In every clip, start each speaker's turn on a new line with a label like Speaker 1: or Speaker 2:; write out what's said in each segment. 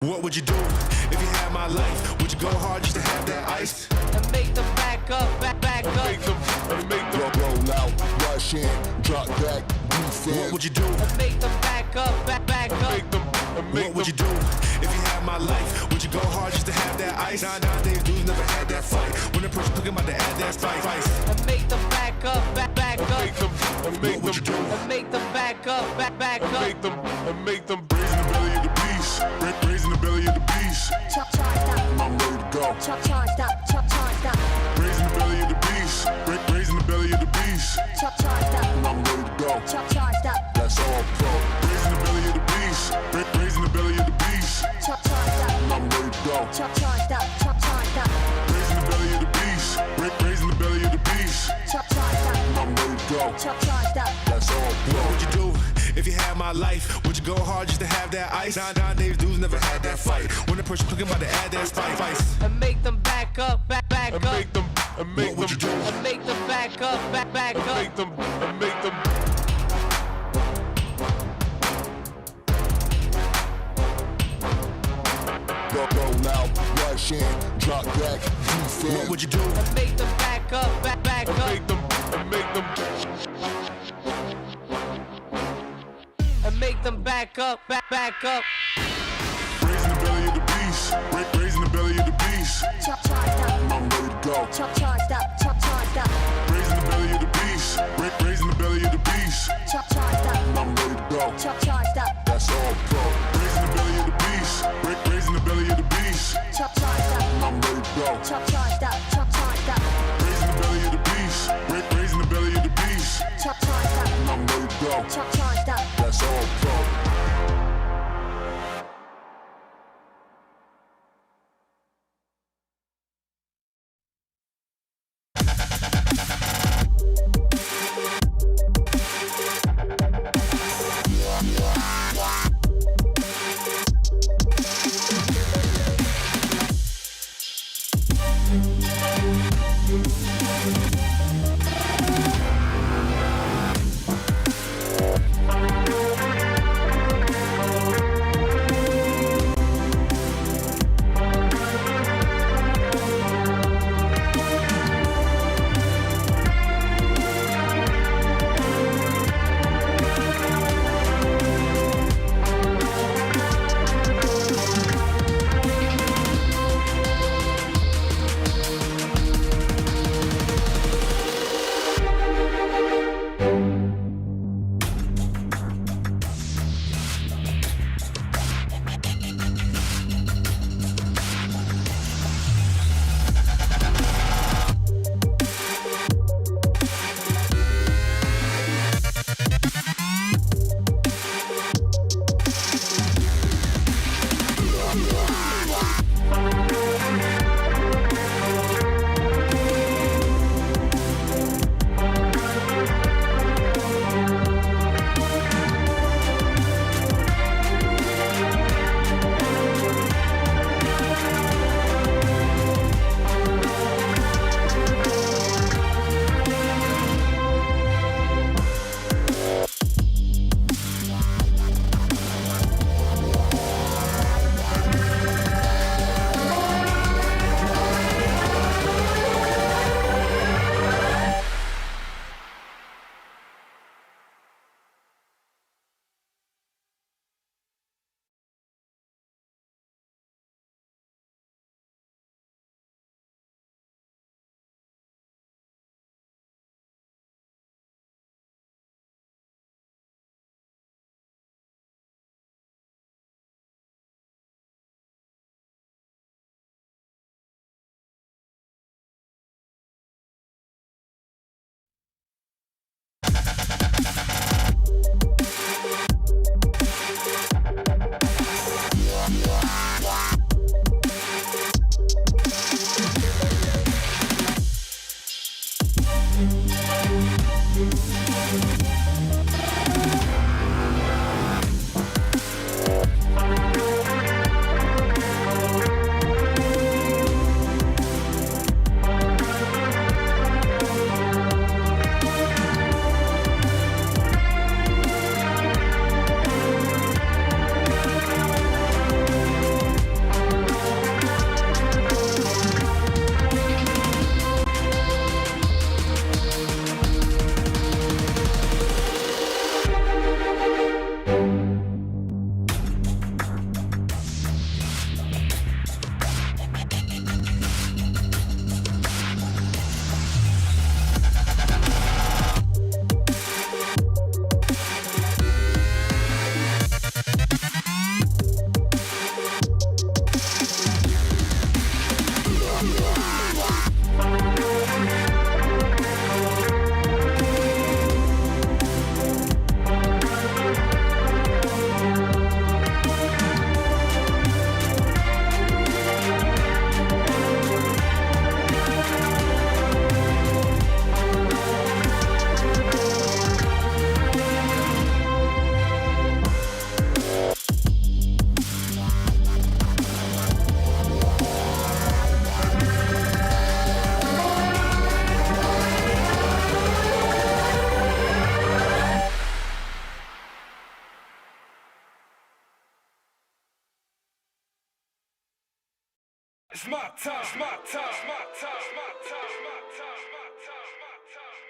Speaker 1: What would you do if you had my life? Would you go hard just to have that ice?
Speaker 2: And make them back up, back up.
Speaker 3: Make them roll out, rush in, drop back, defense.
Speaker 1: What would you do?
Speaker 2: And make them back up, back up.
Speaker 1: What would you do if you had my life? Would you go hard just to have that ice? Nowadays dudes never had that fight. When a person talking about to add that spice.
Speaker 2: And make them back up, back up.
Speaker 1: What would you do?
Speaker 2: And make them back up, back up.
Speaker 3: Make them raising the belly of the beast, raising the belly of the beast. I'm ready to go.
Speaker 4: Charged up.
Speaker 3: Raising the belly of the beast, raising the belly of the beast.
Speaker 4: Charged up.
Speaker 3: I'm ready to go.
Speaker 4: Charged up.
Speaker 3: That's all pro. Raising the belly of the beast, raising the belly of the beast.
Speaker 4: Charged up.
Speaker 3: I'm ready to go.
Speaker 4: Charged up.
Speaker 3: Raising the belly of the beast, raising the belly of the beast.
Speaker 4: Charged up.
Speaker 3: I'm ready to go.
Speaker 4: Charged up.
Speaker 3: That's all pro.
Speaker 1: What would you do if you had my life? Would you go hard just to have that ice? Nowadays dudes never had that fight. When a person talking about to add that spice.
Speaker 2: And make them back up, back up.
Speaker 1: What would you do?
Speaker 2: And make them back up, back up.
Speaker 3: Make them. Roll out, rush in, drop back, defense.
Speaker 1: What would you do?
Speaker 2: And make them back up, back up. And make them back up, back up.
Speaker 3: Raising the belly of the beast, raising the belly of the beast.
Speaker 4: Charged up.
Speaker 3: I'm ready to go.
Speaker 4: Charged up.
Speaker 3: Raising the belly of the beast, raising the belly of the beast.
Speaker 4: Charged up.
Speaker 3: I'm ready to go.
Speaker 4: Charged up.
Speaker 3: That's all pro. Raising the belly of the beast, raising the belly of the beast.
Speaker 4: Charged up.
Speaker 3: I'm ready to go.
Speaker 4: Charged up.
Speaker 3: Raising the belly of the beast, raising the belly of the beast.
Speaker 4: Charged up.
Speaker 3: I'm ready to go.
Speaker 4: Charged up.
Speaker 3: That's all pro.
Speaker 1: It's my time, it's my time, it's my time, it's my time, it's my time, it's my time, it's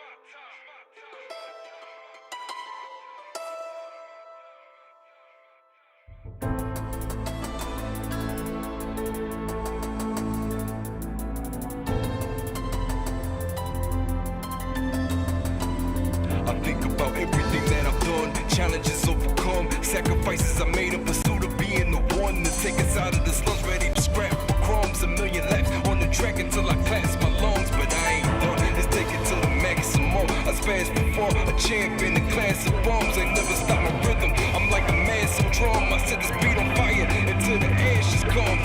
Speaker 1: my
Speaker 5: I think about everything that I've done, challenges overcome, sacrifices I made in pursuit of being the one to take us out of the slums, ready to scrap for crumbs, a million laps on the track until I clasp my lungs, but I ain't done. Let's take it to the maximum. I spaz before a champion in class of bombs. Ain't never stop my rhythm. I'm like a massive drum. I set this beat on fire until the ashes come.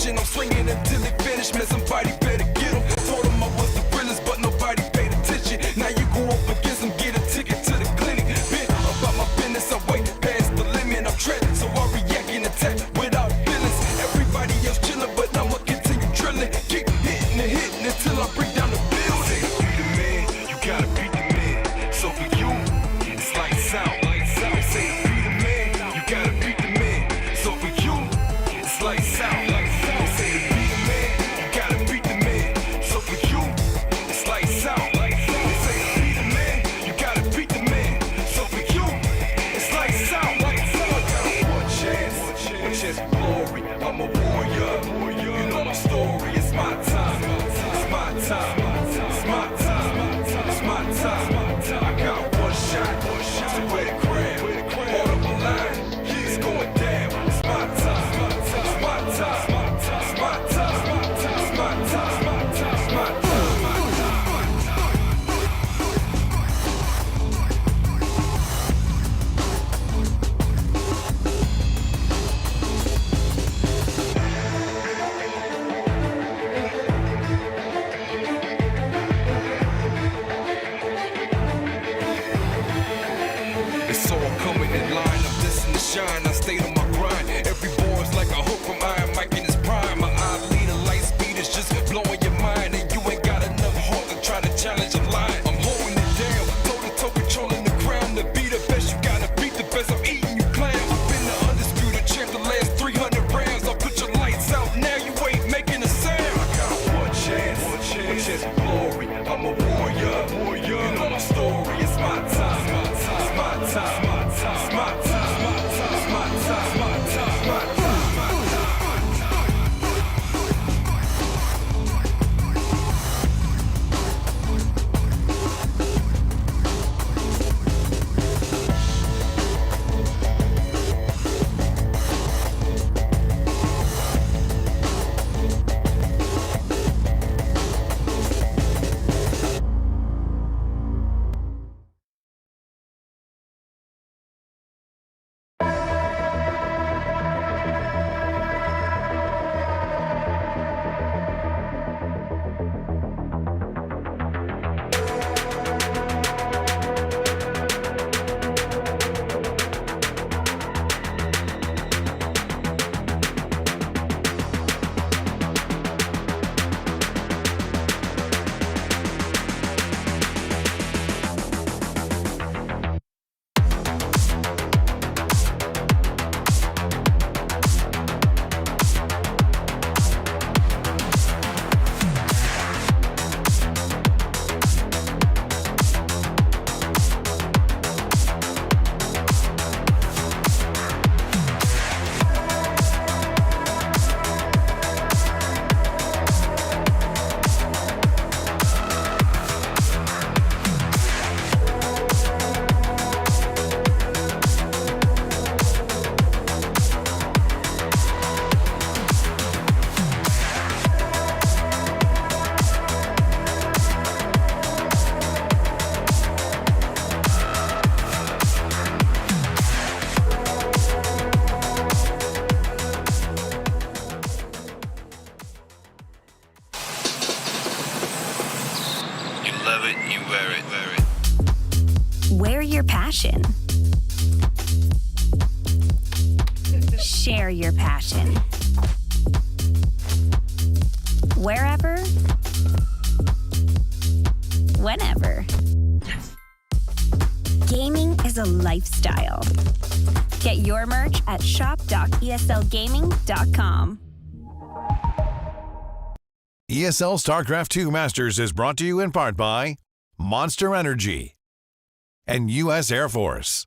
Speaker 5: I'm swinging until they finish, man, somebody better get them. Told them I was the realest, but nobody paid attention. Now you go up against them, get a ticket to the clinic. Been about my business, I wait past the limit. I'm trapped, so I react and attack without feelings. Everybody else chilling, but I'ma continue drilling. Keep hitting and hitting until I break down the building. Be the man, you gotta beat the man. So for you, it's lights out. They say to be the man, you gotta beat the man. So for you, it's lights out. I'm a warrior, you know my story, it's my time, it's my time, it's my time, it's my time. I got one shot to wear the crown, hold up a line, it's going down, it's my time, it's my time, it's my time, it's my time, it's my time. Shine, I stayed on my grind. Every board's like a hook from Iron Mike in his prime. My eye lead a light speed is just blowing your mind, and you ain't got enough heart to try to challenge a line. I'm holding it down, toe to toe, controlling the crown. To be the best, you gotta beat the best. I'm eating you clowns. I've been the undisputed champ the last 300 rounds. I'll put your lights out now. You ain't making a sound. I got one chance of glory. I'm a warrior, you know my story. It's my time, it's my time, it's my time.
Speaker 6: love it, you wear it, wear it. Wear your passion. Share your passion. Wherever, whenever. Gaming is a lifestyle. Get your merch at shop.eslgaming.com.
Speaker 7: ESL StarCraft 2 Masters is brought to you in part by Monster Energy and U.S. Air Force.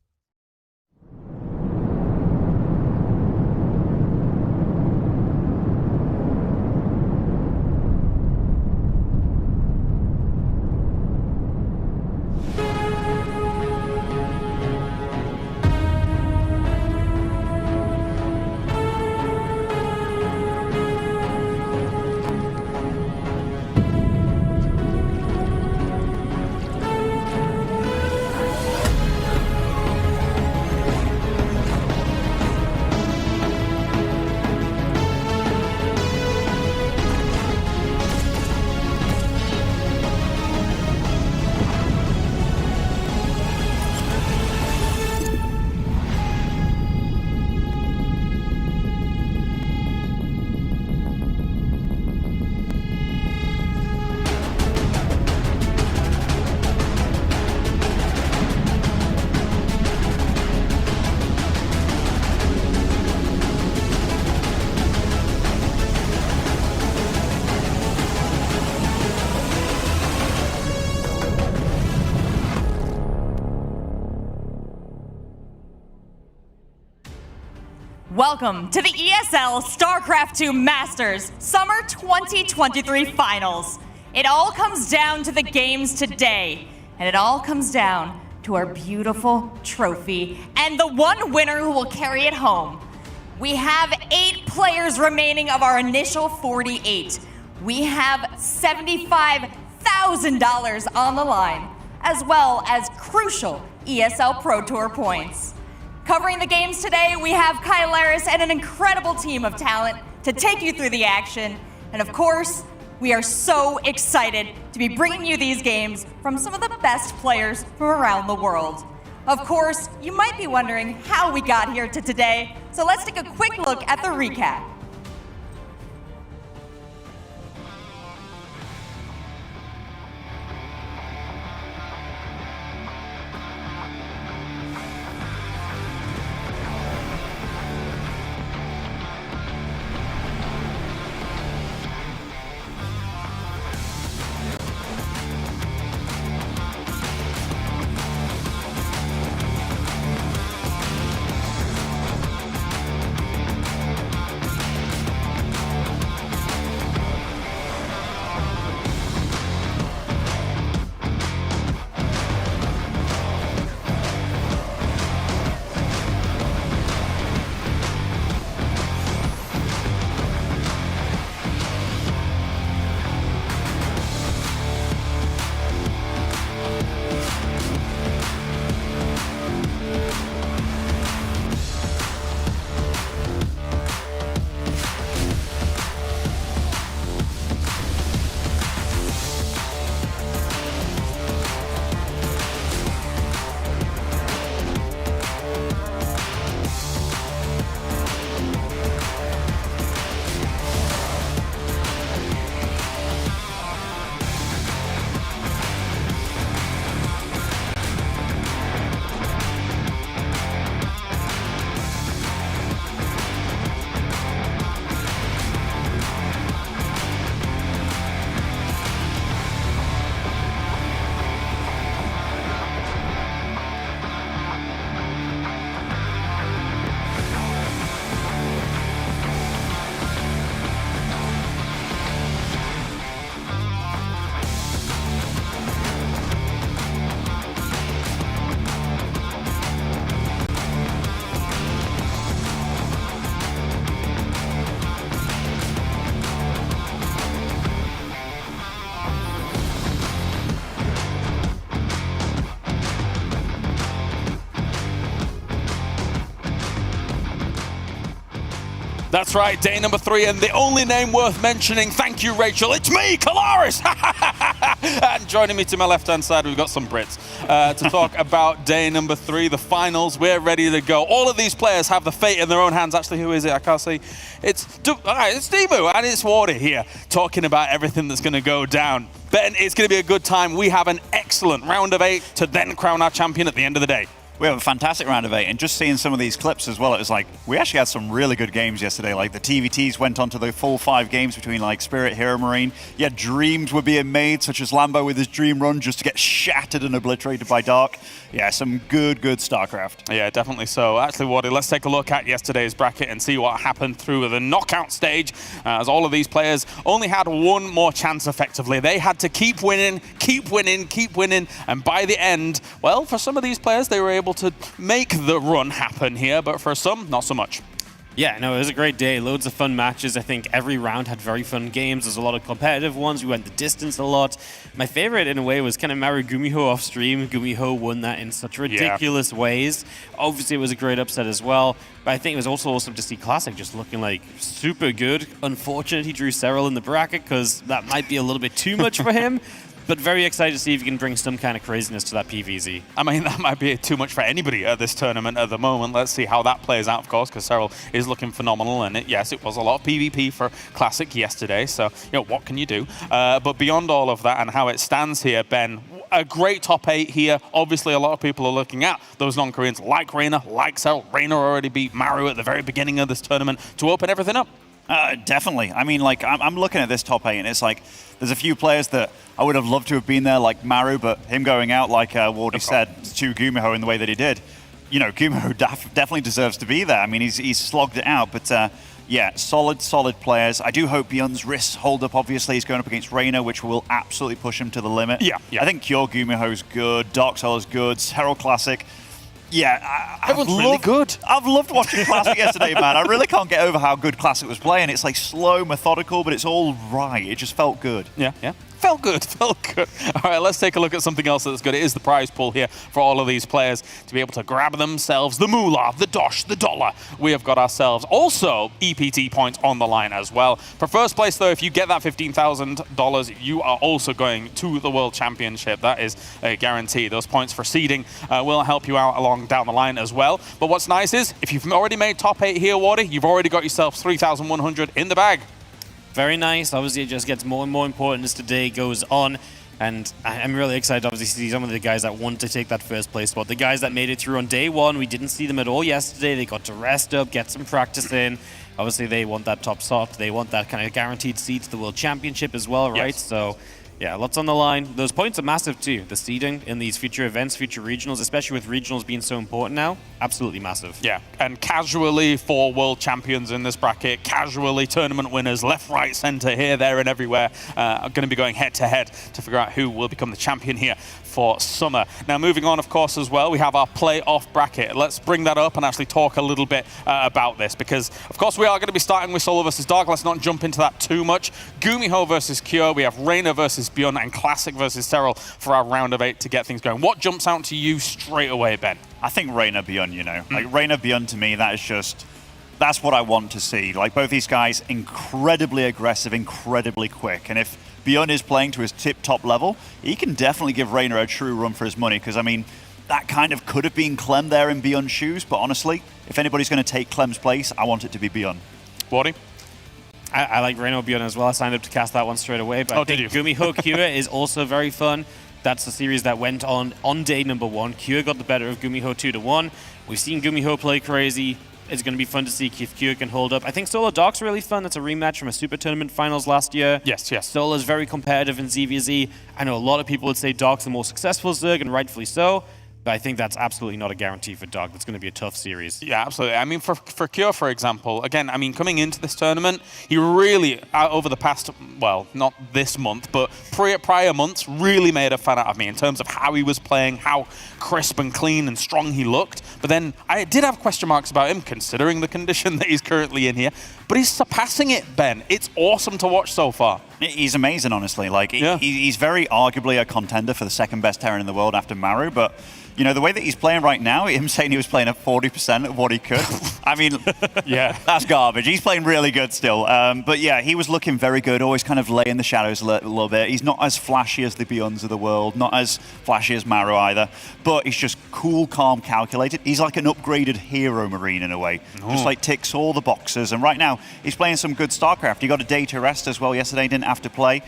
Speaker 8: Welcome to the ESL StarCraft 2 Masters Summer 2023 Finals. It all comes down to the games today, and it all comes down to our beautiful trophy and the one winner who will carry it home. We have 8 players remaining of our initial 48. We have $75,000 on the line, as well as crucial ESL Pro Tour points. Covering the games today, we have Kylaris and an incredible team of talent to take you through the action. And of course, we are so excited to be bringing you these games from some of the best players from around the world. Of course, you might be wondering how we got here to today, so let's take a quick look at the recap.
Speaker 9: That's right, day number 3, and the only name worth mentioning, thank you, Rachel, it's me, Kylaris! And joining me to my left-hand side, we've got some Brits to talk about day number 3, the finals. We're ready to go. All of these players have the fate in their own hands. Actually, who is it? I can't see. It's Dimu and it's Wardy here talking about everything that's going to go down. Ben, it's going to be a good time. We have an excellent round of 8 to then crown our champion at the end of the day.
Speaker 10: We have a fantastic round of 8, and just seeing some of these clips as well, it was like, we actually had some really good games yesterday. Like, the TVTs went on to the full 5 games between, like, Spirit, Hero Marine. Yeah, dreams were being made, such as Lambo with his dream run, just to get shattered and obliterated by Dark. Yeah, some good StarCraft.
Speaker 9: Yeah, definitely so. Actually, Wardy, let's take a look at yesterday's bracket and see what happened through the knockout stage, as all of these players only had one more chance, effectively. They had to keep winning, and by the end, well, for some of these players, they were able to make the run happen here, but for some, not so much.
Speaker 11: Yeah, no, it was a great day. Loads of fun matches. I think every round had very fun games. There's a lot of competitive ones. We went the distance a lot. My favorite, in a way, was kind of Maru Gumiho off stream. Gumiho won that in such ridiculous ways. Obviously, it was a great upset as well. But I think it was also awesome to see Classic just looking like super good. Unfortunate he drew Cyril in the bracket because that might be a little bit too much for him. But very excited to see if he can bring some kind of craziness to that PVZ.
Speaker 9: I mean, that might be too much for anybody at this tournament at the moment. Let's see how that plays out, of course, because Cyril is looking phenomenal. And yes, it was a lot of PvP for Classic yesterday. So, what can you do? But beyond all of that and how it stands here, Ben, a great top 8 here. Obviously, a lot of people are looking at those non-Koreans like Raynor, like Cyril. Raynor already beat Maru at the very beginning of this tournament to open everything up.
Speaker 10: Definitely. I mean, like, I'm looking at this top 8, and it's like, there's a few players that I would have loved to have been there, like Maru, but him going out, like Wardy said, to Gumiho in the way that he did, Gumiho definitely deserves to be there. I mean, he's slogged it out, but yeah, solid players. I do hope Beyond's wrists hold up. Obviously, he's going up against Raynor, which will absolutely push him to the limit.
Speaker 9: Yeah.
Speaker 10: I think Cure Gumiho's good, Dark Soul's good, Herald Classic. Yeah,
Speaker 9: everyone's really good.
Speaker 10: I've loved watching Classic yesterday, man. I really can't get over how good Classic was playing. It's like slow, methodical, but it's all right. It just felt good.
Speaker 9: Yeah. Felt good. All right, let's take a look at something else that's good. It is the prize pool here for all of these players to be able to grab themselves the moolah, the dosh, the dollar. We have got ourselves also EPT points on the line as well. For first place, though, if you get that $15,000, you are also going to the World Championship. That is a guarantee. Those points for seeding will help you out along down the line as well. But what's nice is, if you've already made top 8 here, Wardy, you've already got yourself 3,100 in the bag.
Speaker 11: Very nice. Obviously, it just gets more and more important as the day goes on. And I'm really excited, obviously, to see some of the guys that want to take that first place spot. The guys that made it through on day 1, we didn't see them at all yesterday. They got to rest up, get some practice in. Obviously, they want that top spot. They want that kind of guaranteed seed to the World Championship as well, right?
Speaker 9: Yes.
Speaker 11: So, yeah, lots on the line. Those points are massive too. The seeding in these future events, future regionals, especially with regionals being so important now, absolutely massive.
Speaker 9: Yeah, and casually 4 world champions in this bracket, casually tournament winners, left, right, center, here, there, and everywhere, are going to be going head-to-head to figure out who will become the champion here for Summer. Now, moving on, of course, as well, we have our playoff bracket. Let's bring that up and actually talk a little bit about this, because, of course, we are going to be starting with Solo versus Dark. Let's not jump into that too much. Gumiho versus Cure. We have Raynor versus Beyond and Classic versus Cyril for our round of 8 to get things going. What jumps out to you straight away, Ben?
Speaker 10: I think Raynor Beyond, Like, Raynor Beyond, to me, that is just... That's what I want to see. Like, both these guys, incredibly aggressive, incredibly quick. And if Beyond is playing to his tip-top level, he can definitely give Raynor a true run for his money. Because, I mean, that kind of could have been Clem there in Beyond's shoes. But honestly, if anybody's going to take Clem's place, I want it to be Beyond.
Speaker 9: Wardy?
Speaker 11: I like Raynor Beyond as well. I signed up to cast that one straight away. But I think Gumiho Cure is also very fun. That's the series that went on day number 1. Cure got the better of Gumiho 2-1. We've seen Gumiho play crazy. It's going to be fun to see if Cure can hold up. I think Solo Dark's really fun. That's a rematch from a Super Tournament Finals last year.
Speaker 9: Yes.
Speaker 11: Solo's very competitive in ZVZ. I know a lot of people would say Dark's the more successful Zerg, and rightfully so. But I think that's absolutely not a guarantee for Dark. That's going to be a tough series. Yeah,
Speaker 9: absolutely. I mean, for Cure, for example, again, I mean, coming into this tournament, he really, over the past, well, not this month, but prior months, really made a fan out of me in terms of how he was playing, how crisp and clean and strong he looked. But then I did have question marks about him, considering the condition that he's currently in here. But he's surpassing it, Ben. It's awesome to watch so far.
Speaker 10: He's amazing, honestly. Like, he's very arguably a contender for the second best Terran in the world after Maru, but you know, the way that he's playing right now, him saying he was playing at 40% of what he could, I mean, yeah, that's garbage. He's playing really good still. But yeah, he was looking very good, always kind of laying the shadows a little bit. He's not as flashy as the Beyonds of the world, not as flashy as Maru either, but he's just cool, calm, calculated. He's like an upgraded hero Marine in a way. Just like ticks all the boxes. And right now, he's playing some good StarCraft. He got a day to rest as well yesterday, didn't have to play.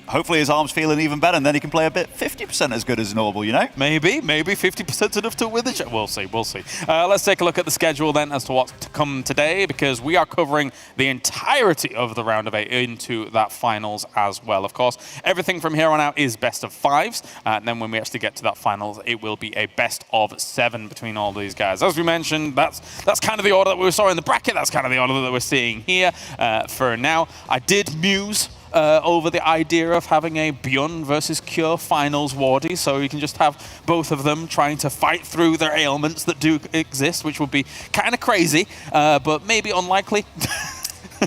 Speaker 10: Hopefully his arm's feeling even better, and then he can play a bit 50% as good as normal, you know?
Speaker 9: Maybe 50% enough to win the We'll see. Let's take a look at the schedule then as to what's to come today, because we are covering the entirety of the round of 8 into that finals as well. Of course, everything from here on out is best of 5s, and then when we actually get to that finals, it will be a best of 7 between all these guys. As we mentioned, that's kind of the order that we saw in the bracket. That's kind of the order that we're seeing here for now. I did muse over the idea of having a Beyond versus Cure finals WODs, so you can just have both of them trying to fight through their ailments that do exist, which would be kind of crazy, but maybe unlikely.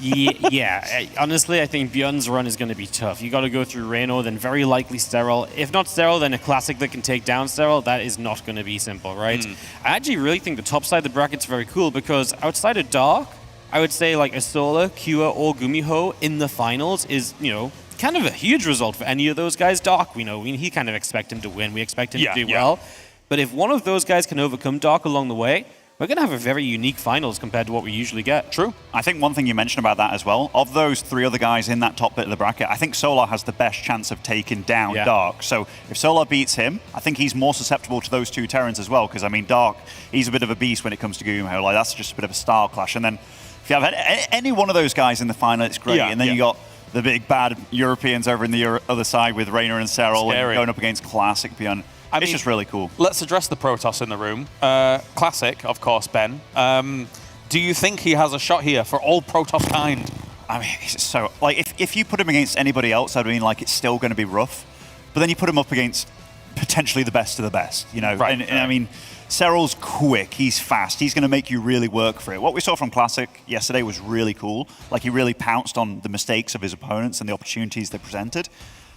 Speaker 11: Yeah, honestly, I think Beyond's run is going to be tough. You got to go through Raynor, then very likely Sterile. If not Sterile, then a classic that can take down Sterile. That is not going to be simple, right? I actually really think the top side of the bracket's very cool, because outside of Dark, I would say like a Solar, Cure, or Gumiho in the finals is, you know, kind of a huge result for any of those guys. Dark, he kind of expect him to win. We expect him to do well. But if one of those guys can overcome Dark along the way, we're going to have a very unique finals compared to what we usually get.
Speaker 10: True. I think one thing you mentioned about that as well, of those 3 other guys in that top bit of the bracket, I think Solar has the best chance of taking down Dark. So if Solar beats him, I think he's more susceptible to those 2 Terrans as well, because, I mean, Dark, he's a bit of a beast when it comes to Gumiho. Like, that's just a bit of a style clash. And then if you have any one of those guys in the final, it's great. And then you got the big bad Europeans over in the other side with Raynor and Serral and going up against Classic Beyond. It's just really cool.
Speaker 9: Let's address the Protoss in the room. Classic, of course, Ben. Do you think he has a shot here for all Protoss kind?
Speaker 10: I mean, so, like, if you put him against anybody else, I mean, like, it's still going to be rough. But then you put him up against potentially the best of the best, you know?
Speaker 9: Right.
Speaker 10: And I mean, Serral's quick, he's fast, he's going to make you really work for it. What we saw from Classic yesterday was really cool. Like, he really pounced on the mistakes of his opponents and the opportunities they presented.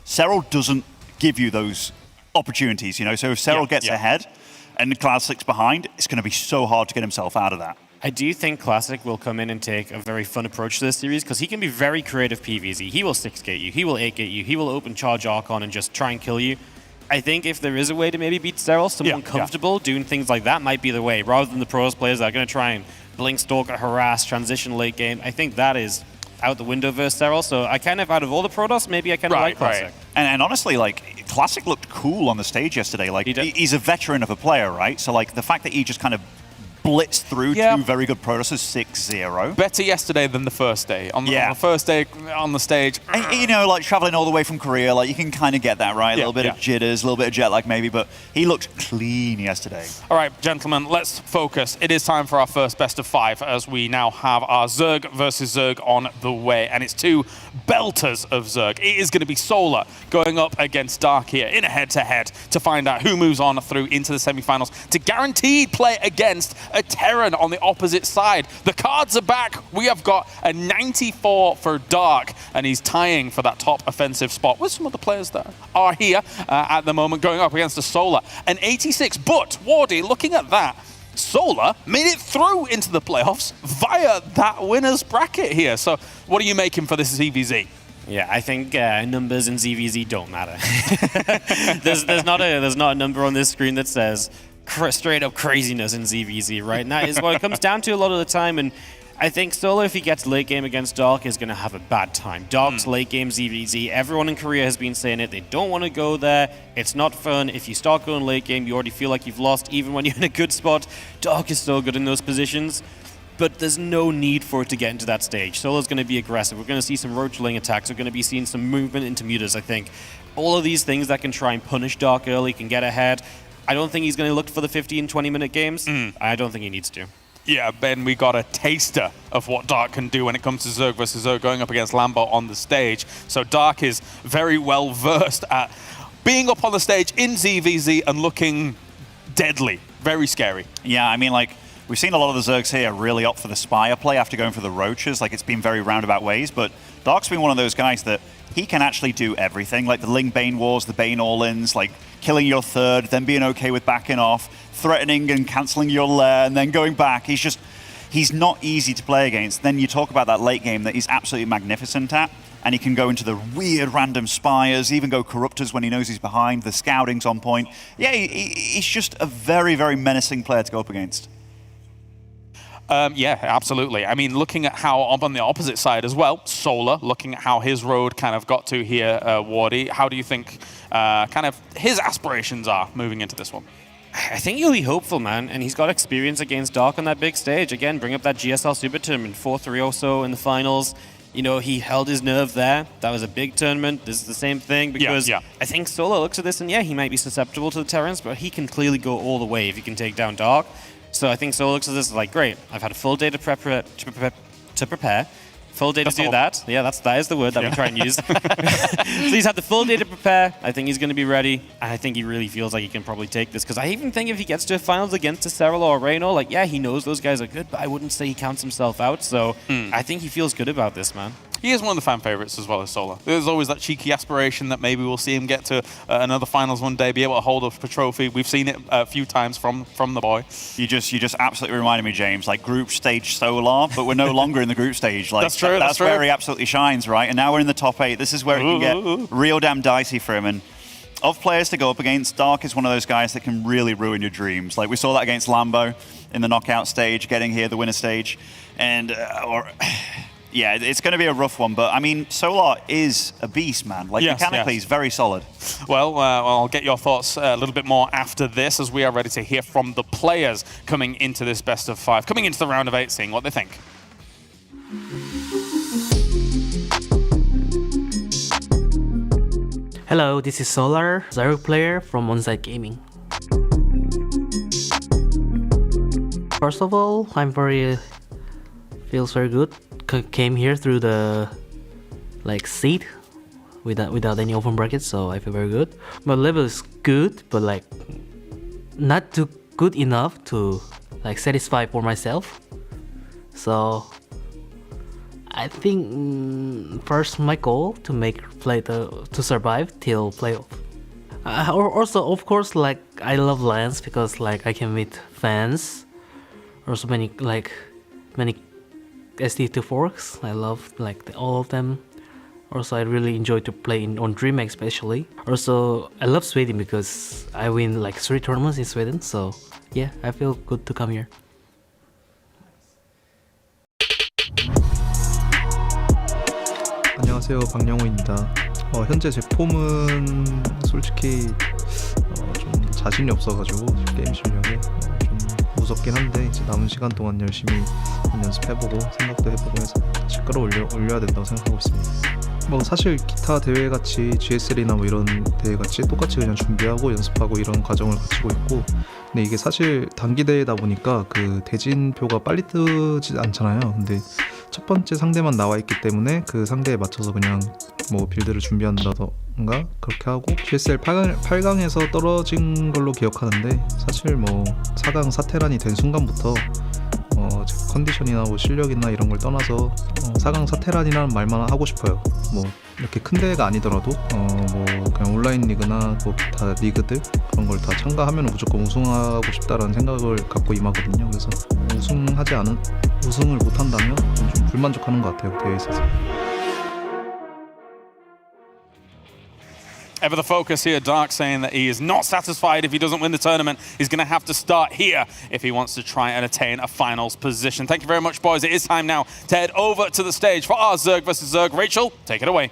Speaker 10: Serral doesn't give you those opportunities, you know? So if Serral gets ahead and Classic's behind, it's going to be so hard to get himself out of that.
Speaker 11: I do think Classic will come in and take a very fun approach to this series, because he can be very creative PvZ. He will 6-gate you, he will 8-gate you, he will open charge Archon and just try and kill you. I think if there is a way to maybe beat Sterile, someone comfortable doing things like that might be the way, rather than the pros players that are going to try and blink, stalker, harass, transition late game. I think that is out the window versus Sterile. So I kind of, out of all the Protoss, maybe I kind of like Classic.
Speaker 10: Right. And honestly, like, Classic looked cool on the stage yesterday. Like, he's a veteran of a player, right? So, like, the fact that he just kind of blitzed through 2 very good Protosses 6-0.
Speaker 9: Better yesterday than the first day. On the first day on the stage.
Speaker 10: And, you know, like, traveling all the way from Korea, like, you can kind of get that, right? A little bit of jitters, a little bit of jet lag maybe, but he looked clean yesterday.
Speaker 9: All right, gentlemen, let's focus. It is time for our first best of 5, as we now have our Zerg versus Zerg on the way, and it's 2 belters of Zerg. It is going to be Solar going up against Dark here in a head-to-head to find out who moves on through into the semifinals to guaranteed play against a Terran on the opposite side. The cards are back. We have got a 94 for Dark, and he's tying for that top offensive spot with some other players that are here at the moment, going up against a Solar. An 86, but Wardy, looking at that, Solar made it through into the playoffs via that winner's bracket here. So what are you making for this ZVZ?
Speaker 11: Yeah, I think numbers in ZVZ don't matter. there's not a number on this screen that says straight up craziness in ZVZ, right? And that is what it comes down to a lot of the time. And I think Solar, if he gets late game against Dark, is going to have a bad time. Dark's late game ZVZ. Everyone in Korea has been saying it. They don't want to go there. It's not fun. If you start going late game, you already feel like you've lost, even when you're in a good spot. Dark is so good in those positions, but there's no need for it to get into that stage. Solar's going to be aggressive. We're going to see some roach-laying attacks. We're going to be seeing some movement into mutas, I think. All of these things that can try and punish Dark early, can get ahead. I don't think he's going to look for the 15, 20-minute games. I don't think he needs to.
Speaker 9: Yeah, Ben, we got a taster of what Dark can do when it comes to Zerg versus Zerg going up against Lambo on the stage. So Dark is very well versed at being up on the stage in ZVZ and looking deadly. Very scary.
Speaker 10: Yeah, I mean, like, we've seen a lot of the Zergs here really opt for the Spire play after going for the Roaches. Like, it's been very roundabout ways, but Dark's been one of those guys that he can actually do everything, like the Ling Bane Wars, the Bane all-ins, like killing your third, then being okay with backing off, threatening and cancelling your lair, and then going back. He's not easy to play against. Then you talk about that late game that he's absolutely magnificent at, and he can go into the weird random Spires, even go Corruptors when he knows he's behind, the scouting's on point. Yeah, he's just a very, very menacing player to go up against.
Speaker 9: Yeah, absolutely. I mean, looking at how on the opposite side as well, Solar, looking at how his road kind of got to here, Wardy, how do you think kind of his aspirations are moving into this one?
Speaker 11: I think he'll be hopeful, man, and he's got experience against Dark on that big stage. Again, bring up that GSL Super Tournament, 4-3 or so in the finals. You know, he held his nerve there. That was a big tournament. This is the same thing because I think Solar looks at this and, yeah, he might be susceptible to the Terrans, but he can clearly go all the way if he can take down Dark. So I think Solar looks at this like, great, I've had a full day to prepare. Full day to do that. Yeah, that is the word that we try and use. So he's had the full day to prepare. I think he's going to be ready. And I think he really feels like he can probably take this. Because I even think if he gets to finals against a Serral or a Raynor, like, yeah, he knows those guys are good, but I wouldn't say he counts himself out. So I think he feels good about this, man.
Speaker 9: He is one of the fan favorites as well as Solar. There's always that cheeky aspiration that maybe we'll see him get to another finals one day, be able to hold up a trophy. We've seen it a few times from the boy.
Speaker 10: You just absolutely reminded me, James, like group stage Solar, but we're no longer in the group stage. Like,
Speaker 9: that's true.
Speaker 10: That's where he absolutely shines, right? And now we're in the top 8. This is where it can get real damn dicey for him. And of players to go up against, Dark is one of those guys that can really ruin your dreams. Like we saw that against Lambo in the knockout stage, getting here the winner stage, and yeah, it's going to be a rough one, but I mean, Solar is a beast, man. Like, mechanically, he's very solid.
Speaker 9: Well, I'll get your thoughts a little bit more after this, as we are ready to hear from the players coming into this best of 5, coming into the round of 8, seeing what they think.
Speaker 12: Hello, this is Solar, Zero player from Onsite Gaming. First of all, feels very good. Came here through the seed without any open brackets, so I feel very good. My level is good, but like not too good enough to like satisfy for myself. So I think first my goal to survive till playoff. Also, of course, like I love LANs because like I can meet fans. Also many SD2 forks. I love all of them. Also, I really enjoy to play on DreamHack especially. Also, I love Sweden because I win like 3 tournaments in Sweden. So yeah, I feel good to come here.
Speaker 13: 안녕하세요, 박영호입니다. 현재 제 폼은 솔직히 좀 자신이 없어가지고 게임 실력에 좀 무섭긴 한데 이제 남은 시간 동안 열심히 연습해보고 생각도 해보고 해서 다시 끌어올려야 된다고 생각하고 있습니다. 사실 기타 대회 같이 GSL이나 이런 대회 같이 똑같이 그냥 준비하고 연습하고 이런 과정을 거치고 있고, 근데 이게 사실 단기 대회다 보니까 그 대진표가 빨리 뜨지 않잖아요. 근데 첫 번째 상대만 나와 있기 때문에 그 상대에 맞춰서 그냥 빌드를 준비한다던가 그렇게 하고, GSL 8강에서 떨어진 걸로 기억하는데 사실 4강 사테란이 된 순간부터 제 컨디션이나 실력이나 이런 걸 떠나서 4강 사테란이라는 말만 하고 싶어요. 이렇게 큰 대회가 아니더라도 그냥 온라인 리그나 기타 리그들 그런 걸 다 참가하면 무조건 우승하고 싶다라는 생각을 갖고 임하거든요. 그래서 우승을 못한다면 좀 불만족하는 것 같아요, 대회에 있어서.
Speaker 9: Ever the focus here, Dark saying that he is not satisfied if he doesn't win the tournament. He's going to have to start here if he wants to try and attain a finals position. Thank you very much, boys. It is time now to head over to the stage for our Zerg versus Zerg. Rachel, take it away.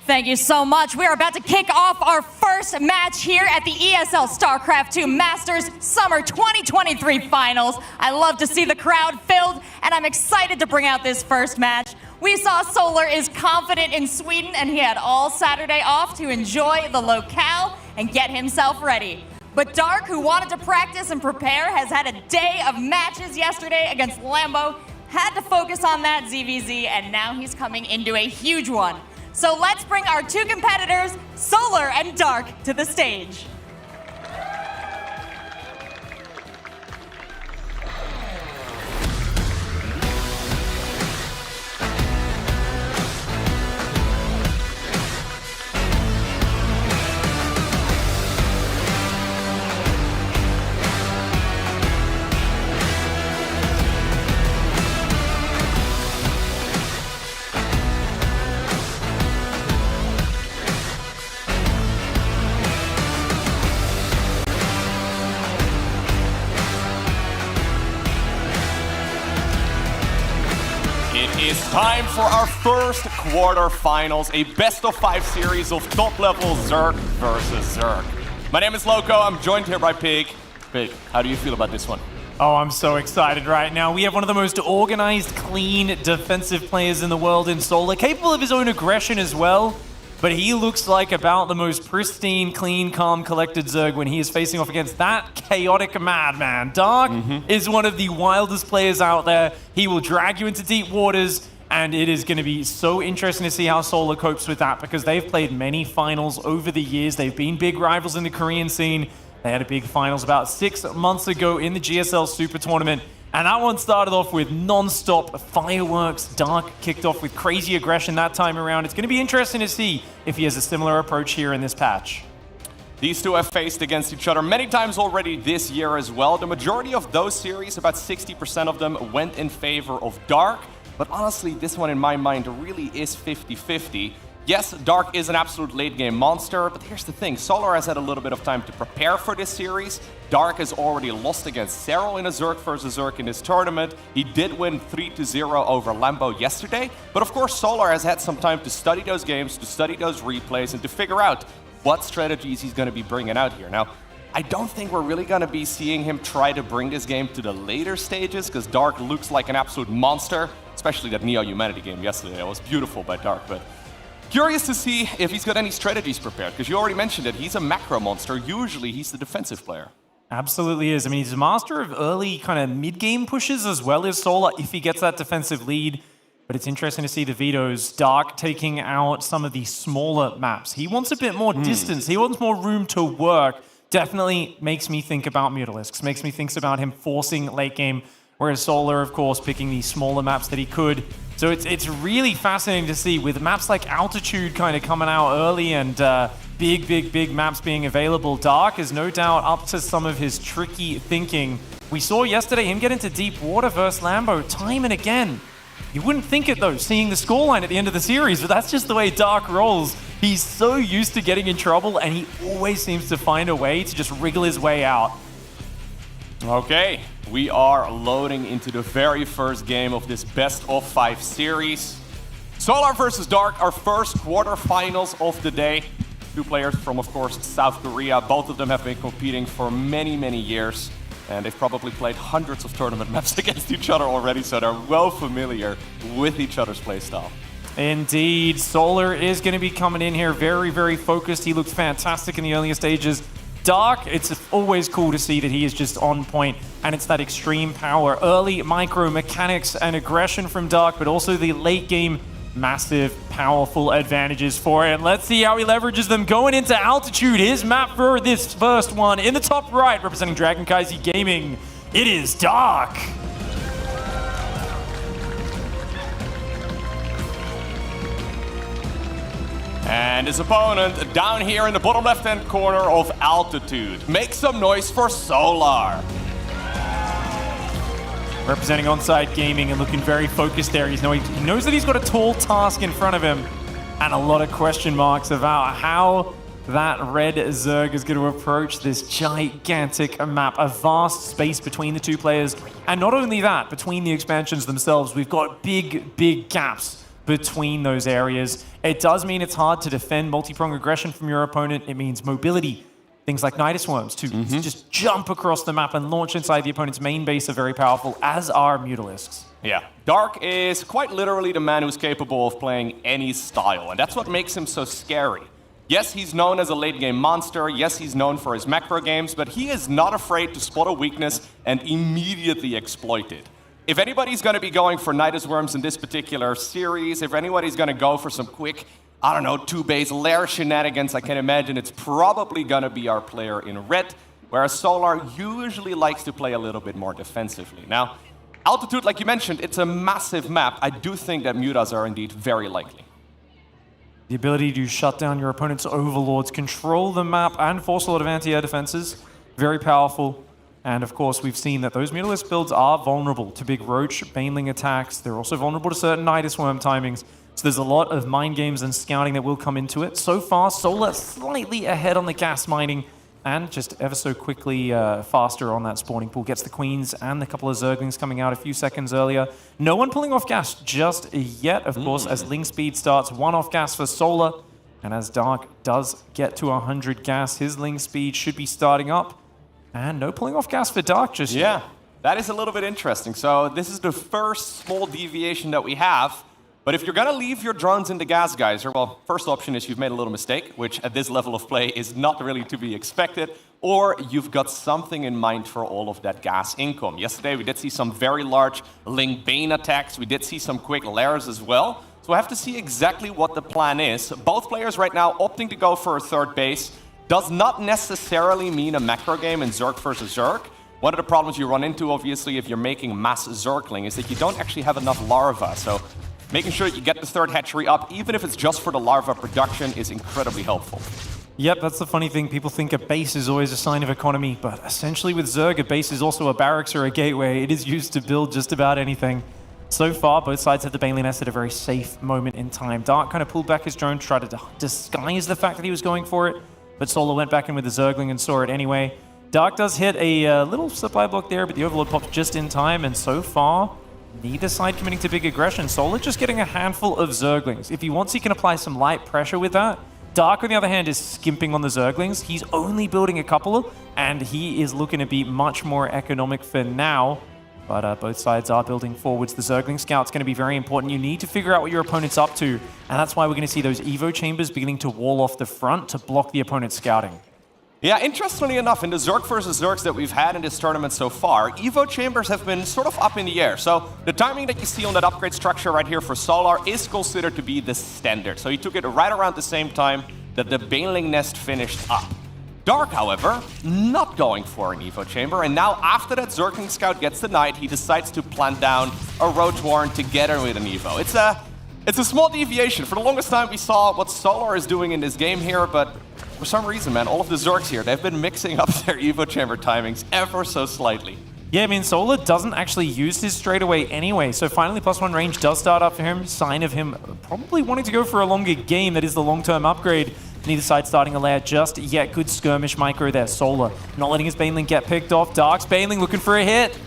Speaker 8: Thank you so much. We are about to kick off our first match here at the ESL StarCraft 2 Masters Summer 2023 Finals. I love to see the crowd filled, and I'm excited to bring out this first match. We saw Solar is confident in Sweden, and he had all Saturday off to enjoy the locale and get himself ready. But Dark, who wanted to practice and prepare, has had a day of matches yesterday against Lambo, had to focus on that ZVZ, and now he's coming into a huge one. So let's bring our 2 competitors, Solar and Dark, to the stage.
Speaker 14: It's time for our first quarterfinals, a best-of-5 series of top-level Zerg versus Zerg. My name is Loco, I'm joined here by Pig. Pig, how do you feel about this one?
Speaker 15: Oh, I'm so excited right now. We have one of the most organized, clean, defensive players in the world in Solar, capable of his own aggression as well. But he looks like about the most pristine, clean, calm, collected Zerg when he is facing off against that chaotic madman. Dark is one of the wildest players out there. He will drag you into deep waters, and it is going to be so interesting to see how Solar copes with that, because they've played many finals over the years. They've been big rivals in the Korean scene. They had a big finals about 6 months ago in the GSL Super Tournament. And that one started off with non-stop fireworks. Dark kicked off with crazy aggression that time around. It's going to be interesting to see if he has a similar approach here in this patch.
Speaker 14: These two have faced against each other many times already this year as well. The majority of those series, about 60% of them, went in favor of Dark. But honestly, this one in my mind really is 50-50. Yes, Dark is an absolute late-game monster, but here's the thing. Solar has had a little bit of time to prepare for this series. Dark has already lost against Serral in a Zerg versus Zerg in this tournament. He did win 3-0 over Lambo yesterday, but of course Solar has had some time to study those games, to study those replays, and to figure out what strategies he's going to be bringing out here. Now, I don't think we're really going to be seeing him try to bring this game to the later stages, because Dark looks like an absolute monster, especially that Neo Humanity game yesterday. That was beautiful by Dark, but curious to see if he's got any strategies prepared, because you already mentioned it. He's a macro monster. Usually he's the defensive player.
Speaker 15: Absolutely is. I mean, he's a master of early kind of mid-game pushes as well as Solar if he gets that defensive lead. But it's interesting to see the vetoes. Dark taking out some of the smaller maps. He wants a bit more distance. He wants more room to work. Definitely makes me think about Mutalisks. Makes me think about him forcing late game, whereas Solar, of course, picking the smaller maps that he could. So it's really fascinating to see with maps like Altitude kind of coming out early and big maps being available. Dark is no doubt up to some of his tricky thinking. We saw yesterday him get into deep water versus Lambo time and again. You wouldn't think it though, seeing the scoreline at the end of the series, but that's just the way Dark rolls. He's so used to getting in trouble, and he always seems to find a way to just wriggle his way out.
Speaker 14: Okay, we are loading into the very first game of this best-of-5 series. Solar versus Dark, our first quarterfinals of the day. Two players from, of course, South Korea. Both of them have been competing for many years, and they've probably played hundreds of tournament maps against each other already, so they're well familiar with each other's playstyle.
Speaker 15: Indeed, Solar is going to be coming in here very focused. He looked fantastic in the earlier stages. Dark, it's always cool to see that he is just on point, and it's that extreme power, early micro mechanics and aggression from Dark, but also the late game massive, powerful advantages for it. Let's see how he leverages them going into Altitude. His map for this first one in the top right, representing Dragon Kaisi Gaming. It is Dark.
Speaker 14: And his opponent down here in the bottom left-hand corner of Altitude. Make some noise for Solar.
Speaker 15: Representing Onside Gaming and looking very focused there. He knows that he's got a tall task in front of him and a lot of question marks about how that red Zerg is going to approach this gigantic map, a vast space between the two players. And not only that, between the expansions themselves, we've got big gaps between those areas. It does mean it's hard to defend multi-prong aggression from your opponent. It means mobility. Things like Nidus Worms to just jump across the map and launch inside the opponent's main base are very powerful, as are Mutalisks.
Speaker 14: Yeah, Dark is quite literally the man who's capable of playing any style, and that's what makes him so scary. Yes, he's known as a late-game monster. Yes, he's known for his macro games, but he is not afraid to spot a weakness and immediately exploit it. If anybody's going to be going for Nidus Worms in this particular series, if anybody's going to go for some quick, I don't know, 2-base lair shenanigans, I can imagine it's probably going to be our player in red, whereas Solar usually likes to play a little bit more defensively. Now, Altitude, like you mentioned, it's a massive map. I do think that mutas are indeed very likely.
Speaker 15: The ability to shut down your opponent's overlords, control the map, and force a lot of anti-air defenses, very powerful. And of course, we've seen that those Mutalisk builds are vulnerable to big Roach, Baneling attacks. They're also vulnerable to certain Nidus Worm timings. So there's a lot of mind games and scouting that will come into it. So far, Solar slightly ahead on the gas mining, and just ever so quickly faster on that spawning pool. Gets the queens and a couple of zerglings coming out a few seconds earlier. No one pulling off gas just yet, of course, as Ling speed starts. 1 off gas for Solar. And as Dark does get to 100 gas, his Ling speed should be starting up. And no pulling off gas for Dark just yet.
Speaker 14: Yeah, that is a little bit interesting. So this is the first small deviation that we have. But if you're going to leave your drones in the gas geyser, well, first option is you've made a little mistake, which at this level of play is not really to be expected, or you've got something in mind for all of that gas income. Yesterday, we did see some very large Ling Bane attacks. We did see some quick lairs as well. So we'll have to see exactly what the plan is. Both players right now opting to go for a third base does not necessarily mean a macro game in Zerg versus Zerg. One of the problems you run into, obviously, if you're making mass Zergling is that you don't actually have enough larvae. So making sure that you get the third hatchery up, even if it's just for the larva production, is incredibly helpful.
Speaker 15: Yep, that's the funny thing. People think a base is always a sign of economy, but essentially with Zerg, a base is also a barracks or a gateway. It is used to build just about anything. So far, both sides have the Baneling Nest at a very safe moment in time. Dark kind of pulled back his drone, tried to disguise the fact that he was going for it, but Solar went back in with the Zergling and saw it anyway. Dark does hit a little supply block there, but the Overlord pops just in time, and so far, neither side committing to big aggression. Solar just getting a handful of Zerglings. If he wants, he can apply some light pressure with that. Dark, on the other hand, is skimping on the Zerglings. He's only building a couple, and he is looking to be much more economic for now. But both sides are building forwards. The Zergling Scout's going to be very important. You need to figure out what your opponent's up to, and that's why we're going to see those Evo chambers beginning to wall off the front to block the opponent's scouting.
Speaker 14: Yeah, interestingly enough, in the Zerg versus Zergs that we've had in this tournament so far, Evo chambers have been sort of up in the air. So the timing that you see on that upgrade structure right here for Solar is considered to be the standard. So he took it right around the same time that the Baneling Nest finished up. Dark, however, not going for an Evo chamber, and now after that Zergling Scout gets denied, he decides to plant down a Roach Warren together with an Evo. It's a small deviation. For the longest time, we saw what Solar is doing in this game here, but for some reason, man, all of the Zergs here, they've been mixing up their Evo chamber timings ever so slightly.
Speaker 15: Yeah, I mean, Solar doesn't actually use his straightaway anyway, so finally +1 range does start up for him, sign of him probably wanting to go for a longer game. That is the long-term upgrade. Neither side starting a lair just yet. Good skirmish micro there. Solar not letting his Baneling get picked off. Dark's Baneling looking for a hit.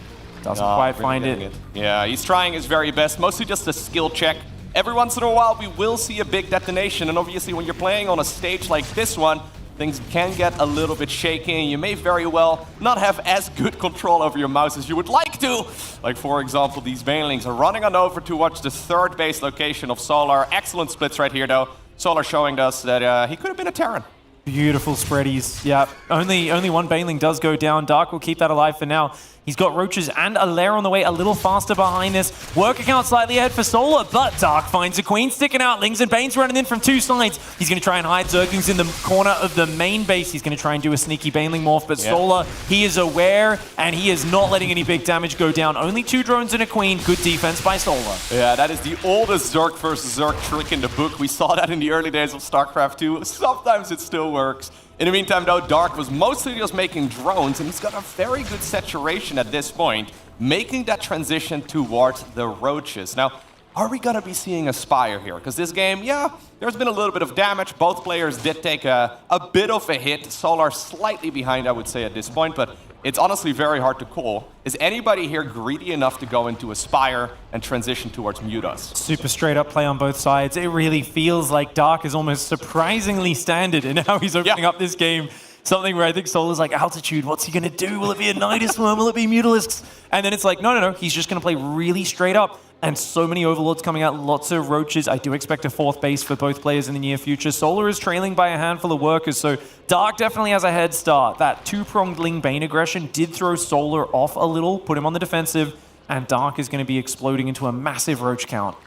Speaker 15: Doesn't quite find it.
Speaker 14: Yeah, he's trying his very best, mostly just a skill check. Every once in a while, we will see a big detonation, and obviously when you're playing on a stage like this one, things can get a little bit shaky, and you may very well not have as good control over your mouse as you would like to. Like, for example, these Banelings are running on over towards the third base location of Solar. Excellent splits right here, though. Solar showing us that he could have been a Terran.
Speaker 15: Beautiful spreadies. Yeah, only one Baneling does go down. Dark will keep that alive for now. He's got Roaches and a lair on the way, a little faster behind this. Work account slightly ahead for Solar, but Dark finds a Queen sticking out. Lings and Banes running in from two sides. He's going to try and hide Zerglings in the corner of the main base. He's going to try and do a sneaky Baneling morph, but Solar, he is aware, and he is not letting any big damage go down. Only 2 drones and a Queen. Good defense by Solar.
Speaker 14: Yeah, that is the oldest Zerg versus Zerg trick in the book. We saw that in the early days of StarCraft 2. Sometimes it still works. In the meantime, though, Dark was mostly just making drones, and he's got a very good saturation at this point, making that transition towards the Roaches. Now, are we going to be seeing a Spire here? Because this game, yeah, there's been a little bit of damage. Both players did take a bit of a hit. Solar slightly behind, I would say, at this point, but it's honestly very hard to call. Is anybody here greedy enough to go into a Spire and transition towards Mutas?
Speaker 15: Super straight up play on both sides. It really feels like Dark is almost surprisingly standard in how he's opening up this game. Something where I think Solar's like, altitude, what's he going to do? Will it be a Nidus Worm? Will it be Mutalisks? And then it's like, no. He's just going to play really straight up. And so many Overlords coming out, lots of Roaches. I do expect a 4th base for both players in the near future. Solar is trailing by a handful of workers, so Dark definitely has a head start. That 2-pronged Ling Bane aggression did throw Solar off a little, put him on the defensive, and Dark is going to be exploding into a massive Roach count.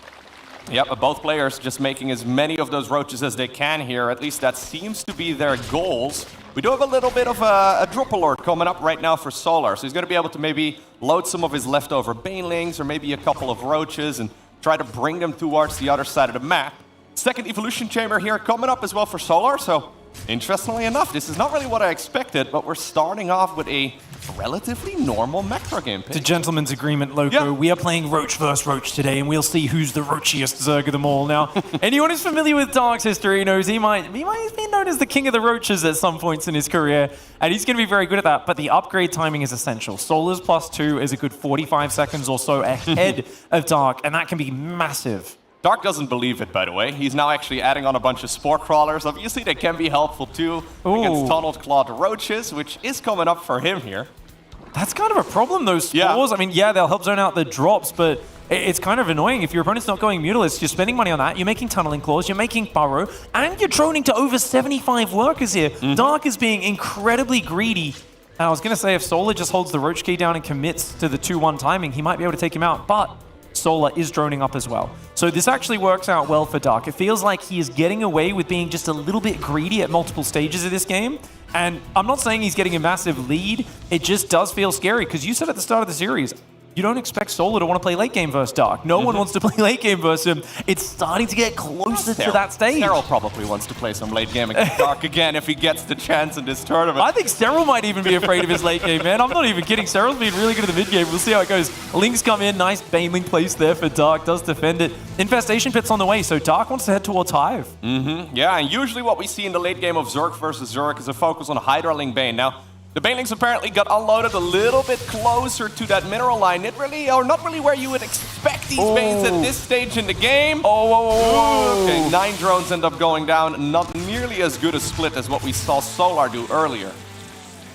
Speaker 14: Yep, both players just making as many of those Roaches as they can here. At least that seems to be their goals. We do have a little bit of a drop alert coming up right now for Solar, so he's going to be able to maybe load some of his leftover Banelings or maybe a couple of Roaches and try to bring them towards the other side of the map. Second Evolution Chamber here coming up as well for Solar, so interestingly enough, this is not really what I expected, but we're starting off with a relatively normal macro game pick.
Speaker 15: It's a gentleman's agreement, Loco.
Speaker 14: Yeah.
Speaker 15: We are playing Roach vs. Roach today, and we'll see who's the roachiest Zerg of them all. Now, anyone who's familiar with Dark's history knows he might have been known as the king of the roaches at some points in his career, and he's going to be very good at that, but the upgrade timing is essential. Solar's +2 is a good 45 seconds or so ahead of Dark, and that can be massive.
Speaker 14: Dark doesn't believe it, by the way. He's now actually adding on a bunch of spore crawlers. Obviously, they can be helpful too against tunneled clawed roaches, which is coming up for him here.
Speaker 15: That's kind of a problem, those spores.
Speaker 14: Yeah.
Speaker 15: I mean, yeah, they'll help zone out the drops, but it's kind of annoying. If your opponent's not going Mutalisk, you're spending money on that, you're making tunneling claws, you're making burrow, and you're droning to over 75 lurkers here. Dark is being incredibly greedy. And I was going to say, if Solar just holds the Roach key down and commits to the 2-1 timing, he might be able to take him out, but Solar is droning up as well. So this actually works out well for Dark. It feels like he is getting away with being just a little bit greedy at multiple stages of this game. And I'm not saying he's getting a massive lead. It just does feel scary, because you said at the start of the series, you don't expect Solar to want to play late game versus Dark. No one wants to play late game versus him. It's starting to get closer to that stage.
Speaker 14: Sterile probably wants to play some late game against Dark again if he gets the chance in this tournament.
Speaker 15: I think Sterile might even be afraid of his late game, man. I'm not even kidding. Sterile's been really good at the mid game. We'll see how it goes. Links come in. Nice Baneling place there for Dark. Does defend it. Infestation Pit's on the way, so Dark wants to head towards Hive.
Speaker 14: Yeah, and usually what we see in the late game of Zerg versus Zerg is a focus on Hydraling Bane. Now, the Banelings apparently got unloaded a little bit closer to that mineral line. Not really where you would expect these Banes at this stage in the game. Okay, 9 drones end up going down. Not nearly as good a split as what we saw Solar do earlier.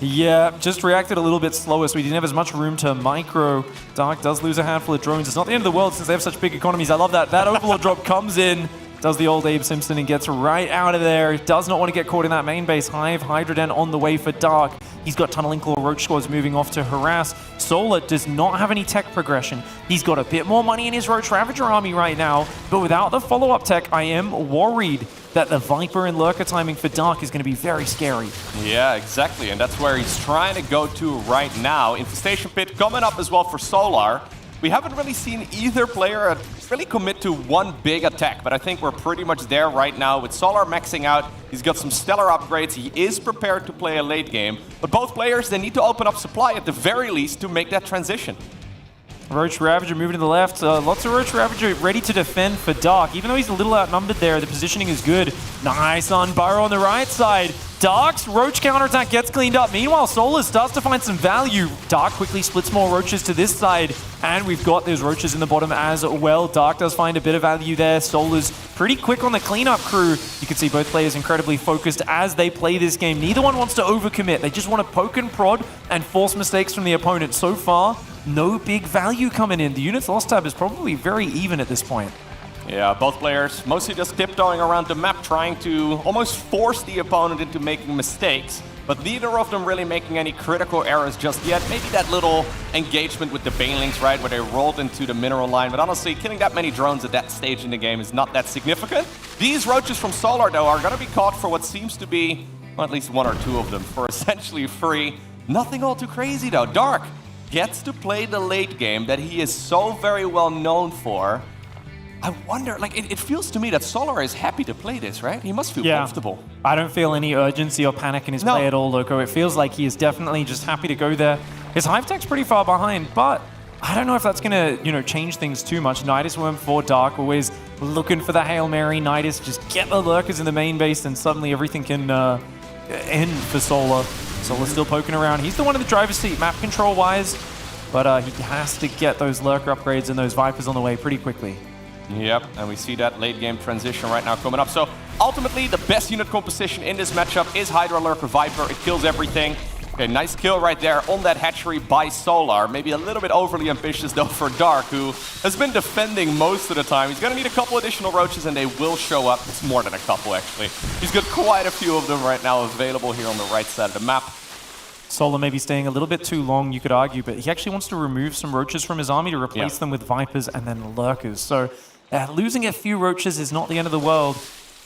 Speaker 15: Yeah, just reacted a little bit slower, so we didn't have as much room to micro. Dark does lose a handful of drones. It's not the end of the world since they have such big economies. I love that. That Overlord drop comes in, does the old Abe Simpson and gets right out of there. Does not want to get caught in that main base. Hive, Hydroden on the way for Dark. He's got Tunneling Claw Roach squads moving off to harass. Solar does not have any tech progression. He's got a bit more money in his Roach Ravager army right now, but without the follow-up tech, I am worried that the Viper and Lurker timing for Dark is going to be very scary.
Speaker 14: Yeah, exactly, and that's where he's trying to go to right now. Infestation Pit coming up as well for Solar. We haven't really seen either player really commit to one big attack, but I think we're pretty much there right now with Solar maxing out. He's got some stellar upgrades. He is prepared to play a late game, but both players, they need to open up supply at the very least to make that transition.
Speaker 15: Roach Ravager moving to the left. Lots of Roach Ravager ready to defend for Dark. Even though he's a little outnumbered there, the positioning is good. Nice on Burrow on the right side. Dark's Roach counterattack gets cleaned up. Meanwhile, Solar starts to find some value. Dark quickly splits more Roaches to this side, and we've got those Roaches in the bottom as well. Dark does find a bit of value there. Solar's pretty quick on the cleanup crew. You can see both players incredibly focused as they play this game. Neither one wants to overcommit. They just want to poke and prod and force mistakes from the opponent. So far, no big value coming in. The units lost tab is probably very even at this point.
Speaker 14: Yeah, both players mostly just tiptoeing around the map, trying to almost force the opponent into making mistakes, but neither of them really making any critical errors just yet. Maybe that little engagement with the Banelings, right, where they rolled into the mineral line, but honestly, killing that many drones at that stage in the game is not that significant. These Roaches from Solar, though, are going to be caught for what seems to be, well, at least 1 or 2 of them, for essentially free. Nothing all too crazy, though. Dark gets to play the late game that he is so very well known for. I wonder, like, it feels to me that Solar is happy to play this, right? He must feel comfortable.
Speaker 15: I don't feel any urgency or panic in his play at all, Loco. It feels like he is definitely just happy to go there. His Hive tech's pretty far behind, but I don't know if that's going to, change things too much. Nidus Worm for Dark, always looking for the Hail Mary. Nidus, just get the Lurkers in the main base, and suddenly everything can end for Solar. Solar's still poking around. He's the one in the driver's seat, map control-wise, but he has to get those Lurker upgrades and those Vipers on the way pretty quickly.
Speaker 14: Yep, and we see that late game transition right now coming up. So ultimately, the best unit composition in this matchup is Hydra Lurker Viper. It kills everything. Okay, nice kill right there on that hatchery by Solar. Maybe a little bit overly ambitious though for Dark, who has been defending most of the time. He's gonna need a couple additional Roaches and they will show up. It's more than a couple actually. He's got quite a few of them right now available here on the right side of the map.
Speaker 15: Solar may be staying a little bit too long, you could argue, but he actually wants to remove some Roaches from his army to replace them with Vipers and then Lurkers. So losing a few Roaches is not the end of the world,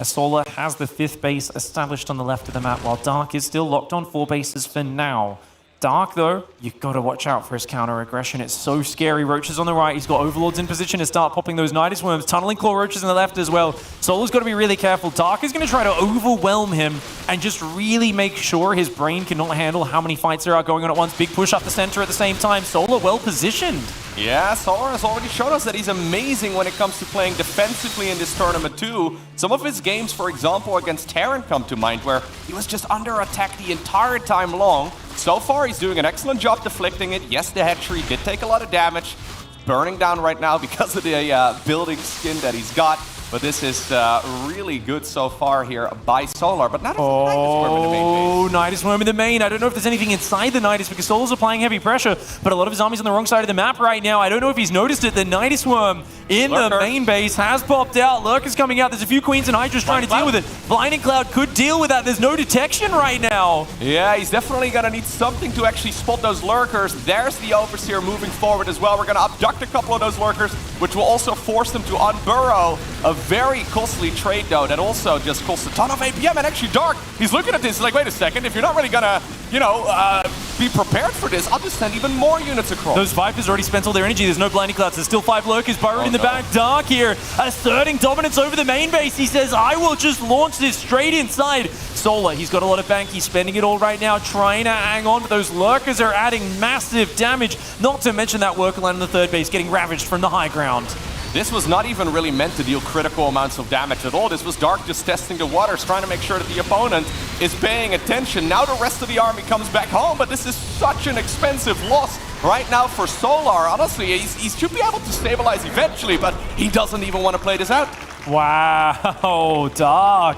Speaker 15: as Solar has the 5th base established on the left of the map, while Dark is still locked on 4 bases for now. Dark, though, you've got to watch out for his counter-aggression. It's so scary. Roaches on the right. He's got Overlords in position to start popping those Nidus Worms. Tunneling Claw Roaches on the left as well. Solo's got to be really careful. Dark is going to try to overwhelm him and just really make sure his brain cannot handle how many fights there are going on at once. Big push up the center at the same time. Solo well positioned.
Speaker 14: Yeah, Solar has already shown us that he's amazing when it comes to playing defensively in this tournament too. Some of his games, for example, against Terran come to mind, where he was just under attack the entire time long. So far, he's doing an excellent job deflecting it. Yes, the head tree did take a lot of damage. It's burning down right now because of the building skin that he's got. But this is really good so far here by Solar, but not
Speaker 15: Nidus Worm in the main. I don't know if there's anything inside the Nidus because Solar's applying heavy pressure, but a lot of his army's on the wrong side of the map right now. I don't know if he's noticed it. The Nidus Worm in the main base has popped out. Lurker's coming out. There's a few Queens and Hydras trying to deal with it. Blinding Cloud could deal with that. There's no detection right now.
Speaker 14: Yeah, he's definitely going to need something to actually spot those Lurkers. There's the Overseer moving forward as well. We're going to abduct a couple of those Lurkers, which will also force them to unburrow. A very costly trade, though, that also just costs a ton of APM. And actually, Dark, he's looking at this like, wait a second, if you're not really gonna, be prepared for this, I'll just send even more units across.
Speaker 15: Those Vipers already spent all their energy. There's no Blinding Clouds. There's still 5 Lurkers burrowed in the back. Dark here, asserting dominance over the main base. He says, I will just launch this straight inside. Solar, he's got a lot of bank. He's spending it all right now, trying to hang on, but those Lurkers are adding massive damage. Not to mention that worker line on the third base getting ravaged from the high ground.
Speaker 14: This was not even really meant to deal critical amounts of damage at all. This was Dark just testing the waters, trying to make sure that the opponent is paying attention. Now the rest of the army comes back home, but this is such an expensive loss right now for Solar. Honestly, he should be able to stabilize eventually, but he doesn't even want to play this out.
Speaker 15: Wow, Dark.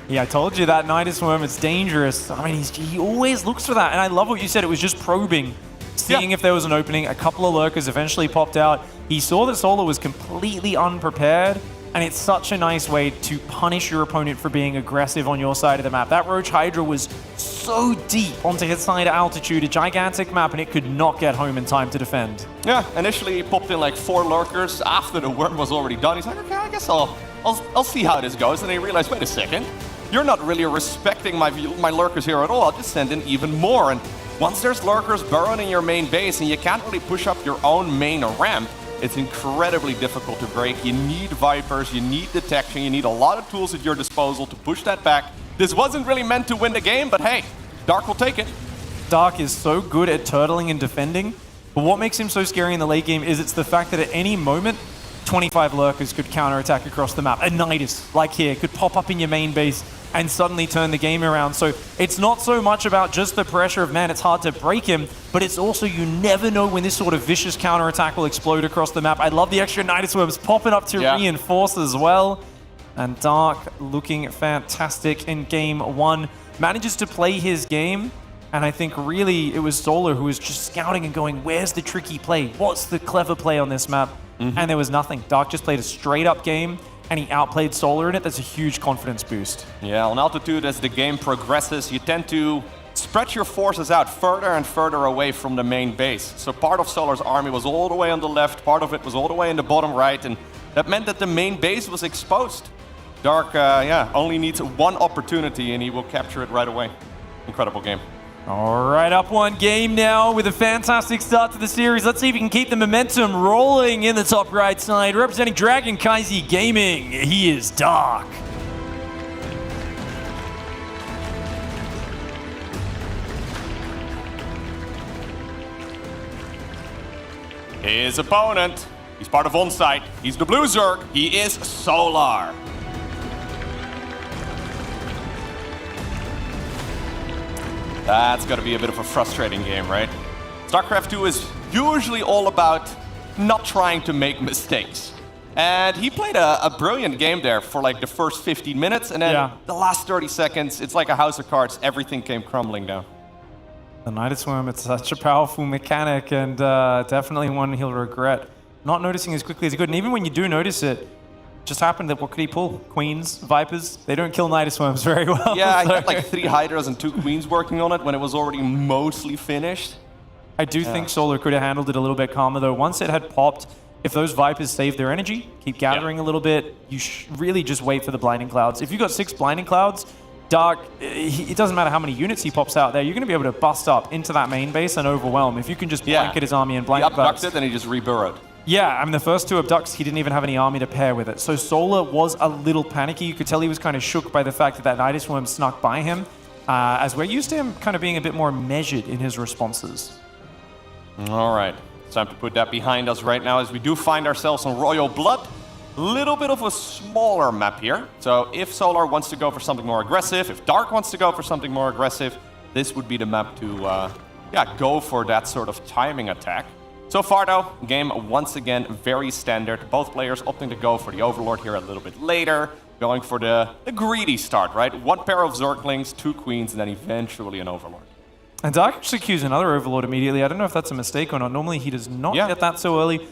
Speaker 15: Yeah, I told you that Nidus Worm, it's dangerous. I mean, he always looks for that, and I love what you said. It was just probing, seeing if there was an opening. A couple of Lurkers eventually popped out. He saw that Solar was completely unprepared, and it's such a nice way to punish your opponent for being aggressive on your side of the map. That Roach Hydra was so deep onto his side altitude, a gigantic map, and it could not get home in time to defend.
Speaker 14: Yeah, initially he popped in like 4 Lurkers after the worm was already done. He's like, okay, I guess I'll see how this goes. And then he realized, wait a second, you're not really respecting my Lurkers here at all. I'll just send in even more. And once there's Lurkers burrowing in your main base and you can't really push up your own main ramp, it's incredibly difficult to break. You need Vipers, you need detection, you need a lot of tools at your disposal to push that back. This wasn't really meant to win the game, but hey, Dark will take it.
Speaker 15: Dark is so good at turtling and defending, but what makes him so scary in the late game is it's the fact that at any moment, 25 Lurkers could counterattack across the map. A Nidus, like here, could pop up in your main base and suddenly turn the game around. So it's not so much about just the pressure of, man, it's hard to break him, but it's also you never know when this sort of vicious counterattack will explode across the map. I love the extra Nidus Worms popping up to reinforce as well. And Dark looking fantastic in game 1. Manages to play his game, and I think really it was Solar who was just scouting and going, where's the tricky play? What's the clever play on this map? And there was nothing. Dark just played a straight up game, and he outplayed Solar in it. That's a huge confidence boost.
Speaker 14: Yeah, on altitude, as the game progresses, you tend to spread your forces out further and further away from the main base. So part of Solar's army was all the way on the left, part of it was all the way in the bottom right, and that meant that the main base was exposed. Dark, only needs one opportunity, and he will capture it right away. Incredible game.
Speaker 15: All right, up 1 game now with a fantastic start to the series. Let's see if we can keep the momentum rolling in the top right side. Representing Dragon Kaizi Gaming, he is Dark.
Speaker 14: His opponent, he's part of Onsite. He's the Blue Zerg. He is Solar. That's got to be a bit of a frustrating game, right? StarCraft 2 is usually all about not trying to make mistakes. And he played a brilliant game there for like the first 15 minutes, and then the last 30 seconds, it's like a house of cards. Everything came crumbling down.
Speaker 15: The Nidus Worm, it's such a powerful mechanic, and definitely one he'll regret not noticing as quickly as he could. And even when you do notice it, just happened that what could he pull? Queens, Vipers, they don't kill Nidus Worms very well.
Speaker 14: Yeah, I had like 3 Hydras and 2 Queens working on it when it was already mostly finished.
Speaker 15: I do think Solar could have handled it a little bit calmer though. Once it had popped, if those Vipers save their energy, keep gathering a little bit, you really just wait for the Blinding Clouds. If you've got 6 Blinding Clouds, Dark, it doesn't matter how many units he pops out there, you're going to be able to bust up into that main base and overwhelm. If you can just blanket his army and blanket
Speaker 14: He abducted and he just reburrowed.
Speaker 15: Yeah, I mean, the first 2 abducts, he didn't even have any army to pair with it. So Solar was a little panicky. You could tell he was kind of shook by the fact that that Nidus Worm snuck by him, as we're used to him kind of being a bit more measured in his responses.
Speaker 14: All right, it's time to put that behind us right now as we do find ourselves on Royal Blood. Little bit of a smaller map here. So if Solar wants to go for something more aggressive, if Dark wants to go for something more aggressive, this would be the map to go for that sort of timing attack. So far though, game once again very standard. Both players opting to go for the Overlord here a little bit later, going for the greedy start, right? 1 pair of Zerglings, 2 Queens, and then eventually an Overlord. And
Speaker 15: Dark actually cues another Overlord immediately. I don't know if that's a mistake or not. Normally he does not get that so early.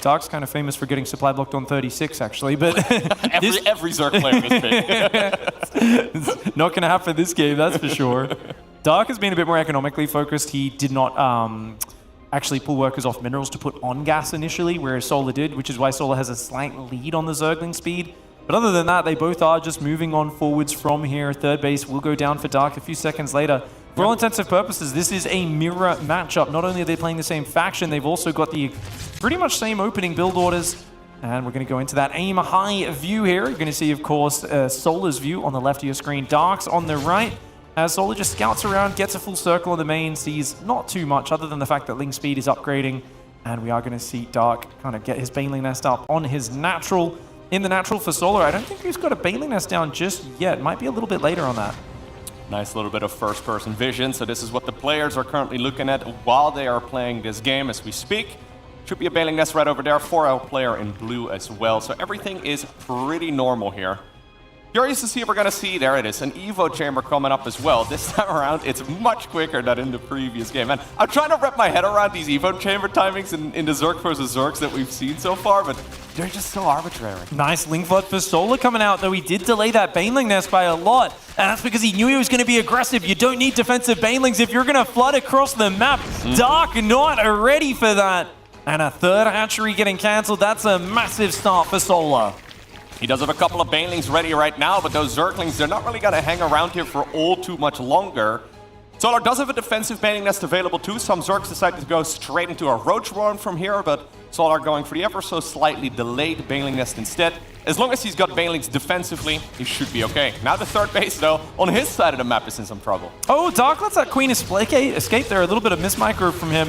Speaker 15: Dark's kind of famous for getting supply blocked on 36, actually, but
Speaker 14: every Zerg player is big.
Speaker 15: It's not going to happen this game, that's for sure. Dark has been a bit more economically focused. He did not actually pull workers off minerals to put on gas initially, whereas Solar did, which is why Solar has a slight lead on the Zergling speed. But other than that, they both are just moving on forwards from here. Third base will go down for Dark a few seconds later. For all intents and purposes, this is a mirror matchup. Not only are they playing the same faction, they've also got the pretty much same opening build orders. And we're going to go into that aim high view here. You're going to see, of course, Solar's view on the left of your screen, Dark's on the right. As Solar just scouts around, gets a full circle on the main, sees not too much other than the fact that Ling speed is upgrading. And we are going to see Dark kind of get his Baneling Nest up on his natural. In the natural for Solar, I don't think he's got a Baneling Nest down just yet. Might be a little bit later on that.
Speaker 14: Nice little bit of first-person vision. So this is what the players are currently looking at while they are playing this game as we speak. Should be a Baneling Nest right over there. 4L player in blue as well. So everything is pretty normal here. Curious to see if we're going to see, there it is, an Evo chamber coming up as well. This time around, it's much quicker than in the previous game. And I'm trying to wrap my head around these Evo chamber timings in the Zerg versus Zergs that we've seen so far, but they're just so arbitrary.
Speaker 15: Nice Ling Flood for Solar coming out, though he did delay that Baneling Nest by a lot. And that's because he knew he was going to be aggressive. You don't need defensive Banelings if you're going to flood across the map. Dark not ready for that. And a third hatchery getting cancelled. That's a massive start for Solar.
Speaker 14: He does have a couple of Banelings ready right now, but those Zerglings, they're not really going to hang around here for all too much longer. Solar does have a defensive Baneling Nest available too. Some Zergs decided to go straight into a Roach Worm from here, but Solar going for the ever so slightly delayed Baneling Nest instead. As long as he's got Banelings defensively, he should be okay. Now the third base, though, on his side of the map is in some trouble.
Speaker 15: Oh, Dark lets that Queen escape there. A little bit of mismicro from him.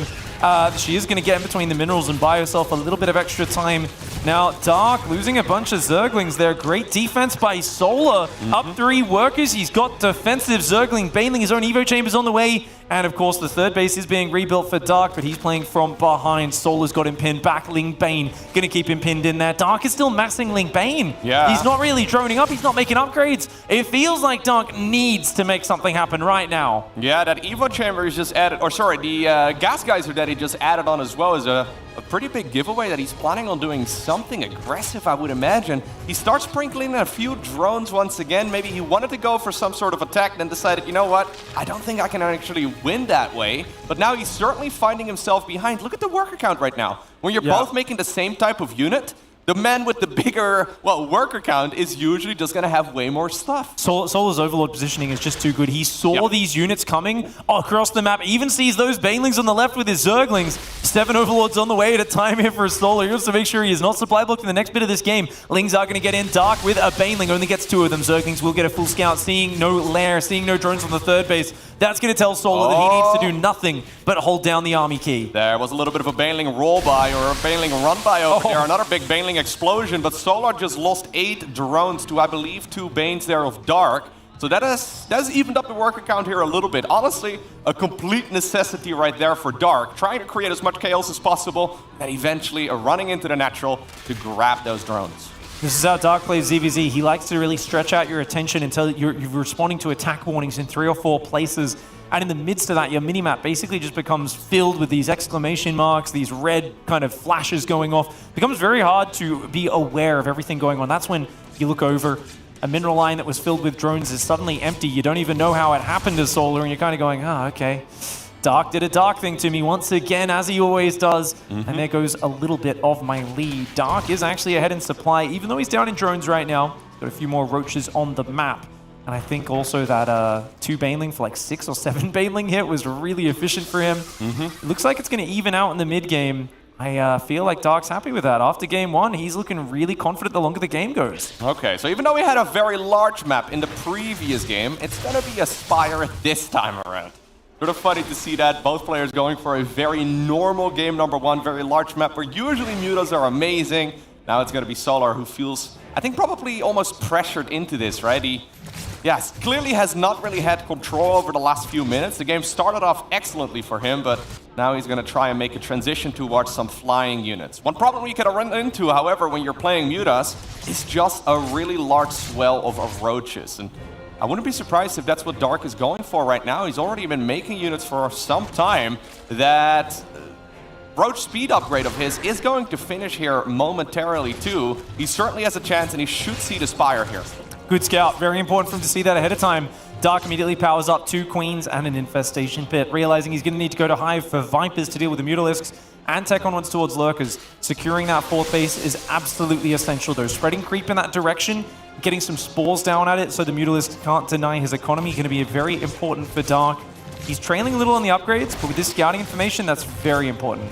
Speaker 15: She is going to get in between the minerals and buy herself a little bit of extra time. Now, Dark losing a bunch of Zerglings there. Great defense by Solar. Up 3 workers. He's got defensive Zergling. Baneling his own Evo chambers on the way. And of course, the third base is being rebuilt for Dark, but he's playing from behind. Solar's got him pinned back. Ling Bane going to keep him pinned in there. Dark is still massing Ling Bane.
Speaker 14: Yeah.
Speaker 15: He's not really droning up. He's not making upgrades. It feels like Dark needs to make something happen right now.
Speaker 14: Yeah, that Evo chamber is just added, or sorry, the gas geyser that he just added on as well is a pretty big giveaway that he's planning on doing something aggressive, I would imagine. He starts sprinkling a few drones once again. Maybe he wanted to go for some sort of attack, then decided, you know what, I don't think I can actually win that way. But now he's certainly finding himself behind. Look at the worker count right now. When you're both making the same type of unit, the man with the bigger, worker count is usually just going to have way more stuff.
Speaker 15: Solar's Overlord positioning is just too good. He saw these units coming across the map, even sees those Banelings on the left with his Zerglings. 7 Overlords on the way at a time here for Solar. He wants to make sure he is not supply blocked in the next bit of this game. Lings are going to get in. Dark with a Baneling, only gets 2 of them. Zerglings will get a full scout, seeing no lair, seeing no drones on the third base. That's going to tell Solar that he needs to do nothing but hold down the army key.
Speaker 14: There was a little bit of a Baneling roll by or a Baneling run by over there. Another big Baneling explosion, but Solar just lost 8 drones to, I believe, 2 Banes there of Dark. So that has evened up the worker count here a little bit. Honestly, a complete necessity right there for Dark, trying to create as much chaos as possible, and eventually running into the natural to grab those drones.
Speaker 15: This is how Dark plays ZVZ. He likes to really stretch out your attention until you're responding to attack warnings in 3 or 4 places. And in the midst of that, your minimap basically just becomes filled with these exclamation marks, these red kind of flashes going off. It becomes very hard to be aware of everything going on. That's when you look over, a mineral line that was filled with drones is suddenly empty. You don't even know how it happened to Solar, and you're kind of going, oh, okay. Dark did a Dark thing to me once again, as he always does. And there goes a little bit of my lead. Dark is actually ahead in supply, even though he's down in drones right now. Got a few more roaches on the map. And I think also that 2 Baneling for like 6 or 7 Baneling hit was really efficient for him. It looks like it's going to even out in the mid game. I feel like Dark's happy with that. After game 1, he's looking really confident the longer the game goes.
Speaker 14: Okay, so even though we had a very large map in the previous game, it's going to be a Spire this time around. Sort of funny to see that, both players going for a very normal game number 1, very large map, where usually mutas are amazing. Now it's going to be Solar, who feels, I think, probably almost pressured into this, right? He, yes, clearly has not really had control over the last few minutes. The game started off excellently for him, but now he's going to try and make a transition towards some flying units. One problem you can run into, however, when you're playing mutas, is just a really large swell of roaches. And I wouldn't be surprised if that's what Dark is going for right now. He's already been making units for some time. That roach speed upgrade of his is going to finish here momentarily too. He certainly has a chance, and he should see the Spire here.
Speaker 15: Good scout. Very important for him to see that ahead of time. Dark immediately powers up 2 Queens and an Infestation Pit, realizing he's going to need to go to Hive for Vipers to deal with the Mutalisks and tech onwards towards Lurkers. Securing that 4th base is absolutely essential, though. Spreading creep in that direction, getting some spores down at it so the Mutalisks can't deny his economy, going to be very important for Dark. He's trailing a little on the upgrades, but with this scouting information, that's very important.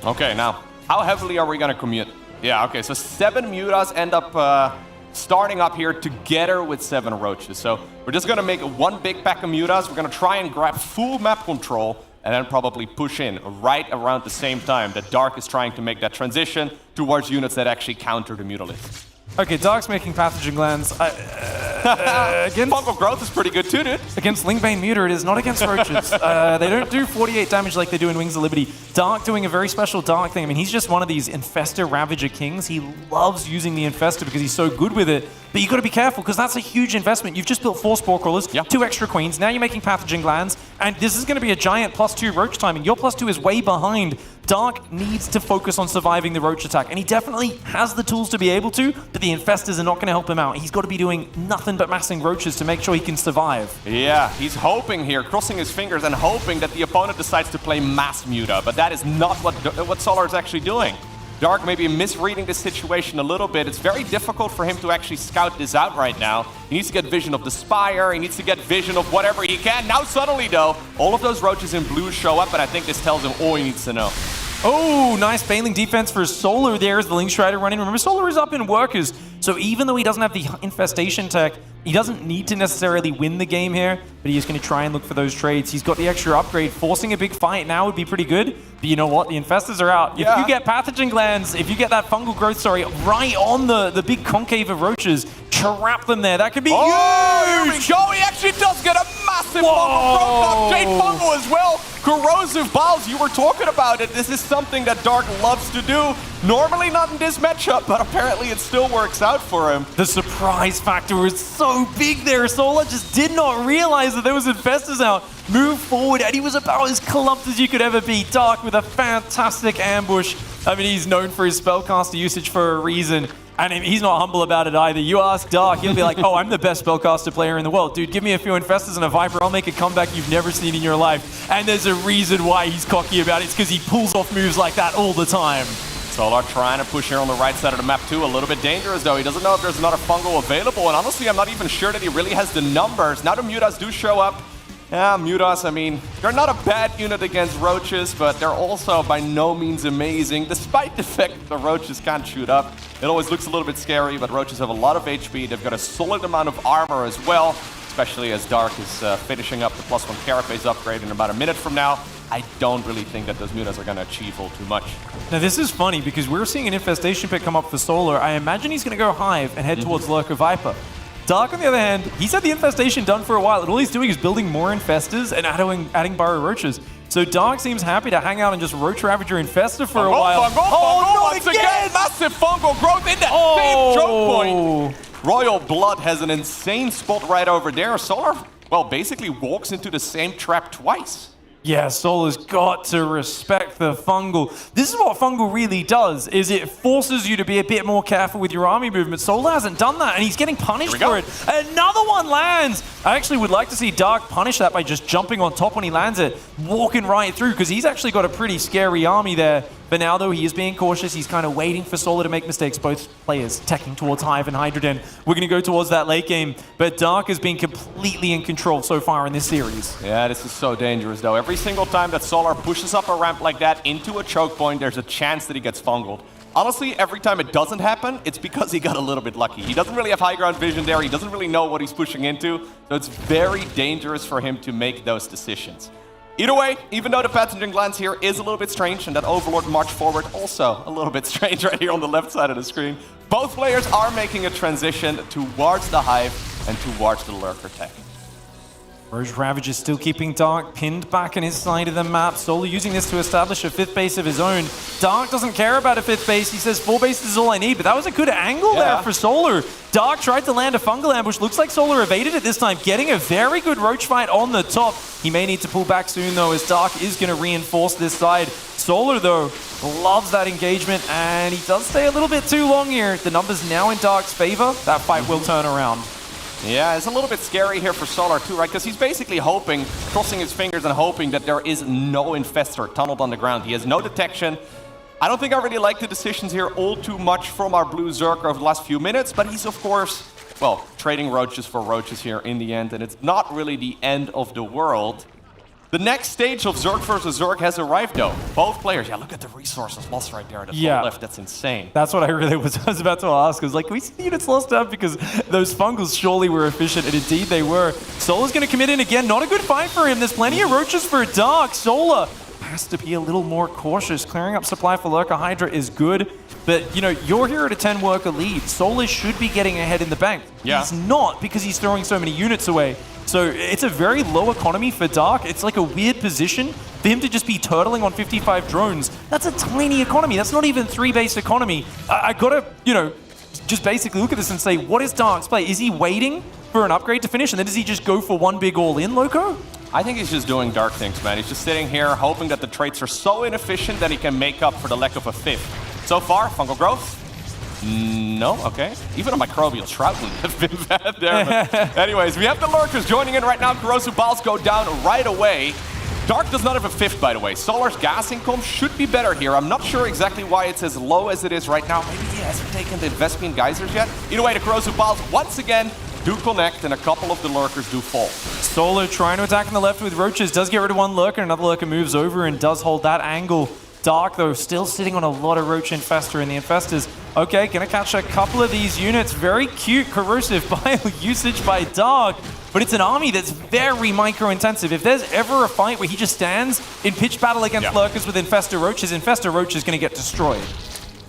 Speaker 14: Okay, now, how heavily are we going to commute? Yeah, okay, so 7 mutas end up starting up here together with 7 roaches. So we're just going to make 1 big pack of mutas. We're going to try and grab full map control and then probably push in right around the same time that Dark is trying to make that transition towards units that actually counter the Mutalisks.
Speaker 15: Okay, Dark's making pathogen glands. Against
Speaker 14: fungal growth is pretty good too, dude.
Speaker 15: Against Lingbane Muta, it is not against roaches. They don't do 48 damage like they do in Wings of Liberty. Dark doing a very special Dark thing. I mean, he's just one of these Infester Ravager Kings. He loves using the Infester because he's so good with it. But you've got to be careful because that's a huge investment. You've just built 4 Spore Crawlers, 2 extra Queens. Now you're making pathogen glands, and this is going to be a giant +2 roach timing. Your +2 is way behind. Dark needs to focus on surviving the roach attack, and he definitely has the tools to be able to, but the Infestors are not going to help him out. He's got to be doing nothing but massing roaches to make sure he can survive.
Speaker 14: Yeah, he's hoping here, crossing his fingers and hoping that the opponent decides to play mass muta, but that is not what Solar is actually doing. Dark may be misreading this situation a little bit. It's very difficult for him to actually scout this out right now. He needs to get vision of the Spire. He needs to get vision of whatever he can. Now suddenly, though, all of those roaches in blue show up, and I think this tells him all he needs to know.
Speaker 15: Oh, nice Baneling defense for Solar there as the Link Strider running. Remember, Solar is up in Workers, so even though he doesn't have the Infestation tech, he doesn't need to necessarily win the game here, but he's going to try and look for those trades. He's got the extra upgrade. Forcing a big fight now would be pretty good, but you know what? The Infestors are out.
Speaker 14: Yeah.
Speaker 15: If you get Pathogen Glands, if you get that fungal growth, right on the big concave of roaches, trap them there. That could be huge!
Speaker 14: Here we go! He actually does get a massive fungal growth up. Jade Fungal as well. Corrosive Balls, you were talking about it. This is something that Dark loves to do. Normally not in this matchup, but apparently it still works out for him.
Speaker 15: The surprise factor was so big there. Solar just did not realize that there was Infestors out. Move forward, and he was about as clumped as you could ever be. Dark with a fantastic ambush. I mean, he's known for his spellcaster usage for a reason. And he's not humble about it either. You ask Dark, he'll be like, oh, I'm the best spellcaster player in the world. Dude, give me a few Infestors and a Viper, I'll make a comeback you've never seen in your life. And there's a reason why he's cocky about it. It's because he pulls off moves like that all the time.
Speaker 14: Solar trying to push here on the right side of the map too. A little bit dangerous though. He doesn't know if there's another fungal available. And honestly, I'm not even sure that he really has the numbers. Now the Mutas do show up. Yeah, Mutas, I mean, they're not a bad unit against roaches, but they're also by no means amazing, despite the fact that the roaches can't shoot up. It always looks a little bit scary, but roaches have a lot of HP. They've got a solid amount of armor as well, especially as Dark is finishing up the +1 Carapace upgrade in about a minute from now. I don't really think that those Mutas are going to achieve all too much.
Speaker 15: Now this is funny because we're seeing an Infestation Pit come up for Solar. I imagine he's going to go Hive and head towards Lurker Viper. Dark, on the other hand, he's had the Infestation done for a while, and all he's doing is building more Infestors and adding Burrow Roaches. So Dark seems happy to hang out and just Roach Ravager Infestor for a while.
Speaker 14: Fungal, once again! Massive fungal growth in that same choke point. Royal Blood has an insane spot right over there. Solar, well, basically walks into the same trap twice.
Speaker 15: Yeah, Solar's got to respect the fungal. This is what fungal really does, is it forces you to be a bit more careful with your army movement. Solar hasn't done that, and he's getting punished for it. Another one lands! I actually would like to see Dark punish that by just jumping on top when he lands it, walking right through, because he's actually got a pretty scary army there. For now, though, he is being cautious. He's kind of waiting for Solar to make mistakes. Both players teching towards Hive and Hydrogen. We're going to go towards that late game. But Dark has been completely in control so far in this series.
Speaker 14: Yeah, this is so dangerous, though. Every single time that Solar pushes up a ramp like that into a choke point, there's a chance that he gets fungled. Honestly, every time it doesn't happen, it's because he got a little bit lucky. He doesn't really have high ground vision there. He doesn't really know what he's pushing into. So it's very dangerous for him to make those decisions. Either way, even though the pattern glance here is a little bit strange, and that Overlord march forward also a little bit strange right here on the left side of the screen, both players are making a transition towards the Hive and towards the Lurker tech.
Speaker 15: Roche Ravage is still keeping Dark pinned back in his side of the map. Solar using this to establish a 5th base of his own. Dark doesn't care about a 5th base. He says 4 bases is all I need, but that was a good angle there for Solar. Dark tried to land a fungal ambush. Looks like Solar evaded it this time, getting a very good Roach fight on the top. He may need to pull back soon, though, as Dark is going to reinforce this side. Solar, though, loves that engagement, and he does stay a little bit too long here. The numbers now in Dark's favor. That fight will turn around.
Speaker 14: Yeah, it's a little bit scary here for Solar too, right? Because he's basically hoping, crossing his fingers and hoping that there is no Infestor tunneled on the ground. He has no detection. I don't think I really like the decisions here all too much from our blue Zerg over the last few minutes, but he's, of course, well, trading roaches for roaches here in the end, and it's not really the end of the world. The next stage of Zerg versus Zerg has arrived, though. Both players, yeah, look at the resources lost right there at the full left. That's insane.
Speaker 15: That's what I really was about to ask. I was like, can we see the units lost out? Because those fungals surely were efficient, and indeed they were. Solar's going to commit in again. Not a good fight for him. There's plenty of roaches for Dark. Solar has to be a little more cautious. Clearing up supply for Lurker Hydra is good. But, you know, you're here at a 10-worker lead. Solar should be getting ahead in the bank.
Speaker 14: Yeah.
Speaker 15: He's not, because he's throwing so many units away. So it's a very low economy for Dark. It's like a weird position for him to just be turtling on 55 drones. That's a tiny economy. That's not even 3-base economy. I gotta, you know, just basically look at this and say, what is Dark's play? Is he waiting for an upgrade to finish, and then does he just go for one big all-in, Loco?
Speaker 14: I think he's just doing Dark things, man. He's just sitting here hoping that the traits are so inefficient that he can make up for the lack of a 5th. So far, fungal growth. No, okay. Even a microbial shroud wouldn't have been bad there. But anyways, we have the Lurkers joining in right now. Corrosive Balls go down right away. Dark does not have a 5th, by the way. Solar's gas income should be better here. I'm not sure exactly why it's as low as it is right now. Maybe he hasn't taken the Vespian Geysers yet. Either way, the Corrosive Balls once again do connect, and a couple of the Lurkers do fall.
Speaker 15: Solar trying to attack on the left with Roaches. Does get rid of one Lurker. Another Lurker moves over and does hold that angle. Dark, though, still sitting on a lot of Roach Infestor, and the Infestors, okay, gonna catch a couple of these units. Very cute corrosive bile usage by Dark, but it's an army that's very micro-intensive. If there's ever a fight where he just stands in pitch battle against Lurkers with Infestor Roach is gonna get destroyed.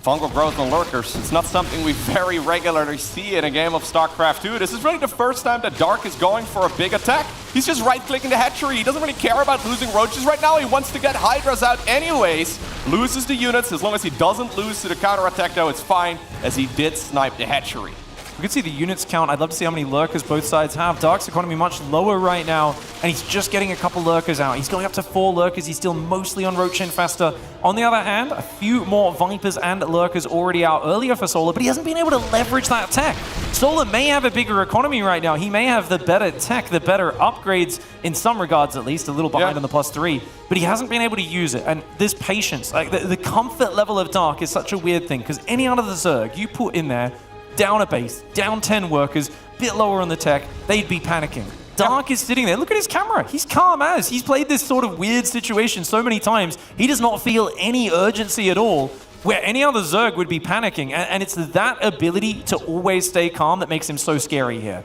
Speaker 14: Fungal growth on Lurkers, it's not something we very regularly see in a game of StarCraft 2. This is really the first time that Dark is going for a big attack. He's just right-clicking the hatchery. He doesn't really care about losing roaches right now. He wants to get Hydras out anyways. Loses the units. As long as he doesn't lose to the counterattack, though, it's fine, as he did snipe the hatchery.
Speaker 15: We can see the units count. I'd love to see how many Lurkers both sides have. Dark's economy much lower right now, and he's just getting a couple Lurkers out. He's going up to 4 Lurkers. He's still mostly on Roach Infestor. On the other hand, a few more Vipers and Lurkers already out earlier for Solar, but he hasn't been able to leverage that tech. Solar may have a bigger economy right now. He may have the better tech, the better upgrades in some regards, at least, a little behind on the +3, but he hasn't been able to use it. And this patience, like the comfort level of Dark is such a weird thing, because any other Zerg you put in there, down a base, down 10 workers, bit lower on the tech, they'd be panicking. Dark is sitting there. Look at his camera. He's calm as. He's played this sort of weird situation so many times. He does not feel any urgency at all, where any other Zerg would be panicking. And it's that ability to always stay calm that makes him so scary here.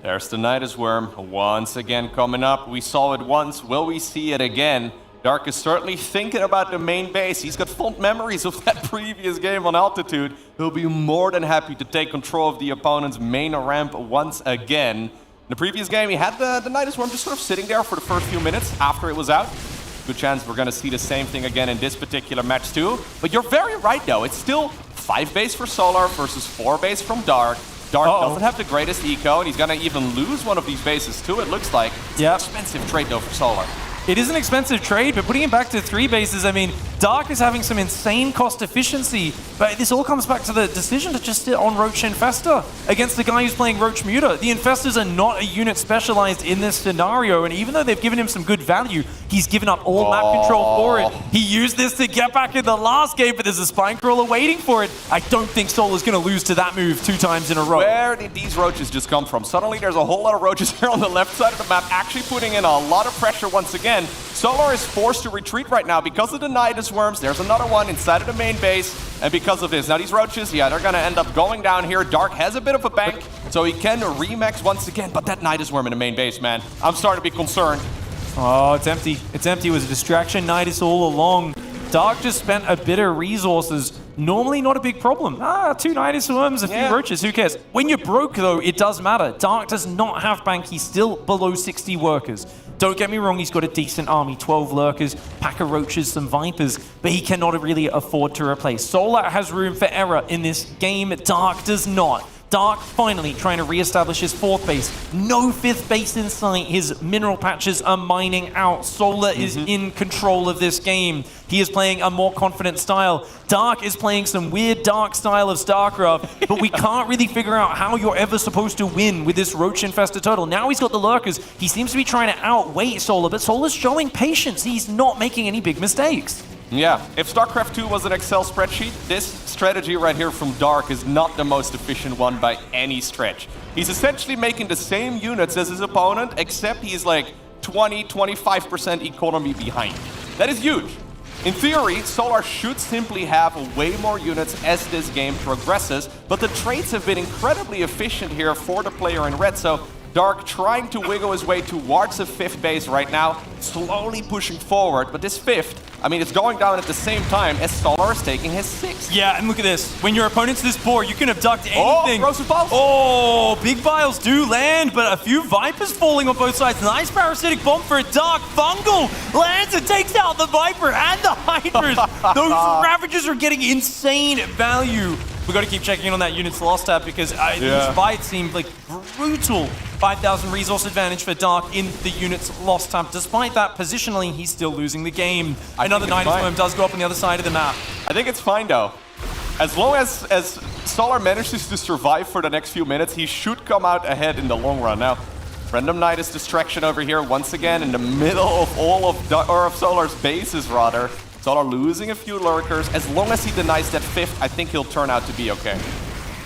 Speaker 14: There's the Nidus Worm once again coming up. We saw it once. Will we see it again? Dark is certainly thinking about the main base. He's got fond memories of that previous game on Altitude. He'll be more than happy to take control of the opponent's main ramp once again. In the previous game, he had the Nidus Worm just sort of sitting there for the first few minutes after it was out. Good chance we're going to see the same thing again in this particular match too. But you're very right, though. It's still 5 base for Solar versus 4 base from Dark. Dark doesn't have the greatest eco, and he's going to even lose one of these bases too, it looks like. It's an expensive trade, though, for Solar.
Speaker 15: It is an expensive trade, but putting him back to 3 bases, I mean, Dark is having some insane cost efficiency, but this all comes back to the decision to just sit on Roach Infestor against the guy who's playing Roach Muta. The Infestors are not a unit specialized in this scenario, and even though they've given him some good value, he's given up all map control for it. He used this to get back in the last game, but there's a Spine Crawler waiting for it. I don't think Solar's going to lose to that move 2 times in a row.
Speaker 14: Where did these roaches just come from? Suddenly there's a whole lot of roaches here on the left side of the map, actually putting in a lot of pressure once again. Solar is forced to retreat right now because of the Nidus Worms. There's another one inside of the main base, and because of this. Now these roaches, yeah, they're going to end up going down here. Dark has a bit of a bank, so he can remax once again, but that Nidus Worm in the main base, man, I'm starting to be concerned.
Speaker 15: Oh, it's empty. It's empty. It was a distraction Nidus all along. Dark just spent a bit of resources. Normally not a big problem. 2 Nidus Worms, a few roaches, who cares? When you're broke, though, it does matter. Dark does not have bank. He's still below 60 workers. Don't get me wrong, he's got a decent army, 12 lurkers, pack of roaches, some vipers, but he cannot really afford to replace. Solar has room for error in this game. Dark does not. Dark finally trying to re-establish his 4th base. No 5th base in sight. His mineral patches are mining out. Solar is in control of this game. He is playing a more confident style. Dark is playing some weird Dark style of StarCraft, but we can't really figure out how you're ever supposed to win with this Roach Infested Turtle. Now he's got the lurkers. He seems to be trying to outweigh Solar, but Solar's showing patience. He's not making any big mistakes.
Speaker 14: Yeah, if StarCraft 2 was an Excel spreadsheet, this strategy right here from Dark is not the most efficient one by any stretch. He's essentially making the same units as his opponent, except he's like 20-25% economy behind. That is huge. In theory, Solar should simply have way more units as this game progresses, but the trades have been incredibly efficient here for the player in red, so Dark trying to wiggle his way towards the 5th base right now, slowly pushing forward, but this 5th, I mean, it's going down at the same time as Solar is taking his 6th.
Speaker 15: Yeah, and look at this. When your opponent's this poor, you can abduct anything.
Speaker 14: Oh, Biles.
Speaker 15: Oh, big Biles do land, but a few Vipers falling on both sides. Nice parasitic bomb for a Dark. Fungal lands and takes out the Viper and the Hydras. Those Ravagers are getting insane value. We got to keep checking in on that unit's loss tab because this fight seemed like brutal. 5,000 resource advantage for Dark in the unit's loss tab. Despite that, positionally, he's still losing the game. Another Nidus Worm does go up on the other side of the map.
Speaker 14: I think it's fine, though. As long as Solar manages to survive for the next few minutes, he should come out ahead in the long run. Now, random Nidus distraction over here, once again, in the middle of all of Solar's bases, rather. Solar losing a few lurkers. As long as he denies that 5th, I think he'll turn out to be okay.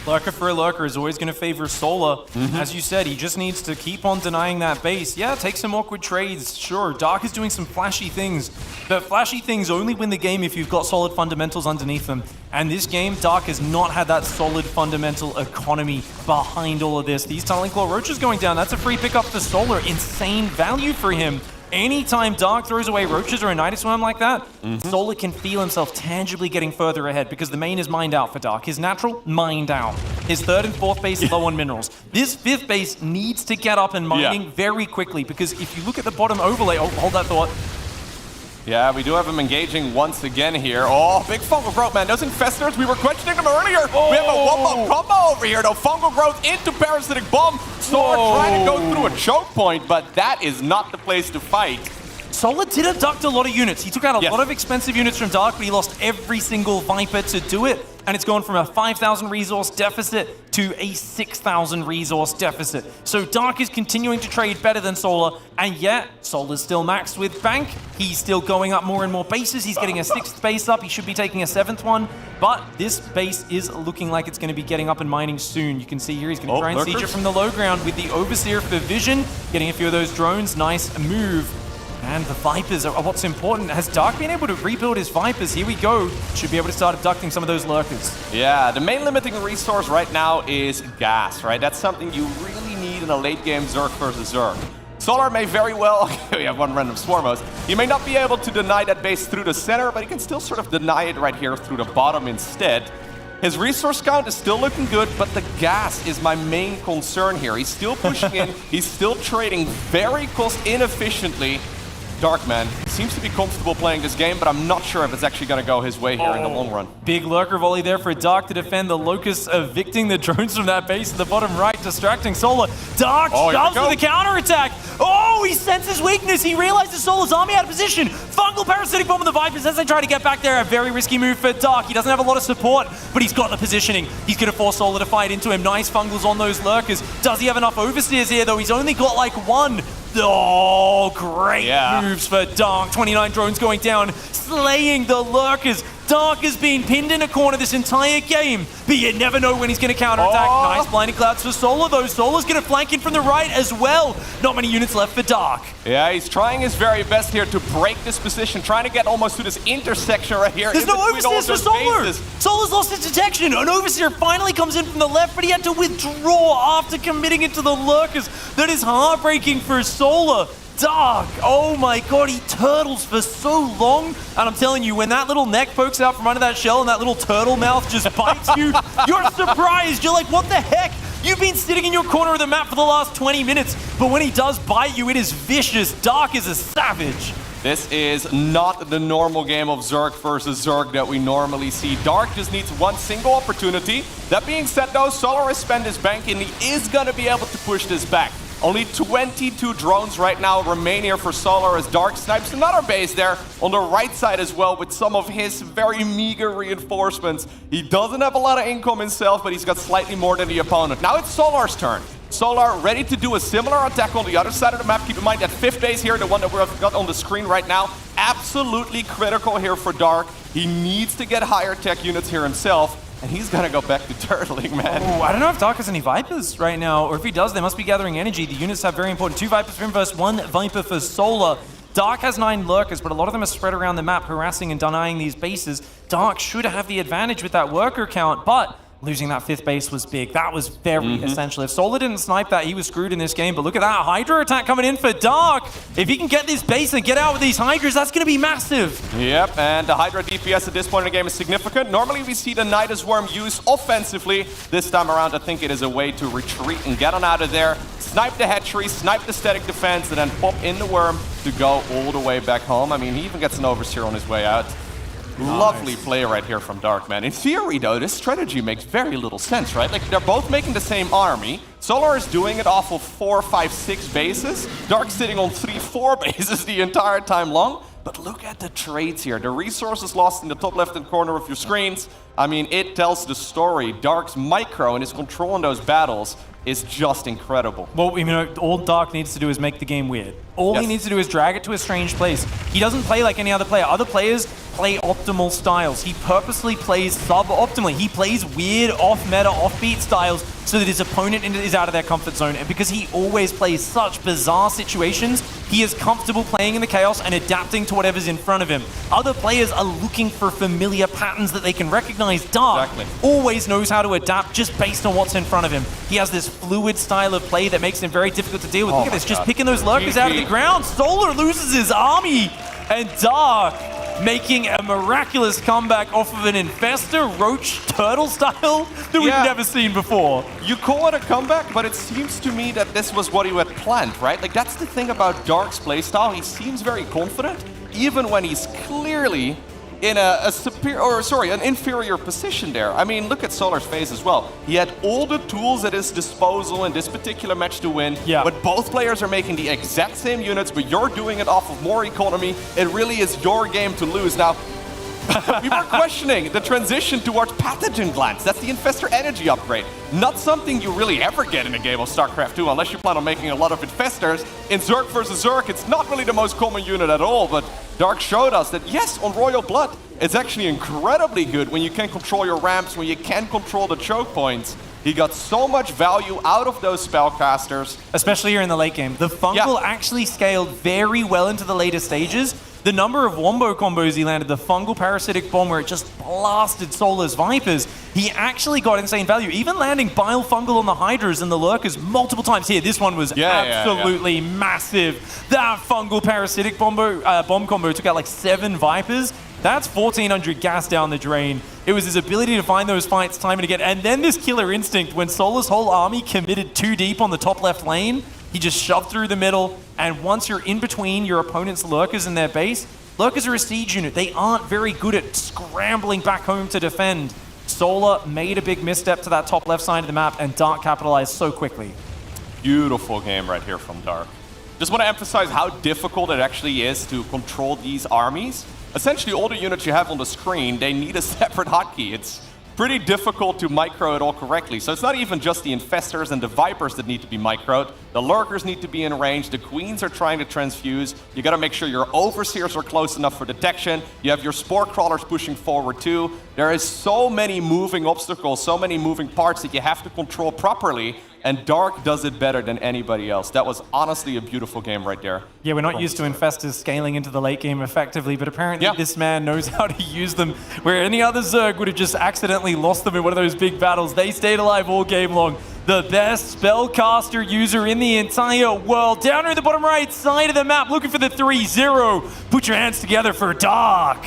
Speaker 15: Lurker for a lurker is always going to favor Solar. As you said, he just needs to keep on denying that base. Yeah, take some awkward trades. Sure, Dark is doing some flashy things, but flashy things only win the game if you've got solid fundamentals underneath them. And this game, Dark has not had that solid fundamental economy behind all of this. These Tunneling Claw Roaches going down, that's a free pickup for Solar. Insane value for him. Anytime Dark throws away Roaches or a Nidus Worm like that, Solar can feel himself tangibly getting further ahead because the main is mined out for Dark. His natural, mined out. His 3rd and 4th base low on minerals. This 5th base needs to get up and mining very quickly because if you look at the bottom overlay, hold that thought.
Speaker 14: Yeah, we do have him engaging once again here. Oh, big Fungal Growth, man. Those Infestors, we were questioning them earlier. We have a wombo combo over here, though. Fungal Growth into Parasitic Bomb. Solar trying to go through a choke point, but that is not the place to fight.
Speaker 15: Solar did abduct a lot of units. He took out a lot of expensive units from Dark, but he lost every single Viper to do it. And it's gone from a 5,000 resource deficit to a 6,000 resource deficit. So Dark is continuing to trade better than Solar, and yet Solar's still maxed with bank. He's still going up more and more bases. He's getting a 6th base up. He should be taking a 7th one, but this base is looking like it's going to be getting up and mining soon. You can see here he's going to try and siege it from the low ground with the Overseer for vision, getting a few of those drones. Nice move. And the Vipers are what's important. Has Dark been able to rebuild his Vipers? Here we go. Should be able to start abducting some of those lurkers.
Speaker 14: Yeah, the main limiting resource right now is gas, right? That's something you really need in a late game Zerg versus Zerg. Solar may very well, we have one random Swarmos. He may not be able to deny that base through the center, but he can still sort of deny it right here through the bottom instead. His resource count is still looking good, but the gas is my main concern here. He's still pushing in, he's still trading very cost inefficiently. Dark, man, seems to be comfortable playing this game, but I'm not sure if it's actually going to go his way here in the long run.
Speaker 15: Big lurker volley there for Dark to defend the Locust, evicting the drones from that base at the bottom right, distracting Solar. Dark shoves with the counterattack. Oh, Oh, he senses weakness. He realizes Solar's army out of position. Fungal Parasitic Bomb on the Vipers as they try to get back there. A very risky move for Dark. He doesn't have a lot of support, but he's got the positioning. He's going to force Solar to fight into him. Nice Fungals on those Lurkers. Does he have enough Overseers here, though? He's only got like one. Oh, great moves for Dark. 29 drones going down, slaying the Lurkers. Dark has been pinned in a corner this entire game, but you never know when he's going to counterattack. Nice blinding clouds for Solar, though. Solar's going to flank in from the right as well. Not many units left for Dark.
Speaker 14: Yeah, he's trying his very best here to break this position, trying to get almost to this intersection right here.
Speaker 15: There's no Overseers for Solar. Solar's lost his detection. An Overseer finally comes in from the left, but he had to withdraw after committing into the Lurkers. That is heartbreaking for Solar. Dark, oh my god, he turtles for so long. And I'm telling you, when that little neck pokes out from under that shell and that little turtle mouth just bites you, you're surprised. You're like, what the heck? You've been sitting in your corner of the map for the last 20 minutes, but when he does bite you, it is vicious. Dark is a savage.
Speaker 14: This is not the normal game of Zerg versus Zerg that we normally see. Dark just needs one single opportunity. That being said, though, Solar has spent his bank and he is going to be able to push this back. Only 22 drones right now remain here for Solar as Dark snipes another base there on the right side as well with some of his very meager reinforcements. He doesn't have a lot of income himself, but he's got slightly more than the opponent. Now it's Solar's turn. Solar ready to do a similar attack on the other side of the map. Keep in mind that 5th base here, the one that we've got on the screen right now, absolutely critical here for Dark. He needs to get higher tech units here himself. And he's gonna go back to turtling, man.
Speaker 15: Oh, I don't know if Dark has any Vipers right now, or if he does, they must be gathering energy. The units have very important 2 Vipers for him versus 1 Viper for Solar. Dark has 9 Lurkers, but a lot of them are spread around the map, harassing and denying these bases. Dark should have the advantage with that worker count, but losing that 5th base was big. That was very essential. If Solar didn't snipe that, he was screwed in this game. But look at that Hydra attack coming in for Dark. If he can get this base and get out with these Hydras, that's going to be massive.
Speaker 14: Yep, and the Hydra DPS at this point in the game is significant. Normally we see the Nidus Worm used offensively. This time around, I think it is a way to retreat and get on out of there. Snipe the hatchery, snipe the static defense, and then pop in the Worm to go all the way back home. I mean, he even gets an Overseer on his way out. Lovely play right here from Dark, man. In theory, though, this strategy makes very little sense, right? Like, they're both making the same army. Solar is doing it off of 4, 5, 6 bases. Dark's sitting on 3, 4 bases the entire time long. But look at the trades here. The resources lost in the top left-hand corner of your screens. I mean, it tells the story. Dark's micro and his control in those battles is just incredible.
Speaker 15: Well, you know, all Dark needs to do is make the game weird. All he needs to do is drag it to a strange place. He doesn't play like any other player. Other players play optimal styles. He purposely plays sub-optimally. He plays weird, off-meta, offbeat styles so that his opponent is out of their comfort zone. And because he always plays such bizarre situations, he is comfortable playing in the chaos and adapting to whatever's in front of him. Other players are looking for familiar patterns that they can recognize. Dark always knows how to adapt just based on what's in front of him. He has this fluid style of play that makes him very difficult to deal with. Look at this, just picking those Lurkers out of the ground. Solar loses his army, and Dark making a miraculous comeback off of an Infestor Roach Turtle style that we've never seen before.
Speaker 14: You call it a comeback, but it seems to me that this was what he had planned, right? Like, that's the thing about Dark's playstyle. He seems very confident, even when he's clearly in an inferior position there. I mean, look at Solar's face as well. He had all the tools at his disposal in this particular match to win, but both players are making the exact same units, but you're doing it off of more economy. It really is your game to lose. Now, we were questioning the transition towards Pathogen Glands. That's the Infestor Energy upgrade. Not something you really ever get in a game of StarCraft 2, unless you plan on making a lot of Infestors. In Zerg versus Zerg, it's not really the most common unit at all, but Dark showed us that, yes, on Royal Blood, it's actually incredibly good when you can control your ramps, when you can control the choke points. He got so much value out of those spellcasters.
Speaker 15: Especially here in the late game. The Fungal actually scaled very well into the later stages. The number of wombo combos he landed, the Fungal Parasitic Bomb where it just blasted Solar's Vipers, he actually got insane value. Even landing Bile Fungal on the Hydras and the Lurkers multiple times here. This one was absolutely massive. That Fungal Parasitic bomb combo took out like 7 Vipers. That's 1,400 gas down the drain. It was his ability to find those fights time and again. And then this killer instinct when Solar's whole army committed too deep on the top left lane. He just shoved through the middle, and once you're in between your opponent's Lurkers and their base, Lurkers are a siege unit. They aren't very good at scrambling back home to defend. Solar made a big misstep to that top left side of the map, and Dark capitalized so quickly.
Speaker 14: Beautiful game right here from Dark. Just want to emphasize how difficult it actually is to control these armies. Essentially, all the units you have on the screen, they need a separate hotkey. It's pretty difficult to micro it all correctly. So it's not even just the Infestors and the Vipers that need to be microed. The Lurkers need to be in range. The Queens are trying to transfuse. You got to make sure your Overseers are close enough for detection. You have your Spore Crawlers pushing forward too. There is so many moving obstacles, so many moving parts that you have to control properly. And Dark does it better than anybody else. That was honestly a beautiful game right there.
Speaker 15: Yeah, we're not used to Infestors scaling into the late game effectively, but apparently this man knows how to use them, where any other Zerg would have just accidentally lost them in one of those big battles. They stayed alive all game long. The best spellcaster user in the entire world. Down near the bottom right side of the map, looking for the 3-0. Put your hands together for Dark.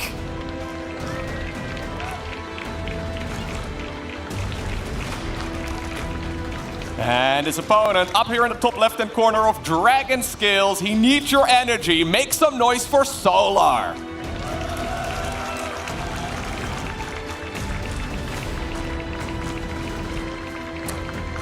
Speaker 14: And his opponent up here in the top left-hand corner of Dragon Skills. He needs your energy. Make some noise for Solar.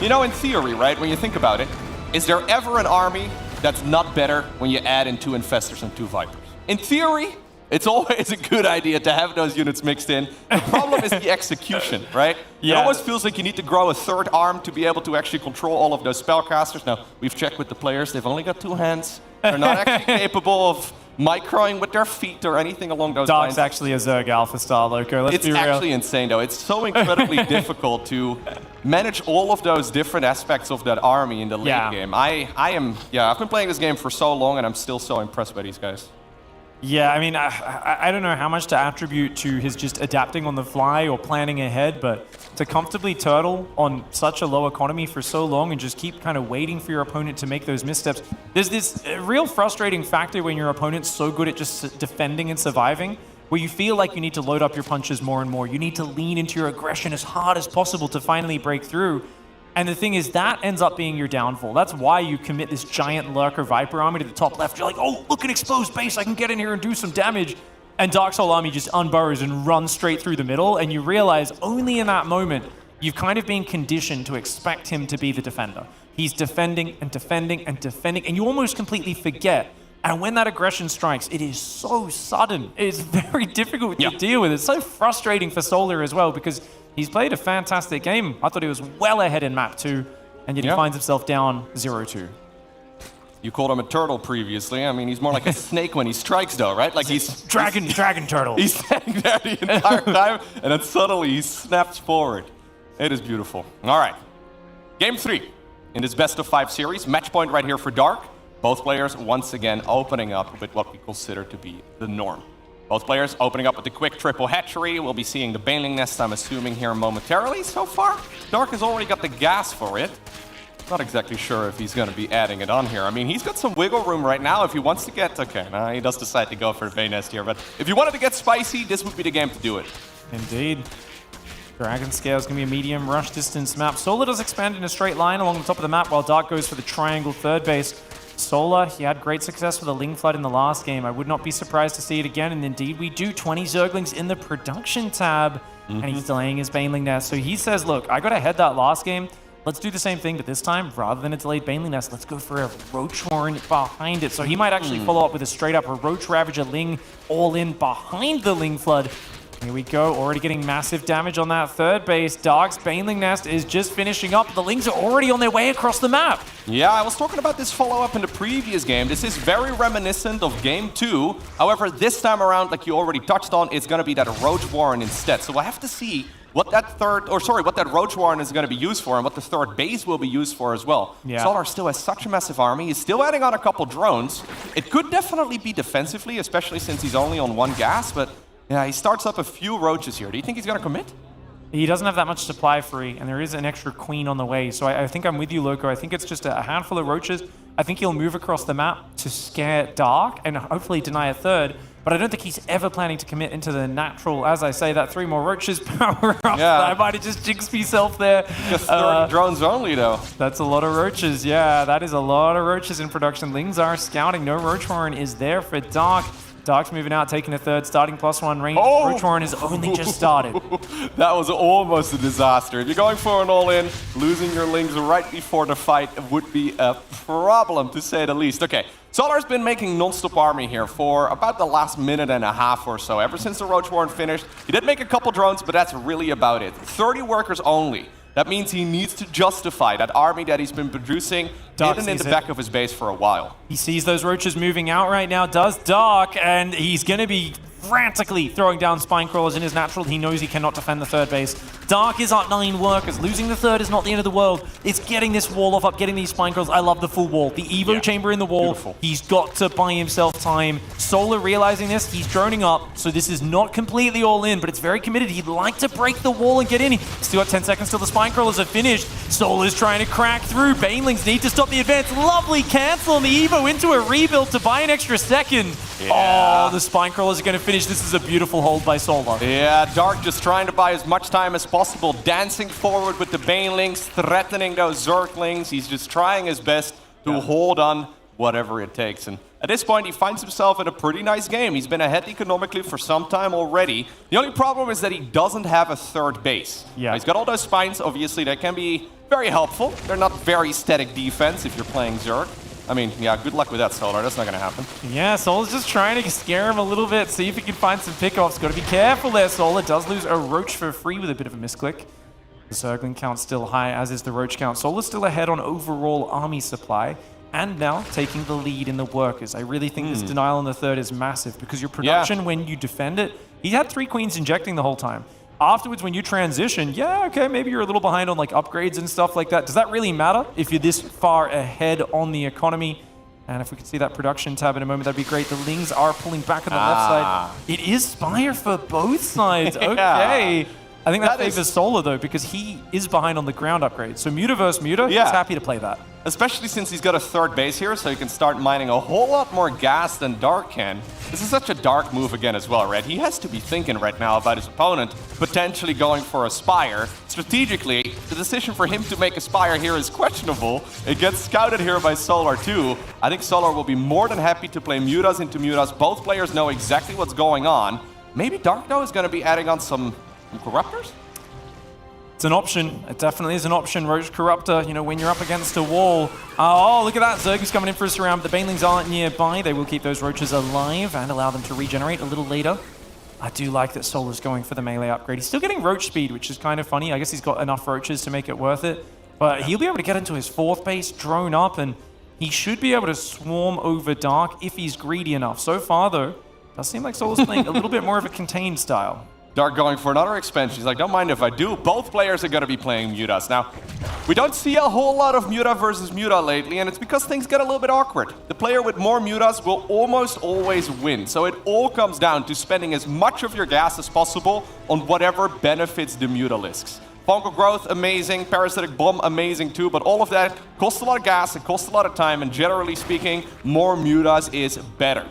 Speaker 14: You know, in theory, right, when you think about it, is there ever an army that's not better when you add in 2 Infestors and 2 Vipers? In theory, it's always a good idea to have those units mixed in. The problem is the execution, right?
Speaker 15: Yeah.
Speaker 14: It always feels like you need to grow a 3rd arm to be able to actually control all of those spellcasters. Now, we've checked with the players. They've only got 2 hands. They're not actually capable of microing with their feet or anything along those lines.
Speaker 15: Dark's actually a Zerg Alpha star, Loco. Let's be real.
Speaker 14: It's actually insane, though. It's so incredibly difficult to manage all of those different aspects of that army in the late game. I've been playing this game for so long, and I'm still so impressed by these guys.
Speaker 15: Yeah, I mean, I don't know how much to attribute to his just adapting on the fly or planning ahead, but to comfortably turtle on such a low economy for so long and just keep kind of waiting for your opponent to make those missteps. There's this real frustrating factor when your opponent's so good at just defending and surviving, where you feel like you need to load up your punches more and more. You need to lean into your aggression as hard as possible to finally break through. And the thing is, that ends up being your downfall. That's why you commit this giant Lurker Viper army to the top left. You're like, oh, look, an exposed base. I can get in here and do some damage. And Dark Soul Army just unburrows and runs straight through the middle. And you realize only in that moment, you've kind of been conditioned to expect him to be the defender. He's defending and defending and defending. And you almost completely forget. And when that aggression strikes, it is so sudden. It's very difficult to deal with. It's so frustrating for Solar as well, because he's played a fantastic game. I thought he was well ahead in map 2, and yet he finds himself down 0-2.
Speaker 14: You called him a turtle previously. I mean, he's more like a snake when he strikes, though, right? Like he's
Speaker 15: dragon turtle.
Speaker 14: He's standing there the entire time, and then suddenly he snaps forward. It is beautiful. All right, game 3 in this best-of-5 series. Match point right here for Dark. Both players once again opening up with what we consider to be the norm. Both players opening up with the quick triple hatchery. We'll be seeing the Baneling Nest, I'm assuming, here momentarily. So far, Dark has already got the gas for it. Not exactly sure if he's going to be adding it on here. I mean, he's got some wiggle room right now if he wants to get... Okay, now he does decide to go for the Bane Nest here. But if you wanted to get spicy, this would be the game to do it.
Speaker 15: Indeed. Dragon Scale is going to be a medium rush distance map. Solar does expand in a straight line along the top of the map, while Dark goes for the triangle third base. Solar, he had great success with a Ling Flood in the last game. I would not be surprised to see it again, and indeed we do. 20 Zerglings in the production tab, and he's delaying his Baneling Nest. So he says, look, I got ahead that last game. Let's do the same thing, but this time, rather than a delayed Baneling Nest, let's go for a Roach Horn behind it. So he might actually follow up with a straight up Roach Ravager Ling all in behind the Ling Flood. Here we go, already getting massive damage on that third base. Dark's Baneling Nest is just finishing up. The Lings are already on their way across the map.
Speaker 14: Yeah, I was talking about this follow-up in the previous game. This is very reminiscent of game 2. However, this time around, like you already touched on, it's going to be that Roach Warren instead. So we'll have to see what that what that Roach Warren is going to be used for and what the third base will be used for as well.
Speaker 15: Yeah.
Speaker 14: Solar still has such a massive army. He's still adding on a couple drones. It could definitely be defensively, especially since he's only on 1 gas, but yeah, he starts up a few roaches here. Do you think he's going to commit?
Speaker 15: He doesn't have that much supply free, and there is an extra queen on the way. So I think I'm with you, Loco. I think it's just a handful of roaches. I think he'll move across the map to scare Dark and hopefully deny a third. But I don't think he's ever planning to commit into the natural, as I say, that 3 more roaches power up.
Speaker 14: Yeah.
Speaker 15: I might have just jinxed myself there.
Speaker 14: Just 30 drones only, though.
Speaker 15: That's a lot of roaches. Yeah, that is a lot of roaches in production. Lings are scouting. No Roach Horn is there for Dark. Dark's moving out, taking a third, starting +1 range. Roach Warren has only just started.
Speaker 14: That was almost a disaster. If you're going for an all-in, losing your Lings right before the fight would be a problem, to say the least. Okay, Solar's been making non-stop army here for about the last minute and a half or so. Ever since the Roach Warren finished, he did make a couple drones, but that's really about it. 30 workers only. That means he needs to justify that army that he's been producing hidden in the back of his base for a while.
Speaker 15: He sees those roaches moving out right now, does Dark, and he's going to be frantically throwing down spine crawlers in his natural. He knows he cannot defend the third base. Dark is at 9 workers. Losing the third is not the end of the world. It's getting this wall off up, getting these spine crawlers. I love the full wall. The Evo chamber in the wall. Beautiful. He's got to buy himself time. Solar realizing this, he's droning up, so this is not completely all in, but it's very committed. He'd like to break the wall and get in. He's still got 10 seconds till the spine crawlers are finished. Solar's trying to crack through. Banelings need to stop the advance. Lovely cancel on the Evo into a rebuild to buy an extra second. Oh, the spine crawlers are going to finish. This is a beautiful hold by Solar.
Speaker 14: Yeah, Dark just trying to buy as much time as possible, dancing forward with the Banelings, threatening those Zerglings. He's just trying his best to hold on whatever it takes. And at this point, he finds himself in a pretty nice game. He's been ahead economically for some time already. The only problem is that he doesn't have a third base.
Speaker 15: Yeah.
Speaker 14: He's got all those spines, obviously, that can be very helpful. They're not very static defense if you're playing Zerg. I mean, yeah, good luck with that, Solar. That's not going to happen.
Speaker 15: Yeah, Solar's just trying to scare him a little bit, see if he can find some pickoffs. Got to be careful there, Solar. Does lose a Roach for free with a bit of a misclick. The Zergling count's still high, as is the Roach count. Solar's still ahead on overall army supply, and now taking the lead in the workers. I really think this denial on the third is massive, because your production, when you defend it, he had 3 queens injecting the whole time. Afterwards, when you transition, yeah, okay, maybe you're a little behind on like upgrades and stuff like that. Does that really matter if you're this far ahead on the economy? And if we could see that production tab in a moment, that'd be great. The Lings are pulling back on the left side. It is Spire for both sides. Okay. I think that favors Solar, though, because he is behind on the ground upgrade. So Muta versus Muta, he's happy to play that.
Speaker 14: Especially since he's got a third base here, so he can start mining a whole lot more gas than Dark can. This is such a Dark move again as well, right? He has to be thinking right now about his opponent potentially going for a Spire. Strategically, the decision for him to make a Spire here is questionable. It gets scouted here by Solar too. I think Solar will be more than happy to play Mutas into Mutas. Both players know exactly what's going on. Maybe Dark, though, is going to be adding on some Corruptors?
Speaker 15: It's an option. It definitely is an option. Roach Corruptor, you know, when you're up against a wall. Oh, look at that. Zerg is coming in for a surround, but the Banelings aren't nearby. They will keep those Roaches alive and allow them to regenerate a little later. I do like that Solar's going for the melee upgrade. He's still getting Roach speed, which is kind of funny. I guess he's got enough Roaches to make it worth it. But he'll be able to get into his 4th base, drone up, and he should be able to swarm over Dark if he's greedy enough. So far, though, does seem like Solar's playing a little bit more of a contained style.
Speaker 14: Dark going for another expansion. He's like, don't mind if I do. Both players are going to be playing Mutas. Now, we don't see a whole lot of Muta versus Muta lately, and it's because things get a little bit awkward. The player with more Mutas will almost always win. So it all comes down to spending as much of your gas as possible on whatever benefits the Mutalisks. Fungal Growth, amazing. Parasitic Bomb, amazing too. But all of that costs a lot of gas, it costs a lot of time, and generally speaking, more Mutas is better.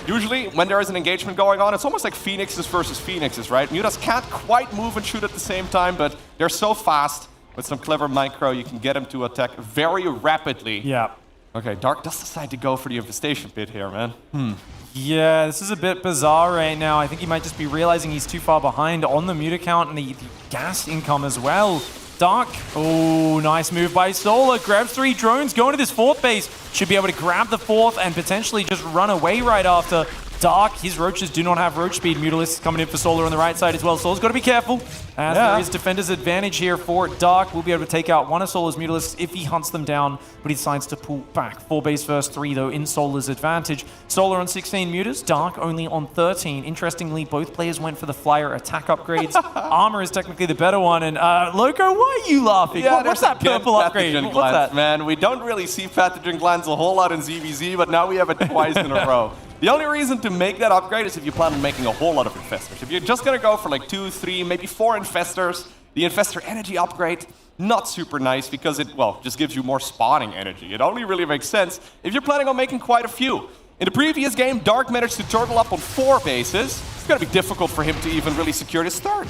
Speaker 14: Usually, when there is an engagement going on, it's almost like Phoenixes versus Phoenixes, right? Mutas can't quite move and shoot at the same time, but they're so fast. With some clever micro, you can get them to attack very rapidly.
Speaker 15: Yeah.
Speaker 14: Okay, Dark does decide to go for the infestation pit here, man.
Speaker 15: Yeah, this is a bit bizarre right now. I think he might just be realizing he's too far behind on the Muta count and the gas income as well. Dark, oh, nice move by Solar. Grabs 3 drones, going to this 4th base. Should be able to grab the 4th and potentially just run away right after. Dark, his Roaches do not have Roach speed. Mutalisk coming in for Solar on the right side as well. Solar's got to be careful, as there is defender's advantage here for Dark. We'll be able to take out one of Solar's Mutalisks if he hunts them down, but he decides to pull back. 4 base versus 3, though, in Solar's advantage. Solar on 16 Mutas, Dark only on 13. Interestingly, both players went for the Flyer attack upgrades. Armor is technically the better one, and Loco, why are you laughing?
Speaker 14: Yeah,
Speaker 15: What's that purple upgrade?
Speaker 14: What's
Speaker 15: What's that?
Speaker 14: Man, we don't really see pathogen glands a whole lot in ZVZ, but now we have it twice in a row. The only reason to make that upgrade is if you plan on making a whole lot of Infestors. If you're just going to go for like 2, 3, maybe 4 Infestors, the Infestor energy upgrade, not super nice because it, well, just gives you more spawning energy. It only really makes sense if you're planning on making quite a few. In the previous game, Dark managed to turtle up on 4 bases. It's going to be difficult for him to even really secure his 3rd.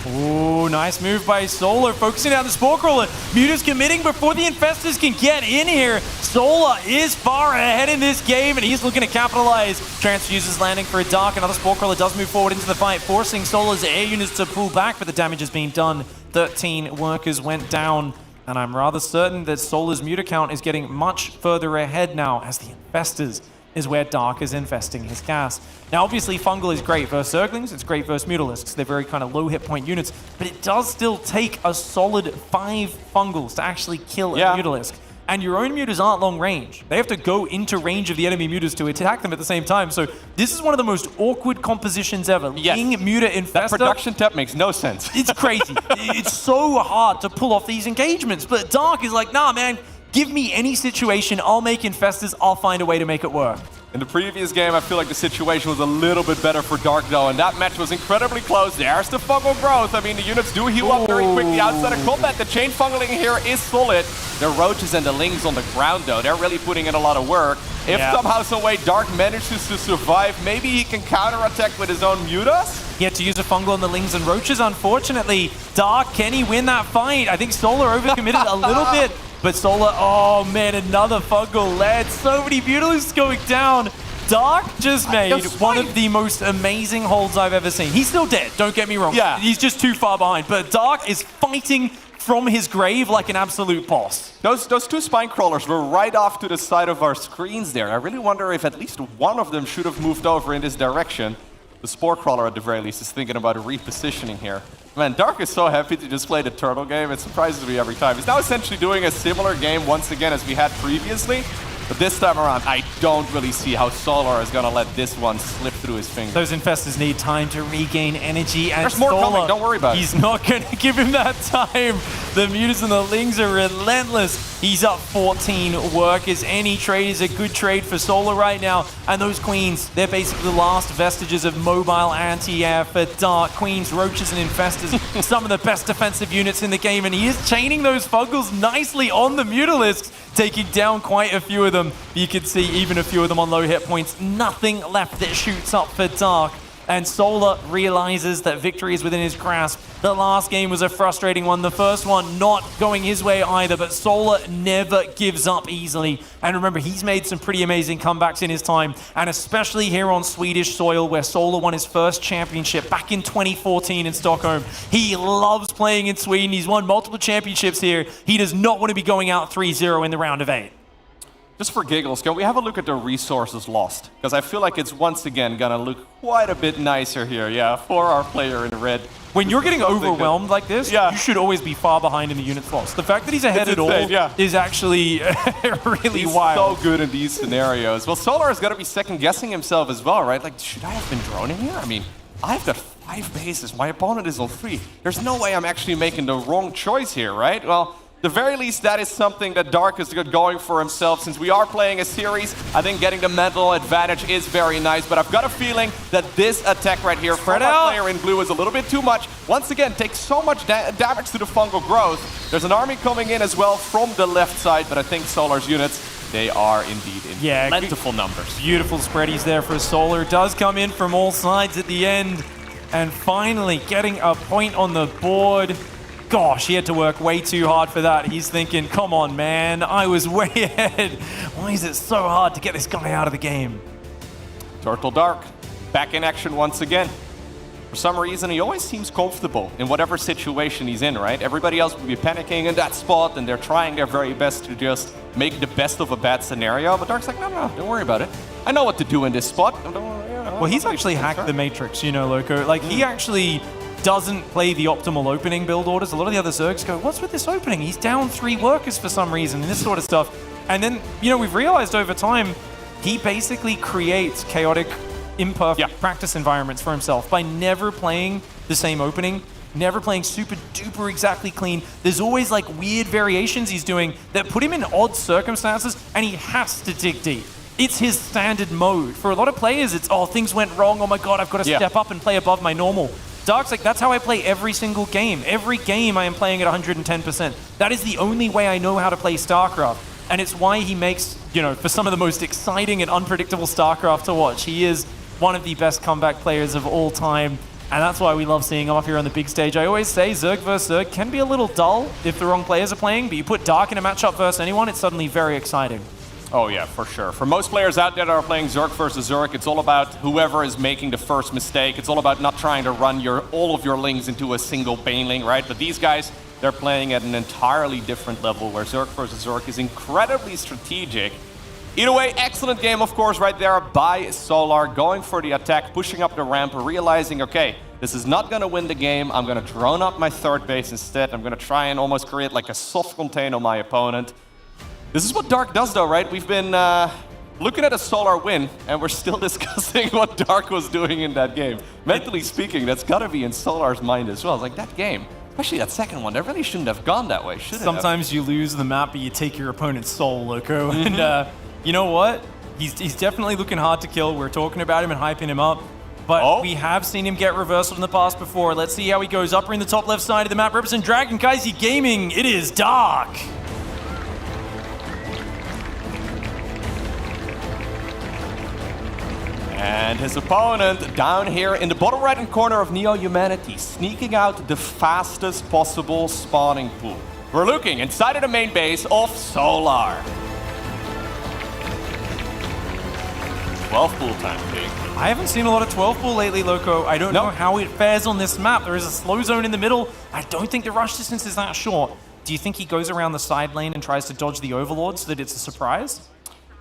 Speaker 15: Ooh, nice move by Solar, focusing down the Spore Crawler. Muta's committing before the Infestors can get in here. Solar is far ahead in this game, and he's looking to capitalize. Transfuser's landing for a Dark. Another Spore Crawler does move forward into the fight, forcing Solar's air units to pull back, but the damage is being done. 13 workers went down, and I'm rather certain that Solar's Muta count is getting much further ahead now, as the Infestors is where Dark is infesting his gas. Now, obviously, Fungal is great versus Zerglings, it's great versus Mutalisks. They're very kind of low hit point units, but it does still take a solid 5 Fungals to actually kill a Mutalisk. And your own Mutas aren't long range. They have to go into range of the enemy Mutas to attack them at the same time. So this is one of the most awkward compositions ever.
Speaker 14: Yes.
Speaker 15: Ling, Muta, Infestor.
Speaker 14: That production tap makes no sense.
Speaker 15: It's crazy. It's so hard to pull off these engagements, but Dark is like, nah, man, give me any situation, I'll make Infestors, I'll find a way to make it work.
Speaker 14: In the previous game, I feel like the situation was a little bit better for Dark, though, and that match was incredibly close. There's the fungal growth. I mean, the units do heal up very quickly outside of combat. The chain fungaling here is solid. The roaches and the lings on the ground, though, they're really putting in a lot of work. If somehow, some way, Dark manages to survive, maybe he can counterattack with his own mutas?
Speaker 15: He had to use a fungal on the lings and roaches, unfortunately. Dark, can he win that fight? I think Solar overcommitted a little bit. But Solar, oh man, another fungal lead. So many Mutalisks going down. Dark just made one of the most amazing holds I've ever seen. He's still dead, don't get me wrong.
Speaker 14: Yeah.
Speaker 15: He's just too far behind. But Dark is fighting from his grave like an absolute boss.
Speaker 14: Those 2 spine crawlers were right off to the side of our screens there. I really wonder if at least one of them should have moved over in this direction. The Spore Crawler, at the very least, is thinking about a repositioning here. Man, Dark is so happy to just play the turtle game. It surprises me every time. He's now essentially doing a similar game once again as we had previously. But this time around, I don't really see how Solar is going to let this one slip through his fingers.
Speaker 15: Those Infestors need time to regain energy. And
Speaker 14: there's more coming, don't worry about it.
Speaker 15: He's not going to give him that time. The Mutas and the Lings are relentless. He's up 14 workers. Any trade is a good trade for Solar right now. And those Queens, they're basically the last vestiges of mobile anti-air for Dark. Queens, Roaches, and Infestors, some of the best defensive units in the game. And he is chaining those Fungals nicely on the Mutalisks, taking down quite a few of them. You can see even a few of them on low hit points. Nothing left that shoots up for Dark. And Solar realizes that victory is within his grasp. The last game was a frustrating one. The first one not going his way either, but Solar never gives up easily. And remember, he's made some pretty amazing comebacks in his time, and especially here on Swedish soil, where Solar won his first championship back in 2014 in Stockholm. He loves playing in Sweden. He's won multiple championships here. He does not want to be going out 3-0 in the round of 8.
Speaker 14: Just for giggles, can we have a look at the resources lost? Because I feel like it's once again gonna look quite a bit nicer here, for our player in red.
Speaker 15: When you're getting overwhelmed like this, you should always be far behind in the units lost. The fact that he's ahead at all is actually really wild.
Speaker 14: So good in these scenarios. Well, Solar is gonna be second guessing himself as well, right? Like, should I have been droning here? I mean, I've got 5 bases, my opponent is on 3. There's no way I'm actually making the wrong choice here, right? Well, at the very least, that is something that Dark is going for himself. Since we are playing a series, I think getting the mental advantage is very nice, but I've got a feeling that this attack right here from our player in blue is a little bit too much. Once again, takes so much damage to the fungal growth. There's an army coming in as well from the left side, but I think Solar's units, they are indeed in plentiful numbers.
Speaker 15: Beautiful spreadies there for Solar. Does come in from all sides at the end, and finally getting a point on the board. Gosh, he had to work way too hard for that. He's thinking, come on, man, I was way ahead. Why is it so hard to get this guy out of the game?
Speaker 14: Turtle Dark, back in action once again. For some reason, he always seems comfortable in whatever situation he's in, right? Everybody else would be panicking in that spot, and they're trying their very best to just make the best of a bad scenario. But Dark's like, no, don't worry about it. I know what to do in this spot.
Speaker 15: Well, he's actually hacked the Matrix, Loco. Like, he actually doesn't play the optimal opening build orders. A lot of the other Zergs go, what's with this opening? He's down 3 workers for some reason, and this sort of stuff. And then, we've realized over time, he basically creates chaotic, imperfect practice environments for himself by never playing the same opening, never playing super duper exactly clean. There's always like weird variations he's doing that put him in odd circumstances, and he has to dig deep. It's his standard mode. For a lot of players, it's, oh, things went wrong. Oh my God, I've got to step up and play above my normal. Dark's like, that's how I play every single game. Every game I am playing at 110%. That is the only way I know how to play StarCraft. And it's why he makes, for some of the most exciting and unpredictable StarCraft to watch. He is one of the best comeback players of all time. And that's why we love seeing him up here on the big stage. I always say Zerg versus Zerg can be a little dull if the wrong players are playing, but you put Dark in a matchup versus anyone, it's suddenly very exciting.
Speaker 14: Oh yeah, for sure. For most players out there that are playing Zerg versus Zerg, it's all about whoever is making the first mistake. It's all about not trying to run all of your lings into a single baneling, right? But these guys, they're playing at an entirely different level where Zerg versus Zerg is incredibly strategic. Either way, excellent game, of course, right there by Solar, going for the attack, pushing up the ramp, realizing, okay, this is not going to win the game. I'm going to drone up my third base instead. I'm going to try and almost create like a soft contain on my opponent. This is what Dark does, though, right? We've been looking at a Solar win, and we're still discussing what Dark was doing in that game. Mentally speaking, that's got to be in Solar's mind as well. It's like that game, especially that second one, that really shouldn't have gone that way, should it?
Speaker 15: Sometimes you lose the map, but you take your opponent's soul, Loco. And you know what? He's definitely looking hard to kill. We're talking about him and hyping him up. But we have seen him get reversal in the past before. Let's see how he goes. Upper in the top left side of the map, represent Dragon Kaisi Gaming. It is Dark.
Speaker 14: And his opponent down here in the bottom right-hand corner of Neo Humanity, sneaking out the fastest possible spawning pool. We're looking inside of the main base of Solar. 12 pool time, Pig.
Speaker 15: I haven't seen a lot of 12 pool lately, Loco. I don't know how it fares on this map. There is a slow zone in the middle. I don't think the rush distance is that short. Do you think he goes around the side lane and tries to dodge the Overlord so that it's a surprise?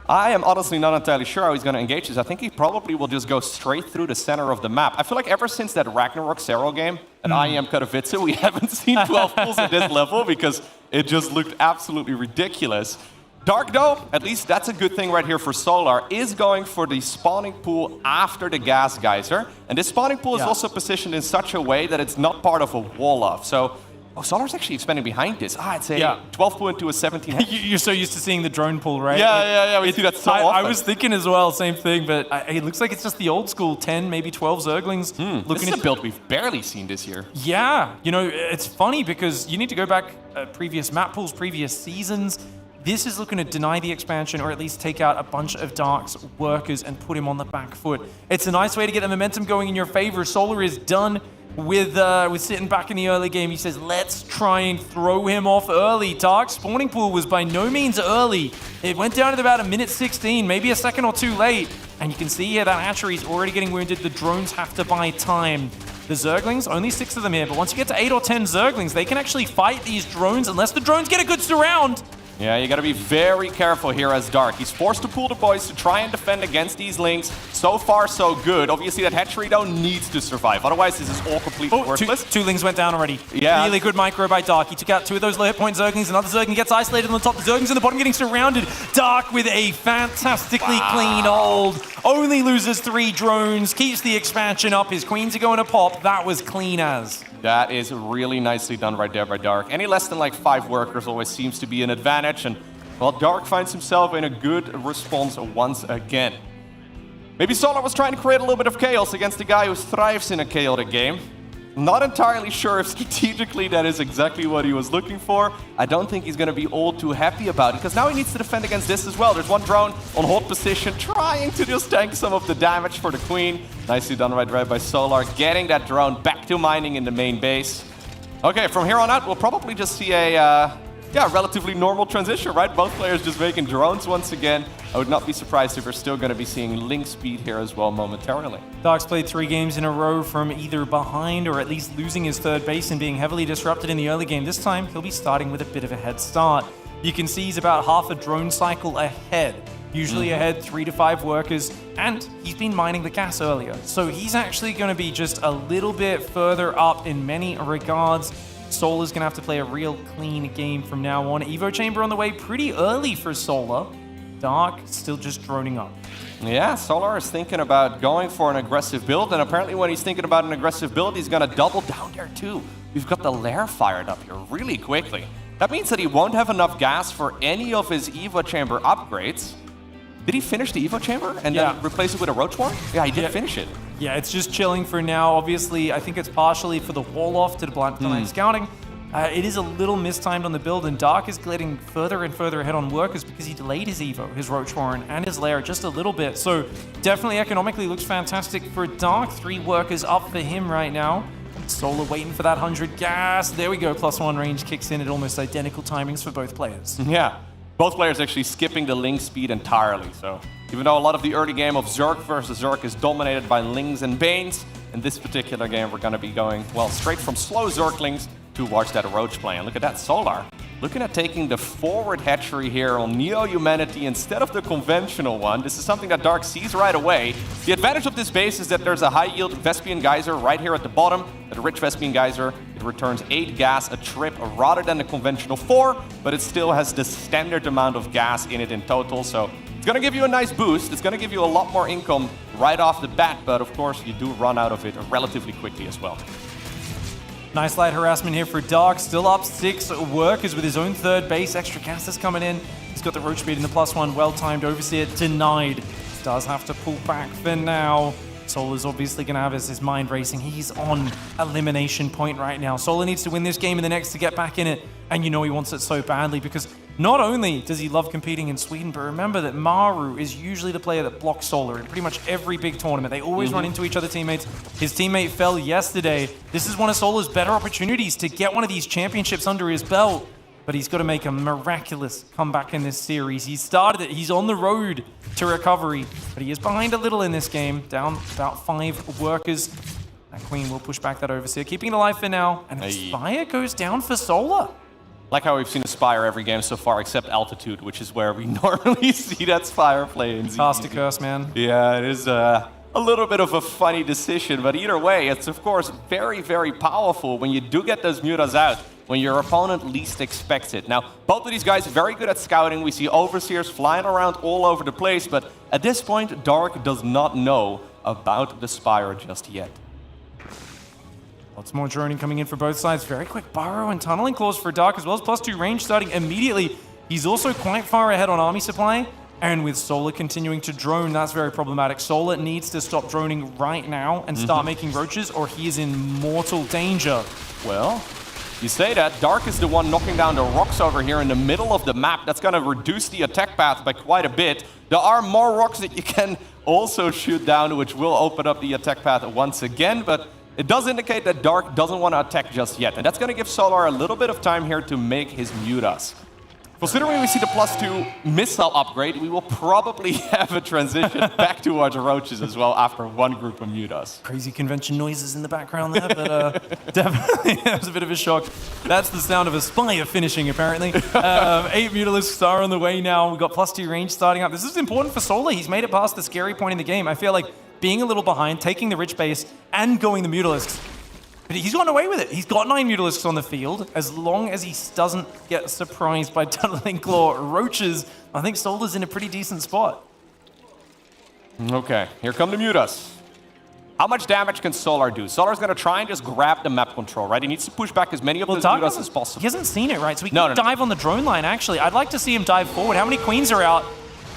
Speaker 14: I am honestly not entirely sure how he's going to engage this. I think he probably will just go straight through the center of the map. I feel like ever since that Ragnarok Zero game at IEM Katowice, we haven't seen 12 pools at this level because it just looked absolutely ridiculous. Dark, though, at least that's a good thing right here for Solar, is going for the spawning pool after the gas geyser. And this spawning pool is also positioned in such a way that it's not part of a wall-off. So, Solar's actually expanding behind this. I'd say 12 pool into a 17.
Speaker 15: You're so used to seeing the drone pool, right?
Speaker 14: Yeah, we see that so often.
Speaker 15: I was thinking as well, same thing, but it looks like it's just the old school 10, maybe 12 Zerglings.
Speaker 14: This is a build we've barely seen this year.
Speaker 15: Yeah, you know, it's funny because you need to go back previous map pools, previous seasons. This is looking to deny the expansion or at least take out a bunch of Dark's workers and put him on the back foot. It's a nice way to get the momentum going in your favor. Solar is done with sitting back in the early game. He says, let's try and throw him off early. Dark's spawning pool was by no means early. It went down at about a minute 16, maybe a second or two late. And you can see here that hatchery's already getting wounded. The drones have to buy time. The Zerglings, only 6 of them here, but once you get to 8 or 10 Zerglings, they can actually fight these drones unless the drones get a good surround.
Speaker 14: Yeah, you gotta be very careful here as Dark. He's forced to pull the boys to try and defend against these links. So far, so good. Obviously, that hatchery, though, needs to survive. Otherwise, this is all completely worthless.
Speaker 15: Two lings went down already.
Speaker 14: Yeah.
Speaker 15: Really good micro by Dark. He took out 2 of those low hit point Zerglings. Another Zergling gets isolated on the top. The Zerglings in the bottom getting surrounded. Dark with a fantastically clean hold. Only loses 3 drones. Keeps the expansion up. His queens are going to pop. That was clean as.
Speaker 14: That is really nicely done right there by Dark. Any less than like 5 workers always seems to be an advantage. And well, Dark finds himself in a good response once again. Maybe Solar was trying to create a little bit of chaos against a guy who thrives in a chaotic game. Not entirely sure if strategically that is exactly what he was looking for. I don't think he's going to be all too happy about it, because now he needs to defend against this as well. There's one drone on hold position, trying to just tank some of the damage for the Queen. Nicely done right by Solar, getting that drone back to mining in the main base. Okay, from here on out, we'll probably just see a relatively normal transition, right? Both players just making drones once again. I would not be surprised if we're still going to be seeing link speed here as well momentarily.
Speaker 15: Dark's played 3 games in a row from either behind or at least losing his third base and being heavily disrupted in the early game. This time, he'll be starting with a bit of a head start. You can see he's about half a drone cycle ahead. Usually ahead 3 to 5 workers, and he's been mining the gas earlier. So he's actually going to be just a little bit further up in many regards. Solar's going to have to play a real clean game from now on. Evo Chamber on the way pretty early for Solar. Dark still just droning up.
Speaker 14: Yeah, Solar is thinking about going for an aggressive build, and apparently when he's thinking about an aggressive build, he's going to double down there too. We've got the lair fired up here really quickly. That means that he won't have enough gas for any of his Evo Chamber upgrades. Did he finish the Evo Chamber and then replace it with a Roach Warren? Yeah, he did finish it.
Speaker 15: Yeah, it's just chilling for now. Obviously, I think it's partially for the wall off to the blind scouting. It is a little mistimed on the build, and Dark is getting further and further ahead on workers because he delayed his Evo, his Roach Warren, and his Lair just a little bit. So definitely economically looks fantastic for Dark. 3 workers up for him right now. Solar waiting for that 100 gas. There we go, +1 range kicks in at almost identical timings for both players.
Speaker 14: Yeah, both players actually skipping the Ling speed entirely. So even though a lot of the early game of Zerg versus Zerg is dominated by Lings and Banes, in this particular game we're going to be going, well, straight from slow Zerglings towards that Roach play. And look at that, Solar looking at taking the forward hatchery here on Neo-Humanity instead of the conventional one. This is something that Dark sees right away. The advantage of this base is that there's a high-yield Vespian Geyser right here at the bottom. A rich Vespian Geyser, it returns 8 gas a trip rather than the conventional 4, but it still has the standard amount of gas in it in total. So it's going to give you a nice boost. It's going to give you a lot more income right off the bat, but of course you do run out of it relatively quickly as well.
Speaker 15: Nice light harassment here for Dark. Still up 6 workers with his own 3rd base. Extra gas is coming in. He's got the Roach speed and the +1. Well-timed Overseer denied. Does have to pull back for now. Solar's obviously going to have his mind racing. He's on elimination point right now. Solar needs to win this game and the next to get back in it. And you know he wants it so badly because not only does he love competing in Sweden, but remember that Maru is usually the player that blocks Solar in pretty much every big tournament. They always run into each other teammates. His teammate fell yesterday. This is one of Solar's better opportunities to get one of these championships under his belt. But he's got to make a miraculous comeback in this series. He started it. He's on the road to recovery. But he is behind a little in this game. Down about 5 workers. That Queen will push back that Overseer, keeping it alive for now. And Aspire goes down for Solar.
Speaker 14: Like how we've seen Aspire every game so far except Altitude, which is where we normally see that Spire play in
Speaker 15: Cast to curse, man.
Speaker 14: Yeah, it is a little bit of a funny decision, but either way, it's of course very, very powerful when you do get those mutas out, when your opponent least expects it. Now, both of these guys are very good at scouting. We see Overseers flying around all over the place, but at this point, Dark does not know about the Spire just yet.
Speaker 15: Lots more droning coming in for both sides. Very quick burrow and tunneling claws for Dark, as well as +2 range starting immediately. He's also quite far ahead on army supply. And with Solar continuing to drone, that's very problematic. Solar needs to stop droning right now and start making roaches, or he is in mortal danger.
Speaker 14: Well, you say that. Dark is the one knocking down the rocks over here in the middle of the map. That's going to reduce the attack path by quite a bit. There are more rocks that you can also shoot down, which will open up the attack path once again, but it does indicate that Dark doesn't want to attack just yet, and that's going to give Solar a little bit of time here to make his mutas. Considering we see the +2 missile upgrade, we will probably have a transition back towards roaches as well after one group of mutas.
Speaker 15: Crazy convention noises in the background there, but definitely that was a bit of a shock. That's the sound of Aspire finishing, apparently. 8 Mutalisks are on the way now. We've got +2 range starting up. This is important for Solar. He's made it past the scary point in the game. I feel like being a little behind, taking the rich base, and going the Mutalisks. But he's gotten away with it. He's got 9 Mutalisks on the field. As long as he doesn't get surprised by Tunneling Claw roaches, I think Solar's in a pretty decent spot.
Speaker 14: Okay, here come the mutas. How much damage can Solar do? Solar's going to try and just grab the map control, right? He needs to push back as many of those mutas as possible.
Speaker 15: He hasn't seen it, right? So he can dive on the drone line, actually. I'd like to see him dive forward. How many queens are out?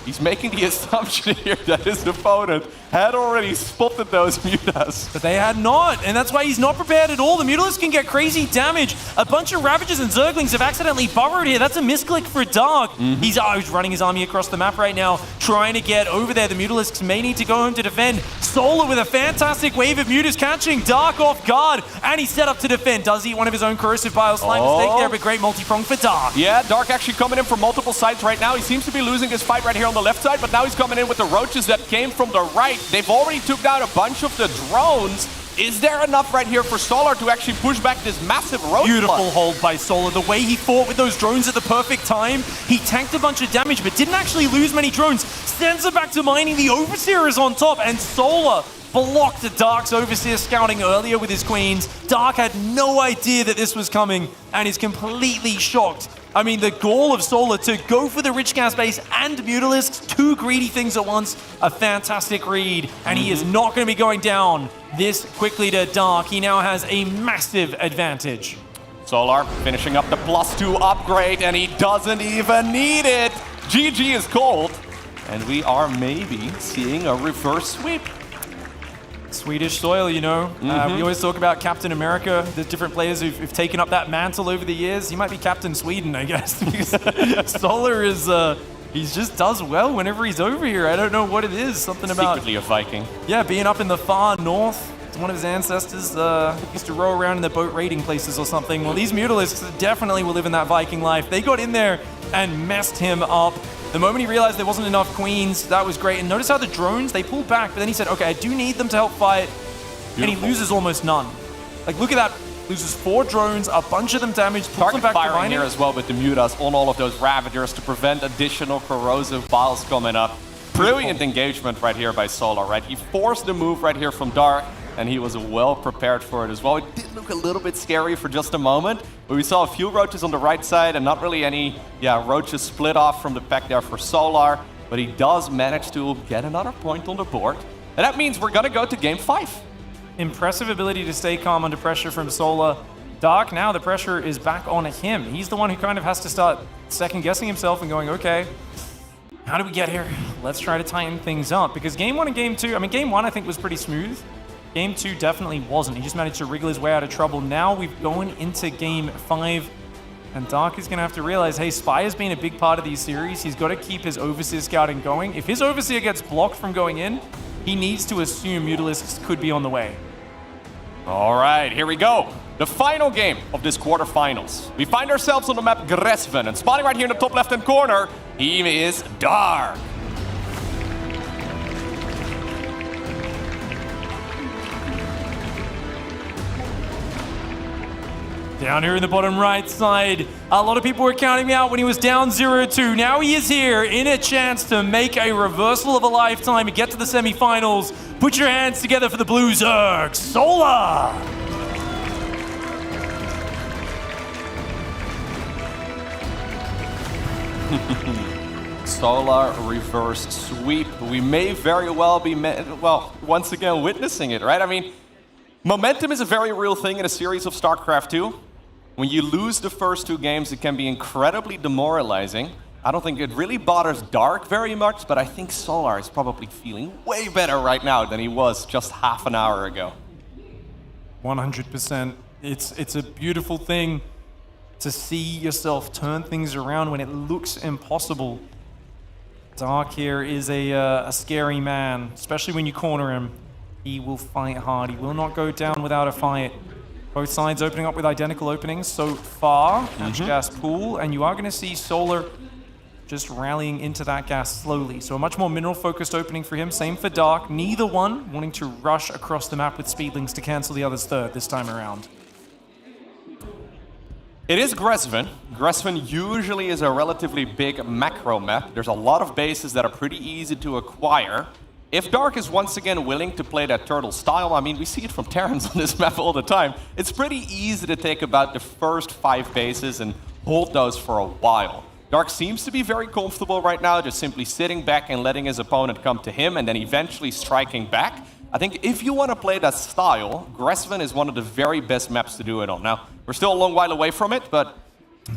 Speaker 14: He's making the assumption here that his opponent had already spotted those mutas.
Speaker 15: But they had not, and that's why he's not prepared at all. The Mutalisks can get crazy damage. A bunch of Ravagers and Zerglings have accidentally burrowed here. That's a misclick for Dark. He's running his army across the map right now, trying to get over there. The Mutalisks may need to go home to defend. Solar with a fantastic wave of mutas catching Dark off guard, and he's set up to defend. Does he eat one of his own corrosive bile? Slight mistake there, but great multi-prong for Dark.
Speaker 14: Yeah, Dark actually coming in from multiple sides right now. He seems to be losing his fight right here on the left side, but now he's coming in with the roaches that came from the right. They've already took down a bunch of the drones. Is there enough right here for Solar to actually push back this massive roach?
Speaker 15: Beautiful hold by Solar. The way he fought with those drones at the perfect time, he tanked a bunch of damage, but didn't actually lose many drones. Sends it back to mining. The Overseer is on top, and Solar blocked Dark's Overseer scouting earlier with his queens. Dark had no idea that this was coming, and is completely shocked. I mean, the goal of Solar to go for the rich gas base and Mutalisks, 2 greedy things at once, a fantastic read, and he is not going to be going down this quickly to Dark. He now has a massive advantage.
Speaker 14: Solar finishing up the +2 upgrade, and he doesn't even need it. GG is cold, and we are maybe seeing a reverse sweep.
Speaker 15: Swedish soil, you know. We always talk about Captain America. There's different players who've taken up that mantle over the years. He might be Captain Sweden, I guess. Solar is, he just does well whenever he's over here. I don't know what it is. Something about...
Speaker 14: Secretly a Viking.
Speaker 15: Yeah, being up in the far north. One of his ancestors used to row around in the boat raiding places or something. Well, these Mutalisks definitely will live in that Viking life. They got in there and messed him up. The moment he realized there wasn't enough queens, that was great. And notice how the drones, they pulled back, but then he said, okay, I do need them to help fight.
Speaker 14: Beautiful.
Speaker 15: And he loses almost none. Like, look at that. Loses 4 drones, a bunch of them damaged, pulls
Speaker 14: Target
Speaker 15: them back to
Speaker 14: firing
Speaker 15: Raynor.
Speaker 14: here as well with the Mutas on all of those Ravagers to prevent additional corrosive biles coming up. Brilliant engagement right here by Solar, right? He forced the move right here from Dark, and he was well prepared for it as well. It did look a little bit scary for just a moment, but we saw a few roaches on the right side and not really any roaches split off from the pack there for Solar, but he does manage to get another point on the board. And that means we're going to go to game 5.
Speaker 15: Impressive ability to stay calm under pressure from Solar. Dark, now the pressure is back on him. He's the one who kind of has to start second-guessing himself and going, okay, how do we get here? Let's try to tighten things up. Because game 1 and game 2, I mean, game 1 I think was pretty smooth. Game 2 definitely wasn't. He just managed to wriggle his way out of trouble. Now we've gone into game 5, and Dark is going to have to realize, hey, Spy has been a big part of these series. He's got to keep his Overseer scouting going. If his Overseer gets blocked from going in, he needs to assume Mutalisks could be on the way.
Speaker 14: All right, here we go. The final game of this quarterfinals. We find ourselves on the map Gresven, and spawning right here in the top left-hand corner, he is Dark.
Speaker 15: Down here in the bottom right side, a lot of people were counting me out when he was down 0-2. Now he is here in a chance to make a reversal of a lifetime and get to the semifinals. Put your hands together for the Blue Zerg, Solar!
Speaker 14: Solar reverse sweep. We may very well be, once again witnessing it, right? I mean, momentum is a very real thing in a series of StarCraft 2. When you lose the first 2 games, it can be incredibly demoralizing. I don't think it really bothers Dark very much, but I think Solar is probably feeling way better right now than he was just half an hour ago.
Speaker 15: 100%. It's a beautiful thing to see yourself turn things around when it looks impossible. Dark here is a scary man, especially when you corner him. He will fight hard. He will not go down without a fight. Both sides opening up with identical openings so far. Natural gas pool, and you are going to see Solar just rallying into that gas slowly. So a much more mineral-focused opening for him. Same for Dark. Neither one wanting to rush across the map with speedlings to cancel the other's third this time around.
Speaker 14: It is Gresven. Gresven usually is a relatively big macro map. There's a lot of bases that are pretty easy to acquire. If Dark is once again willing to play that turtle style, I mean, we see it from Terrans on this map all the time. It's pretty easy to take about the first 5 bases and hold those for a while. Dark seems to be very comfortable right now, just simply sitting back and letting his opponent come to him and then eventually striking back. I think if you want to play that style, Gresven is one of the very best maps to do it on. Now, we're still a long while away from it, but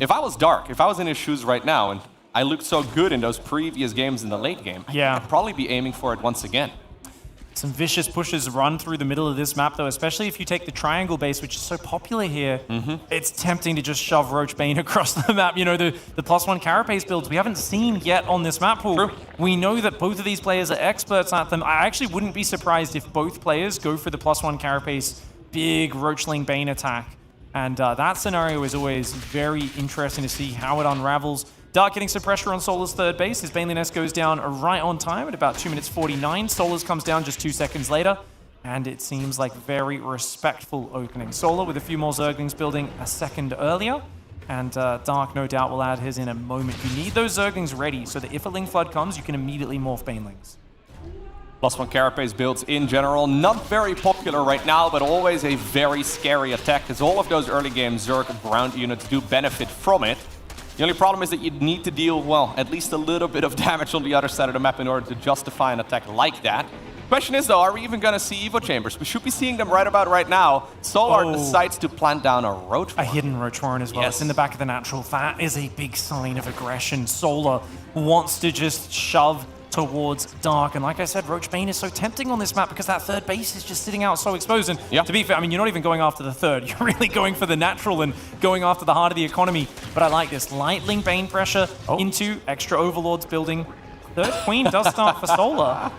Speaker 14: if I was Dark, if I was in his shoes right now, and I looked so good in those previous games in the late game, I'd probably be aiming for it once again.
Speaker 15: Some vicious pushes run through the middle of this map, though, especially if you take the triangle base, which is so popular here. It's tempting to just shove Roach Bane across the map. You know, the +1 Carapace builds we haven't seen yet on this map pool. We know that both of these players are experts at them. I actually wouldn't be surprised if both players go for the +1 Carapace big Roachling Bane attack. And that scenario is always very interesting to see how it unravels. Dark getting some pressure on Solar's third base. His Baneling Nest goes down right on time at about 2 minutes 49. Solar's comes down just 2 seconds later. And it seems like very respectful opening. Solar with a few more Zerglings building a second earlier. And Dark, no doubt, will add his in a moment. You need those Zerglings ready so that if a Ling Flood comes, you can immediately morph Banelings.
Speaker 14: +1 Carapace builds in general, not very popular right now, but always a very scary attack, because all of those early game Zerg ground units do benefit from it. The only problem is that you need to deal, well, at least a little bit of damage on the other side of the map in order to justify an attack like that. Question is, though, are we even going to see Evo Chambers? We should be seeing them right about right now. Solar decides to plant down a Roach Warren.
Speaker 15: A hidden Roach Warren as well. Yes. It's in the back of the natural. That is a big sign of aggression. Solar wants to just shove towards Dark. And like I said, Roach Bane is so tempting on this map because that third base is just sitting out so exposed. And to be fair, I mean, you're not even going after the third. You're really going for the natural and going after the heart of the economy. But I like this. Lightning Bane pressure into extra Overlords building. Third Queen does start for Solar.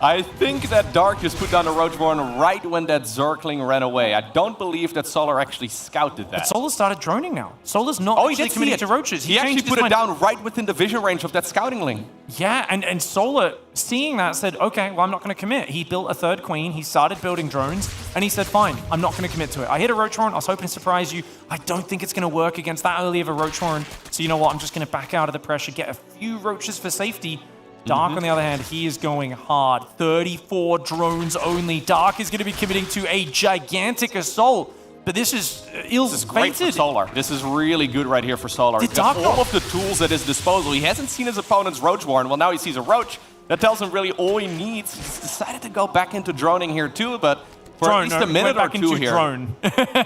Speaker 14: I think that Dark just put down a Roachborn right when that Zergling ran away. I don't believe that Solar actually scouted that.
Speaker 15: But Solar started droning now. Solar's not actually committing to Roaches.
Speaker 14: He actually put it down right within the vision range of that scouting link.
Speaker 15: Yeah, and Solar, seeing that, said, okay, well, I'm not going to commit. He built a third Queen. He started building drones, and he said, fine, I'm not going to commit to it. I hit a Roachborn. I was hoping to surprise you. I don't think it's going to work against that early of a Roachborn. So you know what? I'm just going to back out of the pressure, get a few Roaches for safety. Dark, on the other hand, he is going hard. 34 drones only. Dark is going to be committing to a gigantic assault. But this is
Speaker 14: This is great for Solar. This is really good right here for Solar. He's got all of the tools at his disposal. He hasn't seen his opponent's Roachborn. Well, now he sees a Roach. That tells him really all he needs. He's decided to go back into droning here too, but for at least a minute or two here.
Speaker 15: Drone.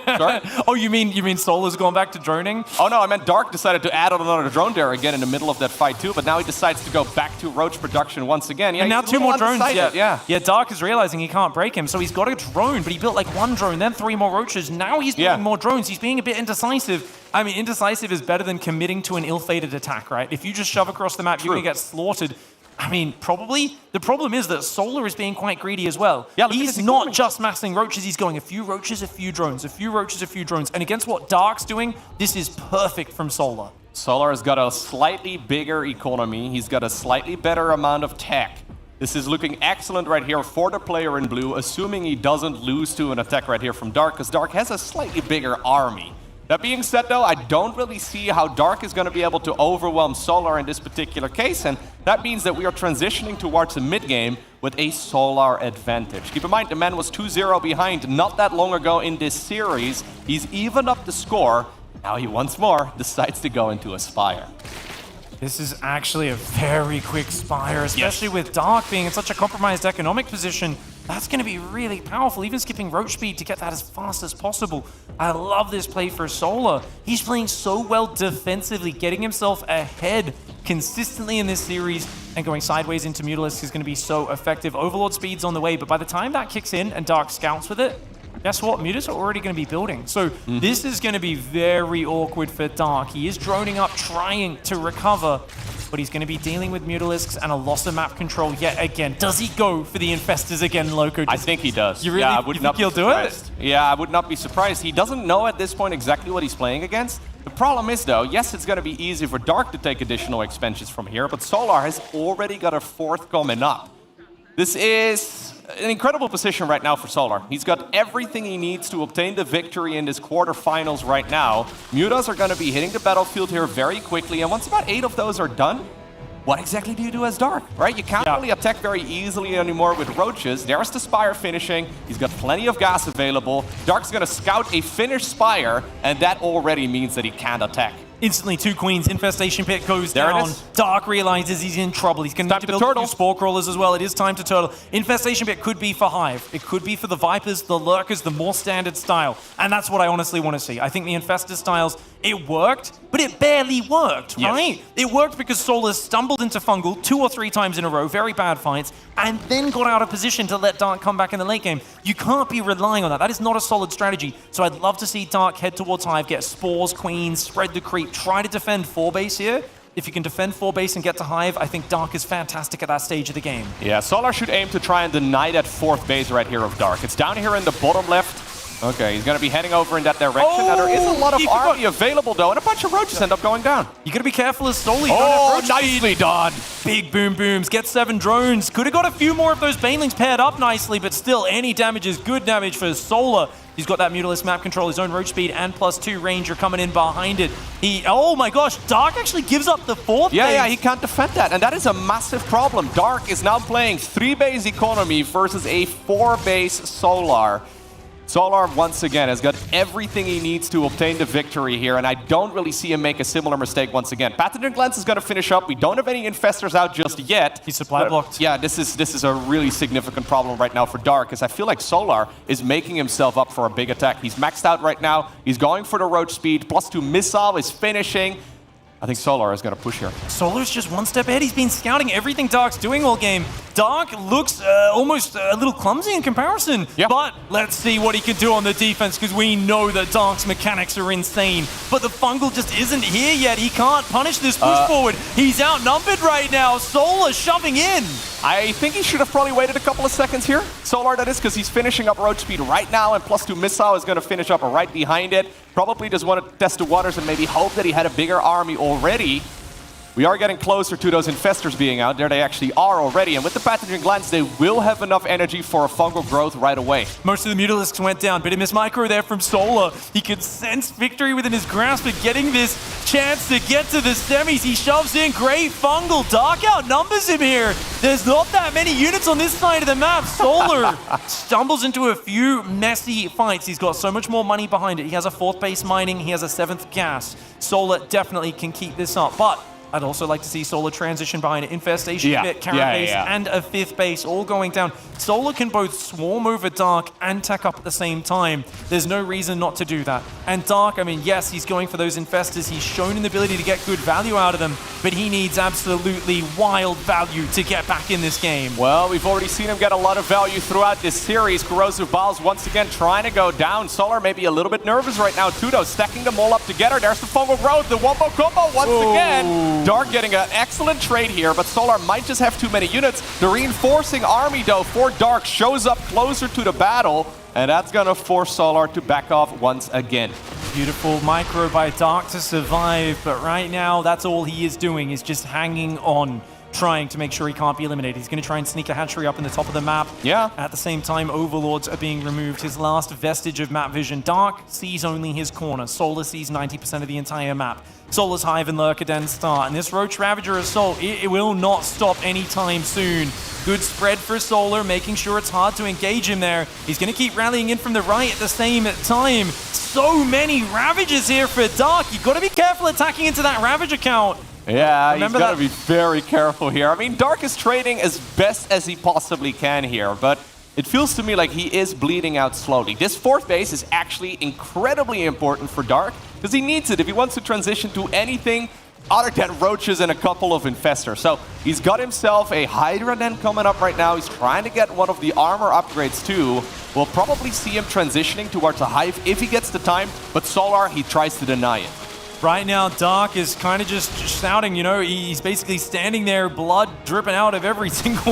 Speaker 14: Sorry?
Speaker 15: Oh, you mean Solar's going back to droning?
Speaker 14: Oh no, I meant Dark decided to add on another drone there again in the middle of that fight too, but now he decides to go back to Roach production once again. Yeah,
Speaker 15: and now 2 more drones.
Speaker 14: Yeah.
Speaker 15: Dark is realizing he can't break him, so he's got a drone, but he built like 1 drone, then 3 more Roaches. Now he's building more drones. He's being a bit indecisive. I mean, indecisive is better than committing to an ill-fated attack, right? If you just shove across the map, you're going to get slaughtered. I mean, probably. The problem is that Solar is being quite greedy as well. Yeah, he's not just massing Roaches, he's going a few Roaches, a few drones, a few Roaches, a few drones. And against what Dark's doing, this is perfect from Solar.
Speaker 14: Solar has got a slightly bigger economy. He's got a slightly better amount of tech. This is looking excellent right here for the player in blue, assuming he doesn't lose to an attack right here from Dark, because Dark has a slightly bigger army. That being said, though, I don't really see how Dark is going to be able to overwhelm Solar in this particular case, and that means that we are transitioning towards a mid-game with a Solar advantage. Keep in mind, the man was 2-0 behind not that long ago in this series. He's evened up the score. Now he once more decides to go into a Spire.
Speaker 15: This is actually a very quick Spire, especially with Dark being in such a compromised economic position. That's going to be really powerful, even skipping Roach speed to get that as fast as possible. I love this play for Solar. He's playing so well defensively, getting himself ahead consistently in this series, and going sideways into Mutalisk is going to be so effective. Overlord speed's on the way, but by the time that kicks in and Dark scouts with it, guess what? Mutas are already going to be building. So this is going to be very awkward for Dark. He is droning up, trying to recover, but he's going to be dealing with Mutalisks and a loss of map control yet again. Does he go for the Infestors again, Loco?
Speaker 14: I think he does.
Speaker 15: You really
Speaker 14: you think
Speaker 15: he'll do it?
Speaker 14: Yeah, I would not be surprised. He doesn't know at this point exactly what he's playing against. The problem is, though, yes, it's going to be easy for Dark to take additional expansions from here, but Solar has already got a 4th coming up. This is an incredible position right now for Solar. He's got everything he needs to obtain the victory in this quarterfinals right now. Mutas are going to be hitting the battlefield here very quickly, and once about 8 of those are done, what exactly do you do as Dark, right? You can't really attack very easily anymore with Roaches. There's the Spire finishing. He's got plenty of gas available. Dark's going to scout a finished Spire, and that already means that he can't attack.
Speaker 15: Instantly, 2 queens. Infestation Pit goes down. Dark realizes he's in trouble. He's going to need to build a few Spore Crawlers as well. It is time to turtle. Infestation Pit could be for Hive. It could be for the Vipers, the Lurkers, the more standard style. And that's what I honestly want to see. I think the Infestor styles, it worked, but it barely worked, right? It worked because Solar stumbled into Fungal 2 or 3 times in a row, very bad fights, and then got out of position to let Dark come back in the late game. You can't be relying on that. That is not a solid strategy. So I'd love to see Dark head towards Hive, get Spores, Queens, spread the creep, try to defend 4 base here. If you can defend 4 base and get to Hive, I think Dark is fantastic at that stage of the game.
Speaker 14: Yeah, Solar should aim to try and deny that 4th base right here of Dark. It's down here in the bottom left. Okay, he's going to be heading over in that direction. Now, there is a lot of army available, though, and a bunch of Roaches end up going down.
Speaker 15: You got to be careful as Solar.
Speaker 14: Oh, nicely done.
Speaker 15: Big boom booms, get 7 drones. Could have got a few more of those Banelings paired up nicely, but still, any damage is good damage for Solar. He's got that Mutalisk map control, his own Roach speed, and +2 Ranger coming in behind it. Oh my gosh, Dark actually gives up the 4th base.
Speaker 14: Yeah, he can't defend that, and that is a massive problem. Dark is now playing 3 base economy versus a 4 base Solar. Solar, once again, has got everything he needs to obtain the victory here, and I don't really see him make a similar mistake once again. Pathogen Glance is going to finish up. We don't have any Infestors out just yet.
Speaker 15: He's supply blocked.
Speaker 14: Yeah, this is a really significant problem right now for Dark, because I feel like Solar is making himself up for a big attack. He's maxed out right now. He's going for the Roach speed. +2 Missile is finishing. I think Solar is going to push here.
Speaker 15: Solar's just one step ahead. He's been scouting everything Dark's doing all game. Dark looks almost a little clumsy in comparison.
Speaker 14: Yep.
Speaker 15: But let's see what he can do on the defense, because we know that Dark's mechanics are insane. But the fungal just isn't here yet. He can't punish this push forward. He's outnumbered right now. Solar shoving in.
Speaker 14: I think he should have probably waited a couple of seconds here. Solar, that is, because he's finishing up road speed right now, and +2 missile is going to finish up right behind it. Probably just want to test the waters and maybe hope that he had a bigger army already. We are getting closer to those infestors being out there. They actually are already. And with the pathogen glands, they will have enough energy for a fungal growth right away.
Speaker 15: Most of the Mutalisks went down. Bit of miss micro there from Solar. He could sense victory within his grasp of getting this chance to get to the semis. He shoves in. Great fungal. Dark outnumbers him here. There's not that many units on this side of the map. Solar stumbles into a few messy fights. He's got so much more money behind it. He has a 4th base mining. He has a 7th gas. Solar definitely can keep this up. But I'd also like to see Solar transition behind an Infestation bit, Carrot base, and a 5th base all going down. Solar can both swarm over Dark and tech up at the same time. There's no reason not to do that. And Dark, I mean, yes, he's going for those Infestors. He's shown an ability to get good value out of them, but he needs absolutely wild value to get back in this game.
Speaker 14: Well, we've already seen him get a lot of value throughout this series. Corrosive Balls once again trying to go down. Solar may be a little bit nervous right now too, though, stacking them all up together. There's the fungal growth, the wombo combo once again. Dark getting an excellent trade here, but Solar might just have too many units. The reinforcing army, though, for Dark shows up closer to the battle, and that's going to force Solar to back off once again.
Speaker 15: Beautiful micro by Dark to survive, but right now, that's all he is doing, is just hanging on, trying to make sure he can't be eliminated. He's going to try and sneak a hatchery up in the top of the map.
Speaker 14: Yeah.
Speaker 15: At the same time, Overlords are being removed. His last vestige of map vision. Dark sees only his corner. Solar sees 90% of the entire map. Solar's Hive and Lurkaden start, and this Roach Ravager assault, it will not stop anytime soon. Good spread for Solar, making sure it's hard to engage him there. He's going to keep rallying in from the right at the same time. So many Ravagers here for Dark. You've got to be careful attacking into that Ravager count.
Speaker 14: Yeah, he's got to be very careful here. I mean, Dark is trading as best as he possibly can here, but it feels to me like he is bleeding out slowly. This 4th base is actually incredibly important for Dark, because he needs it if he wants to transition to anything other than roaches and a couple of infestors. So he's got himself a Hydra Den coming up right now. He's trying to get one of the armor upgrades too. We'll probably see him transitioning towards a Hive if he gets the time, but Solar, he tries to deny it.
Speaker 15: Right now, Dark is kind of just shouting, you know, he's basically standing there, blood dripping out of every single...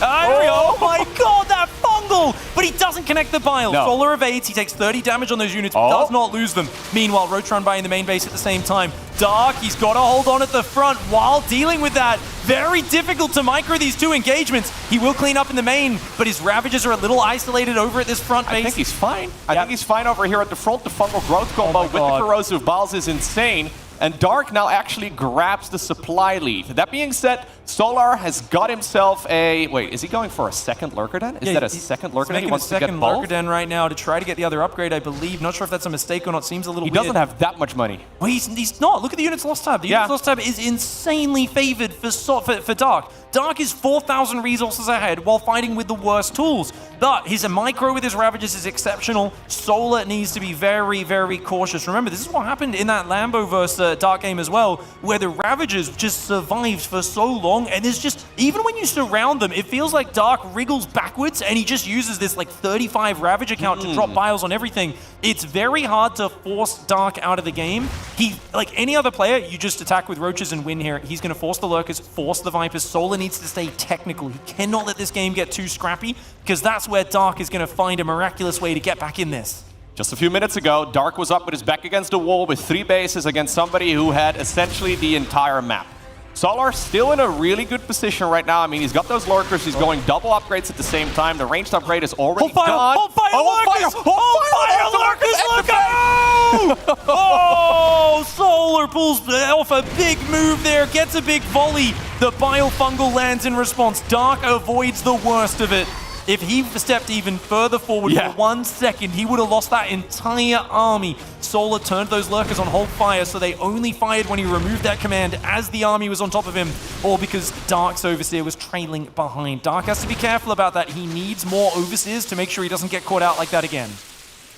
Speaker 15: Oh my god, that fungal! But he doesn't connect the bile.
Speaker 14: No.
Speaker 15: Solar evades, he takes 30 damage on those units, but does not lose them. Meanwhile, Roach run by in the main base at the same time. Dark, he's got to hold on at the front while dealing with that. Very difficult to micro these two engagements. He will clean up in the main, but his Ravagers are a little isolated over at this front base.
Speaker 14: I think he's fine. I think he's fine over here at the front. The fungal growth combo with the corrosive balls is insane. And Dark now actually grabs the supply lead. That being said, Solar has got himself a... Wait, is he going for a second Lurker Den? Is that a second Lurker Den? He wants to get both?
Speaker 15: He's making a second Lurker Den right now to try to get the other upgrade, I believe. Not sure if that's a mistake or not. Seems a little weird.
Speaker 14: He doesn't have that much money.
Speaker 15: Well, he's not. Look at the units lost tab. The units lost tab is insanely favored for Dark. Dark is 4,000 resources ahead while fighting with the worst tools. But his micro with his Ravagers is exceptional. Solar needs to be very, very cautious. Remember, this is what happened in that Lambo versus Dark game as well, where the Ravagers just survived for so long, and there's just, even when you surround them, it feels like Dark wriggles backwards, and he just uses this like 35 Ravager count to drop biles on everything. It's very hard to force Dark out of the game. He, like any other player, you just attack with Roaches and win here. He's going to force the Lurkers, force the Vipers. Solar needs to stay technical. He cannot let this game get too scrappy, because that's where Dark is going to find a miraculous way to get back in this.
Speaker 14: Just a few minutes ago, Dark was up with his back against the wall with 3 bases against somebody who had essentially the entire map. Solar still in a really good position right now. I mean, he's got those Lurkers. He's going double upgrades at the same time. The ranged upgrade is already done.
Speaker 15: Hold fire, Lurkers! Hold fire, Lurkers! Look out! Oh, Solar pulls off a big move there, gets a big volley. The Biofungal lands in response. Dark avoids the worst of it. If he stepped even further forward for 1 second, he would have lost that entire army. Solar turned those Lurkers on hold fire, so they only fired when he removed that command as the army was on top of him, or because Dark's Overseer was trailing behind. Dark has to be careful about that. He needs more Overseers to make sure he doesn't get caught out like that again.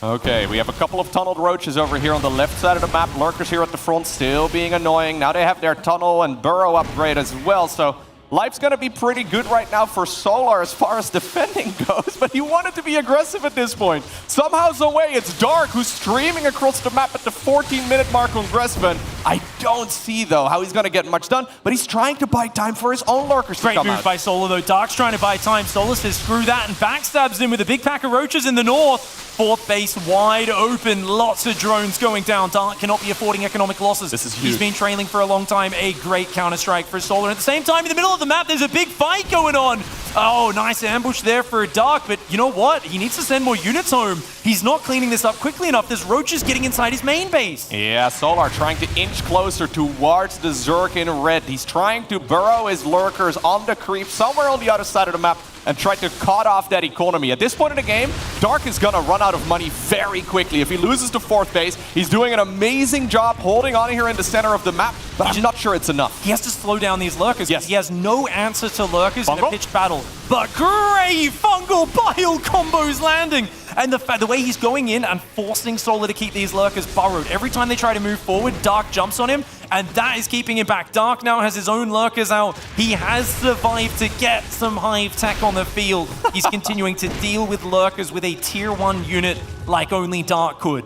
Speaker 14: Okay, we have a couple of tunneled roaches over here on the left side of the map. Lurkers here at the front still being annoying. Now they have their tunnel and burrow upgrade as well, so life's going to be pretty good right now for Solar as far as defending goes, but he wanted to be aggressive at this point. Somehow, some way, it's Dark who's streaming across the map at the 14-minute mark on Grespen. I don't see, though, how he's going to get much done, but he's trying to buy time for his own Lurkers to
Speaker 15: Great
Speaker 14: come
Speaker 15: move
Speaker 14: out.
Speaker 15: by Solar, though. Dark's trying to buy time. Solar says screw that and backstabs him with a big pack of roaches in the north. Fourth base wide open, lots of drones going down. Dark cannot be affording economic losses.
Speaker 14: This is huge.
Speaker 15: He's been trailing for a long time. A great counter-strike for Solar. At the same time, in the middle of the map, there's a big fight going on. Oh, nice ambush there for Dark, but you know what? He needs to send more units home. He's not cleaning this up quickly enough. There's roaches getting inside his main base.
Speaker 14: Yeah, Solar trying to inch closer towards the Zerg in red. He's trying to burrow his Lurkers on the creep somewhere on the other side of the map and try to cut off that economy. At this point in the game, Dark is gonna run out of money very quickly. If he loses to fourth base, he's doing an amazing job holding on here in the center of the map, but I'm not sure it's enough.
Speaker 15: He has to slow down these Lurkers.
Speaker 14: Yes.
Speaker 15: He has no answer to Lurkers in a
Speaker 14: Fungal?
Speaker 15: pitched battle. But great fungal bile combos landing. And the way he's going in and forcing Solar to keep these Lurkers burrowed. Every time they try to move forward, Dark jumps on him, and that is keeping him back. Dark now has his own Lurkers out. He has survived to get some Hive tech on the field. He's continuing to deal with Lurkers with a tier 1 unit like only Dark could.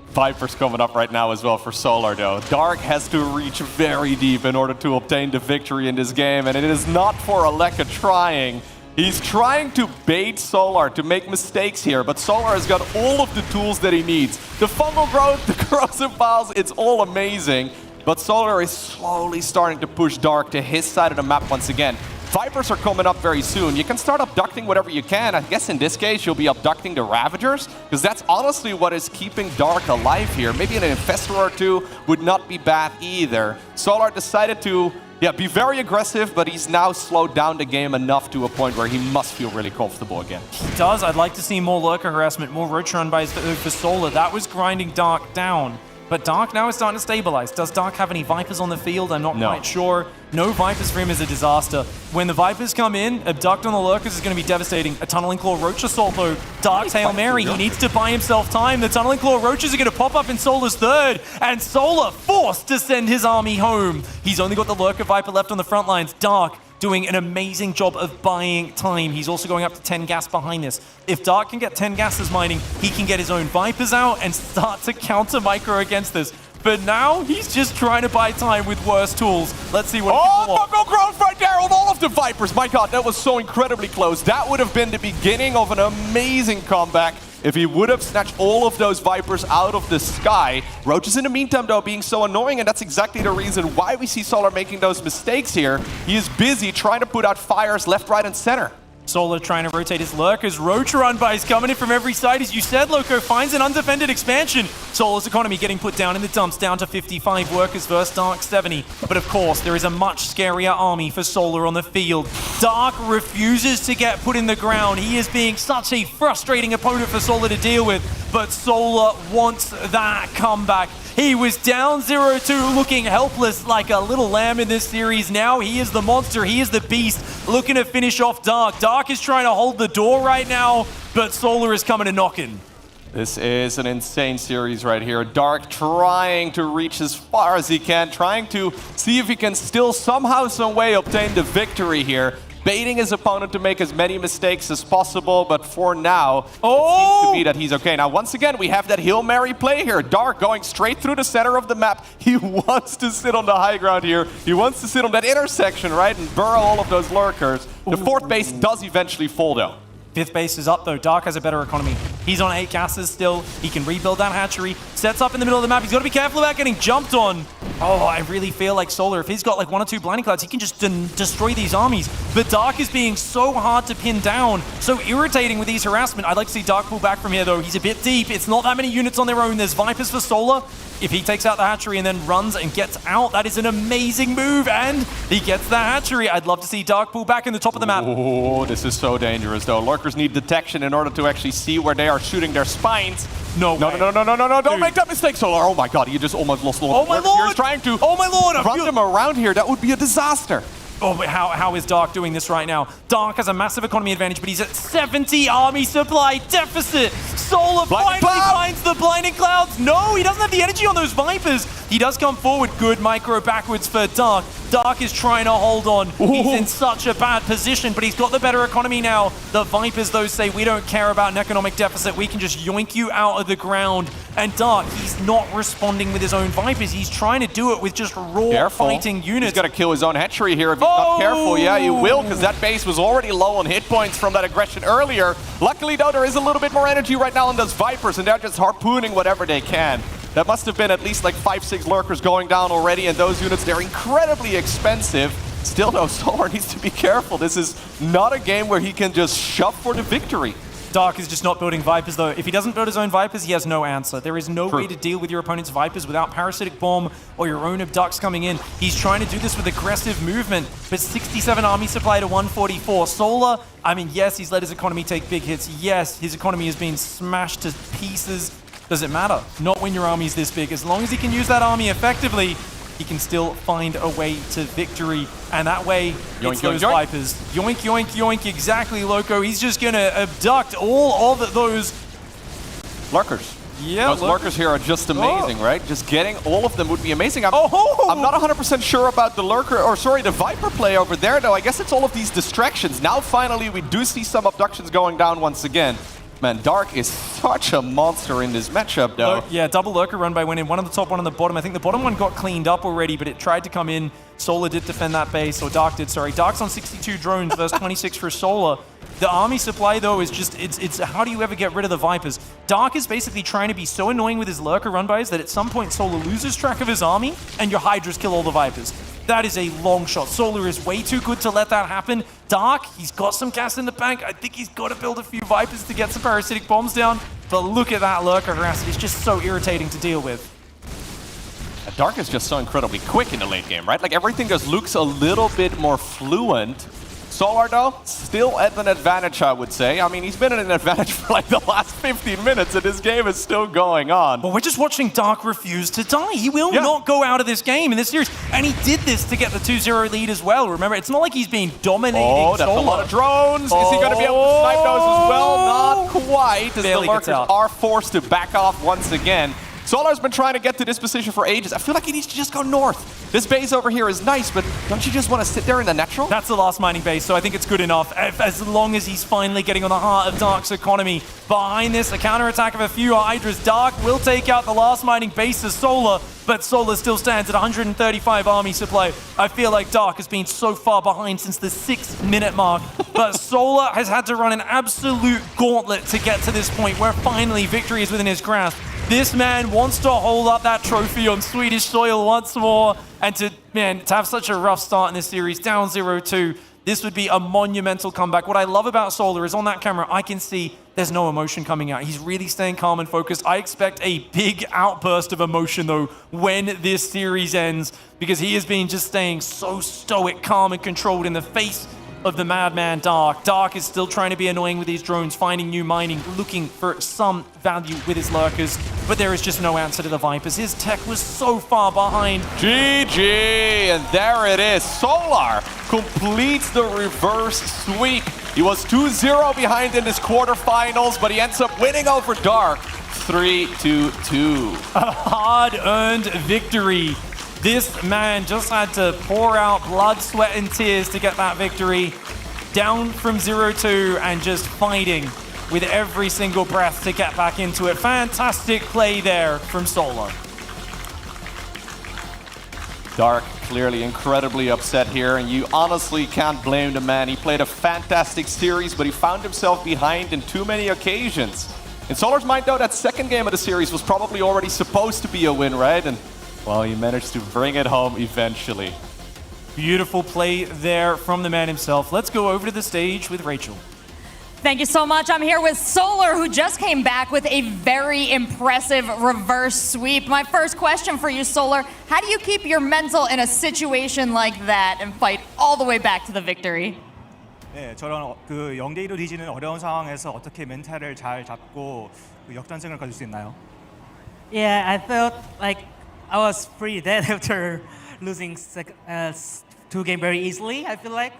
Speaker 14: Vipers coming up right now as well for Solar, though. Dark has to reach very deep in order to obtain the victory in this game, and it is not for a lack of trying. He's trying to bait Solar to make mistakes here, but Solar has got all of the tools that he needs. The fungal growth, the corrosive files, it's all amazing. But Solar is slowly starting to push Dark to his side of the map once again. Vipers are coming up very soon. You can start abducting whatever you can. I guess in this case, you'll be abducting the Ravagers, because that's honestly what is keeping Dark alive here. Maybe an Infestor or two would not be bad either. Solar decided to be very aggressive, but he's now slowed down the game enough to a point where he must feel really comfortable again.
Speaker 15: He does. I'd like to see more Lurker harassment, more Roach Run buys for Solar. That was grinding Dark down. But Dark now is starting to stabilize. Does Dark have any Vipers on the field? I'm not quite sure. No Vipers for him is a disaster. When the Vipers come in, abduct on the Lurkers is going to be devastating. A Tunneling Claw Roach Assault though. Dark's Hail Mary, he needs to buy himself time. The Tunneling Claw Roaches are going to pop up in Solar's third, and Solar forced to send his army home. He's only got the Lurker Viper left on the front lines. Dark doing an amazing job of buying time. He's also going up to 10 gas behind this. If Dark can get 10 gases mining, he can get his own Vipers out and start to counter micro against this. But now, he's just trying to buy time with worse tools. Let's see what he can pull off.
Speaker 14: Fungal growth right there on all of the Vipers. My God, that was so incredibly close. That would have been the beginning of an amazing comeback if he would have snatched all of those Vipers out of the sky. Roaches in the meantime, though, being so annoying, and that's exactly the reason why we see Solar making those mistakes here. He is busy trying to put out fires left, right, and center.
Speaker 15: Solar trying to rotate his Lurkers. Roach Run buys coming in from every side. As you said, Loco finds an undefended expansion. Solar's economy getting put down in the dumps, down to 55 workers versus Dark 70. But of course, there is a much scarier army for Solar on the field. Dark refuses to get put in the ground. He is being such a frustrating opponent for Solar to deal with. But Solar wants that comeback. He was down 0-2, looking helpless like a little lamb in this series. Now he is the monster, he is the beast, looking to finish off Dark. Dark is trying to hold the door right now, but Solar is coming to knocking.
Speaker 14: This is an insane series right here. Dark trying to reach as far as he can, trying to see if he can still somehow, some way obtain the victory here. Baiting his opponent to make as many mistakes as possible, but for now, it seems to be that he's okay. Now, once again, we have that Hail Mary play here. Dark going straight through the center of the map. He wants to sit on the high ground here. He wants to sit on that intersection, right, and burrow all of those Lurkers. The fourth base does eventually fall, though.
Speaker 15: Fifth base is up, though. Dark has a better economy. He's on 8 gases still. He can rebuild that hatchery. Sets up in the middle of the map. He's got to be careful about getting jumped on. Oh, I really feel like Solar, if he's got like 1 or 2 blinding clouds, he can just destroy these armies. But Dark is being so hard to pin down, so irritating with these harassment. I'd like to see Dark pull back from here, though. He's a bit deep. It's not that many units on their own. There's Vipers for Solar. If he takes out the hatchery and then runs and gets out, that is an amazing move, and he gets the hatchery. I'd love to see Dark pull back in the top of the map.
Speaker 14: Oh, this is so dangerous, though. Lurkers need detection in order to actually see where they are shooting their spines.
Speaker 15: No,
Speaker 14: don't make that mistake, Solar. Oh my God, you just almost lost all of
Speaker 15: my lord!
Speaker 14: You're trying to
Speaker 15: run
Speaker 14: them around here. That would be a disaster.
Speaker 15: Oh, but how is Dark doing this right now? Dark has a massive economy advantage, but he's at 70 army supply deficit. Solar finally finds the Blinding Clouds. No, he doesn't have the energy on those Vipers. He does come forward. Good micro backwards for Dark. Dark is trying to hold on. He's in such a bad position, but he's got the better economy now. The Vipers, though, say we don't care about an economic deficit. We can just yoink you out of the ground. And Dark, he's not responding with his own Vipers. He's trying to do it with just raw fighting units.
Speaker 14: He's got to kill his own hatchery here if he's not careful. Yeah, he will, because that base was already low on hit points from that aggression earlier. Luckily, though, there is a little bit more energy right now on those Vipers, and they're just harpooning whatever they can. That must have been at least like 5-6 lurkers going down already, and those units, they're incredibly expensive. Still, though, Solar needs to be careful. This is not a game where he can just shove for the victory.
Speaker 15: Dark is just not building Vipers, though. If he doesn't build his own Vipers, he has no answer. There is no way to deal with your opponent's Vipers without Parasitic Bomb or your own Abducts coming in. He's trying to do this with aggressive movement, but 67 army supply to 144. Solar, I mean, yes, he's let his economy take big hits. Yes, his economy has been smashed to pieces. Does it matter? Not when your army's this big. As long as he can use that army effectively, he can still find a way to victory. And that way, it's those Vipers. Yoink, yoink, yoink. Exactly, Loco. He's just going to abduct all of those
Speaker 14: lurkers.
Speaker 15: Yeah,
Speaker 14: those lurkers here are just amazing, right? Just getting all of them would be amazing. I'm not 100% sure about the lurker, or sorry, the Viper play over there, though. I guess it's all of these distractions. Now, finally, we do see some abductions going down once again. Man, Dark is such a monster in this matchup, though.
Speaker 15: Yeah, double lurker run by winning. One on the top, one on the bottom. I think the bottom one got cleaned up already, but it tried to come in. Solar did defend that base, or Dark did, sorry. Dark's on 62 drones versus 26 for Solar. The army supply, though, is just, it's how do you ever get rid of the Vipers? Dark is basically trying to be so annoying with his lurker run-bys that at some point Solar loses track of his army, and your Hydras kill all the Vipers. That is a long shot. Solar is way too good to let that happen. Dark, he's got some gas in the bank. I think he's got to build a few Vipers to get some Parasitic Bombs down. But look at that lurker harassment. It's just so irritating to deal with.
Speaker 14: Dark is just so incredibly quick in the late game, right? Like everything just looks a little bit more fluent. Solar, though, still at an advantage, I would say. I mean, he's been at an advantage for like the last 15 minutes, and this game is still going on.
Speaker 15: But we're just watching Dark refuse to die. He will not go out of this game in this series. And he did this to get the 2-0 lead as well. Remember, it's not like he's been dominating
Speaker 14: that's a lot of drones. Is he going to be able to snipe those as well? Not quite, as the lurkers are forced to back off once again. Solar's been trying to get to this position for ages. I feel like he needs to just go north. This base over here is nice, but don't you just want to sit there in the natural?
Speaker 15: That's the last mining base, so I think it's good enough. As long as he's finally getting on the heart of Dark's economy. Behind this, a counterattack of a few Hydras. Dark will take out the last mining base of Solar, but Solar still stands at 135 army supply. I feel like Dark has been so far behind since the 6-minute mark, but Solar has had to run an absolute gauntlet to get to this point where finally victory is within his grasp. This man wants to hold up that trophy on Swedish soil once more, and to have such a rough start in this series, down 0-2, this would be a monumental comeback. What I love about Solar is on that camera, I can see there's no emotion coming out. He's really staying calm and focused. I expect a big outburst of emotion, though, when this series ends, because he has been just staying so stoic, calm, and controlled in the face of the madman Dark. Dark is still trying to be annoying with these drones, finding new mining, looking for some value with his lurkers, but there is just no answer to the Vipers. His tech was so far behind.
Speaker 14: GG, and there it is. Solar completes the reverse sweep. He was 2-0 behind in his quarterfinals, but he ends up winning over Dark 3-2.
Speaker 15: A hard-earned victory. This man just had to pour out blood, sweat, and tears to get that victory. Down from 0-2 and just fighting with every single breath to get back into it. Fantastic play there from Solar.
Speaker 14: Dark clearly incredibly upset here, and you honestly can't blame the man. He played a fantastic series, but he found himself behind in too many occasions. In Solar's mind, though, that second game of the series was probably already supposed to be a win, right? And well, he managed to bring it home eventually.
Speaker 15: Beautiful play there from the man himself. Let's go over to the stage with Rachel.
Speaker 8: Thank you so much. I'm here with Solar, who just came back with a very impressive reverse sweep. My first question for you, Solar, how do you keep your mental in a situation like that and fight all the way back to the victory?
Speaker 16: 네, 저런 그 0대2로 뒤지는 어려운 상황에서 어떻게 멘탈을 잘 잡고 그 역전승을 거둘 수 있나요?
Speaker 17: Yeah, I felt like I was pretty dead after losing 2 games very easily. I feel like,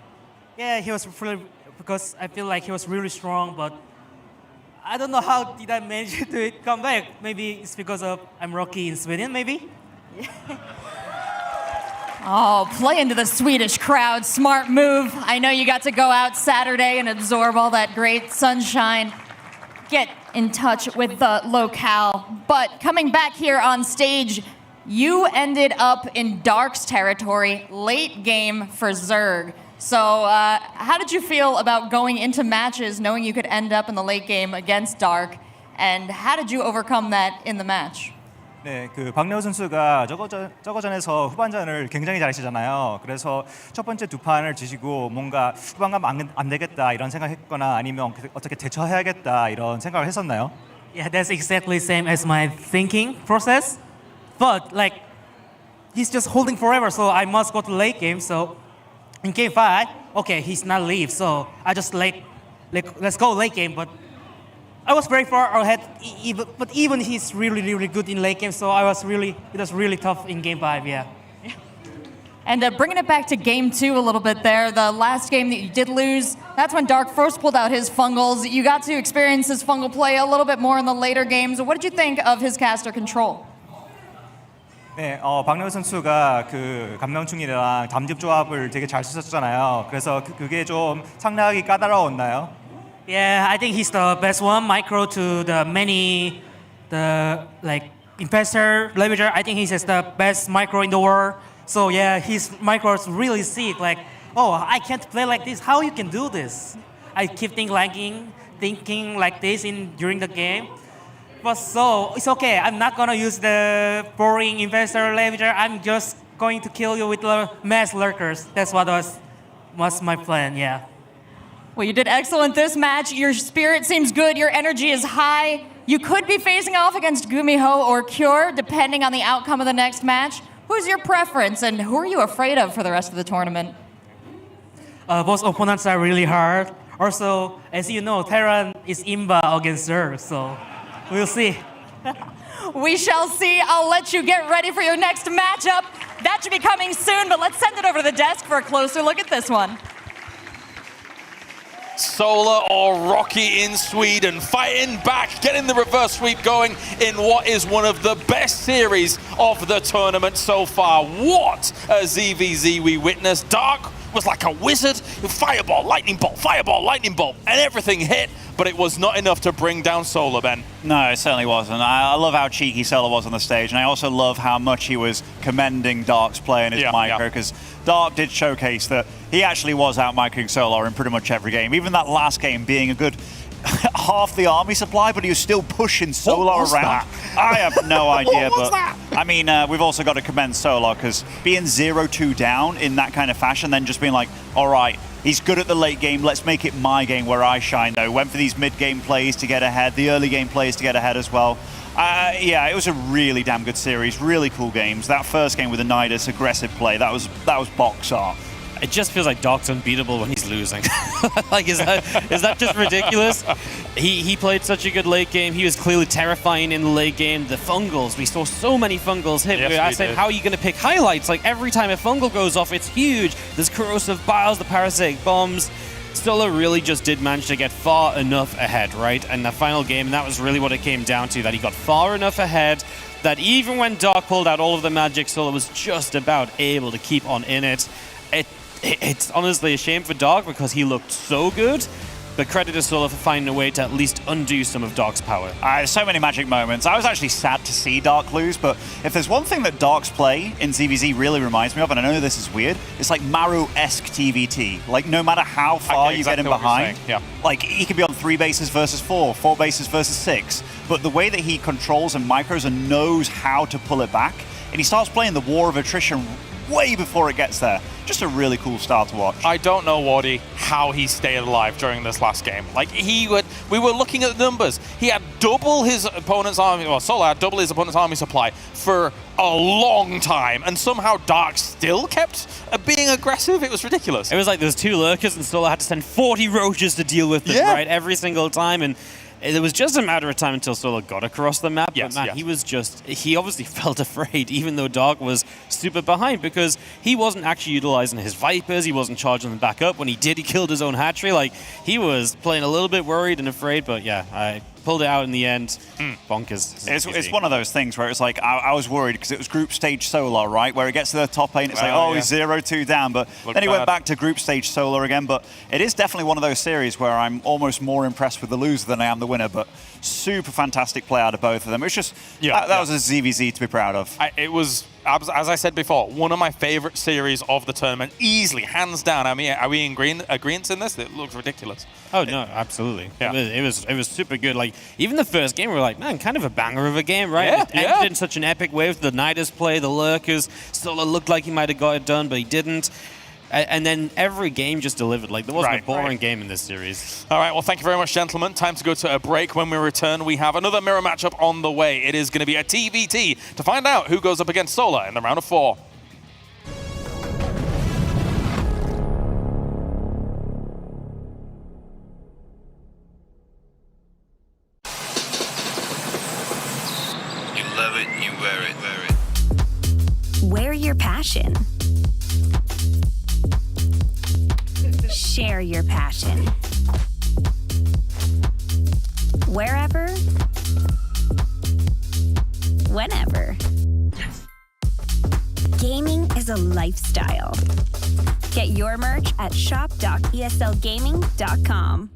Speaker 17: yeah, he was really, because I feel like he was really strong, but I don't know how did I manage to come back. Maybe it's because of I'm Rocky in Sweden, maybe?
Speaker 8: Oh, play into the Swedish crowd. Smart move. I know you got to go out Saturday and absorb all that great sunshine. Get in touch with the locale. But coming back here on stage, you ended up in Dark's territory, late game for Zerg. So how did you feel about going into matches knowing you could end up in the late game against Dark? And how did you overcome that in the match?
Speaker 16: 네, 그 박래호 선수가 저거 전에서 후반전을 굉장히 잘하시잖아요. 그래서 첫 번째 두 판을 지시고 뭔가 후반 가면 안 되겠다 이런 생각했거나 아니면 어떻게 대처해야겠다 이런 생각을 했었나요?
Speaker 17: Yeah, that's exactly same as my thinking process. But like, he's just holding forever, so I must go to late game. So in game 5, okay, he's not leave, so I just let's go late game. But I was very far ahead, but even he's really good in late game, so it was really tough in game 5, yeah.
Speaker 8: And bringing it back to game 2 a little bit there, the last game that you did lose, that's when Dark first pulled out his fungals. You got to experience his fungal play a little bit more in the later games. What did you think of his caster control?
Speaker 16: 네, 박래호 선수가 그 감명충이랑 담즙 조합을 되게 잘 쓰셨잖아요. 그래서 그게 좀 상당히 까다로웠나요?
Speaker 17: Yeah, I think he's the best one. Micro to the infestor, Levager. I think he's the best micro in the world. So yeah, his micros really see it like, oh, I can't play like this. How you can do this? I keep thinking like this during the game. But so it's okay. I'm not gonna use the boring investor Levager. I'm just going to kill you with the mass lurkers. That's what was my plan. Yeah.
Speaker 8: Well, you did excellent this match. Your spirit seems good. Your energy is high. You could be facing off against Gumiho or Cure, depending on the outcome of the next match. Who's your preference, and who are you afraid of for the rest of the tournament?
Speaker 17: Both opponents are really hard. Also, as you know, Terran is Imba against Zerg, so we'll see.
Speaker 8: We shall see. I'll let you get ready for your next matchup. That should be coming soon, but let's send it over to the desk for a closer look at this one.
Speaker 9: Solar or Rocky in Sweden, fighting back, getting the reverse sweep going in what is one of the best series of the tournament so far. What a ZVZ we witnessed. Dark was like a wizard. Fireball, lightning bolt, and everything hit, but it was not enough to bring down Solar, Ben.
Speaker 10: No, it certainly wasn't. I love how cheeky Solar was on the stage, and I also love how much he was commending Dark's play in his micro, because Dark did showcase that he actually was out-microing Solar in pretty much every game. Even that last game being a good half the army supply, but he was still pushing Solar around. I have no idea, but I mean, we've also got to commend Solar, because being 0-2 down in that kind of fashion, then just being like, all right, he's good at the late game, let's make it my game where I shine, though. Went for these mid-game plays to get ahead, the early game plays to get ahead as well. Yeah, it was a really damn good series, really cool games. That first game with the Nidus aggressive play, that was box art.
Speaker 11: It just feels like Doc's unbeatable when he's losing. Like, is that just ridiculous? He played such a good late game. He was clearly terrifying in the late game. The fungals, we saw so many fungals hit.
Speaker 9: Yes,
Speaker 11: I said, how are you going to pick highlights? Like, every time a fungal goes off, it's huge. There's corrosive biles, the parasitic bombs. Solar really just did manage to get far enough ahead, right? And the final game, and that was really what it came down to, that he got far enough ahead that even when Dark pulled out all of the magic, Solar was just about able to keep on in it. It's honestly a shame for Dark because he looked so good, but credit to Solar for finding a way to at least undo some of Dark's power.
Speaker 10: So many magic moments. I was actually sad to see Dark lose, but if there's one thing that Dark's play in ZVZ really reminds me of, and I know this is weird, it's like Maru-esque TVT. Like, no matter how far you get him behind, like, he could be on 3 bases versus 4, 4 bases versus 6, but the way that he controls and micros and knows how to pull it back, and he starts playing the war of attrition way before it gets there. Just a really cool start to watch.
Speaker 9: I don't know, Wardy, how he stayed alive during this last game. Like, we were looking at the numbers. He had double his opponent's army, well, Solar had double his opponent's army supply for a long time, and somehow Dark still kept being aggressive. It was ridiculous.
Speaker 11: It was like there was 2 lurkers and Solar had to send 40 roaches to deal with them, right, every single time, and it was just a matter of time until Solar got across the map. But man, he obviously felt afraid, even though Dark was super behind, because he wasn't actually utilizing his Vipers, he wasn't charging them back up. When he did, he killed his own hatchery. Like, he was playing a little bit worried and afraid, but yeah, pulled it out in the end. Bonkers.
Speaker 10: It's one of those things where it's like, I was worried because it was group stage Solar, right? Where it gets to the top 8 and it's he's 0-2 down. But then he went back to group stage Solar again. But it is definitely one of those series where I'm almost more impressed with the loser than I am the winner. But super fantastic play out of both of them. It's just, that was a ZVZ to be proud of.
Speaker 9: It was, as I said before, one of my favorite series of the tournament, easily, hands down. I mean, are we in agreement in this? It looks ridiculous.
Speaker 11: Oh no, absolutely. Yeah. It was super good. Like even the first game, we were like, man, kind of a banger of a game, right?
Speaker 9: Yeah,
Speaker 11: it ended in such an epic way with the Nidus play, the Lurkers. Solar looked like he might have got it done, but he didn't. And then every game just delivered. Like there wasn't a boring game in this series.
Speaker 9: All right, well, thank you very much, gentlemen. Time to go to a break. When we return, we have another mirror matchup on the way. It is going to be a TVT to find out who goes up against Solar in the round of 4.
Speaker 18: You love it, you wear it.
Speaker 6: Wear your passion. Share your passion. Wherever, whenever. Gaming is a lifestyle. Get your merch at shop.eslgaming.com.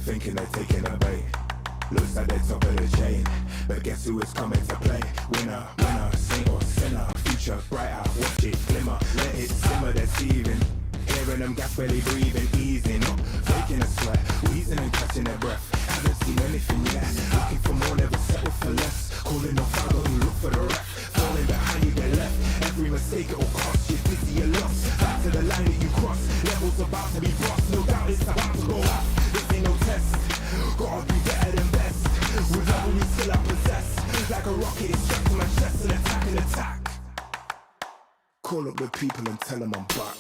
Speaker 3: Thinking they taking a bait.
Speaker 19: Looks like the top of the chain, but guess who is coming to play? Winner, winner, saint or sinner. Future brighter, watch it glimmer. Let it simmer, deceiving. Hearing them gas belly breathing, easing up, faking a sweat, wheezing and catching their breath. Haven't seen anything yet. Looking for more, never settle for less. Calling off out, you look for the ref. Falling behind, you get left. Every mistake it'll cost you, dizzy, you're lost. Back to the line that you cross. Levels about to be crossed. No doubt it's about to go up. This ain't no test. Gotta be better than best. With all we still I possess. Like a rocket, it's strapped to my chest and attack and attack. Call up the people and tell them I'm back.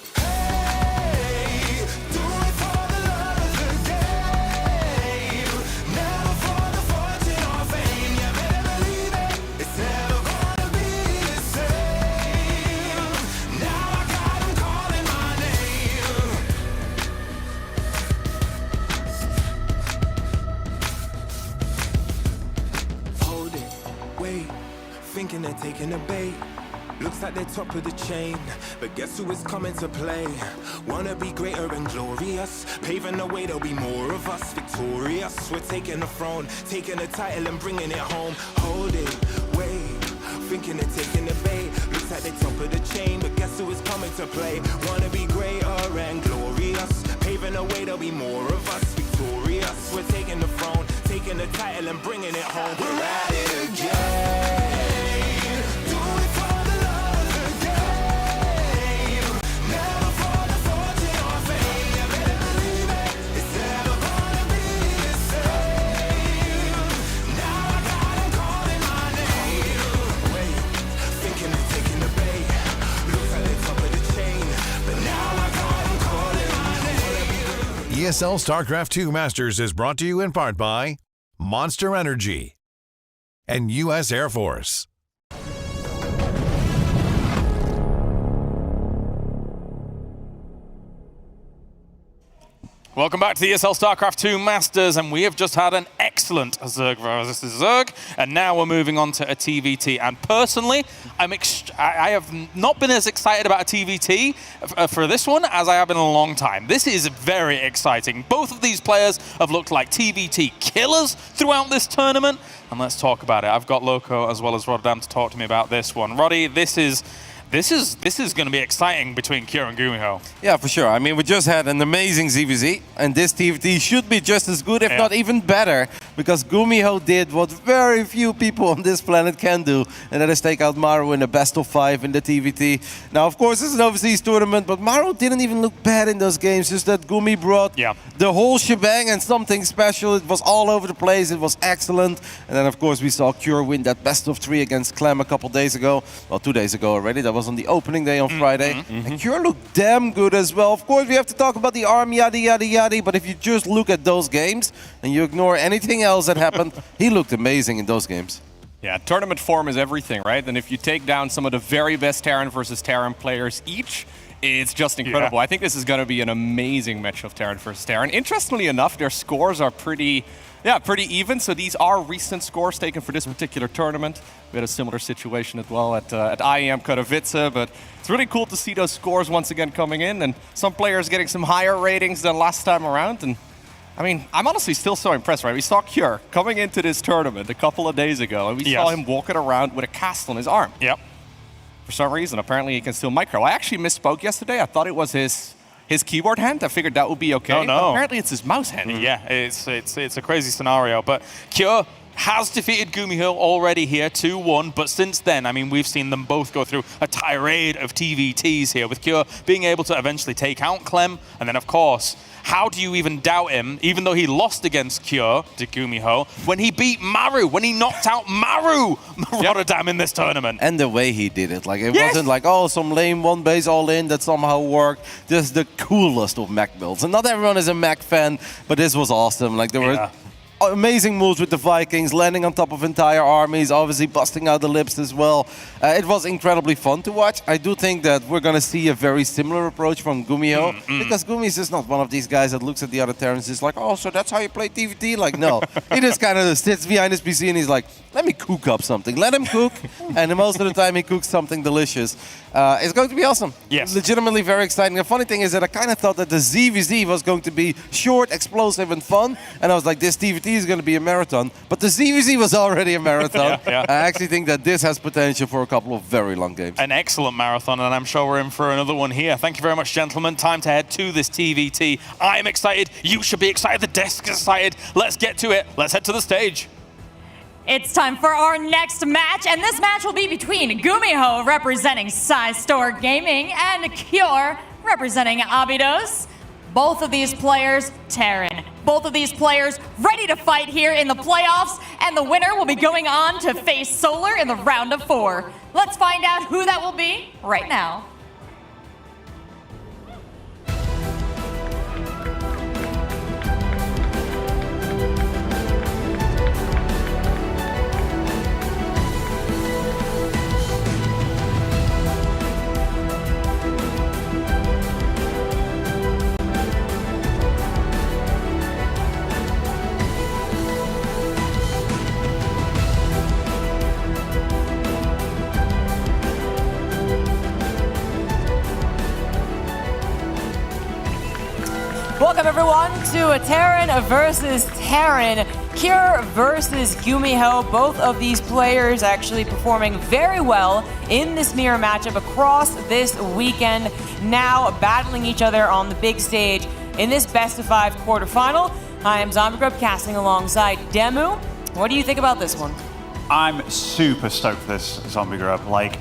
Speaker 19: Thinking they're taking a bait. Looks like they're top of the chain, but guess who is coming to play? Wanna be greater and glorious, paving the way, there'll be more of us victorious. We're taking the throne, taking the title and bringing it home. Hold it, wait, thinking they're taking the bait. Looks like they're top of the chain, but guess who is coming to play? Wanna be greater and glorious, paving the way, there'll be more of us victorious. We're taking the throne, taking the title and bringing it home. We're at it again.
Speaker 7: ESL StarCraft 2 Masters is brought to you in part by Monster Energy and U.S. Air Force.
Speaker 9: Welcome back to the ESL StarCraft 2 Masters, and we have just had an excellent Zerg versus Zerg, and now we're moving on to a TVT. And personally, I have not been as excited about a TVT for this one as I have in a long time. This is very exciting. Both of these players have looked like TVT killers throughout this tournament, and let's talk about it. I've got Loco as well as Rotterdam to talk to me about this one. Roddy, this is going to be exciting between Kjør and Gumiho.
Speaker 20: Yeah, for sure. I mean, we just had an amazing ZVZ, and this TVT should be just as good, if not even better, because Gumiho did what very few people on this planet can do, and that is take out Maru in the best of 5 in the TVT. Now, of course, this is an overseas tournament, but Maru didn't even look bad in those games, just that Gumi brought the whole shebang and something special. It was all over the place. It was excellent. And then, of course, we saw Kjør win that best of 3 against Clem a couple days ago. Well, 2 days ago already. That was on the opening day on Friday. And Kjør looked damn good as well. Of course, we have to talk about the arm, yada, yada, yada. But if you just look at those games and you ignore anything else that happened, he looked amazing in those games.
Speaker 14: Yeah, tournament form is everything, right? And if you take down some of the very best Terran versus Terran players each, it's just incredible. I think this is going to be an amazing match of Terran versus Terran. Interestingly enough, their scores are pretty even. So these are recent scores taken for this particular tournament. We had a similar situation as well at IEM Katowice, but it's really cool to see those scores once again coming in, and some players getting some higher ratings than last time around. And I mean, I'm honestly still so impressed, right? We saw Kjør coming into this tournament a couple of days ago, and we saw him walking around with a cast on his arm.
Speaker 9: Yep.
Speaker 14: For some reason, apparently he can still micro. I actually misspoke yesterday. I thought it was his keyboard hand. I figured that would be okay.
Speaker 9: No.
Speaker 14: Apparently it's his mouse hand.
Speaker 9: Yeah, it's a crazy scenario. But Kjør has defeated Gumiho already here, 2-1. But since then, I mean, we've seen them both go through a tirade of TVTs here, with Kjør being able to eventually take out Clem. And then, of course, how do you even doubt him, even though he lost against Kjør to Gumiho, when he beat Maru, when he knocked out Maru Rotterdam in this tournament?
Speaker 20: And the way he did it. Like, it wasn't like, oh, some lame one base all in that somehow worked. Just the coolest of mech builds. And not everyone is a mech fan, but this was awesome. Like, there were amazing moves with the Vikings, landing on top of entire armies, obviously busting out the lips as well. It was incredibly fun to watch. I do think that we're going to see a very similar approach from Gumiho, because Gumi is just not one of these guys that looks at the other Terrans and is like, oh, so that's how you play TVT? Like, no. He just kind of sits behind his PC and he's like, let me cook up something. Let him cook. And most of the time he cooks something delicious. It's going to be awesome.
Speaker 9: Yes.
Speaker 20: Legitimately very exciting. The funny thing is that I kind of thought that the ZVZ was going to be short, explosive, and fun. And I was like, this TVT is going to be a marathon, but the ZVZ was already a marathon.
Speaker 9: Yeah.
Speaker 20: I actually think that this has potential for a couple of very long games.
Speaker 9: An excellent marathon, and I'm sure we're in for another one here. Thank you very much, gentlemen. Time to head to this TVT. I'm excited. You should be excited. The desk is excited. Let's get to it. Let's head to the stage.
Speaker 8: It's time for our next match, and this match will be between Gumiho, representing Store Gaming, and Cure, representing Abydos. Both of these players, Terran. Both of these players ready to fight here in the playoffs, and the winner will be going on to face Solar in the round of 4. Let's find out who that will be right now. Welcome everyone to a Terran versus Terran, Cure versus Gumiho. Both of these players actually performing very well in this mirror matchup across this weekend, now battling each other on the big stage in this best of 5 quarterfinal. I am Zombie Grub casting alongside Demu. What do you think about this one?
Speaker 10: I'm super stoked for this, Zombie Grub. Like,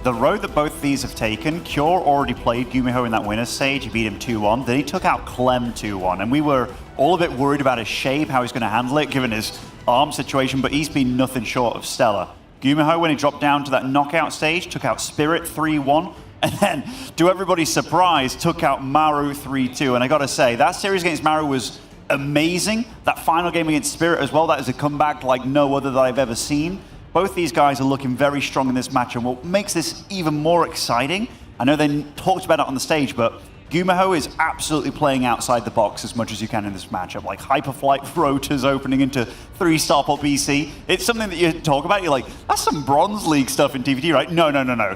Speaker 10: the road that both these have taken, Cure already played Gumiho in that winner's stage. He beat him 2-1. Then he took out Clem 2-1. And we were all a bit worried about his shape, how he's going to handle it, given his arm situation. But he's been nothing short of stellar. Gumiho, when he dropped down to that knockout stage, took out Spirit 3-1. And then, to everybody's surprise, took out Maru 3-2. And I got to say, that series against Maru was amazing. That final game against Spirit as well, that is a comeback like no other that I've ever seen. Both these guys are looking very strong in this match, and what makes this even more exciting, I know they talked about it on the stage, but Gumiho is absolutely playing outside the box as much as you can in this matchup. Like hyperflight rotors opening into 3-star pop BC. It's something that you talk about, you're like, that's some Bronze League stuff in TVT, right? No.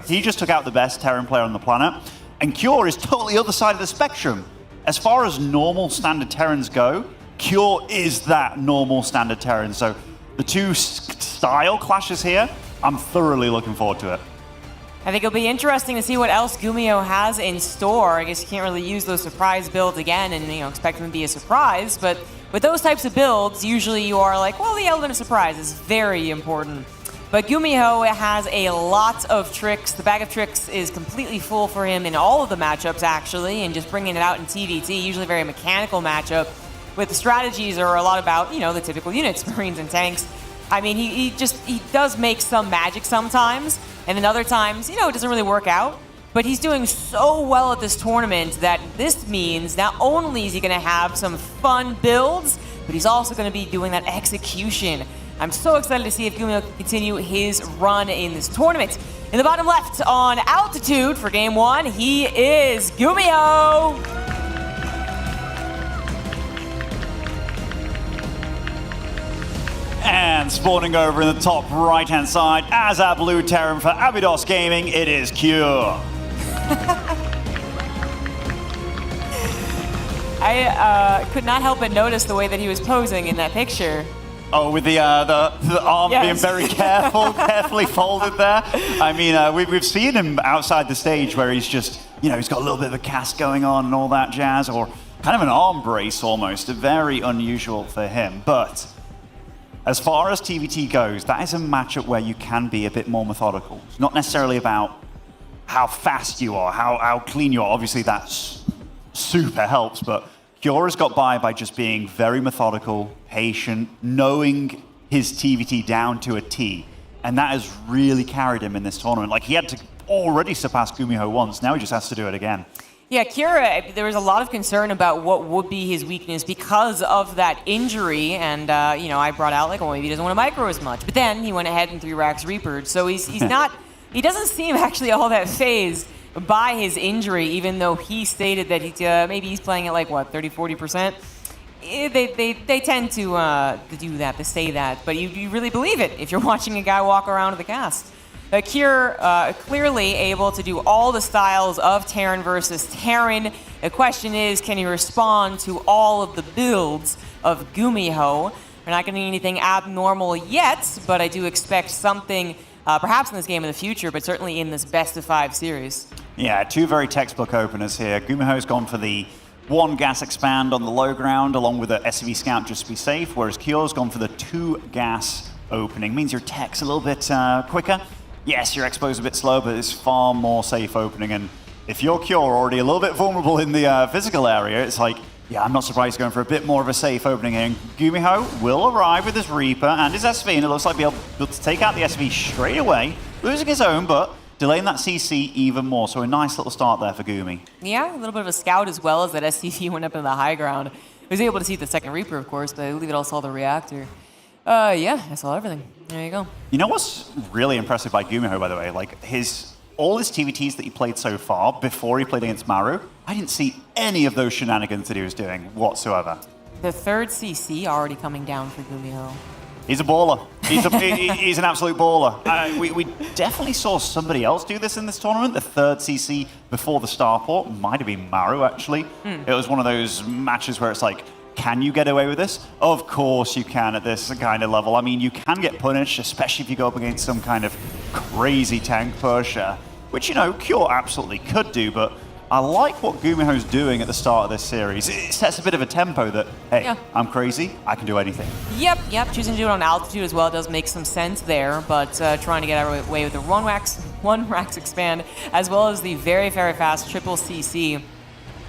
Speaker 10: He just took out the best Terran player on the planet, and Cure is totally the other side of the spectrum. As far as normal standard Terrans go, Cure is that normal standard Terran. So the two style clashes here, I'm thoroughly looking forward to it.
Speaker 8: I think it'll be interesting to see what else Gumiho has in store. I guess you can't really use those surprise builds again and expect them to be a surprise, but with those types of builds, usually you are like, well, the element of surprise is very important. But Gumiho has a lot of tricks. The bag of tricks is completely full for him in all of the matchups, actually, and just bringing it out in TVT, usually a very mechanical matchup. With the strategies are a lot about, the typical units, Marines and tanks. I mean, he does make some magic sometimes, and then other times, it doesn't really work out. But he's doing so well at this tournament that this means not only is he going to have some fun builds, but he's also going to be doing that execution. I'm so excited to see if Gumiho can continue his run in this tournament. In the bottom left on altitude for game 1, he is Gumiho.
Speaker 10: And spawning over in the top right-hand side as our blue Terran for Abydos Gaming, it is Cure.
Speaker 8: I could not help but notice the way that he was posing in that picture.
Speaker 10: Oh, with the arm being very carefully folded there. I mean, we've seen him outside the stage where he's just, he's got a little bit of a cast going on and all that jazz, or kind of an arm brace almost. Very unusual for him, but as far as TVT goes, that is a matchup where you can be a bit more methodical. It's not necessarily about how fast you are, how clean you are. Obviously, that's super helps, but Cure has got by just being very methodical, patient, knowing his TVT down to a T. And that has really carried him in this tournament. Like, he had to already surpass Gumiho once. Now he just has to do it again.
Speaker 8: Yeah, Kira, there was a lot of concern about what would be his weakness because of that injury, and I brought out maybe he doesn't want to micro as much. But then he went ahead and 3 racks Reapered, so he's not. He doesn't seem actually all that phased by his injury, even though he stated that maybe he's playing at 30-40%. They tend to do that, to say that, but you really believe it if you're watching a guy walk around with a cast. Cure clearly able to do all the styles of Terran versus Terran. The question is, can he respond to all of the builds of Gumiho?
Speaker 21: We're not getting anything abnormal yet, but I do expect something, perhaps in this game in the future, but certainly in this best-of-5 series.
Speaker 10: Yeah, two very textbook openers here. Gumiho's gone for the 1 gas expand on the low ground, along with the SCV scout just to be safe, whereas Kyo's gone for the 2 gas opening. Means your tech's a little bit quicker. Yes, your expo's a bit slow, but it's far more safe opening. And if you're Kyo already a little bit vulnerable in the physical area, it's like, yeah, I'm not surprised he's going for a bit more of a safe opening here. And Gumiho will arrive with his Reaper and his SV, and it looks like he'll be able to take out the SV straight away, losing his own, but delaying that CC even more. So a nice little start there for Gumi.
Speaker 21: Yeah, a little bit of a scout as well as that SCV went up in the high ground. He was able to see the second Reaper, of course, but I believe it also saw the reactor. Yeah, I saw everything. There you go.
Speaker 10: You know what's really impressive by Gumiho, by the way? Like, all his TVTs that he played so far, before he played against Maru, I didn't see any of those shenanigans that he was doing whatsoever.
Speaker 21: The third CC already coming down for Gumiho.
Speaker 10: He's a baller. He's an absolute baller. We definitely saw somebody else do this in this tournament. The third CC before the starport might have been Maru, actually. It was one of those matches where it's like, can you get away with this? Of course you can at this kind of level. I mean, you can get punished, especially if you go up against some kind of crazy tank pusher, which, you know, Cure absolutely could do, but I like what Gumiho's doing at the start of this series. It sets a bit of a tempo that, hey, yeah, I'm crazy, I can do anything.
Speaker 21: Yep, choosing to do it on altitude as well does make some sense there, but trying to get away with the one racks expand, as well as the very, very fast triple CC.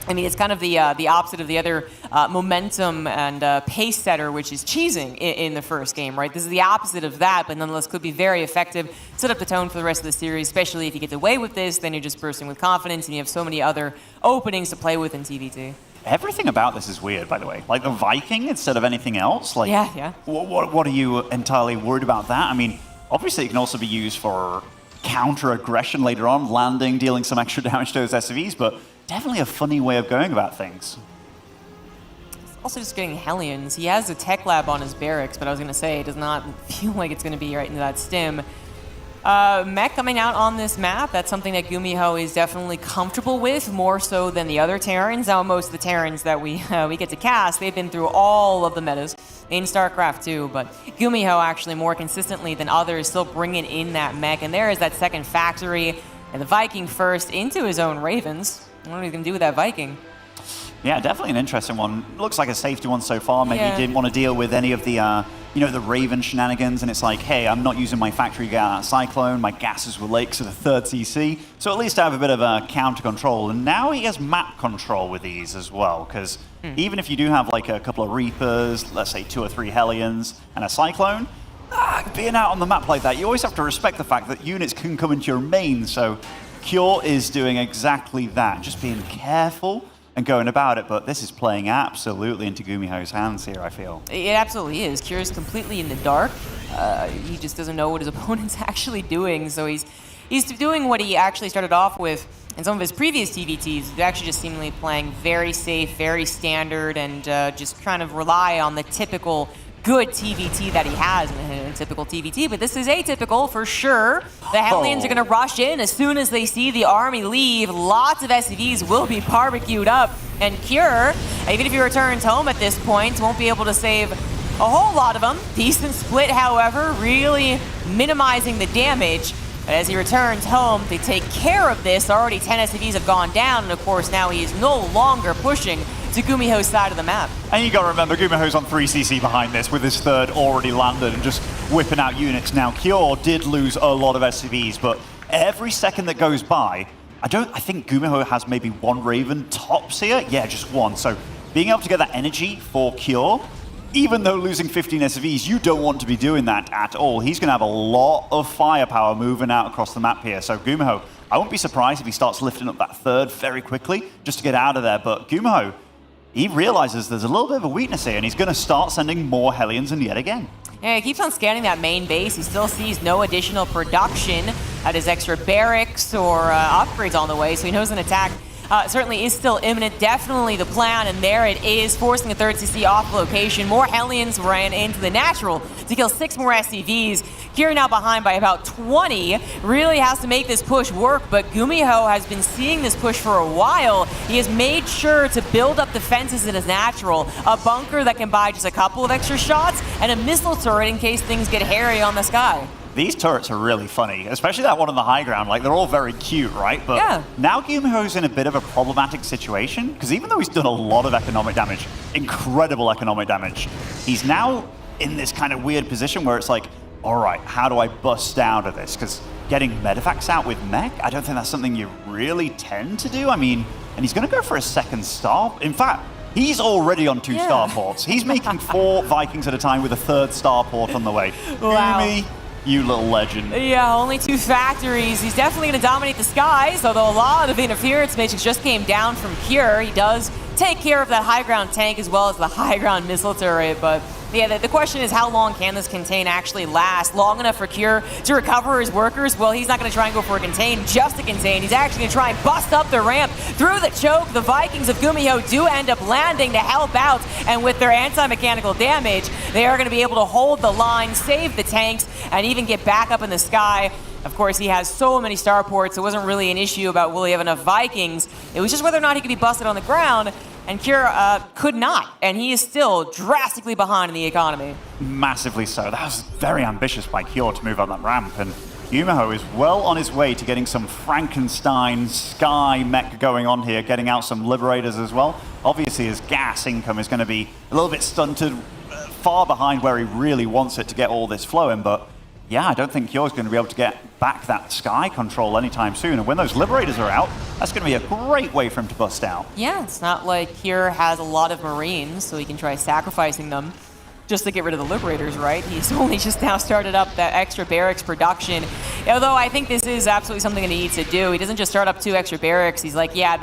Speaker 21: I mean, it's kind of the opposite of the other momentum and pace setter, which is cheesing in the first game, right? This is the opposite of that, but nonetheless could be very effective, set up the tone for the rest of the series, especially if you get away with this, then you're just bursting with confidence, and you have so many other openings to play with in TVT.
Speaker 10: Everything about this is weird, by the way. Like the Viking instead of anything else. Like,
Speaker 21: yeah.
Speaker 10: What are you entirely worried about that? I mean, obviously it can also be used for counter-aggression later on, landing, dealing some extra damage to those SCVs, but definitely a funny way of going about things.
Speaker 21: Also just getting Hellions. He has a tech lab on his barracks, but I was going to say it does not feel like it's going to be right into that stim. Mech coming out on this map, that's something that Gumiho is definitely comfortable with, more so than the other Terrans. Now, most of the Terrans that we get to cast, they've been through all of the metas in StarCraft 2, but Gumiho actually more consistently than others still bringing in that mech, and there is that second factory, and the Viking first into his own Ravens. I don't know what he's going to do with that Viking.
Speaker 10: Yeah, definitely an interesting one. Looks like a safety one so far. Maybe he didn't want to deal with any of the, the Raven shenanigans, and it's like, hey, I'm not using my factory Cyclone, my gases were lakes at a third CC, so at least I have a bit of a counter control. And now he has map control with these as well, because even if you do have like a couple of Reapers, let's say 2 or 3 Hellions, and a Cyclone, being out on the map like that, you always have to respect the fact that units can come into your main, so Cure is doing exactly that, just being careful and going about it, but this is playing absolutely into Gumiho's hands here, I feel.
Speaker 21: It absolutely is. Cure is completely in the dark. He just doesn't know what his opponent's actually doing, so he's doing what he actually started off with in some of his previous TVTs. They're actually just seemingly playing very safe, very standard, and just trying to rely on the typical good TVT that he has in a typical TVT, but this is atypical for sure. The Hellions are going to rush in as soon as they see the army leave. Lots of SCVs will be barbecued up, and Cure, even if he returns home at this point, won't be able to save a whole lot of them. Decent split, however, really minimizing the damage. But as he returns home, they take care of this. Already 10 SCVs have gone down, and of course now he is no longer pushing to Gumiho's side of the map.
Speaker 10: And you got to remember, Gumiho's on 3CC behind this with his third already landed and just whipping out units. Now, Cure did lose a lot of SCVs, but every second that goes by, I think Gumiho has maybe 1 Raven tops here. Yeah, just 1. So being able to get that energy for Cure, even though losing 15 SCVs, you don't want to be doing that at all. He's going to have a lot of firepower moving out across the map here. So Gumiho, I won't be surprised if he starts lifting up that third very quickly just to get out of there. But Gumiho, he realizes there's a little bit of a weakness here, and he's going to start sending more Hellions in yet again.
Speaker 21: Yeah, he keeps on scanning that main base. He still sees no additional production at his extra barracks or upgrades on the way, so he knows an attack certainly is still imminent, definitely the plan, and there it is, forcing a third CC off location. More Hellions ran into the natural to kill 6 more SCVs. Kira now behind by about 20, really has to make this push work, but Gumiho has been seeing this push for a while. He has made sure to build up defenses in his natural, a bunker that can buy just a couple of extra shots, and a missile turret in case things get hairy on the sky.
Speaker 10: These turrets are really funny, especially that one on the high ground. Like, they're all very cute, right? But now Gumiho's in a bit of a problematic situation, because even though he's done a lot of economic damage, incredible economic damage, he's now in this kind of weird position where it's like, all right, how do I bust out of this? Because getting medevac's out with mech, I don't think that's something you really tend to do. I mean, and he's going to go for a second star. In fact, he's already on 2 starports. He's making 4 Vikings at a time with a 3rd starport on the way.
Speaker 21: Wow.
Speaker 10: Gumi, you little legend.
Speaker 21: Yeah, only 2 factories. He's definitely going to dominate the skies, although a lot of interference matrix just came down from Cure. He does take care of that high ground tank as well as the high ground missile turret, but yeah, the question is how long can this contain actually last? Long enough for Cure to recover his workers? Well, he's not going to try and go for a contain just to contain. He's actually going to try and bust up the ramp through the choke. The Vikings of Gumiho do end up landing to help out, and with their anti-mechanical damage, they are going to be able to hold the line, save the tanks, and even get back up in the sky. Of course, he has so many starports, it wasn't really an issue about will he have enough Vikings. It was just whether or not he could be busted on the ground, and Cure could not, and he is still drastically behind in the economy.
Speaker 10: Massively so. That was very ambitious by Cure to move on that ramp, and Gumiho is well on his way to getting some Frankenstein Sky mech going on here, getting out some Liberators as well. Obviously, his gas income is going to be a little bit stunted, far behind where he really wants it to get all this flowing, but yeah, I don't think Cure's going to be able to get back that Sky control anytime soon. And when those Liberators are out, that's going to be a great way for him to bust out.
Speaker 21: Yeah, it's not like Cure has a lot of Marines, so he can try sacrificing them just to get rid of the Liberators, right? He's only just now started up that extra barracks production. Although I think this is absolutely something that he needs to do. He doesn't just start up 2 extra barracks. He's like, yeah,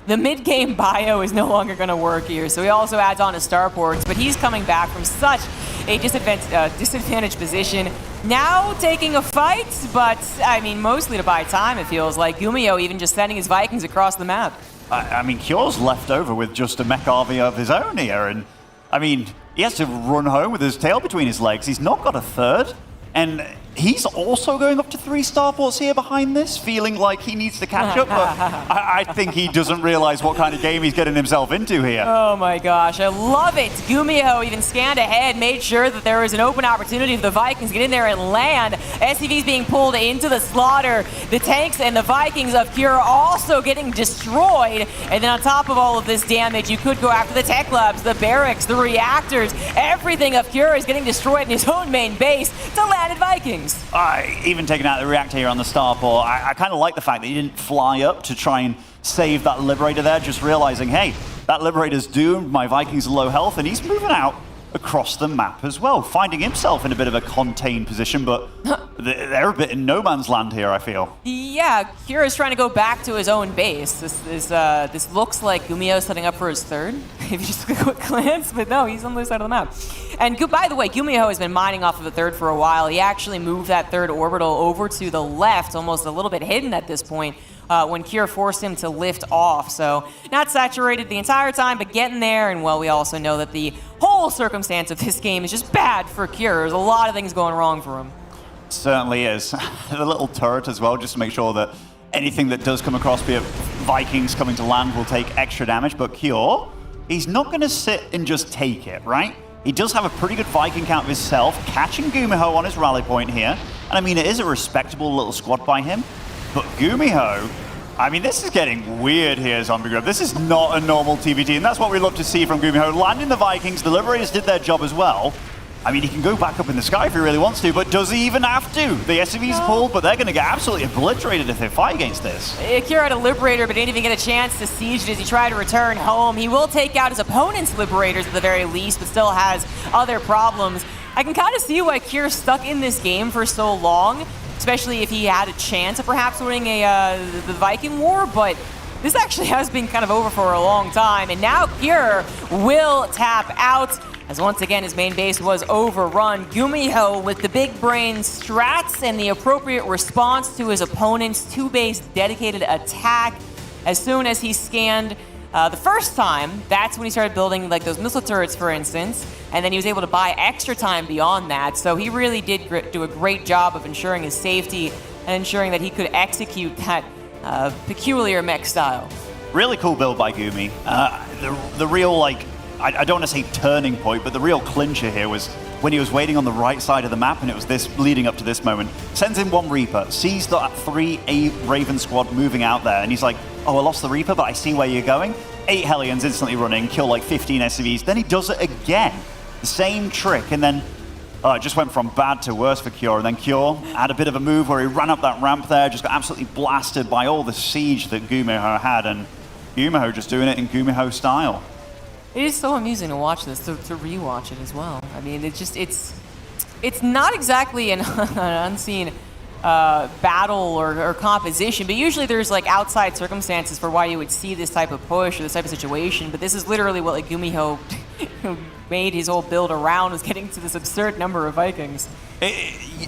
Speaker 21: the mid-game bio is no longer going to work here. So he also adds on his starports, but he's coming back from such a disadvantaged position. Now taking a fight, but I mean, mostly to buy time, it feels like. Gumiho even just sending his Vikings across the map.
Speaker 10: I mean, Cure's left over with just a mech army of his own here, and I mean, he has to run home with his tail between his legs. He's not got a 3rd, and he's also going up to 3 starports here behind this, feeling like he needs to catch up, but I think he doesn't realize what kind of game he's getting himself into here.
Speaker 21: Oh my gosh, I love it. Gumiho even scanned ahead, made sure that there was an open opportunity for the Vikings to get in there and land. SCVs being pulled into the slaughter. The tanks and the Vikings of Cure also getting destroyed. And then on top of all of this damage, you could go after the tech labs, the barracks, the reactors. Everything of Cure is getting destroyed in his own main base to landed Vikings.
Speaker 10: Even taking out the reactor here on the starport, I kind of like the fact that he didn't fly up to try and save that Liberator there, just realizing, hey, that Liberator's doomed, my Vikings are low health, and he's moving out across the map as well, finding himself in a bit of a contained position, but they're a bit in no man's land here, I feel.
Speaker 21: Yeah, Kira's trying to go back to his own base. This looks like Gumiho's setting up for his 3rd, if you just took a quick glance, but no, he's on the other side of the map. And by the way, Gumiho has been mining off of the 3rd for a while. He actually moved that 3rd orbital over to the left, almost a little bit hidden at this point, when Cure forced him to lift off. So not saturated the entire time, but getting there. And well, we also know that the whole circumstance of this game is just bad for Cure. There's a lot of things going wrong for him.
Speaker 10: Certainly is. The little turret as well, just to make sure that anything that does come across, be it Vikings coming to land, will take extra damage. But Cure, he's not going to sit and just take it, right? He does have a pretty good Viking count of himself, catching Gumiho on his rally point here. And I mean, it is a respectable little squad by him. But Gumiho, I mean, this is getting weird here, Zombie Grub. This is not a normal TVT, and that's what we love to see from Gumiho. Landing the Vikings, the Liberators did their job as well. I mean, he can go back up in the sky if he really wants to, but does he even have to? The SCV's pulled, but they're going to get absolutely obliterated if they fight against this.
Speaker 21: Cure had a Liberator, but didn't even get a chance to siege it as he tried to return home. He will take out his opponent's Liberators at the very least, but still has other problems. I can kind of see why Cure's stuck in this game for so long, especially if he had a chance of perhaps winning the Viking War, but this actually has been kind of over for a long time, and now Cure will tap out, as once again his main base was overrun. Gumiho with the big brain strats and the appropriate response to his opponent's 2-base dedicated attack. as soon as he scanned the first time, that's when he started building like those missile turrets, for instance, and then he was able to buy extra time beyond that. So he really did do a great job of ensuring his safety and ensuring that he could execute that peculiar mech style.
Speaker 10: Really cool build by Gumi. The real, like, I don't want to say turning point, but the real clincher here was when he was waiting on the right side of the map, and it was this leading up to this moment. Sends in one Reaper, sees that 3 Raven squad moving out there, and he's like, oh, I lost the Reaper, but I see where you're going. 8 Hellions instantly running, kill like 15 SCVs. Then he does it again. The same trick, and then it just went from bad to worse for Cure. And then Cure had a bit of a move where he ran up that ramp there, just got absolutely blasted by all the siege that Gumiho had, and Gumiho just doing it in Gumiho style.
Speaker 21: It is so amusing to watch this, to rewatch it as well. I mean, it's not exactly an unseen battle or composition, but usually there's like outside circumstances for why you would see this type of push or this type of situation. But this is literally what like Gumiho made his whole build around, was getting to this absurd number of Vikings.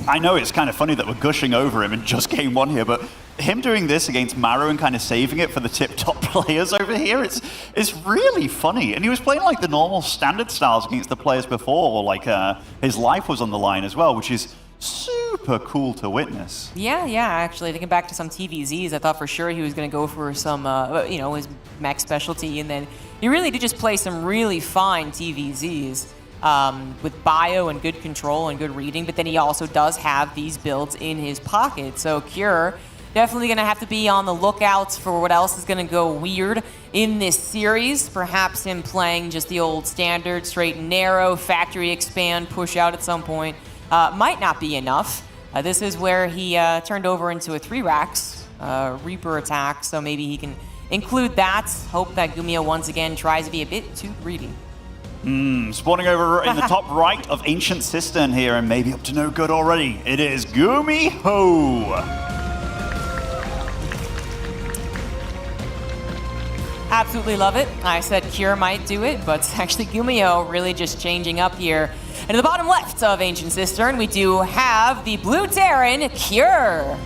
Speaker 10: I know it's kind of funny that we're gushing over him in just game 1 here, but him doing this against Maru and kind of saving it for the tip-top players over here, it's really funny. And he was playing like the normal standard styles against the players before, like his life was on the line as well, which is super cool to witness.
Speaker 21: Yeah, actually, thinking back to some TVZs, I thought for sure he was going to go for some, his mech specialty, and then he really did just play some really fine TVZs with bio and good control and good reading, but then he also does have these builds in his pocket. So Cure definitely going to have to be on the lookout for what else is going to go weird in this series. Perhaps him playing just the old standard, straight and narrow, factory expand, push out at some point. Might not be enough. This is where he turned over into a 3 racks Reaper attack, so maybe he can include that. Hope that Gumiho once again tries to be a bit too greedy.
Speaker 10: Spawning over in the top right of Ancient Cistern here, and maybe up to no good already. It is Gumiho.
Speaker 21: Absolutely love it. I said Cure might do it, but it's actually Gumiho really just changing up here. And to the bottom left of Ancient Cistern, we do have the Blue Terran, Cure.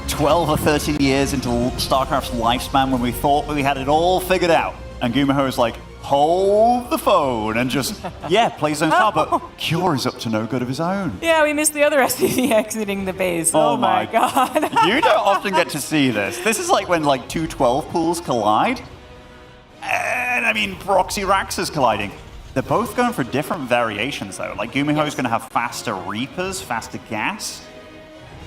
Speaker 10: "12 or 13 years into StarCraft's lifespan when we thought we had it all figured out. And Gumiho is like, hold the phone and just, play his own style, but Cure is up to no good of his own.
Speaker 21: Yeah, we missed the other SCV exiting the base. Oh my god.
Speaker 10: You don't often get to see this. This is like when like 2 12 pools collide. And I mean, Proxy Rax is colliding. They're both going for different variations though. Like Gumiho is going to have faster Reapers, faster gas.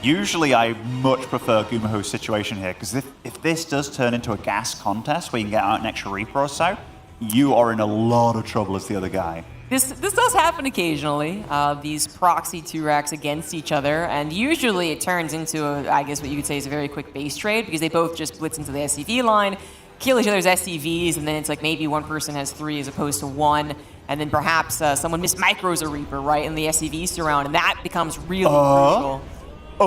Speaker 10: Usually I much prefer Gumiho's situation here, because if this does turn into a gas contest where you can get out an extra Reaper or so, you are in a lot of trouble as the other guy.
Speaker 21: This does happen occasionally, these proxy 2 racks against each other, and usually it turns into, I guess what you could say is a very quick base trade, because they both just blitz into the SCV line, kill each other's SCVs, and then it's like maybe one person has 3 as opposed to 1, and then perhaps someone mismicros a Reaper, right, and the SCVs surround, and that becomes really crucial. He's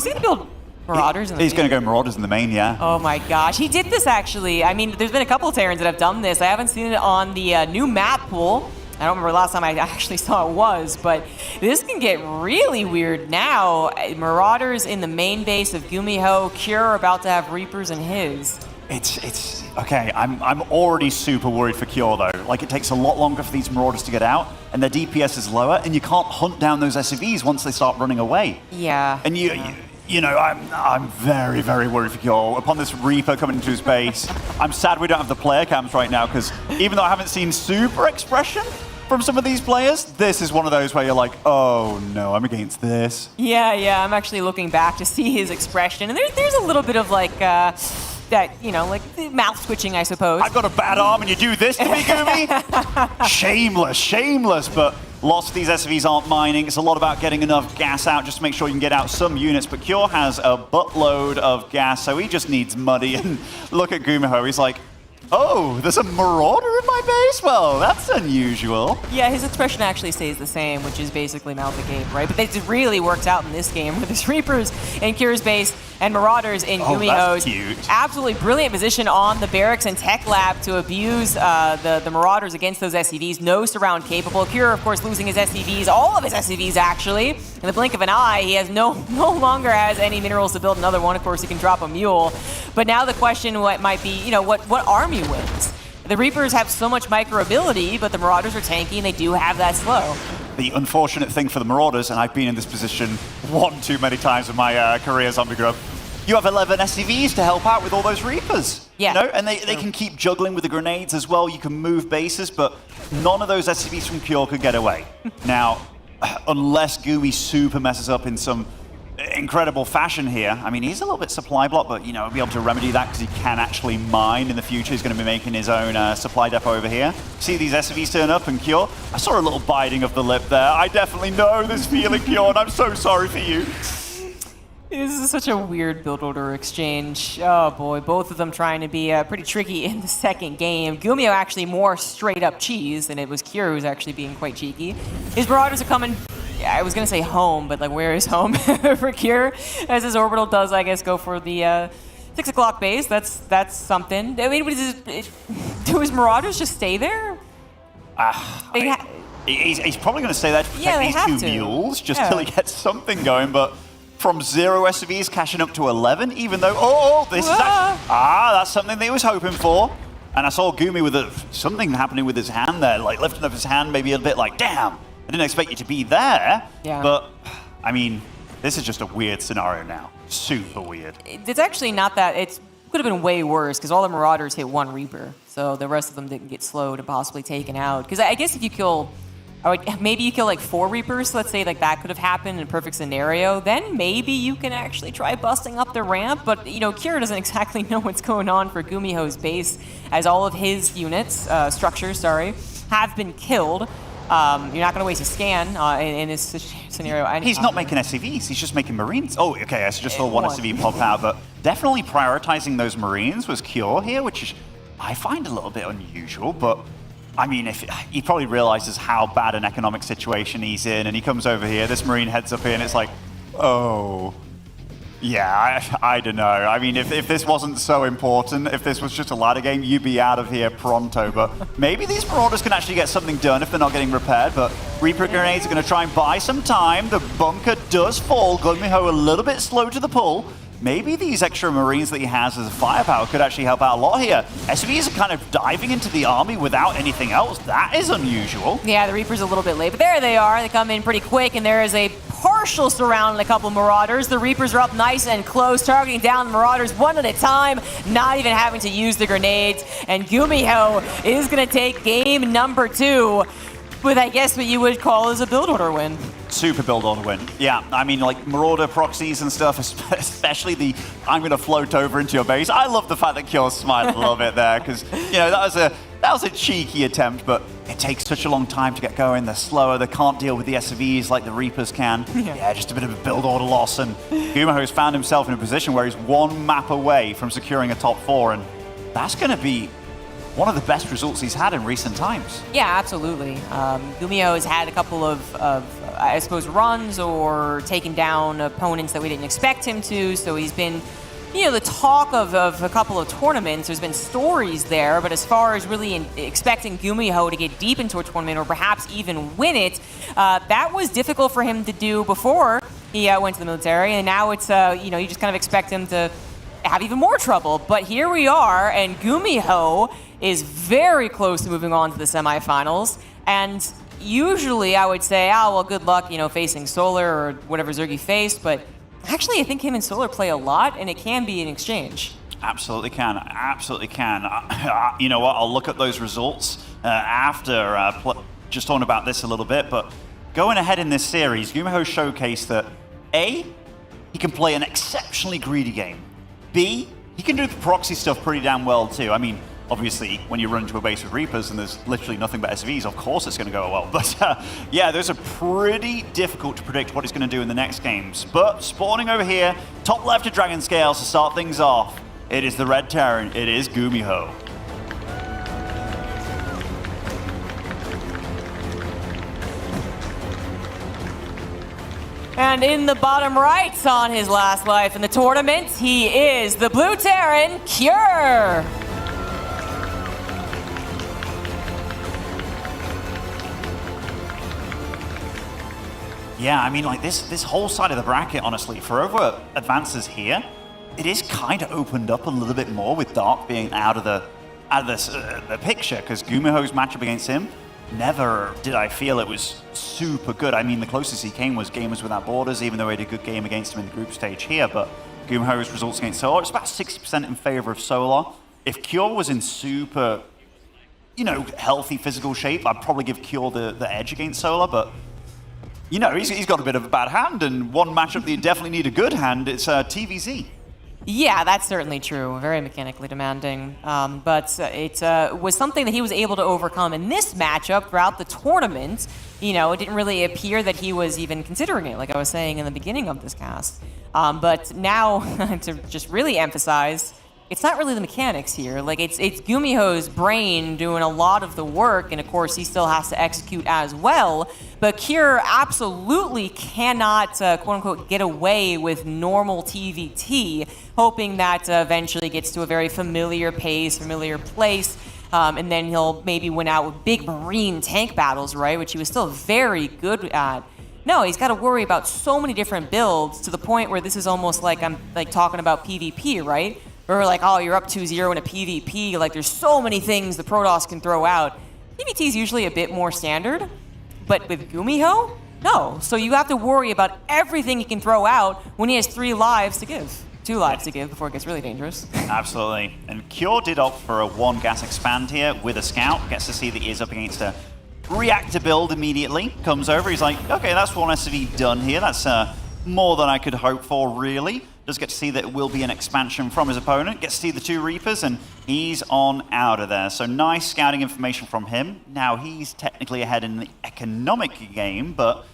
Speaker 21: going to build Marauders in the main.
Speaker 10: He's going to go Marauders in the main, yeah.
Speaker 21: Oh my gosh, he did this actually. I mean, there's been a couple of Terrans that have done this. I haven't seen it on the new map pool. I don't remember the last time I actually saw it was, but this can get really weird now. Marauders in the main base of Gumiho, Cure about to have Reapers in his.
Speaker 10: It's okay. I'm already super worried for Cure though. Like it takes a lot longer for these Marauders to get out, and their DPS is lower, and you can't hunt down those SCVs once they start running away.
Speaker 21: Yeah.
Speaker 10: And you know, I'm very, very worried for Cure. Upon this Reaper coming into his base, I'm sad we don't have the player cams right now, because even though I haven't seen super expression from some of these players, this is one of those where you're like, oh no, I'm against this.
Speaker 21: Yeah, I'm actually looking back to see his expression, and there's a little bit of like, that, you know, like mouth twitching, I suppose.
Speaker 10: I've got a bad arm and you do this to me, Gumi? Shameless, but lots of these SCVs aren't mining. It's a lot about getting enough gas out just to make sure you can get out some units, but Cure has a buttload of gas, so he just needs muddy. And look at Gumiho, he's like, Oh, there's a Marauder in my base? Well, that's unusual.
Speaker 21: Yeah, his expression actually stays the same, which is basically mouth agape, right? But it really worked out in this game with his Reapers in Cure's base and Marauders in Gumiho's.
Speaker 10: That's cute.
Speaker 21: Absolutely brilliant position on the Barracks and Tech Lab to abuse the Marauders against those SCVs. No surround capable. Cure, of course, losing his SCVs, all of his SCVs actually. In the blink of an eye, he has no longer has any minerals to build another one. Of course, he can drop a mule. But now the question might be, you know, what army wins? The Reapers have so much micro ability, but the Marauders are tanky and they do have that slow.
Speaker 10: The unfortunate thing for the Marauders, and I've been in this position one too many times in my career, Zombie Grub, you have 11 SCVs to help out with all those Reapers.
Speaker 21: Yeah.
Speaker 10: You know? And they can keep juggling with the grenades as well. You can move bases, but none of those SCVs from Cure could get away. Now, unless Gumi super messes up in some incredible fashion here. I mean, he's a little bit supply block, but, you know, be able to remedy that because he can actually mine in the future. He's going to be making his own supply depot over here. See these SCVs turn up and Cure? I saw a little biting of the lip there. I definitely know this feeling, Cure, and I'm so sorry for you.
Speaker 21: This is such a weird build order exchange. Oh boy, both of them trying to be pretty tricky in the second game. Gumiho actually more straight up cheese than it was Cure who's actually being quite cheeky. His Marauders are coming, I was gonna say home, but like where is home for Cure? As his Orbital does, I guess, go for the 6 o'clock base. That's something. I mean, do his Marauders just stay there?
Speaker 10: He's probably going to stay there to protect these two mules just till he gets something going, but from 0 SCVs cashing up to 11, even though, this is actually, that's something that he was hoping for. And I saw Gumi with something happening with his hand there, like lifting up his hand, maybe a bit like, damn, I didn't expect you to be there.
Speaker 21: Yeah.
Speaker 10: But, I mean, this is just a weird scenario now. Super weird.
Speaker 21: It's actually not that, it could have been way worse because all the Marauders hit 1 Reaper. So the rest of them didn't get slowed and possibly taken out. Because I guess if you kill, maybe you kill like 4 Reapers, let's say like that could have happened in a perfect scenario, then maybe you can actually try busting up the ramp, but you know, Cure doesn't exactly know what's going on for Gumiho's base as all of his units, structures, have been killed. You're not going to waste a scan in this scenario.
Speaker 10: He's not making SCVs, he's just making Marines. Oh, okay, I just saw one SCV pop out, but definitely prioritizing those Marines was Cure here, which I find a little bit unusual, but I mean, if he probably realizes how bad an economic situation he's in, and he comes over here, this Marine heads up here, and it's like, oh, yeah, I don't know. I mean, if this wasn't so important, if this was just a ladder game, you'd be out of here pronto. But maybe these Marauders can actually get something done if they're not getting repaired. But Reaper Grenades are going to try and buy some time. The bunker does fall. Gumiho a little bit slow to the pull. Maybe these extra Marines that he has as a firepower could actually help out a lot here. SCVs are kind of diving into the army without anything else. That is unusual.
Speaker 21: Yeah, the Reaper's a little bit late, but there they are. They come in pretty quick, and there is a partial surround on a couple Marauders. The Reapers are up nice and close, targeting down the Marauders one at a time, not even having to use the grenades. And Gumiho is going to take game number 2 with, I guess, what you would call as a build order win.
Speaker 10: Super build order win. Yeah, I mean, like Marauder proxies and stuff, especially the I'm going to float over into your base. I love the fact that Cure smiled a little bit there because, you know, that was a cheeky attempt, but it takes such a long time to get going. They're slower. They can't deal with the SCVs like the Reapers can. Yeah, just a bit of a build order loss. And Gumiho has found himself in a position where he's 1 map away from securing a top 4, and that's going to be one of the best results he's had in recent times.
Speaker 21: Yeah, absolutely. Gumiho has had a couple of I suppose, runs or taken down opponents that we didn't expect him to. So he's been, you know, the talk of a couple of tournaments. There's been stories there, but as far as really expecting Gumiho to get deep into a tournament or perhaps even win it, that was difficult for him to do before he went to the military. And now it's, you know, you just kind of expect him to have even more trouble. But here we are, and Gumiho is very close to moving on to the semifinals. And usually I would say, oh, well, good luck, you know, facing Solar or whatever Zergy faced. But actually, I think him and Solar play a lot, and it can be an exchange.
Speaker 10: Absolutely can. Absolutely can. You know what? I'll look at those results after just talking about this a little bit. But going ahead in this series, Gumiho showcased that A, he can play an exceptionally greedy game. B, he can do the proxy stuff pretty damn well too. I mean, obviously, when you run into a base with Reapers and there's literally nothing but SCVs, of course it's going to go well. But yeah, those are pretty difficult to predict what he's going to do in the next games. But spawning over here, top left of Dragon Scales to start things off, it is the Red Terran, it is Gumiho.
Speaker 21: And in the bottom right on his last life in the tournament, he is the Blue Terran, Cure.
Speaker 10: Yeah, I mean, like this whole side of the bracket, honestly, for over advances here, it is kind of opened up a little bit more with Dark being out of the picture, because Gumiho's matchup against him, never did I feel it was super good. I mean, the closest he came was Gamers Without Borders, even though he had a good game against him in the group stage here, but Gumiho's results against Solar, it's about 60% in favor of Solar. If Cure was in super, healthy physical shape, I'd probably give Cure the edge against Solar, but he's got a bit of a bad hand, and one matchup that you definitely need a good hand, it's TVZ.
Speaker 21: Yeah, that's certainly true. Very mechanically demanding. But it was something that he was able to overcome in this matchup throughout the tournament. It didn't really appear that he was even considering it, like I was saying in the beginning of this cast. But now, to just really emphasize, it's not really the mechanics here. Like, it's Gumiho's brain doing a lot of the work, and of course he still has to execute as well. But Cure absolutely cannot, quote-unquote, get away with normal TVT, hoping that eventually gets to a very familiar pace, familiar place, and then he'll maybe win out with big marine tank battles, right, which he was still very good at. No, he's got to worry about so many different builds to the point where this is almost like I'm talking about PvP, right? Or like, oh, you're up 2-0 in a PvP. Like, there's so many things the Protoss can throw out. PvT is usually a bit more standard, but with Gumiho, no. So you have to worry about everything he can throw out when he has 3 lives to give. 2 lives to give before it gets really dangerous.
Speaker 10: Absolutely. And Cure did opt for a 1 gas expand here with a scout. Gets to see that he is up against a reactor build immediately. Comes over, he's like, okay, that's 1 SV done here. That's more than I could hope for, really. Does get to see that it will be an expansion from his opponent. Gets to see the 2 Reapers, and he's on out of there. So nice scouting information from him. Now he's technically ahead in the economic game, but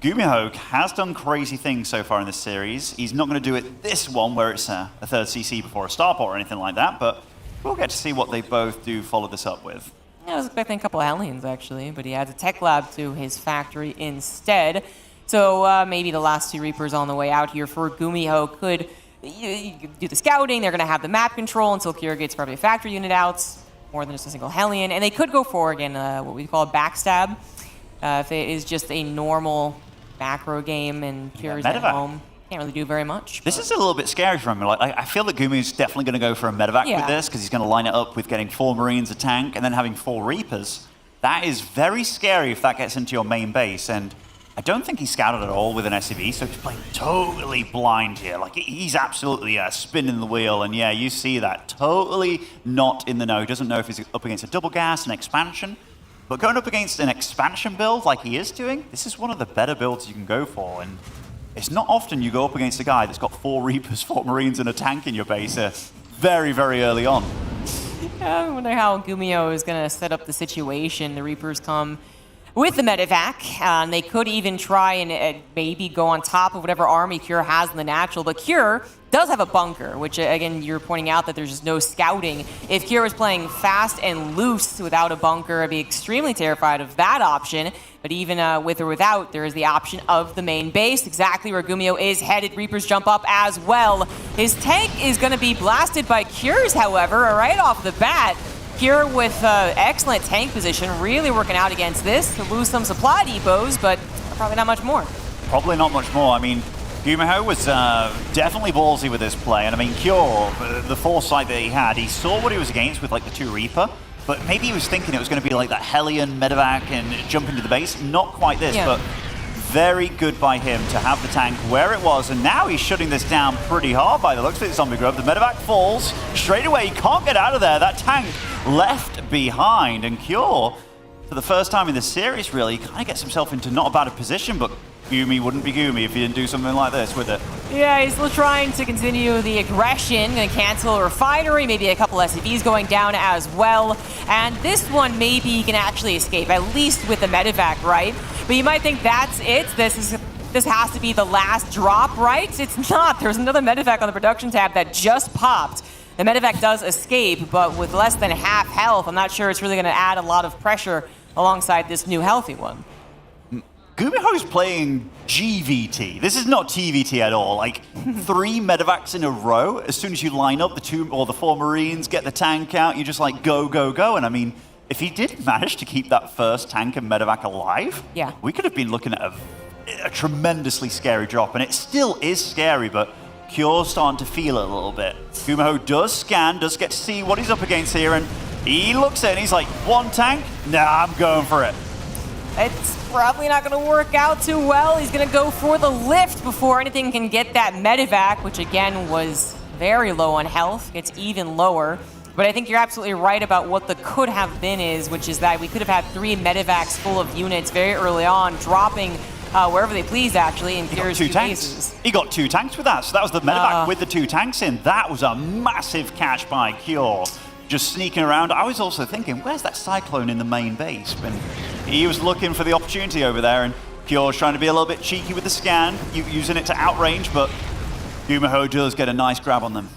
Speaker 10: Gumiho has done crazy things so far in this series. He's not going to do it this one, where it's a 3rd CC before a starport or anything like that, but we'll get to see what they both do follow this up with.
Speaker 21: Yeah, I was expecting a couple of aliens, actually, but he adds a tech lab to his factory instead. So maybe the last 2 Reapers on the way out here for Gumiho could do the scouting. They're going to have the map control until Cure gets probably a factory unit out, more than just a single Hellion. And they could go for, again, what we call a backstab. If it is just a normal macro game and Cure's at home, can't really do very much.
Speaker 10: This is a little bit scary for him. Like, I feel that Gumiho's definitely going to go for a medevac with this, because he's going to line it up with getting 4 Marines, a tank, and then having 4 Reapers. That is very scary if that gets into your main base. And I don't think he's scouted at all with an SCV, so he's playing totally blind here. Like, he's absolutely spinning the wheel, and yeah, you see that. Totally not in the know. He doesn't know if he's up against a double gas, an expansion. But going up against an expansion build like he is doing, this is one of the better builds you can go for, and it's not often you go up against a guy that's got 4 Reapers, 4 Marines, and a tank in your base very, very early on.
Speaker 21: Yeah, I wonder how Gumiho is going to set up the situation. The Reapers come with the medevac, and they could even try and maybe go on top of whatever army Cure has in the natural, but Cure does have a bunker, which again, you're pointing out that there's just no scouting. If Cure was playing fast and loose without a bunker, I'd be extremely terrified of that option, but even with or without, there is the option of the main base, exactly where Gumiho is headed. Reapers jump up as well. His tank is going to be blasted by Cure's, however, right off the bat. Cure with excellent tank position, really working out against this to lose some supply depots, but probably not much more.
Speaker 10: Probably not much more. I mean, Gumiho was definitely ballsy with this play, and I mean, Cure, the foresight that he had, he saw what he was against with like the 2 Reaper, but maybe he was thinking it was going to be like that Hellion, medevac, and jump into the base. Not quite this, but very good by him to have the tank where it was, and now he's shutting this down pretty hard by the looks of it, Zombie Grove. The medevac falls straight away, he can't get out of there. That tank left behind, and Cure, for the first time in this series, really, kind of gets himself into not a bad a position, but Gumi wouldn't be Gumi if he didn't do something like this with it.
Speaker 21: Yeah, he's still trying to continue the aggression, gonna cancel a refinery, maybe a couple SCVs going down as well. And this one, maybe he can actually escape, at least with the medevac, right? But you might think that's it. This has to be the last drop, right? It's not. There's another medevac on the production tab that just popped. The medevac does escape, but with less than half health, I'm not sure it's really gonna add a lot of pressure alongside this new healthy one.
Speaker 10: Gumiho's playing GVT. This is not TVT at all. Like 3 medevacs in a row. As soon as you line up the 2 or the 4 Marines, get the tank out, you just like go, go, go. And I mean, if he did manage to keep that first tank and medevac alive,
Speaker 21: yeah,
Speaker 10: we could have been looking at a tremendously scary drop. And it still is scary, but Cure's starting to feel it a little bit. Gumiho does scan, does get to see what he's up against here, and he looks at it and he's like, 1 tank? Nah, I'm going for it.
Speaker 21: It's probably not going to work out too well. He's going to go for the lift before anything can get that medevac, which again was very low on health. Gets even lower. But I think you're absolutely right about what the could have been is, which is that we could have had 3 medevacs full of units very early on, dropping wherever they please, actually, in Cure's 2
Speaker 10: tanks. He got 2 tanks with that, so that was the medevac with the 2 tanks in. That was a massive catch by Cure. Just sneaking around. I was also thinking, where's that Cyclone in the main base? And he was looking for the opportunity over there, and Cure's trying to be a little bit cheeky with the scan, using it to outrange, but Gumiho does get a nice grab on them.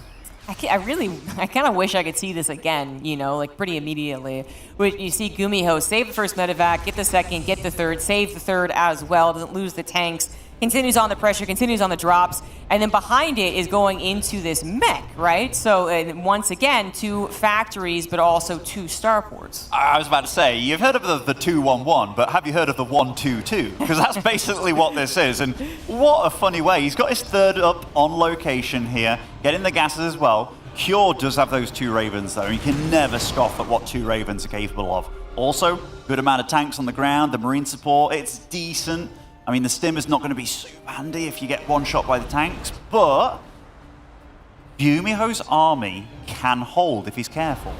Speaker 21: I kind of wish I could see this again, you know, like pretty immediately. You see Gumiho save the first medevac, get the second, get the third, save the third as well, doesn't lose the tanks, continues on the pressure, continues on the drops, and then behind it is going into this mech, right? So once again, 2 factories, but also 2 starports.
Speaker 10: I was about to say, you've heard of the 2-1-1, but have you heard of the 1-2-2? Because that's basically what this is, and what a funny way. He's got his 3rd up on location here, getting the gases as well. Cure does have those 2 Ravens, though. You can never scoff at what 2 Ravens are capable of. Also, good amount of tanks on the ground, the Marine support, it's decent. I mean, the stim is not going to be super handy if you get one shot by the tanks, but Gumiho's army can hold if he's careful.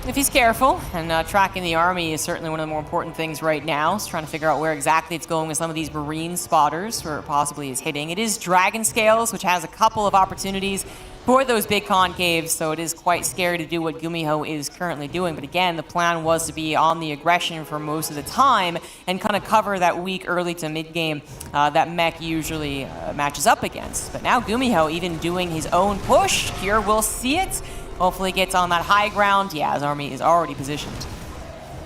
Speaker 21: If he's careful, and tracking the army is certainly one of the more important things right now. It's trying to figure out where exactly it's going with some of these Marine spotters, where it possibly is hitting. It is Dragon Scales, which has a couple of opportunities for those big concaves, so it is quite scary to do what Gumiho is currently doing. But again, the plan was to be on the aggression for most of the time and kind of cover that weak early to mid game that mech usually matches up against. But now Gumiho even doing his own push. Cure will see it. Hopefully gets on that high ground. Yeah, his army is already positioned.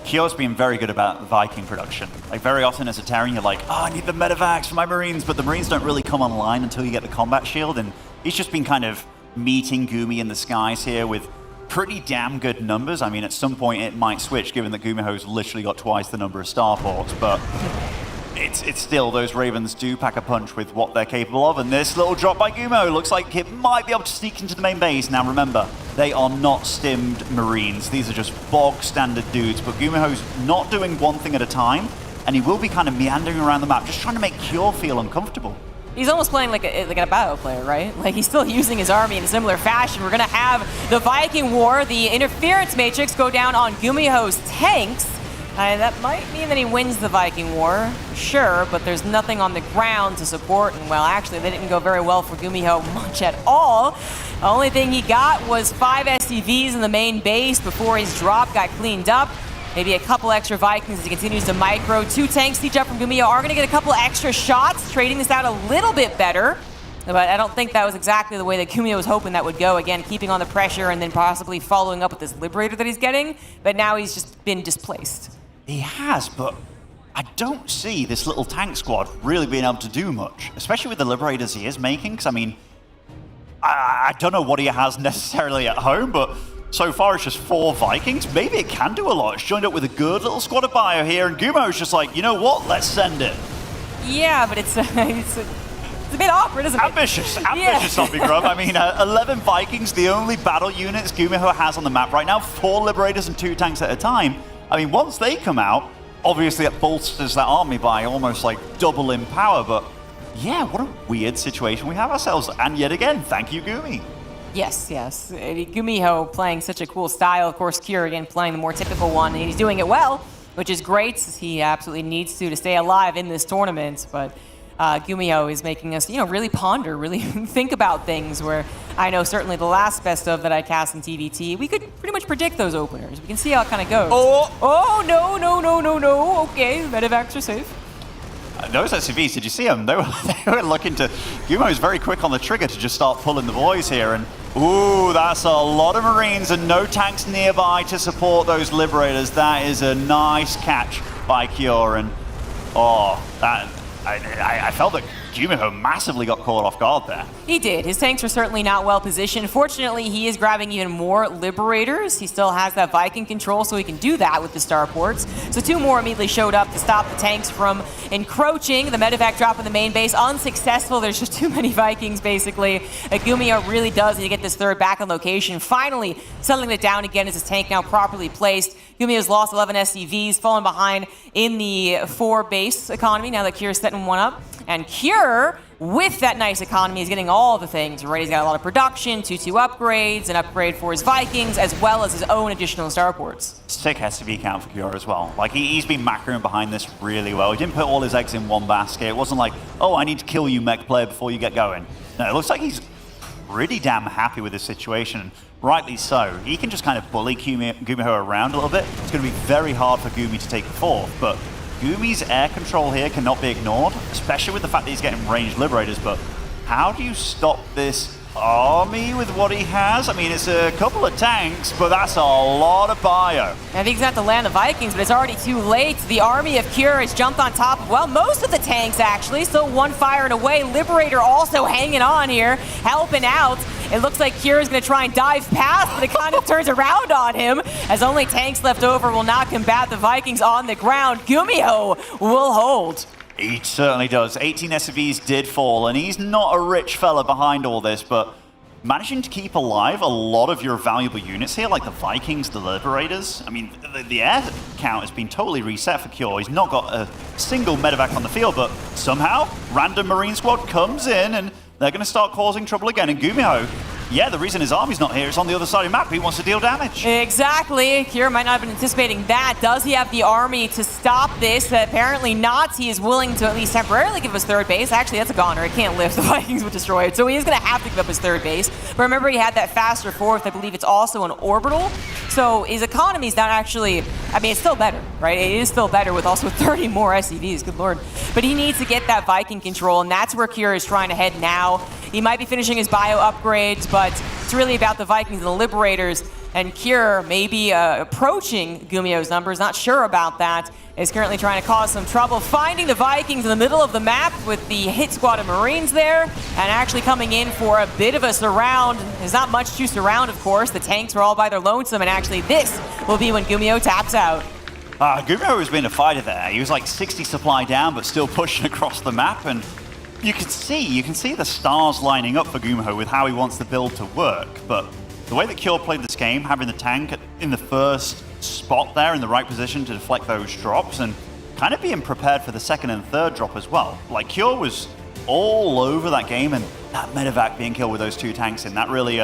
Speaker 10: Cure's been very good about Viking production. Like very often as a Terran, you're like, oh, I need the medevacs for my Marines, but the Marines don't really come online until you get the combat shield, and he's just been kind of meeting Gumi in the skies here with pretty damn good numbers. I mean, at some point it might switch, given that Gumiho's literally got twice the number of starports, but it's still, those Ravens do pack a punch with what they're capable of, and this little drop by Gumiho looks like it might be able to sneak into the main base. Now remember, they are not stimmed Marines. These are just bog standard dudes, but Gumiho's not doing one thing at a time, and he will be kind of meandering around the map, just trying to make Cure feel uncomfortable.
Speaker 21: He's almost playing like a battle player, right? Like he's still using his army in a similar fashion. We're gonna have the Viking War, the interference matrix go down on Gumiho's tanks. And that might mean that he wins the Viking War, sure, but there's nothing on the ground to support. And well, actually, they didn't go very well for Gumiho much at all. The only thing he got was 5 SCVs in the main base before his drop got cleaned up. Maybe a couple extra Vikings as he continues to micro. 2 tanks siege up from Gumiho are going to get a couple extra shots, trading this out a little bit better. But I don't think that was exactly the way that Gumiho was hoping that would go. Again, keeping on the pressure and then possibly following up with this Liberator that he's getting. But now he's just been displaced.
Speaker 10: He has, but I don't see this little tank squad really being able to do much, especially with the Liberators he is making, because I mean, I don't know what he has necessarily at home, but so far it's just 4 Vikings. Maybe it can do a lot. It's joined up with a good little squad of bio here, and Gumiho's just like, you know what, let's send it.
Speaker 21: Yeah, but it's a bit awkward, isn't it?
Speaker 10: Ambitious, Zombie Grub. I mean, 11 Vikings, the only battle units Gumiho has on the map right now, 4 Liberators and 2 tanks at a time. I mean, once they come out, obviously it bolsters that army by almost like double in power, but yeah, what a weird situation we have ourselves. And yet again, thank you, Gumi.
Speaker 21: Yes. Gumiho playing such a cool style. Of course, Cure again playing the more typical one, and he's doing it well, which is great. He absolutely needs to stay alive in this tournament, but Gumiho is making us, really ponder, really think about things where I know certainly the last best of that I cast in TVT, we could pretty much predict those openers. We can see how it kind of goes. Oh, no. Okay, medevacs are safe.
Speaker 10: Those SCVs, did you see them? They were looking to... Gumiho's very quick on the trigger to just start pulling the boys here, and ooh, that's a lot of Marines and no tanks nearby to support those Liberators. That is a nice catch by Cure, and Oh, I felt that Gumiho massively got caught off guard there.
Speaker 21: He did. His tanks were certainly not well positioned. Fortunately, he is grabbing even more Liberators. He still has that Viking control, so he can do that with the starports. So 2 more immediately showed up to stop the tanks from encroaching. The medevac drop in the main base, unsuccessful. There's just too many Vikings, basically. Gumiho really does need to get this third back on location. Finally, settling it down again as his tank now properly placed. Gumiho's lost 11 SCVs, fallen behind in the 4 base economy now that Kier's setting one up. And Kier, with that nice economy, is getting all the things, right? He's got a lot of production, 2-2 upgrades, an upgrade for his Vikings, as well as his own additional starports.
Speaker 10: Sick SCV count for Kier as well. Like, he's been macroing behind this really well. He didn't put all his eggs in one basket. It wasn't like, oh, I need to kill you, mech player, before you get going. No, it looks like he's pretty damn happy with his situation. Rightly so. He can just kind of bully Gumiho around a little bit. It's going to be very hard for Gumi to take the fourth, but Gumi's air control here cannot be ignored, especially with the fact that he's getting ranged Liberators, but how do you stop this army with what he has? I mean, it's a couple of tanks, but that's a lot of bio.
Speaker 21: I think he's got to land the Vikings, but it's already too late. The army of Kier has jumped on top of, well, most of the tanks, actually. Still one firing away. Liberator also hanging on here, helping out. It looks like Kier is going to try and dive past, but it kind of turns around on him, as only tanks left over will not combat the Vikings on the ground. Gumiho will hold.
Speaker 10: He certainly does. 18 SCVs did fall, and he's not a rich fella behind all this, but managing to keep alive a lot of your valuable units here, like the Vikings, the Liberators. I mean, the air count has been totally reset for Cure. He's not got a single medevac on the field, but somehow, random Marine squad comes in, and they're going to start causing trouble again. And Gumiho, yeah, the reason his army's not here is on the other side of the map. He wants to deal damage.
Speaker 21: Exactly. Kier might not have been anticipating that. Does he have the army to stop this? Apparently not. He is willing to at least temporarily give us third base. Actually, that's a goner. It can't lift. The Vikings would destroy it. So he is going to have to give up his third base. But remember, he had that faster fourth. I believe it's also an orbital. So his economy is not actually, I mean, it's still better, right? It is still better with also 30 more SCVs. Good lord. But he needs to get that Viking control, and that's where Kier is trying to head now. He might be finishing his bio upgrades, but it's really about the Vikings and the Liberators. And Kier may be approaching Gumiho's numbers, not sure about that. Is currently trying to cause some trouble, finding the Vikings in the middle of the map with the hit squad of Marines there, and actually coming in for a bit of a surround. There's not much to surround, of course. The tanks were all by their lonesome, and actually this will be when Gumiho taps out.
Speaker 10: Gumiho has been a fighter there. He was like 60 supply down, but still pushing across the map, and you can see the stars lining up for Gumiho with how he wants the build to work. But the way that Cure played this game, having the tank in the first spot there in the right position to deflect those drops, and kind of being prepared for the second and third drop as well. Like, Cure was all over that game, and that medevac being killed with those 2 tanks in, that really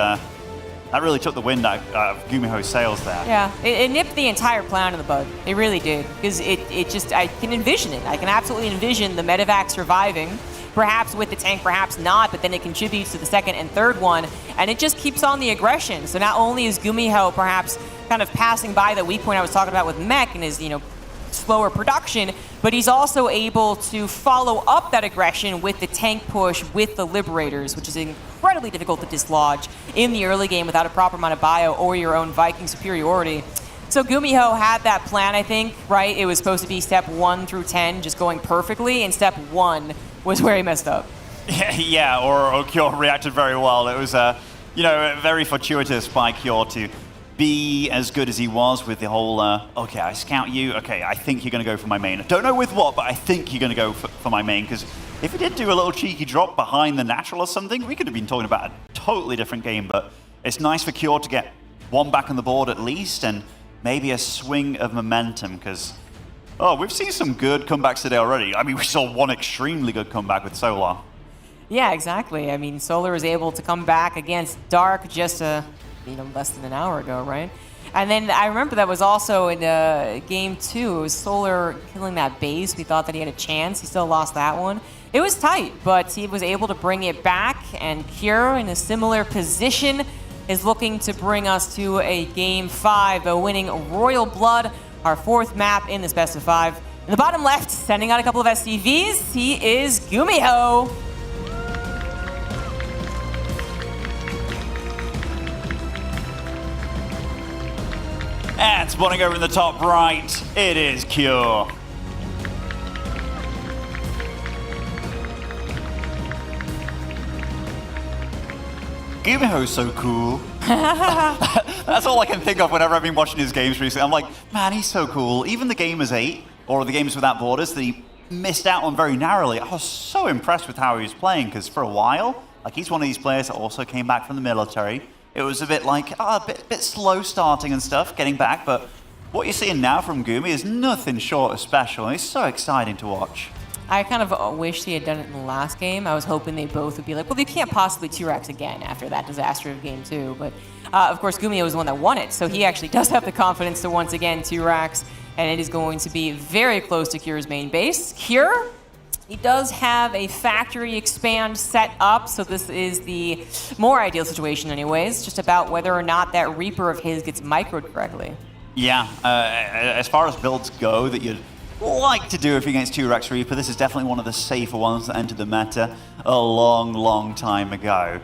Speaker 10: took the wind out of Gumiho's sails there.
Speaker 21: Yeah, it nipped the entire plan in the bud. It really did, because it just, I can envision it. I can absolutely envision the medevac surviving. Perhaps with the tank, perhaps not, but then it contributes to the second and third one, and it just keeps on the aggression. So not only is Gumiho perhaps kind of passing by the weak point I was talking about with Mech and his, slower production, but he's also able to follow up that aggression with the tank push with the Liberators, which is incredibly difficult to dislodge in the early game without a proper amount of bio or your own Viking superiority. So Gumiho had that plan, I think, right? It was supposed to be step 1 through 10 just going perfectly, and step 1 was where he messed up.
Speaker 10: Yeah, or Cure reacted very well. It was, very fortuitous by Cure to be as good as he was with the whole, okay, I scout you, okay, I think you're going to go for my main. I don't know with what, but I think you're going to go for my main, because if he did do a little cheeky drop behind the natural or something, we could have been talking about a totally different game, but it's nice for Cure to get 1 back on the board at least, and maybe a swing of momentum, because we've seen some good comebacks today already. I mean, we saw 1 extremely good comeback with Solar.
Speaker 21: Yeah, exactly. I mean, Solar was able to come back against Dark just less than an hour ago, right? And then I remember that was also in game 2. It was Solar killing that base. We thought that he had a chance. He still lost that one. It was tight, but he was able to bring it back, and Cure in a similar position is looking to bring us to a game 5, winning Royal Blood, our 4th map in this best of 5. In the bottom left, sending out a couple of SCVs, he is Gumiho.
Speaker 10: And spawning over in the top right, it is Cure. Gumiho's so cool. That's all I can think of whenever I've been watching his games recently. I'm like, man, he's so cool. Even the Gamers 8, or the Games Without Borders that he missed out on very narrowly, I was so impressed with how he was playing, because for a while, like, he's one of these players that also came back from the military. It was a bit like, a bit slow starting and stuff, getting back, but what you're seeing now from Gumi is nothing short of special, and it's so exciting to watch.
Speaker 21: I kind of wish he had done it in the last game. I was hoping they both would be like, well, they can't possibly 2-Rax again after that disaster of game 2. But of course, Gumiho was the one that won it, so he actually does have the confidence to once again 2-Rax, and it is going to be very close to Cure's main base. Cure, he does have a factory expand set up, so this is the more ideal situation anyways, just about whether or not that Reaper of his gets microed correctly.
Speaker 10: Yeah, as far as builds go that you'd like to do if you're against 2-Rax Reaper, this is definitely one of the safer ones that entered the meta a long, long time ago.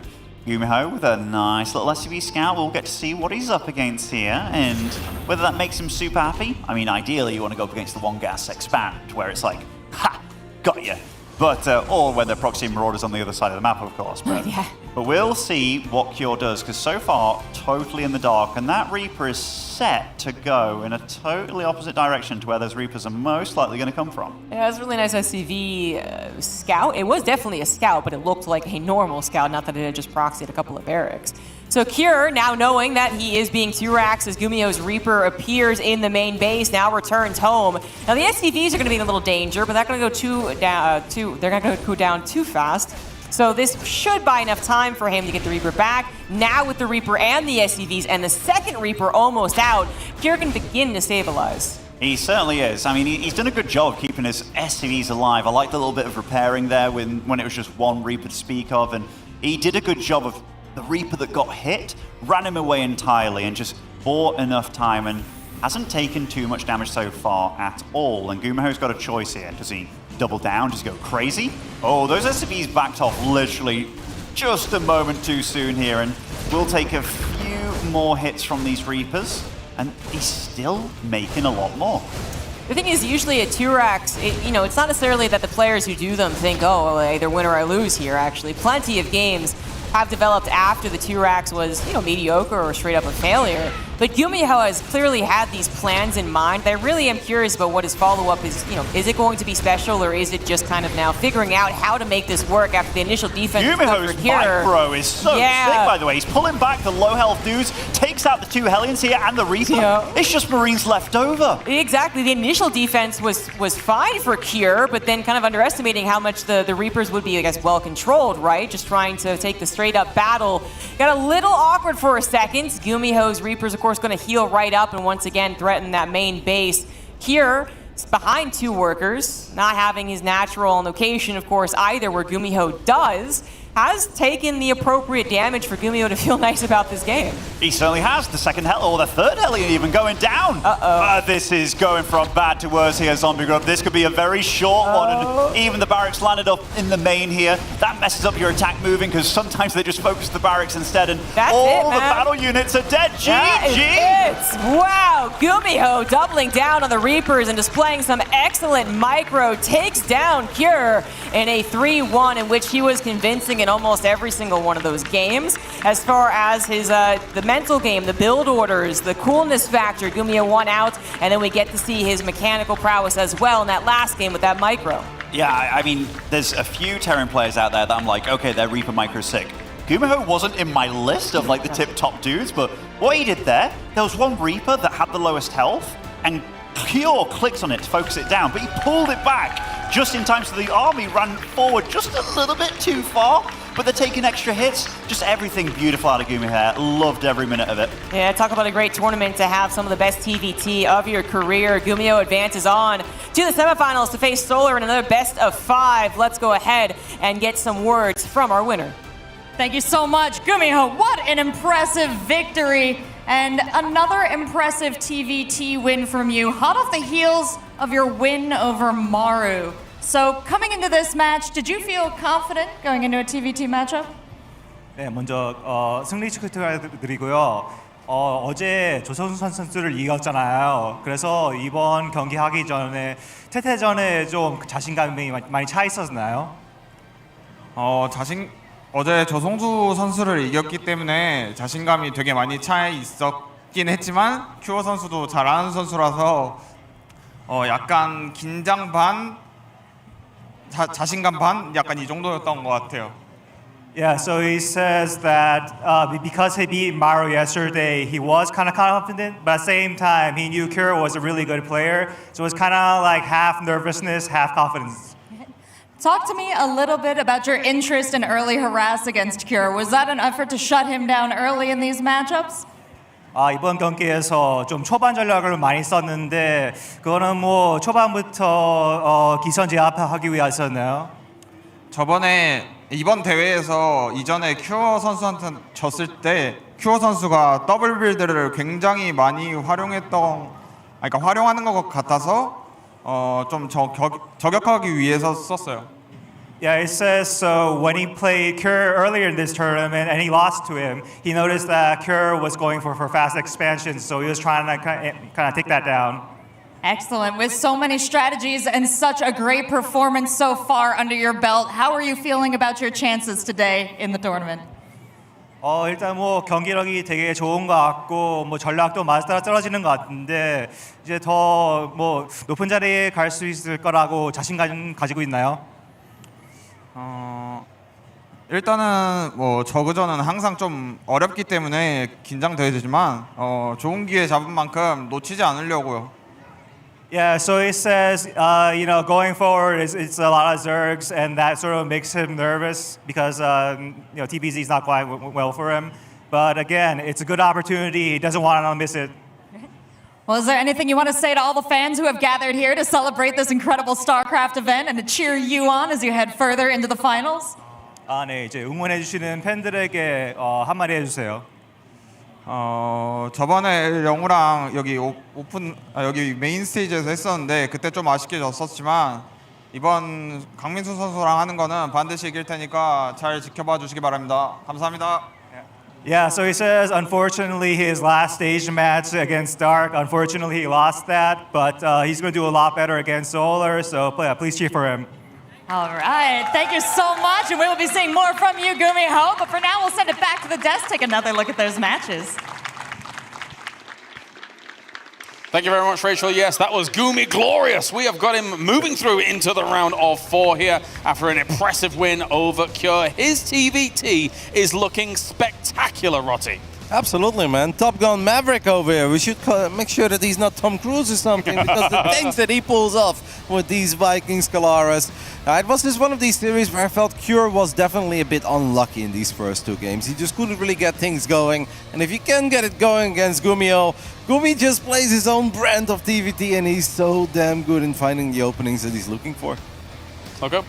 Speaker 10: Gumiho with a nice little SCV scout. We'll get to see what he's up against here and whether that makes him super happy. I mean, ideally you want to go up against the one gas expand where it's like, ha, got you. But, or whether Proxy Marauders on the other side of the map, of course. But, but we'll see what Cure does, because so far, totally in the dark, and that Reaper is set to go in a totally opposite direction to where those Reapers are most likely going to come from.
Speaker 21: Yeah, it was a really nice SCV scout. It was definitely a scout, but it looked like a normal scout, not that it had just proxied a couple of barracks. So Cure, now knowing that he is being 2-Rax as Gumiho's Reaper appears in the main base, now returns home. Now the SCVs are going to be in a little danger, but they're going to go down too fast. So this should buy enough time for him to get the Reaper back. Now with the Reaper and the SCVs and the second Reaper almost out, Cure can begin to stabilize.
Speaker 10: He certainly is. I mean, he's done a good job of keeping his SCVs alive. I like the little bit of repairing there when it was just one Reaper to speak of, and he did a good job of the Reaper that got hit, ran him away entirely and just bought enough time and hasn't taken too much damage so far at all. And Gumiho's got a choice here. Does he double down? Does he go crazy? Oh, those SCVs backed off literally just a moment too soon here, and we'll take a few more hits from these Reapers, and he's still making a lot more.
Speaker 21: The thing is, usually at 2-Rax, it's not necessarily that the players who do them think, oh, well, either win or I lose here, actually. Plenty of games have developed after the 2-Rax was, mediocre or straight up a failure. But Gumiho has clearly had these plans in mind. I really am curious about what his follow-up is. Is it going to be special, or is it just kind of now figuring out how to make this work after the initial defense?
Speaker 10: Gumiho's micro is so sick, by the way. He's pulling back the low health dudes, takes out the two Hellions here and the Reaper. Yeah. It's just Marines left over.
Speaker 21: Exactly. The initial defense was fine for Cure, but then kind of underestimating how much the Reapers would be, I guess, well controlled, right? Just trying to take the straight up battle. Got a little awkward for a second. Gumiho's Reapers, of course, going to heal right up and once again threaten that main base. Cure is behind two workers, not having his natural location, of course, either, where Gumiho does, has taken the appropriate damage for Gumiho to feel nice about this game.
Speaker 10: He certainly has. The second hell, or the third Hellion even going down. This is going from bad to worse here, Zombie Grub. This could be a very short one, and even the barracks landed up in the main here. That messes up your attack moving, because sometimes they just focus the barracks instead, and all the battle units are dead. GG!
Speaker 21: Wow, Gumiho doubling down on the Reapers and displaying some excellent micro, takes down Cure in a 3-1 in which he was convincing in almost every single one of those games. As far as his the mental game, the build orders, the coolness factor, Gumiho won out, and then we get to see his mechanical prowess as well in that last game with that micro.
Speaker 10: Yeah, I mean, there's a few Terran players out there that I'm like, okay, their Reaper micro is sick. Gumiho wasn't in my list of like the tip-top dudes, but what he did there was one Reaper that had the lowest health, and Cure clicked on it to focus it down, but he pulled it back just in time so the army ran forward just a little bit too far, but they're taking extra hits. Just everything beautiful out of Gumiho. Loved every minute of it.
Speaker 21: Yeah, talk about a great tournament to have some of the best TVT of your career. Gumiho advances on to the semifinals to face Solar in another best of 5. Let's go ahead and get some words from our winner.
Speaker 8: Thank you so much, Gumiho. What an impressive victory. And another impressive TVT win from you, hot off the heels of your win over Maru. So coming into this match, did you feel confident going into a TVT matchup?
Speaker 16: 네, 먼저 승리 축하드리고요. 어제 조선수 선수를 이겼잖아요. 그래서 이번 경기 하기 전에 태태전에 좀 자신감이 많이 차 있었나요?
Speaker 2: 어제 조성주 선수를 이겼기 때문에 자신감이 되게 많이 차 있었긴 했지만 큐어 선수도 잘하는 선수라서 약간 긴장 반, 자신감 반 약간 이 정도였던 것 같아요.
Speaker 16: Yeah, so he says that because he beat Maru yesterday, he was kind of confident, but at the same time, he knew Kuro was a really good player, so it was kind of like half nervousness, half confidence.
Speaker 8: Talk to me a little bit about your interest in early harass against Cure. Was that an effort to shut him down early in these matchups?
Speaker 16: 이번 경기에서 좀 초반 전략을 많이 썼는데 그거는 뭐 초반부터 기선제압하기 위해서였나요?
Speaker 2: 저번에 이번 대회에서 이전에 큐어 선수한테 졌을 때 큐어 선수가 더블 빌드를 굉장히 많이 활용하는 것 같아서 좀 저격하기 위해서 썼어요.
Speaker 16: Yeah, it says so when he played Cure earlier in this tournament and he lost to him, he noticed that Cure was going for fast expansion, so he was trying to kind of take that down.
Speaker 8: Excellent. With so many strategies and such a great performance so far under your belt, how are you feeling about your chances today in the tournament?
Speaker 16: 일단 뭐 경기력이 되게 좋은 것 같고 뭐 전략도 맞아 떨어지는 것 같은데 이제 더 뭐 높은 자리에 갈 수 있을 거라고 자신감 가지고 있나요?
Speaker 2: 일단은 뭐 저그전은 항상 좀 어렵기 때문에 긴장되지만 좋은 기회 잡은 만큼 놓치지 않으려고요.
Speaker 16: Yeah, so he says, going forward, it's a lot of Zergs, and that sort of makes him nervous because, TBZ is not going well for him. But again, it's a good opportunity. He doesn't want to miss it.
Speaker 8: Well, is there anything you want to say to all the fans who have gathered here to celebrate this incredible StarCraft event and to cheer you on as you head further into the finals?
Speaker 16: 네, 이제 응원해 주시는 팬들에게 한마디 해주세요.
Speaker 2: 저번에 영우랑 여기 여기 메인 스테이지에서 했었는데 그때 좀 아쉽게 졌었지만 이번 강민수 선수랑 하는 거는 반드시 이길 테니까 잘 지켜봐 주시기 바랍니다. 감사합니다.
Speaker 16: Yeah, so he says, unfortunately, his last stage match against Dark, unfortunately, he lost that, but he's going to do a lot better against Solar, so please cheer for him.
Speaker 8: All right, thank you so much, and we will be seeing more from you, Gumiho. But for now, we'll send it back to the desk, take another look at those matches.
Speaker 9: Thank you very much, Rachel. Yes, that was Gumi glorious. We have got him moving through into the round of 4 here after an impressive win over Cure. His TVT is looking spectacular, Rotti.
Speaker 20: Absolutely, man. Top Gun Maverick over here. We should make sure that he's not Tom Cruise or something because the things that he pulls off with these Vikings Kalaras. It was just one of these series where I felt Cure was definitely a bit unlucky in these first 2 games. He just couldn't really get things going. And if you can get it going against Gumiho, Gumi just plays his own brand of TVT and he's so damn good in finding the openings that he's looking for.
Speaker 9: Okay.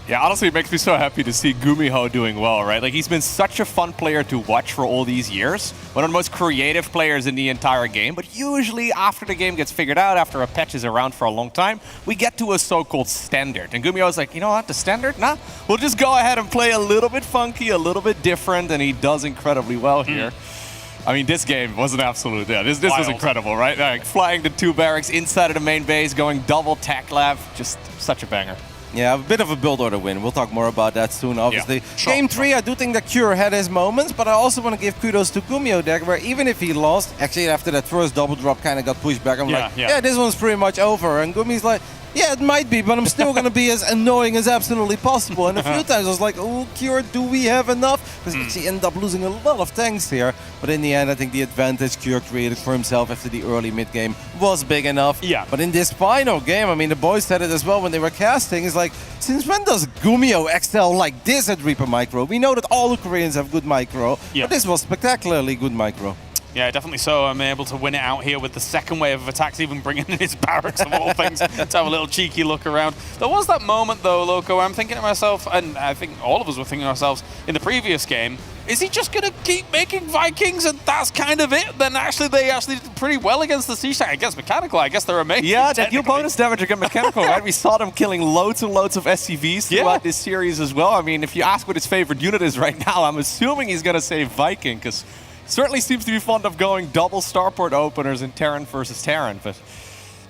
Speaker 14: Yeah, honestly, it makes me so happy to see Gumiho doing well, right? Like, he's been such a fun player to watch for all these years. One of the most creative players in the entire game. But usually, after the game gets figured out, after a patch is around for a long time, we get to a so-called standard. And Gumiho's like, you know what, the standard? Nah, we'll just go ahead and play a little bit funky, a little bit different, and he does incredibly well here. I mean, this game was an absolute, this was incredible, right? Like, flying the 2 barracks inside of the main base, going double tac lab, just such a banger.
Speaker 20: Yeah, a bit of a build order win. We'll talk more about that soon, obviously.
Speaker 14: Yeah, sure,
Speaker 20: Game 3, I do think that Cure had his moments, but I also want to give kudos to Gumiho there, where even if he lost, actually after that first double drop kind of got pushed back, I'm yeah, this one's pretty much over. And Gumi's like, yeah, it might be, but I'm still going to be as annoying as absolutely possible. And a few times I was like, oh, Cure, do we have enough? Because he ended up losing a lot of tanks here. But in the end, I think the advantage Cure created for himself after the early mid-game was big enough.
Speaker 9: Yeah.
Speaker 20: But in this final game, I mean, the boys said it as well when they were casting, it's like, since when does Gumiho excel like this at Reaper Micro? We know that all the Koreans have good micro, but this was spectacularly good micro.
Speaker 9: Yeah, definitely so. I'm able to win it out here with the second wave of attacks, even bringing in his barracks of all things to have a little cheeky look around. There was that moment, though, Loco, where I'm thinking to myself, and I think all of us were thinking to ourselves in the previous game, is he just going to keep making Vikings and that's kind of it? Then actually, they did pretty well against the Siege Tank. Against Mechanical, I guess they're amazing.
Speaker 14: Yeah, that new bonus damage against Mechanical, right? We saw them killing loads and loads of SCVs throughout this series as well. I mean, if you ask what his favorite unit is right now, I'm assuming he's going to say Viking, because certainly seems to be fond of going double starport openers in Terran versus Terran, but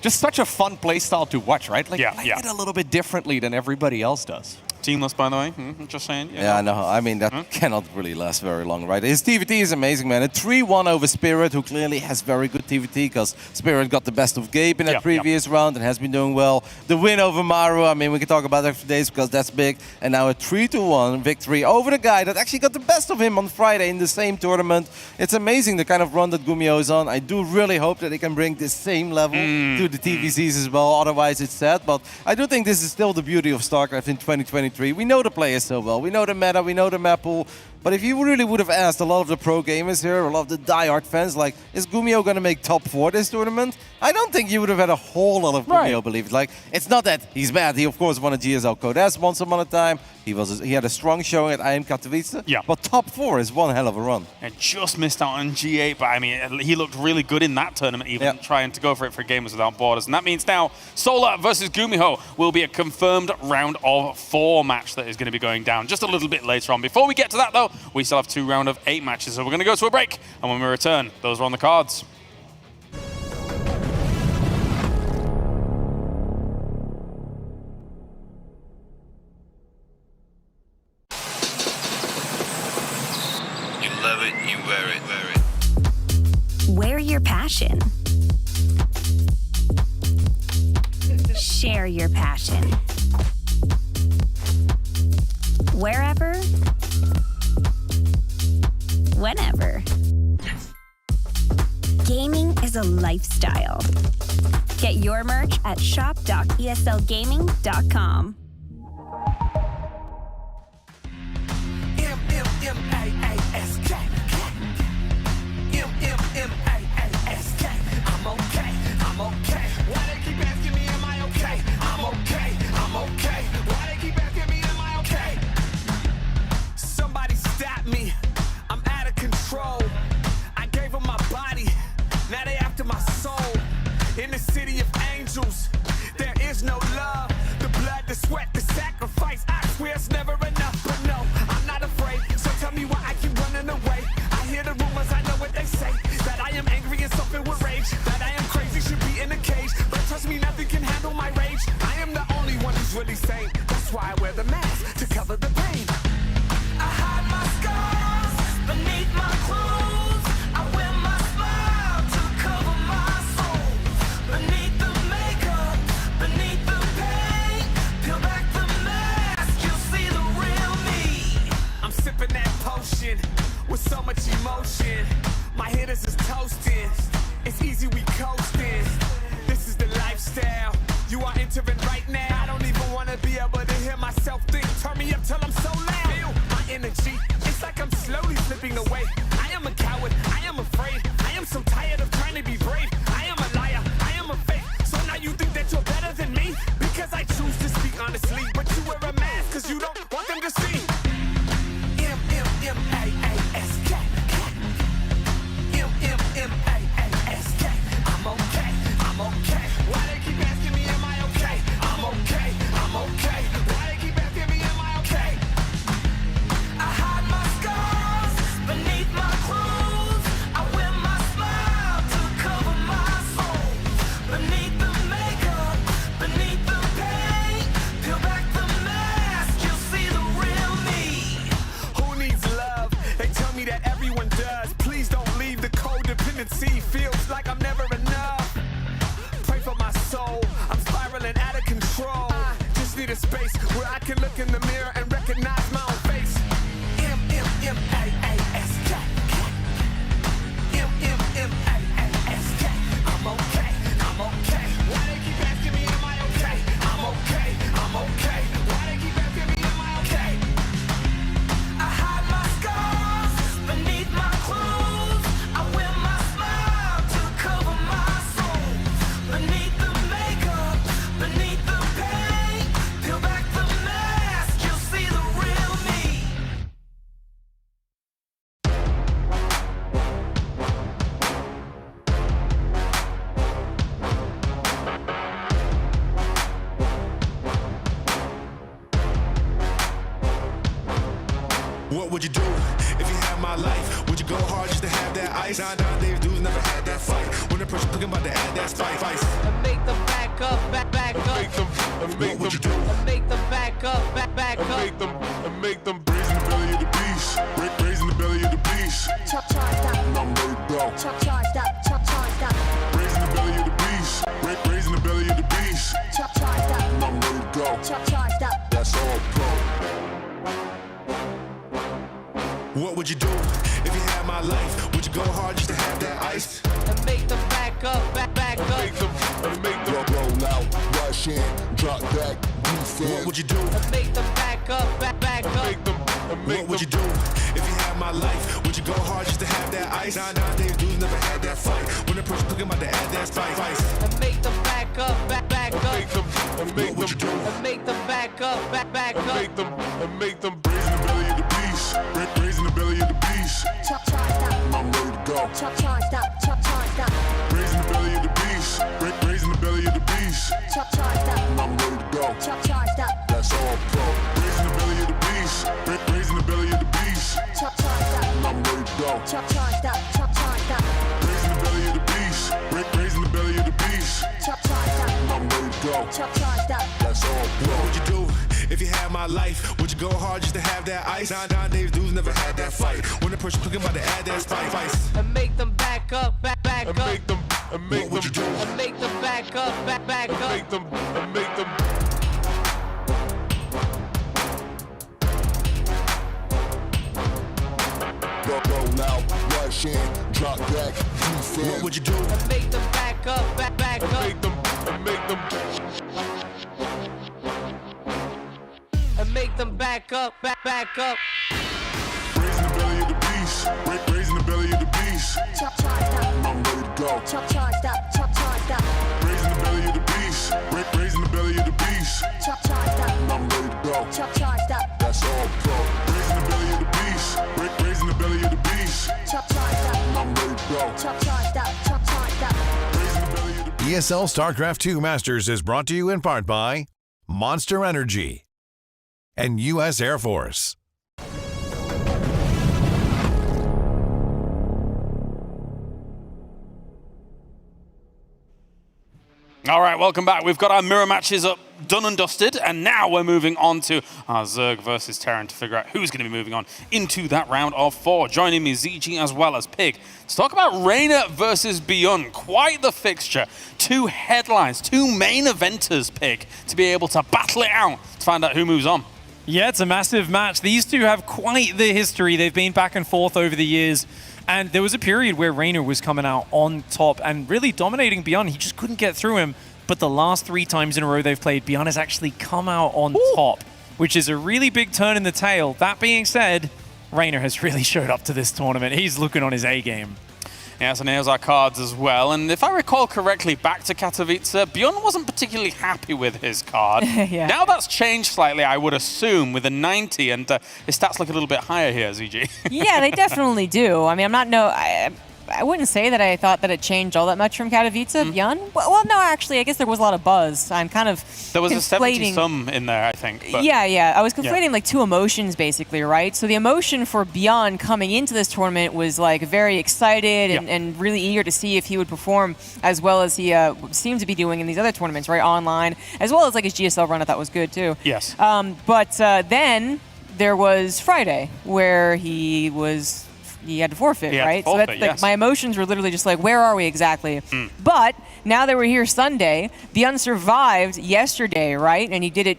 Speaker 14: just such a fun playstyle to watch, right? Like, play it a little bit differently than everybody else does.
Speaker 9: teamless, by the way. Just saying.
Speaker 20: Yeah, I know. I mean, that cannot really last very long, right? His TVT is amazing, man. A 3-1 over Spirit, who clearly has very good TVT, because Spirit got the best of Gabe in that previous round and has been doing well. The win over Maru, I mean, we can talk about that for days because that's big. And now a 3-1 victory over the guy that actually got the best of him on Friday in the same tournament. It's amazing the kind of run that Gumiho is on. I do really hope that he can bring this same level to the TVCs as well. Otherwise, it's sad. But I do think this is still the beauty of StarCraft in 2023. We know the players so well. We know the meta. We know the map pool. But if you really would have asked a lot of the pro gamers here, a lot of the diehard fans, like, is Gumiho going to make top 4 this tournament? I don't think you would have had a whole lot of Gumiho belief. Like, it's not that he's bad. He, of course, won a GSL Code S once upon a time. He had a strong showing at IM Katowice.
Speaker 9: Yeah.
Speaker 20: But top 4 is one hell of a run.
Speaker 9: And just missed out on G8, but I mean, he looked really good in that tournament, even trying to go for it for Gamers Without Borders. And that means now Solar versus Gumiho will be a confirmed round of 4 match that is going to be going down just a little bit later on. Before we get to that, though, we still have 2 round of 8 matches. So we're going to go to a break. And when we return, those are on the cards.
Speaker 18: Love it, you wear it.
Speaker 6: Wear your passion. Share your passion. Wherever, whenever. Gaming is a lifestyle. Get your merch at shop.eslgaming.com.
Speaker 5: There is no love, the blood, the sweat, the sacrifice. I swear it's never enough, but no, I'm not afraid. So tell me why I keep running away. I hear the rumors, I know what they say. That I am angry and something with rage. That I am crazy, should be in a cage. But trust me, nothing can handle my rage. I am the only one who's really sane. That's why I wear the mask, to cover the pain. I hide my scars beneath my clothes. I wear my smile to cover my soul. Beneath the makeup, beneath the pain, peel back the mask, you'll see the real me. I'm sipping that potion with so much emotion. My hitters is toasting. It's easy, we coasting. This is the lifestyle you are entering right now. I don't even want to be able to hear myself think. Turn me up till I'm so loud. Feel my energy. It's like I'm slowly slipping away. I am a coward. I am afraid. I am so tired of trying to be brave. I am a liar. I am a fake. So now you think that you're better than me? Because I choose to speak honestly. But you wear a mask because you don't want them to see. M-M-M-A-A-S-K. M-M-M-A-A-S-K. I'm okay. I'm okay. Why they keep asking me, am I okay? I'm okay. I'm okay. Why they keep asking me, am I okay? I hide my scars beneath my clothes. I wear my smile to cover my soul. Beneath the makeup, beneath the pain, peel back the mask, you'll see the real me. Who needs love? They tell me that everyone does. Please don't leave, the codependency feels like I'm never enough. Pray for my soul, I'm spiraling out of control. Just need a space where I can look in the mirror and recognize my own face. M-M-M-A-A-S-K. M-M-M-A-A-S-K. I'm okay, I'm okay. Why they keep asking me, am I okay? I'm okay, I'm okay. Why they keep asking me, am I okay? I hide my scars beneath my clothes. I wear my smile to cover my soul. Beneath the makeup, beneath the pain, peel back the mask, you'll see the real me.
Speaker 1: What would you do if you had my life? Would you go hard just to have that ice. Nowadays dudes never had that fight. When the pressure cooking, about to add that spice.
Speaker 5: And make them back up, back up.
Speaker 1: What would you do?
Speaker 5: Make them back up, back up.
Speaker 3: Make them raise in the belly of the beast. Raise in the belly of the beast. I'm ready to go. Raise in the belly of the beast. Raise in the belly of the beast. I'm ready to go. That's all pro.
Speaker 1: What would you do if you had my life? Would you go hard just to have that ice?
Speaker 5: And make them back up, back up.
Speaker 3: Make them roll out, rush in, drop back, defense.
Speaker 1: What would you do?
Speaker 5: And make them back up, back up.
Speaker 1: What would you do if you had my life? Would you go hard just to have that ice? Nowadays dudes never had that fight. When the pressure cooking, about to add that spice.
Speaker 5: And make them back up, back up.
Speaker 1: What would you do?
Speaker 5: And make them back up, back up.
Speaker 3: Make them raise in the belly of the beast. Raise in the belly of the beast. I'm ready to go. Raise in the belly of the beast. Raise in the belly of the beast. I'm ready to go. That's all pro. Raise in the belly of the beast. Raise in the belly of the beast. I'm ready to go. Raise in the belly of the beast. Raise in the belly of the beast. I'm ready to go. That's all pro.
Speaker 1: What would you do if you had my life? Would you go hard just to have that ice? Nowadays dudes never had that fight. When the pressure cooking, about to add that spice.
Speaker 5: And make them back up, back up.
Speaker 1: What would you do?
Speaker 5: And make them back up, back up.
Speaker 3: Make them. Roll out, rush in, drop back, defense.
Speaker 1: What would you do?
Speaker 5: And make them back up, back up.
Speaker 3: Make them.
Speaker 5: And make them back up, back up.
Speaker 3: Raise in the belly of the beast. Raise in the belly of the beast. I'm ready to go. Raise in the belly of the beast. Raise in the belly of the beast. I'm ready to go. That's all pro. Raise in the belly of the beast. Raise in the belly of the beast. I'm ready to go.
Speaker 7: ESL StarCraft 2 Masters is brought to you in part by Monster Energy and U.S. Air Force.
Speaker 9: All right, welcome back. We've got our mirror matches up, done and dusted, and now we're moving on to our Zerg versus Terran to figure out who's going to be moving on into that round of 4. Joining me, ZG as well as Pig, to talk about Raynor versus Beyond. Quite the fixture. 2 headlines, 2 main eventers, Pig, to be able to battle it out to find out who moves on.
Speaker 15: Yeah, it's a massive match. These two have quite the history. They've been back and forth over the years. And there was a period where Raynor was coming out on top and really dominating Beyond. He just couldn't get through him. But the last 3 times in a row they've played, Beyond has actually come out on top, which is a really big turn in the tail. That being said, Raynor has really showed up to this tournament. He's looking on his A game.
Speaker 9: Yes, and here's our cards as well. And if I recall correctly, back to Katowice, Bjorn wasn't particularly happy with his card.
Speaker 21: Yeah.
Speaker 9: Now that's changed slightly, I would assume, with a 90, and his stats look a little bit higher here, ZG.
Speaker 21: Yeah, they definitely do. I mean, I wouldn't say that I thought that it changed all that much from Katowice, Bjorn. Well, no, actually, I guess there was a lot of buzz. I'm kind of
Speaker 9: There was
Speaker 21: conflating.
Speaker 9: a 70-some in there, I think. But
Speaker 21: Yeah. I was conflating like 2 emotions, basically, right? So the emotion for Beyond coming into this tournament was like very excited and really eager to see if he would perform as well as he seemed to be doing in these other tournaments, right? Online, as well as like his GSL run, I thought was good too.
Speaker 9: Yes.
Speaker 21: But then there was Friday, where he had to forfeit, right?
Speaker 9: Forfeit,
Speaker 21: so that's like my emotions were literally just like, where are we exactly? But now that we're here Sunday, Beyond survived yesterday, right? And he did it,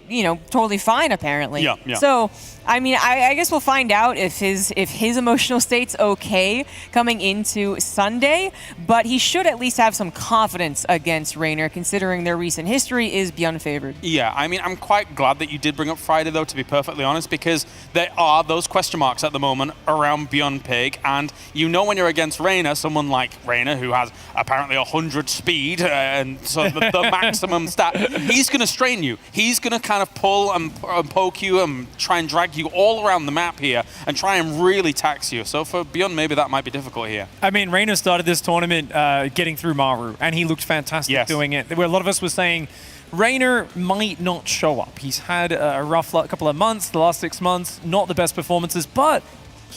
Speaker 21: totally fine apparently.
Speaker 9: Yeah.
Speaker 21: So, I mean, I guess we'll find out if his emotional state's okay coming into Sunday, but he should at least have some confidence against Raynor, considering their recent history is Beyond favored.
Speaker 9: Yeah, I mean, I'm quite glad that you did bring up Friday, though, to be perfectly honest, because there are those question marks at the moment around Beyond Pig, and when you're against Raynor, someone like Raynor, who has apparently 100 speed, and so the maximum stat, he's going to strain you. He's going to kind of pull and poke you and try and drag you all around the map here and try and really tax you. So for Beyond, maybe that might be difficult here.
Speaker 15: I mean, Raynor started this tournament getting through Maru, and he looked fantastic doing it. Where a lot of us were saying Raynor might not show up. He's had a rough couple of months, the last 6 months, not the best performances, but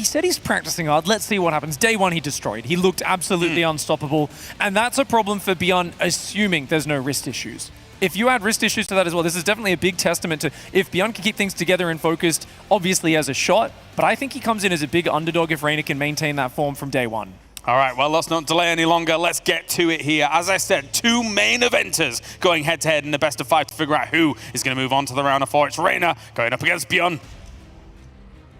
Speaker 4: he said he's practicing hard. Let's see what happens. Day one, he destroyed. He looked absolutely unstoppable. And that's a problem for Björn, assuming there's no wrist issues. If you add wrist issues to that as well, this is definitely a big testament to if Björn can keep things together and focused, obviously as a shot, but I think he comes in as a big underdog if Raynor can maintain that form from day one.
Speaker 9: All right, well, let's not delay any longer. Let's get to it here. As I said, 2 main eventers going head-to-head in the best of 5 to figure out who is going to move on to the round of 4. It's Raynor going up against Björn.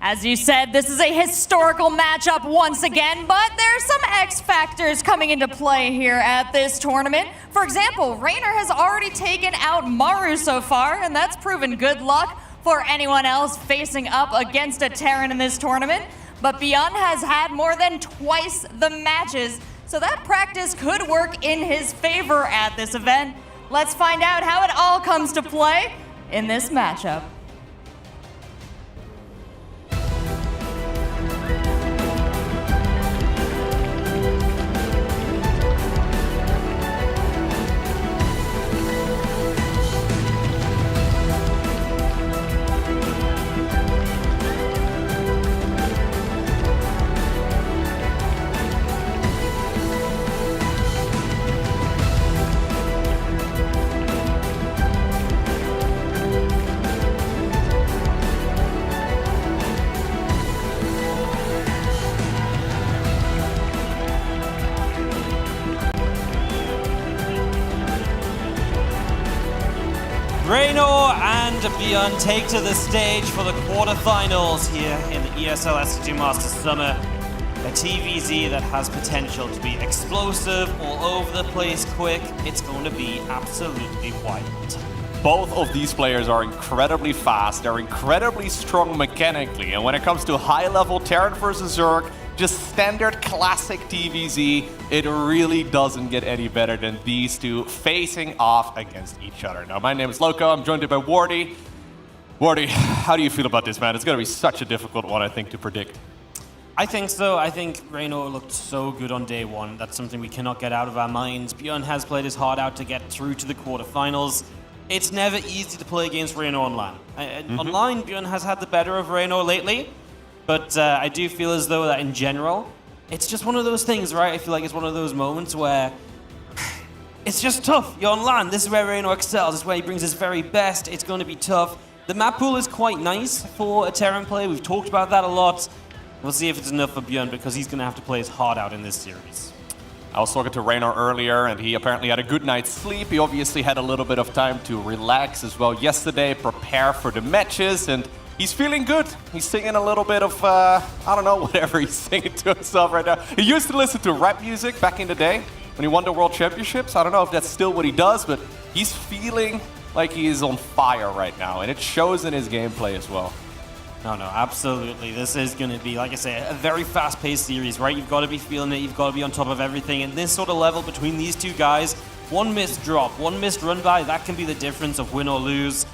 Speaker 8: As you said, this is a historical matchup once again, but there's some X factors coming into play here at this tournament. For example, Raynor has already taken out Maru so far, and that's proven good luck for anyone else facing up against a Terran in this tournament. But Björn has had more than twice the matches, so that practice could work in his favor at this event. Let's find out how it all comes to play in this matchup.
Speaker 11: Raynor and Björn take to the stage for the quarterfinals here in the ESL SC2 Masters Summer. A TVZ that has potential to be explosive, all over the place, quick. It's going to be absolutely wild.
Speaker 14: Both of these players are incredibly fast, they're incredibly strong mechanically, and when it comes to high-level Terran versus Zerg, just standard classic TVZ, it really doesn't get any better than these two facing off against each other. Now, my name is Loco, I'm joined by Wardy. Wardy, how do you feel about this, man? It's going to be such a difficult one, I think, to predict.
Speaker 11: I think so. I think Raynor looked so good on day one. That's something we cannot get out of our minds. Björn has played his heart out to get through to the quarterfinals. It's never easy to play against Raynor online. Online, Björn has had the better of Raynor lately, but I do feel as though that in general, it's just one of those things, right? I feel like it's one of those moments where it's just tough. You're online. This is where Raynor excels. This is where he brings his very best. It's going to be tough. The map pool is quite nice for a Terran player. We've talked about that a lot. We'll see if it's enough for Björn because he's going to have to play his heart out in this series.
Speaker 14: I was talking to Raynor earlier, and he apparently had a good night's sleep. He obviously had a little bit of time to relax as well yesterday, prepare for the matches, and he's feeling good. He's singing a little bit of, I don't know, whatever he's singing to himself right now. He used to listen to rap music back in the day when he won the World Championships. I don't know if that's still what he does, but he's feeling like he is on fire right now, and it shows in his gameplay as well.
Speaker 11: No, absolutely. This is going to be, like I say, a very fast-paced series, right? You've got to be feeling it. You've got to be on top of everything. And this sort of level between these two guys, one missed drop, one missed run by, that can be the difference of win or lose.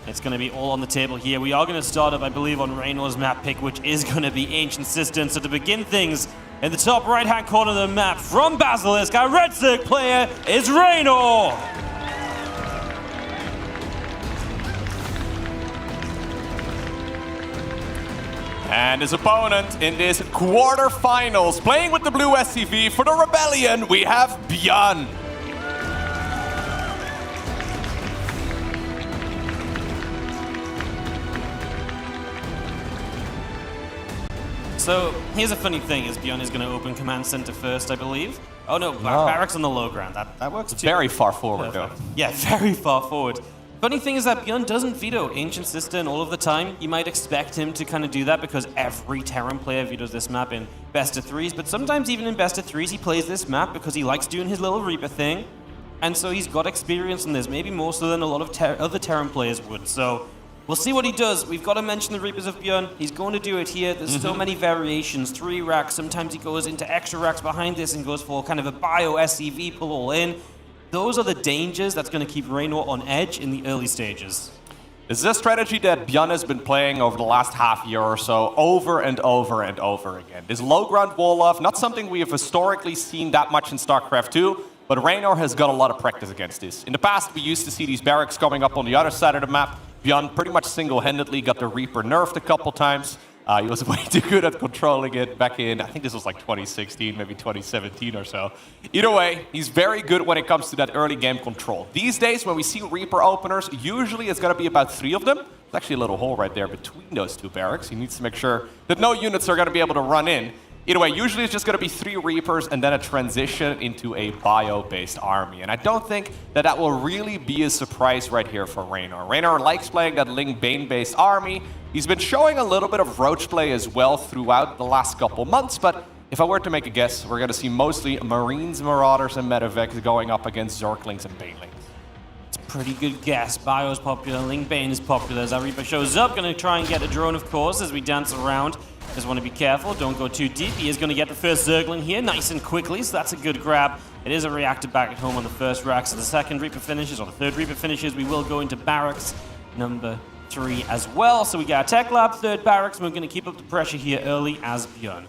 Speaker 11: It's going to be all on the table here. We are going to start up, I believe, on Raynor's map pick, which is going to be Ancient Cistern. So to begin things, in the top right-hand corner of the map, from Basilisk, our Red Zerg player is Raynor.
Speaker 14: And his opponent in this quarterfinals, playing with the blue SCV for the Rebellion, we have Björn.
Speaker 11: So here's a funny thing: is Björn is going to open command center first, I believe. Oh no, barracks on the low ground. That works too.
Speaker 14: Very far forward, though.
Speaker 11: Yeah, very far forward. Funny thing is that Björn doesn't veto Ancient Cistern all of the time. You might expect him to kind of do that because every Terran player vetoes this map in best of threes, but sometimes even in best of threes he plays this map because he likes doing his little Reaper thing, and so he's got experience in this, maybe more so than a lot of other Terran players would. So we'll see what he does. We've got to mention the Reapers of Björn. He's going to do it here. There's so many variations. 3 racks. Sometimes he goes into extra racks behind this and goes for kind of a bio SCV pull all in. Those are the dangers that's going to keep Raynor on edge in the early stages.
Speaker 14: This is a strategy that Björn has been playing over the last half year or so, over and over and over again. This low ground wall off, not something we have historically seen that much in StarCraft 2, but Raynor has got a lot of practice against this. In the past, we used to see these barracks coming up on the other side of the map. Björn pretty much single-handedly got the Reaper nerfed a couple times. He was way too good at controlling it back in, I think this was like 2016, maybe 2017 or so. Either way, he's very good when it comes to that early game control. These days, when we see Reaper openers, usually it's going to be about 3 of them. There's actually a little hole right there between those 2 barracks. He needs to make sure that no units are going to be able to run in. Either way, usually it's just going to be 3 Reapers and then a transition into a bio-based army. And I don't think that that will really be a surprise right here for Raynor. Raynor likes playing that Ling Bane-based army. He's been showing a little bit of Roach play as well throughout the last couple months, but if I were to make a guess, we're going to see mostly Marines, Marauders, and Medevacs going up against Zerglings and Banelings.
Speaker 11: It's a pretty good guess. Bio is popular, Ling Bane is popular. As our Reaper shows up, going to try and get a drone, of course, as we dance around. Just want to be careful, don't go too deep. He is going to get the first Zergling here, nice and quickly, so that's a good grab. It is a reactor back at home on the first rack, so the second Reaper finishes, or the third Reaper finishes, we will go into barracks number 3 as well. So we got a tech lab, third barracks, and we're going to keep up the pressure here early as Björn.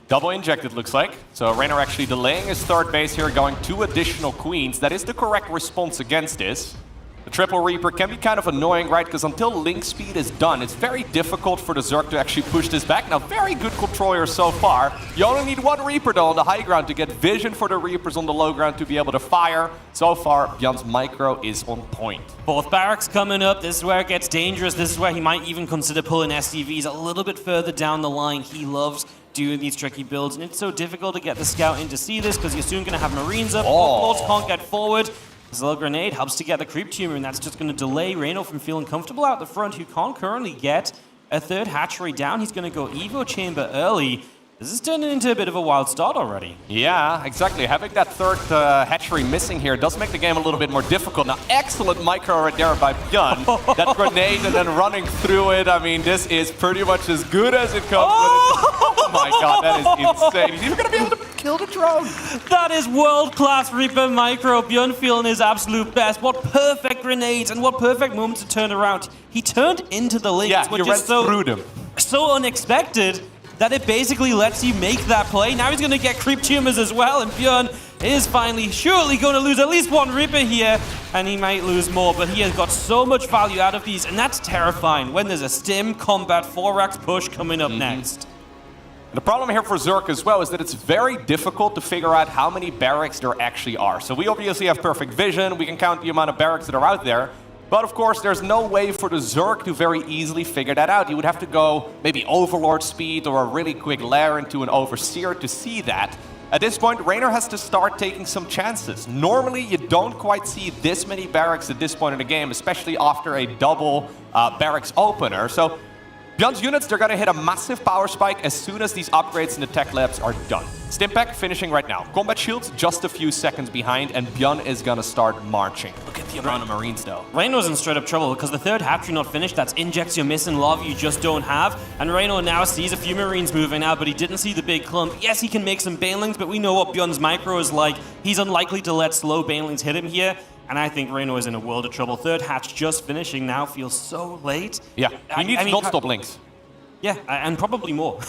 Speaker 14: Double injected, looks like. So Raynor actually delaying his third base here, going 2 additional queens. That is the correct response against this. The triple Reaper can be kind of annoying, right? Because until link speed is done, it's very difficult for the Zerg to actually push this back. Now, very good control here so far. You only need 1 Reaper, though, on the high ground to get vision for the Reapers on the low ground to be able to fire. So far, Björn's micro is on point.
Speaker 11: Fourth barracks coming up. This is where it gets dangerous. This is where he might even consider pulling SCVs a little bit further down the line. He loves doing these tricky builds, and it's so difficult to get the scout in to see this because you're soon going to have Marines up. Lords can't get forward. This little grenade helps to get the creep tumor, and that's just going to delay Raynor from feeling comfortable out the front, who can't currently get a third hatchery down. He's going to go Evo chamber early. This is turning into a bit of a wild start already.
Speaker 14: Yeah, exactly. Having that third hatchery missing here does make the game a little bit more difficult. Now, excellent micro right there by Björn. That grenade and then running through it. I mean, this is pretty much as good as it comes. Oh my god, that is insane. He's even going to be able to kill the drone.
Speaker 11: That is world-class Reaper micro. Björn feeling his absolute best. What perfect grenades and what perfect moments to turn around. He turned into the links,
Speaker 14: yeah,
Speaker 11: which is so unexpected that it basically lets you make that play. Now he's going to get creep tumors as well, and Björn is finally surely going to lose at least 1 Reaper here, and he might lose more, but he has got so much value out of these, and that's terrifying when there's a stim combat 4-racks push coming up next.
Speaker 14: The problem here for Zerg as well is that it's very difficult to figure out how many barracks there actually are. So we obviously have perfect vision, we can count the amount of barracks that are out there, but of course there's no way for the Zerg to very easily figure that out. You would have to go maybe Overlord speed or a really quick lair into an Overseer to see that. At this point, Raynor has to start taking some chances. Normally, you don't quite see this many barracks at this point in the game, especially after a double barracks opener. So Björn's units, they're going to hit a massive power spike as soon as these upgrades in the tech labs are done. Stimpack finishing right now. Combat shields just a few seconds behind, and Björn is going to start marching. Look at the amount of Marines, though.
Speaker 11: Raynor's in straight up trouble because the third hatchery not finished. That's injects you're missing, love you just don't have. And Raynor now sees a few Marines moving out, but he didn't see the big clump. Yes, he can make some Banelings, but we know what Björn's micro is like. He's unlikely to let slow Banelings hit him here. And I think Raynor is in a world of trouble. Third hatch just finishing now feels so late.
Speaker 14: Yeah, he needs non-stop links.
Speaker 11: Yeah, and probably more,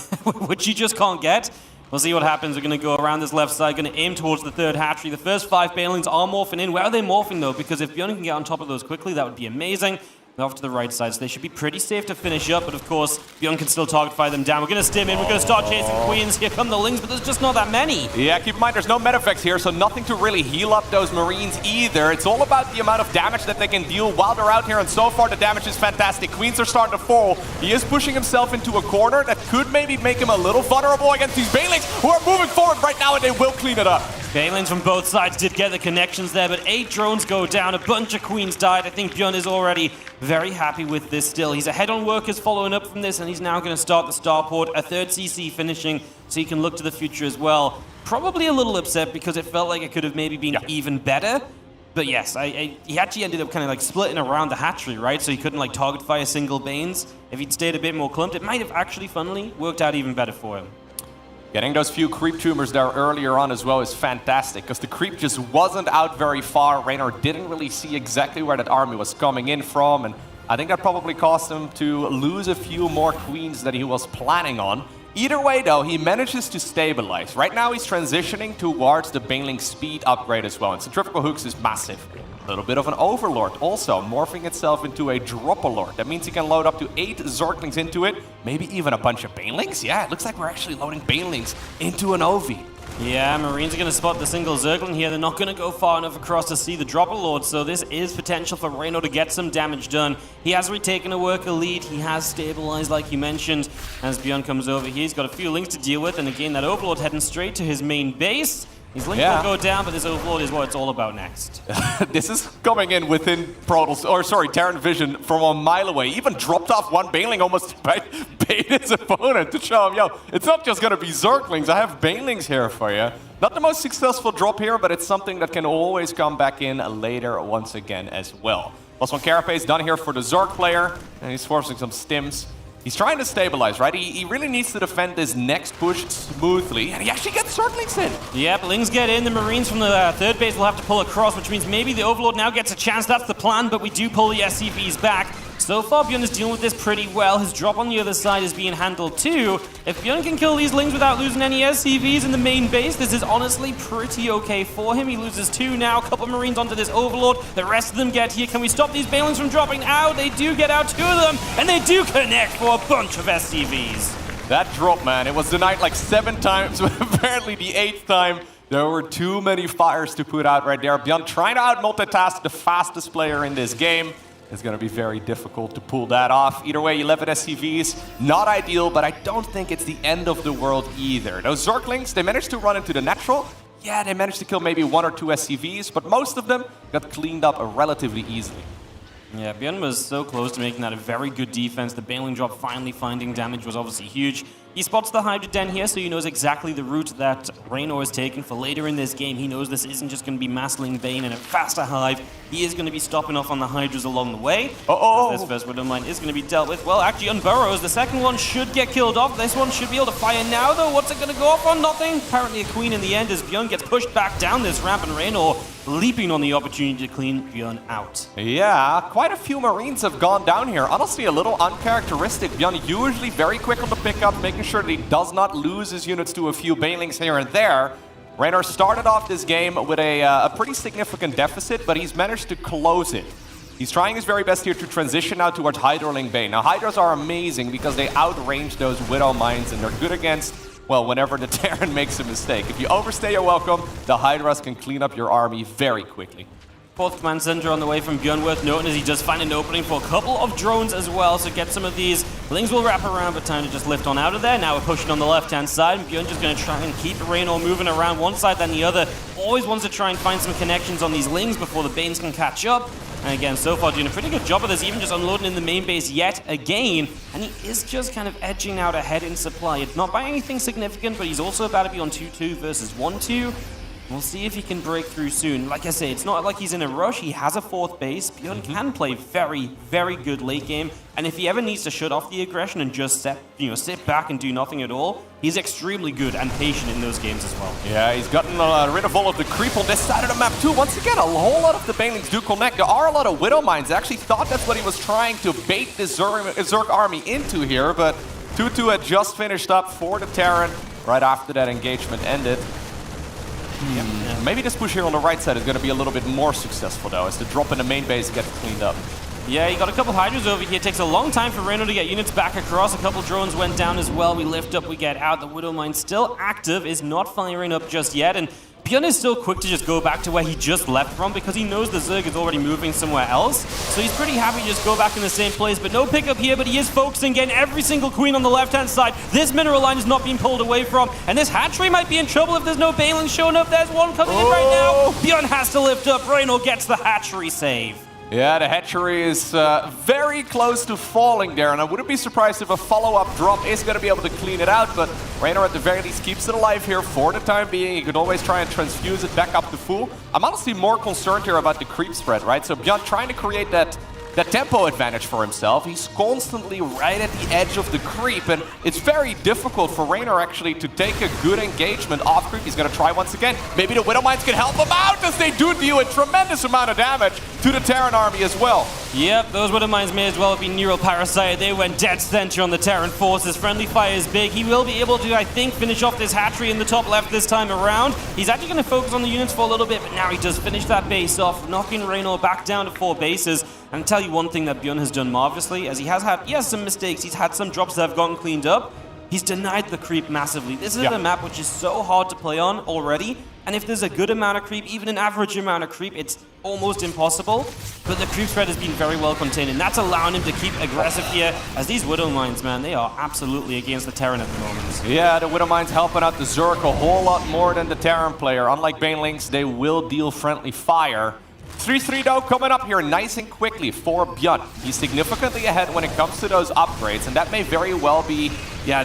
Speaker 11: which he just can't get. We'll see what happens. We're going to go around this left side, going to aim towards the third hatchery. The first 5 Banelings are morphing in. Where are they morphing, though? Because if Björn can get on top of those quickly, that would be amazing. Off to the right side, so they should be pretty safe to finish up, but of course, Björn can still target fire them down. We're going to stim in, we're going to start chasing queens. Here come the lings, but there's just not that many.
Speaker 14: Yeah, keep in mind, there's no Medevacs here, so nothing to really heal up those Marines either. It's all about the amount of damage that they can deal while they're out here, and so far the damage is fantastic. Queens are starting to fall. He is pushing himself into a corner that could maybe make him a little vulnerable against these Banelings, who are moving forward right now, and they will clean it up.
Speaker 11: Banelings from both sides did get the connections there, but 8 drones go down, a bunch of queens died. I think Björn is already very happy with this still. He's ahead on workers following up from this, and he's now going to start the starport, a third CC finishing, so he can look to the future as well. Probably a little upset because it felt like it could have maybe been even better. But yes, he actually ended up kind of like splitting around the hatchery, right? So he couldn't like target fire single Banes. If he'd stayed a bit more clumped, it might have actually, funnily, worked out even better for him.
Speaker 14: Getting those few creep tumors there earlier on as well is fantastic, because the creep just wasn't out very far. Raynor didn't really see exactly where that army was coming in from, and I think that probably caused him to lose a few more queens that he was planning on. Either way, though, he manages to stabilize. Right now, he's transitioning towards the Baneling speed upgrade as well, and centrifugal hooks is massive. A little bit of an Overlord also, morphing itself into a Drop-A-Lord. That means you can load up to 8 Zerglings into it, maybe even a bunch of Banelings. Yeah, it looks like we're actually loading Banelings into an Ovi.
Speaker 11: Yeah, Marines are going to spot the single Zergling here. They're not going to go far enough across to see the Drop-A-Lord, so this is potential for Raynor to get some damage done. He has retaken a worker lead. He has stabilized, like you mentioned. As Björn comes over here, he's got a few links to deal with, and again, that Overlord heading straight to his main base. His link will go down, but this Overlord is what it's all about next.
Speaker 14: This is coming in within Terran vision from a mile away. Even dropped off one Baneling, almost bait his opponent to show him, yo, it's not just going to be Zerglings, I have Banelings here for you. Not the most successful drop here, but it's something that can always come back in later once again as well. +1 Carapace done here for the Zerg player, and he's forcing some stims. He's trying to stabilize, right? He really needs to defend this next push smoothly, and he actually gets Zerglings in.
Speaker 11: Yep, Lings get in. The Marines from the third base will have to pull across, which means maybe the Overlord now gets a chance. That's the plan, but we do pull the SCVs back. So far, Björn is dealing with this pretty well. His drop on the other side is being handled too. If Björn can kill these Lings without losing any SCVs in the main base, this is honestly pretty okay for him. He loses 2 now, a couple of Marines onto this Overlord. The rest of them get here. Can we stop these Banelings from dropping out? They do get out 2 of them, and they do connect for a bunch of SCVs.
Speaker 14: That drop, man, it was denied like 7 times, but apparently the 8th time, there were too many fires to put out right there. Björn trying to out-multitask the fastest player in this game. It's going to be very difficult to pull that off. Either way, 11 SCVs, not ideal, but I don't think it's the end of the world either. Those Zerglings, they managed to run into the natural. Yeah, they managed to kill maybe 1 or 2 SCVs, but most of them got cleaned up relatively easily.
Speaker 11: Yeah, Björn was so close to making that a very good defense. The Baneling drop finally finding damage was obviously huge. He spots the Hydra Den here, so he knows exactly the route that Raynor is taking for later in this game. He knows this isn't just going to be massling Bane and a faster hive. He is going to be stopping off on the Hydras along the way. This first Widow Mine is going to be dealt with. Well, actually, on Burrows, the second one should get killed off. This one should be able to fire now, though. What's it going to go off on? Nothing. Apparently a Queen in the end as Björn gets pushed back down this ramp, and Raynor leaping on the opportunity to clean Björn out.
Speaker 14: Yeah, quite a few Marines have gone down here. Honestly, a little uncharacteristic. Björn usually very quick on the pickup, making sure that he does not lose his units to a few Banelings here and there. Raynor started off this game with a pretty significant deficit, but he's managed to close it. He's trying his very best here to transition now towards Hydraling Bane. Now, Hydras are amazing because they outrange those Widow Mines, and they're good against, well, whenever the Terran makes a mistake. If you overstay your welcome, the Hydras can clean up your army very quickly.
Speaker 11: 4th command center on the way from Björn, worth noting as he does find an opening for a couple of drones as well, so get some of these. Lings will wrap around, but time to just lift on out of there. Now we're pushing on the left-hand side, and Björn just going to try and keep Raynor moving around one side then the other. Always wants to try and find some connections on these Lings before the Banes can catch up. And again, so far doing a pretty good job of this, even just unloading in the main base yet again. And he is just kind of edging out ahead in supply. It's not by anything significant, but he's also about to be on 2-2 versus 1-2. We'll see if he can break through soon. Like I say, it's not like he's in a rush. He has a 4th base. Björn can play very, very good late game. And if he ever needs to shut off the aggression and just sit back and do nothing at all, he's extremely good and patient in those games as well.
Speaker 14: Yeah, he's gotten rid of all of the creep on this side of the map too. Once again, a whole lot of the Banelings do connect. There are a lot of Widow Mines. I actually thought that's what he was trying to bait this Zerg army into here, but 2-2 had just finished up for the Terran right after that engagement ended. Maybe this push here on the right side is going to be a little bit more successful, though, as the drop in the main base gets cleaned up.
Speaker 11: Yeah, you got a couple Hydras over here. It takes a long time for Raynor to get units back across. A couple drones went down as well. We lift up, we get out. The Widow Mine still active, is not firing up just yet. And Björn is still quick to just go back to where he just left from because he knows the Zerg is already moving somewhere else. So he's pretty happy to just go back in the same place, but no pickup here, but he is focusing, getting every single Queen on the left-hand side. This mineral line is not being pulled away from, and this hatchery might be in trouble if there's no Banelings showing up. There's one coming in right now. Björn has to lift up. Raynor gets the hatchery save.
Speaker 14: Yeah, the hatchery is very close to falling there, and I wouldn't be surprised if a follow-up drop is going to be able to clean it out, but Raynor at the very least keeps it alive here for the time being. He could always try and transfuse it back up to full. I'm honestly more concerned here about the creep spread, right? So Björn trying to create that tempo advantage for himself. He's constantly right at the edge of the creep, and it's very difficult for Raynor actually to take a good engagement off creep. He's going to try once again. Maybe the Widow Mines can help him out as they do deal a tremendous amount of damage to the Terran army as well.
Speaker 11: Yep, those Widow Mines may as well have been Neural Parasite. They went dead center on the Terran forces. Friendly fire is big. He will be able to, I think, finish off this hatchery in the top left this time around. He's actually going to focus on the units for a little bit, but now he does finish that base off, knocking Raynor back down to 4 bases. And I'll tell you one thing that Björn has done marvelously, as he has some mistakes. He's had some drops that have gotten cleaned up. He's denied the creep massively. This is a map which is so hard to play on already. And if there's a good amount of creep, even an average amount of creep, it's almost impossible. But the creep threat has been very well contained, and that's allowing him to keep aggressive here. As these Widow Mines, man, they are absolutely against the Terran at the moment.
Speaker 14: Yeah, the Widow Mines helping out the Zerg a whole lot more than the Terran player. Unlike Banelings, they will deal friendly fire. 3-3 though coming up here nice and quickly for Björn. He's significantly ahead when it comes to those upgrades, and that may very well be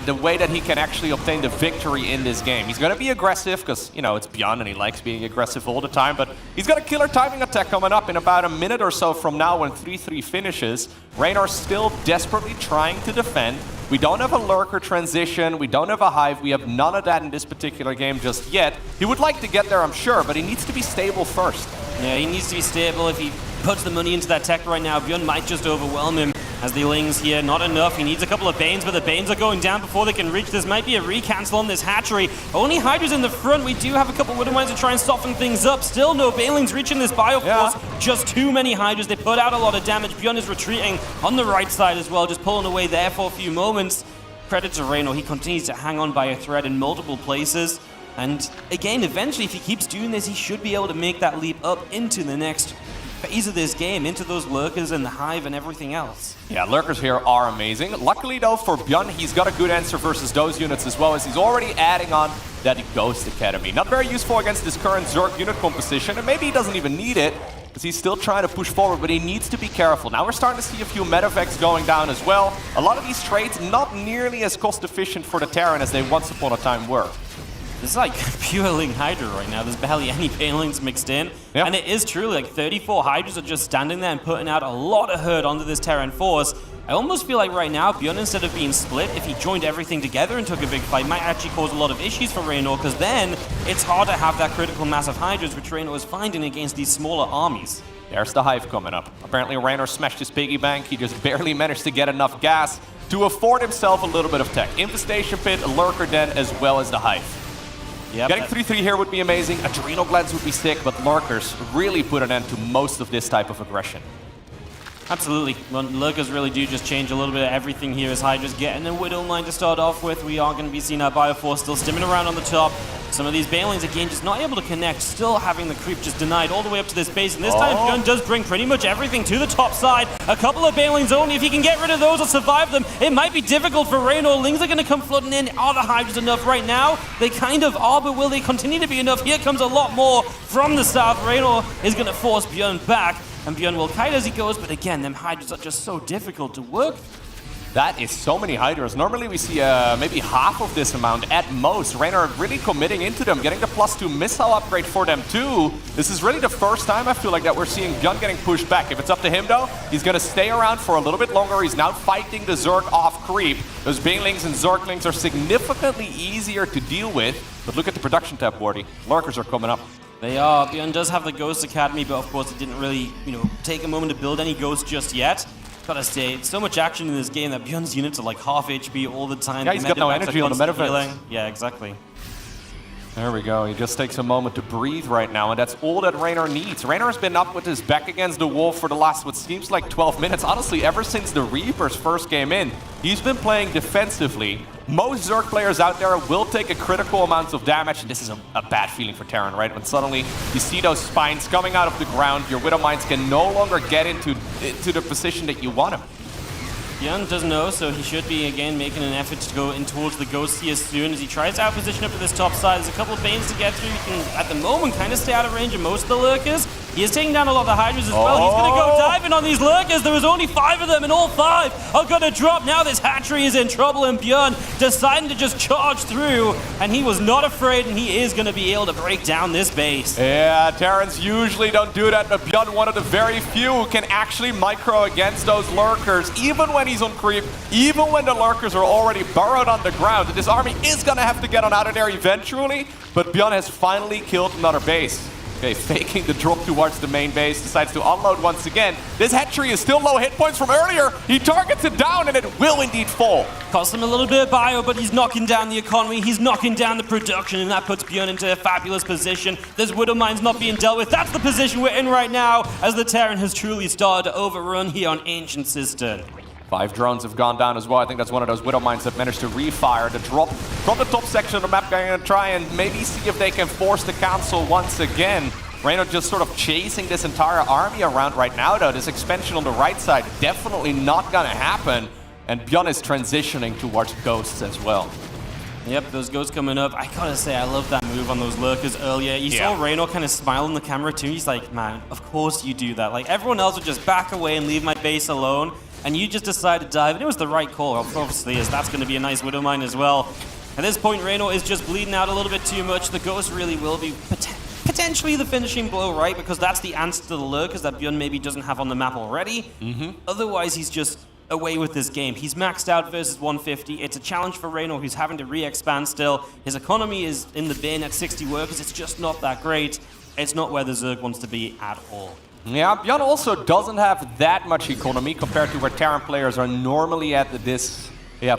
Speaker 14: the way that he can actually obtain the victory in this game. He's going to be aggressive because, you know, it's Björn and he likes being aggressive all the time, but he's got a killer timing attack coming up in about a minute or so from now when 3-3 finishes. Raynor still desperately trying to defend. We don't have a lurker transition, we don't have a hive, we have none of that in this particular game just yet. He would like to get there, I'm sure, but he needs to be stable first.
Speaker 11: Yeah, he needs to be stable. If he puts the money into that tech right now, Björn might just overwhelm him. As the Lings here, not enough. He needs a couple of Banes, but the Banes are going down before they can reach. This might be a recancel on this hatchery. Only Hydra's in the front. We do have a couple of Widow Mines to try and soften things up. Still no Banelings reaching this Bioforce. Just too many Hydras. They put out a lot of damage. Björn is retreating on the right side as well, just pulling away there for a few moments. Credit to Raynor. He continues to hang on by a thread in multiple places. And again, eventually, if he keeps doing this, he should be able to make that leap up into the next phase of this game, into those lurkers and the hive and everything else.
Speaker 14: Yeah, lurkers here are amazing. Luckily though for Björn, he's got a good answer versus those units as well, as he's already adding on that Ghost Academy. Not very useful against this current Zerg unit composition, and maybe he doesn't even need it, because he's still trying to push forward, but he needs to be careful. Now we're starting to see a few medevacs going down as well. A lot of these trades not nearly as cost efficient for the Terran as they once upon a time were.
Speaker 11: This is like pure Ling Hydra right now. There's barely any Banelings mixed in. Yep. And it is truly like 34 Hydras are just standing there and putting out a lot of hurt onto this Terran force. I almost feel like right now, Björn, instead of being split, if he joined everything together and took a big fight, might actually cause a lot of issues for Raynor, because then it's hard to have that critical mass of Hydras, which Raynor is finding against these smaller armies.
Speaker 14: There's the hive coming up. Apparently Raynor smashed his piggy bank. He just barely managed to get enough gas to afford himself a little bit of tech. Infestation pit, a lurker den, as well as the hive.
Speaker 11: Yep.
Speaker 14: Getting 3-3 here would be amazing. Adrenal glands would be sick, but lurkers really put an end to most of this type of aggression.
Speaker 11: Absolutely. Well, lurkers really do just change a little bit of everything here as Hydra's getting a Widow Mine to start off with. We are going to be seeing our Bioforce still stimming around on the top. Some of these Banelings, again, just not able to connect, still having the creep just denied all the way up to this base. And this time, Björn does bring pretty much everything to the top side. A couple of Banelings only. If he can get rid of those or survive them, it might be difficult for Raynor. Lings are going to come flooding in. Are the Hydras enough right now? They kind of are, but will they continue to be enough? Here comes a lot more from the south. Raynor is going to force Björn back, and Björn will kite as he goes. But again, them Hydras are just so difficult to work.
Speaker 14: That is so many Hydras. Normally we see maybe half of this amount at most. Raynor really committing into them, getting the +2 missile upgrade for them too. This is really the first time I feel like that we're seeing Björn getting pushed back. If it's up to him though, he's going to stay around for a little bit longer. He's now fighting the Zerg off creep. Those Banelings and Zerglings are significantly easier to deal with. But look at the production tab, Wardy. Lurkers are coming up.
Speaker 11: They are. Björn does have the Ghost Academy, but of course it didn't really, take a moment to build any ghosts just yet. Gotta say, so much action in this game that Björn's units are like half HP all the time.
Speaker 14: Yeah, he's got no energy on the medevacs.
Speaker 11: Yeah, exactly.
Speaker 14: There we go. He just takes a moment to breathe right now, and that's all that Raynor needs. Raynor has been up with his back against the wall for the last, what seems like 12 minutes. Honestly, ever since the Reapers first came in, he's been playing defensively. Most Zerg players out there will take a critical amount of damage, and this is a bad feeling for Terran, right? When suddenly you see those spines coming out of the ground, your Widow Mines can no longer get into the position that you want them.
Speaker 11: Björn does know, so he should be, again, making an effort to go in towards the Ghost here soon as he tries to outposition up to this top side. There's a couple of Banes to get through. He can, at the moment, kind of stay out of range of most of the Lurkers. He is taking down a lot of the Hydras as well. He's going to go diving on these Lurkers. There was only 5 of them, and all 5 are going to drop. Now this hatchery is in trouble, and Björn deciding to just charge through, and he was not afraid, and he is going to be able to break down this base.
Speaker 14: Yeah, Terrans usually don't do that, but Björn, one of the very few who can actually micro against those Lurkers, even when he's on creep, even when the Lurkers are already burrowed on the ground. This army is going to have to get on out of there eventually, but Björn has finally killed another base. Okay, faking the drop towards the main base, decides to unload once again. This head tree is still low hit points from earlier. He targets it down and it will indeed fall.
Speaker 11: Costs him a little bit of bio, but he's knocking down the economy, he's knocking down the production, and that puts Björn into a fabulous position. There's Widow Mines not being dealt with. That's the position we're in right now, as the Terran has truly started to overrun here on Ancient Cistern.
Speaker 14: 5 drones have gone down as well. I think that's one of those Widow Mines that managed to refire the drop from the top section of the map. Going to try and maybe see if they can force the cancel once again. Raynor just sort of chasing this entire army around right now, though. This expansion on the right side definitely not going to happen. And Björn is transitioning towards Ghosts as well.
Speaker 11: Yep, those Ghosts coming up. I gotta say, I love that move on those Lurkers earlier. You saw Raynor kind of smile in the camera too. He's like, man, of course you do that. Like, everyone else would just back away and leave my base alone. And you just decided to dive, and it was the right call, obviously, as that's going to be a nice Widow Mine as well. At this point, Raynor is just bleeding out a little bit too much. The Ghost really will be potentially the finishing blow, right? Because that's the answer to the Lurkers that Björn maybe doesn't have on the map already. Otherwise, he's just away with this game. He's maxed out versus 150. It's a challenge for Raynor, who's having to re-expand still. His economy is in the bin at 60 workers. It's just not that great. It's not where the Zerg wants to be at all.
Speaker 14: Yeah, Björn also doesn't have that much economy compared to where Terran players are normally at this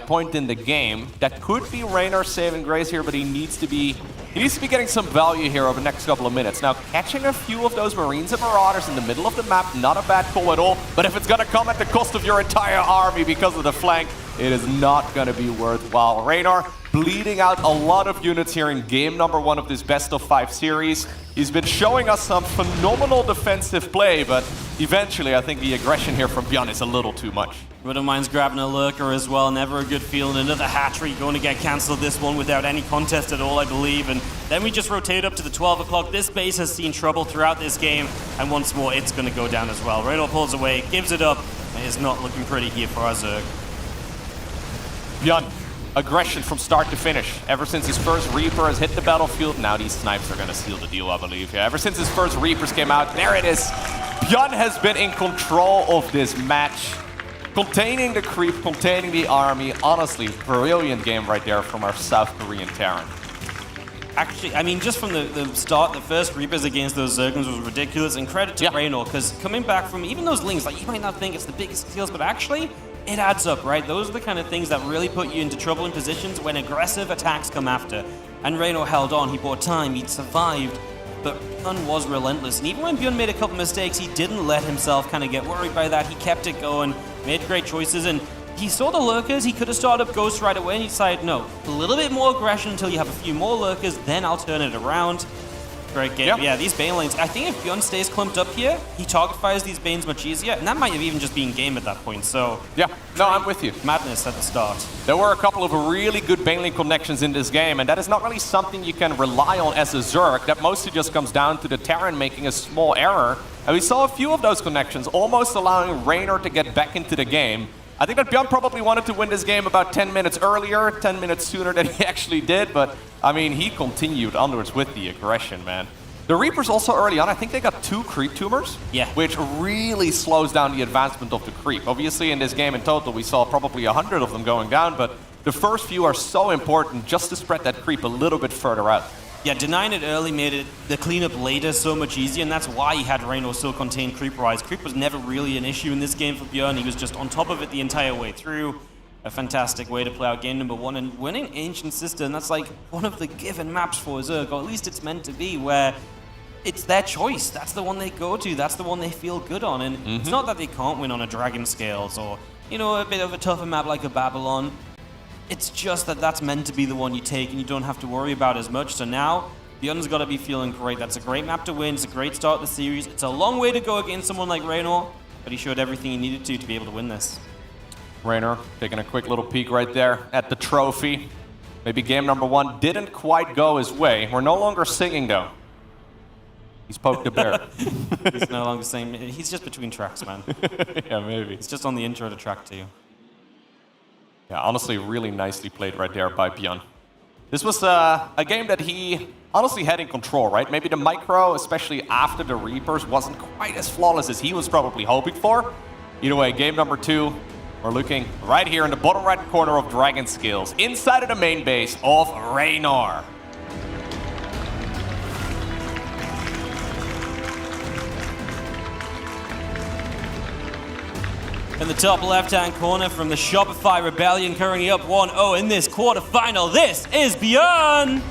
Speaker 14: point in the game. That could be Raynor's saving grace here, but he needs to be getting some value here over the next couple of minutes. Now, catching a few of those Marines and Marauders in the middle of the map, not a bad call at all. But if it's going to come at the cost of your entire army because of the flank, it is not going to be worthwhile. Raynor bleeding out a lot of units here in game number 1 of this best of 5 series. He's been showing us some phenomenal defensive play, but eventually I think the aggression here from Björn is a little too much.
Speaker 11: Widow Mine's grabbing a Lurker as well. Never a good feeling. Another hatchery going to get cancelled, this one without any contest at all, I believe. And then we just rotate up to the 12 o'clock. This base has seen trouble throughout this game, and once more it's going to go down as well. Raynor pulls away, gives it up. It is not looking pretty here for our Zerg.
Speaker 14: Björn, aggression from start to finish. Ever since his first Reaper has hit the battlefield, now these snipes are going to seal the deal, I believe. Yeah, ever since his first Reapers came out, there it is. Björn has been in control of this match. Containing the creep, containing the army. Honestly, brilliant game right there from our South Korean Terran.
Speaker 11: Actually, I mean, just from the start, the first Reapers against those Zerglings was ridiculous. And credit to Raynor, because coming back from even those Lings, like, you might not think it's the biggest skills, but actually, it adds up, right? Those are the kind of things that really put you into troubling positions when aggressive attacks come after. And Raynor held on, he bought time, he survived, but Björn was relentless. And even when Björn made a couple mistakes, he didn't let himself kind of get worried by that. He kept it going, made great choices, and he saw the Lurkers. He could have started up Ghost right away, and he decided, no, a little bit more aggression until you have a few more Lurkers, then I'll turn it around. Great game. Yeah, these Bane lanes. I think if Björn stays clumped up here, he target fires these Banes much easier, and that might have even just been game at that point, so...
Speaker 14: Yeah, no, I'm with you.
Speaker 11: Madness at the start.
Speaker 14: There were a couple of really good Bane lane connections in this game, and that is not really something you can rely on as a Zerg. That mostly just comes down to the Terran making a small error. And we saw a few of those connections, almost allowing Raynor to get back into the game. I think that Björn probably wanted to win this game about 10 minutes earlier, 10 minutes sooner than he actually did, but, I mean, he continued onwards with the aggression, man. The Reapers also early on, I think they got 2 creep tumors, which really slows down the advancement of the creep. Obviously, in this game in total, we saw probably 100 of them going down, but the first few are so important just to spread that creep a little bit further out.
Speaker 11: Yeah, denying it early made the cleanup later so much easier, and that's why he had Raynor so contained creep-wise. Creep was never really an issue in this game for Björn. He was just on top of it the entire way through. A fantastic way to play out game number 1, and winning Ancient Cistern, that's like one of the given maps for Zerg, or at least it's meant to be, where it's their choice. That's the one they go to. That's the one they feel good on. And it's not that they can't win on a Dragon Scales or, you know, a bit of a tougher map like a Babylon. It's just that that's meant to be the one you take and you don't have to worry about as much. So now, Björn's got to be feeling great. That's a great map to win. It's a great start to the series. It's a long way to go against someone like Raynor, but he showed everything he needed to be able to win this.
Speaker 14: Raynor taking a quick little peek right there at the trophy. Maybe game number 1 didn't quite go his way. We're no longer singing, though. He's poked a bear.
Speaker 11: He's no longer saying, he's just between tracks, man.
Speaker 14: Yeah, maybe.
Speaker 11: It's just on the intro to track 2.
Speaker 14: Yeah, honestly, really nicely played right there by Björn. This was a game that he honestly had in control, right? Maybe the micro, especially after the Reapers, wasn't quite as flawless as he was probably hoping for. Either way, game number 2, we're looking right here in the bottom right corner of Dragon Skills, inside of the main base of Raynor.
Speaker 11: in the top left-hand corner from the Shopify Rebellion, currently up 1-0 in this quarterfinal. This is Björn!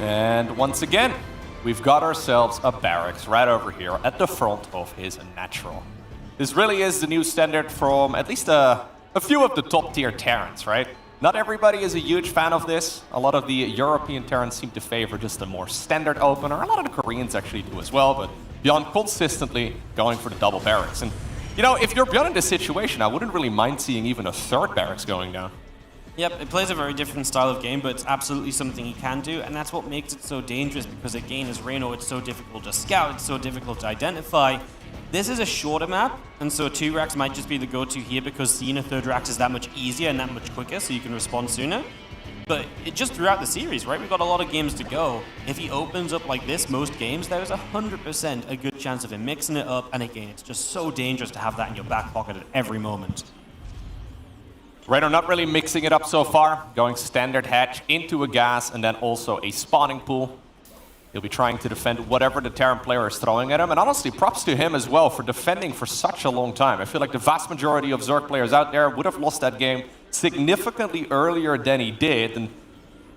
Speaker 14: And once again, we've got ourselves a barracks right over here at the front of his natural. This really is the new standard from at least a few of the top tier Terrans, right? Not everybody is a huge fan of this. A lot of the European Terrans seem to favor just a more standard opener. A lot of the Koreans actually do as well, but Björn consistently going for the double barracks. And you know, if you're Björn in this situation, I wouldn't really mind seeing even a third barracks going down.
Speaker 11: Yep, it plays a very different style of game, but it's absolutely something he can do, and that's what makes it so dangerous, because again, as Raynor, it's so difficult to scout, it's so difficult to identify. This is a shorter map, and so 2 racks might just be the go-to here, because seeing a 3rd rack is that much easier and that much quicker, so you can respond sooner. But it just throughout the series, right? We've got a lot of games to go. If he opens up like this most games, there's 100% a good chance of him mixing it up, and again, it's just so dangerous to have that in your back pocket at every moment.
Speaker 14: Raynor not really mixing it up so far, going standard hatch into a gas and then also a spawning pool. He'll be trying to defend whatever the Terran player is throwing at him, and honestly, props to him as well for defending for such a long time. I feel like the vast majority of Zerg players out there would have lost that game significantly earlier than he did, and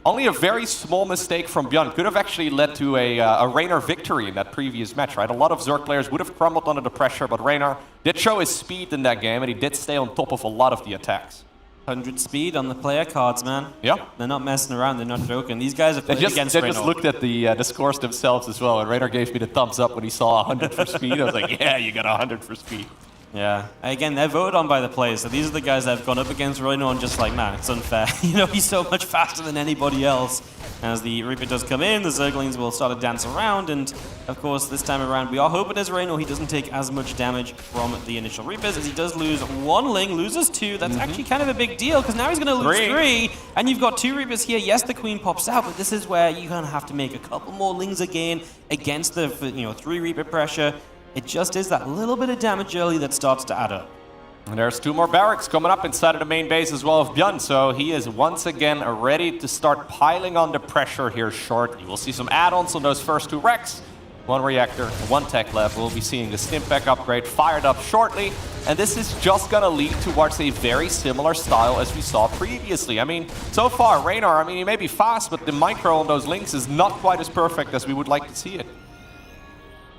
Speaker 14: only a very small mistake from Björn could have actually led to a Raynor victory in that previous match, right? A lot of Zerg players would have crumbled under the pressure, but Raynor did show his speed in that game, and he did stay on top of a lot of the attacks.
Speaker 11: 100 speed on the player cards, man.
Speaker 14: Yeah.
Speaker 11: They're not messing around, they're not joking. These guys are playing against Raynor.
Speaker 14: They just looked at the scores themselves as well, and Raynor gave me the thumbs up when he saw 100 for speed. I was like, yeah, you got 100 for speed.
Speaker 11: Yeah. Again, they're voted on by the players, so these are the guys that have gone up against Raynor and just like, man, it's unfair. You know, he's so much faster than anybody else. As the Reaper does come in, the Zerglings will start to dance around, and of course, this time around, we are hoping as Raynor he doesn't take as much damage from the initial Reapers, as he does lose 1 Ling, loses 2. That's actually kind of a big deal, because now he's going to lose 3, and you've got 2 Reapers here. Yes, the Queen pops out, but this is where you're going to have to make a couple more Lings again against the 3 Reaper pressure. It just is that little bit of damage early that starts to add up.
Speaker 14: And there's 2 more barracks coming up inside of the main base as well of Björn, so he is once again ready to start piling on the pressure here short. You will see some add-ons on those first 2 wrecks. 1 reactor, 1 tech left. We'll be seeing the Stimpack upgrade fired up shortly, and this is just gonna lead towards a very similar style as we saw previously. I mean, so far, Raynor, he may be fast, but the micro on those links is not quite as perfect as we would like to see it.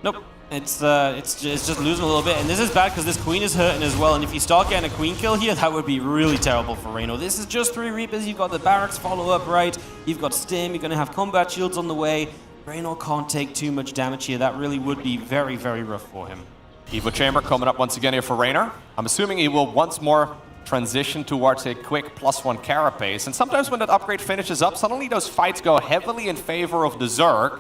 Speaker 11: Nope. It's just losing a little bit, and this is bad because this Queen is hurting as well, and if you start getting a Queen kill here, that would be really terrible for Raynor. This is just 3 Reapers, you've got the barracks follow up, right? You've got Stim, you're going to have combat shields on the way. Raynor can't take too much damage here. That really would be very, very rough for him.
Speaker 14: Evo Chamber coming up once again here for Raynor. I'm assuming he will once more transition towards a quick +1 carapace, and sometimes when that upgrade finishes up, suddenly those fights go heavily in favor of the Zerg.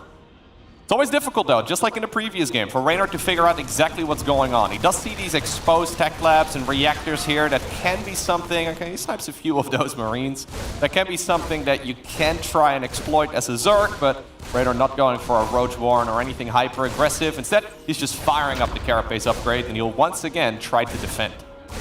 Speaker 14: It's always difficult though, just like in the previous game, for Raynor to figure out exactly what's going on. He does see these exposed tech labs and reactors here that can be something, okay, he snipes a few of those Marines. That can be something that you can try and exploit as a Zerg, but Raynor not going for a Roach Warren or anything hyper aggressive. Instead, he's just firing up the carapace upgrade, and he'll once again try to defend.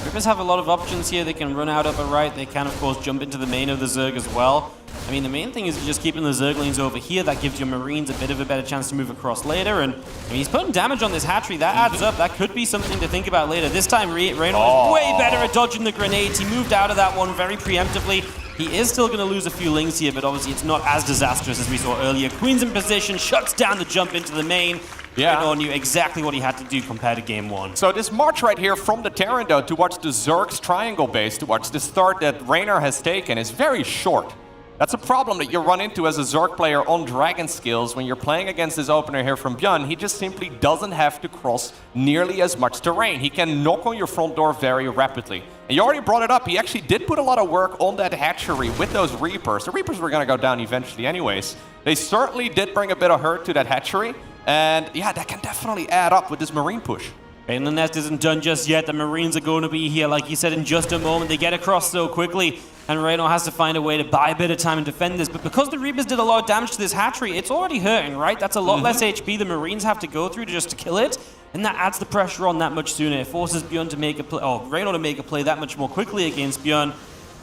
Speaker 11: Reapers have a lot of options here. They can run out upper right. They can, of course, jump into the main of the Zerg as well. I mean, the main thing is just keeping the Zerglings over here. That gives your Marines a bit of a better chance to move across later. And I mean, he's putting damage on this hatchery. That adds up. That could be something to think about later. This time, Raynor is way better at dodging the grenades. He moved out of that one very preemptively. He is still going to lose a few Lings here, but obviously it's not as disastrous as we saw earlier. Queen's in position, shuts down the jump into the main.
Speaker 14: Yeah.
Speaker 11: Raynor knew exactly what he had to do compared to game 1.
Speaker 14: So this march right here from the Terran, though, towards the Zerg's triangle base, towards this third that Raynor has taken, is very short. That's a problem that you run into as a Zerg player on Dragon skills when you're playing against this opener here from Björn. He just simply doesn't have to cross nearly as much terrain. He can knock on your front door very rapidly. And you already brought it up, he actually did put a lot of work on that hatchery with those Reapers. The Reapers were going to go down eventually anyways. They certainly did bring a bit of hurt to that hatchery. And yeah, that can definitely add up with this Marine push.
Speaker 11: And the nest isn't done just yet. The Marines are going to be here, like you said, in just a moment. They get across so quickly, and Raynor has to find a way to buy a bit of time and defend this. But because the Reapers did a lot of damage to this hatchery, it's already hurting, right? That's a lot less HP the Marines have to go through just to kill it, and that adds the pressure on that much sooner. It forces Björn to make a play, Raynor to make a play that much more quickly against Björn.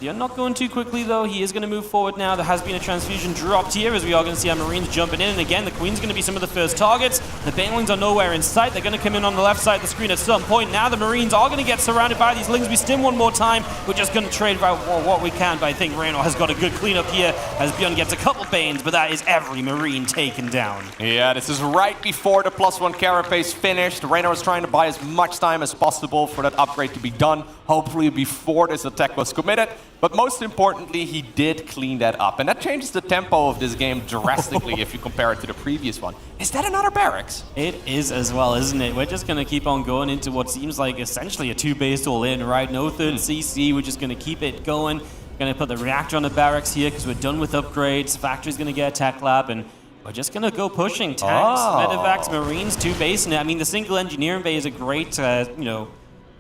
Speaker 11: Björn not going too quickly though. He is going to move forward now. There has been a transfusion dropped here as we are going to see our Marines jumping in. And again, the Queen's going to be some of the first targets. The Banelings are nowhere in sight. They're going to come in on the left side of the screen at some point. Now the Marines are going to get surrounded by these Lings. We stim one more time. We're just going to trade about what we can. But I think Raynor has got a good cleanup here as Björn gets a couple Banes. But that is every Marine taken down.
Speaker 14: Yeah, this is right before the +1 carapace finished. Raynor is trying to buy as much time as possible for that upgrade to be done. Hopefully before this attack was committed. But most importantly, he did clean that up. And that changes the tempo of this game drastically if you compare it to the previous one. Is that another barracks?
Speaker 11: It is as well, isn't it? We're just going to keep on going into what seems like essentially a 2-base all-in, right? No third CC. We're just going to keep it going. Going to put the reactor on the barracks here because we're done with upgrades. Factory's going to get a tech lab, and we're just going to go pushing. Tanks, medevacs, Marines, 2-base. And I mean, the single engineering bay is a great,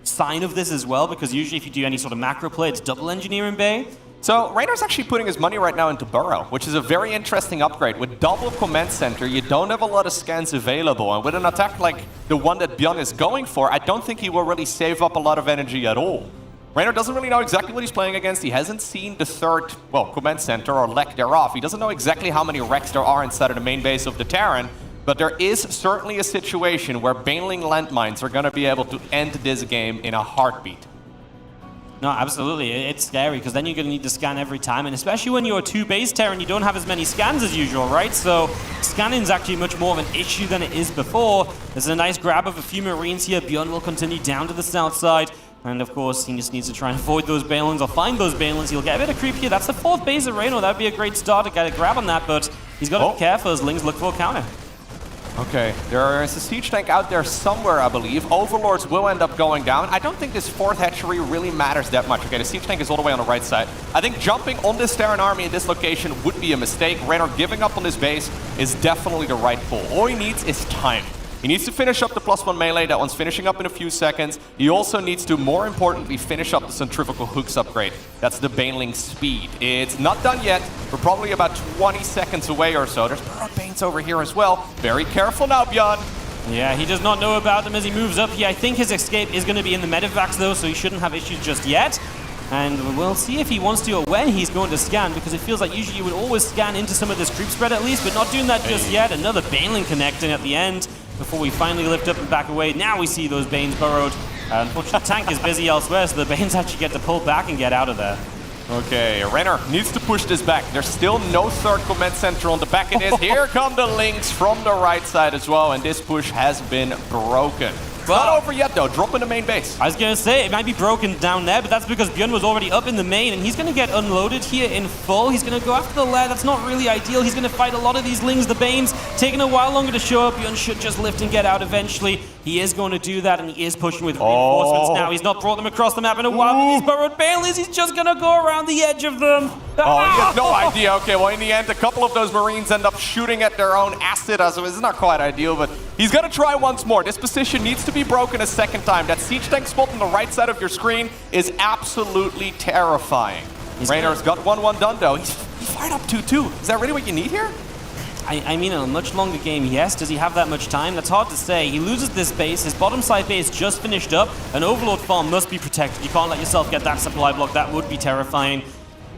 Speaker 11: sign of this as well, because usually if you do any sort of macro play, it's double engineering bay.
Speaker 14: So Raynor's actually putting his money right now into Burrow, which is a very interesting upgrade. With double command center, you don't have a lot of scans available, and with an attack like the one that Björn is going for, I don't think he will really save up a lot of energy at all. Raynor doesn't really know exactly what he's playing against. He hasn't seen the third, command center or leg thereof. He doesn't know exactly how many wrecks there are inside of the main base of the Terran. But there is certainly a situation where Baneling landmines are going to be able to end this game in a heartbeat.
Speaker 11: No, absolutely. It's scary because then you're going to need to scan every time. And especially when you're a 2-base Terran, you don't have as many scans as usual, right? So scanning is actually much more of an issue than it is before. There's a nice grab of a few Marines here. Björn will continue down to the south side. And of course, he just needs to try and avoid those Banelings or find those Banelings. He'll get a bit of creep here. That's the 4th base of Raynor. That would be a great start to get a grab on that, but he's got to be careful as Lings look for a counter.
Speaker 14: Okay, there is a siege tank out there somewhere, I believe. Overlords will end up going down. I don't think this 4th hatchery really matters that much. Okay, the siege tank is all the way on the right side. I think jumping on this Terran army in this location would be a mistake. Raynor giving up on this base is definitely the right pull. All he needs is time. He needs to finish up the +1 melee. That one's finishing up in a few seconds. He also needs to, more importantly, finish up the centrifugal hooks upgrade. That's the Baneling speed. It's not done yet. We're probably about 20 seconds away or so. There's Burrowed Banes over here as well. Very careful now, Björn.
Speaker 11: Yeah, he does not know about them as he moves up here. I think his escape is going to be in the medevacs though, so he shouldn't have issues just yet. And we'll see if he wants to or when he's going to scan, because it feels like usually you would always scan into some of this creep spread at least, but not doing that just yet. Another Baneling connecting at the end before we finally lift up and back away. Now we see those Banes burrowed. Unfortunately, the tank is busy elsewhere, so the Banes actually get to pull back and get out of there.
Speaker 14: Okay, Raynor needs to push this back. There's still no 3rd command center on the back of this. Here come the Lings from the right side as well, and this push has been broken. It's not over yet though, drop in the main base.
Speaker 11: I was going to say, it might be broken down there, but that's because Björn was already up in the main, and he's going to get unloaded here in full. He's going to go after the lair. That's not really ideal. He's going to fight a lot of these Lings, the Banes, taking a while longer to show up. Björn should just lift and get out eventually. He is going to do that, and he is pushing with reinforcements now. He's not brought them across the map in a while, but these burrowed Banelings, he's just going to go around the edge of them.
Speaker 14: Oh, he has no idea. Okay, well, in the end, a couple of those Marines end up shooting at their own acid, so it's not quite ideal, but he's going to try once more. This position needs to be broken a second time. That siege tank spot on the right side of your screen is absolutely terrifying. Raynor's got 1-1 done, though. He's fired up 2-2. Is that really what you need here?
Speaker 11: I mean, a much longer game, yes. Does he have that much time? That's hard to say. He loses this base. His bottom side base just finished up. An Overlord farm must be protected. You can't let yourself get that supply block. That would be terrifying.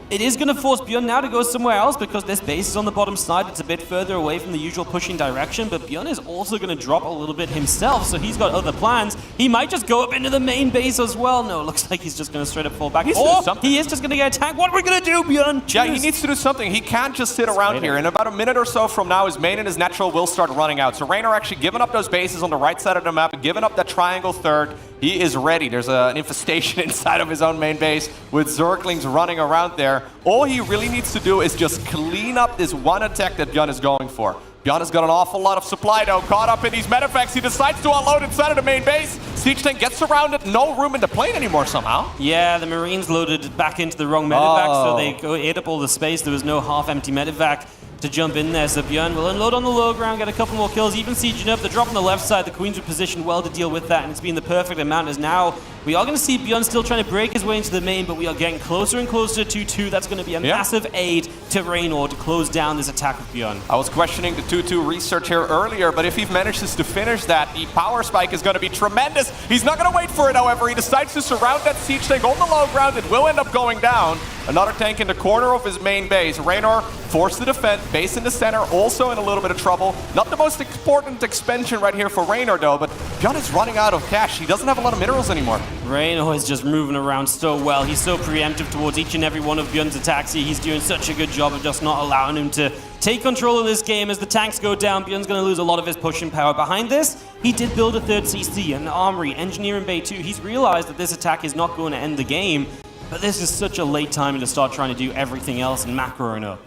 Speaker 11: It is going to force Björn now to go somewhere else because this base is on the bottom side. It's a bit further away from the usual pushing direction, but Björn is also going to drop a little bit himself, so he's got other plans. He might just go up into the main base as well. No, it looks like he's just going to straight up fall back. Or he is just going to get attacked. What are we going to do, Björn?
Speaker 14: Yeah, he needs to do something. He can't just sit around here. In about a minute or so from now, his main and his natural will start running out. So Raynor actually giving up those bases on the right side of the map, giving up that triangle third. He is ready. There's an infestation inside of his own main base with Zerglings running around there. All he really needs to do is just clean up this one attack that Björn is going for. Björn has got an awful lot of supply though, caught up in these medevacts. He decides to unload inside of the main base. Siege tank gets surrounded, no room in the plane anymore somehow.
Speaker 11: Yeah, the Marines loaded back into the wrong medevac, so they ate up all the space. There was no half-empty medevac to jump in there, so Björn will unload on the low ground, get a couple more kills, even sieging up. The drop on the left side, the Queens were positioned well to deal with that, and it's been the perfect amount as now We are going to see Bjorn still trying to break his way into the main, but we are getting closer and closer to 2-2. That's going to be a massive aid to Raynor to close down this attack of Bjorn.
Speaker 14: I was questioning the 2-2 research here earlier, but if he manages to finish that, the power spike is going to be tremendous. He's not going to wait for it, however. He decides to surround that siege tank on the low ground. It will end up going down. Another tank in the corner of his main base. Raynor forced to defend. Base in the center, also in a little bit of trouble. Not the most important expansion right here for Raynor, though, but Bjorn is running out of cash. He doesn't have a lot of minerals anymore.
Speaker 11: Raynor is just moving around so well. He's so preemptive towards each and every one of Bjorn's attacks. He's doing such a good job of just not allowing him to take control of this game. As the tanks go down, Bjorn's going to lose a lot of his pushing power. Behind this, he did build a third CC, an armory, engineering bay too. He's realized that this attack is not going to end the game, but this is such a late time to start trying to do everything else and macroing up.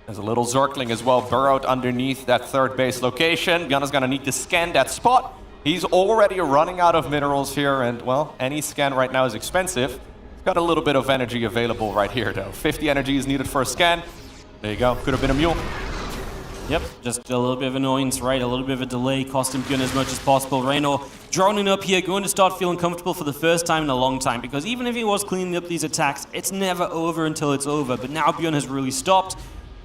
Speaker 14: There's a little Zergling as well burrowed underneath that third base location. Bjorn is going to need to scan that spot. He's already running out of minerals here, and, well, any scan right now is expensive. He's got a little bit of energy available right here, though. 50 energy is needed for a scan. There you go. Could have been a mule.
Speaker 11: Yep, just a little bit of annoyance, right? A little bit of a delay, costing Bjorn as much as possible. Raynor droning up here, going to start feeling comfortable for the first time in a long time, because even if he was cleaning up these attacks, it's never over until it's over. But now Bjorn has really stopped.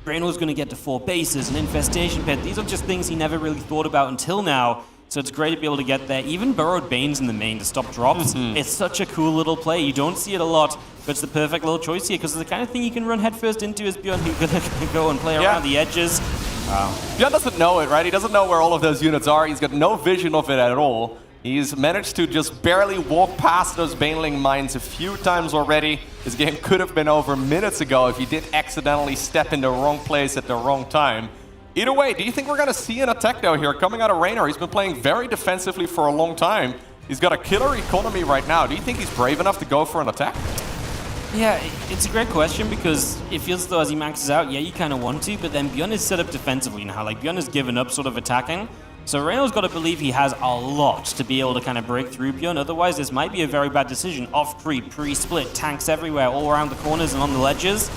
Speaker 11: Raynor's going to get to 4 bases, an infestation pit. These are just things he never really thought about until now. So it's great to be able to get there. Even burrowed Banes in the main to stop drops. It's such a cool little play. You don't see it a lot, but it's the perfect little choice here because it's the kind of thing you can run headfirst into as Bjorn, who's going to go and play around the edges.
Speaker 14: Wow. Bjorn doesn't know it, right? He doesn't know where all of those units are. He's got no vision of it at all. He's managed to just barely walk past those Baneling mines a few times already. This game could have been over minutes ago if he did accidentally step in the wrong place at the wrong time. Either way, do you think we're going to see an attack though here coming out of Raynor? He's been playing very defensively for a long time. He's got a killer economy right now. Do you think he's brave enough to go for an attack?
Speaker 11: Yeah, it's a great question because it feels as though as he maxes out, yeah, you kind of want to, but then Bjorn is set up defensively now. Like, Bjorn has given up sort of attacking. So Raynor's got to believe he has a lot to be able to kind of break through Bjorn. Otherwise, this might be a very bad decision. Off creep, pre-split, tanks everywhere, all around the corners and on the ledges.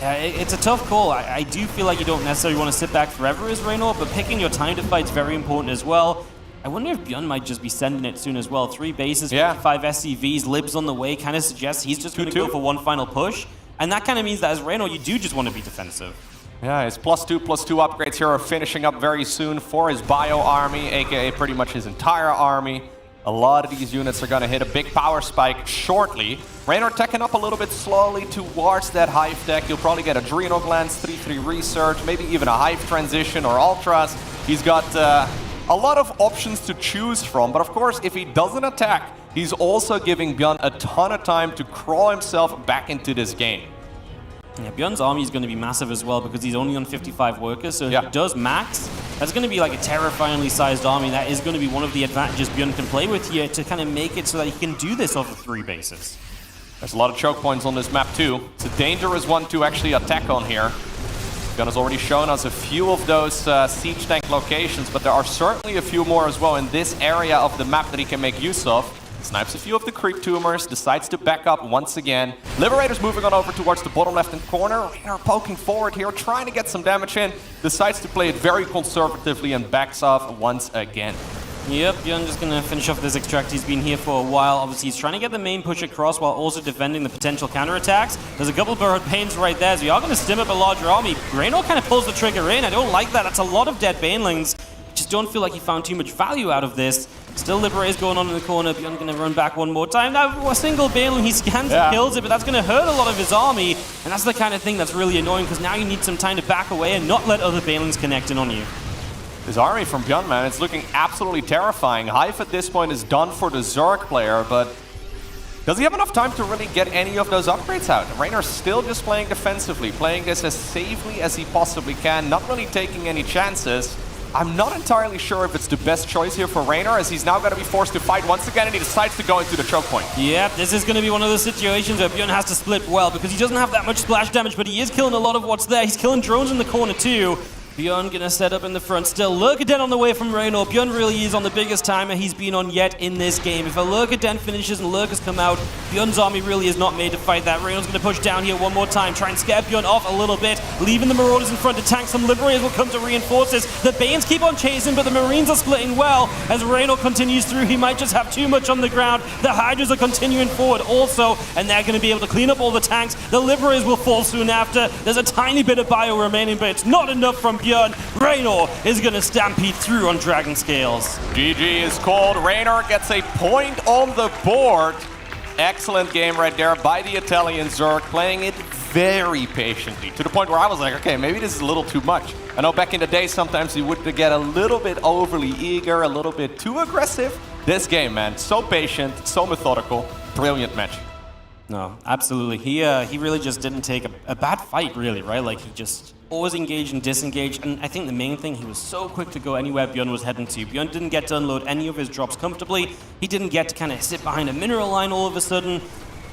Speaker 11: Yeah, it's a tough call. I do feel like you don't necessarily want to sit back forever as Raynor, but picking your time to fight is very important as well. I wonder if Bjorn might just be sending it soon as well. 3 bases, 55 SCVs, libs on the way, kind of suggests he's just going to go for one final push. And that kind of means that as Raynor, you do just want to be defensive.
Speaker 14: Yeah, his +2/+2 upgrades here are finishing up very soon for his bio army, aka pretty much his entire army. A lot of these units are going to hit a big power spike shortly. Raynor teching up a little bit slowly towards that Hive tech. You'll probably get Adrenal Glands, 3/3 Research, maybe even a Hive Transition or Ultras. He's got a lot of options to choose from, but of course, if he doesn't attack, he's also giving Bjorn a ton of time to crawl himself back into this game.
Speaker 11: Yeah, Bjorn's army is going to be massive as well because he's only on 55 workers, so if he does max, that's going to be like a terrifyingly sized army. That is going to be one of the advantages Bjorn can play with here to kind of make it so that he can do this off of 3 bases.
Speaker 14: There's a lot of choke points on this map too. It's a dangerous one to actually attack on here. Bjorn has already shown us a few of those siege tank locations, but there are certainly a few more as well in this area of the map that he can make use of. Snipes a few of the creep tumors, decides to back up once again. Liberator's moving on over towards the bottom left-hand corner. Raynor poking forward here, trying to get some damage in. Decides to play it very conservatively and backs off once again.
Speaker 11: Yep, Bjorn just going to finish off this extract. He's been here for a while. Obviously, he's trying to get the main push across while also defending the potential counterattacks. There's a couple of burrowed pains right there, so we are going to stim up a larger army. Raynor kind of pulls the trigger in. I don't like that. That's a lot of dead Banelings. Just don't feel like he found too much value out of this. Still Liberator's going on in the corner. Bjorn going to run back one more time. Now, a single Baneling, he scans and kills it, but that's going to hurt a lot of his army. And that's the kind of thing that's really annoying because now you need some time to back away and not let other Banelings connect in on you.
Speaker 14: This army from Bjorn, man, it's looking absolutely terrifying. Hive at this point is done for the Zerg player, but does he have enough time to really get any of those upgrades out? Raynor's still just playing defensively, playing this as safely as he possibly can, not really taking any chances. I'm not entirely sure if it's the best choice here for Raynor, as he's now going to be forced to fight once again, and he decides to go into the choke point.
Speaker 11: Yep, this is going to be one of those situations where Bjorn has to split well, because he doesn't have that much splash damage, but he is killing a lot of what's there. He's killing drones in the corner too. Björn gonna set up in the front still. Lurkaden on the way from Raynor. Björn really is on the biggest timer he's been on yet in this game. If a Lurkaden finishes and Lurkers come out, Björn's army really is not made to fight that. Raynor's gonna push down here one more time, try and scare Björn off a little bit, leaving the Marauders in front to tank. Some Liberators will come to reinforce this. The Banes keep on chasing, but the Marines are splitting well. As Raynor continues through, he might just have too much on the ground. The Hydras are continuing forward also, and they're gonna be able to clean up all the tanks. The Liberators will fall soon after. There's a tiny bit of bio remaining, but it's not enough from Björn. Raynor is going to stampede through on Dragon Scales.
Speaker 14: GG is called. Raynor gets a point on the board. Excellent game right there by the Italian Zerg, playing it very patiently, to the point where I was like, okay, maybe this is a little too much. I know back in the day, sometimes he would get a little bit overly eager, a little bit too aggressive. This game, man, so patient, so methodical, brilliant match.
Speaker 11: No, absolutely. He really just didn't take a bad fight, really, right? Like, he just always engaged and disengaged, and I think the main thing, he was so quick to go anywhere Björn was heading to. Björn didn't get to unload any of his drops comfortably. He didn't get to kind of sit behind a mineral line all of a sudden.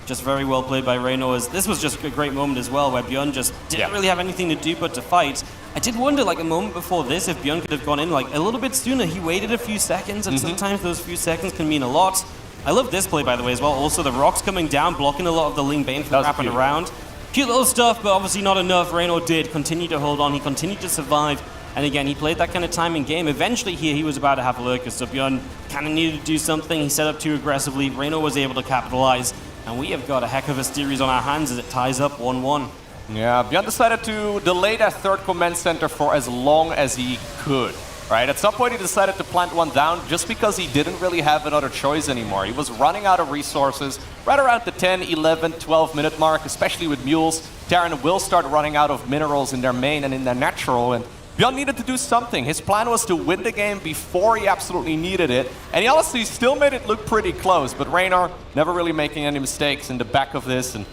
Speaker 11: Just very well played by Raynor. This was just a great moment as well, where Björn just didn't really have anything to do but to fight. I did wonder, like, a moment before this, if Björn could have gone in, like, a little bit sooner. He waited a few seconds, and sometimes those few seconds can mean a lot. I love this play, by the way, as well. Also, the rocks coming down, blocking a lot of the Ling Bane from wrapping around. Cute little stuff, but obviously not enough. Raynor did continue to hold on. He continued to survive. And again, he played that kind of timing game. Eventually here, he was about to have Lurkers, so Björn kind of needed to do something. He set up too aggressively. Raynor was able to capitalize. And we have got a heck of a series on our hands as it ties up 1-1.
Speaker 14: Yeah, Björn decided to delay that third command center for as long as he could. Right, at some point he decided to plant one down just because he didn't really have another choice anymore. He was running out of resources right around the 10, 11, 12 minute mark, especially with mules. Terran will start running out of minerals in their main and in their natural, and Björn needed to do something. His plan was to win the game before he absolutely needed it, and he honestly still made it look pretty close, but Raynor never really making any mistakes in the back of this, and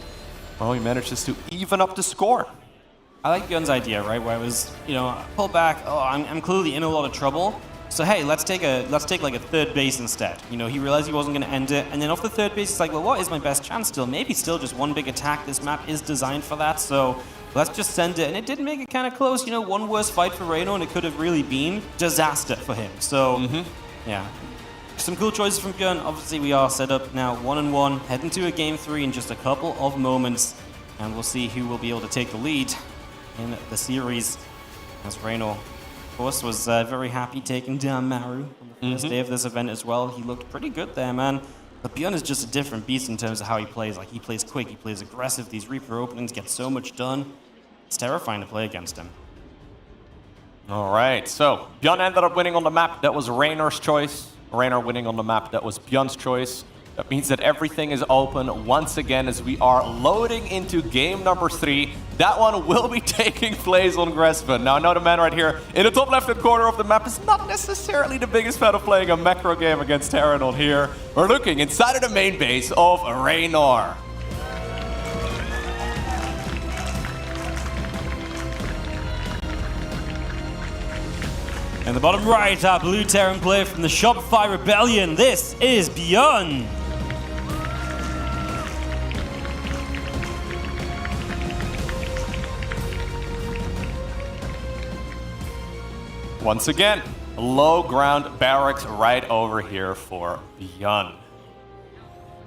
Speaker 14: well, he manages to even up the score.
Speaker 11: I like Björn's idea, right? Where it was, you know, pull back. Oh, I'm clearly in a lot of trouble. So hey, let's take like a third base instead. You know, he realized he wasn't going to end it, and then off the third base, it's like, well, what is my best chance still? Maybe still just one big attack. This map is designed for that, so let's just send it. And it did make it kind of close. You know, one worse fight for Raynor, and it could have really been disaster for him. So yeah, some cool choices from Björn. Obviously, we are set up now 1-1, heading to a game 3 in just a couple of moments, and we'll see who will be able to take the lead in the series, as Raynor, of course, was very happy taking down Maru on the first day of this event as well. He looked pretty good there, man. But Björn is just a different beast in terms of how he plays. Like, he plays quick, he plays aggressive. These Reaper openings get so much done. It's terrifying to play against him.
Speaker 14: All right, so Björn ended up winning on the map. That was Raynor's choice. Raynor winning on the map. That was Björn's choice. That means that everything is open once again as we are loading into game number 3. That one will be taking place on Grespen. Now, I know the man right here in the top left-hand corner of the map is not necessarily the biggest fan of playing a macro game against Terran on here. We're looking inside of the main base of Raynor.
Speaker 11: In the bottom right, our blue Terran player from the Shopify Rebellion. This is Björn.
Speaker 14: Once again, low ground barracks right over here for Björn.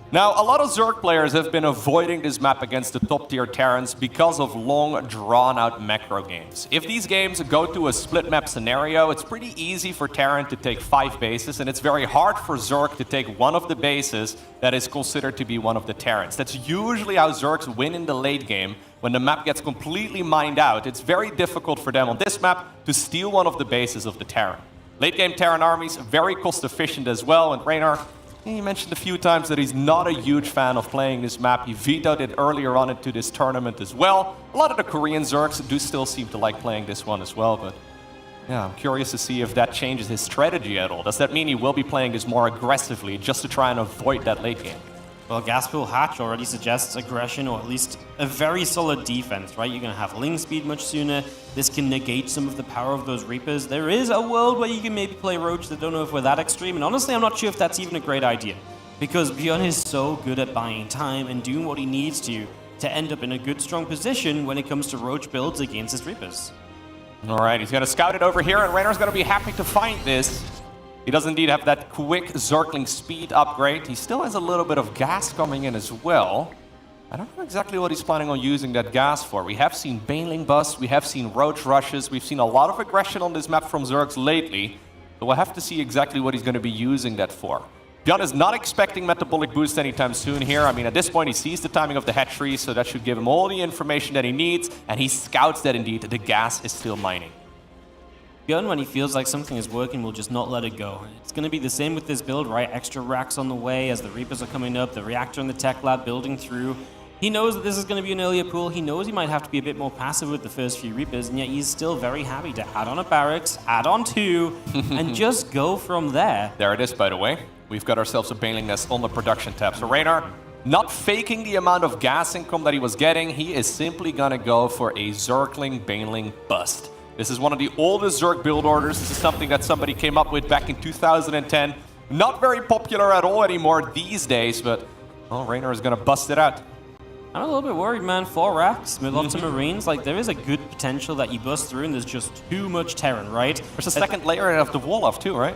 Speaker 14: Now, a lot of Zerg players have been avoiding this map against the top-tier Terrans because of long, drawn-out macro games. If these games go to a split map scenario, it's pretty easy for Terran to take 5 bases, and it's very hard for Zerg to take one of the bases that is considered to be one of the Terrans. That's usually how Zergs win in the late game. When the map gets completely mined out, it's very difficult for them on this map to steal one of the bases of the Terran. Late-game Terran armies, very cost-efficient as well, and Raynor, he mentioned a few times that he's not a huge fan of playing this map. He vetoed it earlier on into this tournament as well. A lot of the Korean Zergs do still seem to like playing this one as well, but yeah, I'm curious to see if that changes his strategy at all. Does that mean he will be playing this more aggressively just to try and avoid that late game?
Speaker 11: Well, Gaspool Hatch already suggests aggression, or at least a very solid defense, right? You're going to have Ling speed much sooner. This can negate some of the power of those Reapers. There is a world where you can maybe play Roach. I don't know if we're that extreme, and honestly, I'm not sure if that's even a great idea, because Björn is so good at buying time and doing what he needs to end up in a good, strong position when it comes to Roach builds against his Reapers.
Speaker 14: All right, he's going to scout it over here, and Raynor's going to be happy to find this. He does indeed have that quick Zergling speed upgrade. He still has a little bit of gas coming in as well. I don't know exactly what he's planning on using that gas for. We have seen Baneling busts, we have seen Roach rushes, we've seen a lot of aggression on this map from Zergs lately. So we'll have to see exactly what he's going to be using that for. Bjorn is not expecting Metabolic Boost anytime soon here. I mean, at this point, he sees the timing of the head tree, so that should give him all the information that he needs, and he scouts that indeed the gas is still mining.
Speaker 11: Bjorn, when he feels like something is working, will just not let it go. It's going to be the same with this build, right? Extra racks on the way as the Reapers are coming up, the Reactor and the Tech Lab building through. He knows that this is going to be an earlier pool. He knows he might have to be a bit more passive with the first few Reapers, and yet he's still very happy to add on a Barracks, add on 2, and just go from there.
Speaker 14: There it is, by the way. We've got ourselves a Baneling Nest on the production tab. So Raynor, not faking the amount of gas income that he was getting, he is simply going to go for a Zergling Baneling bust. This is one of the oldest Zerg build orders. This is something that somebody came up with back in 2010. Not very popular at all anymore these days, but well, Raynor is going to bust it out.
Speaker 11: I'm a little bit worried, man. 4 racks with lots of Marines. Like, there is a good potential that you bust through and there's just too much Terran, right?
Speaker 14: There's a second layer of the wall off too, right?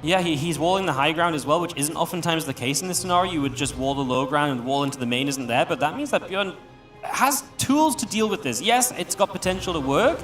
Speaker 11: Yeah, he's walling the high ground as well, which isn't oftentimes the case in this scenario. You would just wall the low ground and the wall into the main isn't there, but that means that Bjorn has tools to deal with this. Yes, it's got potential to work,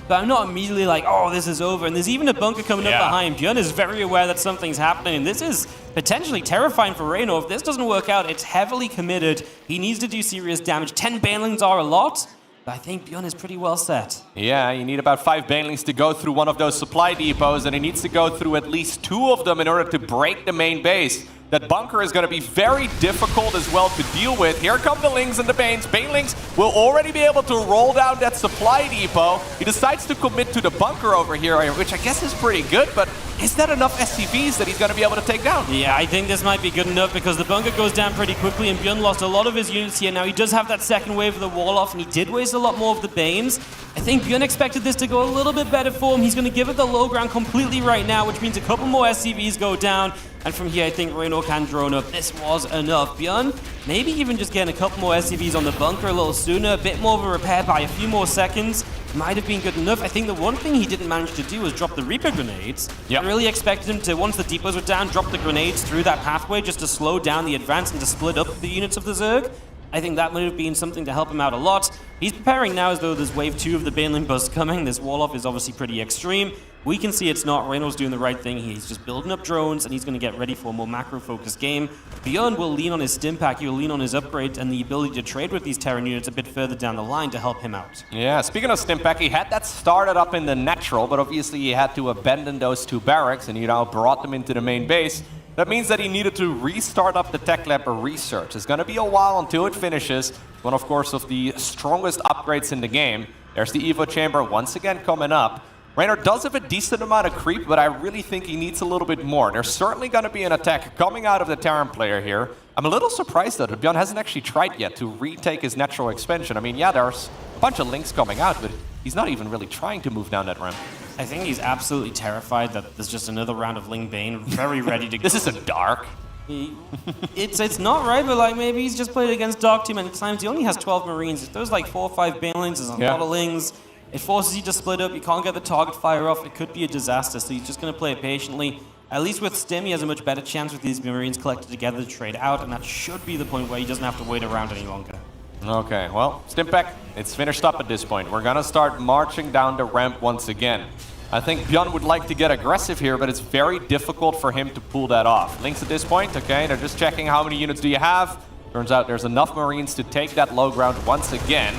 Speaker 11: but I'm not immediately like, oh, this is over. And there's even a bunker coming up behind. Bjorn is very aware that something's happening, and this is potentially terrifying for Raynor. If this doesn't work out, it's heavily committed. He needs to do serious damage. 10 Banelings are a lot, but I think Bjorn is pretty well set.
Speaker 14: Yeah, you need about 5 Banelings to go through one of those supply depots, and he needs to go through at least 2 of them in order to break the main base. That bunker is going to be very difficult as well to deal with. Here come the Lings and the Banes. Banelings will already be able to roll down that supply depot. He decides to commit to the bunker over here, which I guess is pretty good, but is that enough SCVs that he's going to be able to take down?
Speaker 11: Yeah, I think this might be good enough because the bunker goes down pretty quickly and Bjorn lost a lot of his units here. Now he does have that second wave of the wall off and he did waste a lot more of the Banes. I think Bjorn expected this to go a little bit better for him. He's going to give it the low ground completely right now, which means a couple more SCVs go down. And from here, I think Raynor can drone up. This was enough. Bjorn, maybe even just getting a couple more SCVs on the bunker a little sooner, a bit more of a repair by a few more seconds. Might have been good enough. I think the one thing he didn't manage to do was drop the Reaper grenades. I really expected him to, once the depots were down, drop the grenades through that pathway just to slow down the advance and to split up the units of the Zerg. I think that would have been something to help him out a lot. He's preparing now as though there's wave 2 of the Baneling bust coming. This wall-off is obviously pretty extreme. We can see it's not. Raynor's doing the right thing. He's just building up drones, and he's going to get ready for a more macro-focused game. Bjorn will lean on his stim pack. He will lean on his upgrades and the ability to trade with these Terran units a bit further down the line to help him out.
Speaker 14: Yeah, speaking of stim pack, he had that started up in the natural, but obviously he had to abandon those 2 barracks, and he now brought them into the main base. That means that he needed to restart up the Tech Lab or research. It's going to be a while until it finishes. One, of course, of the strongest upgrades in the game. There's the Evo Chamber once again coming up. Raynor does have a decent amount of creep, but I really think he needs a little bit more. There's certainly going to be an attack coming out of the Terran player here. I'm a little surprised, though, that Bjorn hasn't actually tried yet to retake his natural expansion. I mean, yeah, there's a bunch of links coming out, but he's not even really trying to move down that ramp.
Speaker 11: I think he's absolutely terrified that there's just another round of Ling Bane, very ready to go.
Speaker 14: This isn't Dark.
Speaker 11: It's not right, but like maybe he's just played against Dark too many times. He only has 12 Marines. If there's like 4 or 5 Banelings, there's a lot of Lings. It forces you to split up. You can't get the target fire off. It could be a disaster, so he's just going to play it patiently. At least with Stim, he has a much better chance with these Marines collected together to trade out, and that should be the point where he doesn't have to wait around any longer.
Speaker 14: Okay, well, Stimpack, it's finished up at this point. We're going to start marching down the ramp once again. I think Bjorn would like to get aggressive here, but it's very difficult for him to pull that off. Links at this point, okay, they're just checking how many units do you have. Turns out there's enough Marines to take that low ground once again.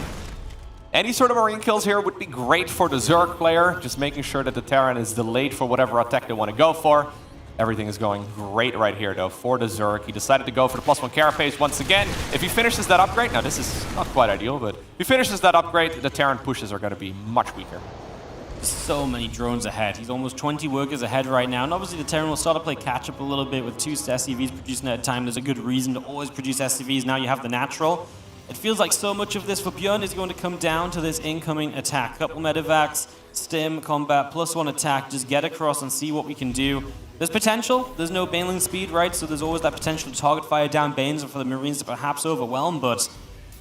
Speaker 14: Any sort of Marine kills here would be great for the Zerg player, just making sure that the Terran is delayed for whatever attack they want to go for. Everything is going great right here, though, for the Zerg. He decided to go for the +1 carapace once again. If he finishes that upgrade, now this is not quite ideal, but if he finishes that upgrade, the Terran pushes are going to be much weaker.
Speaker 11: So many drones ahead. He's almost 20 workers ahead right now, and obviously the Terran will start to play catch-up a little bit with 2 SCVs producing at a time. There's a good reason to always produce SCVs. Now you have the natural. It feels like so much of this for Bjorn is going to come down to this incoming attack. Couple medevacs, stim, combat, +1 attack. Just get across and see what we can do. There's potential. There's no Baneling speed, right? So there's always that potential to target fire down Banes and for the Marines to perhaps overwhelm, but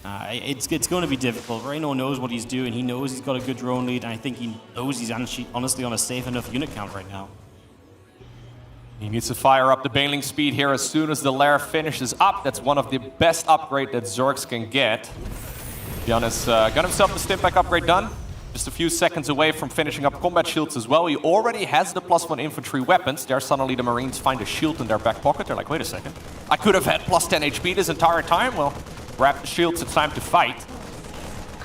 Speaker 11: It's going to be difficult. Raynor knows what he's doing. He knows he's got a good drone lead, and I think he knows he's honestly on a safe enough unit count right now.
Speaker 14: He needs to fire up the bailing speed here as soon as the lair finishes up. That's one of the best upgrades that Zergs can get. Björn has got himself the Stimpak upgrade done. Just a few seconds away from finishing up combat shields as well. He already has the +1 infantry weapons. There suddenly the Marines find a shield in their back pocket. They're like, wait a second. I could have had +10 HP this entire time. Well, grab the shields, it's time to fight.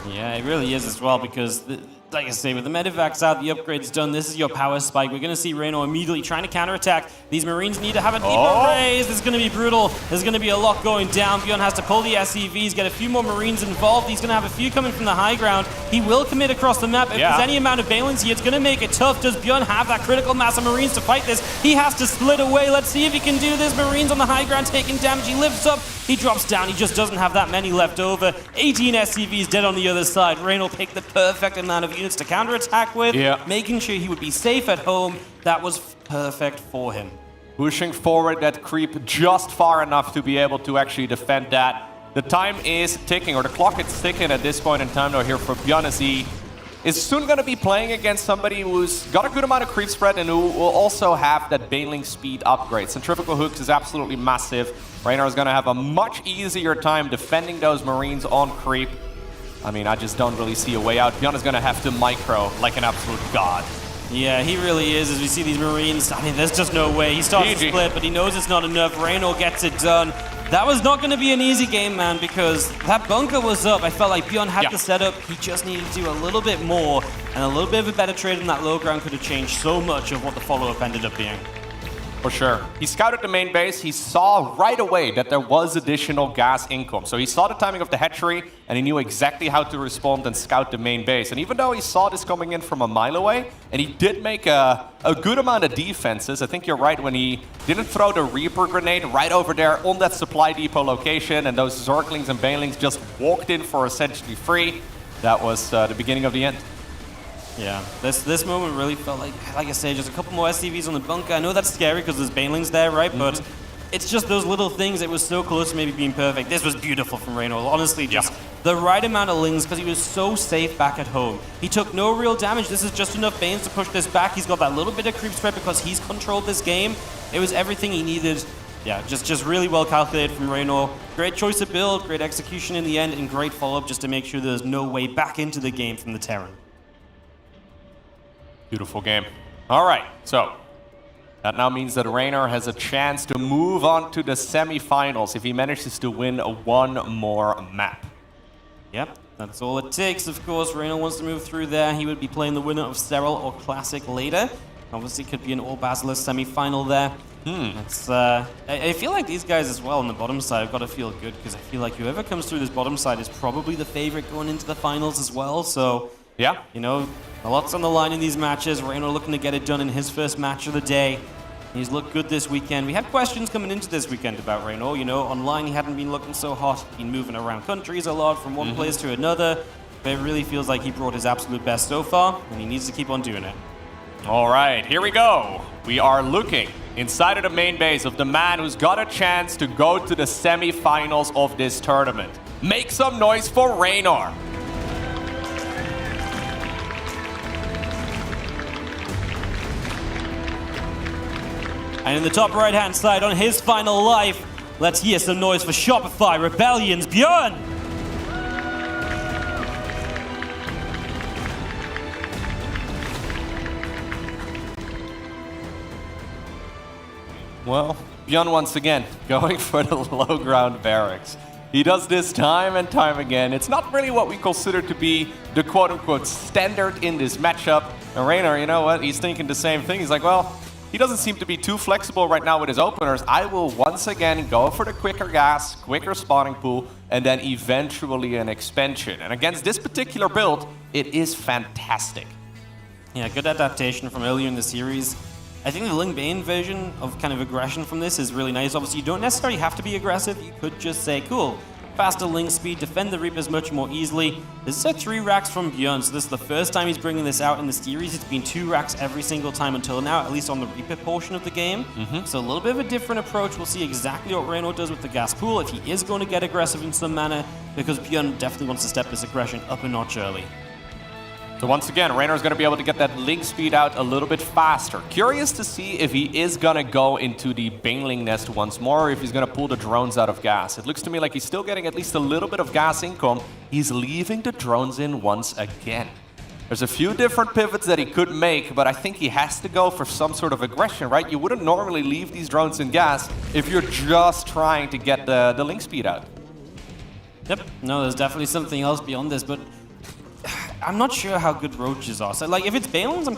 Speaker 11: Yeah, it really is as well, because like I say, with the medevac's out, the upgrade's done, this is your power spike. We're going to see Raynor immediately trying to counterattack. These Marines need to have a deeper raise. This is going to be brutal. There's going to be a lot going down. Björn has to pull the SCVs, get a few more Marines involved. He's going to have a few coming from the high ground. He will commit across the map. If there's any amount of balance here, it's going to make it tough. Does Björn have that critical mass of Marines to fight this? He has to split away. Let's see if he can do this. Marines on the high ground taking damage. He lifts up. He drops down. He just doesn't have that many left over. 18 SCVs dead on the other side. Raynor picked the perfect amount of units to counterattack with, making sure he would be safe at home. That was perfect for him.
Speaker 14: Pushing forward that creep just far enough to be able to actually defend that. The time is ticking, or the clock is ticking at this point in time though here for Björn, as he is soon going to be playing against somebody who's got a good amount of creep spread and who will also have that bailing speed upgrade. Centrifugal hooks is absolutely massive. Raynor is going to have a much easier time defending those Marines on creep. I mean, I just don't really see a way out. Björn is going to have to micro like an absolute god.
Speaker 11: Yeah, he really is. As we see these Marines, I mean, there's just no way. He starts to split, but he knows it's not enough. Raynor gets it done. That was not going to be an easy game, man, because that bunker was up. I felt like Björn had the setup. He just needed to do a little bit more, and a little bit of a better trade on that low ground could have changed so much of what the follow-up ended up being.
Speaker 14: For sure. He scouted the main base. He saw right away that there was additional gas income. So he saw the timing of the hatchery, and he knew exactly how to respond and scout the main base. And even though he saw this coming in from a mile away, and he did make a good amount of defenses, I think you're right when he didn't throw the Reaper grenade right over there on that supply depot location, and those Zerglings and Banelings just walked in for essentially free. That was the beginning of the end.
Speaker 11: Yeah, this moment really felt like I say, just a couple more SCVs on the bunker. I know that's scary because there's Banelings there, right? But it's just those little things. It was so close to maybe being perfect. This was beautiful from Raynor. Honestly, just the right amount of lings because he was so safe back at home. He took no real damage. This is just enough Banes to push this back. He's got that little bit of creep spread because he's controlled this game. It was everything he needed. Yeah, just really well calculated from Raynor. Great choice of build, great execution in the end, and great follow-up just to make sure there's no way back into the game from the Terran.
Speaker 14: Beautiful game. All right, so that now means that Raynor has a chance to move on to the semifinals if he manages to win one more map.
Speaker 11: Yep, that's all it takes. Of course, Raynor wants to move through there. He would be playing the winner of Sterile or Classic later. Obviously, could be an all-Basilisk semifinal there. It's, I feel like these guys as well on the bottom side have got to feel good because I feel like whoever comes through this bottom side is probably the favorite going into the finals as well. So,
Speaker 14: yeah,
Speaker 11: you know, a lot's on the line in these matches. Raynor looking to get it done in his first match of the day. He's looked good this weekend. We had questions coming into this weekend about Raynor. You know, online he hadn't been looking so hot. He'd been moving around countries a lot from one place to another. But it really feels like he brought his absolute best so far, and he needs to keep on doing it.
Speaker 14: All right, here we go. We are looking inside of the main base of the man who's got a chance to go to the semifinals of this tournament. Make some noise for Raynor.
Speaker 11: And in the top right-hand side on his final life, let's hear some noise for Shopify Rebellion's Björn.
Speaker 14: Well, Björn once again going for the low ground barracks. He does this time and time again. It's not really what we consider to be the quote-unquote standard in this matchup. And Raynor, you know what? He's thinking the same thing. He's like, well, he doesn't seem to be too flexible right now with his openers. I will once again go for the quicker gas, quicker spawning pool, and then eventually an expansion. And against this particular build, it is fantastic.
Speaker 11: Yeah, good adaptation from earlier in the series. I think the Ling Bane version of kind of aggression from this is really nice. Obviously, you don't necessarily have to be aggressive. You could just say, cool, faster link speed, defend the Reapers much more easily. This is a 3 racks from Björn, so this is the first time he's bringing this out in the series. It's been 2 racks every single time until now, at least on the Reaper portion of the game. So a little bit of a different approach. We'll see exactly what Raynor does with the gas pool, if he is going to get aggressive in some manner, because Björn definitely wants to step this aggression up a notch early.
Speaker 14: So once again, Raynor's going to be able to get that link speed out a little bit faster. Curious to see if he is going to go into the Baneling nest once more, or if he's going to pull the drones out of gas. It looks to me like he's still getting at least a little bit of gas income. He's leaving the drones in once again. There's a few different pivots that he could make, but I think he has to go for some sort of aggression, right? You wouldn't normally leave these drones in gas if you're just trying to get the link speed out.
Speaker 11: Yep, no, there's definitely something else beyond this, but I'm not sure how good roaches are. So, like, if it's Balins, I'm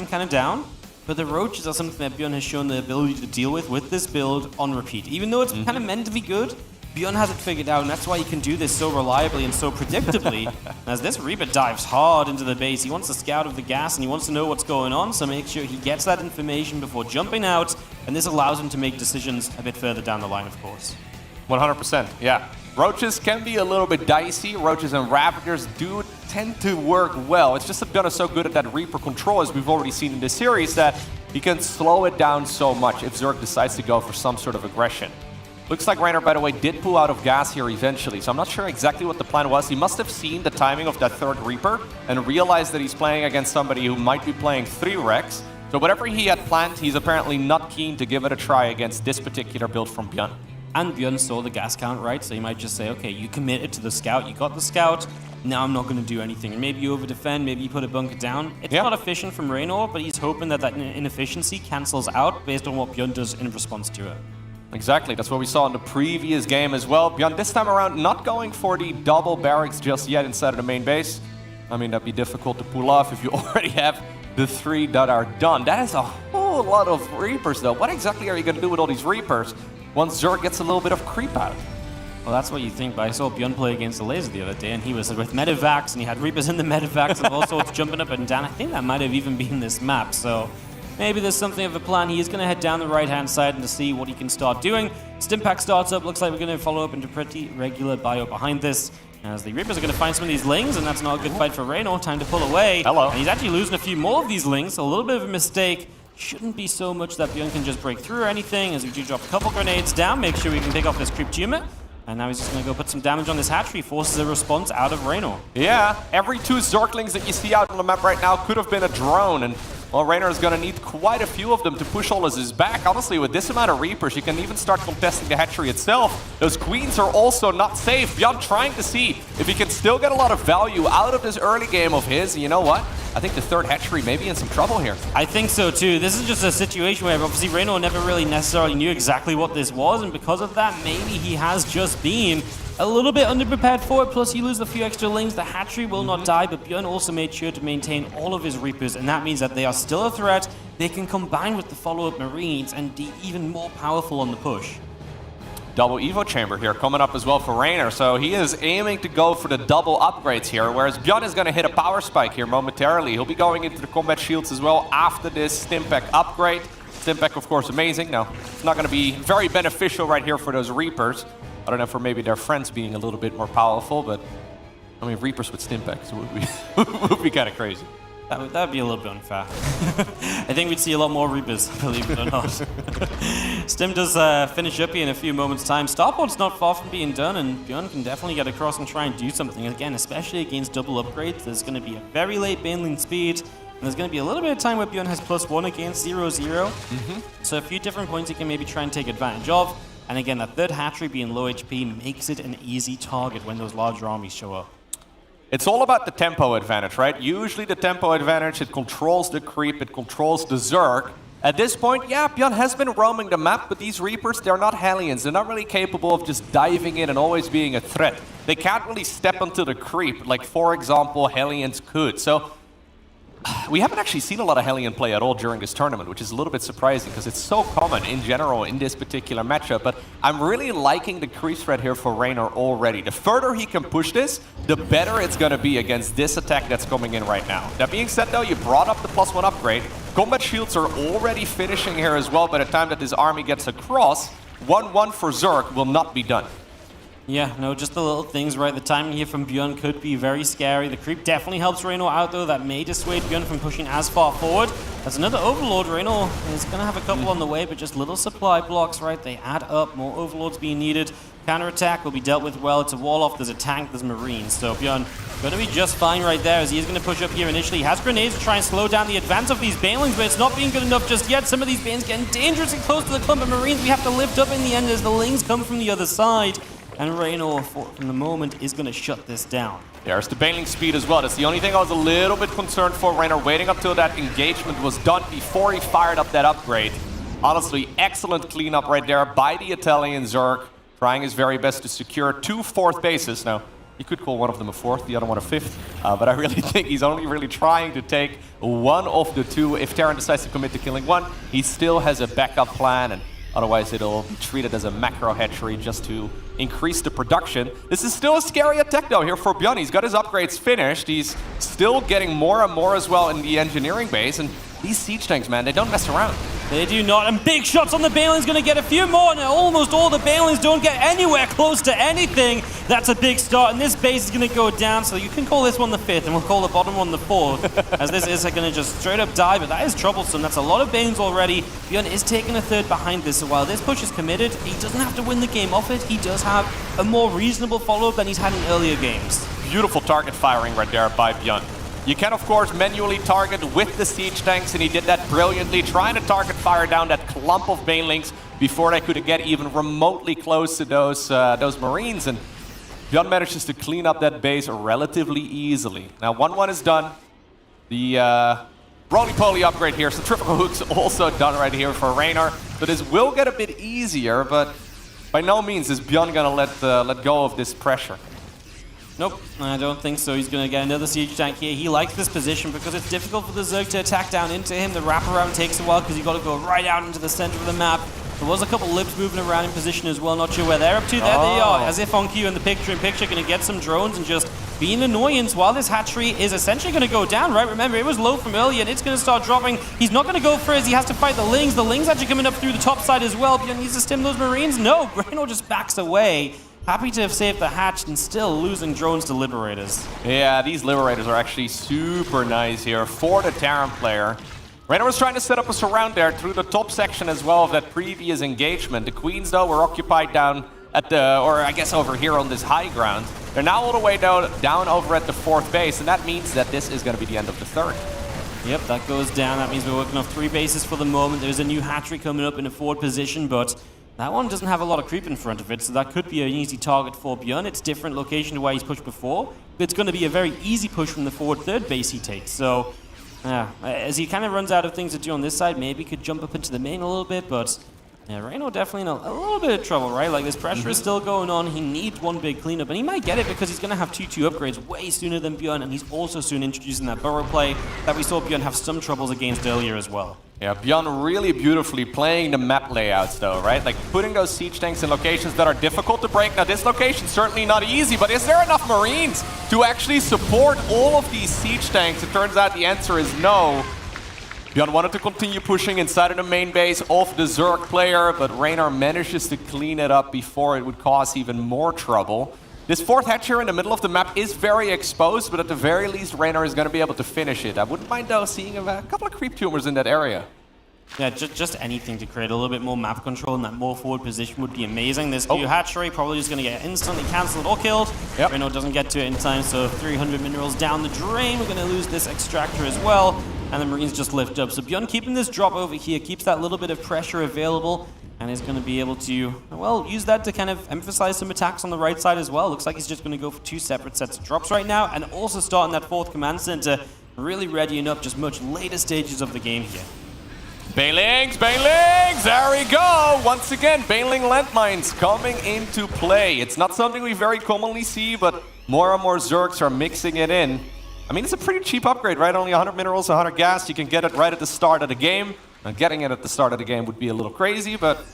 Speaker 11: kind of down. But the roaches are something that Björn has shown the ability to deal with this build on repeat. Even though it's kind of meant to be good, Björn has it figured out, and that's why he can do this so reliably and so predictably. As this Reaper dives hard into the base, he wants to scout of the gas, and he wants to know what's going on, so make sure he gets that information before jumping out, and this allows him to make decisions a bit further down the line, of course.
Speaker 14: 100%, yeah. Roaches can be a little bit dicey. Roaches and Ravagers do tend to work well. It's just that Björn is so good at that Reaper control, as we've already seen in this series, that he can slow it down so much if Zerg decides to go for some sort of aggression. Looks like Raynor, by the way, did pull out of gas here eventually, so I'm not sure exactly what the plan was. He must have seen the timing of that third Reaper and realized that he's playing against somebody who might be playing 3 Rex. So whatever he had planned, he's apparently not keen to give it a try against this particular build from Björn.
Speaker 11: And Björn saw the gas count, right? So he might just say, okay, you committed to the scout, you got the scout, now I'm not going to do anything. And maybe you over-defend, maybe you put a bunker down. It's not efficient from Raynor, but he's hoping that inefficiency cancels out based on what Björn does in response to it.
Speaker 14: Exactly, that's what we saw in the previous game as well. Björn this time around not going for the double barracks just yet inside of the main base. I mean, that'd be difficult to pull off if you already have the 3 that are done. That is a whole lot of Reapers, though. What exactly are you going to do with all these Reapers once Zerg gets a little bit of creep out?
Speaker 11: Well, that's what you think, but I saw Björn play against the Laser the other day, and he was with Medivacs, and he had Reapers in the Medivacs, and all sorts jumping up and down. I think that might have even been this map, so maybe there's something of a plan. He is going to head down the right-hand side and to see what he can start doing. Stimpack starts up. Looks like we're going to follow up into pretty regular bio behind this, as the Reapers are going to find some of these lings, and that's not a good fight for Raynor. Time to pull away.
Speaker 14: Hello.
Speaker 11: And he's actually losing a few more of these lings, so a little bit of a mistake. Shouldn't be so much that Björn can just break through or anything, as we do drop a couple grenades down, make sure we can pick off this creep tumor. And now he's just going to go put some damage on this hatchery, forces a response out of Raynor.
Speaker 14: Yeah, every 2 Zerglings that you see out on the map right now could have been a drone, and well, Raynor is going to need quite a few of them to push all of his back. Honestly, with this amount of Reapers, you can even start contesting the hatchery itself. Those Queens are also not safe. Björn trying to see if he can still get a lot of value out of this early game of his. And you know what? I think the 3rd hatchery may be in some trouble here.
Speaker 11: I think so too. This is just a situation where obviously Raynor never really necessarily knew exactly what this was, and because of that, maybe he has just been a little bit underprepared for it. Plus, you lose a few extra lings. The hatchery will not die, but Björn also made sure to maintain all of his Reapers, and that means that they are still a threat. They can combine with the follow-up Marines and be even more powerful on the push.
Speaker 14: Double Evo Chamber here coming up as well for Raynor, so he is aiming to go for the double upgrades here, whereas Björn is going to hit a power spike here momentarily. He'll be going into the combat shields as well after this Stimpack upgrade. Stimpack, of course, amazing. Now, it's not going to be very beneficial right here for those Reapers. I don't know, for maybe their friends being a little bit more powerful, but I mean, Reapers with Stimpacks would be kind of crazy.
Speaker 11: That would be a little bit unfair. I think we'd see a lot more Reapers, believe it or not. Stim does finish up here in a few moments' time. Starport's not far from being done, and Björn can definitely get across and try and do something. Again, especially against double upgrades, there's going to be a very late baneling speed, and there's going to be a little bit of time where Björn has +1 against 0-0. So a few different points he can maybe try and take advantage of. And again, that 3rd hatchery being low HP makes it an easy target when those larger armies show up.
Speaker 14: It's all about the tempo advantage, right? Usually the tempo advantage, it controls the creep, it controls the Zerg. At this point, yeah, Björn has been roaming the map, but these Reapers, they're not Hellions. They're not really capable of just diving in and always being a threat. They can't really step onto the creep, like, for example, Hellions could. So we haven't actually seen a lot of Hellion play at all during this tournament, which is a little bit surprising because it's so common in general in this particular matchup. But I'm really liking the creep threat here for Raynor already. The further he can push this, the better it's going to be against this attack that's coming in right now. That being said, though, you brought up the +1 upgrade. Combat shields are already finishing here as well by the time that this army gets across. 1-1 for Zerg will not be done.
Speaker 11: Yeah, no, just the little things, right? The timing here from Bjorn could be very scary. The creep definitely helps Raynor out, though. That may dissuade Bjorn from pushing as far forward. That's another Overlord. Raynor is going to have a couple on the way, but just little supply blocks, right? They add up. More Overlords being needed. Counterattack will be dealt with well. It's a wall-off. There's a tank. There's Marines. So Bjorn going to be just fine right there, as he is going to push up here initially. He has grenades to try and slow down the advance of these Banelings, but it's not being good enough just yet. Some of these Banes getting dangerously close to the clump of Marines. We have to lift up in the end as the Lings come from the other side. And Raynor, from the moment, is going to shut this down.
Speaker 14: There's the Baneling speed as well. That's the only thing I was a little bit concerned for. Raynor waiting up till that engagement was done before he fired up that upgrade. Honestly, excellent cleanup right there by the Italian Zerg. Trying his very best to secure 2 fourth bases. Now, you could call one of them a fourth, the other one a fifth. But I really think he's only really trying to take one of the 2. If Terran decides to commit to killing one, he still has a backup plan. And otherwise, it'll be treated as a macro hatchery just to increase the production. This is still a scary attack, though, here for Bjorn. He's got his upgrades finished. He's still getting more and more as well in the engineering base. And these siege tanks, man, they don't mess around.
Speaker 11: They do not, and big shots on the Banelings, going to get a few more, and almost all the Banelings don't get anywhere close to anything. That's a big start, and this base is going to go down, so you can call this one the 5th, and we'll call the bottom one the 4th, as this is going to just straight up die, but that is troublesome. That's a lot of Banes already. Bjorn is taking a 3rd behind this, so while this push is committed, he doesn't have to win the game off it. He does have a more reasonable follow-up than he's had in earlier games.
Speaker 14: Beautiful target firing right there by Bjorn. You can, of course, manually target with the siege tanks, and he did that brilliantly, trying to target fire down that clump of Banelings before they could get even remotely close to those Marines. And Bjorn manages to clean up that base relatively easily. Now, 1-1 is done. The roly-poly upgrade here, centrifugal hooks also done right here for Raynor. So this will get a bit easier, but by no means is Bjorn going to let go of this pressure.
Speaker 11: Nope, I don't think so. He's going to get another siege tank here. He likes this position because it's difficult for the Zerg to attack down into him. The wraparound takes a while because you've got to go right out into the center of the map. There was a couple libs moving around in position as well. Not sure where they're up to. There they are, as if on cue in the picture-in-picture, going to get some drones and just be an annoyance while this hatchery is essentially going to go down, right? Remember, it was low from earlier, and it's going to start dropping. He's not going to go for it as he has to fight the Lings. The Lings actually coming up through the top side as well. Bjorn needs to stim those Marines. No, Raynor just backs away. Happy to have saved the hatch and still losing drones to Liberators.
Speaker 14: Yeah, these Liberators are actually super nice here for the Terran player. Raynor was trying to set up a surround there through the top section as well of that previous engagement. The Queens, though, were occupied down at the, or I guess over here on this high ground. They're now all the way down over at the 4th base, and that means that this is going to be the end of the 3rd.
Speaker 11: Yep, that goes down. That means we're working off 3 bases for the moment. There's a new hatchery coming up in a forward position, but that one doesn't have a lot of creep in front of it, so that could be an easy target for Bjorn. It's different location to where he's pushed before, but it's going to be a very easy push from the forward 3rd base he takes. So, yeah, as he kind of runs out of things to do on this side, maybe he could jump up into the main a little bit, but yeah, Raynor definitely in a little bit of trouble, right? Like, this pressure is still going on. He needs one big cleanup, and he might get it because he's going to have 2-2 upgrades way sooner than Bjorn, and he's also soon introducing that burrow play that we saw Bjorn have some troubles against earlier as well.
Speaker 14: Yeah, Bjorn really beautifully playing the map layouts, though, right? Like, putting those siege tanks in locations that are difficult to break. Now, this location's certainly not easy, but is there enough Marines to actually support all of these siege tanks? It turns out the answer is no. Bjorn wanted to continue pushing inside of the main base of the Zerg player, but Raynor manages to clean it up before it would cause even more trouble. This 4th hatch here in the middle of the map is very exposed, but at the very least, Raynor is going to be able to finish it. I wouldn't mind, though, seeing a couple of creep tumors in that area.
Speaker 11: Yeah, just anything to create a little bit more map control in that more forward position would be amazing. This new hatchery probably just going to get instantly cancelled or killed. Yep. Raynor doesn't get to it in time, so 300 minerals down the drain. We're going to lose this extractor as well, and the Marines just lift up. So Bjorn keeping this drop over here keeps that little bit of pressure available, and is going to be able to, well, use that to kind of emphasize some attacks on the right side as well. Looks like he's just going to go for 2 separate sets of drops right now, and also starting that 4th command center, really readying up just much later stages of the game here.
Speaker 14: Banelings, Banelings, there we go. Once again, Baneling landmines coming into play. It's not something we very commonly see, but more and more Zergs are mixing it in. I mean, it's a pretty cheap upgrade, right? Only 100 minerals, 100 gas. You can get it right at the start of the game. Now, getting it at the start of the game would be a little crazy, but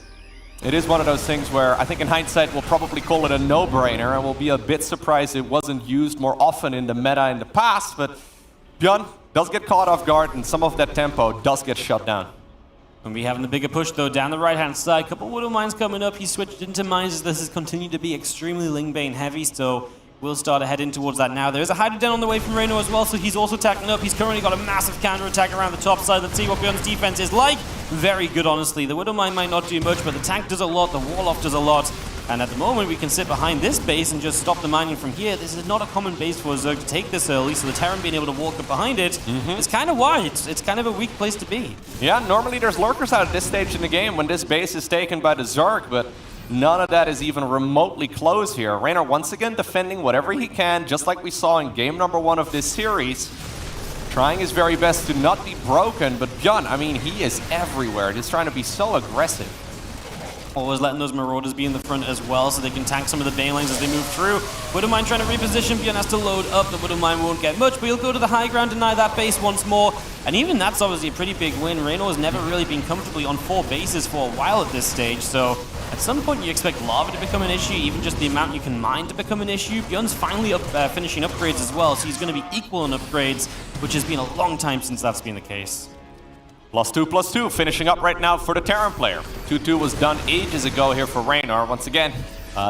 Speaker 14: it is one of those things where I think in hindsight we'll probably call it a no-brainer, and we'll be a bit surprised it wasn't used more often in the meta in the past, but Bjorn does get caught off guard, and some of that tempo does get shut down.
Speaker 11: Gonna be having the bigger push though down the right-hand side. Couple Widow Mines coming up. He switched into Mines as this has continued to be extremely Lingbane heavy, so we'll start heading towards that now. There is a Hydra Den on the way from Raynor as well, so he's also tacking up. He's currently got a massive counter-attack around the top side. Let's see what Bjorn's defense is like. Very good, honestly. The Widow Mine might not do much, but the tank does a lot, the Warlock does a lot. And at the moment, we can sit behind this base and just stop the mining from here. This is not a common base for Zerg to take this early, so the Terran being able to walk up behind it is kind of why. It's kind of a weak place to be.
Speaker 14: Yeah, normally there's lurkers out at this stage in the game when this base is taken by the Zerg, but none of that is even remotely close here. Raynor once again defending whatever he can, just like we saw in game number 1 of this series. Trying his very best to not be broken, but Bjorn, I mean, he is everywhere. He's trying to be so aggressive.
Speaker 11: Always letting those Marauders be in the front as well so they can tank some of the Banelings as they move through. Widow Mine trying to reposition. Bjorn has to load up. The Widow Mine won't get much, but he'll go to the high ground, deny that base once more. And even that's obviously a pretty big win. Raynor has never really been comfortably on 4 bases for a while at this stage, so at some point you expect lava to become an issue, even just the amount you can mine to become an issue. Bjorn's finally finishing upgrades as well, so he's going to be equal in upgrades, which has been a long time since that's been the case.
Speaker 14: +2/+2, finishing up right now for the Terran player. 2-2 was done ages ago here for Raynor. Once again,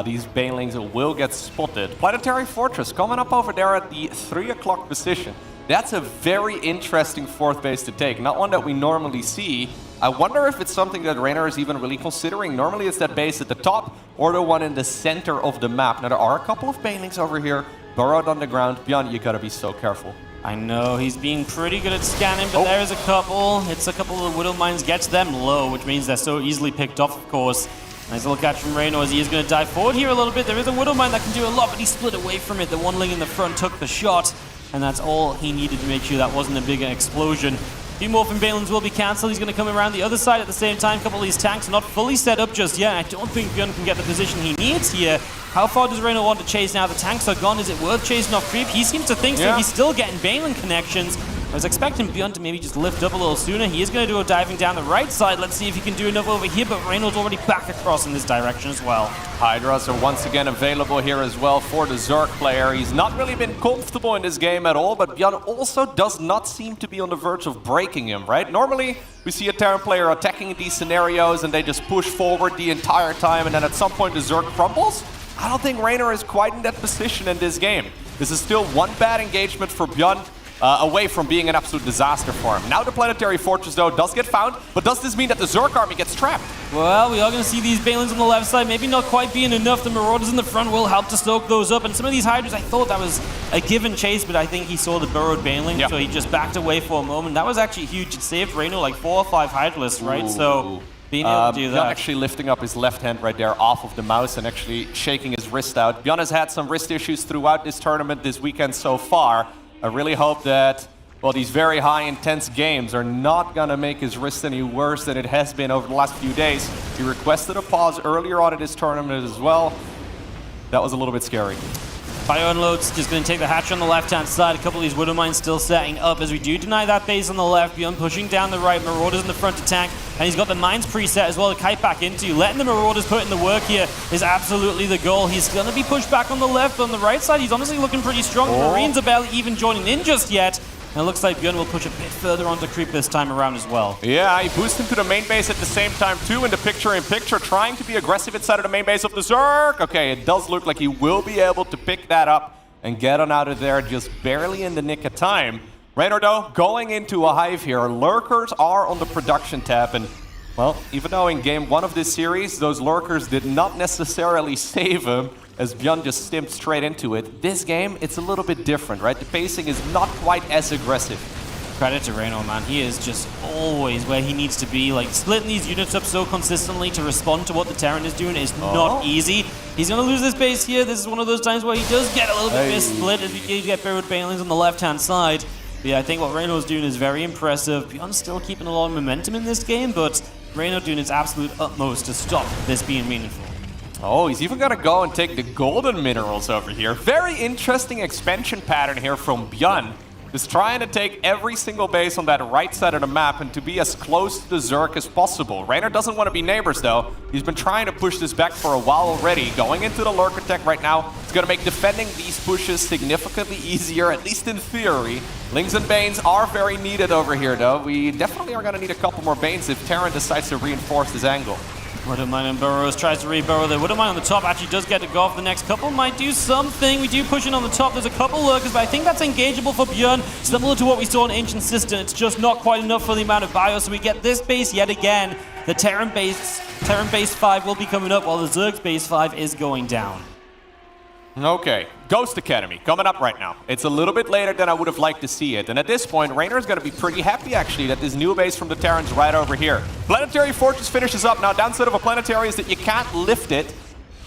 Speaker 14: these Banelings will get spotted. Planetary Fortress coming up over there at the 3 o'clock position. That's a very interesting 4th base to take, not one that we normally see. I wonder if it's something that Raynor is even really considering. Normally it's that base at the top or the one in the center of the map. Now there are a couple of Banelings over here burrowed on the ground. Bjorn, you gotta be so careful.
Speaker 11: I know, he's being pretty good at scanning, but there's a couple. It's a couple of Widow Mines, gets them low, which means they're so easily picked off, of course. Nice little catch from Raynor as he is going to dive forward here a little bit. There is a Widow Mine that can do a lot, but he split away from it. The one ling in the front took the shot, and that's all he needed to make sure that wasn't a bigger explosion. A few more from Balins will be cancelled. He's going to come around the other side at the same time. A couple of these tanks are not fully set up just yet. I don't think Bjorn can get the position he needs here. How far does Raynor want to chase now? The tanks are gone. Is it worth chasing off creep? He seems to think so. He's still getting Balin connections. I was expecting Bjorn to maybe just lift up a little sooner. He is going to do a diving down the right side. Let's see if he can do enough over here, but Raynor's already back across in this direction as well.
Speaker 14: Hydras are once again available here as well for the Zerg player. He's not really been comfortable in this game at all, but Bjorn also does not seem to be on the verge of breaking him, right? Normally, we see a Terran player attacking these scenarios and they just push forward the entire time, and then at some point the Zerg crumbles. I don't think Raynor is quite in that position in this game. This is still one bad engagement for Bjorn, away from being an absolute disaster for him. Now the Planetary Fortress, though, does get found, but does this mean that the Zerg army gets trapped?
Speaker 11: Well, we are going to see these Balins on the left side, maybe not quite being enough. The Marauders in the front will help to soak those up, and some of these Hydras, I thought that was a given chase, but I think he saw the burrowed Baneling, so he just backed away for a moment. That was actually huge. It saved Raynor like 4 or 5 Hydralists, right? So being able to do that.
Speaker 14: Bjorn actually lifting up his left hand right there off of the mouse and actually shaking his wrist out. Bjorn has had some wrist issues throughout this tournament this weekend so far. I really hope that, well, these very high intense games are not gonna make his wrist any worse than it has been over the last few days. He requested a pause earlier on in this tournament as well. That was a little bit scary.
Speaker 11: Bio unloads, just going to take the hatch on the left-hand side. A couple of these Widow Mines still setting up as we do deny that base on the left. Bjorn pushing down the right, Marauders in the front to tank. And he's got the Mines preset as well to kite back into. Letting the Marauders put in the work here is absolutely the goal. He's going to be pushed back on the left. On the right side, he's honestly looking pretty strong. The Marines are barely even joining in just yet. And it looks like Bjorn will push a bit further onto creep this time around as well.
Speaker 14: Yeah, he boosts him to the main base at the same time too, in the picture-in-picture, trying to be aggressive inside of the main base of the Zerg. Okay, it does look like he will be able to pick that up and get on out of there just barely in the nick of time. Raynor, though, going into a hive here. Lurkers are on the production tab, and, well, even though in game 1 of this series, those Lurkers did not necessarily save him, as Bjorn just stimped straight into it, this game, it's a little bit different, right? The pacing is not quite as aggressive.
Speaker 11: Credit to Raynor, man. He is just always where he needs to be. Like, splitting these units up so consistently to respond to what the Terran is doing is not easy. He's going to lose this base here. This is one of those times where he does get a little bit missplit as we get Buried Banelings on the left-hand side. But yeah, I think what Raynor's doing is very impressive. Bjorn's still keeping a lot of momentum in this game, but Raynor doing his absolute utmost to stop this being meaningful.
Speaker 14: Oh, he's even gonna go and take the golden minerals over here. Very interesting expansion pattern here from Bjorn. Just trying to take every single base on that right side of the map and to be as close to the Zerg as possible. Raynor doesn't want to be neighbors though. He's been trying to push this back for a while already. Going into the Lurker tech right now, it's going to make defending these pushes significantly easier, at least in theory. Lings and Banes are very needed over here though. We definitely are going to need a couple more Banes if Terran decides to reinforce this angle.
Speaker 11: Widowmine and Burrows tries to re-burrow there. Widowmine on the top actually does get to go off. The next couple might do something. We do push in on the top. There's a couple lurkers, but I think that's engageable for Björn. Similar to what we saw in Ancient System. It's just not quite enough for the amount of bio. So we get this base yet again. The Terran base 5 will be coming up while the Zerg's base 5 is going down.
Speaker 14: Okay, Ghost Academy coming up right now. It's a little bit later than I would have liked to see it. And at this point, Raynor is going to be pretty happy, actually, that this new base from the Terran's right over here. Planetary Fortress finishes up. Now, downside of a planetary is that you can't lift it.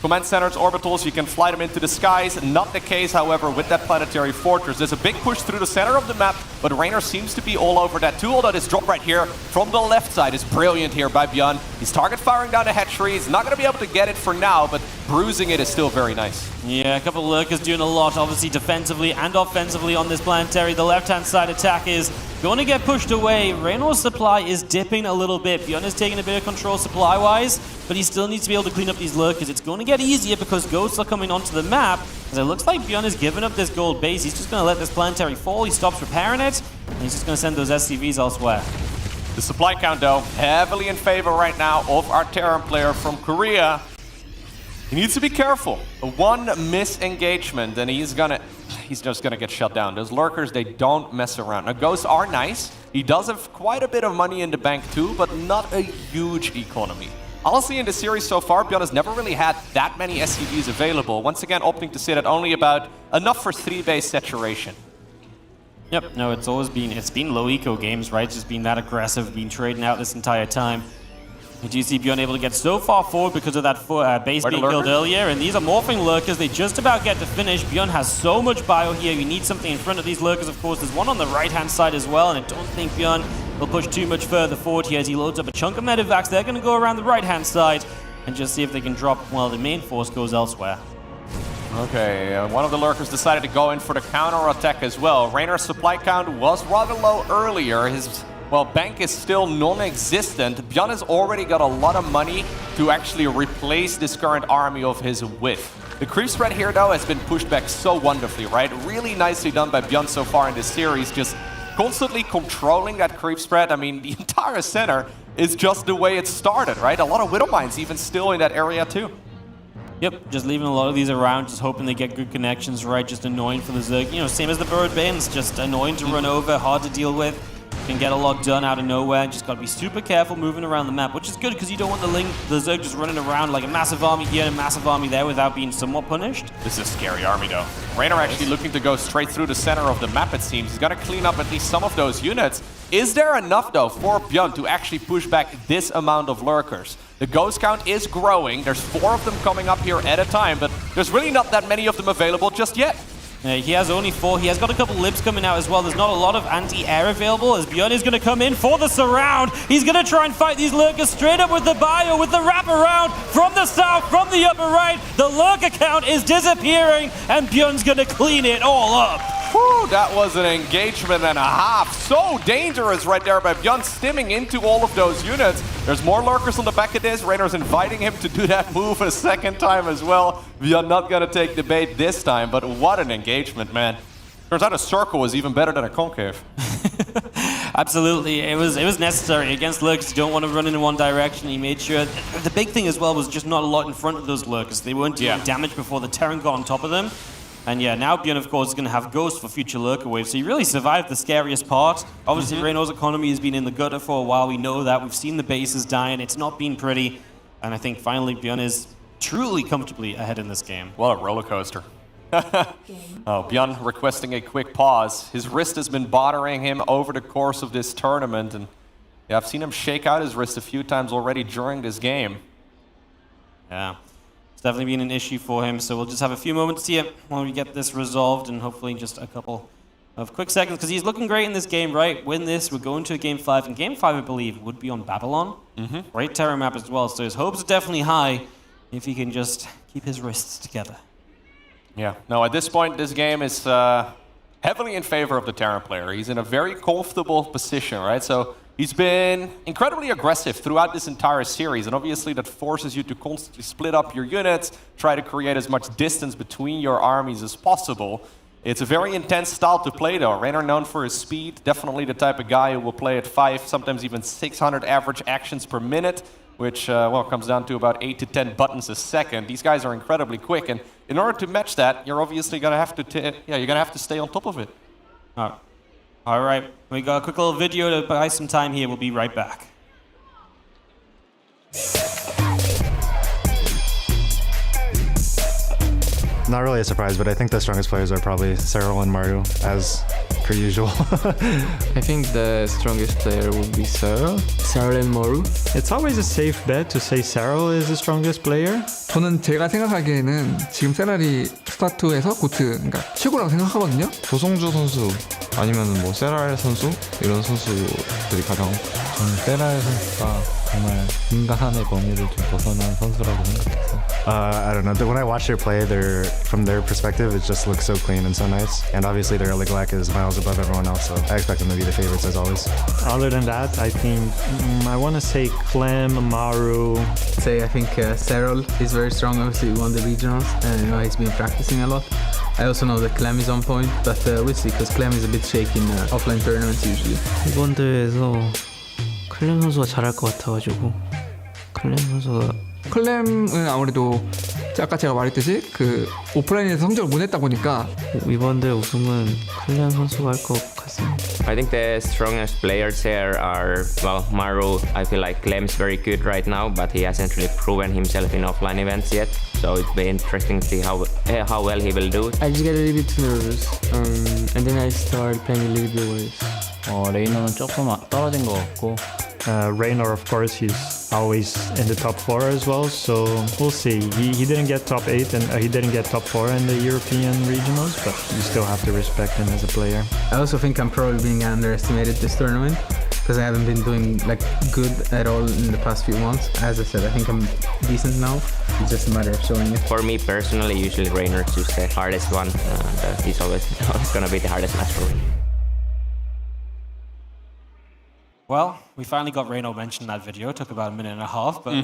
Speaker 14: Command centers, orbitals, you can fly them into the skies. Not the case, however, with that Planetary Fortress. There's a big push through the center of the map, but Raynor seems to be all over that too, although this drop right here from the left side is brilliant here by Björn. He's target firing down the hatchery. He's not going to be able to get it for now, but bruising it is still very nice.
Speaker 11: Yeah, a couple of lurkers doing a lot, obviously defensively and offensively on this planetary. The left-hand side attack is going to get pushed away. Raynor's supply is dipping a little bit. Björn is taking a bit of control supply-wise, but he still needs to be able to clean up these lurkers. It's going to get easier because ghosts are coming onto the map. As it looks like Björn is giving up this gold base. He's just going to let this planetary fall. He stops repairing it, and he's just going to send those SCVs elsewhere.
Speaker 14: The supply count, though, heavily in favor right now of our Terran player from Korea. He needs to be careful. One misengagement, and he's just gonna get shut down. Those lurkers, they don't mess around. Now, ghosts are nice. He does have quite a bit of money in the bank too, but not a huge economy. Honestly, in the series so far, Björn has never really had that many SCVs available. Once again, opting to sit at only about enough for 3 base saturation.
Speaker 11: Yep, no, it's been low eco games, right? Just being that aggressive, been trading out this entire time. You do see Björn able to get so far forward because of that base being killed earlier, and these are morphing lurkers. They just about get to finish. Björn has so much bio here. You need something in front of these lurkers, of course. There's one on the right-hand side as well, and I don't think Björn will push too much further forward here as he loads up a chunk of medevacs. They're going to go around the right-hand side and just see if they can drop while the main force goes elsewhere.
Speaker 14: Okay, one of the lurkers decided to go in for the counter-attack as well. Raynor's supply count was rather low earlier. His bank is still non-existent. Björn has already got a lot of money to actually replace this current army of his with. The creep spread here, though, has been pushed back so wonderfully, right? Really nicely done by Björn so far in this series, just constantly controlling that creep spread. I mean, the entire center is just the way it started, right? A lot of Widow Mines even still in that area, too.
Speaker 11: Yep, just leaving a lot of these around, just hoping they get good connections, right? Just annoying for the Zerg. You know, same as the Burrowed Banes, just annoying to run over, hard to deal with. Can get a lot done out of nowhere. Just got to be super careful moving around the map, which is good because you don't want the Zerg just running around like a massive army here and a massive army there without being somewhat punished.
Speaker 14: This is a scary army, though. Raynor actually looking to go straight through the center of the map, it seems. He's got to clean up at least some of those units. Is there enough, though, for Björn to actually push back this amount of lurkers? The ghost count is growing. There's 4 of them coming up here at a time, but there's really not that many of them available just yet.
Speaker 11: He has only 4. He has got a couple libs coming out as well. There's not a lot of anti-air available as Björn is going to come in for the surround. He's going to try and fight these lurkers straight up with the bio, with the wraparound from the south, from the upper right. The lurker count is disappearing, and Björn's going to clean it all up.
Speaker 14: Whew, that was an engagement and a half. So dangerous right there by Björn, stimming into all of those units. There's more lurkers on the back of this. Raynor's inviting him to do that move a second time as well. Björn not going to take the bait this time, but what an engagement, man. Turns out a circle is even better than a concave.
Speaker 11: Absolutely, it was necessary against lurkers. You don't want to run in one direction. He made sure. The big thing as well was just not a lot in front of those lurkers. They weren't doing damage before the Terran got on top of them. And yeah, now Björn, of course, is going to have Ghost for future lurker waves. So he really survived the scariest part. Obviously, Raynor's economy has been in the gutter for a while. We know that. We've seen the bases dying. It's not been pretty. And I think finally Björn is truly comfortably ahead in this game.
Speaker 14: What a roller coaster. Björn requesting a quick pause. His wrist has been bothering him over the course of this tournament. And yeah, I've seen him shake out his wrist a few times already during this game.
Speaker 11: Yeah. It's definitely been an issue for him, so we'll just have a few moments here while we get this resolved, and hopefully just a couple of quick seconds, because he's looking great in this game, right? Win this, we're going to a Game 5, and Game 5, I believe, would be on Babylon. Great Terra map as well, so his hopes are definitely high if he can just keep his wrists together.
Speaker 14: Yeah, no, at this point, this game is heavily in favor of the Terran player. He's in a very comfortable position, right? So he's been incredibly aggressive throughout this entire series, and obviously that forces you to constantly split up your units, try to create as much distance between your armies as possible. It's a very intense style to play though. Raynor known for his speed, definitely the type of guy who will play at 5, sometimes even 600 average actions per minute, which well, comes down to about 8 to 10 buttons a second. These guys are incredibly quick, and in order to match that, you're obviously gonna have to you're gonna have to stay on top of it.
Speaker 11: All right, we got a quick little video to buy some time here. We'll be right back.
Speaker 12: Not really a surprise, but I think the strongest players are probably Serral and Maru, as per usual.
Speaker 22: I think the strongest player would be Serral and Maru.
Speaker 23: It's always a safe bet to say Serral is the strongest player.
Speaker 24: 저는 제가 생각하기에는 지금 세랄이 스타2에서 고트, 그러니까 최고라고 생각하거든요.
Speaker 13: 조성주 선수 아니면 뭐 세랄 선수 이런 선수들이 가장
Speaker 25: 저는 세랄 선수가 정말 인간의 범위를 좀 벗어난 선수라고 생각했어요.
Speaker 12: I don't know. When I watch their play, from their perspective, it just looks so clean and so nice. And obviously, their early Galak is miles above everyone else, so I expect them to be the favorites as always.
Speaker 23: Other than that, I think I want to say Clem, Maru.
Speaker 22: I think Serral is very strong. Obviously, he won the regionals, and he's been practicing a lot. I also know that Clem is on point, but we'll see, because Clem is a bit shaky in offline tournaments usually.
Speaker 13: 이번 대회에서 클렘 선수가 잘할 것 같아가지고
Speaker 24: 클렘은 아무래도 아까 제가 말했듯이 그 오프라인에서 성적을 못 냈다 보니까
Speaker 13: 이번 대회 우승은 클렘 선수가 할 것 같습니다.
Speaker 26: I think the strongest players here are, well, Maru. I feel like Clem's very good right now, but he hasn't really proven himself in offline events yet. So it'll be interesting to see how well he will do.
Speaker 22: I just get a little bit too nervous, and then I start playing a little bit worse.
Speaker 25: 레이너는 조금 떨어진 것 같고.
Speaker 23: Raynor, of course, he's always in the top 4 as well, so we'll see. He didn't get top 8 and he didn't get top 4 in the European regionals, but you still have to respect him as a player.
Speaker 22: I also think I'm probably being underestimated this tournament, because I haven't been doing like good at all in the past few months. As I said, I think I'm decent now. It's just a matter of showing it.
Speaker 26: For me personally, usually Raynor is the hardest one. He's always gonna be the hardest match for me.
Speaker 11: Well, we finally got Raynor mentioned in that video. It took about a minute and a half, but...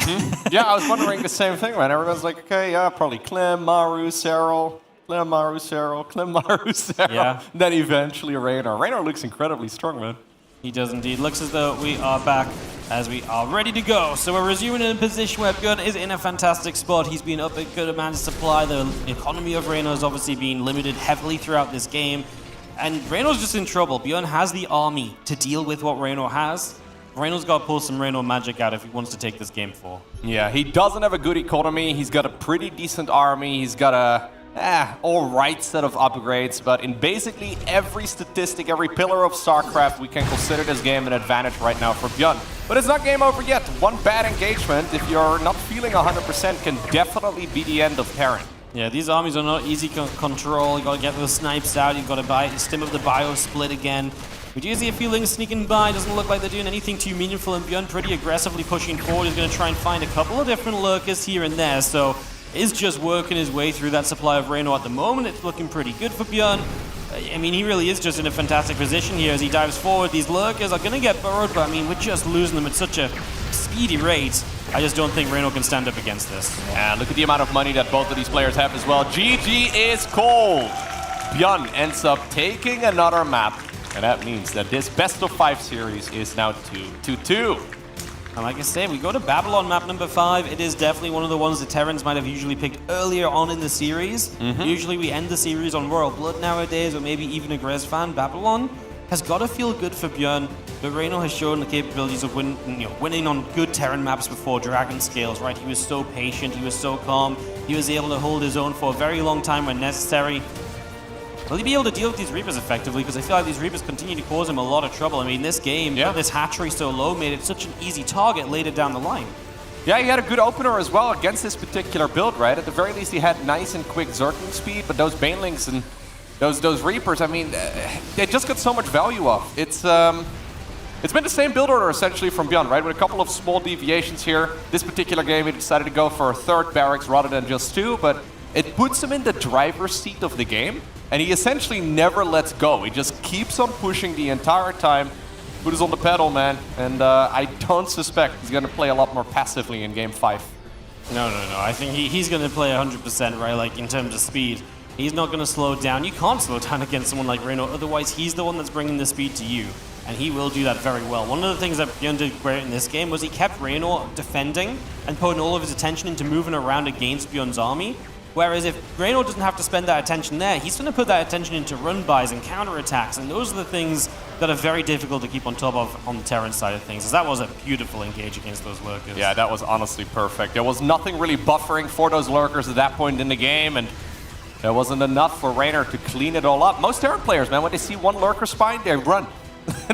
Speaker 14: Yeah, I was wondering the same thing, man. Everyone's like, okay, yeah, probably Clem, Maru, Serral, Clem, Maru, Serral, Clem, Maru, Serral.
Speaker 11: Yeah.
Speaker 14: Then eventually Raynor. Raynor looks incredibly strong, man.
Speaker 11: He does indeed. Looks as though we are back as we are ready to go. So we're resuming in a position where Björn is in a fantastic spot. He's been up a good amount of supply. The economy of Raynor has obviously been limited heavily throughout this game. And Raynor's just in trouble. Björn has the army to deal with what Raynor has. Raynor's got to pull some Raynor magic out if he wants to take this game 4.
Speaker 14: Yeah, he doesn't have a good economy. He's got a pretty decent army. He's got a all-right set of upgrades. But in basically every statistic, every pillar of StarCraft, we can consider this game an advantage right now for Björn. But it's not game over yet. One bad engagement, if you're not feeling 100%, can definitely be the end of Terran.
Speaker 11: Yeah, these armies are not easy to control. You got to get the snipes out. You got to stim up the bio split again. We do see a few Lings sneaking by. Doesn't look like they're doing anything too meaningful, and Björn pretty aggressively pushing forward. He's going to try and find a couple of different lurkers here and there. So is just working his way through that supply of Raynor at the moment. It's looking pretty good for Björn. I mean, he really is just in a fantastic position here as he dives forward. These lurkers are going to get burrowed, but I mean, we're just losing them at such a speedy rate. I just don't think Raynor can stand up against this.
Speaker 14: And look at the amount of money that both of these players have as well. GG is cold. Björn ends up taking another map. And that means that this best-of-5 series is now 2-2.
Speaker 11: And like I said, we go to Babylon map number 5. It is definitely one of the ones that Terrans might have usually picked earlier on in the series. Usually we end the series on Royal Blood nowadays, or maybe even a Grez fan. Babylon has got to feel good for Björn, but Raynor has shown the capabilities of winning on good Terran maps before Dragon Scales, right? He was so patient, he was so calm, he was able to hold his own for a very long time when necessary. Will he be able to deal with these Reapers effectively? Because I feel like these Reapers continue to cause him a lot of trouble. I mean, this game, this hatchery so low made it such an easy target later down the line.
Speaker 14: Yeah, he had a good opener as well against this particular build, right? At the very least, he had nice and quick Zergling speed, but those Banelings and those Reapers, I mean, they just got so much value off. It's been the same build order essentially from Björn, right? With a couple of small deviations here. This particular game, he decided to go for a third barracks rather than just 2, but it puts him in the driver's seat of the game, and he essentially never lets go. He just keeps on pushing the entire time. Foot is on the pedal, man, and I don't suspect he's going to play a lot more passively in Game 5.
Speaker 11: No. I think he's going to play 100%, right? Like, in terms of speed. He's not going to slow down. You can't slow down against someone like Raynor, otherwise he's the one that's bringing the speed to you. And he will do that very well. One of the things that Björn did great in this game was he kept Raynor defending and putting all of his attention into moving around against Björn's army. Whereas if Raynor doesn't have to spend that attention there, he's going to put that attention into run-bys and counterattacks, and those are the things that are very difficult to keep on top of on the Terran side of things. That was a beautiful engage against those lurkers.
Speaker 14: Yeah, that was honestly perfect. There was nothing really buffering for those lurkers at that point in the game, and there wasn't enough for Raynor to clean it all up. Most Terran players, man, when they see one lurker spine, they run.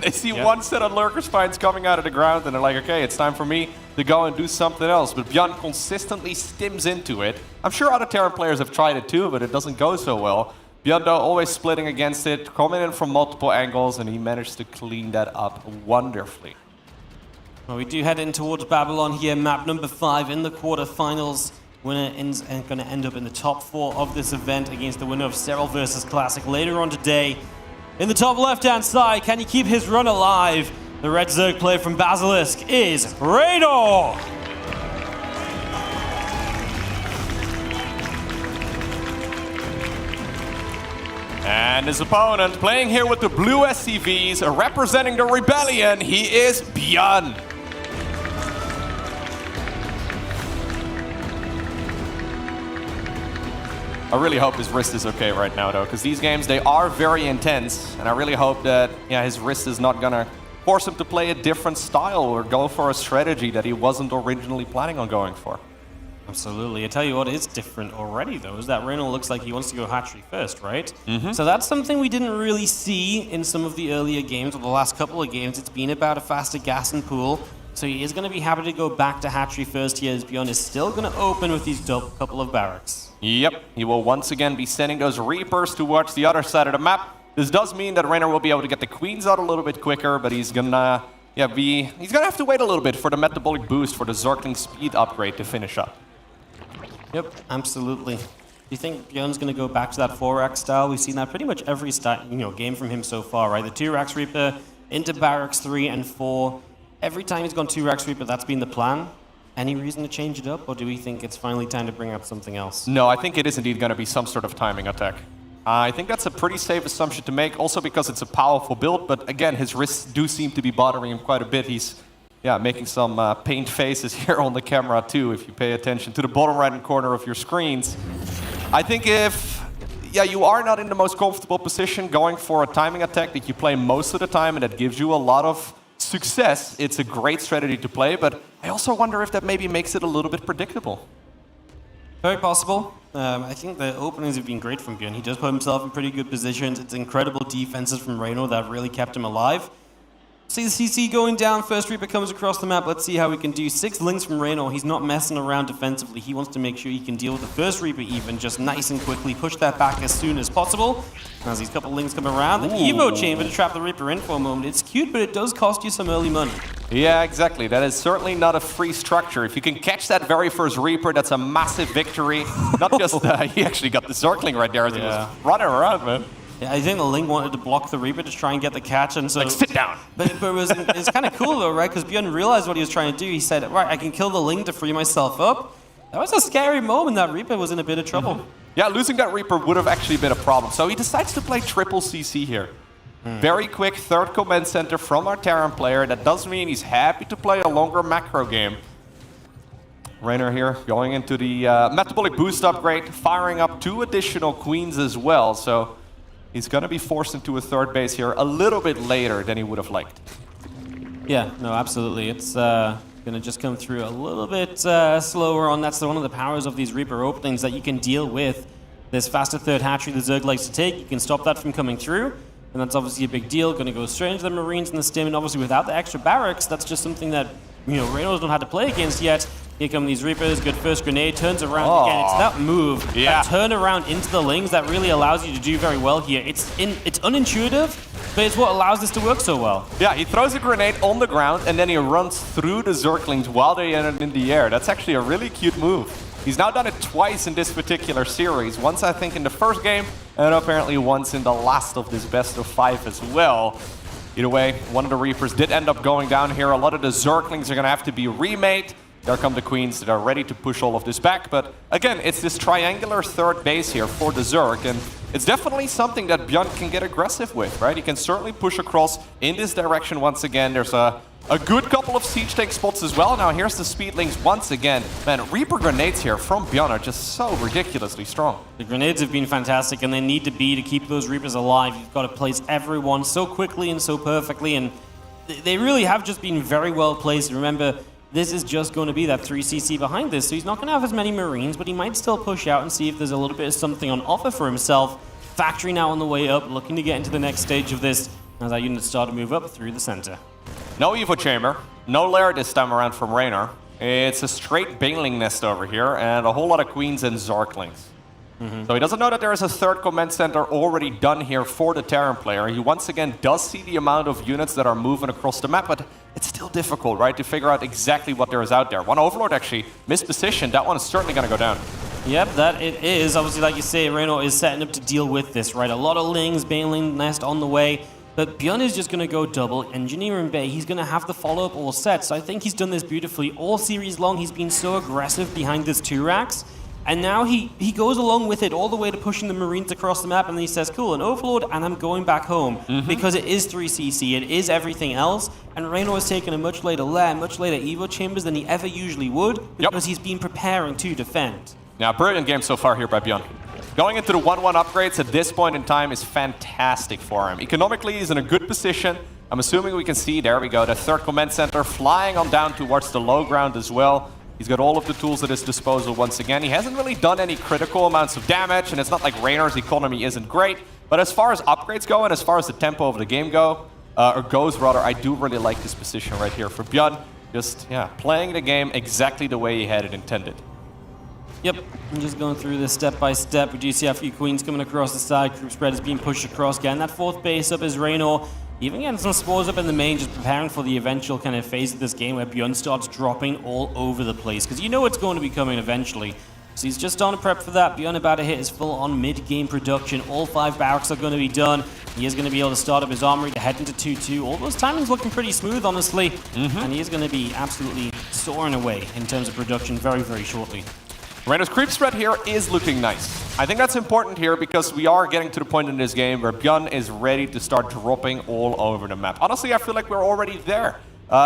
Speaker 14: They see one set of lurker spines coming out of the ground, and they're like, okay, it's time for me to go and do something else. But Björn consistently stims into it. I'm sure other Terran players have tried it too, but it doesn't go so well. Björn, though, always splitting against it, coming in from multiple angles, and he managed to clean that up wonderfully.
Speaker 11: Well, we do head in towards Babylon here, map number 5 in the quarterfinals. Winner is going to end up in the top 4 of this event against the winner of Serral versus Classic later on today. In the top left-hand side, can he keep his run alive? The red Zerg player from Basilisk is Raynor!
Speaker 14: And his opponent playing here with the blue SCVs, representing the Rebellion, he is Björn. I really hope his wrist is okay right now, though, because these games, they are very intense, and I really hope that his wrist is not going to force him to play a different style or go for a strategy that he wasn't originally planning on going for.
Speaker 11: Absolutely. I tell you what is different already, though, is that Raynor looks like he wants to go hatchery first, right? So that's something we didn't really see in some of the earlier games, or the last couple of games. It's been about a faster gas and pool, so he is going to be happy to go back to hatchery first here, as Björn is still going to open with these couple of barracks.
Speaker 14: Yep, he will once again be sending those Reapers towards the other side of the map. This does mean that Raynor will be able to get the Queens out a little bit quicker, but he's gonna have to wait a little bit for the metabolic boost for the Zergling speed upgrade to finish up.
Speaker 11: Yep, absolutely. Do you think Björn's going to go back to that 4-rack style? We've seen that pretty much every game from him so far, right? The 2-racks Reaper into barracks 3 and 4. Every time he's gone 2-racks Reaper, that's been the plan. Any reason to change it up, or do we think it's finally time to bring up something else?
Speaker 14: No, I think it is indeed going to be some sort of timing attack. I think that's a pretty safe assumption to make, also because it's a powerful build, but again, his wrists do seem to be bothering him quite a bit. He's making some paint faces here on the camera too, if you pay attention to the bottom right-hand corner of your screens. I think if you are not in the most comfortable position going for a timing attack that you play most of the time and that gives you a lot of success, it's a great strategy to play, but I also wonder if that maybe makes it a little bit predictable.
Speaker 11: Very possible. I think the openings have been great from Björn. He does put himself in pretty good positions. It's incredible defenses from Raynor that really kept him alive. See the CC going down, first Reaper comes across the map. Let's see how we can do. 6 links from Raynor. He's not messing around defensively. He wants to make sure he can deal with the first Reaper even, just nice and quickly, push that back as soon as possible. As these couple links come around, the Evo Chamber to trap the Reaper in for a moment. It's cute, but it does cost you some early money.
Speaker 14: Yeah, exactly. That is certainly not a free structure. If you can catch that very first Reaper, that's a massive victory. Not just, he actually got the Zergling right there as he was running around, man.
Speaker 11: Yeah, I think the Ling wanted to block the Reaper to try and get the catch, and so...
Speaker 14: Like, sit down!
Speaker 11: But it's kind of cool, though, right? Because Björn realized what he was trying to do. He said, right, I can kill the Ling to free myself up. That was a scary moment. That Reaper was in a bit of trouble.
Speaker 14: Yeah, losing that Reaper would have actually been a problem. So he decides to play triple CC here. Very quick third command center from our Terran player. That does mean he's happy to play a longer macro game. Raynor here going into the metabolic boost upgrade, firing up 2 additional Queens as well. So he's going to be forced into a third base here a little bit later than he would have liked.
Speaker 11: Yeah, no, absolutely. It's going to just come through a little bit slower on. That's one of the powers of these Reaper openings, that you can deal with this faster third hatchery the Zerg likes to take. You can stop that from coming through, and that's obviously a big deal. Going to go straight into the Marines and the Stim, and obviously without the extra barracks, that's just something that Raynor's not had to play against yet. Here come these Reapers, good first grenade, turns around again. It's that move, that turn around into the Lings that really allows you to do very well here. It's unintuitive, but it's what allows this to work so well.
Speaker 14: Yeah, he throws a grenade on the ground and then he runs through the Zerglings while they are in the air. That's actually a really cute move. He's now done it twice in this particular series. Once, I think, in the first game, and apparently once in the last of this best of 5 as well. Either way, one of the Reapers did end up going down here. A lot of the Zerglings are going to have to be remade. There come the Queens that are ready to push all of this back. But again, it's this triangular third base here for the Zerg. And it's definitely something that Björn can get aggressive with, right? He can certainly push across in this direction once again. There's a good couple of siege tank spots as well. Now here's the Speedlings once again. Man, Reaper grenades here from Björn are just so ridiculously strong.
Speaker 11: The grenades have been fantastic, and they need to be to keep those Reapers alive. You've got to place everyone so quickly and so perfectly, and they really have just been very well placed. Remember, this is just going to be that 3cc behind this, so he's not going to have as many Marines, but he might still push out and see if there's a little bit of something on offer for himself. Factory now on the way up, looking to get into the next stage of this as that unit start to move up through the center.
Speaker 14: No Evo Chamber, no Lair this time around from Raynor. It's a straight Baneling nest over here, and a whole lot of Queens and Zerglings. So he doesn't know that there is a third command center already done here for the Terran player. He once again does see the amount of units that are moving across the map, but it's still difficult, right, to figure out exactly what there is out there. One Overlord actually mispositioned. That one is certainly going to go down.
Speaker 11: Yep, that it is. Obviously, like you say, Raynor is setting up to deal with this, right? A lot of Lings, Baneling nest on the way. But Björn is just going to go double Engineer and Bay. He's going to have the follow-up all set. So I think he's done this beautifully. All series long, he's been so aggressive behind this 2 racks. And now he goes along with it all the way to pushing the Marines across the map, and then he says, cool, an Overlord, and I'm going back home. Because it is 3cc, it is everything else, and Raynor has taken a much later lair, much later Evo Chambers than he ever usually would, because he's been preparing to defend.
Speaker 14: Now, brilliant game so far here by Björn. Going into the 1-1 upgrades at this point in time is fantastic for him. Economically, he's in a good position. I'm assuming we can see, there we go, the third command center flying on down towards the low ground as well. He's got all of the tools at his disposal once again. He hasn't really done any critical amounts of damage, and it's not like Raynor's economy isn't great. But as far as upgrades go, and as far as the tempo of the game goes, I do really like this position right here for Björn. Just, yeah, playing the game exactly the way he had it intended.
Speaker 11: Yep, I'm just going through this step by step. We do see a few Queens coming across the side. Group spread is being pushed across. Getting that 4th base up is Raynor. Even getting some spores up in the main, just preparing for the eventual kind of phase of this game where Björn starts dropping all over the place. Because you know it's going to be coming eventually. So he's just on a prep for that. Björn about to hit his full-on mid-game production. All 5 barracks are going to be done. He is going to be able to start up his armory to head into 2-2. All those timings looking pretty smooth, honestly. And he is going to be absolutely soaring away in terms of production very, very shortly.
Speaker 14: Raynor's creep spread here is looking nice. I think that's important here because we are getting to the point in this game where Björn is ready to start dropping all over the map. Honestly, I feel like we're already there.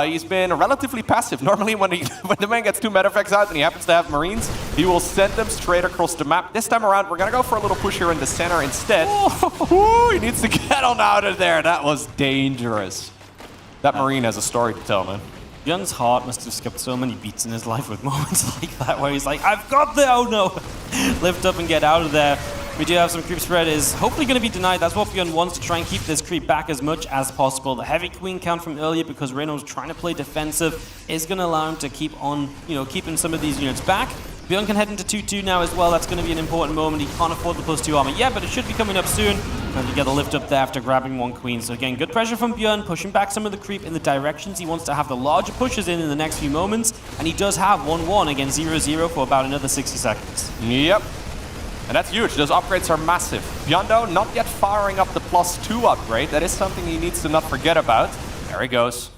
Speaker 14: He's been relatively passive. Normally when the man gets 2 Metafex out and he happens to have Marines, he will send them straight across the map. This time around, we're going to go for a little push here in the center instead. Ooh, he needs to get on out of there. That was dangerous. That Marine has a story to tell, man.
Speaker 11: Björn's heart must have skipped so many beats in his life with moments like that where he's like, I've got the, oh no, lift up and get out of there. We do have some creep spread is hopefully going to be denied. That's what Björn wants, to try and keep this creep back as much as possible. The heavy Queen count from earlier, because Raynor was trying to play defensive, is going to allow him to keep on, keeping some of these units back. Björn can head into 2-2 now as well. That's going to be an important moment. He can't afford the +2 armor yet, but it should be coming up soon. And you get a lift up there after grabbing 1 Queen. So again, good pressure from Björn, pushing back some of the creep in the directions he wants to have the larger pushes in the next few moments. And he does have 1-1 against 0-0 for about another 60 seconds.
Speaker 14: Yep. And that's huge. Those upgrades are massive. Björn, though, not yet firing up the +2 upgrade. That is something he needs to not forget about. There he goes.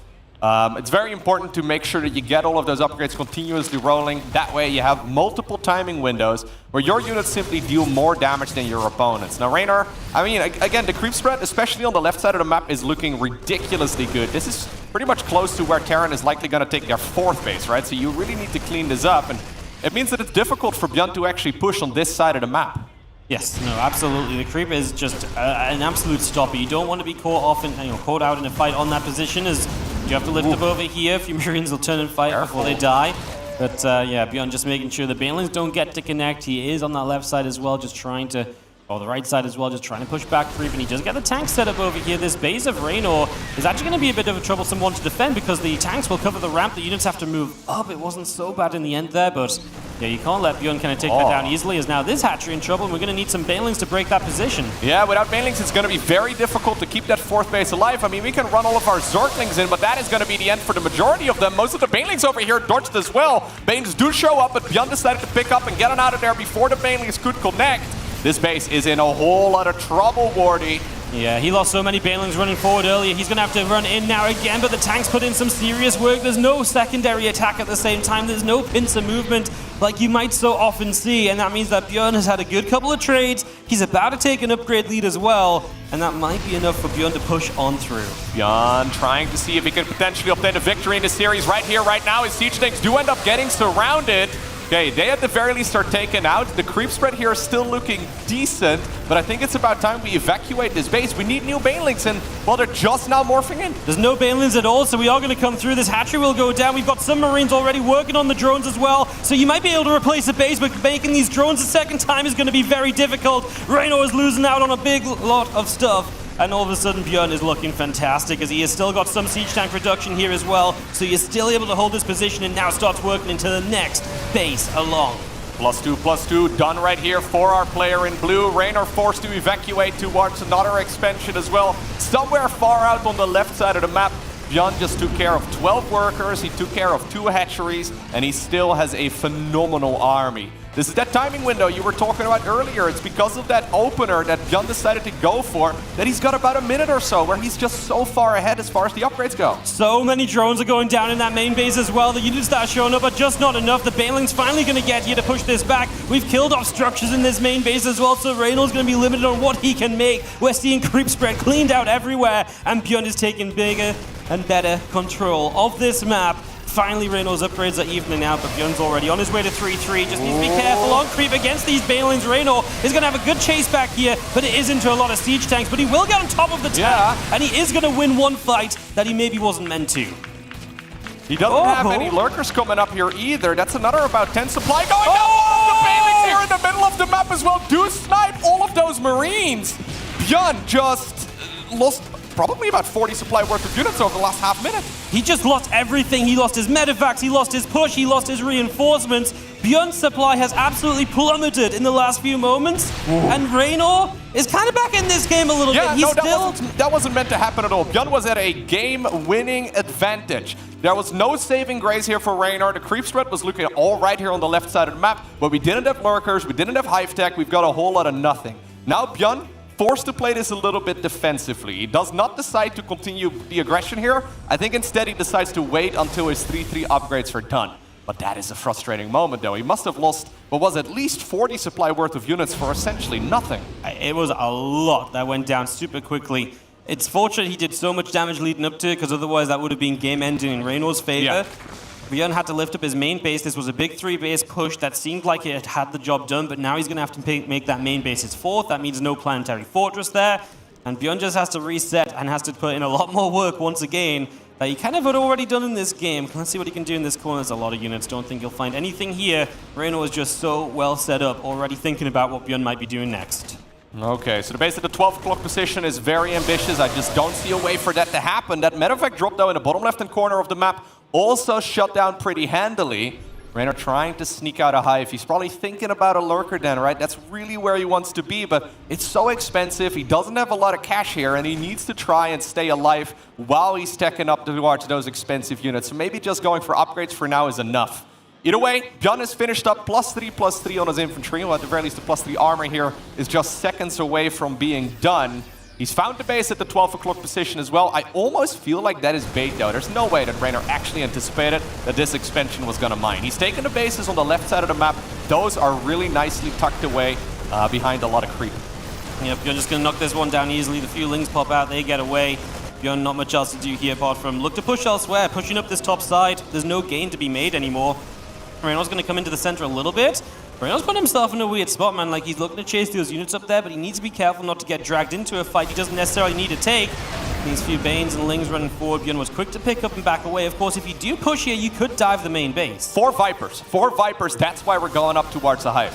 Speaker 14: It's very important to make sure that you get all of those upgrades continuously rolling. That way you have multiple timing windows where your units simply deal more damage than your opponents. Now Raynor, I mean, again, the creep spread, especially on the left side of the map, is looking ridiculously good. This is pretty much close to where Terran is likely going to take their 4th base, right? So you really need to clean this up, and it means that it's difficult for Björn to actually push on this side of the map.
Speaker 11: Yes, no, absolutely. The creep is just an absolute stopper. You don't want to be caught off and caught out in a fight on that position, as you have to lift up over here. A few Marines will turn and fight before they die. But yeah, Björn just making sure the Banelings don't get to connect. He is on that left side as well, just trying to Oh, the right side as well, just trying to push back creep, and he does get the tank set up over here. This base of Raynor is actually going to be a bit of a troublesome one to defend because the tanks will cover the ramp. The units have to move up. It wasn't so bad in the end there, but yeah, you can't let Björn kind of take that down easily, as now this hatchery in trouble, and we're going to need some Banelings to break that position.
Speaker 14: Yeah, without Banelings, it's going to be very difficult to keep that fourth base alive. I mean, we can run all of our Zerglings in, but that is going to be the end for the majority of them. Most of the Banelings over here dodged as well. Banes do show up, but Björn decided to pick up and get on out of there before the Banelings could connect. This base is in a whole lot of trouble, Wardy.
Speaker 11: Yeah, he lost so many Banelings running forward earlier. He's going to have to run in now again, but the tanks put in some serious work. There's no secondary attack at the same time. There's no pincer movement like you might so often see, and that means that Björn has had a good couple of trades. He's about to take an upgrade lead as well, and that might be enough for Björn to push on through.
Speaker 14: Björn trying to see if he can potentially obtain a victory in the series right here, right now. His siege tanks do end up getting surrounded. Okay, they at the very least are taken out. The creep spread here is still looking decent, but I think it's about time we evacuate this base. We need new Banelings, and, well, they're just now morphing in.
Speaker 11: There's no Banelings at all, so we are going to come through. This hatchery will go down. We've got some Marines already working on the drones as well, so you might be able to replace the base, but making these drones a second time is going to be very difficult. Raynor is losing out on a big lot of stuff. And all of a sudden, Björn is looking fantastic as he has still got some siege tank reduction here as well. So you're still able to hold this position and now starts working into the next base along.
Speaker 14: +2/+2 done right here for our player in blue. Raynor forced to evacuate towards another expansion as well. Somewhere far out on the left side of the map. Björn just took care of 12 workers, he took care of 2 hatcheries, and he still has a phenomenal army. This is that timing window you were talking about earlier. It's because of that opener that Björn decided to go for that he's got about a minute or so where he's just so far ahead as far as the upgrades go.
Speaker 11: So many drones are going down in that main base as well. The units that are showing up are just not enough. The Baneling's finally going to get here to push this back. We've killed off structures in this main base as well, so Reynor's going to be limited on what he can make. We're seeing creep spread cleaned out everywhere, and Björn is taking bigger and better control of this map. Finally, Reynor's upgrades are evening out, but Björn's already on his way to 3-3. Just needs to be careful on creep against these Banelings. Raynor is going to have a good chase back here, but it is into a lot of siege tanks. But he will get on top of the tank, and he is going to win one fight that he maybe wasn't meant to.
Speaker 14: He doesn't have any lurkers coming up here either. That's another about 10 supply going down. The Banelings here in the middle of the map as well do snipe all of those Marines. Björn just lost probably about 40 supply worth of units over the last half minute.
Speaker 11: He just lost everything. He lost his medevacs, he lost his push, he lost his reinforcements. Björn's supply has absolutely plummeted in the last few moments. And Raynor is kind of back in this game a little bit. He's
Speaker 14: that wasn't meant to happen at all. Björn was at a game-winning advantage. There was no saving grace here for Raynor. The creep spread was looking all right here on the left side of the map, but we didn't have lurkers, we didn't have hive tech, we've got a whole lot of nothing. Now Björn forced to play this a little bit defensively. He does not decide to continue the aggression here. I think instead he decides to wait until his 3-3 upgrades are done. But that is a frustrating moment though. He must have lost what was at least 40 supply worth of units for essentially nothing.
Speaker 11: It was a lot that went down super quickly. It's fortunate he did so much damage leading up to it, because otherwise that would have been game ending in Reynor's favor. Björn had to lift up his main base. This was a big 3-base push that seemed like it had the job done, but now he's going to have to make that main base his 4th. That means no planetary fortress there. And Björn just has to reset and has to put in a lot more work once again that he kind of had already done in this game. Let's see what he can do in this corner. There's a lot of units. Don't think he'll find anything here. Raynor is just so well set up, already thinking about what Björn might be doing next.
Speaker 14: Okay, so the base at the 12 o'clock position is very ambitious. I just don't see a way for that to happen. That medevac drop, though, in the bottom left-hand corner of the map also shut down pretty handily. Raynor trying to sneak out a hive. He's probably thinking about a lurker den, right? That's really where he wants to be, but it's so expensive. He doesn't have a lot of cash here, and he needs to try and stay alive while he's teching up towards those expensive units. So maybe just going for upgrades for now is enough. Either way, Björn has finished up +3/+3 on his infantry. Well, at the very least, the +3 armor here is just seconds away from being done. He's found the base at the 12 o'clock position as well. I almost feel like that is bait, though. There's no way that Raynor actually anticipated that this expansion was going to mine. He's taken the bases on the left side of the map. Those are really nicely tucked away behind a lot of creep.
Speaker 11: Yep, Björn just going to knock this one down easily. The few lings pop out, they get away. Björn, not much else to do here apart from look to push elsewhere, pushing up this top side. There's no gain to be made anymore. Raynor's going to come into the center a little bit. Raynor's put himself in a weird spot, man. Like, he's looking to chase those units up there, but he needs to be careful not to get dragged into a fight he doesn't necessarily need to take. These few Banes and Lings running forward. Björn was quick to pick up and back away. Of course, if you do push here, you could dive the main base.
Speaker 14: 4 Vipers. 4 Vipers. That's why we're going up towards the hive.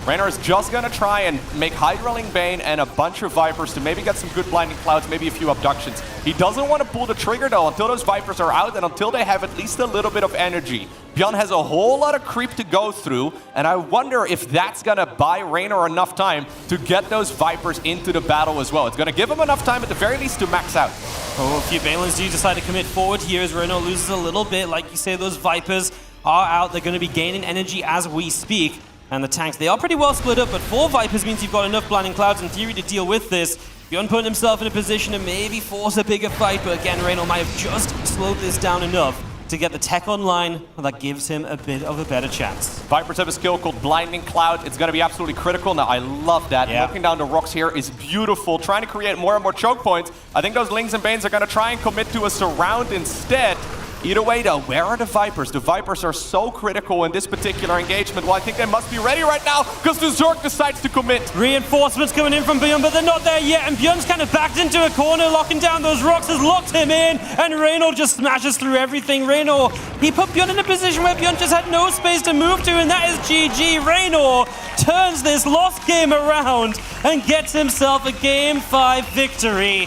Speaker 14: Raynor is just gonna try and make Hydraling Bane and a bunch of Vipers to maybe get some good Blinding Clouds, maybe a few abductions. He doesn't want to pull the trigger though until those Vipers are out and until they have at least a little bit of energy. Bjorn has a whole lot of creep to go through, and I wonder if that's gonna buy Raynor enough time to get those Vipers into the battle as well. It's gonna give him enough time at the very least to max out.
Speaker 11: Oh, a few Banelings do decide to commit forward here as Raynor loses a little bit. Like you say, those Vipers are out. They're going to be gaining energy as we speak. And the tanks, they are pretty well split up, but 4 Vipers means you've got enough Blinding Clouds in theory to deal with this. Bjorn putting himself in a position to maybe force a bigger fight, but again, Raynor might have just slowed this down enough to get the tech online, and that gives him a bit of a better chance.
Speaker 14: Vipers have a skill called Blinding Cloud. It's going to be absolutely critical. Now, I love that.
Speaker 11: Yeah.
Speaker 14: Knocking down the rocks here is beautiful. Trying to create more and more choke points. I think those Lings and Banes are going to try and commit to a surround instead. Either way, though, where are the Vipers? The Vipers are so critical in this particular engagement. Well, I think they must be ready right now because the Zerg decides to commit.
Speaker 11: Reinforcements coming in from Bjorn, but they're not there yet. And Bjorn's kind of backed into a corner, locking down those rocks, has locked him in. And Raynor just smashes through everything. Raynor, he put Bjorn in a position where Bjorn just had no space to move to, and that is GG. Raynor turns this lost game around and gets himself a Game 5 victory.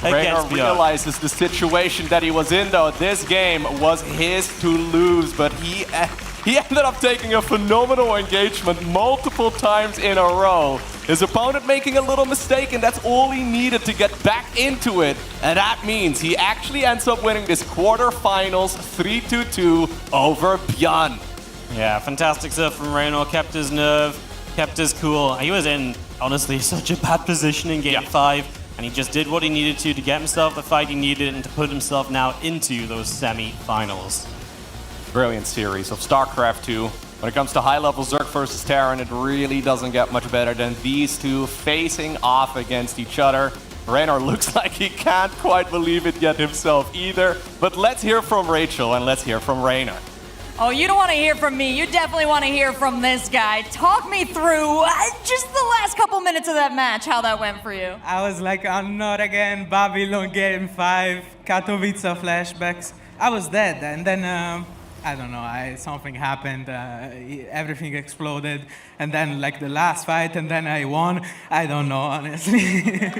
Speaker 14: Raynor realizes the situation that he was in, though. This game was his to lose, but he ended up taking a phenomenal engagement multiple times in a row. His opponent making a little mistake, and that's all he needed to get back into it. And that means he actually ends up winning this quarterfinals 3-2 over Bjorn.
Speaker 11: Yeah, fantastic stuff from Raynor. Kept his nerve, kept his cool. He was in, honestly, such a bad position in Game 5. And he just did what he needed to get himself the fight he needed and to put himself now into those semi-finals.
Speaker 14: Brilliant series of StarCraft 2. When it comes to high-level Zerg versus Terran, it really doesn't get much better than these two facing off against each other. Raynor looks like he can't quite believe it yet himself either. But let's hear from Rachel and let's hear from Raynor.
Speaker 8: Oh, you don't want to hear from me. You definitely want to hear from this guy. Talk me through just the last couple minutes of that match, how that went for you.
Speaker 2: I was like, oh, not again, Babylon Game 5, Katowice flashbacks. I was dead, and then, I don't know, something happened, everything exploded, and then like the last fight, and then I won. I don't know, honestly.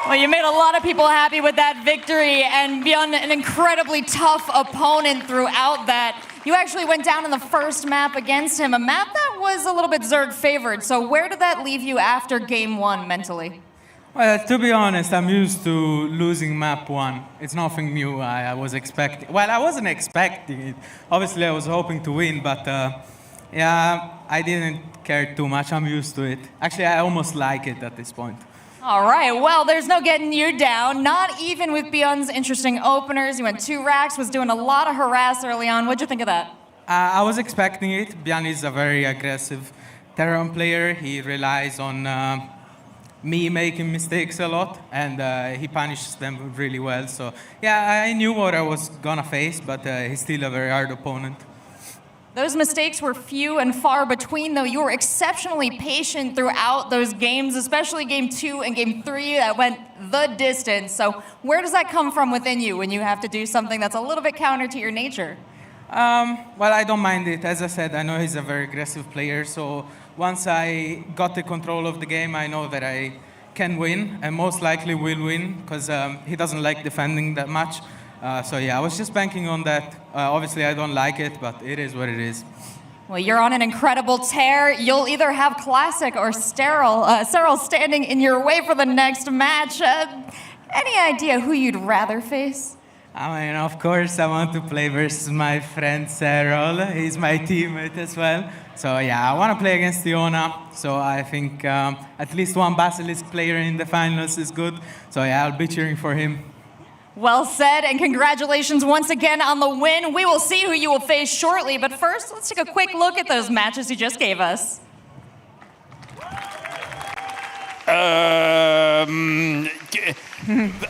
Speaker 8: Well, you made a lot of people happy with that victory, and beyond an incredibly tough opponent throughout that. You actually went down in the first map against him, a map that was a little bit Zerg favored. So where did that leave you after Game 1 mentally?
Speaker 2: Well, to be honest, I'm used to losing map 1. It's nothing new. I was expecting, well, I wasn't expecting it. Obviously, I was hoping to win, but yeah, I didn't care too much. I'm used to it. Actually, I almost like it at this point.
Speaker 8: All right, well, there's no getting you down, not even with Bjorn's interesting openers. You went 2 racks, was doing a lot of harass early on. What'd you think of that?
Speaker 2: I was expecting it. Bjorn is a very aggressive Terran player. He relies on me making mistakes a lot, and he punishes them really well. So, yeah, I knew what I was gonna face, but he's still a very hard opponent.
Speaker 8: Those mistakes were few and far between, though. You were exceptionally patient throughout those games, especially Game 2 and Game 3 that went the distance. So where does that come from within you when you have to do something that's a little bit counter to your nature?
Speaker 2: Well, I don't mind it. As I said, I know he's a very aggressive player, so once I got the control of the game, I know that I can win, and most likely will win, because he doesn't like defending that much. So yeah, I was just banking on that. Obviously, I don't like it, but it is what it is.
Speaker 8: Well, you're on an incredible tear. You'll either have Classic or Sterile standing in your way for the next match. Any idea who you'd rather face?
Speaker 2: I mean, of course, I want to play versus my friend Sterile. He's my teammate as well. So yeah, I want to play against Iona. So I think at least one Basilisk player in the finals is good. So yeah, I'll be cheering for him.
Speaker 8: Well said, and congratulations once again on the win. We will see who you will face shortly, but first, let's take a quick look at those matches you just gave us.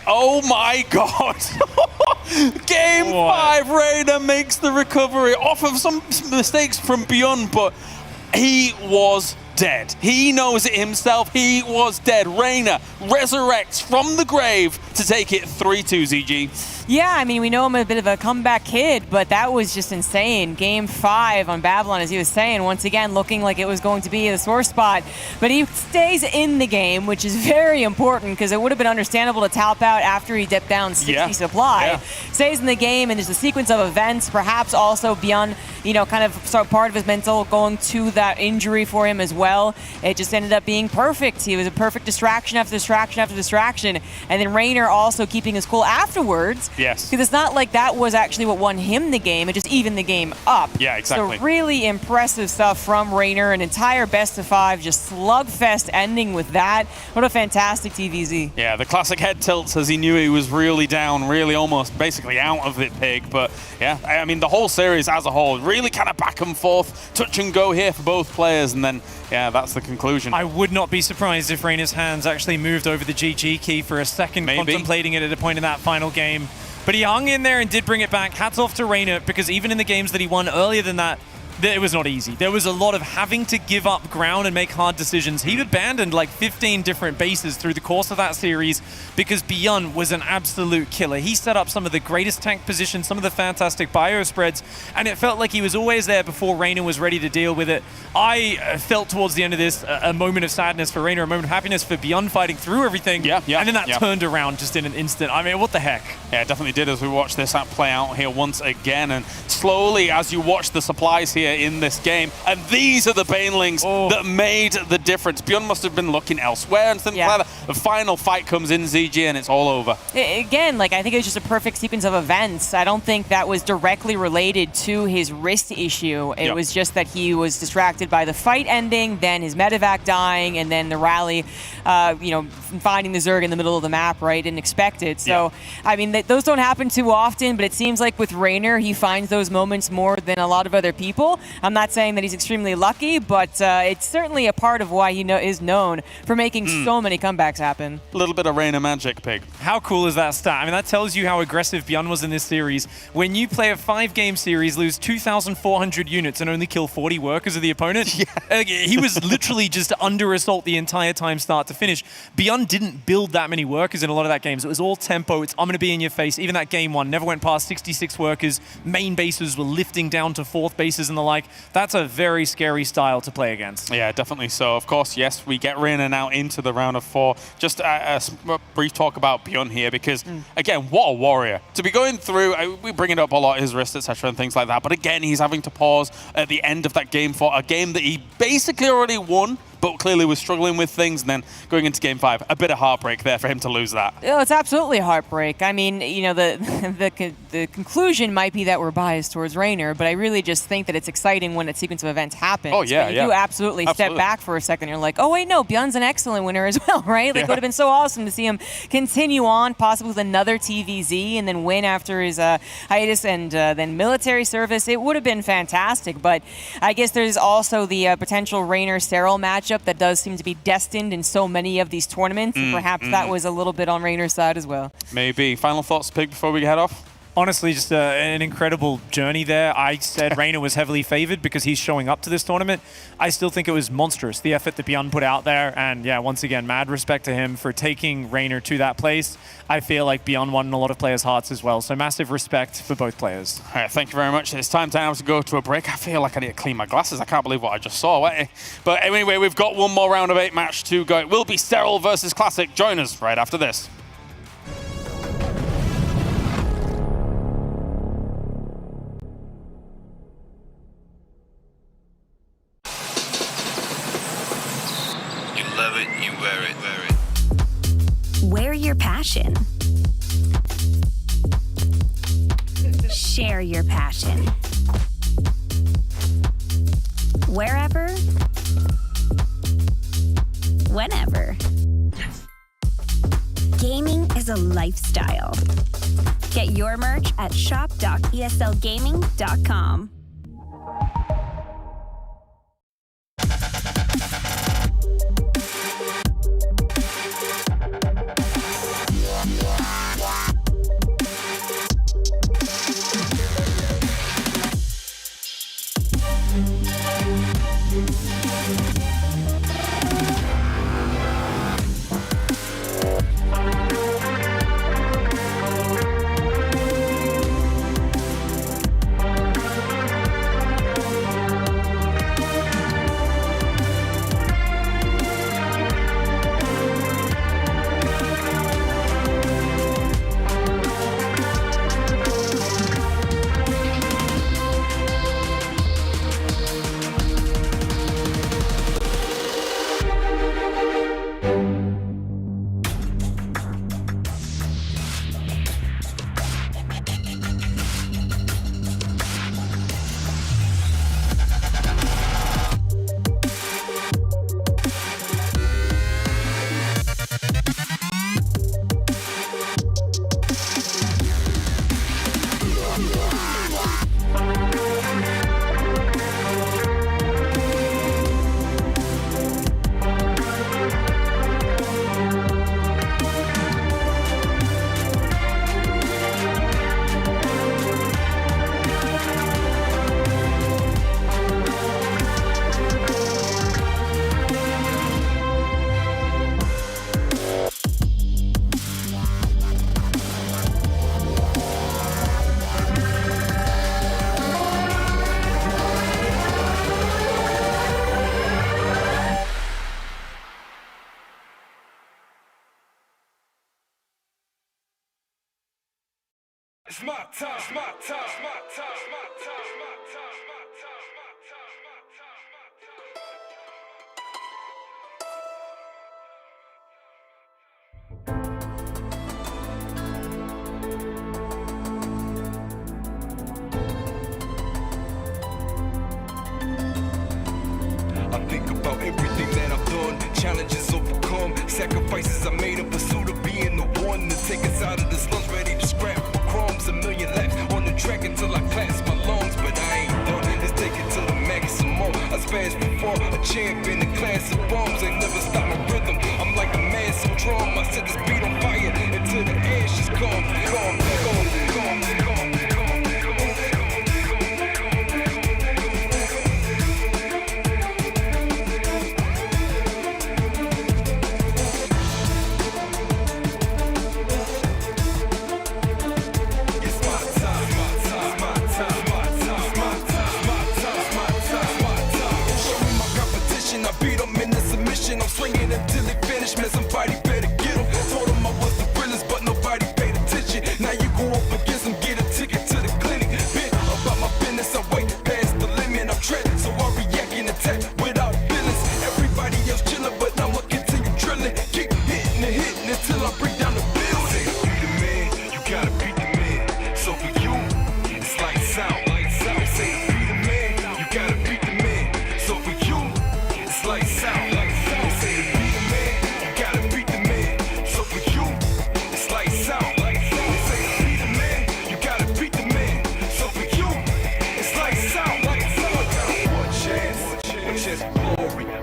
Speaker 9: Oh my God. Game 5, Raynor makes the recovery off of some mistakes from Bjorn, but he was dead. He knows it himself. He was dead. Raynor resurrects from the grave to take it 3-2, ZG.
Speaker 21: Yeah, I mean, we know him a bit of a comeback kid, but that was just insane. Game 5 on Babylon, as he was saying, once again looking like it was going to be the sore spot. But he stays in the game, which is very important because it would have been understandable to tap out after he dipped down 60 supply.
Speaker 9: Yeah.
Speaker 21: Stays in the game, and there's a sequence of events, perhaps also beyond, you know, kind of part of his mental going to that injury for him as well. It just ended up being perfect. He was a perfect distraction after distraction after distraction. And then Raynor also keeping his cool afterwards.
Speaker 9: Yes.
Speaker 21: Because it's not like that was actually what won him the game. It just evened the game up.
Speaker 9: Yeah, exactly.
Speaker 21: So really impressive stuff from Raynor. An entire best of 5, just slugfest ending with that. What a fantastic TVZ.
Speaker 9: Yeah, the classic head tilts as he knew he was really down, really almost basically out of it, Pig. But yeah, I mean, the whole series as a whole, really kind of back and forth, touch and go here for both players. And then, yeah, that's the conclusion.
Speaker 4: I would not be surprised if Raynor's hands actually moved over the GG key for a second, contemplating it at a point in that final game. But he hung in there and did bring it back. Hats off to Raynor, because even in the games that he won earlier than that, it was not easy. There was a lot of having to give up ground and make hard decisions. He abandoned like 15 different bases through the course of that series because Beyond was an absolute killer. He set up some of the greatest tank positions, some of the fantastic bio spreads, and it felt like he was always there before Raynor was ready to deal with it. I felt towards the end of this a moment of sadness for Raynor, a moment of happiness for Beyond fighting through everything. And then that turned around just in an instant. I mean, what the heck?
Speaker 9: Yeah, it definitely did as we watch this play out here once again. And slowly, as you watch the supplies here in this game, and these are the Banelings that made the difference. Beyond must have been looking elsewhere and things like that. The final fight comes in, ZG, and it's all over.
Speaker 21: Again, like, I think it was just a perfect sequence of events. I don't think that was directly related to his wrist issue. It was just that he was distracted by the fight ending, then his medevac dying, and then the rally, you know, finding the Zerg in the middle of the map, right? Didn't expect it. So, I mean, those don't happen too often, but it seems like with Raynor, he finds those moments more than a lot of other people. I'm not saying that he's extremely lucky, but it's certainly a part of why he is known for making so many comebacks happen.
Speaker 9: A little bit of Raynor magic, Pig.
Speaker 4: How cool is that stat? I mean, that tells you how aggressive Beyond was in this series. When you play a 5-game series, lose 2,400 units and only kill 40 workers of the opponent, he was literally just under assault the entire time, start to finish. Beyond didn't build that many workers in a lot of that games. It was all tempo. It's I'm going to be in your face. Even that game 1 never went past 66 workers. Main bases were lifting down to 4th bases and the like. That's a very scary style to play against.
Speaker 9: Yeah, definitely so. Of course, yes, we get Raynor now into the round of 4. Just a brief talk about Beyond here, because, again, what a warrior. To be going through, we bring it up a lot, his wrist, etc., and things like that, but again, he's having to pause at the end of that game for a game that he basically already won, but clearly was struggling with things, and then going into game 5, a bit of heartbreak there for him to lose that.
Speaker 21: Oh, it's absolutely heartbreak. I mean, you know, the conclusion might be that we're biased towards Raynor, but I really just think that it's exciting when a sequence of events happens.
Speaker 9: Oh, yeah,
Speaker 21: when you do absolutely step back for a second. You're like, oh, wait, no, Beyond's an excellent winner as well, right? Like, it would have been so awesome to see him continue on, possibly with another TVZ, and then win after his hiatus and then military service. It would have been fantastic, but I guess there's also the potential Raynor-Serral matchup that does seem to be destined in so many of these tournaments, and perhaps that was a little bit on Raynor's side as well.
Speaker 9: Maybe. Final thoughts, Pig, before we head off?
Speaker 4: Honestly, just an incredible journey there. I said Raynor was heavily favored because he's showing up to this tournament. I still think it was monstrous, the effort that Beyond put out there. And yeah, once again, mad respect to him for taking Raynor to that place. I feel like Beyond won in a lot of players' hearts as well. So massive respect for both players.
Speaker 9: All right, thank you very much. It's time now to go to a break. I feel like I need to clean my glasses. I can't believe what I just saw. But anyway, we've got one more round of 8 match to go. It will be Serral versus Classic. Join us right after this.
Speaker 6: You wear it. Wear your passion. Share your passion. Wherever, whenever. Gaming is a lifestyle. Get your merch at shop.eslgaming.com.
Speaker 5: It's my time, it's my time, it's my time, it's my time, it's my time, it's my I think about everything that I've done, challenges overcome, sacrifices I made in pursuit of being the one to take us out of this lunch, ready to scrap for crumbs. A million laps on the track until I clasp my lungs, but I ain't done. Let's take it to the max some more. I spashed before, a champion in class of bombs. They never stop my rhythm. I'm like a massive drum. I set this beat on fire until the ashes come. I'm swinging until they finish, man, somebody better get them. Told them I was the realest, but nobody paid attention. Now you go up against them, get a ticket to the clinic. Been about my business, I wait past the limit. I'm treading, so I react and attack without feelings. Everybody else chilling, but I'ma continue drilling. Keep hitting and hitting until I break down the building. Be the man, you gotta beat the man. So for you, it's lights out. Say be the man, you gotta beat the man. So for you, it's lights out.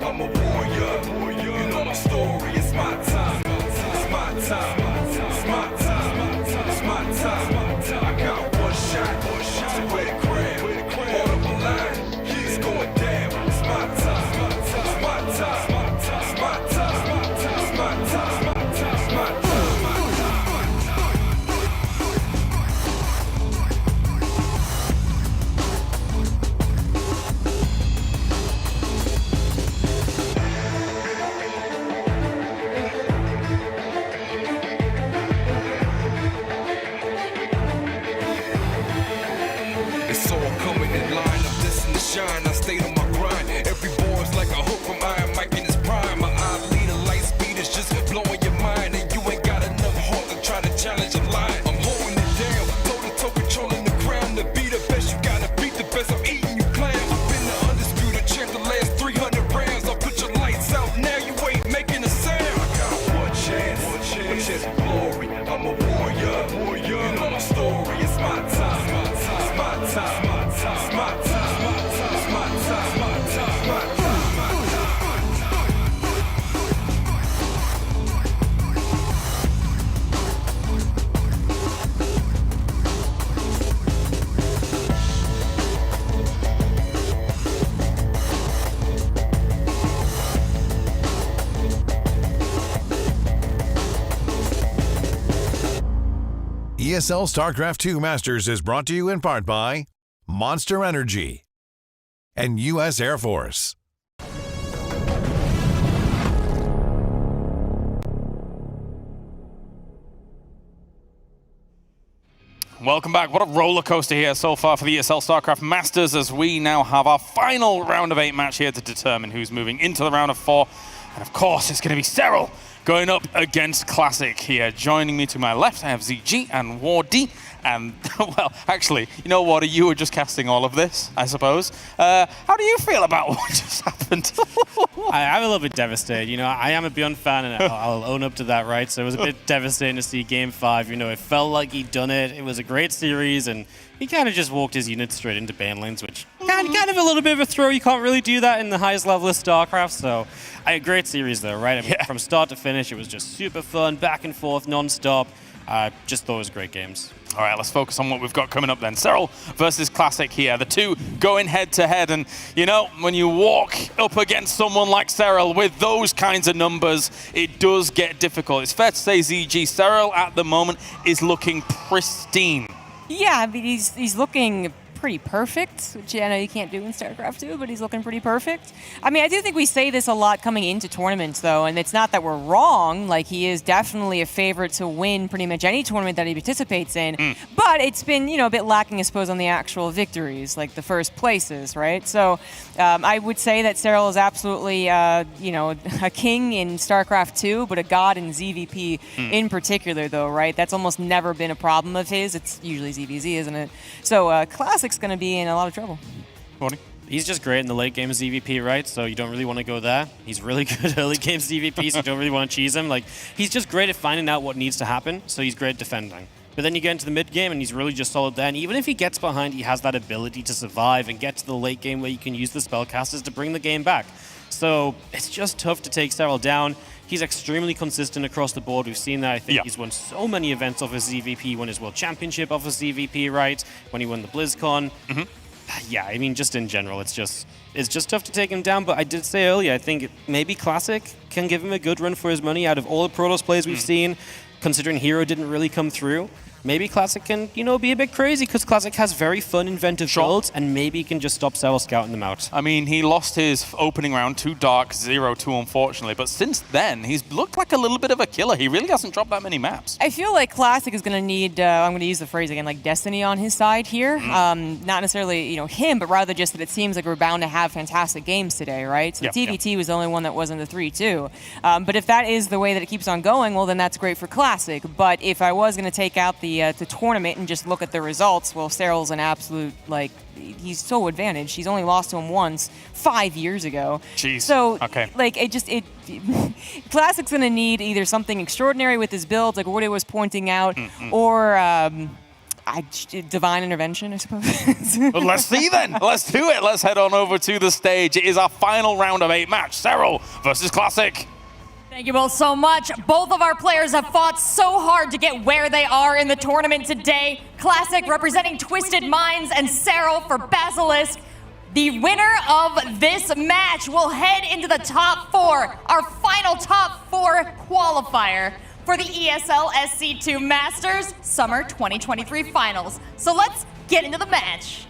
Speaker 5: I'm a warrior, you know my story. It's my time, it's my time, it's my time, it's my time. I got one shot, so where the crab, hold up a line, it's going down. It's my time, it's my time, it's my time, it's my time, it's my time. It's all coming in line, I'm destined to shine. I stayed on my grind. Every bar's like a hook from Iron Mike in his prime. My eye leader, light speed is just blowing your mind, and you ain't got enough heart to try to challenge a line. I'm holding it down, toe to toe, controlling the crown. To be the best, you gotta beat the best. I'm eating you clown. I've been the undisputed champ the last 300 rounds. I'll put your lights out now, you ain't making a sound. I got one chance for glory. I'm a warrior, you know my story. It's my time, it's my time, it's my time, it's my time, it's my time.
Speaker 7: ESL StarCraft 2 Masters is brought to you in part by Monster Energy and U.S. Air Force.
Speaker 9: Welcome back. What a roller coaster here so far for the ESL StarCraft Masters, as we now have our final round of 8 match here to determine who's moving into the round of 4. And of course, it's going to be Cyril going up against Classic here. Joining me to my left, I have ZG and WOD. And, well, actually, you know what? You were just casting all of this, I suppose. How do you feel about what just happened?
Speaker 11: I'm a little bit devastated. You know, I am a Beyond fan, and I'll own up to that, right? So it was a bit devastating to see Game 5. You know, it felt like he'd done it. It was a great series, and he kind of just walked his unit straight into Bane lanes, which kind of a little bit of a throw. You can't really do that in the highest level of StarCraft. So, a great series, though, right? I mean, from start to finish, it was just super fun, back and forth, non-stop. Just thought it was great games.
Speaker 9: All right, let's focus on what we've got coming up then. Cyril versus Classic here. The two going head-to-head. And, you know, when you walk up against someone like Cyril with those kinds of numbers, it does get difficult. It's fair to say, ZG, Cyril at the moment is looking pristine.
Speaker 21: Yeah, I mean, he's looking pretty perfect, which I know you can't do in StarCraft 2, but he's looking pretty perfect. I mean, I do think we say this a lot coming into tournaments, though, and it's not that we're wrong. Like, he is definitely a favorite to win pretty much any tournament that he participates in, but it's been, you know, a bit lacking, I suppose, on the actual victories, like the first places, right? So I would say that Serral is absolutely, you know, a king in StarCraft 2, but a god in ZVP in particular, though, right? That's almost never been a problem of his. It's usually ZVZ, isn't it? So Classic's going to be in a lot of trouble.
Speaker 11: He's just great in the late game ZVP, right? So you don't really want to go there. He's really good early game ZVP, so you don't really want to cheese him. Like, he's just great at finding out what needs to happen, so he's great at defending. But then you get into the mid game and he's really just solid there. And even if he gets behind, he has that ability to survive and get to the late game where you can use the spellcasters to bring the game back. So it's just tough to take Serral down. He's extremely consistent across the board. We've seen that. I think he's won so many events off his ZVP, won his World Championship off his ZVP, right? When he won the BlizzCon. Yeah, I mean, just in general, it's just tough to take him down. But I did say earlier, I think maybe Classic can give him a good run for his money out of all the Protoss plays we've seen, considering Hero didn't really come through. Maybe Classic can, you know, be a bit crazy because Classic has very fun, inventive builds, and maybe he can just stop Serral scouting them out.
Speaker 9: I mean, he lost his opening round to Dark 0-2, unfortunately, but since then, he's looked like a little bit of a killer. He really hasn't dropped that many maps.
Speaker 21: I feel like Classic is going to need, I'm going to use the phrase again, like Destiny on his side here. Not necessarily, you know, him, but rather just that it seems like we're bound to have fantastic games today, right? So the TVT was the only one that wasn't the 3-2. But if that is the way that it keeps on going, well, then that's great for Classic. But if I was going to take out the tournament and just look at the results, well, Serral's an absolute, like, he's so advantaged. He's only lost to him once 5 years ago.
Speaker 9: Jeez.
Speaker 21: So, like, Classic's going to need either something extraordinary with his build, like Woody was pointing out, or divine intervention, I suppose.
Speaker 9: Well, let's see then. Let's do it. Let's head on over to the stage. It is our final round of 8 match. Serral versus Classic.
Speaker 8: Thank you both so much. Both of our players have fought so hard to get where they are in the tournament today. Classic representing Twisted Minds and Serral for Basilisk. The winner of this match will head into the top 4, our final top 4 qualifier for the ESL SC2 Masters Summer 2023 Finals. So let's get into the match.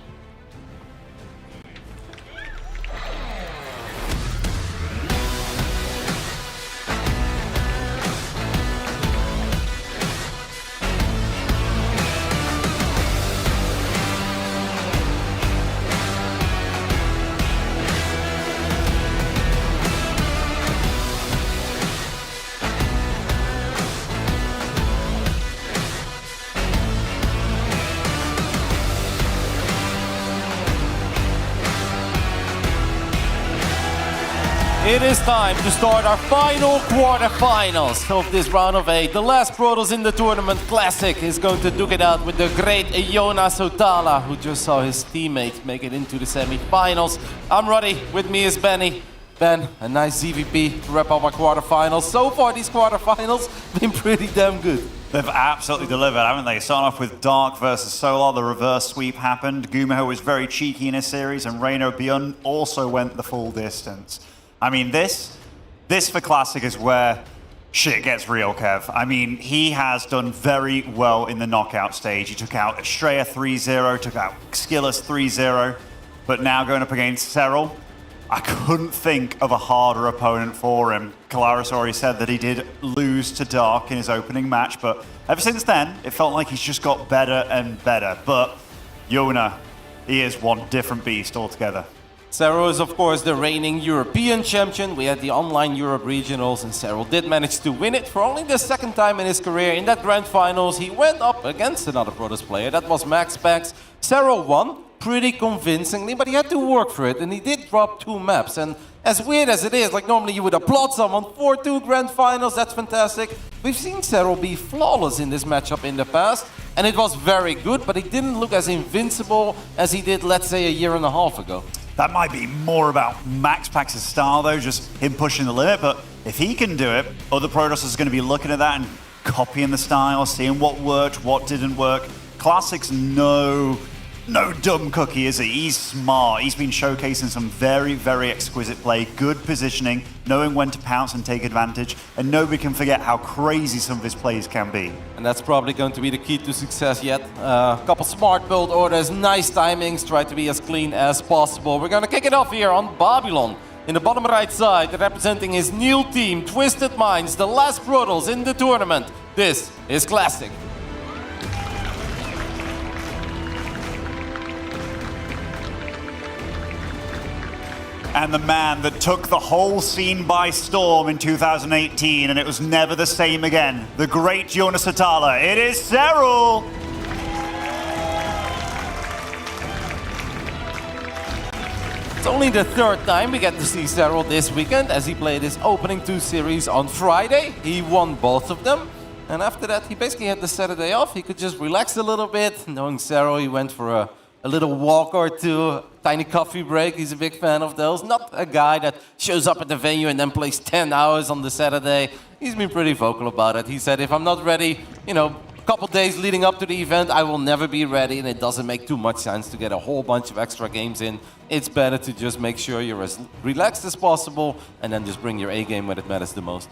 Speaker 10: It is time to start our final quarterfinals of this round of 8. The last Protoss in the tournament, Classic, is going to duke it out with the great Jonas Otala, who just saw his teammate make it into the semifinals. I'm Roddy, with me is Benny. Ben, a nice ZVP to wrap up our quarterfinals. So far, these quarterfinals have been pretty damn good.
Speaker 16: They've absolutely delivered, haven't they? Starting off with Dark versus Solar, the reverse sweep happened. Gumiho was very cheeky in his series, and Raynor Beyond also went the full distance. I mean, this for Classic is where shit gets real, Kev. I mean, he has done very well in the knockout stage. He took out Estrella 3-0, took out Skillus 3-0, but now going up against Serral, I couldn't think of a harder opponent for him. Kalaris already said that he did lose to Dark in his opening match, but ever since then, it felt like he's just got better and better. But Yona, he is one different beast altogether.
Speaker 10: Serral is, of course, the reigning European champion. We had the online Europe regionals, and Serral did manage to win it for only the second time in his career. In that grand finals, he went up against another Protoss player. That was MaxPax. Serral won pretty convincingly, but he had to work for it, and he did drop 2 maps. And as weird as it is, like normally you would applaud someone for 2 grand finals, that's fantastic. We've seen Serral be flawless in this matchup in the past, and it was very good, but he didn't look as invincible as he did, let's say, a year and a half ago.
Speaker 16: That might be more about MaxPax's style, though, just him pushing the limit. But if he can do it, other Protoss are going to be looking at that and copying the style, seeing what worked, what didn't work. Classics know no dumb cookie, is he? He's smart. He's been showcasing some very, very exquisite play, good positioning, knowing when to pounce and take advantage, and nobody can forget how crazy some of his plays can be.
Speaker 10: And that's probably going to be the key to success yet. A couple smart build orders, nice timings, try to be as clean as possible. We're going to kick it off here on Babylon. In the bottom right side, representing his new team, Twisted Minds, the last Brutals in the tournament. This is Classic.
Speaker 16: And the man that took the whole scene by storm in 2018, and it was never the same again. The great Jonas Atala. It is Serral!
Speaker 10: It's only the third time we get to see Serral this weekend, as he played his opening 2 series on Friday. He won both of them. And after that, he basically had the Saturday off. He could just relax a little bit. Knowing Serral, he went for a little walk or two, tiny coffee break. He's a big fan of those. Not a guy that shows up at the venue and then plays 10 hours on the Saturday. He's been pretty vocal about it. He said, if I'm not ready, a couple days leading up to the event, I will never be ready, and it doesn't make too much sense to get a whole bunch of extra games in. It's better to just make sure you're as relaxed as possible and then just bring your A game when it matters the most.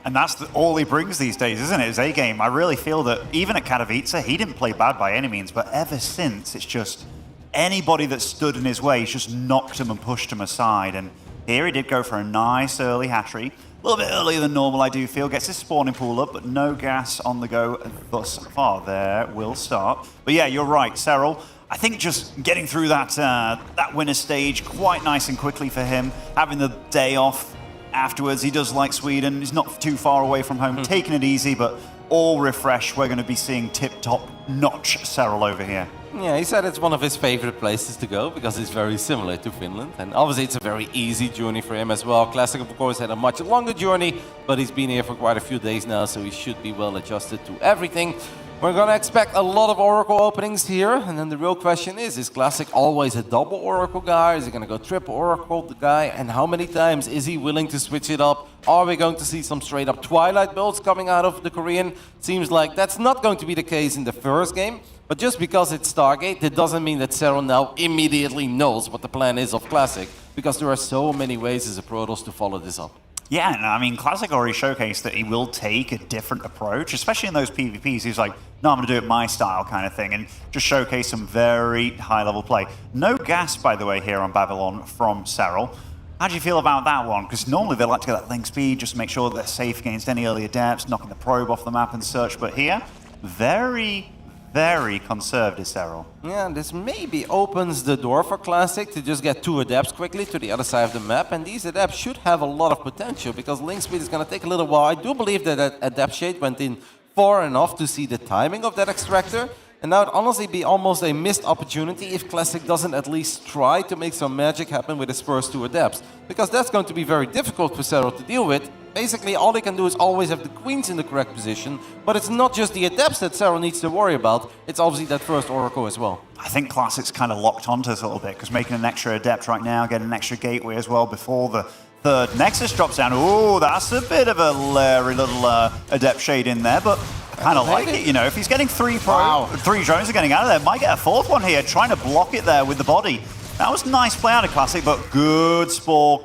Speaker 16: And that's all he brings these days, isn't it? His A game. I really feel that even at Katowice, he didn't play bad by any means, but ever since, it's just anybody that stood in his way, he's just knocked him and pushed him aside. And here he did go for a nice early hatchery. A little bit earlier than normal, I do feel. Gets his spawning pool up, but no gas on the go thus far. There will start. But yeah, you're right, Serral. I think just getting through that winner stage quite nice and quickly for him. Having the day off afterwards. He does like Sweden. He's not too far away from home. Taking it easy, but all refreshed. We're going to be seeing tip-top notch Serral over here.
Speaker 10: Yeah, he said it's one of his favorite places to go because it's very similar to Finland. And obviously it's a very easy journey for him as well. Classic, of course, had a much longer journey, but he's been here for quite a few days now, so he should be well adjusted to everything. We're going to expect a lot of Oracle openings here, and then the real question is Classic always a double Oracle guy? Is he going to go triple Oracle guy? And how many times is he willing to switch it up? Are we going to see some straight up Twilight builds coming out of the Korean? Seems like that's not going to be the case in the first game. But just because it's Stargate, it doesn't mean that Serral now immediately knows what the plan is of Classic, because there are so many ways as a Protoss to follow this up.
Speaker 16: Yeah, and I mean, Classic already showcased that he will take a different approach, especially in those PvPs. He's like, no, I'm going to do it my style kind of thing, and just showcase some very high-level play. No gas, by the way, here on Babylon from Serral. How do you feel about that one? Because normally they like to get that link speed, just to make sure that they're safe against any early adepts, knocking the probe off the map and such. But here, very conservative Serral.
Speaker 10: Yeah, and this maybe opens the door for Classic to just get 2 adepts quickly to the other side of the map, and these adepts should have a lot of potential because link speed is going to take a little while. I do believe that adept shade went in far enough to see the timing of that extractor, and that would honestly be almost a missed opportunity if Classic doesn't at least try to make some magic happen with his first 2 adepts, because that's going to be very difficult for Serral to deal with. Basically, all he can do is always have the queens in the correct position, but it's not just the adepts that Serral needs to worry about, it's obviously that first Oracle as well.
Speaker 16: I think Classic's kind of locked onto this a little bit, because making an extra adept right now, getting an extra gateway as well before the third Nexus drops down. Ooh, that's a bit of a leery little adept shade in there, but I kind of like it, you know. If he's getting 3 drones are getting out of there, might get a 4th one here, trying to block it there with the body. That was nice play out of Classic, but good Spore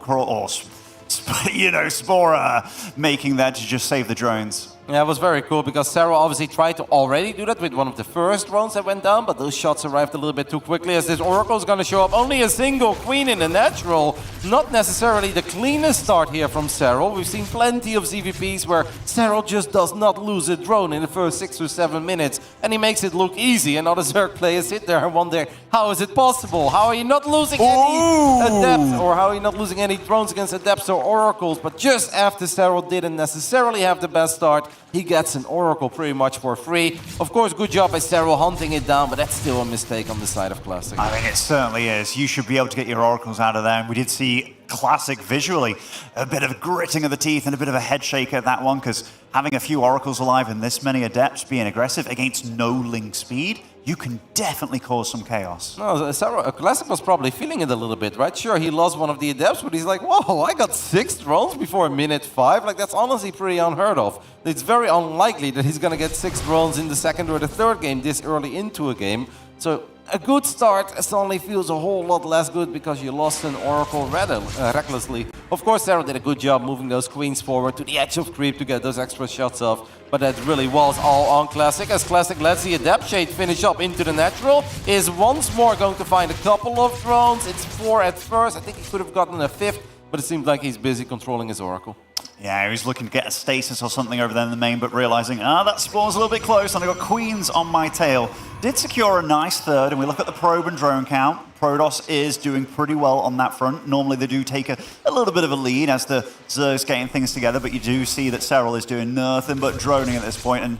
Speaker 16: Spore making that to just save the drones.
Speaker 10: Yeah, it was very cool because Serral obviously tried to already do that with one of the first drones that went down, but those shots arrived a little bit too quickly as this Oracle is going to show up. Only a single queen in the natural. Not necessarily the cleanest start here from Serral. We've seen plenty of ZVPs where Serral just does not lose a drone in the first 6 or 7 minutes, and he makes it look easy, and other Zerg players sit there and wonder, how is it possible? How are you not losing any adepts, or how are you not losing any drones against adepts or oracles? But just after Serral didn't necessarily have the best start, he gets an Oracle pretty much for free. Of course, good job by Serral hunting it down, but that's still a mistake on the side of Classic.
Speaker 16: I mean, it certainly is. You should be able to get your Oracles out of there. And we did see Classic visually, a bit of gritting of the teeth and a bit of a head shake at that one, because having a few Oracles alive and this many Adepts being aggressive against no link speed, you can definitely cause some chaos.
Speaker 10: No, Classic was probably feeling it a little bit, right? Sure, he lost one of the Adepts, but he's like, whoa, I got 6 drones before minute 5. Like, that's honestly pretty unheard of. It's very unlikely that he's going to get 6 drones in the second or the third game this early into a game. So a good start suddenly feels a whole lot less good because you lost an Oracle recklessly. Of course, Sarah did a good job moving those queens forward to the edge of creep to get those extra shots off, but that really was all on Classic, as Classic lets the Adept Shade finish up into the natural, is once more going to find a couple of drones. It's 4 at first. I think he could have gotten a 5th, but it seems like he's busy controlling his Oracle.
Speaker 16: Yeah, he was looking to get a stasis or something over there in the main, but realizing, that spawn's a little bit close, and I got queens on my tail. Did secure a nice third, and we look at the probe and drone count. Protoss is doing pretty well on that front. Normally they do take a little bit of a lead as the Zerg's getting things together, but you do see that Serral is doing nothing but droning at this point, and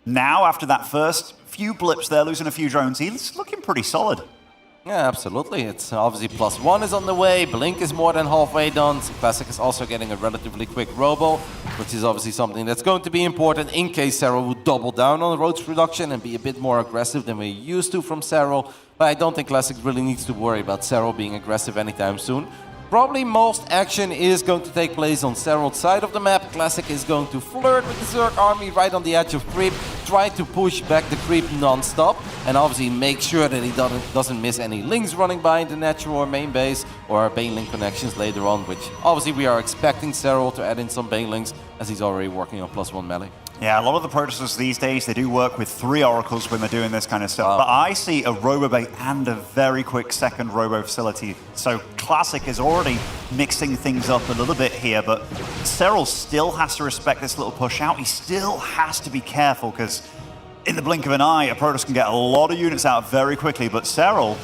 Speaker 16: now after that first few blips there, losing a few drones, he's looking pretty solid.
Speaker 10: Yeah, absolutely. It's obviously +1 is on the way. Blink is more than halfway done. So Classic is also getting a relatively quick robo, which is obviously something that's going to be important in case Serral would double down on the roach production and be a bit more aggressive than we're used to from Serral. But I don't think Classic really needs to worry about Serral being aggressive anytime soon. Probably most action is going to take place on Serral's side of the map. Classic is going to flirt with the Zerg army right on the edge of creep, try to push back the creep non-stop, and obviously make sure that he doesn't miss any links running by in the natural or main base, or Bane link connections later on, which obviously we are expecting Serral to add in some Bane links, as he's already working on +1 melee.
Speaker 16: Yeah, a lot of the Protoss these days, they do work with 3 Oracles when they're doing this kind of stuff. But I see a Robobait and a very quick second Robo facility. So Classic is already mixing things up a little bit here, but Serral still has to respect this little push out. He still has to be careful, because in the blink of an eye, a Protoss can get a lot of units out very quickly, but Serral,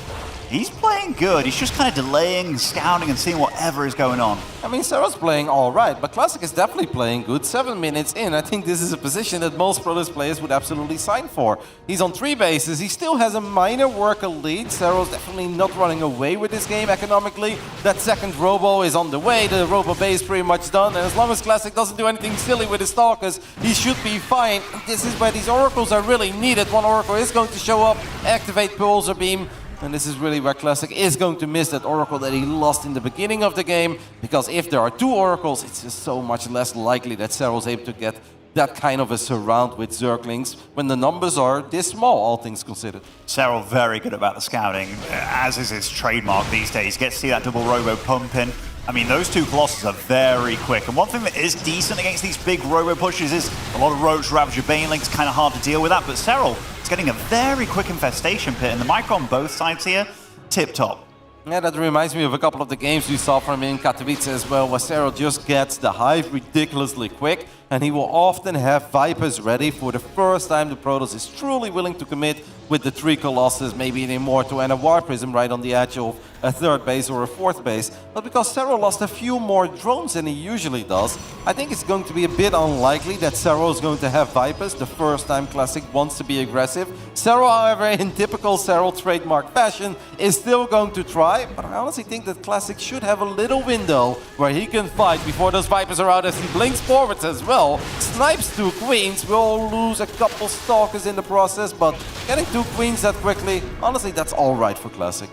Speaker 16: he's playing good. He's just kind of delaying, scouting, and seeing whatever is going on.
Speaker 10: I mean, Serral's playing all right, but Classic is definitely playing good. 7 minutes in, I think this is a position that most Protoss players would absolutely sign for. He's on 3 bases. He still has a minor worker lead. Serral's definitely not running away with this game economically. That second Robo is on the way. The Robo base is pretty much done, and as long as Classic doesn't do anything silly with his Stalkers, he should be fine. This is where these Oracles are really needed. One Oracle is going to show up, activate Pulsar Beam, and this is really where Classic is going to miss that Oracle that he lost in the beginning of the game, because if there are 2 Oracles, it's just so much less likely that Serral's able to get that kind of a surround with Zerglings when the numbers are this small, all things considered.
Speaker 16: Serral very good about the scouting, as is his trademark these days. Get to see that double Robo pumping. I mean, those 2 Colossus are very quick, and one thing that is decent against these big Robo pushes is a lot of Roach, Ravager, Banelings, kind of hard to deal with that, but Serral is getting a very quick infestation pit, and the mic on both sides here, tip-top.
Speaker 10: Yeah, that reminds me of a couple of the games we saw from him in Katowice as well, where Serral just gets the hive ridiculously quick, and he will often have Vipers ready for the first time the Protoss is truly willing to commit with the 3 Colossus, maybe an Immortal and a War Prism right on the edge of a 3rd base or a 4th base. But because Serral lost a few more drones than he usually does, I think it's going to be a bit unlikely that Serral is going to have Vipers the first time Classic wants to be aggressive. Serral, however, in typical Serral trademark fashion, is still going to try, but I honestly think that Classic should have a little window where he can fight before those Vipers are out, as he blinks forwards as well. Snipes 2 Queens, will lose a couple Stalkers in the process, but getting 2 Queens that quickly, honestly, that's all right for Classic.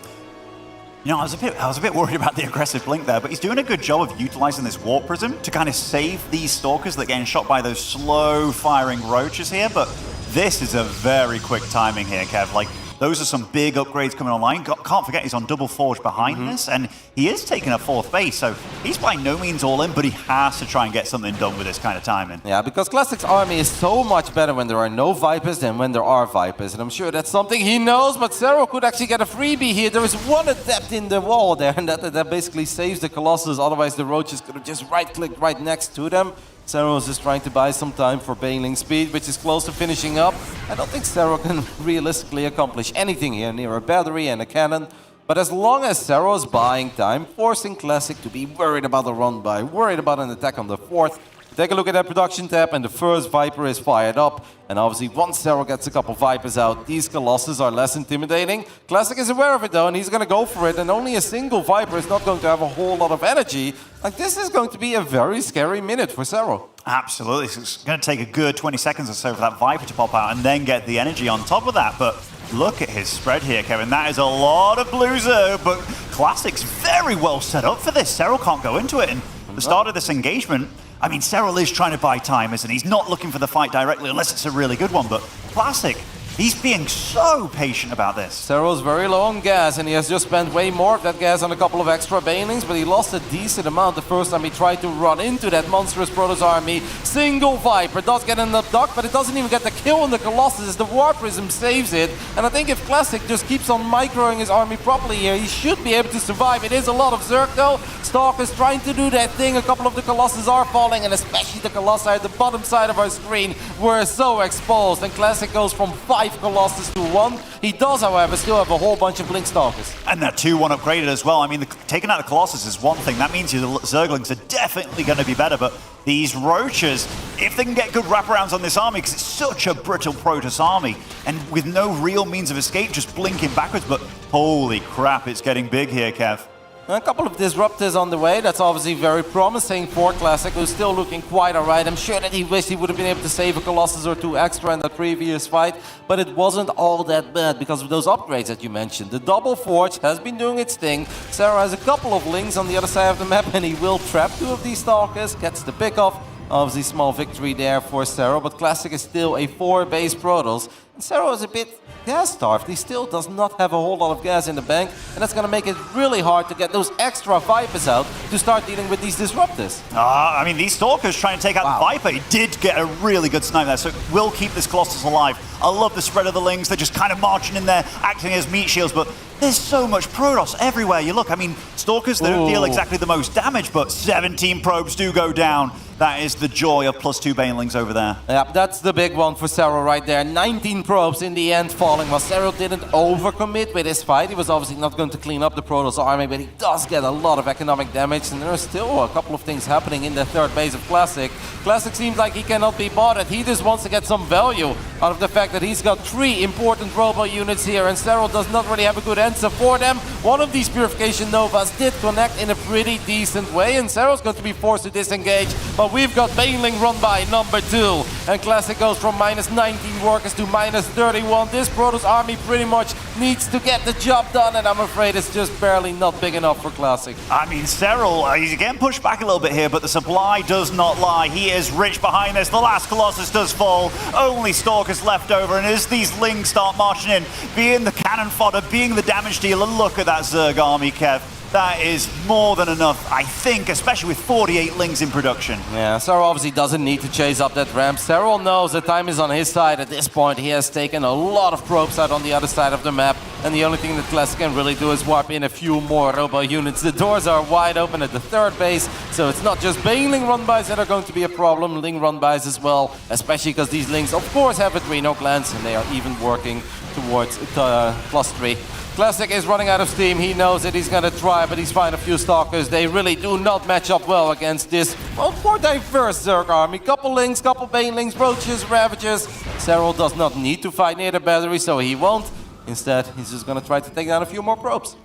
Speaker 16: You know, I was a bit worried about the aggressive blink there, but he's doing a good job of utilizing this Warp Prism to kind of save these Stalkers that are getting shot by those slow-firing Roaches here, but this is a very quick timing here, Kev. Like, those are some big upgrades coming online. Can't forget he's on double Forge behind this, and he is taking a 4th base, so he's by no means all in, but he has to try and get something done with this kind of timing.
Speaker 10: Yeah, because Classic's army is so much better when there are no Vipers than when there are Vipers, and I'm sure that's something he knows, but Serral could actually get a freebie here. There is 1 Adept in the wall there, and that basically saves the Colossus, otherwise the Roaches could have just right-clicked right next to them. Serral is just trying to buy some time for Baneling speed, which is close to finishing up. I don't think Serral can realistically accomplish anything here near a battery and a cannon. But as long as Serral is buying time, forcing Classic to be worried about a run by, worried about an attack on the 4th, take a look at that production tab, and the first Viper is fired up. And obviously, once Serral gets a couple Vipers out, these Colossus are less intimidating. Classic is aware of it though, and he's going to go for it. And only a single Viper is not going to have a whole lot of energy. Like, this is going to be a very scary minute for Serral.
Speaker 16: Absolutely. So it's going to take a good 20 seconds or so for that Viper to pop out and then get the energy on top of that. But look at his spread here, Kevin. That is a lot of blue Zerg, but Classic's very well set up for this. Serral can't go into it. And the start of this engagement, I mean, Serral is trying to buy time, isn't he? He's not looking for the fight directly unless it's a really good one, but Classic, He's being so patient about this.
Speaker 10: Sero's very low on gas, and he has just spent way more of that gas on a couple of extra banelings, but he lost a decent amount the first time he tried to run into that monstrous Protoss army. Single Viper does get an abduct, but it doesn't even get the kill on the Colossus as the War Prism saves it. And I think if Classic just keeps on microing his army properly here, he should be able to survive. It is a lot of Zerg though. Stalker's trying to do that thing. A couple of the Colossus are falling, and especially the Colossi at the bottom side of our screen were so exposed. And Classic goes from 5 Colossus to 1. He does, however, still have a whole bunch of Blink Stalkers.
Speaker 16: And that 2-1 upgraded as well. I mean, taking out the Colossus is one thing. That means your Zerglings are definitely going to be better, but these Roaches, if they can get good wraparounds on this army, because it's such a brittle Protoss army, and with no real means of escape, just blinking backwards, but holy crap, it's getting big here, Kev.
Speaker 10: A couple of disruptors on the way. That's obviously very promising for Classic, who's still looking quite alright. I'm sure that he wished he would have been able to save a Colossus or 2 extra in the previous fight, but it wasn't all that bad because of those upgrades that you mentioned. The Double Forge has been doing its thing. Sarah has a couple of links on the other side of the map, and he will trap 2 of these Stalkers, gets the pick-off. Obviously, small victory there for Sarah, but Classic is still a 4-base Protoss. And Sarah is a bit gas-starved. He still does not have a whole lot of gas in the bank, and that's going to make it really hard to get those extra Vipers out to start dealing with these disruptors.
Speaker 16: I mean, these Stalkers trying to take out the Viper. He did get a really good snipe there, so it will keep this Colossus alive. I love the spread of the Lings. They're just kind of marching in there, acting as meat shields, but there's so much Protoss everywhere you look. I mean, Stalkers, they don't deal exactly the most damage, but 17 probes do go down. That is the joy of +2 banelings over there.
Speaker 10: Yeah, that's the big one for Cero right there. 19 probes in the end falling. Well, Cero didn't overcommit with his fight. He was obviously not going to clean up the Protoss army, but he does get a lot of economic damage, and there are still a couple of things happening in the third base of Classic. Classic seems like he cannot be bothered. He just wants to get some value out of the fact that he's got 3 important robo units here, and Cero does not really have a good answer for them. One of these Purification Novas did connect in a pretty decent way, and Cero's going to be forced to disengage, but we've got Baneling run by number 2, and Classic goes from -19 workers to -31. This Protoss army pretty much needs to get the job done, and I'm afraid it's just barely not big enough for Classic.
Speaker 16: I mean, Cyril, he's again pushed back a little bit here, but the supply does not lie. He is rich behind this. The last Colossus does fall. Only Stalkers left over, and as these Lings start marching in, being the cannon fodder, being the damage dealer, look at that Zerg army, Kev. That is more than enough, I think, especially with 48 Lings in production.
Speaker 10: Yeah, Cyril obviously doesn't need to chase up that ramp. Cyril knows the time is on his side at this point. He has taken a lot of probes out on the other side of the map, and the only thing that Classic can really do is warp in a few more robo units. The doors are wide open at the third base, so it's not just Baneling run-bys that are going to be a problem, Ling run-bys as well, especially because these Lings, of course, have Adrenal glands, and they are even working towards +3. Classic is running out of steam. He knows that he's going to try, but he's fine a few Stalkers. They really do not match up well against this, well, more diverse Zerg army. Couple Lings, couple Banelings, Roaches, Ravagers. Cyril does not need to fight near the battery, so he won't. Instead, he's just going to try to take down a few more probes.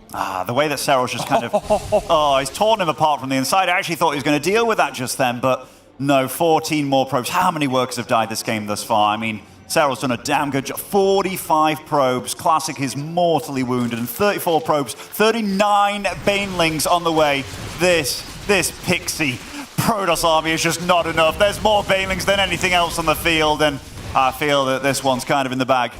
Speaker 16: The way that Cyril's just kind of... he's torn him apart from the inside. I actually thought he was going to deal with that just then, but no, 14 more probes. How many workers have died this game thus far? I mean, Cyril's done a damn good job. 45 probes. Classic is mortally wounded. And 34 probes. 39 Banelings on the way. This pixie Protoss army is just not enough. There's more Banelings than anything else on the field, and I feel that this one's kind of in the bag.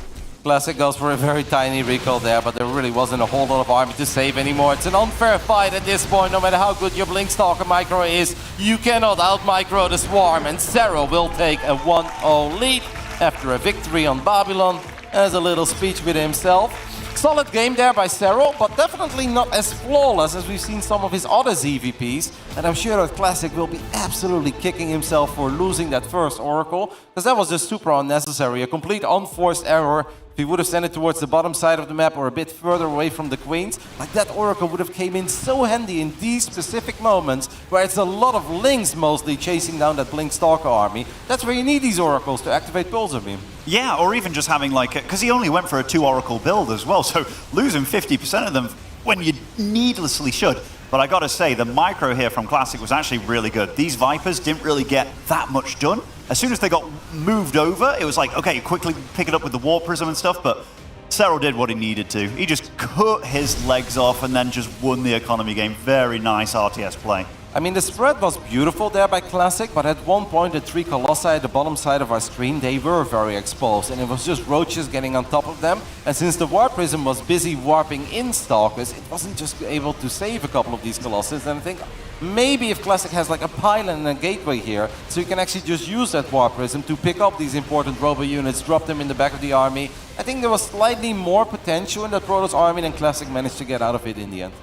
Speaker 10: Classic goes for a very tiny recall there, but there really wasn't a whole lot of army to save anymore. It's an unfair fight at this point. No matter how good your Blink Stalker micro is, you cannot out-micro the Swarm, and Cero will take a 1-0 lead after a victory on Babylon. Has a little speech with himself. Solid game there by Cero, but definitely not as flawless as we've seen some of his other ZVPs. And I'm sure that Classic will be absolutely kicking himself for losing that first Oracle, because that was just super unnecessary. A complete unforced error. If he would have sent it towards the bottom side of the map or a bit further away from the Queens, like that Oracle would have came in so handy in these specific moments where it's a lot of Lings mostly chasing down that Blink Stalker army. That's where you need these Oracles to activate Pulsar Beam.
Speaker 16: Yeah, or even just having like, because he only went for a 2 Oracle build as well, so losing 50% of them when you needlessly should. But I gotta say, the micro here from Classic was actually really good. These Vipers didn't really get that much done. As soon as they got moved over, it was like, okay, quickly pick it up with the War Prism and stuff, but Cero did what he needed to. He just cut his legs off and then just won the economy game. Very nice RTS play.
Speaker 10: I mean, the spread was beautiful there by Classic, but at one point the 3 Colossi at the bottom side of our screen, they were very exposed, and it was just roaches getting on top of them. And since the Warp Prism was busy warping in Stalkers, it wasn't just able to save a couple of these Colossus. And I think maybe if Classic has like a pylon and a gateway here, so you can actually just use that Warp Prism to pick up these important robo units, drop them in the back of the army. I think there was slightly more potential in that Protoss army than Classic managed to get out of it in the end.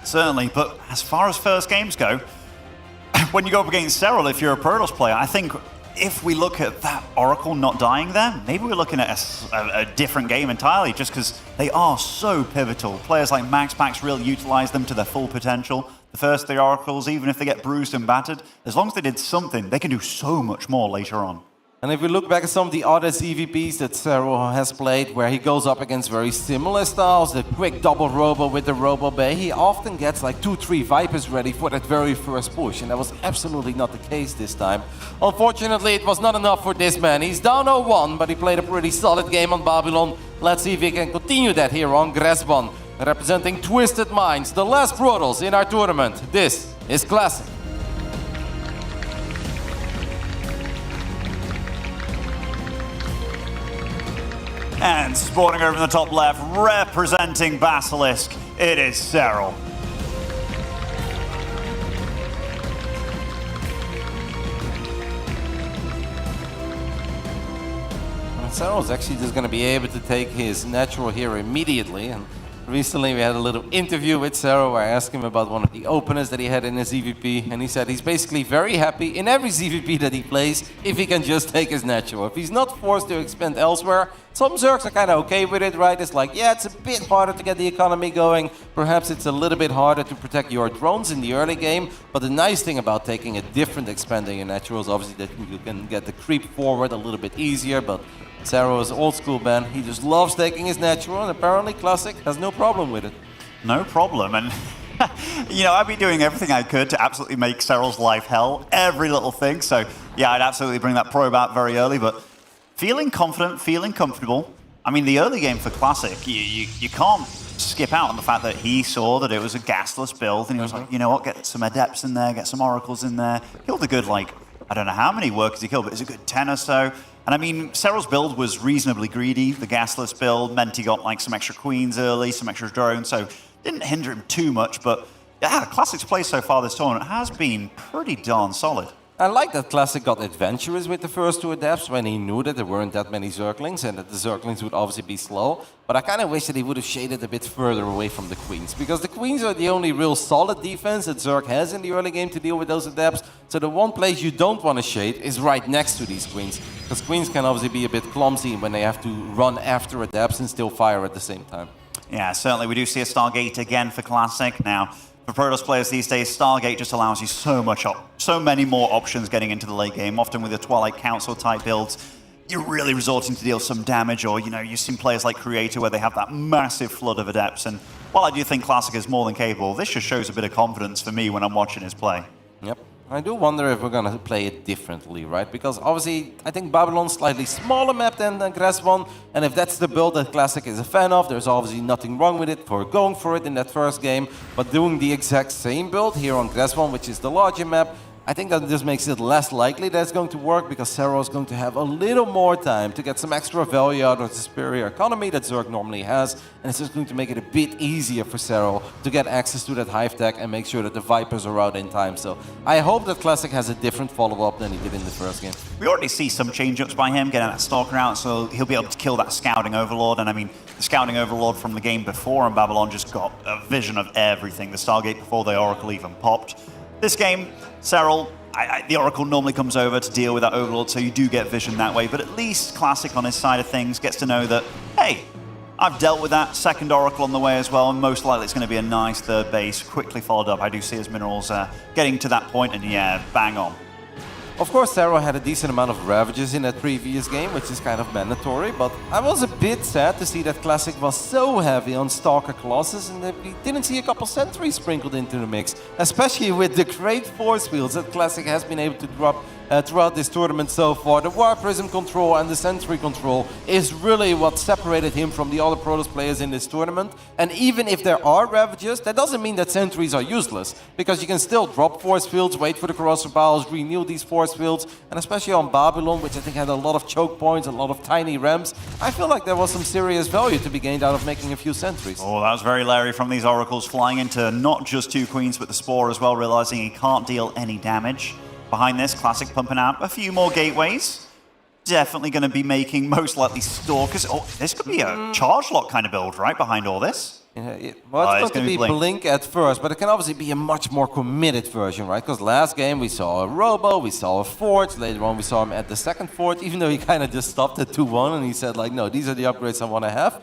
Speaker 16: Certainly, but as far as first games go, when you go up against Serral, if you're a Protoss player, I think if we look at that Oracle not dying there, maybe we're looking at a different game entirely, just because they are so pivotal. Players like MaxPax really utilize them to their full potential. The first 3 Oracles, even if they get bruised and battered, as long as they did something, they can do so much more later on.
Speaker 10: And if we look back at some of the other EVPs that Serral has played, where he goes up against very similar styles, the quick double robo with the Robo Bay, he often gets like 2-3 Vipers ready for that very first push, and that was absolutely not the case this time. Unfortunately, it was not enough for this man. He's down 0-1, but he played a pretty solid game on Babylon. Let's see if he can continue that here on Gresbon, representing Twisted Minds, the last Protoss in our tournament. This is Classic.
Speaker 16: And spawning over in the top left, representing Basilisk, it is Serral.
Speaker 10: Serral's actually just going to be able to take his natural here immediately. And recently we had a little interview with Serral where I asked him about one of the openers that he had in his EVP, and he said he's basically very happy in every EVP that he plays if he can just take his natural. If he's not forced to expand elsewhere, some Zergs are kind of okay with it, right? It's like, yeah, it's a bit harder to get the economy going. Perhaps it's a little bit harder to protect your drones in the early game, but the nice thing about taking a different expander in your natural is obviously that you can get the creep forward a little bit easier, but Serral is old school, man. He just loves taking his natural, and apparently Classic has no problem with it.
Speaker 16: No problem, and you know, I've been doing everything I could to absolutely make Serral's life hell, every little thing, so yeah, I'd absolutely bring that probe out very early, but feeling confident, feeling comfortable. I mean, the early game for Classic, you can't skip out on the fact that he saw that it was a gasless build, and he was like, you know what, get some Adepts in there, get some Oracles in there, killed a good, like, I don't know how many workers he killed, but it's a good 10 or so. And I mean, Serral's build was reasonably greedy. The gasless build meant he got like some extra queens early, some extra drones, so didn't hinder him too much. But yeah, Classic's play so far this tournament has been pretty darn solid.
Speaker 10: I like that Classic got adventurous with the first 2 Adepts when he knew that there weren't that many Zerglings and that the Zerglings would obviously be slow. But I kind of wish that he would have shaded a bit further away from the Queens, because the Queens are the only real solid defense that Zerg has in the early game to deal with those Adepts. So the one place you don't want to shade is right next to these Queens, because Queens can obviously be a bit clumsy when they have to run after Adepts and still fire at the same time.
Speaker 16: Yeah, certainly we do see a Stargate again for Classic. Now, for Protoss players these days, Stargate just allows you so many more options getting into the late game. Often with the Twilight Council type builds, you're really resorting to deal some damage, or you know, you've seen players like Creator where they have that massive flood of Adepts. And while I do think Classic is more than capable, this just shows a bit of confidence for me when I'm watching his play.
Speaker 10: Yep. I do wonder if we're going to play it differently, right? Because obviously, I think Babylon's slightly smaller map than Gresbon, and if that's the build that Classic is a fan of, there's obviously nothing wrong with it for going for it in that first game. But doing the exact same build here on Gresbon, which is the larger map, I think that just makes it less likely that it's going to work, because Serral is going to have a little more time to get some extra value out of the superior economy that Zerg normally has, and it's just going to make it a bit easier for Serral to get access to that hive tech and make sure that the Vipers are out in time. So I hope that Classic has a different follow-up than he did in the first game.
Speaker 16: We already see some change-ups by him, getting that Stalker out, so he'll be able to kill that Scouting Overlord. And I mean, the Scouting Overlord from the game before in Babylon just got a vision of everything. The Stargate before the Oracle even popped. This game, Serral, the Oracle normally comes over to deal with that Overlord, so you do get vision that way, but at least Classic on his side of things gets to know that, hey, I've dealt with that second Oracle on the way as well, and most likely it's going to be a nice third base, quickly followed up. I do see his minerals getting to that point, and yeah, bang on.
Speaker 10: Of course, Serral had a decent amount of Ravages in that previous game, which is kind of mandatory, but I was a bit sad to see that Classic was so heavy on Stalker Colossus and that we didn't see a couple Sentries sprinkled into the mix, especially with the great force fields that Classic has been able to drop throughout this tournament so far. The War Prism control and the Sentry control is really what separated him from the other Protoss players in this tournament. And even if there are Ravages, that doesn't mean that Sentries are useless, because you can still drop force fields, wait for the Corrosive Bowels, renew these force fields, and especially on Babylon, which I think had a lot of choke points, a lot of tiny ramps, I feel like there was some serious value to be gained out of making a few Sentries.
Speaker 16: Oh, that was very Larry from these Oracles, flying into not just 2 Queens, but the Spore as well, realizing he can't deal any damage. Behind this, Classic pumping out a few more gateways. Definitely going to be making most likely Stalkers. Oh, this could be a charge lock kind of build, right, behind all this?
Speaker 10: Yeah, well, it's going to be Blink at first, but it can obviously be a much more committed version, right? Because last game we saw a Robo, we saw a Forge, later on we saw him at the second Forge, even though he kind of just stopped at 2-1 and he said, like, no, these are the upgrades I want to have.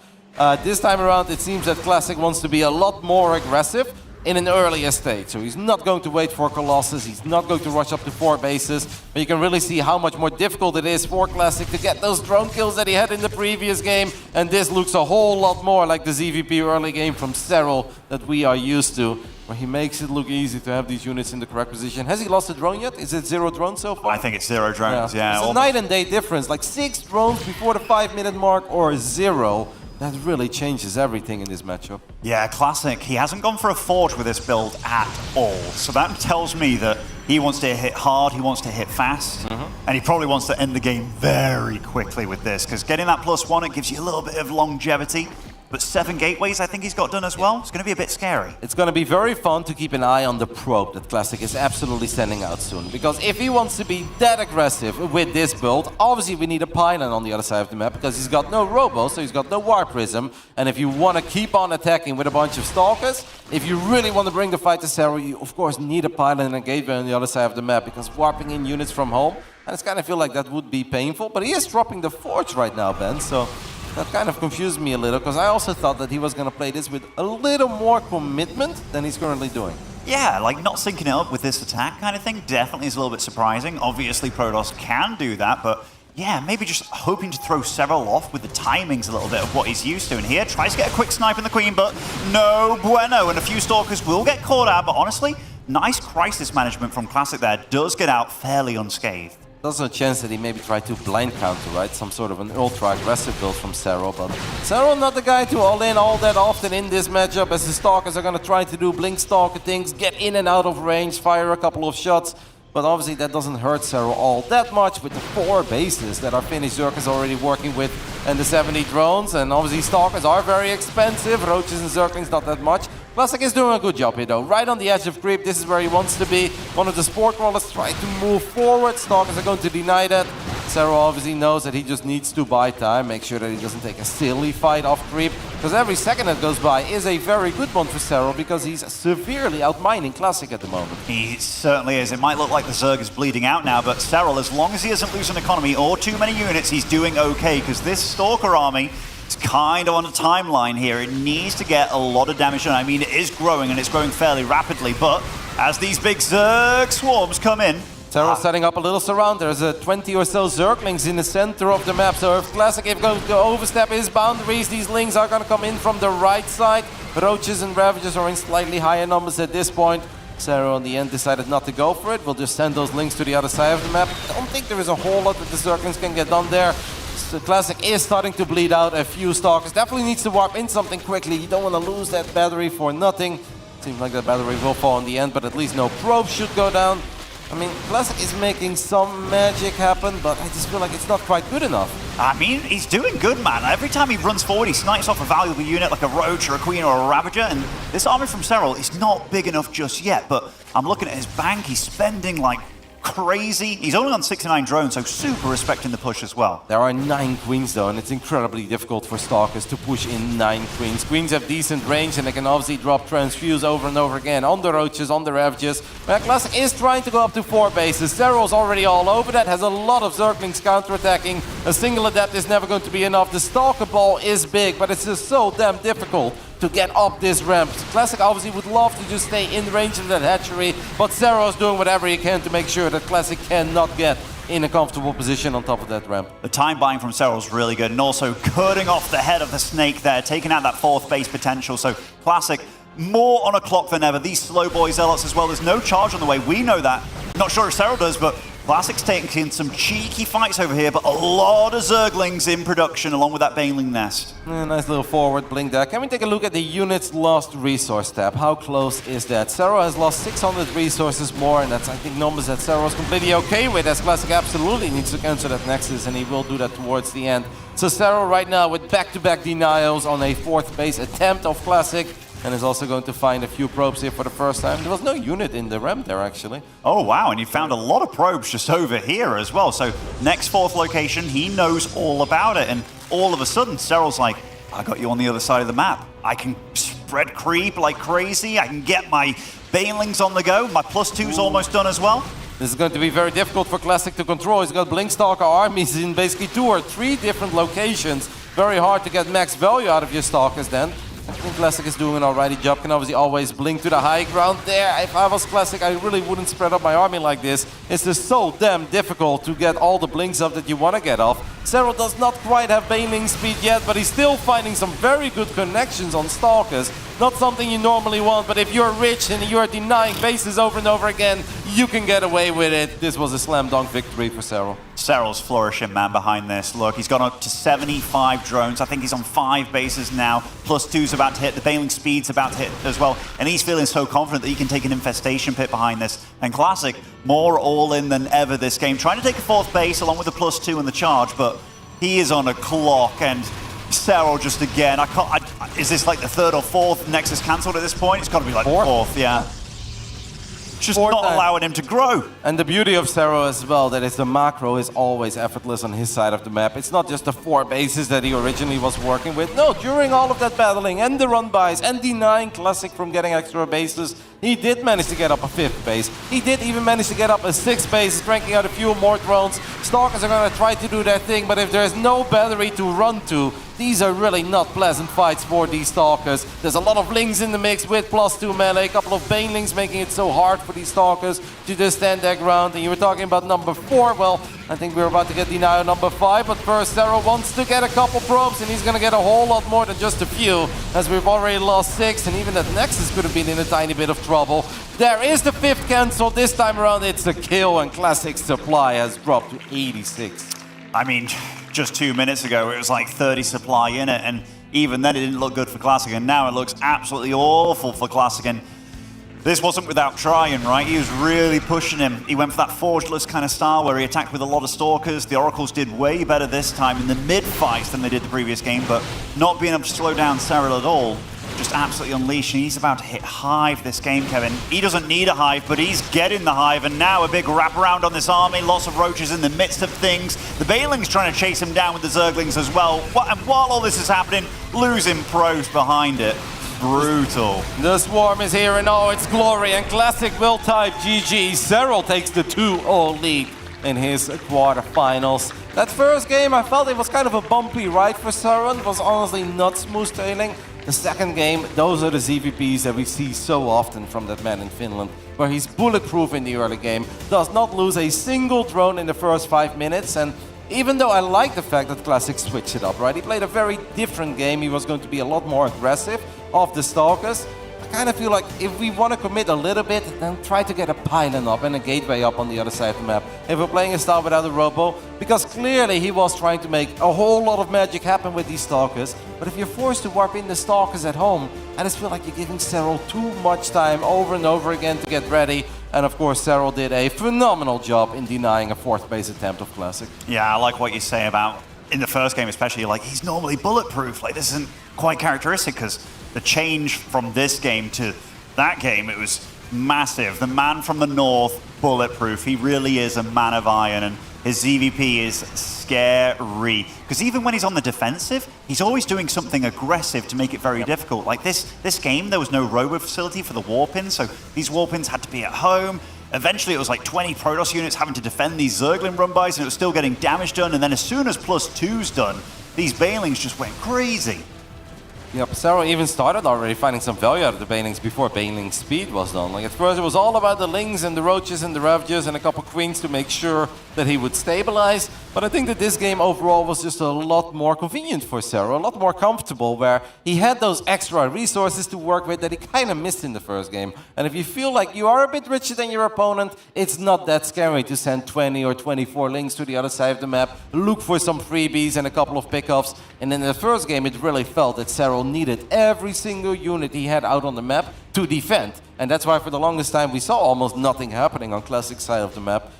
Speaker 10: This time around, it seems that Classic wants to be a lot more aggressive in an earlier stage. So he's not going to wait for Colossus, he's not going to rush up to 4 bases, but you can really see how much more difficult it is for Classic to get those drone kills that he had in the previous game, and this looks a whole lot more like the ZVP early game from Serral that we are used to, where he makes it look easy to have these units in the correct position. Has he lost a drone yet? Is it 0 drones so far?
Speaker 16: I think it's 0 drones, yeah.
Speaker 10: It's a night and day difference, like 6 drones before the 5-minute mark or 0. That really changes everything in this matchup.
Speaker 16: Yeah, Classic. He hasn't gone for a Forge with this build at all. So that tells me that he wants to hit hard, he wants to hit fast, and he probably wants to end the game very quickly with this, because getting that +1, it gives you a little bit of longevity. But 7 gateways I think he's got done as well. It's going to be a bit scary.
Speaker 10: It's going to be very fun to keep an eye on the probe that Classic is absolutely sending out soon. Because if he wants to be that aggressive with this build, obviously we need a pylon on the other side of the map, because he's got no Robo, so he's got no War Prism. And if you want to keep on attacking with a bunch of Stalkers, if you really want to bring the fight to Serral, you of course need a pylon and a gateway on the other side of the map, because warping in units from home, and it's kind of feel like that would be painful. But he is dropping the Forge right now, Ben, so that kind of confused me a little, because I also thought that he was going to play this with a little more commitment than he's currently doing.
Speaker 16: Yeah, like not syncing it up with this attack kind of thing definitely is a little bit surprising. Obviously, Protoss can do that, but yeah, maybe just hoping to throw Serral off with the timings a little bit of what he's used to. And here, tries to get a quick snipe in the Queen, but no bueno. And a few Stalkers will get caught out, but honestly, nice crisis management from Classic there. Does get out fairly unscathed.
Speaker 10: There's a chance that he maybe tried to blind counter, right? Some sort of an ultra-aggressive build from Serral, but Serral not the guy to all-in all that often in this matchup, as the Stalkers are going to try to do Blink Stalker things, get in and out of range, fire a couple of shots, but obviously that doesn't hurt Serral all that much with the 4 bases that our Finnish Zerg is already working with and the 70 drones, and obviously Stalkers are very expensive, Roaches and Zerglings not that much. Classic is doing a good job here though, right on the edge of creep, this is where he wants to be. One of the Spore Crawlers try to move forward, Stalkers are going to deny that. Serral obviously knows that he just needs to buy time, make sure that he doesn't take a silly fight off creep, because every second that goes by is a very good one for Serral, because he's severely outmining Classic at the moment.
Speaker 16: He certainly is. It might look like the Zerg is bleeding out now, but Serral, as long as he doesn't lose an economy or too many units, he's doing okay, because this Stalker army, it's kind of on a timeline here. It needs to get a lot of damage done. I mean, it is growing, and it's growing fairly rapidly, but as these big Zerg swarms come in,
Speaker 10: Serral setting up a little surround. There's 20 or so Zerglings in the center of the map, so if Classic is going to overstep his boundaries, these Lings are going to come in from the right side. Roaches and Ravagers are in slightly higher numbers at this point. Serral in the end decided not to go for it. We'll just send those Lings to the other side of the map. I don't think there is a whole lot that the Zerglings can get done there. So Classic is starting to bleed out a few Stalkers. Definitely needs to warp in something quickly. You don't want to lose that battery for nothing. Seems like that battery will fall in the end, but at least no probe should go down. I mean, Classic is making some magic happen, but I just feel like it's not quite good enough.
Speaker 16: I mean, he's doing good, man. Every time he runs forward, he snipes off a valuable unit like a Roach or a Queen or a Ravager, and this army from Serral is not big enough just yet, but I'm looking at his bank, he's spending like crazy. He's only on 69 drones, so super respecting the push as well.
Speaker 10: There are 9 Queens though, and it's incredibly difficult for Stalkers to push in 9 Queens. Queens have decent range, and they can obviously drop Transfuse over and over again on the Roaches, on the Ravages. But Classic is trying to go up to 4 bases. Serral's already all over that, has a lot of Zerglings counterattacking. A single Adept is never going to be enough. The Stalker ball is big, but it's just so damn difficult to get up this ramp. Classic obviously would love to just stay in range of that hatchery, but Serral is doing whatever he can to make sure that Classic cannot get in a comfortable position on top of that ramp.
Speaker 16: The time buying from Serral is really good, and also cutting off the head of the snake there, taking out that 4th base potential. So Classic more on a clock than ever. These slow boy Zealots as well. There's no charge on the way. We know that. Not sure if Serral does, but Classic's taking some cheeky fights over here, but a lot of Zerglings in production along with that Baneling Nest.
Speaker 10: Nice little forward blink there. Can we take a look at the units lost resource tab? How close is that? Sero has lost 600 resources more, and that's, I think, numbers that Sero is completely okay with, as Classic absolutely needs to cancel that Nexus, and he will do that towards the end. So Sero right now with back-to-back denials on a 4th base attempt of Classic, and is also going to find a few probes here for the first time. There was no unit in the ramp there, actually.
Speaker 16: Oh, wow, and you found a lot of probes just over here as well. So next 4th location, he knows all about it. And all of a sudden, Seryl's like, I got you on the other side of the map. I can spread creep like crazy. I can get my Banelings on the go. My +2's almost done as well.
Speaker 10: This is going to be very difficult for Classic to control. He's got Blinkstalker armies in basically 2 or 3 different locations. Very hard to get max value out of your Stalkers then. I think Classic is doing an alrighty job. Can obviously always blink to the high ground there. If I was Classic, I really wouldn't spread up my army like this. It's just so damn difficult to get all the blinks up that you want to get off. Sero does not quite have Baneling speed yet, but he's still finding some very good connections on Stalkers. Not something you normally want, but if you're rich and you're denying bases over and over again, you can get away with it. This was a slam dunk victory for Sero.
Speaker 16: Seryl's flourishing, man, behind this. Look, he's gone up to 75 drones. I think he's on 5 bases now. +2's about to hit. The Baneling speed's about to hit as well. And he's feeling so confident that he can take an infestation pit behind this. And Classic, more all-in than ever this game. Trying to take a 4th base along with the +2 and the charge, but he is on a clock. And Seryl just again, is this like the 3rd or 4th Nexus cancelled at this point? It's got to be like 4th, yeah. Just not allowing him to grow.
Speaker 10: And the beauty of Sero as well, that is the macro is always effortless on his side of the map. It's not just the 4 bases that he originally was working with. No, during all of that battling and the run-bys and denying Classic from getting extra bases, he did manage to get up a 5th base. He did even manage to get up a 6th base, cranking out a few more drones. Stalkers are going to try to do their thing, but if there's no battery to run to, these are really not pleasant fights for these Stalkers. There's a lot of Lings in the mix with +2 melee, a couple of Banelings making it so hard for these Stalkers to just stand their ground. And you were talking about number 4, well, I think we're about to get denial number 5, but first Sero wants to get a couple probes, and he's going to get a whole lot more than just a few, as we've already lost 6, and even that Nexus could have been in a tiny bit of trouble. There is the 5th cancel. This time around it's a kill, and Classic's supply has dropped to 86.
Speaker 16: I mean, just 2 minutes ago it was like 30 supply in it, and even then it didn't look good for Classic, and now it looks absolutely awful for Classic. And this wasn't without trying, right? He was really pushing him. He went for that forgeless kind of style where he attacked with a lot of Stalkers. The Oracles did way better this time in the mid-fights than they did the previous game, but not being able to slow down Seryl at all. Just absolutely unleashing. He's about to hit Hive this game, Kevin. He doesn't need a Hive, but he's getting the Hive, and now a big wraparound on this army. Lots of roaches in the midst of things. The Baneling's trying to chase him down with the Zerglings as well. And while all this is happening, losing probes behind it. Brutal.
Speaker 10: The Swarm is here in all its glory, and Classic will type GG. Seryl takes the 2-0 lead in his quarterfinals. That first game, I felt it was kind of a bumpy ride for Seryl. It was honestly not smooth sailing. The second game, those are the ZVPs that we see so often from that man in Finland, where he's bulletproof in the early game, does not lose a single drone in the first 5 minutes, and even though I like the fact that Classic switched it up, right? He played a very different game. He was going to be a lot more aggressive off the Stalkers. I kind of feel like if we want to commit a little bit, then try to get a pylon up and a gateway up on the other side of the map. If we're playing a style without a robo, because clearly he was trying to make a whole lot of magic happen with these Stalkers. But if you're forced to warp in the Stalkers at home, I just feel like you're giving Seryl too much time over and over again to get ready. And of course, Seryl did a phenomenal job in denying a 4th base attempt of Classic.
Speaker 16: Yeah, I like what you say about, in the first game especially, like, he's normally bulletproof. Like, this isn't quite characteristic, because the change from this game to that game, it was massive. The man from the north, bulletproof. He really is a man of iron, and his ZVP is scary. Because even when he's on the defensive, he's always doing something aggressive to make it very difficult. Like this game, there was no robo facility for the warp-ins, so these warp-ins had to be at home. Eventually, it was like 20 Protoss units having to defend these Zergling run-bys, and it was still getting damage done. And then as soon as +2's done, these Banelings just went crazy.
Speaker 10: Yeah, Pissarro even started already finding some value out of the Banelings before Baneling's speed was done. Like at first it was all about the Lings and the Roaches and the Ravages and a couple Queens to make sure that he would stabilize. But I think that this game overall was just a lot more convenient for Pissarro, a lot more comfortable, where he had those extra resources to work with that he kind of missed in the first game. And if you feel like you are a bit richer than your opponent, it's not that scary to send 20 or 24 Lings to the other side of the map, look for some freebies and a couple of pickups. And in the first game, it really felt that Pissarro needed every single unit he had out on the map to defend. And that's why for the longest time we saw almost nothing happening on Classic side of the map.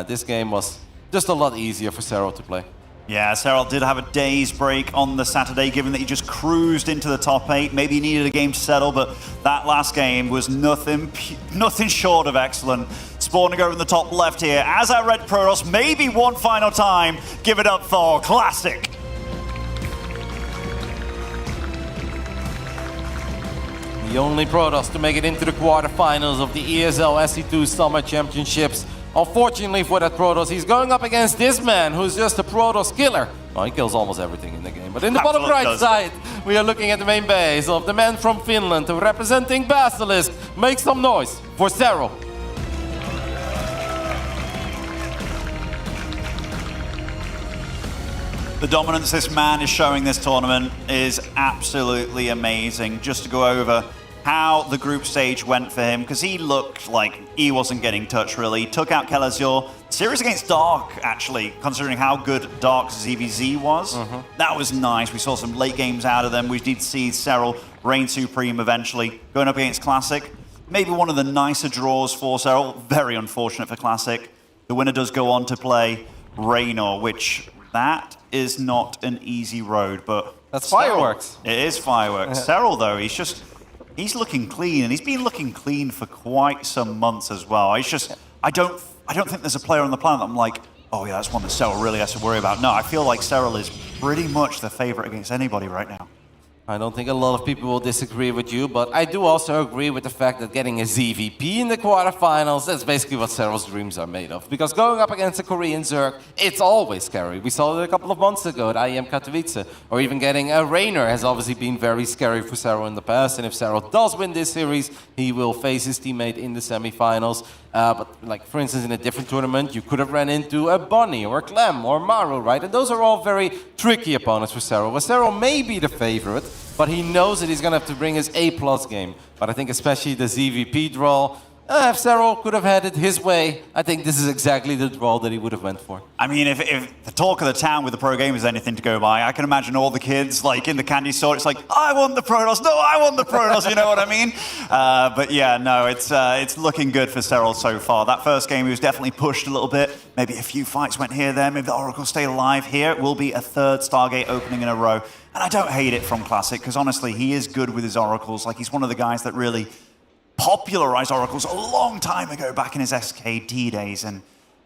Speaker 10: This game was just a lot easier for Pissarro to play.
Speaker 16: Yeah, Serral did have a day's break on the Saturday, given that he just cruised into the top 8. Maybe he needed a game to settle, but that last game was nothing short of excellent. Spawning over in the top left here, as our Red Protoss, maybe one final time, give it up for Classic.
Speaker 10: The only Protoss to make it into the quarterfinals of the ESL SC2 Summer Championships. Unfortunately for that Protoss, he's going up against this man who's just a Protoss killer. Well, he kills almost everything in the game. But in the bottom right side, we are looking at the main base of the man from Finland representing Basilisk. Make some noise for Serral.
Speaker 16: The dominance this man is showing this tournament is absolutely amazing. Just to go over how the group stage went for him, because he looked like he wasn't getting touched really. He took out Kelazor. Series against Dark, actually, considering how good Dark's ZVZ was. That was nice. We saw some late games out of them. We did see Serral reign supreme eventually, going up against Classic. Maybe one of the nicer draws for Serral. Very unfortunate for Classic. The winner does go on to play Raynor, which that is not an easy road, but
Speaker 10: that's fireworks.
Speaker 16: It is fireworks. Serral, though, he's looking clean, and he's been looking clean for quite some months as well. It's just, I don't think there's a player on the planet that I'm like, oh yeah, that's one that Serral really has to worry about. No, I feel like Serral is pretty much the favorite against anybody right now.
Speaker 10: I don't think a lot of people will disagree with you, but I do also agree with the fact that getting a ZVP in the quarterfinals, that's basically what Serral's dreams are made of. Because going up against a Korean Zerg, it's always scary. We saw it a couple of months ago at IEM Katowice, or even getting a Raynor has obviously been very scary for Serral in the past, and if Serral does win this series, he will face his teammate in the semifinals. But like, for instance, in a different tournament, you could have ran into a Bonnie or a Clem or Maru, right? And those are all very tricky opponents for Serral. Well, Serral may be the favorite, but he knows that he's going to have to bring his A+ game. But I think especially the ZVP draw, if Serral could have had it his way, I think this is exactly the draw that he would have went for.
Speaker 16: I mean, if the talk of the town with the pro game is anything to go by, I can imagine all the kids, like, in the candy store, it's like, I want the Protoss, no, I want the Protoss, you know what I mean? But yeah, no, it's looking good for Serral so far. That first game, he was definitely pushed a little bit. Maybe a few fights went here, there. Maybe the Oracle stayed alive here. It will be a third Stargate opening in a row. And I don't hate it from Classic, because honestly, he is good with his Oracles. Like, he's one of the guys that really popularized Oracles a long time ago, back in his SKD days, and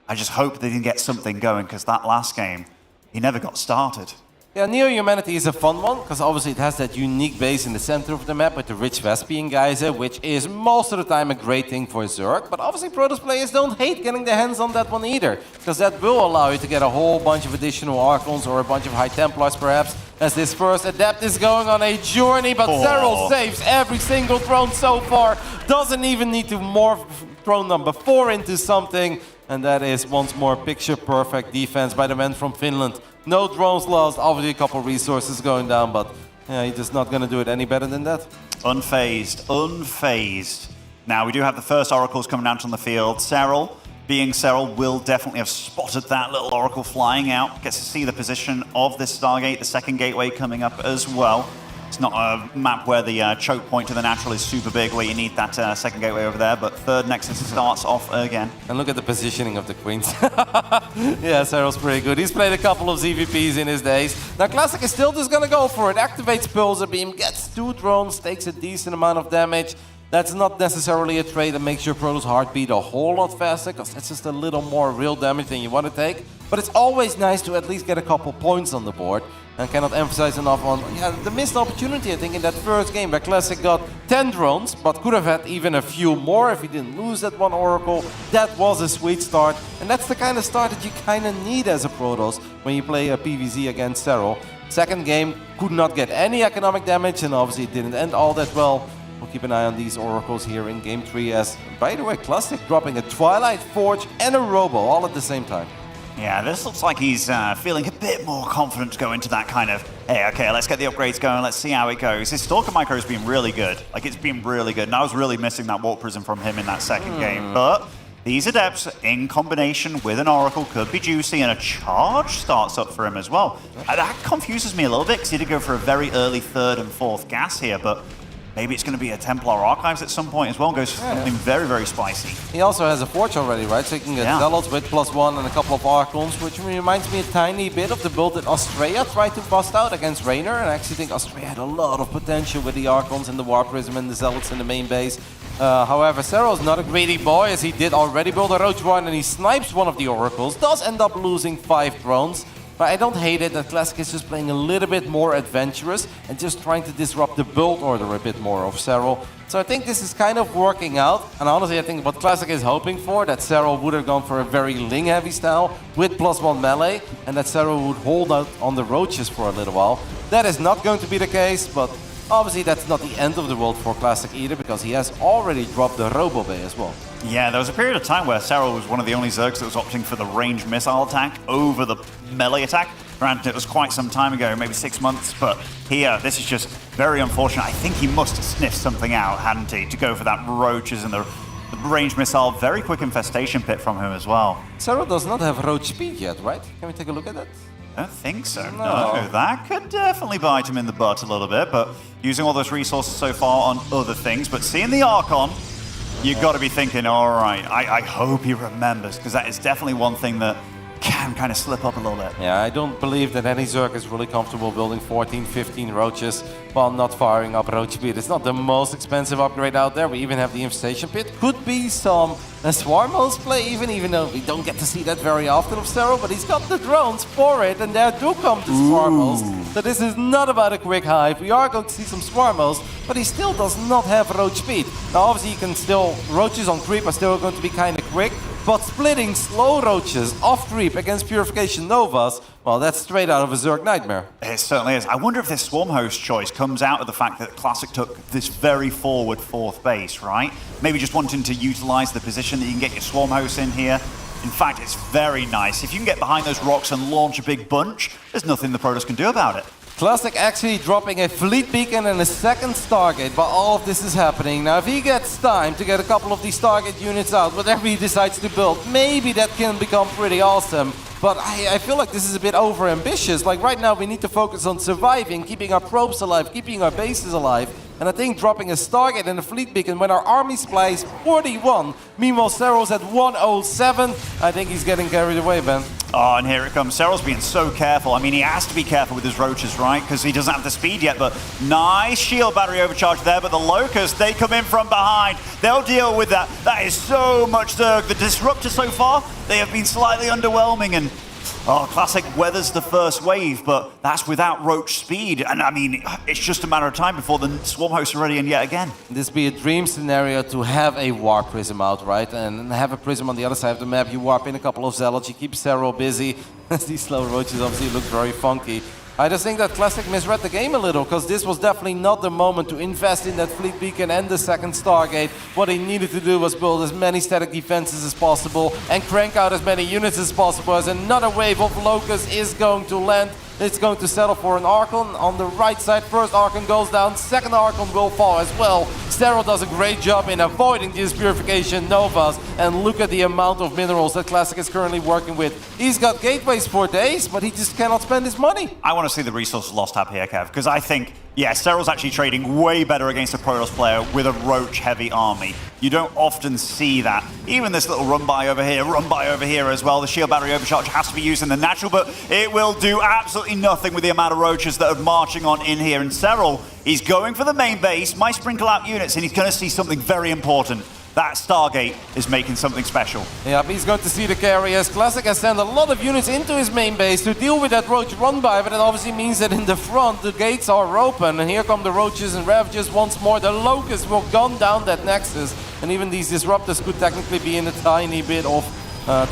Speaker 16: I just hope they can get something going, because that last game, he never got started.
Speaker 10: Yeah, Neo-Humanity is a fun one, because obviously it has that unique base in the center of the map with the rich Vespian Geyser, which is most of the time a great thing for Zerg, but obviously Protoss players don't hate getting their hands on that one either, because that will allow you to get a whole bunch of additional Archons or a bunch of High Templars perhaps, as this first Adept is going on a journey, but Serral saves every single throne so far, doesn't even need to morph throne number 4 into something, and that is once more picture-perfect defense by the man from Finland. No drones lost, obviously a couple resources going down, but yeah, he's just not going to do it any better than that.
Speaker 16: Unfazed, unfazed. Now, we do have the first Oracles coming out on the field. Serral, being Serral, will definitely have spotted that little Oracle flying out. Gets to see the position of this Stargate, the second gateway coming up as well. It's not a map where the choke point to the natural is super big, where you need that second gateway over there, but third Nexus starts off again.
Speaker 10: And look at the positioning of the Queens. Yeah, Serral's pretty good. He's played a couple of ZVPs in his days. Now, Classic is still just going to go for it. Activates Pulsar Beam, gets 2 drones, takes a decent amount of damage. That's not necessarily a trade that makes your Protoss heartbeat a whole lot faster, because that's just a little more real damage than you want to take. But it's always nice to at least get a couple points on the board. And cannot emphasize enough on the missed opportunity, I think, in that first game where Classic got 10 drones, but could have had even a few more if he didn't lose that one Oracle. That was a sweet start, and that's the kind of start that you kind of need as a Protoss when you play a PvZ against Serral. Second game could not get any economic damage, and obviously it didn't end all that well. We'll keep an eye on these oracles here in game 3 as, by the way, Classic dropping a Twilight Forge and a Robo all at the same time.
Speaker 16: Yeah, this looks like he's feeling a bit more confident to go into that kind of, hey, okay, let's get the upgrades going, let's see how it goes. His Stalker micro has been really good. Like, it's been really good. And I was really missing that Warp Prism from him in that second game. But these Adepts in combination with an Oracle could be juicy, and a charge starts up for him as well. That confuses me a little bit, because he did go for a very early 3rd and 4th gas here, but maybe it's going to be a Templar Archives at some point as well, and goes for something very, very spicy.
Speaker 10: He also has a Forge already, right? So he can get Zealots with +1 and a couple of Archons, which reminds me a tiny bit of the build that Australia tried to bust out against Raynor, and I actually think Australia had a lot of potential with the Archons and the Warp Prism and the Zealots in the main base. However, Sero's not a greedy boy, as he did already build a Roach One, and he snipes one of the Oracles, does end up losing 5 drones. But I don't hate it that Classic is just playing a little bit more adventurous and just trying to disrupt the build order a bit more of Serral. So I think this is kind of working out, and honestly I think what Classic is hoping for, that Serral would have gone for a very Ling heavy style with +1 melee, and that Serral would hold out on the Roaches for a little while. That is not going to be the case, but obviously that's not the end of the world for Classic either, because he has already dropped the Robo Bay as well.
Speaker 16: Yeah, there was a period of time where Serral was one of the only Zergs that was opting for the ranged missile attack over the melee attack. Granted, it was quite some time ago, maybe 6 months, but here, this is just very unfortunate. I think he must have sniffed something out, hadn't he, to go for that Roaches and the ranged missile. Very quick infestation pit from him as well.
Speaker 10: Serral does not have Roach speed yet, right? Can we take a look at that?
Speaker 16: I don't think so, no. That could definitely bite him in the butt a little bit, but using all those resources so far on other things, but seeing the Archon, you've got to be thinking, all right, I hope he remembers, because that is definitely one thing that can kind of slip up a little bit.
Speaker 10: Yeah, I don't believe that any Zerg is really comfortable building 14, 15 Roaches while not firing up Roach speed. It's not the most expensive upgrade out there. We even have the Infestation Pit. Could be some Swarm Host play even though we don't get to see that very often of Serral, but he's got the drones for it, and there do come the Swarm Hosts. So this is not about a quick hive. We are going to see some Swarm Hosts, but he still does not have Roach speed. Now obviously you can still, Roaches on creep are still going to be kind of quick, but splitting slow Roaches off creep against Purification Novas, well, that's straight out of a Zerg nightmare.
Speaker 16: It certainly is. I wonder if this Swarm Host choice comes out of the fact that Classic took this very forward 4th base, right? Maybe just wanting to utilize the position that you can get your Swarm Host in here. In fact, it's very nice. If you can get behind those rocks and launch a big bunch, there's nothing the Protoss can do about it.
Speaker 10: Classic actually dropping a Fleet Beacon and a second Stargate, but all of this is happening. Now if he gets time to get a couple of these Stargate units out, whatever he decides to build, maybe that can become pretty awesome. But I feel like this is a bit over-ambitious. Like right now we need to focus on surviving, keeping our probes alive, keeping our bases alive. And I think dropping a Stargate and a Fleet Beacon when our army supply is 41, meanwhile Serral's at 107, I think he's getting carried away, Ben.
Speaker 16: Oh, and here it comes. Serral's being so careful. I mean, he has to be careful with his Roaches, right? Because he doesn't have the speed yet, but nice shield battery overcharge there, but the Locusts, they come in from behind. They'll deal with that. That is so much Zerg. The Disruptor so far, they have been slightly underwhelming, and Classic weathers the first wave, but that's without Roach speed. And I mean, it's just a matter of time before the Swarm Hosts are ready in yet again.
Speaker 10: This be a dream scenario to have a Warp Prism out, right? And have a Prism on the other side of the map. You warp in a couple of Zealots, you keep Serral busy. These slow Roaches obviously look very funky. I just think that Classic misread the game a little, because this was definitely not the moment to invest in that Fleet Beacon and the second Stargate. What he needed to do was build as many static defenses as possible and crank out as many units as possible, as another wave of Locusts is going to land. It's going to settle for an Archon on the right side. First Archon goes down, second Archon will fall as well. Serral does a great job in avoiding these Purification Novas, and look at the amount of minerals that Classic is currently working with. He's got gateways for days, but he just cannot spend his money.
Speaker 16: I want to see the resources lost up here, Kev, because I think, yeah, Serral's actually trading way better against a Protoss player with a Roach-heavy army. You don't often see that. Even this little run-by over here as well. The shield battery overcharge has to be used in the natural, but it will do absolutely nothing with the amount of Roaches that are marching on in here. And Serral, he's going for the main base, might sprinkle out units, and he's going to see something very important. That Stargate is making something special.
Speaker 10: Yep, he's going to see the carriers. Classic has sent a lot of units into his main base to deal with that Roach run-by, but that obviously means that in the front, the gates are open, and here come the Roaches and Ravages once more. The Locusts will gun down that Nexus, and even these Disruptors could technically be in a tiny bit of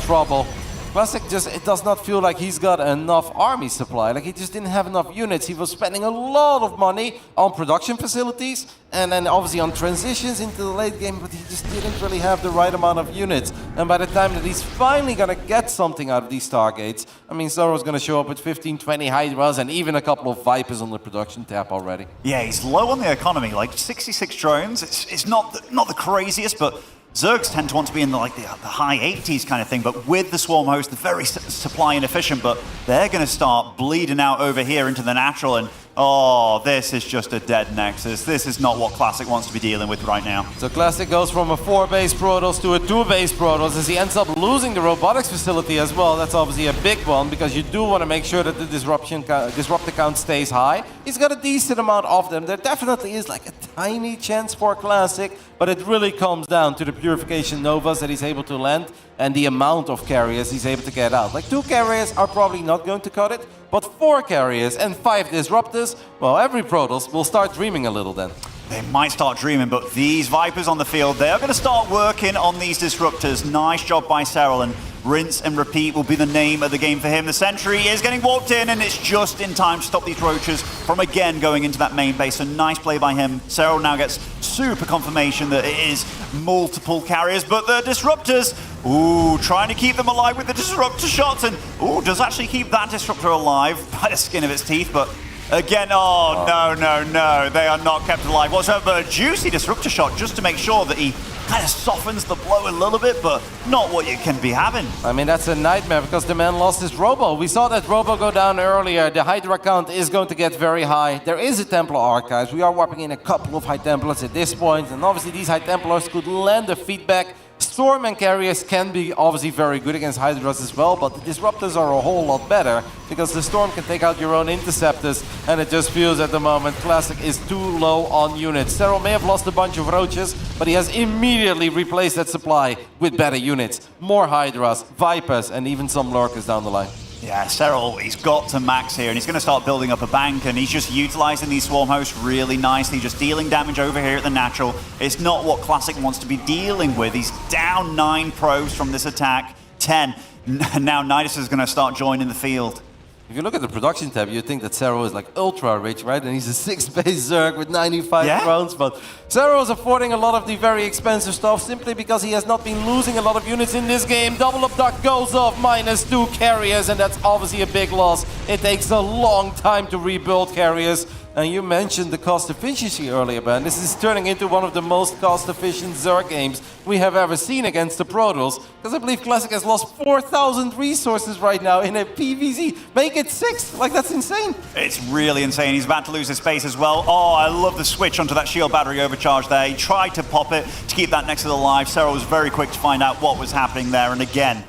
Speaker 10: trouble. Classic it does not feel like he's got enough army supply. Like he just didn't have enough units. He was spending a lot of money on production facilities and then obviously on transitions into the late game, but he just didn't really have the right amount of units. And by the time that he's finally gonna get something out of these Stargates, I mean, Zoro's gonna show up with 15, 20 Hydras and even a couple of Vipers on the production tab already.
Speaker 16: Yeah, he's low on the economy, like 66 drones. It's not the craziest, but Zergs tend to want to be in the high 80s kind of thing, but with the Swarm Host, they're very supply inefficient, but they're going to start bleeding out over here into the natural, and oh, this is just a dead Nexus. This is not what Classic wants to be dealing with right now.
Speaker 10: So Classic goes from a 4-base Protoss to a 2-base Protoss as he ends up losing the robotics facility as well. That's obviously a big one because you do want to make sure that the disruptor count stays high. He's got a decent amount of them. There definitely is like a tiny chance for Classic, but it really comes down to the Purification Novas that he's able to land and the amount of carriers he's able to get out. Like 2 carriers are probably not going to cut it, but 4 carriers and 5 disruptors, well, every Protoss will start dreaming a little then.
Speaker 16: They might start dreaming, but these Vipers on the field, they are going to start working on these disruptors. Nice job by Serral, and rinse and repeat will be the name of the game for him. The sentry is getting walked in, and it's just in time to stop these roaches from again going into that main base. So nice play by him. Serral now gets super confirmation that it is multiple carriers, but the disruptors, ooh, trying to keep them alive with the disruptor shots, and ooh, does actually keep that disruptor alive by the skin of its teeth, but again, oh, no, they are not kept alive whatsoever. A juicy disruptor shot just to make sure that he kind of softens the blow a little bit, but not what you can be having.
Speaker 10: I mean, that's a nightmare because the man lost his Robo. We saw that Robo go down earlier. The Hydra count is going to get very high. There is a Templar Archives. We are warping in a couple of High Templars at this point, and obviously these High Templars could lend a feedback. Storm and carriers can be obviously very good against Hydras as well, but the disruptors are a whole lot better because the Storm can take out your own interceptors, and it just feels at the moment Classic is too low on units. Serral may have lost a bunch of roaches, but he has immediately replaced that supply with better units. More Hydras, Vipers, and even some Lurkers down the line.
Speaker 16: Yeah, Serral, he's got to max here, and he's going to start building up a bank, and he's just utilizing these Swarm Hosts really nicely, just dealing damage over here at the natural. It's not what Classic wants to be dealing with. He's down 9 probes from this attack, 10. Now Nidus is going to start joining the field.
Speaker 10: If you look at the production tab, you'd think that Serral is like ultra rich, right? And he's a 6-base Zerg with 95 drones, but Serral is affording a lot of the very expensive stuff simply because he has not been losing a lot of units in this game. Double Up Duck goes off, -2 carriers, and that's obviously a big loss. It takes a long time to rebuild carriers. And you mentioned the cost efficiency earlier, Ben. This is turning into one of the most cost-efficient Zerg games we have ever seen against the Protoss. Because I believe Classic has lost 4,000 resources right now in a PvZ. Make it 6. Like, that's insane.
Speaker 16: It's really insane. He's about to lose his space as well. Oh, I love the switch onto that shield battery overcharge there. He tried to pop it to keep that Nexus alive. Serral was very quick to find out what was happening there. And again,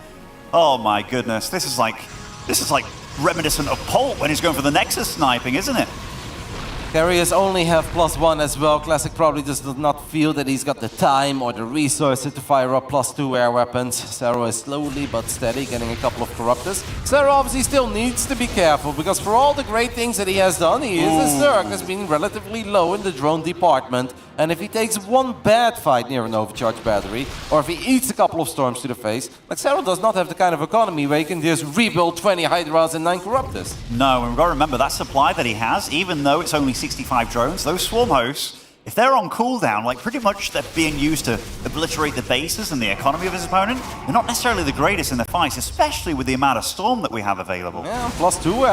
Speaker 16: oh my goodness, this is like reminiscent of Polt when he's going for the Nexus sniping, isn't it?
Speaker 10: Carriers only have +1 as well. Classic probably just does not feel that he's got the time or the resources to fire up +2 air weapons. Serral is slowly but steady getting a couple of Corruptors. Serral obviously still needs to be careful because for all the great things that he has done, he is a Zerg that's been relatively low in the drone department. And if he takes one bad fight near an overcharged battery, or if he eats a couple of storms to the face, like Serral does not have the kind of economy where he can just rebuild 20 Hydras and 9 Corruptors.
Speaker 16: No, and we've got to remember that supply that he has, even though it's only 65 drones, those Swarm Hosts, if they're on cooldown, like pretty much they're being used to obliterate the bases and the economy of his opponent, they're not necessarily the greatest in the fights, especially with the amount of Storm that we have available.
Speaker 10: Yeah, +2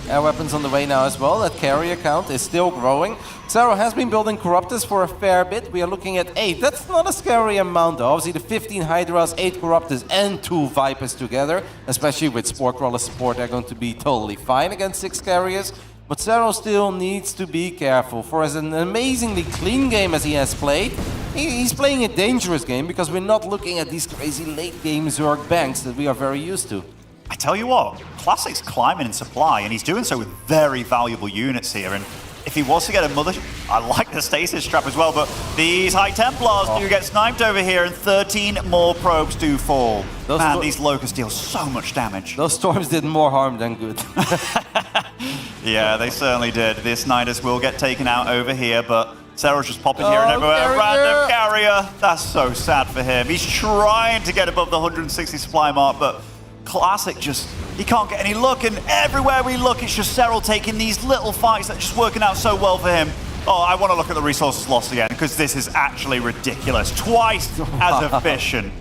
Speaker 10: air weapons on the way now as well. That carrier count is still growing. Serral has been building Corruptors for a fair bit. We are looking at 8. That's not a scary amount though. Obviously the 15 Hydras, 8 Corruptors and 2 Vipers together, especially with Spore Crawler support, they're going to be totally fine against 6 carriers. But Serral still needs to be careful. For as an amazingly clean game as he has played, he's playing a dangerous game because we're not looking at these crazy late game Zerg banks that we are very used to.
Speaker 16: I tell you what, Classic's climbing in supply, and he's doing so with very valuable units here. And if he was to get a mother, I like the stasis trap as well, but these High Templars do get sniped over here, and 13 more probes do fall. Man, these Locusts deal so much damage.
Speaker 10: Those storms did more harm than good.
Speaker 16: Yeah, they certainly did. This Nidus will get taken out over here, but Serral's just popping here and everywhere. Random carrier. That's so sad for him. He's trying to get above the 160 supply mark, but Classic just, he can't get any luck, and everywhere we look, it's just Serral taking these little fights that are just working out so well for him. Oh, I want to look at the resources lost again, because this is actually ridiculous. Twice as efficient.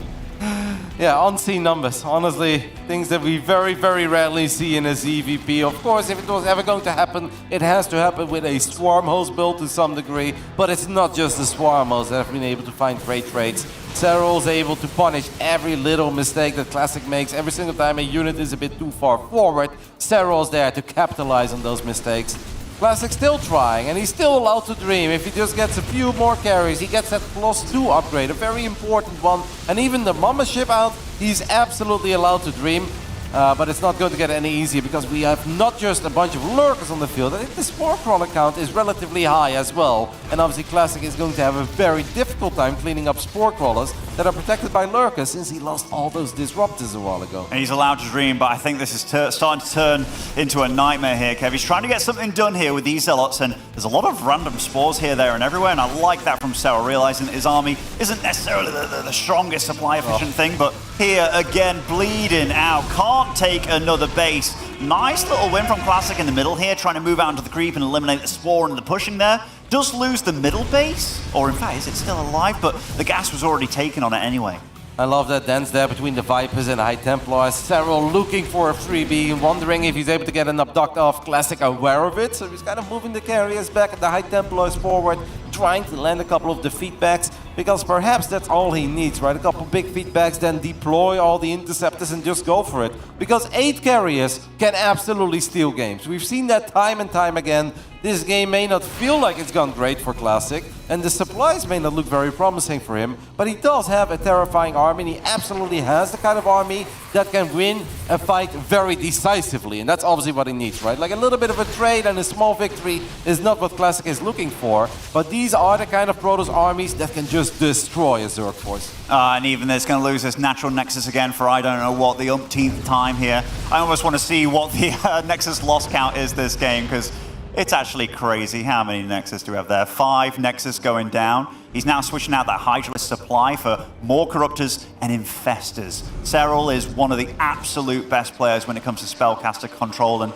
Speaker 10: Yeah, unseen numbers. Honestly, things that we very, very rarely see in a ZVP. Of course, if it was ever going to happen, it has to happen with a Swarm host build to some degree. But it's not just the Swarm hosts that have been able to find great trades. Serral's able to punish every little mistake that Classic makes. Every single time a unit is a bit too far forward, Serral's there to capitalize on those mistakes. Classic still trying, and he's still allowed to dream. If he just gets a few more carries, he gets that +2 upgrade, a very important one. And even the Mama ship out, he's absolutely allowed to dream. But it's not going to get any easier because we have not just a bunch of lurkers on the field. I think the spore crawler count is relatively high as well. And obviously Classic is going to have a very difficult time cleaning up spore crawlers that are protected by lurkers since he lost all those disruptors a while ago.
Speaker 16: And he's allowed to dream, but I think this is starting to turn into a nightmare here, Kev. He's trying to get something done here with these Zealots, and there's a lot of random spores here, there, and everywhere, and I like that from Serral, realizing that his army isn't necessarily the strongest supply efficient thing, but here, again, bleeding out. Can't take another base. Nice little win from Classic in the middle here, trying to move out into the creep and eliminate the spore and the pushing there. Does lose the middle base, or in fact, is it still alive? But the gas was already taken on it anyway.
Speaker 10: I love that dance there between the Vipers and High Templars. Serral looking for a freebie, wondering if he's able to get an abduct off. Classic aware of it, so he's kind of moving the carriers back and the High Templars forward, trying to land a couple of the feedbacks, because perhaps that's all he needs, right? A couple big feedbacks, then deploy all the interceptors and just go for it. Because 8 carriers can absolutely steal games. We've seen that time and time again. This game may not feel like it's gone great for Classic, and the supplies may not look very promising for him, but he does have a terrifying army, and he absolutely has the kind of army that can win a fight very decisively, and that's obviously what he needs, right? Like a little bit of a trade and a small victory is not what Classic is looking for, but these are the kind of Protoss armies that can just destroy a Zerg force.
Speaker 16: And even there's going to lose this natural Nexus again for I don't know what, the umpteenth time here. I almost want to see what the Nexus loss count is this game, because it's actually crazy. How many Nexus do we have there? 5 Nexus going down. He's now switching out that Hydralisk supply for more Corruptors and Infestors. Serral is one of the absolute best players when it comes to spellcaster control, and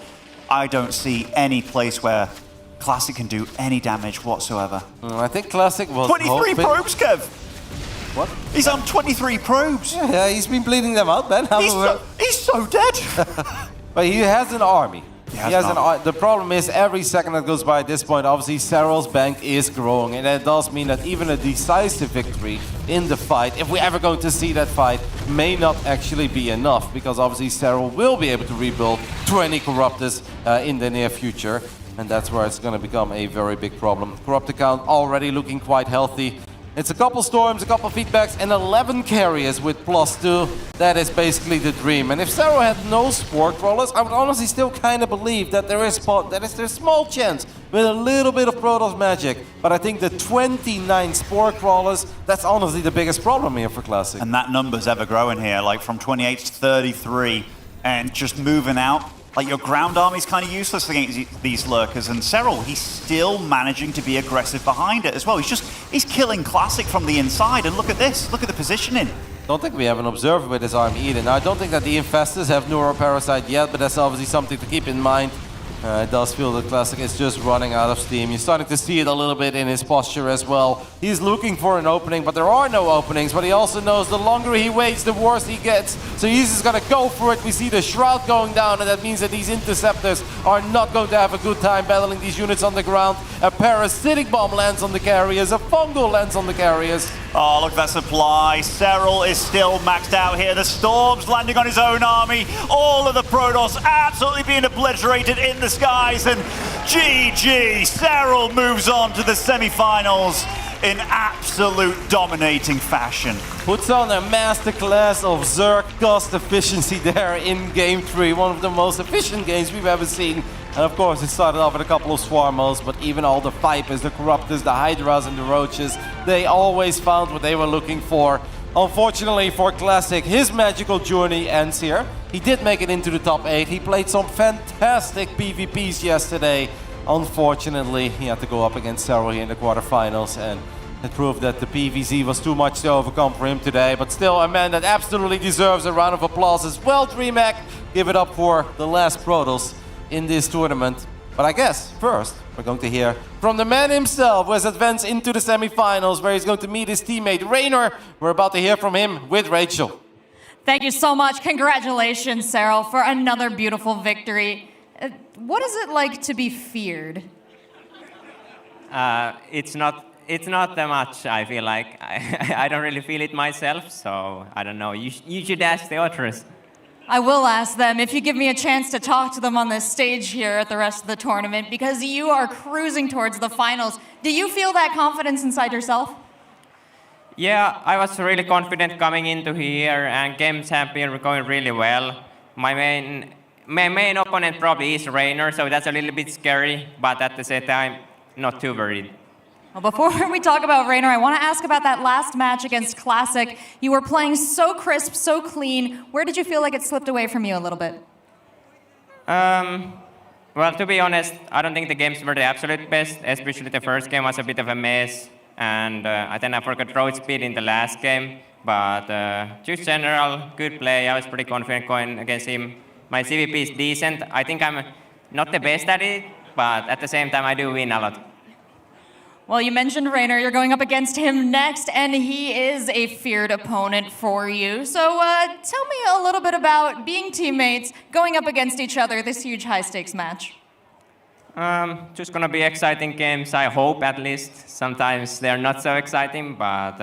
Speaker 16: I don't see any place where Classic can do any damage whatsoever.
Speaker 10: I think Classic was
Speaker 16: 23 probes, Kev!
Speaker 10: What?
Speaker 16: He's on 23 probes!
Speaker 10: Yeah, he's been bleeding them out, man.
Speaker 16: He's so dead!
Speaker 10: But he has an army.
Speaker 16: He has
Speaker 10: the problem is every second that goes by at this point, obviously Serral's bank is growing, and that does mean that even a decisive victory in the fight, if we're ever going to see that fight, may not actually be enough, because obviously Serral will be able to rebuild 20 Corruptors in the near future, and that's where it's going to become a very big problem. Corruptor count already looking quite healthy. It's a couple storms, a couple feedbacks, and 11 carriers with +2. That is basically the dream. And if Serral had no spore crawlers, I would honestly still kind of believe that there's a small chance with a little bit of Protoss magic. But I think the 29 spore crawlers, that's honestly the biggest problem here for Classic.
Speaker 16: And that number's ever growing here, like from 28 to 33, and just moving out. Like, your ground army's kind of useless against these lurkers, and Serral, he's still managing to be aggressive behind it as well. He's killing Classic from the inside, and look at this, look at the positioning.
Speaker 10: Don't think we have an observer with his army either. Now, I don't think that the Infestors have Neuroparasite yet, but that's obviously something to keep in mind. It does feel that Classic is just running out of steam. You're starting to see it a little bit in his posture as well. He's looking for an opening, but there are no openings. But he also knows the longer he waits, the worse he gets. So he's just gonna go for it. We see the Shroud going down, and that means that these Interceptors are not going to have a good time battling these units on the ground. A Parasitic Bomb lands on the carriers, a Fungal lands on the carriers.
Speaker 16: Oh, look at that supply. Serral is still maxed out here. The Storm's landing on his own army. All of the Protoss absolutely being obliterated in the skies. And GG, Serral moves on to the semifinals in absolute dominating fashion.
Speaker 10: Puts on a masterclass of Zerg cost efficiency there in Game 3. One of the most efficient games we've ever seen. And of course, it started off with a couple of Swarmos, but even all the Vipers, the Corruptors, the Hydras, and the Roaches, they always found what they were looking for. Unfortunately for Classic, his magical journey ends here. He did make it into the top 8. He played some fantastic PvPs yesterday. Unfortunately, he had to go up against Serral here in the quarterfinals, and It proved that the PVZ was too much to overcome for him today, but still a man that absolutely deserves a round of applause as well. DreamHack, give it up for the last Protoss in this tournament. But I guess first we're going to hear from the man himself who has advanced into the semifinals, where he's going to meet his teammate Raynor. We're about to hear from him with Rachel.
Speaker 8: Thank you so much. Congratulations, Cyril, for another beautiful victory. What is it like to be feared?
Speaker 1: It's not that much, I feel like. I don't really feel it myself, so I don't know. You should ask the others.
Speaker 8: I will ask them if you give me a chance to talk to them on this stage here at the rest of the tournament, because you are cruising towards the finals. Do you feel that confidence inside yourself?
Speaker 1: Yeah, I was really confident coming into here, and games have been going really well. My main opponent probably is Raynor, so that's a little bit scary, but at the same time, not too worried.
Speaker 8: Well, before we talk about Raynor, I want to ask about that last match against Classic. You were playing so crisp, so clean. Where did you feel like it slipped away from you a little bit?
Speaker 1: Well, to be honest, I don't think the games were the absolute best, especially the first game was a bit of a mess, and then I forgot road speed in the last game, but just general, good play. I was pretty confident going against him. My CVP is decent. I think I'm not the best at it, but at the same time, I do win a lot.
Speaker 8: Well, you mentioned Raynor. You're going up against him next, and he is a feared opponent for you. So tell me a little bit about being teammates, going up against each other, this huge high-stakes match.
Speaker 1: Just gonna be exciting games, I hope at least. Sometimes they're not so exciting, but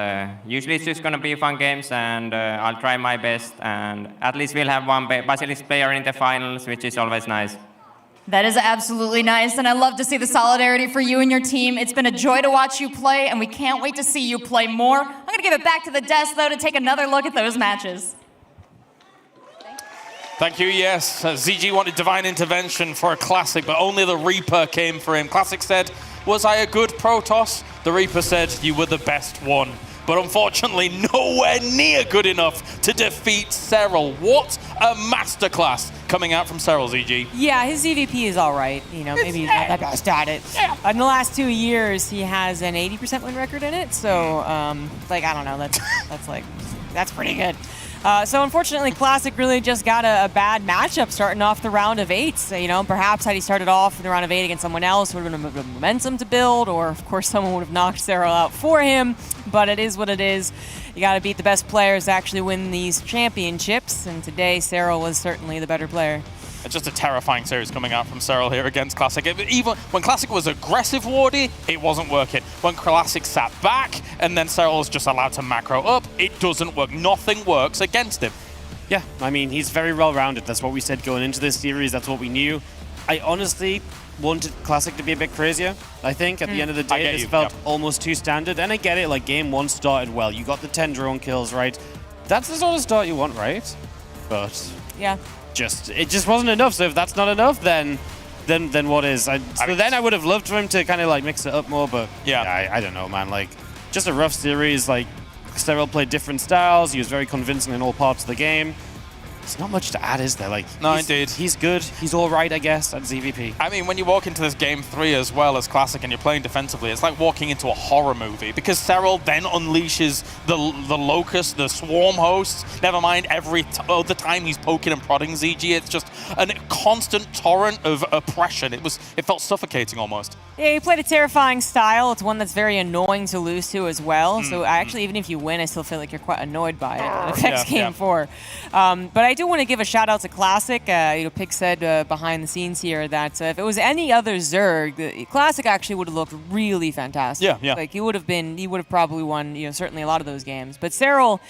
Speaker 1: usually it's just gonna be fun games, and I'll try my best. And at least we'll have one Basilisk player in the finals, which is always nice.
Speaker 8: That is absolutely nice, and I love to see the solidarity for you and your team. It's been a joy to watch you play, and we can't wait to see you play more. I'm going to give it back to the desk, though, to take another look at those matches.
Speaker 9: Thank you, yes. ZG wanted divine intervention for a Classic, but only the Reaper came for him. Classic said, was I a good Protoss? The Reaper said, you were the best one. But unfortunately, nowhere near good enough to defeat Cyril. What a masterclass coming out from Cyril, ZG.
Speaker 21: Yeah, his EVP is all right. You know, maybe he's not that best at it. Yeah. In the last 2 years, he has an 80% win record in it. So, like, I don't know. That's pretty good. So unfortunately, Classic really just got a bad matchup starting off the round of 8. You know, perhaps had he started off in the round of 8 against someone else, would have been a bit of momentum to build, or of course someone would have knocked Cyril out for him. But it is what it is. You got to beat the best players to actually win these championships, and today Cyril was certainly the better player.
Speaker 9: It's just a terrifying series coming out from Cyril here against Classic. Even when Classic was aggressive, Wardy, it wasn't working. When Classic sat back and then Cyril was just allowed to macro up, it doesn't work. Nothing works against him.
Speaker 11: Yeah, I mean, he's very well-rounded. That's what we said going into this series. That's what we knew. I honestly wanted Classic to be a bit crazier. I think at the end of the day, this felt almost too standard. And I get it, like game 1 started well. You got the 10 drone kills, right? That's the sort of start you want, right? But
Speaker 21: yeah.
Speaker 11: It just wasn't enough. So if that's not enough, then what is? Then I would have loved for him to kind of like mix it up more. But yeah, I don't know, man. Like just a rough series. Like Cyril played different styles. He was very convincing in all parts of the game. There's not much to add, is there? Like,
Speaker 9: no, indeed.
Speaker 11: He's good. He's all right, I guess, at ZVP.
Speaker 9: I mean, when you walk into this game 3 as well as Classic and you're playing defensively, it's like walking into a horror movie because Cyril then unleashes the Locust, the Swarm hosts. Never mind every other time he's poking and prodding ZG. It's just a constant torrent of oppression. It felt suffocating almost.
Speaker 21: Yeah, he played a terrifying style. It's one that's very annoying to lose to as well. So actually, even if you win, I still feel like you're quite annoyed by it. It affects game 4. But I do want to give a shout out to Classic. Pig said behind the scenes here that if it was any other Zerg, the Classic actually would have looked really fantastic.
Speaker 9: Yeah.
Speaker 21: Like he would have probably won, certainly a lot of those games. But Cyril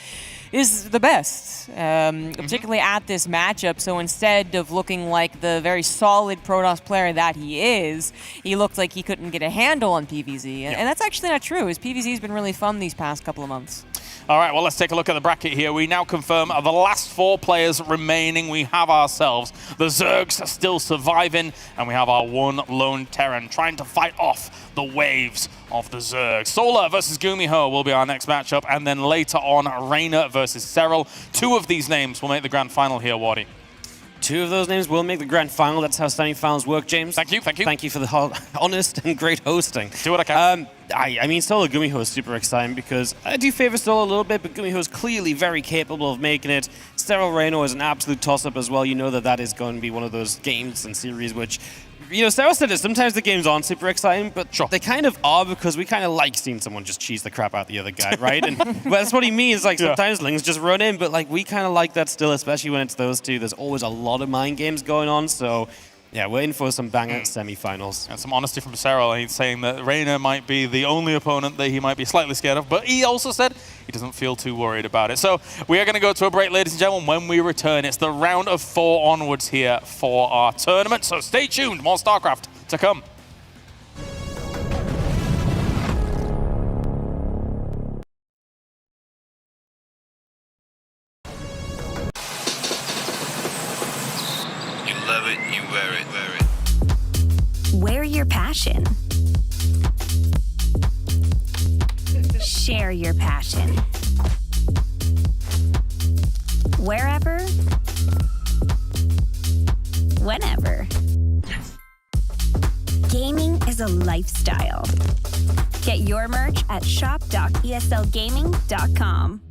Speaker 21: is the best, particularly at this matchup. So instead of looking like the very solid Protoss player that he is, he looked like he couldn't get a handle on PVZ. And that's actually not true. His PVZ has been really fun these past couple of months.
Speaker 9: All right, well, let's take a look at the bracket here. We now confirm the last 4 players remaining. We have ourselves the Zergs still surviving, and we have our one lone Terran trying to fight off the waves of the Zergs. Solar versus Gumiho will be our next matchup, and then later on, Raynor versus Cyril. 2 of these names will make the grand final here, Wardy.
Speaker 11: 2 of those names will make the grand final. That's how semifinals work, James.
Speaker 9: Thank you.
Speaker 11: Thank you for the honest and great hosting.
Speaker 9: Do what I can.
Speaker 11: I mean, solo Gumiho is super exciting because I do favor solo a little bit, but Gumiho is clearly very capable of making it. Sterile Raynor is an absolute toss-up as well. You know that is going to be one of those games and series which, you know, Sarah said it, sometimes the games aren't super exciting, but they kind of are because we kind of like seeing someone just cheese the crap out the other guy, right? And well, that's what he means. Like, sometimes Lings just run in, but like we kind of like that still, especially when it's those two. There's always a lot of mind games going on, so yeah, we're in for some banger semi-finals.
Speaker 9: And some honesty from Cyril. He's saying that Raynor might be the only opponent that he might be slightly scared of, but he also said he doesn't feel too worried about it. So we are going to go to a break, ladies and gentlemen. When we return, it's the round of 4 onwards here for our tournament. So stay tuned. More StarCraft to come.
Speaker 5: You love it, you wear it.
Speaker 6: Wear your passion. Share your passion. Wherever, whenever. Gaming is a lifestyle. Get your merch at shop.eslgaming.com.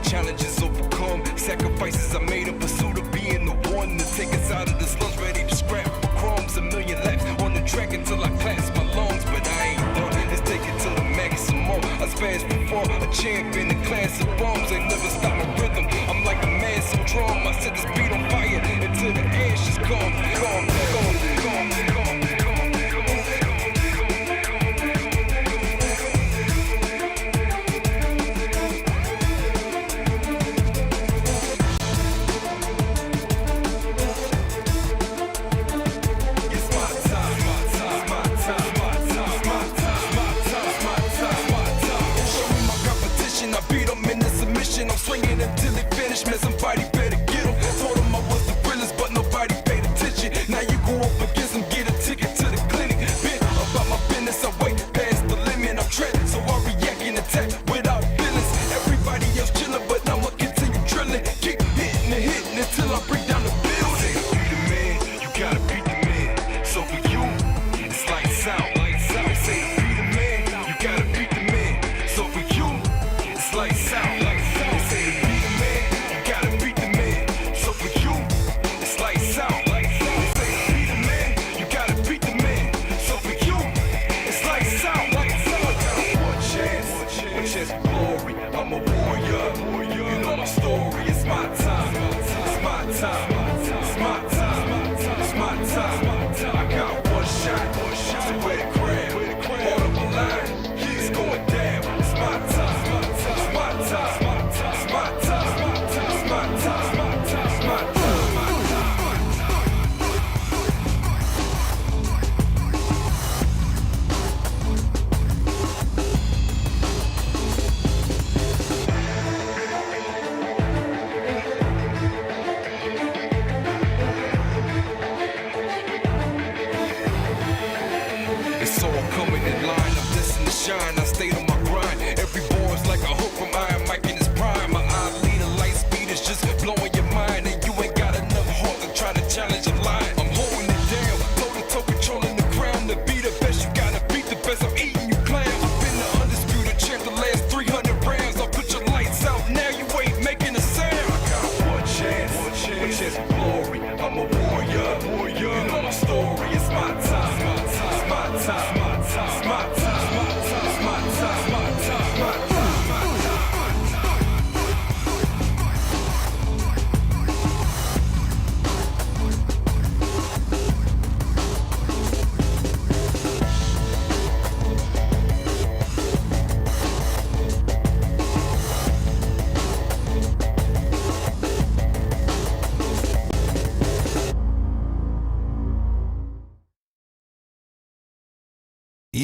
Speaker 5: Challenges overcome, sacrifices I made in pursuit of being the one to take us out of the slums, ready to scrap for crumbs. A million laps on the track until I clasp my lungs, but I ain't done. Let's take it to the maximum. I spaz before a champion in class of bombs. They never stop my rhythm. I'm like a massive drum. I set this beat on fire until the ashes come. I'm swinging until they finish, man, somebody better get them. Told them I was the realest, but nobody paid attention. Now you go up against them, get a ticket to the clinic. Been about my business, I wait past the limit. I'm treading, so I react and attack without feelings. Everybody else chilling, but I'ma continue drilling. Keep hitting until I break down the building. Be the man, you gotta beat the man. So for you, it's lights out. Say be the man,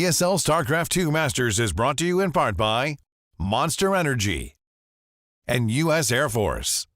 Speaker 7: ESL StarCraft 2 Masters is brought to you in part by Monster Energy and U.S. Air Force.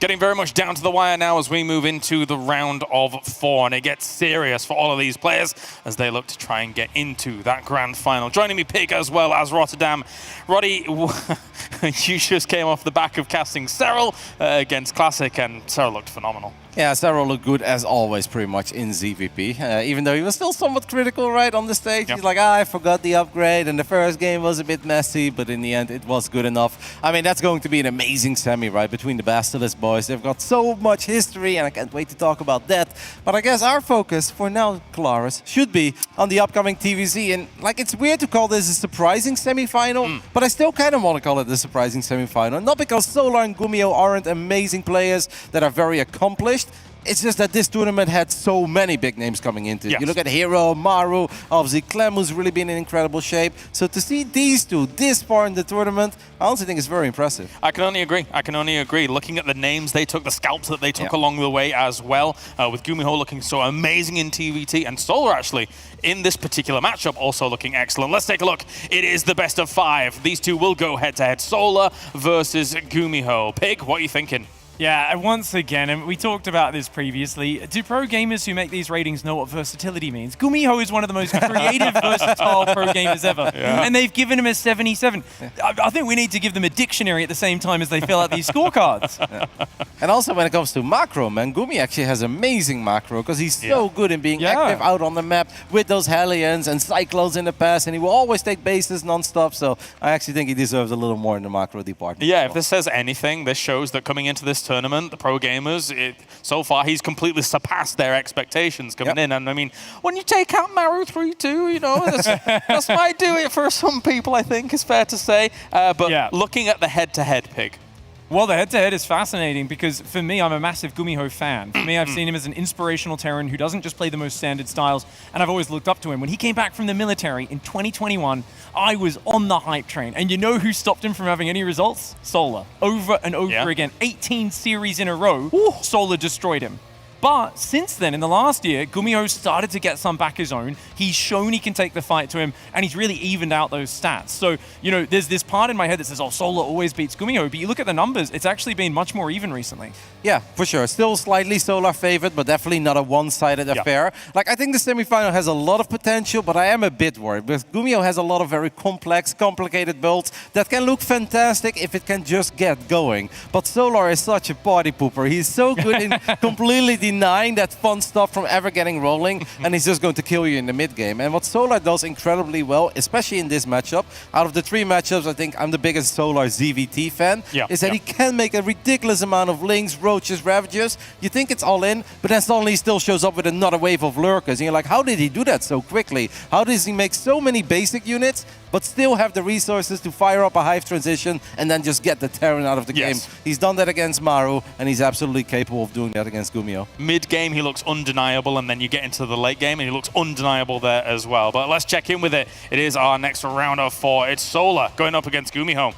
Speaker 9: Getting very much down to the wire now as we move into the round of 4, and it gets serious for all of these players as they look to try and get into that grand final. Joining me, Pig, as well as Rotterdam. Roddy, you just came off the back of casting Serral against Classic, and Serral looked phenomenal.
Speaker 10: Yeah, Serral looked good as always, pretty much in ZVP. Even though he was still somewhat critical, right, on the stage. Yep. He's like, I forgot the upgrade, and the first game was a bit messy, but in the end, it was good enough. I mean, that's going to be an amazing semi, right, between the Basilisk boys. They've got so much history, and I can't wait to talk about that. But I guess our focus for now, Claris, should be on the upcoming TVZ. And like, it's weird to call this a surprising semi-final, but I still kind of want to call it a surprising semi-final. Not because Solar and Gumiho aren't amazing players that are very accomplished. It's just that this tournament had so many big names coming into it. Yes. You look at Hero, Maru, obviously Clem, who's really been in incredible shape. So to see these two this far in the tournament, I honestly think it's very impressive.
Speaker 9: I can only agree. I can only agree. Looking at the names they took, the scalps that they took along the way as well, with Gumiho looking so amazing in TVT, and Solar actually in this particular matchup also looking excellent. Let's take a look. It is the best of 5. These two will go head-to-head. Solar versus Gumiho. Pig, what are you thinking?
Speaker 4: Yeah, once again, and we talked about this previously, do pro gamers who make these ratings know what versatility means? Gumiho is one of the most creative, versatile pro gamers ever, and they've given him a 77. I think we need to give them a dictionary at the same time as they fill out these scorecards.
Speaker 10: And also when it comes to macro, man, Gumi actually has amazing macro because he's so good in being active out on the map with those Hellions and Cyclones in the past, and he will always take bases non-stop, so I actually think he deserves a little more in the macro department.
Speaker 9: Yeah, if this says anything, this shows that coming into this tournament, the pro gamers, so far he's completely surpassed their expectations coming in. And I mean, when you take out Maru 3-2, you know, that's might do it for some people, I think, is fair to say. But looking at the head-to-head, Pig.
Speaker 4: Well, the head-to-head is fascinating because for me, I'm a massive Gumiho fan. For me, I've seen him as an inspirational Terran who doesn't just play the most standard styles, and I've always looked up to him. When he came back from the military in 2021, I was on the hype train. And you know who stopped him from having any results? Solar. Over and over again. 18 series in a row, Solar destroyed him. But since then, in the last year, Gumiho started to get some back his own. He's shown he can take the fight to him, and he's really evened out those stats. So, you know, there's this part in my head that says, oh, Solar always beats Gumiho. But you look at the numbers, it's actually been much more even recently.
Speaker 10: Yeah, for sure. Still slightly Solar favored, but definitely not a one-sided affair. Like, I think the semifinal has a lot of potential, but I am a bit worried because Gumiho has a lot of very complex, complicated builds that can look fantastic if it can just get going. But Solar is such a party pooper. He's so good in completely denying that fun stuff from ever getting rolling, and he's just going to kill you in the mid-game. And what Solar does incredibly well, especially in this matchup, out of the 3 matchups, I think I'm the biggest Solar ZVT fan, is that he can make a ridiculous amount of links, roaches, ravagers. You think it's all in, but then suddenly he still shows up with another wave of lurkers. And you're like, how did he do that so quickly? How does he make so many basic units, but still have the resources to fire up a Hive transition and then just get the Terran out of the game? He's done that against Maru, and he's absolutely capable of doing that against Gumiho.
Speaker 9: Mid-game, he looks undeniable, and then you get into the late game, and he looks undeniable there as well. But let's check in with it. It is our next round of 4. It's Solar going up against Gumiho.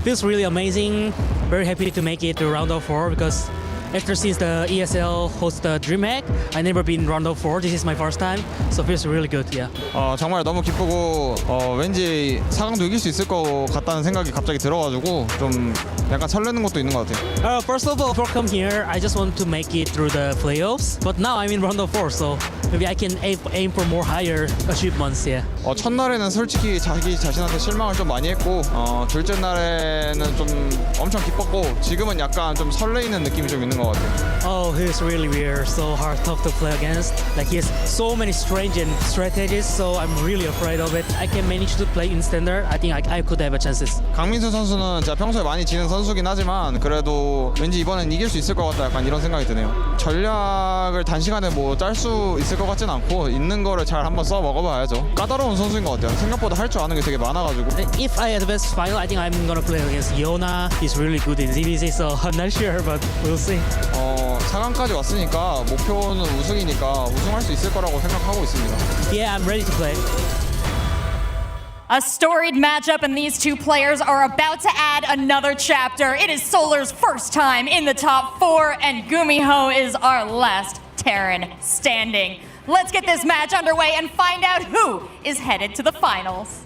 Speaker 3: Feels really amazing. Very happy to make it to round of 4 because since the ESL hosts the DreamHack, I never been round of 4. This is my first time, so feels really good. Yeah.
Speaker 15: 정말 너무 기쁘고 왠지 4강도 이길 수 있을 것 같다는 생각이 갑자기 들어가지고 좀 약간 설레는 것도 있는 것 같아요.
Speaker 3: First of all, before come here, I just want to make it through the playoffs. But now I'm in round of 4, so maybe I can aim for more higher achievements. Yeah.
Speaker 15: 첫날에는 솔직히 자기 자신한테 실망을 좀 많이 했고 둘째 날에는 좀 엄청 기뻤고 지금은 약간 좀 설레이는 느낌이 좀 있는 것 같아요.
Speaker 3: Oh, he's really weird, so hard, tough to play against. Like he has so many strange strategies, so I'm really afraid of it. I can manage to play in standard. I think I could have a chances.
Speaker 15: 강민수 선수는 진짜 평소에 많이 지는 선수긴 하지만 그래도 왠지 이번엔 이길 수 있을 것 같다 약간 이런 생각이 드네요. 전략을 단시간에 뭐 짤 수 있을 것 같진 않고 있는 거를 잘 한번 써 먹어봐야죠. 까다로운 선수인 것 같아요. 생각보다 할 줄 아는 게 되게 많아가지고.
Speaker 3: If I advance final, I think I'm gonna play against Yona. He's really good in ZVC, so I'm not sure, but we'll see.
Speaker 15: 4강까지 왔으니까 목표는 우승이니까 우승할 수 있을 거라고 생각하고 있습니다.
Speaker 3: Yeah, I'm ready to play.
Speaker 8: A storied matchup, and these two players are about to add another chapter. It is Solar's first time in the top 4, and Gumiho is our last Terran standing. Let's get this match underway and find out who is headed to the finals.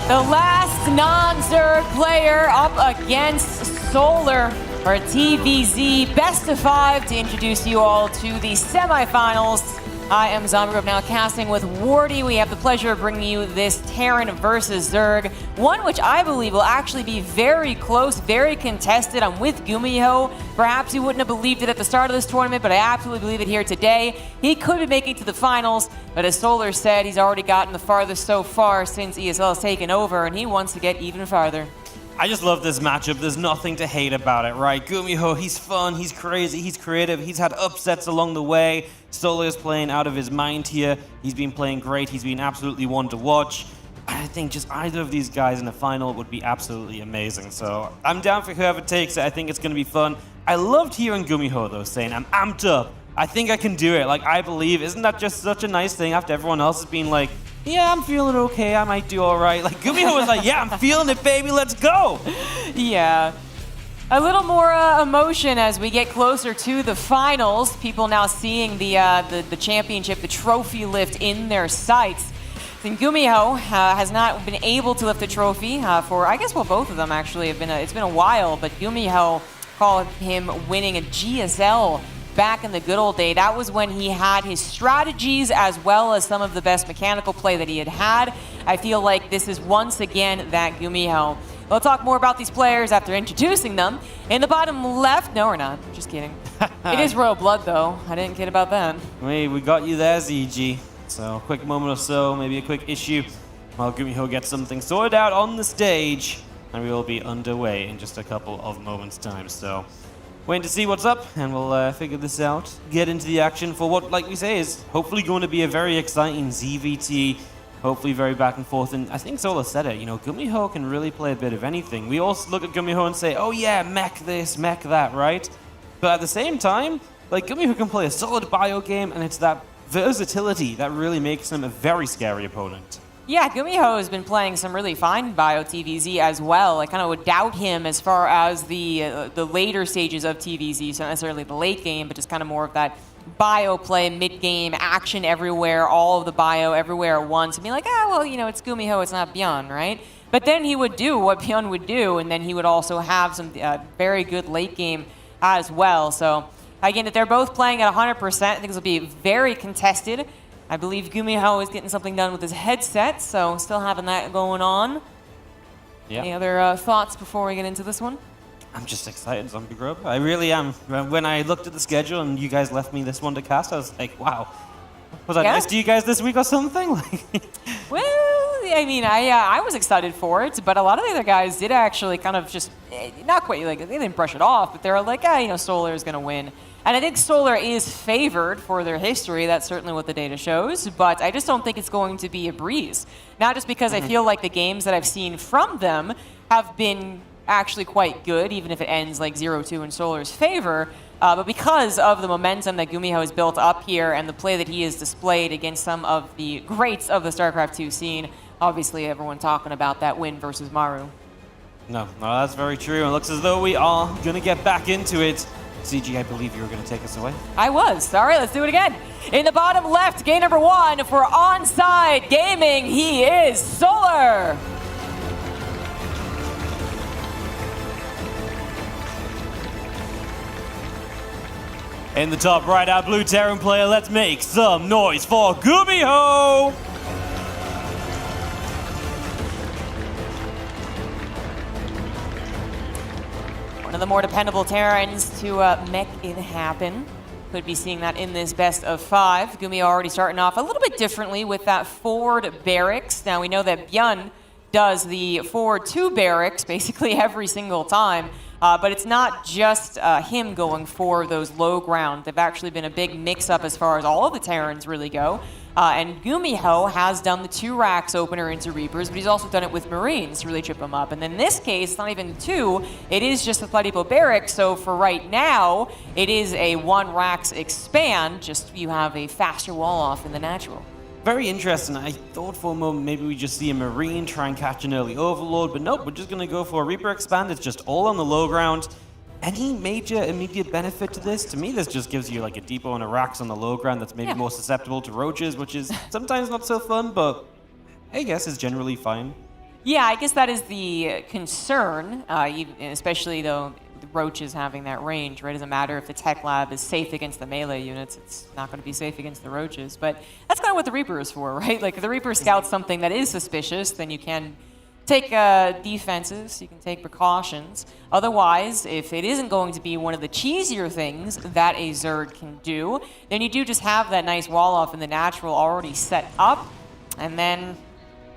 Speaker 8: The last non-Zerg player up against Solar for TVZ. Best of 5 to introduce you all to the semifinals. I am Zombie now casting with Wardy. We have the pleasure of bringing you this Terran versus Zerg, one which I believe will actually be very close, very contested. I'm with Gumiho. Perhaps you wouldn't have believed it at the start of this tournament, but I absolutely believe it here today. He could be making it to the finals, but as Solar said, he's already gotten the farthest so far since ESL has taken over, and he wants to get even farther.
Speaker 11: I just love this matchup. There's nothing to hate about it, right? Gumiho, he's fun, he's crazy, he's creative, he's had upsets along the way. Solar is playing out of his mind here. He's been playing great, he's been absolutely one to watch. I think just either of these guys in the final would be absolutely amazing. So I'm down for whoever takes it. I think it's going to be fun. I loved hearing Gumiho, though, saying, I'm amped up. I think I can do it. Like, I believe. Isn't that just such a nice thing after everyone else has been like, yeah, I'm feeling okay, I might do all right. Like, Gumiho was like, yeah, I'm feeling it, baby, let's go.
Speaker 21: Yeah. A little more emotion as we get closer to the finals. People now seeing the championship, the trophy lift in their sights. And Gumiho has not been able to lift the trophy for, I guess, well, both of them actually have been. It's been a while, but Gumiho called him winning a GSL back in the good old day. That was when he had his strategies as well as some of the best mechanical play that he had had. I feel like this is once again that Gumiho. We'll talk more about these players after introducing them. In the bottom left, no, we're not. Just kidding. It is Royal Blood, though. I didn't kid about that.
Speaker 11: Wait, we got you there, ZG. So, quick moment or so, maybe a quick issue, while Gumiho gets something sorted out on the stage, and we will be underway in just a couple of moments' time. So, waiting to see what's up, and we'll figure this out, get into the action for what, like we say, is hopefully going to be a very exciting ZVT, hopefully very back and forth. And I think Zola said it, you know, Gumiho can really play a bit of anything. We all look at Gumiho and say, oh yeah, mech this, mech that, right? But at the same time, like, Gumiho can play a solid bio game, and it's that versatility that really makes him a very scary opponent.
Speaker 21: Yeah, Gumiho has been playing some really fine bio TVZ as well. I kind of would doubt him as far as the later stages of TVZ, so not necessarily the late game, but just kind of more of that bio play, mid-game, action everywhere, all of the bio everywhere at once, and be like, ah, well, you know, it's Gumiho, it's not Beyond, right? But then he would do what Beyond would do, and then he would also have some very good late game as well. So again, if they're both playing at 100%, I think this will be very contested. I believe Gumiho is getting something done with his headset, so still having that going on. Yeah. Any other thoughts before we get into this one?
Speaker 11: I'm just excited, Zombie Grub. I really am. When I looked at the schedule and you guys left me this one to cast, I was like, wow. Was I nice to you guys this week or something?
Speaker 21: Well, I mean, I was excited for it, but a lot of the other guys did actually kind of just, not quite, like, they didn't brush it off, but they were like, ah, you know, Solar is going to win. And I think Solar is favored for their history. That's certainly what the data shows. But I just don't think it's going to be a breeze. Not just because I feel like the games that I've seen from them have been actually quite good, even if it ends like 0-2 in Solar's favor. But because of the momentum that Gumiho has built up here and the play that he has displayed against some of the greats of the StarCraft 2 scene, obviously everyone talking about that win versus Maru.
Speaker 11: No, that's very true. It looks as though we are going to get back into it. CG, I believe you were going to take us away.
Speaker 21: I was. All right, let's do it again. In the bottom left, game number 1 for Onside Gaming, he is Solar.
Speaker 11: In the top right, our blue Terran player, let's make some noise for Gumiho.
Speaker 21: One of the more dependable Terrans to make it happen. Could be seeing that in this best of 5. Gumiho already starting off a little bit differently with that forward barracks. Now we know that Björn does the forward 2 barracks basically every single time. But it's not just him going for those low ground. They've actually been a big mix-up as far as all of the Terrans really go. And Gumiho has done the 2 racks opener into Reapers, but he's also done it with Marines to really trip them up. And in this case, it's not even 2, it is just the Platipo barracks. So for right now, it is a 1 racks expand, just you have a faster wall off in the natural.
Speaker 11: Very interesting. I thought for a moment maybe we just see a Marine try and catch an early Overlord, but nope, we're just going to go for a Reaper expand. It's just all on the low ground. Any major immediate benefit to this? To me, this just gives you like a depot and a racks on the low ground that's maybe more susceptible to roaches, which is sometimes not so fun, but I guess is generally fine.
Speaker 21: Yeah, I guess that is the concern, especially though the roaches having that range, right? It doesn't matter if the tech lab is safe against the melee units, it's not going to be safe against the roaches. But that's kind of what the Reaper is for, right? Like if the Reaper scouts something that is suspicious, then you can take defenses, you can take precautions. Otherwise, if it isn't going to be one of the cheesier things that a Zerg can do, then you do just have that nice wall off in the natural already set up. And then,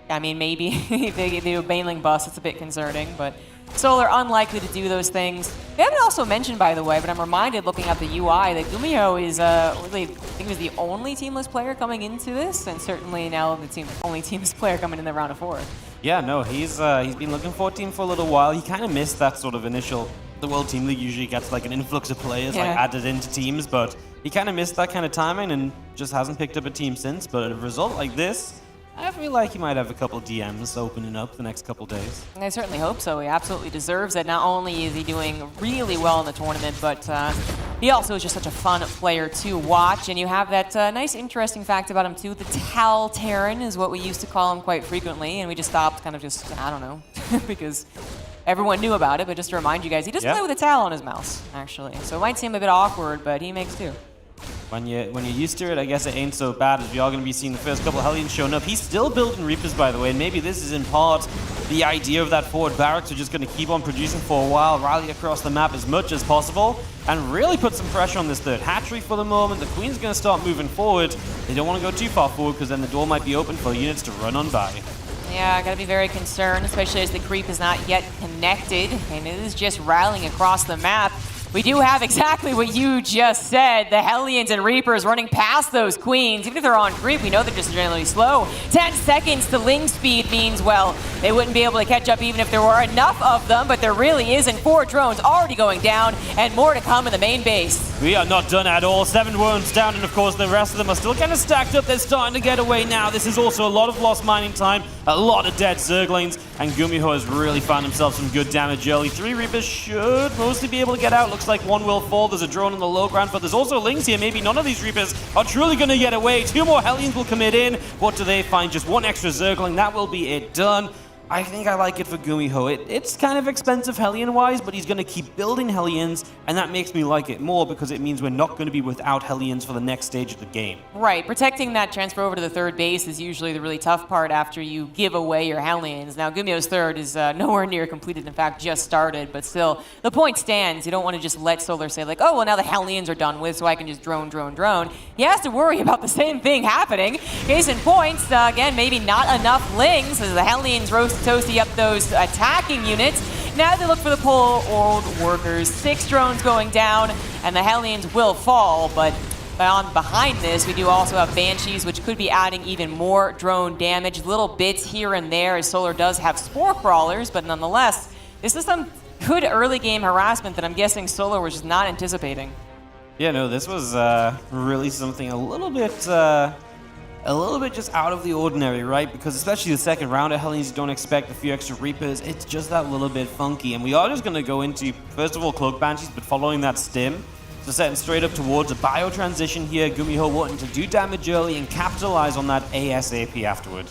Speaker 21: I mean, maybe they do a Baneling bust, it's a bit concerning, but Solar unlikely to do those things. They haven't also mentioned, by the way, but I'm reminded looking at the UI that Gumiho is really, I think was the only teamless player coming into this, and certainly now the only teamless player coming in the round of 4.
Speaker 11: Yeah, no, he's been looking for a team for a little while. He kind of missed that sort of initial. The World Team League usually gets like an influx of players like added into teams, but he kind of missed that kind of timing and just hasn't picked up a team since. But a result like this, I feel like he might have a couple DMs opening up the next couple days.
Speaker 21: I certainly hope so. He absolutely deserves it. Not only is he doing really well in the tournament, but he also is just such a fun player to watch. And you have that nice, interesting fact about him too. The Tal Terran is what we used to call him quite frequently, and we just stopped kind of just, I don't know, because everyone knew about it. But just to remind you guys, he does play with a Tal on his mouse, actually. So it might seem a bit awkward, but he makes do.
Speaker 11: When you're used to it, I guess it ain't so bad, as we are going to be seeing the first couple of Hellions showing up. He's still building Reapers, by the way, and maybe this is in part the idea of that forward barracks. We're just going to keep on producing for a while, rally across the map as much as possible, and really put some pressure on this third hatchery for the moment. The Queen's going to start moving forward. They don't want to go too far forward, because then the door might be open for units to run on by.
Speaker 21: Yeah, gotta be very concerned, especially as the creep is not yet connected, and it is just rallying across the map. We do have exactly what you just said, the Hellions and Reapers running past those Queens. Even if they're on creep, we know they're just generally slow. 10 seconds to Ling speed means, well, they wouldn't be able to catch up even if there were enough of them, but there really isn't. 4 drones already going down, and more to come in the main base.
Speaker 11: We are not done at all. 7 wounds down, and of course the rest of them are still kind of stacked up. They're starting to get away now. This is also a lot of lost mining time, a lot of dead Zerglings, and Gumiho has really found himself some good damage early. 3 Reapers should mostly be able to get out. Looks like 1 will fall. There's a drone on the low ground, but there's also Lings here. Maybe none of these Reapers are truly going to get away. 2 more Hellions will commit in. What do they find? Just 1 extra Zergling. That will be it done. I think I like it for Gumiho. It's kind of expensive Hellion-wise, but he's going to keep building Hellions, and that makes me like it more because it means we're not going to be without Hellions for the next stage of the game.
Speaker 21: Right. Protecting that transfer over to the third base is usually the really tough part after you give away your Hellions. Now, Gumiho's third is nowhere near completed. In fact, just started, but still, the point stands. You don't want to just let Solar say, like, oh, well, now the Hellions are done with, so I can just drone, drone, drone. He has to worry about the same thing happening. Case in point, again, maybe not enough Lings as the Hellions roast toasty up those attacking units. Now they look for the pole old workers. 6 drones going down, and the Hellions will fall, but behind this, we do also have Banshees, which could be adding even more drone damage. Little bits here and there, as Solar does have Spore Crawlers, but nonetheless, this is some good early game harassment that I'm guessing Solar was just not anticipating.
Speaker 11: Yeah, no, this was really something a little bit just out of the ordinary, right? Because especially the second round of Hellions, you don't expect a few extra Reapers. It's just that little bit funky. And we are just going to go into, first of all, Cloak Banshees, but following that stim. So setting straight up towards a bio transition here. Gumiho wanting to do damage early and capitalize on that ASAP afterward.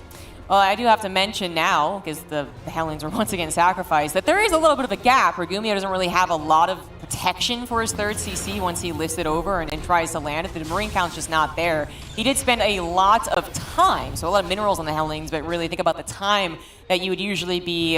Speaker 21: Well, I do have to mention now, because the Hellions are once again sacrificed, that there is a little bit of a gap where Gumiho doesn't really have a lot of protection for his third CC once he lifts it over and tries to land it. The Marine count's just not there. He did spend a lot of time, so a lot of minerals on the Hellions, but really think about the time that you would usually be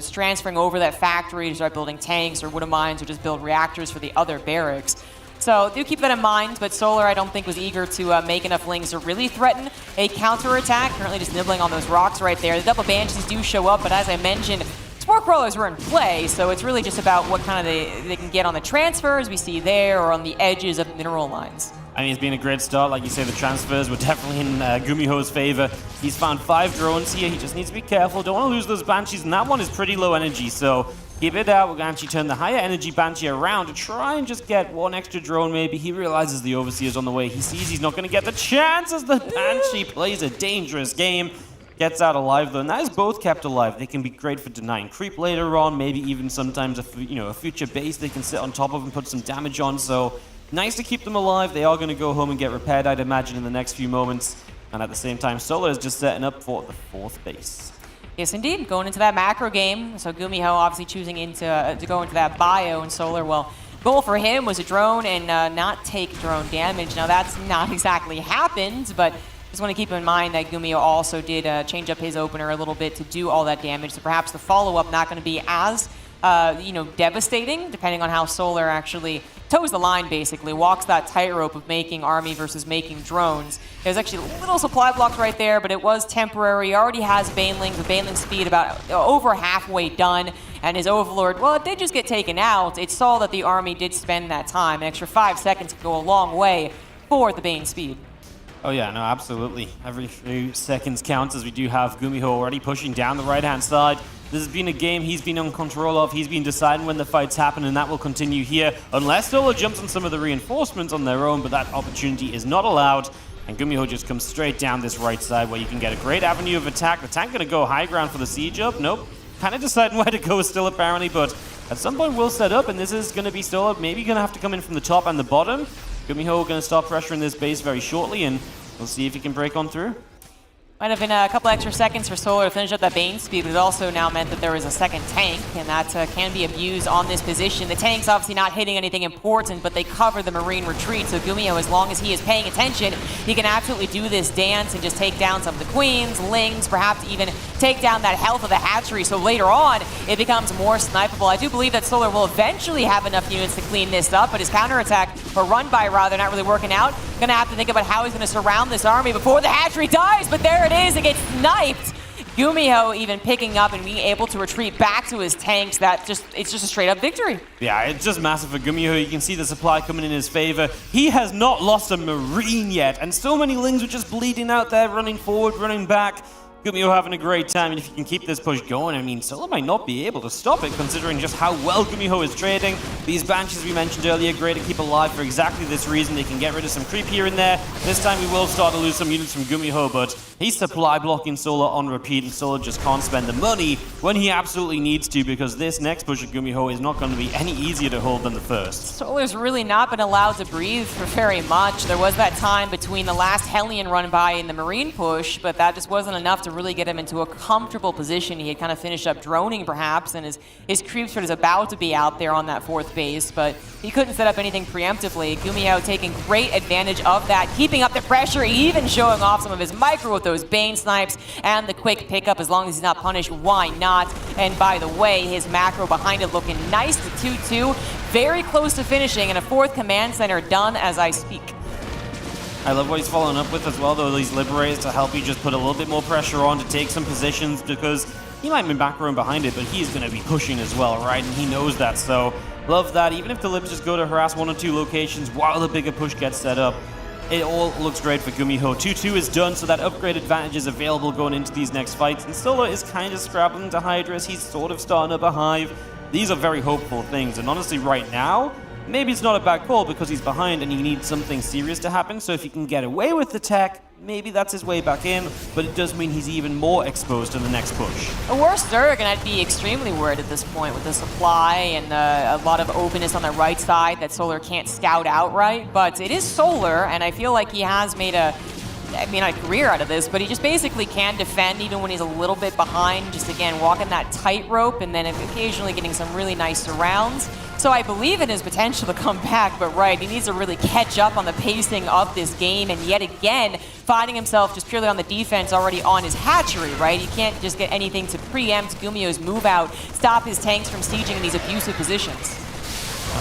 Speaker 21: transferring over that factory to start building tanks or wood mines or just build reactors for the other barracks. So do keep that in mind, but Solar I don't think was eager to make enough lings to really threaten a counter-attack. Currently just nibbling on those rocks right there. The double banshees do show up, but as I mentioned, Spore Crawlers were in play, so it's really just about what kind of they can get on the transfers we see there or on the edges of mineral lines.
Speaker 11: I mean, it's been a great start. Like you say, the transfers were definitely in Gumiho's favor. He's found 5 drones here. He just needs to be careful. Don't want to lose those Banshees, and that one is pretty low energy, so keep it out. We're going to actually turn the higher energy Banshee around to try and just get one extra drone maybe. He realizes the Overseer's on the way. He sees he's not going to get the chance as the Banshee plays a dangerous game. Gets out alive though, and that is both kept alive. They can be great for denying creep later on, maybe even sometimes a future base they can sit on top of and put some damage on, so nice to keep them alive. They are going to go home and get repaired, I'd imagine, in the next few moments. And at the same time, Solar is just setting up for the 4th base.
Speaker 21: Yes, indeed. Going into that macro game. So Gumiho obviously choosing to go into that bio, and Solar, well, goal for him was a drone and not take drone damage. Now that's not exactly happened, but just want to keep in mind that Gumiho also did change up his opener a little bit to do all that damage. So perhaps the follow-up not going to be as devastating, depending on how Solar actually toes the line, basically, walks that tightrope of making army versus making drones. There's actually little supply blocks right there, but it was temporary. He already has Banelings, with Baneling speed about over halfway done, and his Overlord, well, it did just get taken out. It saw that the army did spend that time. An extra 5 seconds could go a long way for the Bane speed.
Speaker 11: Oh yeah, no, absolutely. Every few seconds counts, as we do have Gumiho already pushing down the right-hand side. This has been a game he's been in control of. He's been deciding when the fights happen, and that will continue here, unless Solar jumps on some of the reinforcements on their own, but that opportunity is not allowed. And Gumiho just comes straight down this right side where you can get a great avenue of attack. The tank going to go high ground for the siege up. Nope. Kind of deciding where to go still, apparently, but at some point we'll set up, and this is going to be still up. Maybe going to have to come in from the top and the bottom. Gumiho going to start pressuring this base very shortly, and we'll see if he can break on through.
Speaker 21: Might have been a couple extra seconds for Solar to finish up that Bane speed, but it also now meant that there was a second tank, and that can be abused on this position. The tank's obviously not hitting anything important, but they cover the Marine retreat, so Gumiho, as long as he is paying attention, he can absolutely do this dance and just take down some of the Queens, Lings, perhaps even take down that health of the hatchery, so later on, it becomes more snipeable. I do believe that Solar will eventually have enough units to clean this up, but his counterattack, or run-by rather, not really working out. Gonna have to think about how he's gonna surround this army before the hatchery dies, but there it is, it gets sniped. Gumiho even picking up and being able to retreat back to his tanks. It's just a straight up victory.
Speaker 11: Yeah, it's just massive for Gumiho. You can see the supply coming in his favor. He has not lost a Marine yet, and so many Lings were just bleeding out there, running forward, running back. Gumiho having a great time, and if you can keep this push going, I mean, Solar might not be able to stop it, considering just how well Gumiho is trading. These Banshees we mentioned earlier, great to keep alive for exactly this reason. They can get rid of some creep here and there. This time we will start to lose some units from Gumiho, but he's supply blocking Solar on repeat, and Solar just can't spend the money when he absolutely needs to, because this next push of Gumiho is not going to be any easier to hold than the first.
Speaker 21: Solar's really not been allowed to breathe for very much. There was that time between the last Hellion run by and the Marine push, but that just wasn't enough to really get him into a comfortable position. He had kind of finished up droning perhaps, and his creep sort is about to be out there on that 4th base, but he couldn't set up anything preemptively. Gumiho taking great advantage of that, keeping up the pressure, even showing off some of his micro with those Bane snipes and the quick pickup. As long as he's not punished, why not? And by the way, his macro behind it looking nice to 2-2, very close to finishing, and a 4th command center done as I speak.
Speaker 11: I love what he's following up with as well, though, these Liberators to help you just put a little bit more pressure on to take some positions, because he might be back row behind it, but he's going to be pushing as well, right? And he knows that, so love that. Even if the Libs just go to harass 1 or 2 locations while the bigger push gets set up, it all looks great for Gumiho. 2-2 is done, so that upgrade advantage is available going into these next fights, and Solar is kind of scrabbling to Hydras. He's sort of starting up a hive. These are very hopeful things, and honestly, right now, maybe it's not a bad call because he's behind and he needs something serious to happen, so if he can get away with the tech, maybe that's his way back in, but it does mean he's even more exposed to the next push.
Speaker 21: Worse Zerg, and I'd be extremely worried at this point with the supply and a lot of openness on the right side that Solar can't scout outright, but it is Solar, and I feel like he has made a career out of this, but he just basically can defend even when he's a little bit behind, just again, walking that tightrope and then occasionally getting some really nice surrounds. So I believe in his potential to come back, but right, he needs to really catch up on the pacing of this game, and yet again, finding himself just purely on the defense already on his hatchery, right? He can't just get anything to preempt Gumiho's move out, stop his tanks from sieging in these abusive positions.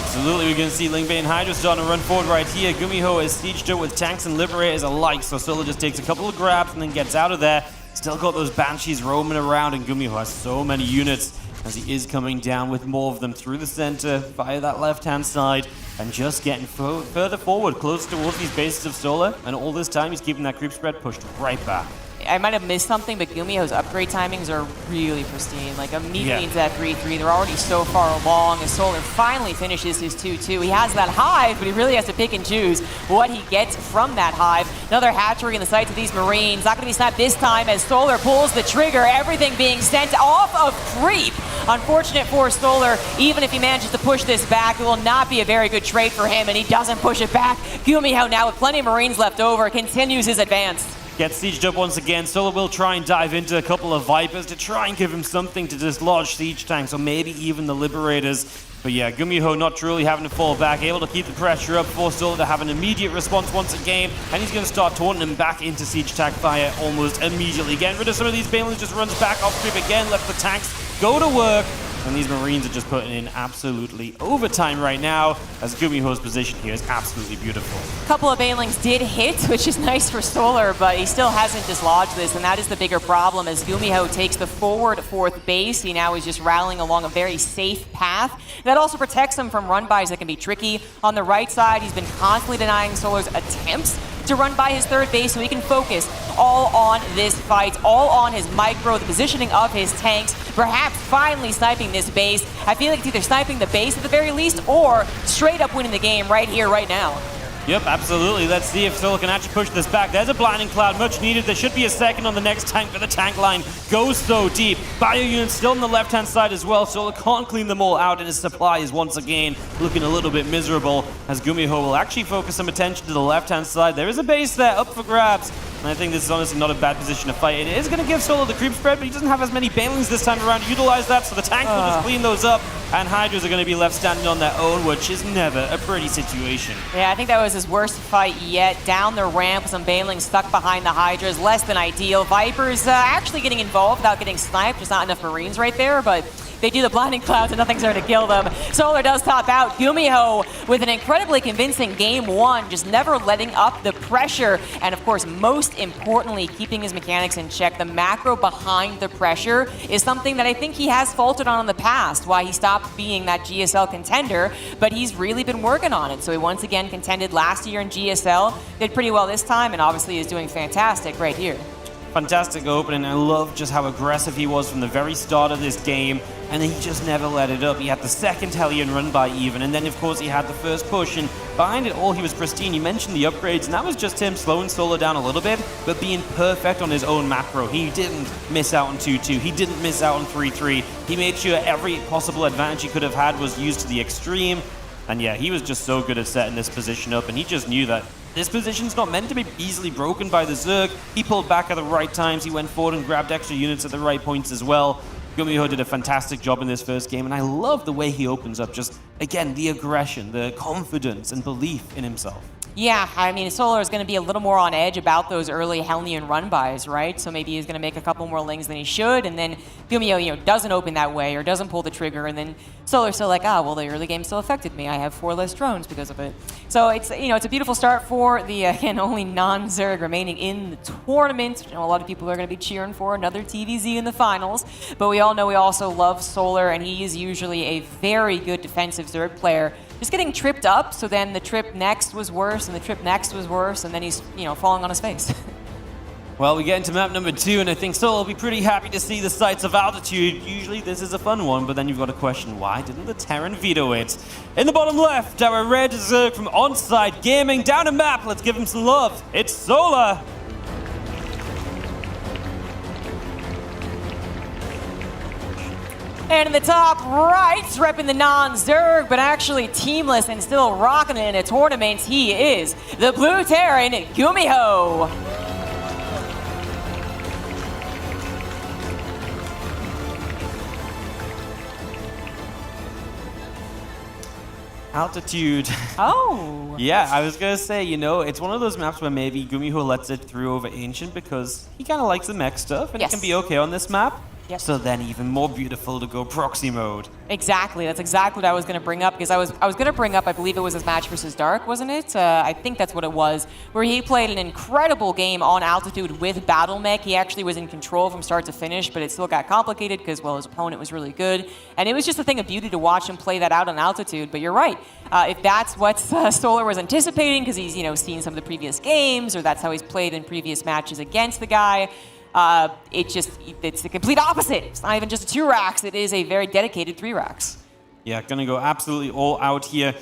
Speaker 11: Absolutely, we're going to see Lingbei and Hydra starting to run forward right here. Gumiho is sieged up with tanks and liberators alike, so Solar just takes a couple of grabs and then gets out of there. Still got those Banshees roaming around, and Gumiho has so many units as he is coming down with more of them through the center via that left-hand side and just getting further forward, close towards these bases of Solar, and all this time he's keeping that creep spread pushed right back.
Speaker 21: I might have missed something, but Gumiho's upgrade timings are really pristine. Like immediately into that 3-3, they're already so far along as Solar finally finishes his 2-2. He has that hive, but he really has to pick and choose what he gets from that hive. Another hatchery in the sights of these Marines. Not going to be snapped this time as Solar pulls the trigger. Everything being sent off of creep. Unfortunate for Solar, even if he manages to push this back, it will not be a very good trade for him, and he doesn't push it back. Gumiho now with plenty of Marines left over continues his advance.
Speaker 11: Gets sieged up once again. Solar will try and dive into a couple of Vipers to try and give him something to dislodge siege tanks, or maybe even the Liberators. But yeah, Gumiho not truly having to fall back, able to keep the pressure up for Solar to have an immediate response once again, and he's going to start taunting him back into siege tank fire almost immediately. Getting rid of some of these Banelings, just runs back off creep again, lets the tanks go to work. And these Marines are just putting in absolutely overtime right now, as Gumiho's position here is absolutely beautiful.
Speaker 21: A couple of Banelings did hit, which is nice for Solar, but he still hasn't dislodged this, and that is the bigger problem as Gumiho takes the forward fourth base. He now is just rallying along a very safe path. That also protects him from run-bys that can be tricky. On the right side, he's been constantly denying Solar's attempts to run by his third base so he can focus all on this fight, all on his micro, the positioning of his tanks, perhaps finally sniping this base. I feel like it's either sniping the base at the very least or straight up winning the game right here, right now.
Speaker 11: Yep, absolutely. Let's see if Solar can actually push this back. There's a blinding cloud, much needed. There should be a second on the next tank, but the tank line goes so deep. Bio units still on the left-hand side as well. Solar can't clean them all out, and his supply is once again looking a little bit miserable as Gumiho will actually focus some attention to the left-hand side. There is a base there up for grabs, and I think this is honestly not a bad position to fight. It is going to give Solar the creep spread, but he doesn't have as many Banelings this time around to utilize that, so the tanks will just clean those up, and Hydras are going to be left standing on their own, which is never a pretty situation.
Speaker 21: Yeah, I think that was his worst fight yet. Down the ramp, some Banelings stuck behind the Hydras, less than ideal. Vipers actually getting involved without getting sniped. There's not enough Marines right there, but they do the blinding clouds and nothing's there to kill them. Solar does top out. Gumiho with an incredibly convincing game one, just never letting up the pressure, and of course, most importantly, keeping his mechanics in check. The macro behind the pressure is something that I think he has faltered on in the past, why he stopped being that GSL contender, but he's really been working on it. So he once again contended last year in GSL, did pretty well this time, and obviously is doing fantastic right here.
Speaker 11: Fantastic opening. I love just how aggressive he was from the very start of this game, and he just never let it up. He had the second Hellion run by even, and then of course he had the first push, and behind it all he was pristine. You mentioned the upgrades, and that was just him slowing Solar down a little bit, but being perfect on his own macro. He didn't miss out on 2-2. He didn't miss out on 3-3. He made sure every possible advantage he could have had was used to the extreme, and yeah, he was just so good at setting this position up, and he just knew that this position's not meant to be easily broken by the Zerg. He pulled back at the right times. He went forward and grabbed extra units at the right points as well. Gumiho did a fantastic job in this first game, and I love the way he opens up. Just, again, the aggression, the confidence and belief in himself.
Speaker 21: Yeah, I mean, Solar is going to be a little more on edge about those early Hellion run-bys, right? So maybe he's going to make a couple more lings than he should, and then Gumiho, doesn't open that way or doesn't pull the trigger, and then Solar's still like, well, the early game still affected me. I have 4 less drones because of it. So it's, it's a beautiful start for the, again, only non-Zerg remaining in the tournament. A lot of people are going to be cheering for another TVZ in the finals, but we all know we also love Solar, and he is usually a very good defensive Zerg player. Just getting tripped up, so then the trip next was worse, and the trip next was worse, and then he's, falling on his face.
Speaker 11: Well, we get into map number 2, and I think Solar will be pretty happy to see the sights of altitude. Usually this is a fun one, but then you've got to question, why didn't the Terran veto it? In the bottom left, our red Zerg from Onside Gaming, down a map. Let's give him some love. It's Solar.
Speaker 21: And in the top right, repping the non-Zerg, but actually teamless and still rocking it in a tournament, he is the Blue Terran, Gumiho.
Speaker 11: Altitude.
Speaker 21: Oh.
Speaker 11: Yeah, I was going to say, it's one of those maps where maybe Gumiho lets it through over Ancient because he kind of likes the mech stuff, and
Speaker 21: yes.
Speaker 11: It can be okay on this map.
Speaker 21: Yep.
Speaker 11: So then even more beautiful to go proxy mode.
Speaker 21: Exactly. That's exactly what I was going to bring up, because I was going to bring up, I believe it was his match versus Dark, wasn't it? I think that's what it was, where he played an incredible game on altitude with Battle Mech. He actually was in control from start to finish, but it still got complicated because, well, his opponent was really good. And it was just a thing of beauty to watch him play that out on altitude. But you're right. If that's what Solar was anticipating, because he's, seen some of the previous games, or that's how he's played in previous matches against the guy, it's the complete opposite. It's not even just a 2 racks, it is a very dedicated 3 racks.
Speaker 11: Yeah, gonna go absolutely all out here.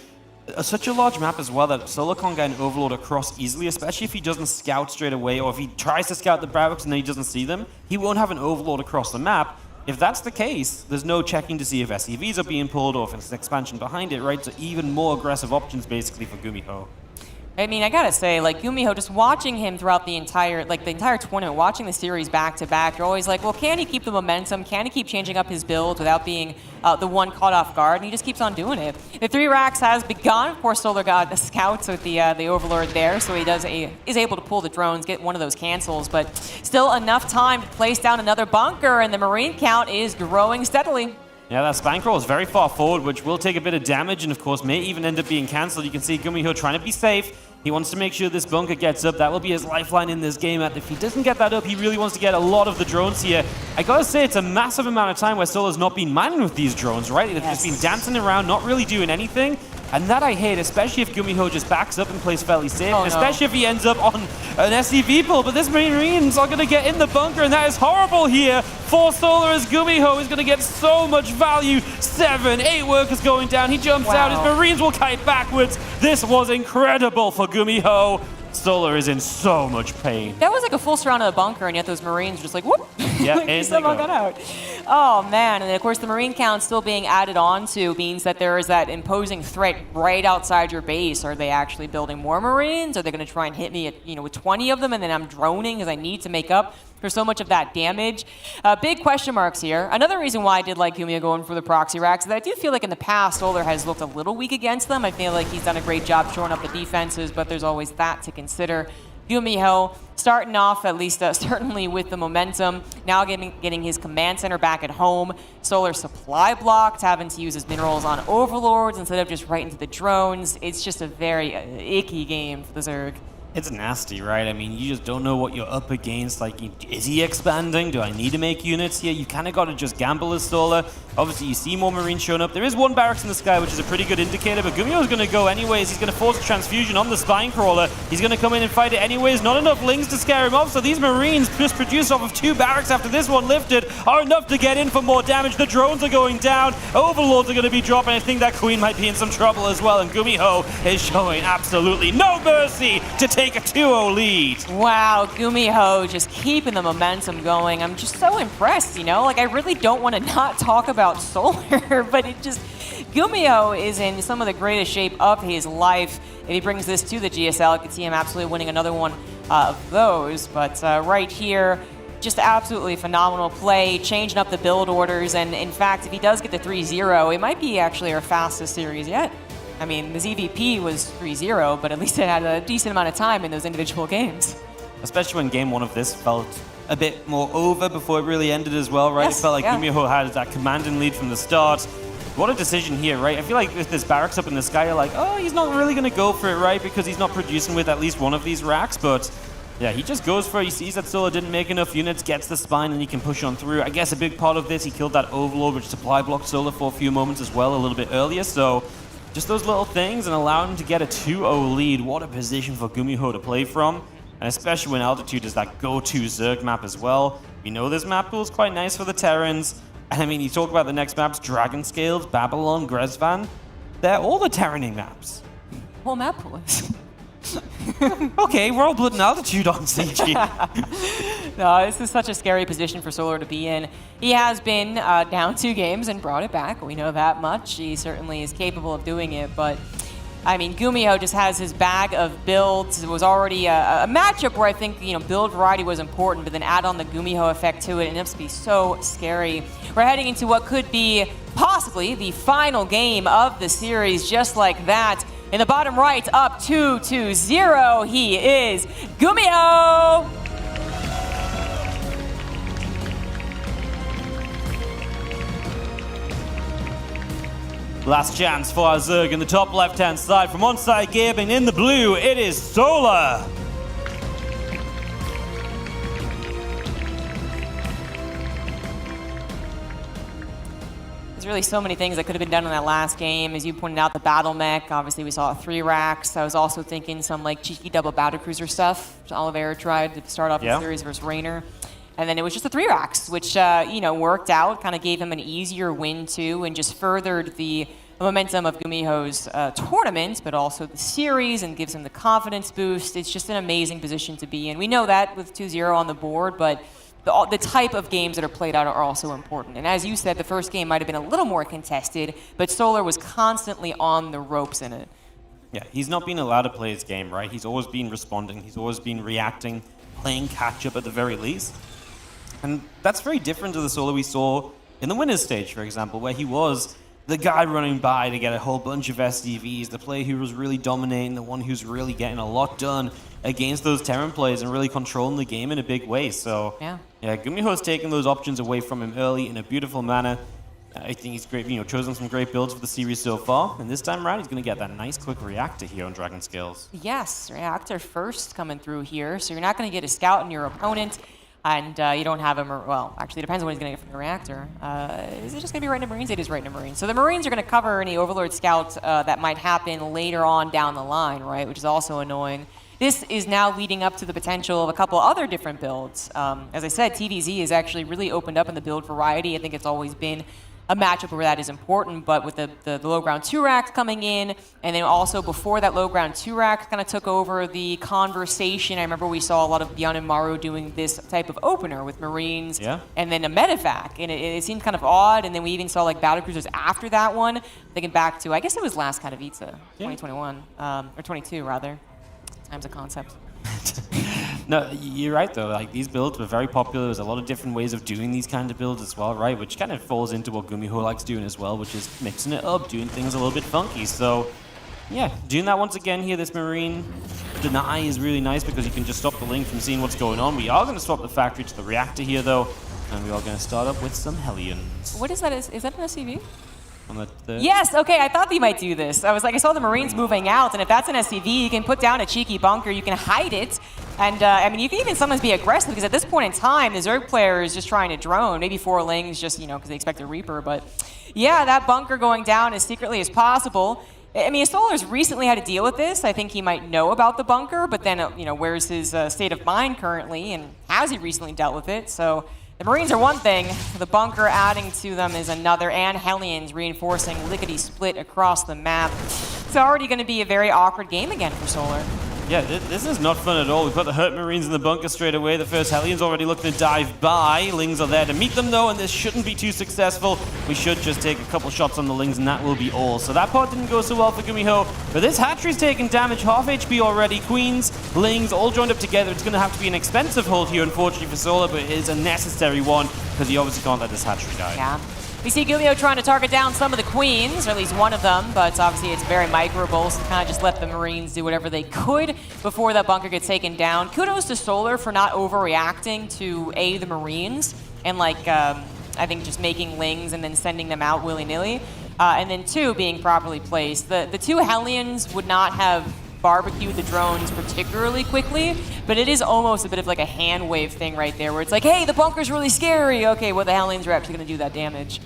Speaker 11: Such a large map as well that Solar can't get an Overlord across easily, especially if he doesn't scout straight away, or if he tries to scout the barracks and then he doesn't see them. He won't have an Overlord across the map. If that's the case, there's no checking to see if SCVs are being pulled or if it's an expansion behind it, right? So even more aggressive options basically for Gumiho.
Speaker 21: I mean, I gotta say, like, Gumiho, just watching him throughout the entire tournament, watching the series back to back, you're always like, well, can he keep the momentum? Can he keep changing up his build without being the one caught off guard? And he just keeps on doing it. The 3 racks has begun. Of course, Solar got the scouts with the Overlord there, so he is able to pull the drones, get one of those cancels, but still enough time to place down another bunker, and the Marine count is growing steadily.
Speaker 11: Yeah, that Spankroll is very far forward, which will take a bit of damage, and of course may even end up being cancelled. You can see Gumiho trying to be safe. He wants to make sure this bunker gets up. That will be his lifeline in this game. And if he doesn't get that up, he really wants to get a lot of the drones here. I gotta say, it's a massive amount of time where Solar's not been mining with these drones, right? They've just been dancing around, not really doing anything. And that I hate, especially if Gumiho just backs up and plays fairly safe, especially if he ends up on an SCV pull. But this Marines are going to get in the bunker, and that is horrible here for Solar, as Gumiho is going to get so much value. 7, 8 workers going down. He jumps out. His Marines will kite backwards. This was incredible for Gumiho. Solar is in so much pain.
Speaker 21: That was like a full surround of the bunker, and yet those Marines were just like, whoop!
Speaker 11: Yeah,
Speaker 21: he somehow got out. Oh, man. And then, of course, the Marine count still being added on to means that there is that imposing threat right outside your base. Are they actually building more Marines? Are they going to try and hit me at, with 20 of them, and then I'm droning because I need to make up for so much of that damage? Big question marks here. Another reason why I did like Gumiho going for the proxy racks is that I do feel like in the past, Solar has looked a little weak against them. I feel like he's done a great job shoring up the defenses, but there's always that to consider. Gumiho starting off, at least certainly with the momentum, now getting his command center back at home. Solar supply blocked, having to use his minerals on Overlords instead of just right into the drones. It's just a very icky game for the Zerg.
Speaker 11: It's nasty, right? I mean, you just don't know what you're up against. Like, is he expanding? Do I need to make units here? You kind of got to just gamble as Solar. Obviously, you see more Marines showing up. There is 1 barracks in the sky, which is a pretty good indicator, but Gumiho is going to go anyways. He's going to force a transfusion on the Spinecrawler. He's going to come in and fight it anyways. Not enough lings to scare him off, so these Marines just produced off of 2 barracks after this one lifted are enough to get in for more damage. The drones are going down. Overlords are going to be dropping. I think that Queen might be in some trouble as well, and Gumiho is showing absolutely no mercy to take a 2-0 lead.
Speaker 21: Wow, Gumiho just keeping the momentum going. I'm just so impressed, Like, I really don't want to not talk about Solar, but Gumiho is in some of the greatest shape of his life. If he brings this to the GSL, I could see him absolutely winning another one of those. But right here, just absolutely phenomenal play, changing up the build orders. And in fact, if he does get the 3-0, it might be actually our fastest series yet. I mean, the ZVP was 3-0, but at least it had a decent amount of time in those individual games.
Speaker 11: Especially when game 1 of this felt a bit more over before it really ended as well, right?
Speaker 21: Yes,
Speaker 11: it felt like Gumiho had that commanding lead from the start. What a decision here, right? I feel like with this barracks up in the sky, you're like, oh, he's not really going to go for it, right? Because he's not producing with at least one of these racks, but yeah, he just goes for it. He sees that Solar didn't make enough units, gets the spine, and he can push on through. I guess a big part of this, he killed that Overlord, which supply blocked Solar for a few moments as well, a little bit earlier, so just those little things and allowed him to get a 2-0 lead. What a position for Gumiho to play from. And especially when altitude is that go-to Zerg map as well. We know this map pool is quite nice for the Terrans. And I mean, you talk about the next maps, Dragon Scales, Babylon, Grezvan. They're all the Terraning maps.
Speaker 21: Whole map pool is.
Speaker 11: Okay, we're all blood and altitude on CG.
Speaker 21: No, this is such a scary position for Solar to be in. He has been down 2 games and brought it back. We know that much. He certainly is capable of doing it, but I mean, Gumiho just has his bag of builds. It was already a matchup where I think, build variety was important, but then add on the Gumiho effect to it, and it must be so scary. We're heading into what could be possibly the final game of the series, just like that. In the bottom right, up 2-0, he is Gumiho!
Speaker 11: Last chance for our Zerg in the top left-hand side from Onside Gaming. In the blue, it is Solar.
Speaker 21: There's really so many things that could have been done in that last game. As you pointed out, the battle mech, obviously we saw 3 racks. I was also thinking some like cheeky double battlecruiser stuff, which Oliveira tried to start off the series versus Raynor. And then it was just the 3 racks, which worked out, kind of gave him an easier win too, and just furthered the momentum of Gumiho's tournament, but also the series, and gives him the confidence boost. It's just an amazing position to be in. We know that with 2-0 on the board, but the type of games that are played out are also important. And as you said, the first game might have been a little more contested, but Solar was constantly on the ropes in it.
Speaker 11: Yeah, he's not been allowed to play his game, right? He's always been responding, he's always been reacting, playing catch-up at the very least. And that's very different to the Solar we saw in the winners stage, for example, where he was the guy running by to get a whole bunch of SDVs, the player who was really dominating, the one who's really getting a lot done against those Terran players and really controlling the game in a big way. So yeah, Gumiho's taken those options away from him early in a beautiful manner. I think he's great, chosen some great builds for the series so far, and this time around he's going to get that nice quick reactor here on Dragon Scales.
Speaker 21: Yes, reactor first coming through here, so you're not going to get a scout in your opponent. And you don't have him, well, actually, it depends on what he's going to get from the reactor. Is it just going to be right into Marines? It is right into Marines. So the Marines are going to cover any Overlord scouts that might happen later on down the line, right? Which is also annoying. This is now leading up to the potential of a couple other different builds. As I said, TVZ has actually really opened up in the build variety. I think it's always been a matchup where that is important, but with the low ground 2 rack coming in, and then also before that low ground 2 rack kind of took over the conversation, I remember we saw a lot of Beyond and Maru doing this type of opener with Marines and then a medevac, and it seemed kind of odd, and then we even saw like battlecruisers after that one, thinking back to, I guess it was last Katowice, 2021, or 22 rather. Time's a concept.
Speaker 11: No, you're right though, like these builds were very popular. There's a lot of different ways of doing these kind of builds as well, right? Which kind of falls into what Gumiho likes doing as well, which is mixing it up, doing things a little bit funky. So yeah, doing that once again here, this Marine deny is really nice because you can just stop the link from seeing what's going on. We are going to swap the factory to the reactor here though, and we are going to start up with some Hellions.
Speaker 21: What is that? Is that an SCV?
Speaker 11: The
Speaker 21: yes, okay, I thought they might do this. I was like, I saw the Marines moving out, and if that's an SCV, you can put down a cheeky bunker, you can hide it, and I mean, you can even sometimes be aggressive, because at this point in time, the Zerg player is just trying to drone, maybe 4 lings just, because they expect a Reaper, but yeah, that bunker going down as secretly as possible. I mean, Solar's recently had to deal with this. I think he might know about the bunker, but then, where's his state of mind currently, and has he recently dealt with it? So the Marines are one thing, the bunker adding to them is another, and Hellions reinforcing lickety-split across the map. It's already going to be a very awkward game again for Solar.
Speaker 11: Yeah, this is not fun at all. We've got the Hurt Marines in the bunker straight away. The first Hellions already looking to dive by. Lings are there to meet them though, and this shouldn't be too successful. We should just take a couple shots on the Lings, and that will be all. So that part didn't go so well for Gumiho, but this hatchery's taking damage, half HP already. Queens, Lings, all joined up together. It's going to have to be an expensive hold here, unfortunately, for Solar, but it is a necessary one, because he obviously can't let this hatchery die.
Speaker 21: Yeah. We see Gumiho trying to target down some of the Queens, or at least one of them, but obviously it's very microable, so kind of just let the Marines do whatever they could before that bunker gets taken down. Kudos to Solar for not overreacting to A, the Marines, and I think just making Lings and then sending them out willy-nilly, and then 2, being properly placed. The 2 Hellions would not have barbecued the drones particularly quickly, but it is almost a bit of like a hand wave thing right there, where it's like, hey, the bunker's really scary. Okay, well, the Hellions are actually going to do that damage.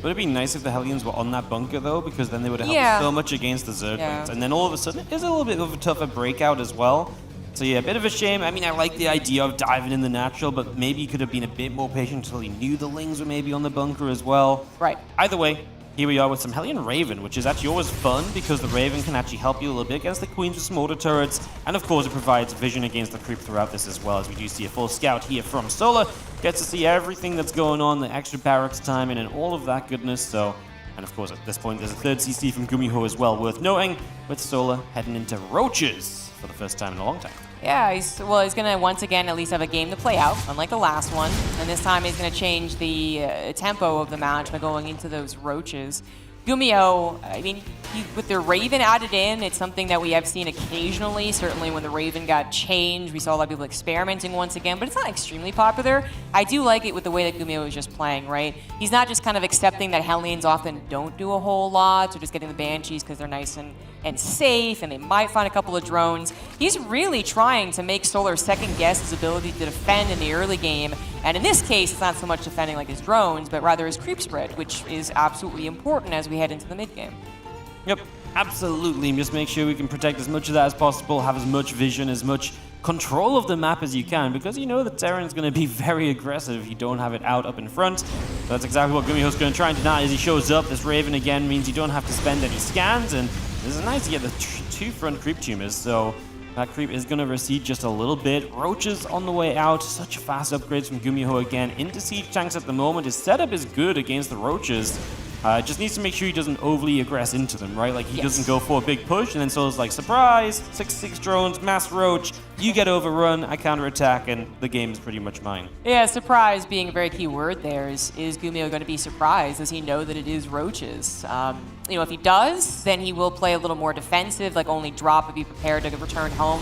Speaker 11: Would it be nice if the Hellions were on that bunker though, because then they would have helped so much against the Zerglings, and then all of a sudden it is a little bit of a tougher breakout as well. So yeah, a bit of a shame. I mean, I like the idea of diving in the natural, but maybe he could have been a bit more patient until he knew the Lings were maybe on the bunker as well.
Speaker 21: Right.
Speaker 11: Either way, here we are with some Hellion Raven, which is actually always fun because the Raven can actually help you a little bit against the Queens with some mortar turrets, and of course it provides vision against the creep throughout this as well, as we do see a full scout here from Solar. Gets to see everything that's going on, the extra barracks time, and all of that goodness. So, and of course at this point there's a 3rd CC from Gumiho as well, worth noting, with Solar heading into Roaches for the first time in a long time.
Speaker 21: Yeah, he's going to once again at least have a game to play out, unlike the last one. And this time he's going to change the tempo of the match by going into those Roaches. Gumiho, I mean, with the Raven added in, it's something that we have seen occasionally. Certainly when the Raven got changed, we saw a lot of people experimenting once again, but it's not extremely popular. I do like it with the way that Gumiho is just playing, right? He's not just kind of accepting that Hellions often don't do a whole lot, or just getting the Banshees because they're nice and safe, and they might find a couple of drones. He's really trying to make Solar second guess his ability to defend in the early game. And in this case, it's not so much defending like his drones, but rather his creep spread, which is absolutely important as we head into the mid game.
Speaker 11: Yep, absolutely. Just make sure we can protect as much of that as possible, have as much vision, as much control of the map as you can, because you know that Terran's going to be very aggressive if you don't have it out up in front. So that's exactly what Gumiho's going to try and deny as he shows up. This Raven again means you don't have to spend any scans, and this is nice to get the two front creep tumors, so that creep is going to recede just a little bit. Roaches on the way out. Such fast upgrades from Gumiho again into siege tanks at the moment. His setup is good against the roaches. Just needs to make sure he doesn't overly aggress into them, right? Like he doesn't go for a big push and then Solo's like, surprise, 6 drones, mass roach, you get overrun, I counterattack, and the game is pretty much mine.
Speaker 21: Yeah, surprise being a very key word there. Is Gumiho going to be surprised? Does he know that it is roaches? You know, if he does, then he will play a little more defensive, like only drop and be prepared to return home.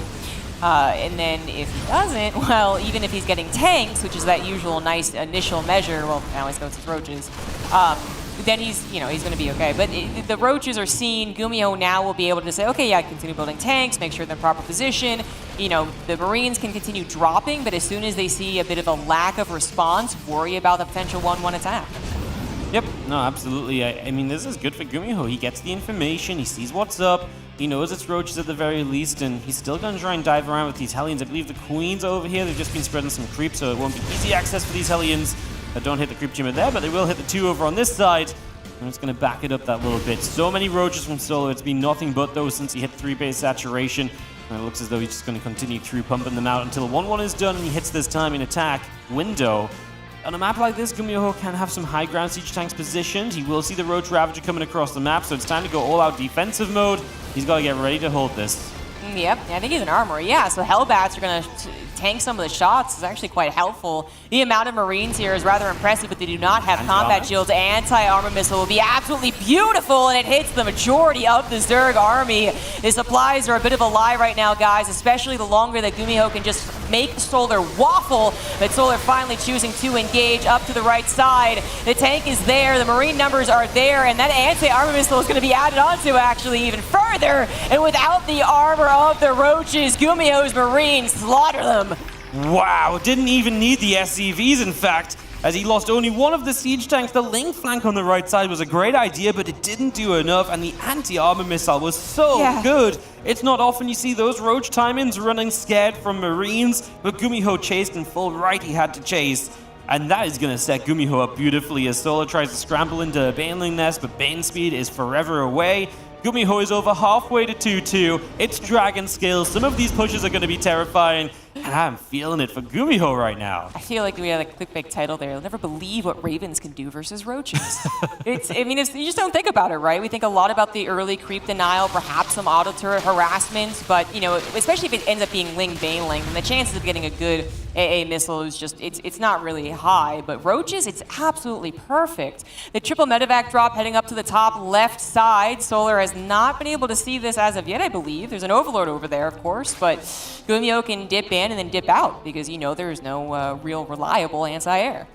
Speaker 21: And then if he doesn't, well, even if he's getting tanks, which is that usual nice initial measure, well, I always go to roaches, then he's going to be okay. But the roaches are seen. Gumiho now will be able to say, okay, yeah, continue building tanks, make sure they're in proper position. You know, the Marines can continue dropping, but as soon as they see a bit of a lack of response, worry about the potential 1-1 attack.
Speaker 11: Yep, no, absolutely. I mean, this is good for Gumiho. He gets the information, he sees what's up, he knows it's roaches at the very least, and he's still going to try and dive around with these Hellions. I believe the Queens over here, they've just been spreading some creep, so it won't be easy access for these Hellions. Don't hit the creep tumor there, but they will hit the 2 over on this side. I'm just going to back it up that little bit. So many roaches from Solo. It's been nothing but those since he hit 3-base saturation. And it looks as though he's just going to continue through pumping them out until 1-1 is done and he hits this time in attack window. On a map like this, Gumiho can have some high ground siege tanks positioned. He will see the Roach Ravager coming across the map, so it's time to go all-out defensive mode. He's got to get ready to hold this.
Speaker 21: Yep, I think he's an armor. Yeah, so Hellbats are going to tank some of the shots. It's actually quite helpful. The amount of Marines here is rather impressive, but they do not have combat shields. Anti-armor missile will be absolutely beautiful, and it hits the majority of the Zerg army. The supplies are a bit of a lie right now, guys, especially the longer that Gumiho can just make Solar waffle, but Solar finally choosing to engage up to the right side. The tank is there, the Marine numbers are there, and that anti-armor missile is going to be added onto actually even further, and without the armor of the Roaches, Gumiho's Marines slaughter them.
Speaker 11: Wow, didn't even need the SCVs, in fact, as he lost only one of the siege tanks. The link flank on the right side was a great idea, but it didn't do enough, and the anti-armor missile was so good. It's not often you see those Roach time-ins running scared from Marines, but Gumiho chased in full right he had to chase. And that is going to set Gumiho up beautifully as Solo tries to scramble into a Baneling nest, but Bane speed is forever away. Gumiho is over halfway to 2-2. It's Dragon skills. Some of these pushes are going to be terrifying, and I'm feeling it for Gumiho right now.
Speaker 21: I feel like we had a clickbait title there. You'll never believe what Ravens can do versus Roaches. You just don't think about it, right? We think a lot about the early creep denial, perhaps some auto turret harassment, but especially if it ends up being Ling Baneling, then the chances of getting a good AA missile is just, it's not really high. But Roaches, it's absolutely perfect. The triple medevac drop heading up to the top left side. Solar has not been able to see this as of yet, I believe. There's an Overlord over there, of course, but Gumiho can dip in and then dip out because there's no real reliable anti-air.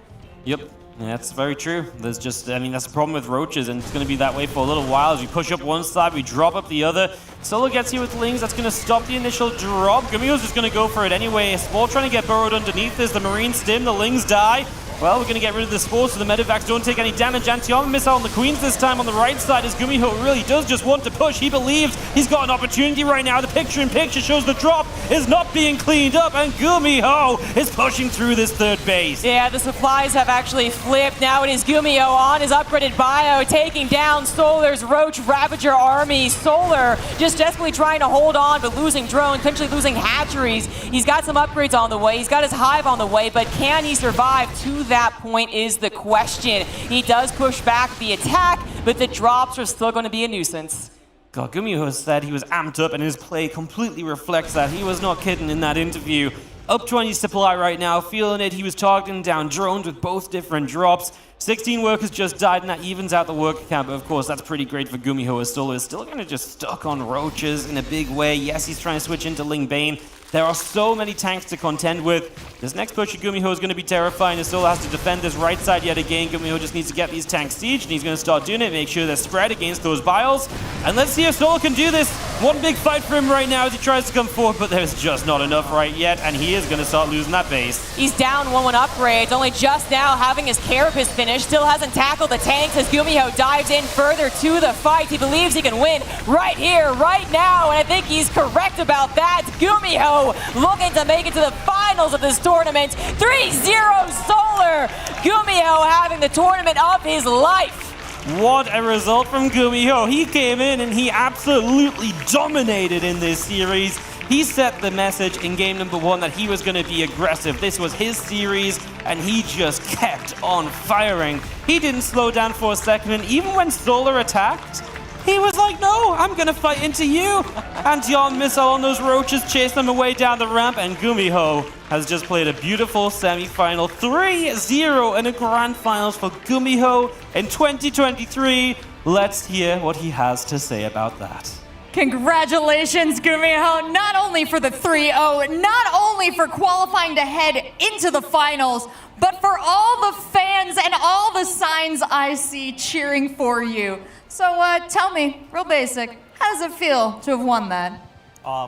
Speaker 11: Yep. Yeah, that's very true. There's just, that's the problem with Roaches, and it's going to be that way for a little while. As we push up one side, we drop up the other. Solo gets here with Lings. That's going to stop the initial drop. Gumiho's just going to go for it anyway. Spore trying to get burrowed underneath this. The Marine stim, the Lings die. Well, we're going to get rid of the Spore so the Medivacs don't take any damage. Anti-armor missile on the Queens this time on the right side as Gumiho really does just want to push. He believes he's got an opportunity right now. The picture-in-picture shows the drop is not being cleaned up, and Gumiho is pushing through this third base.
Speaker 21: Yeah, the supplies have actually flipped. Now it is Gumiho on his upgraded bio, taking down Solar's Roach Ravager army. Solar just desperately trying to hold on, but losing drones, potentially losing hatcheries. He's got some upgrades on the way. He's got his hive on the way, but can he survive to that point is the question. He does push back the attack, but the drops are still going to be a nuisance.
Speaker 11: God, Gumiho said he was amped up, and his play completely reflects that. He was not kidding in that interview. up 20 supply right now, feeling it. He was targeting down drones with both different drops. 16 workers just died, and that evens out the worker count. But of course, that's pretty great for Gumiho, as Solo is still kind of just stuck on roaches in a big way. Yes, he's trying to switch into Ling Bane. There are so many tanks to contend with. This next push of Gumiho is going to be terrifying, as Solo has to defend this right side yet again. Gumiho just needs to get these tanks sieged, and he's going to start doing it, make sure they're spread against those biles. And let's see if Solo can do this. One big fight for him right now as he tries to come forward, but there's just not enough right yet, and he is going to start losing that base.
Speaker 21: He's down 1-1 upgrades, only just now having his carapace finished. Still hasn't tackled the tanks as Gumiho dives in further to the fight. He believes he can win right here, right now, and I think he's correct about that. Gumiho looking to make it to the finals of this tournament. 3-0 Solar. Gumiho having the tournament of his life.
Speaker 11: What a result from Gumiho. He came in and he absolutely dominated in this series. He set the message in game number 1 that he was going to be aggressive. This was his series, and he just kept on firing. He didn't slow down for a second, and even when Solar attacked, he was like, no, I'm going to fight into you. Anti-on missile on those roaches, chased them away down the ramp, and Gumiho has just played a beautiful semi-final. 3-0 in the grand finals for Gumiho in 2023. Let's hear what he has to say about that.
Speaker 8: Congratulations, Gumiho, not only for the 3-0, not only for qualifying to head into the finals, but for all the fans and all the signs I see cheering for you. So tell me, real basic, how does it feel to have won that?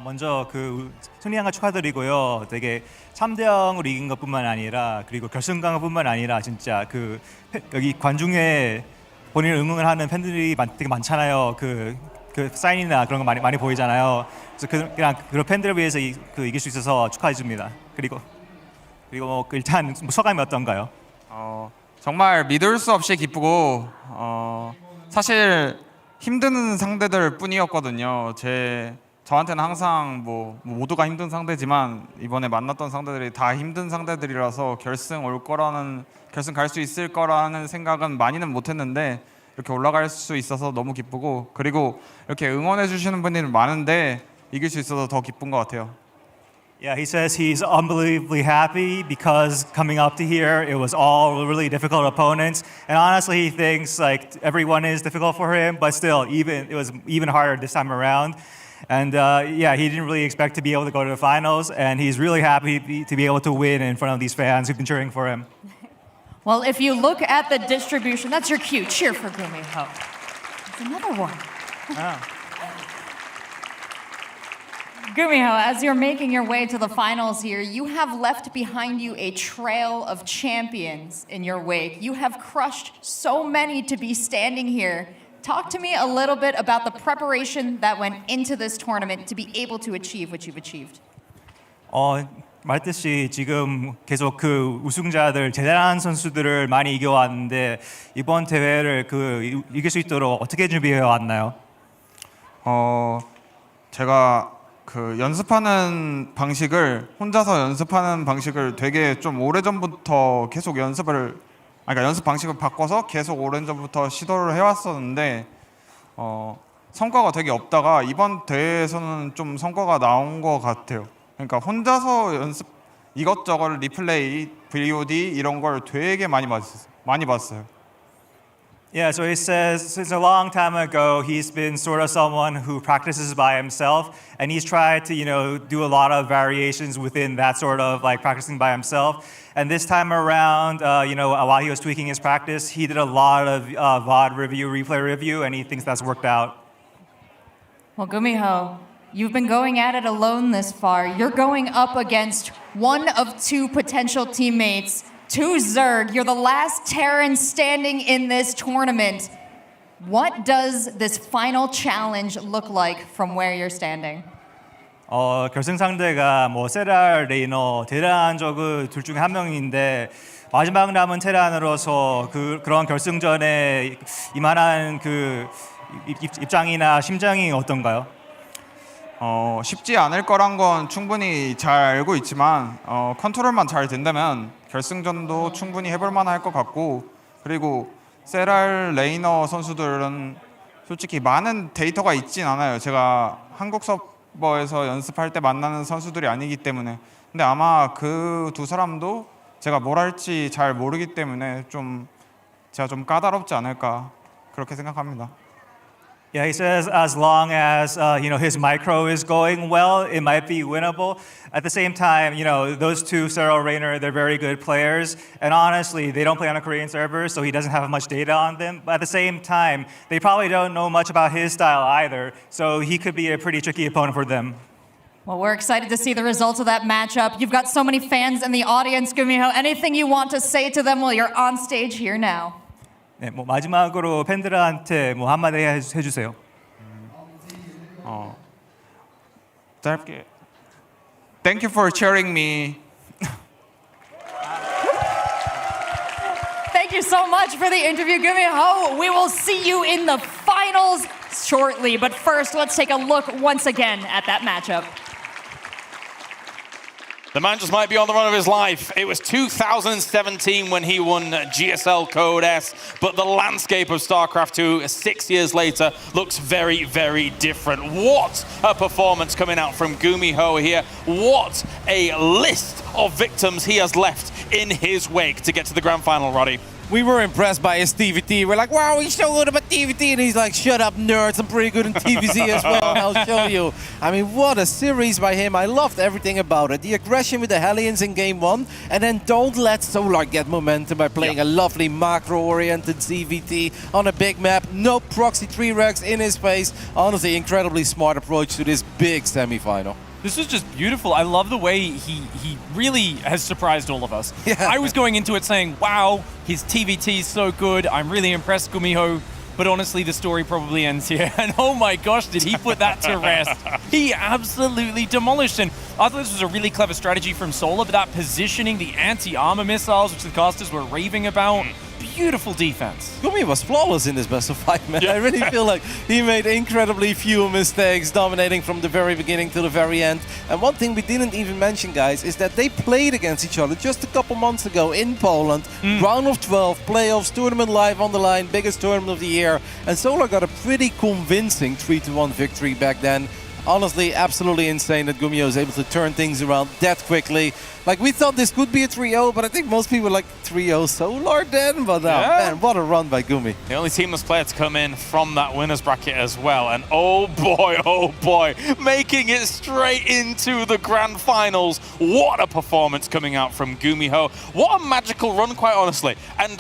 Speaker 12: 먼저 그 승리한 거 축하드리고요. 되게 3대0으로 이긴 것뿐만 아니라 그리고 결승 간 것뿐만 아니라 진짜 그 여기 관중에 본인을 응원을 하는 팬들이 되게 많잖아요. 그 사인이나 그런 거 많이 보이잖아요. 그래서 그냥 그런 팬들을 위해서 이길 수 있어서 축하해 줍니다. 그리고 일단 소감이 어떤가요?
Speaker 15: 정말 믿을 수 없이 기쁘고 사실 힘든 상대들 뿐이었거든요. 저한테는 항상 모두가 힘든 상대지만 이번에 만났던 상대들이 다 힘든 상대들이라서 결승 갈 수 있을 거라는 생각은 많이는 못했는데 이렇게 올라갈 수 있어서 너무 기쁘고 그리고 이렇게 응원해 주시는 분들이 많은데 이길 수 있어서 더 기쁜 것 같아요.
Speaker 12: Yeah, he says he's unbelievably happy because coming up to here, it was all really difficult opponents. And honestly, he thinks like everyone is difficult for him, but still, it was even harder this time around. And yeah, he didn't really expect to be able to go to the finals, and he's really happy to be able to win in front of these fans who've been cheering for him.
Speaker 8: Well, if you look at the distribution, that's your cue. Cheer for Gumiho. There's another one. Gumiho, as you're making your way to the finals here, you have left behind you a trail of champions in your wake. You have crushed so many to be standing here. Talk to me a little bit about the preparation that went into this tournament to be able to achieve what you've achieved.
Speaker 12: 말했듯이 지금 계속 그 우승자들, 대단한 선수들을 많이 이겨왔는데 이번 대회를 이길 수 있도록 어떻게 준비해 왔나요?
Speaker 15: 제가 연습하는 방식을 혼자서 연습하는 방식을 되게 좀 오래전부터 계속 연습 방식을 바꿔서 계속 오래전부터 시도를 해왔었는데 성과가 되게 없다가 이번 대회에서는 좀 성과가 나온 것 같아요. 그러니까 혼자서 이것저것 리플레이, VOD 이런 걸 되게 많이 봤어요.
Speaker 12: Yeah, so he says since a long time ago, he's been sort of someone who practices by himself, and he's tried to, do a lot of variations within that sort of like practicing by himself. And this time around, while he was tweaking his practice, he did a lot of VOD review, replay review, and he thinks that's worked out.
Speaker 8: Well, Gumiho, you've been going at it alone this far. You're going up against one of two potential teammates. To Zerg, you're the last Terran standing in this tournament. What does this final challenge look like from where you're standing?
Speaker 12: 결승 상대가 세랄, 레이너, 대단한 저그 둘 중에 한 명인데 마지막 남은 테란으로서 그런 결승전에 이만한 입장이나 심정이 어떤가요?
Speaker 15: 쉽지 않을 거란 건 충분히 잘 알고 있지만 컨트롤만 잘 된다면 결승전도 충분히 해볼 만할 것 같고 그리고 세랄, 레이너 선수들은 솔직히 많은 데이터가 있진 않아요. 제가 뭐에서 연습할 때 만나는 선수들이 아니기 때문에 근데 아마 그 두 사람도 제가 뭘 할지 잘 모르기 때문에 제가 좀 까다롭지 않을까 그렇게 생각합니다.
Speaker 12: Yeah, he says as long as his micro is going well, it might be winnable. At the same time, those two, Cyril, Raynor, they're very good players. And honestly, they don't play on a Korean server, so he doesn't have much data on them. But at the same time, they probably don't know much about his style either. So he could be a pretty tricky opponent for them.
Speaker 8: Well, we're excited to see the results of that matchup. You've got so many fans in the audience, Gumiho. Anything you want to say to them while you're on stage here now?
Speaker 12: 네, 마지막으로 팬들한테 한마디 해주세요.
Speaker 15: 짧게. Thank you for cheering me.
Speaker 8: Thank you so much for the interview, Gumiho. We will see you in the finals shortly. But first, let's take a look once again at that matchup.
Speaker 9: The man just might be on the run of his life. It was 2017 when he won GSL Code S, but the landscape of StarCraft 2 6 years later looks very, very different. What a performance coming out from Gumiho here. What a list of victims he has left in his wake to get to the grand final, Roddy.
Speaker 10: We were impressed by his TVT. We're like, wow, he's so good about TVT. And he's like, shut up, nerds. I'm pretty good in TVC as well. I'll show you. I mean, what a series by him. I loved everything about it. The aggression with the Hellions in game 1. And then don't let Solar get momentum by playing a lovely macro-oriented CVT on a big map. No proxy 3-regs in his face. Honestly, incredibly smart approach to this big semi-final.
Speaker 4: This is just beautiful. I love the way he really has surprised all of us. Yeah. I was going into it saying, wow, his TVT is so good. I'm really impressed, Gumiho. But honestly, the story probably ends here. And oh my gosh, did he put that to rest. He absolutely demolished. And I thought this was a really clever strategy from Solar, but that positioning, the anti-armor missiles, which the casters were raving about. Beautiful defense.
Speaker 10: Gumi was flawless in this best of 5, man. I really feel like he made incredibly few mistakes, dominating from the very beginning to the very end. And one thing we didn't even mention, guys, is that they played against each other just a couple months ago in Poland. Round of 12, playoffs, tournament live on the line, biggest tournament of the year. And Solar got a pretty convincing 3-1 victory back then. Honestly, absolutely insane that Gumiho is able to turn things around that quickly. Like, we thought this could be a 3-0, but I think most people like 3-0 Solar then. But man, what a run by Gumi.
Speaker 9: The only teamless player to come in from that winner's bracket as well. And oh boy, making it straight into the grand finals. What a performance coming out from Gumiho. What a magical run, quite honestly. And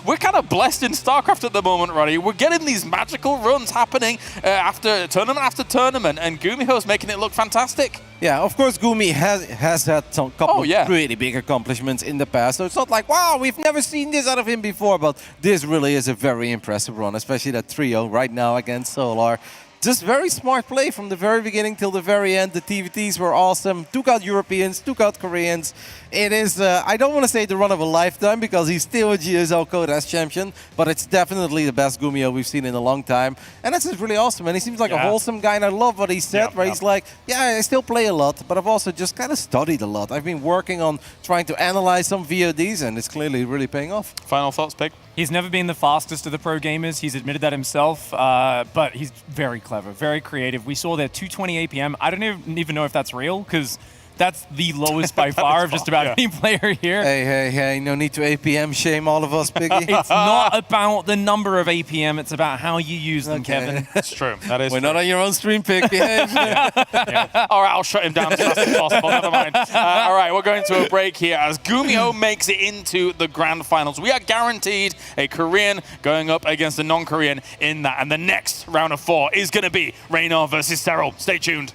Speaker 9: we're kind of blessed in StarCraft at the moment, Roddy. We're getting these magical runs happening after tournament, and Gumiho's making it look fantastic.
Speaker 10: Yeah, of course, Gumi has had some couple of pretty big accomplishments in the past. So it's not like, wow, we've never seen this out of him before. But this really is a very impressive run, especially that trio right now against Solar. Just very smart play from the very beginning till the very end. The TVTs were awesome. Took out Europeans, took out Koreans. It is, I don't want to say the run of a lifetime because he's still a GSL Code S champion, but it's definitely the best Gumiho we've seen in a long time. And that's just really awesome. And he seems like a wholesome guy, and I love what he said, where he's like, yeah, I still play a lot, but I've also just kind of studied a lot. I've been working on trying to analyze some VODs, and it's clearly really paying off.
Speaker 9: Final thoughts, Pig?
Speaker 4: He's never been the fastest of the pro gamers. He's admitted that himself, but he's very clever, very creative. We saw their 220 APM. I don't even know if that's real, because that's the lowest by far of just about any player here.
Speaker 10: Hey, no need to APM shame all of us, Piggy.
Speaker 4: It's not about the number of APM, it's about how you use them, Kevin.
Speaker 9: It's true. That is
Speaker 10: We're not on your own stream, Pig. Behave.
Speaker 9: All right, I'll shut him down as fast as possible. Never mind. All right, we're going to a break here as Gumiho makes it into the grand finals. We are guaranteed a Korean going up against a non-Korean in that. And the next round of 4 is going to be Raynor versus Cyril. Stay tuned.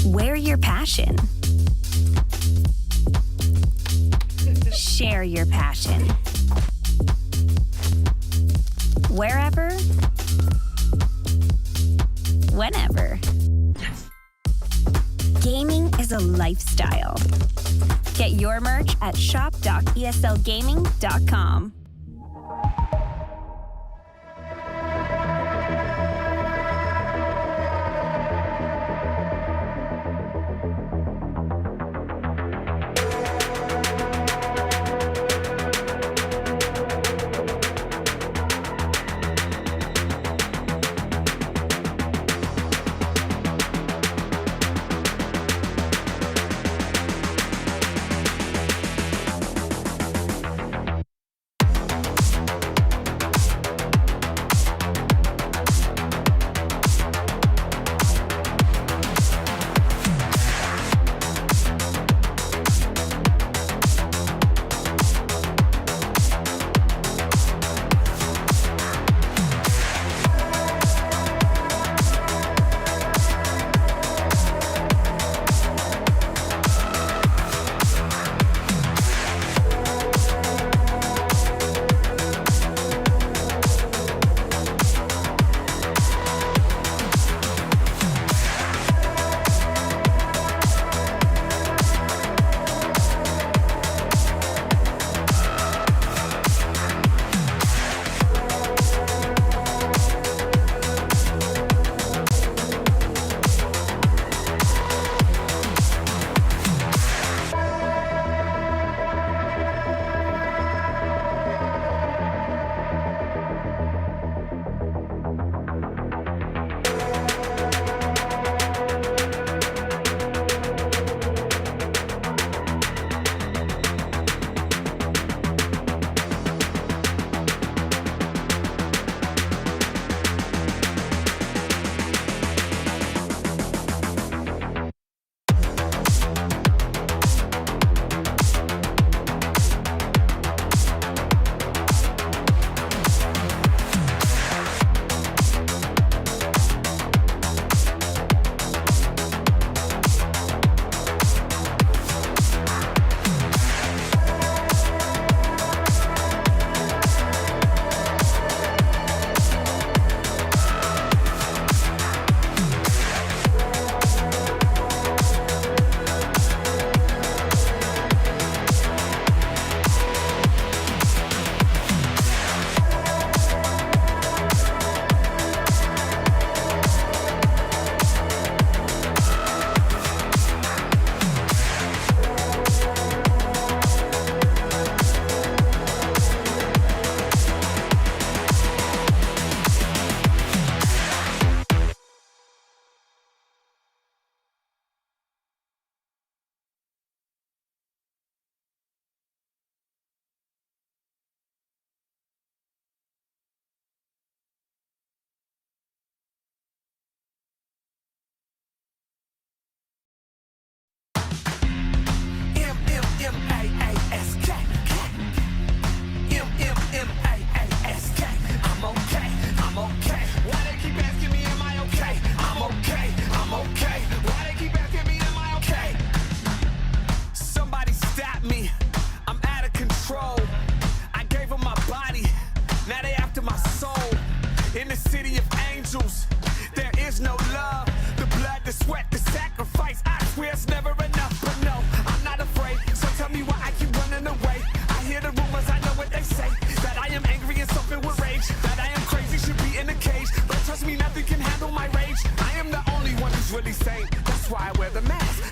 Speaker 6: Wear your passion. Share your passion. Wherever, whenever. Gaming is a lifestyle. Get your merch at shop.eslgaming.com.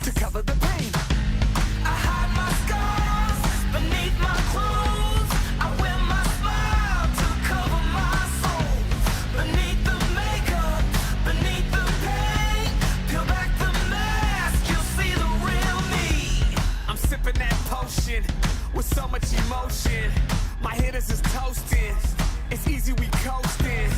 Speaker 5: to cover the pain. I hide my scars beneath my clothes. I wear my smile to cover my soul. Beneath the makeup, beneath the pain, peel back the mask, you'll see the real me. I'm sipping that potion with so much emotion. My hitters is toasting. It's easy, we coasting.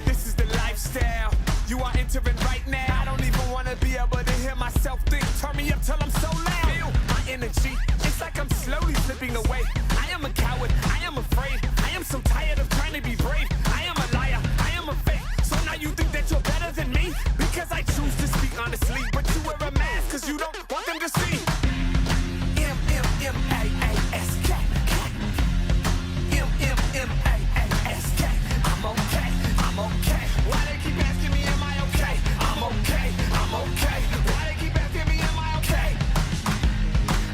Speaker 5: This is the lifestyle you are entering right now. I don't even want to be able to hear myself think. Turn me up till I'm so loud. Feel my energy. It's like I'm slowly slipping away. I am a coward. I am afraid. I am so tired of trying to be brave. I am a liar. I am a fake. So now you think that you're better than me because I choose to speak honestly. But you wear a mask because you don't want them to see. M-M-M-A-A-S-K. M-M-M-A-A-S-K. I'm okay. I'm okay. Why they keep asking me, am I okay? I'm okay. I'm okay. Why they keep asking me, am I okay?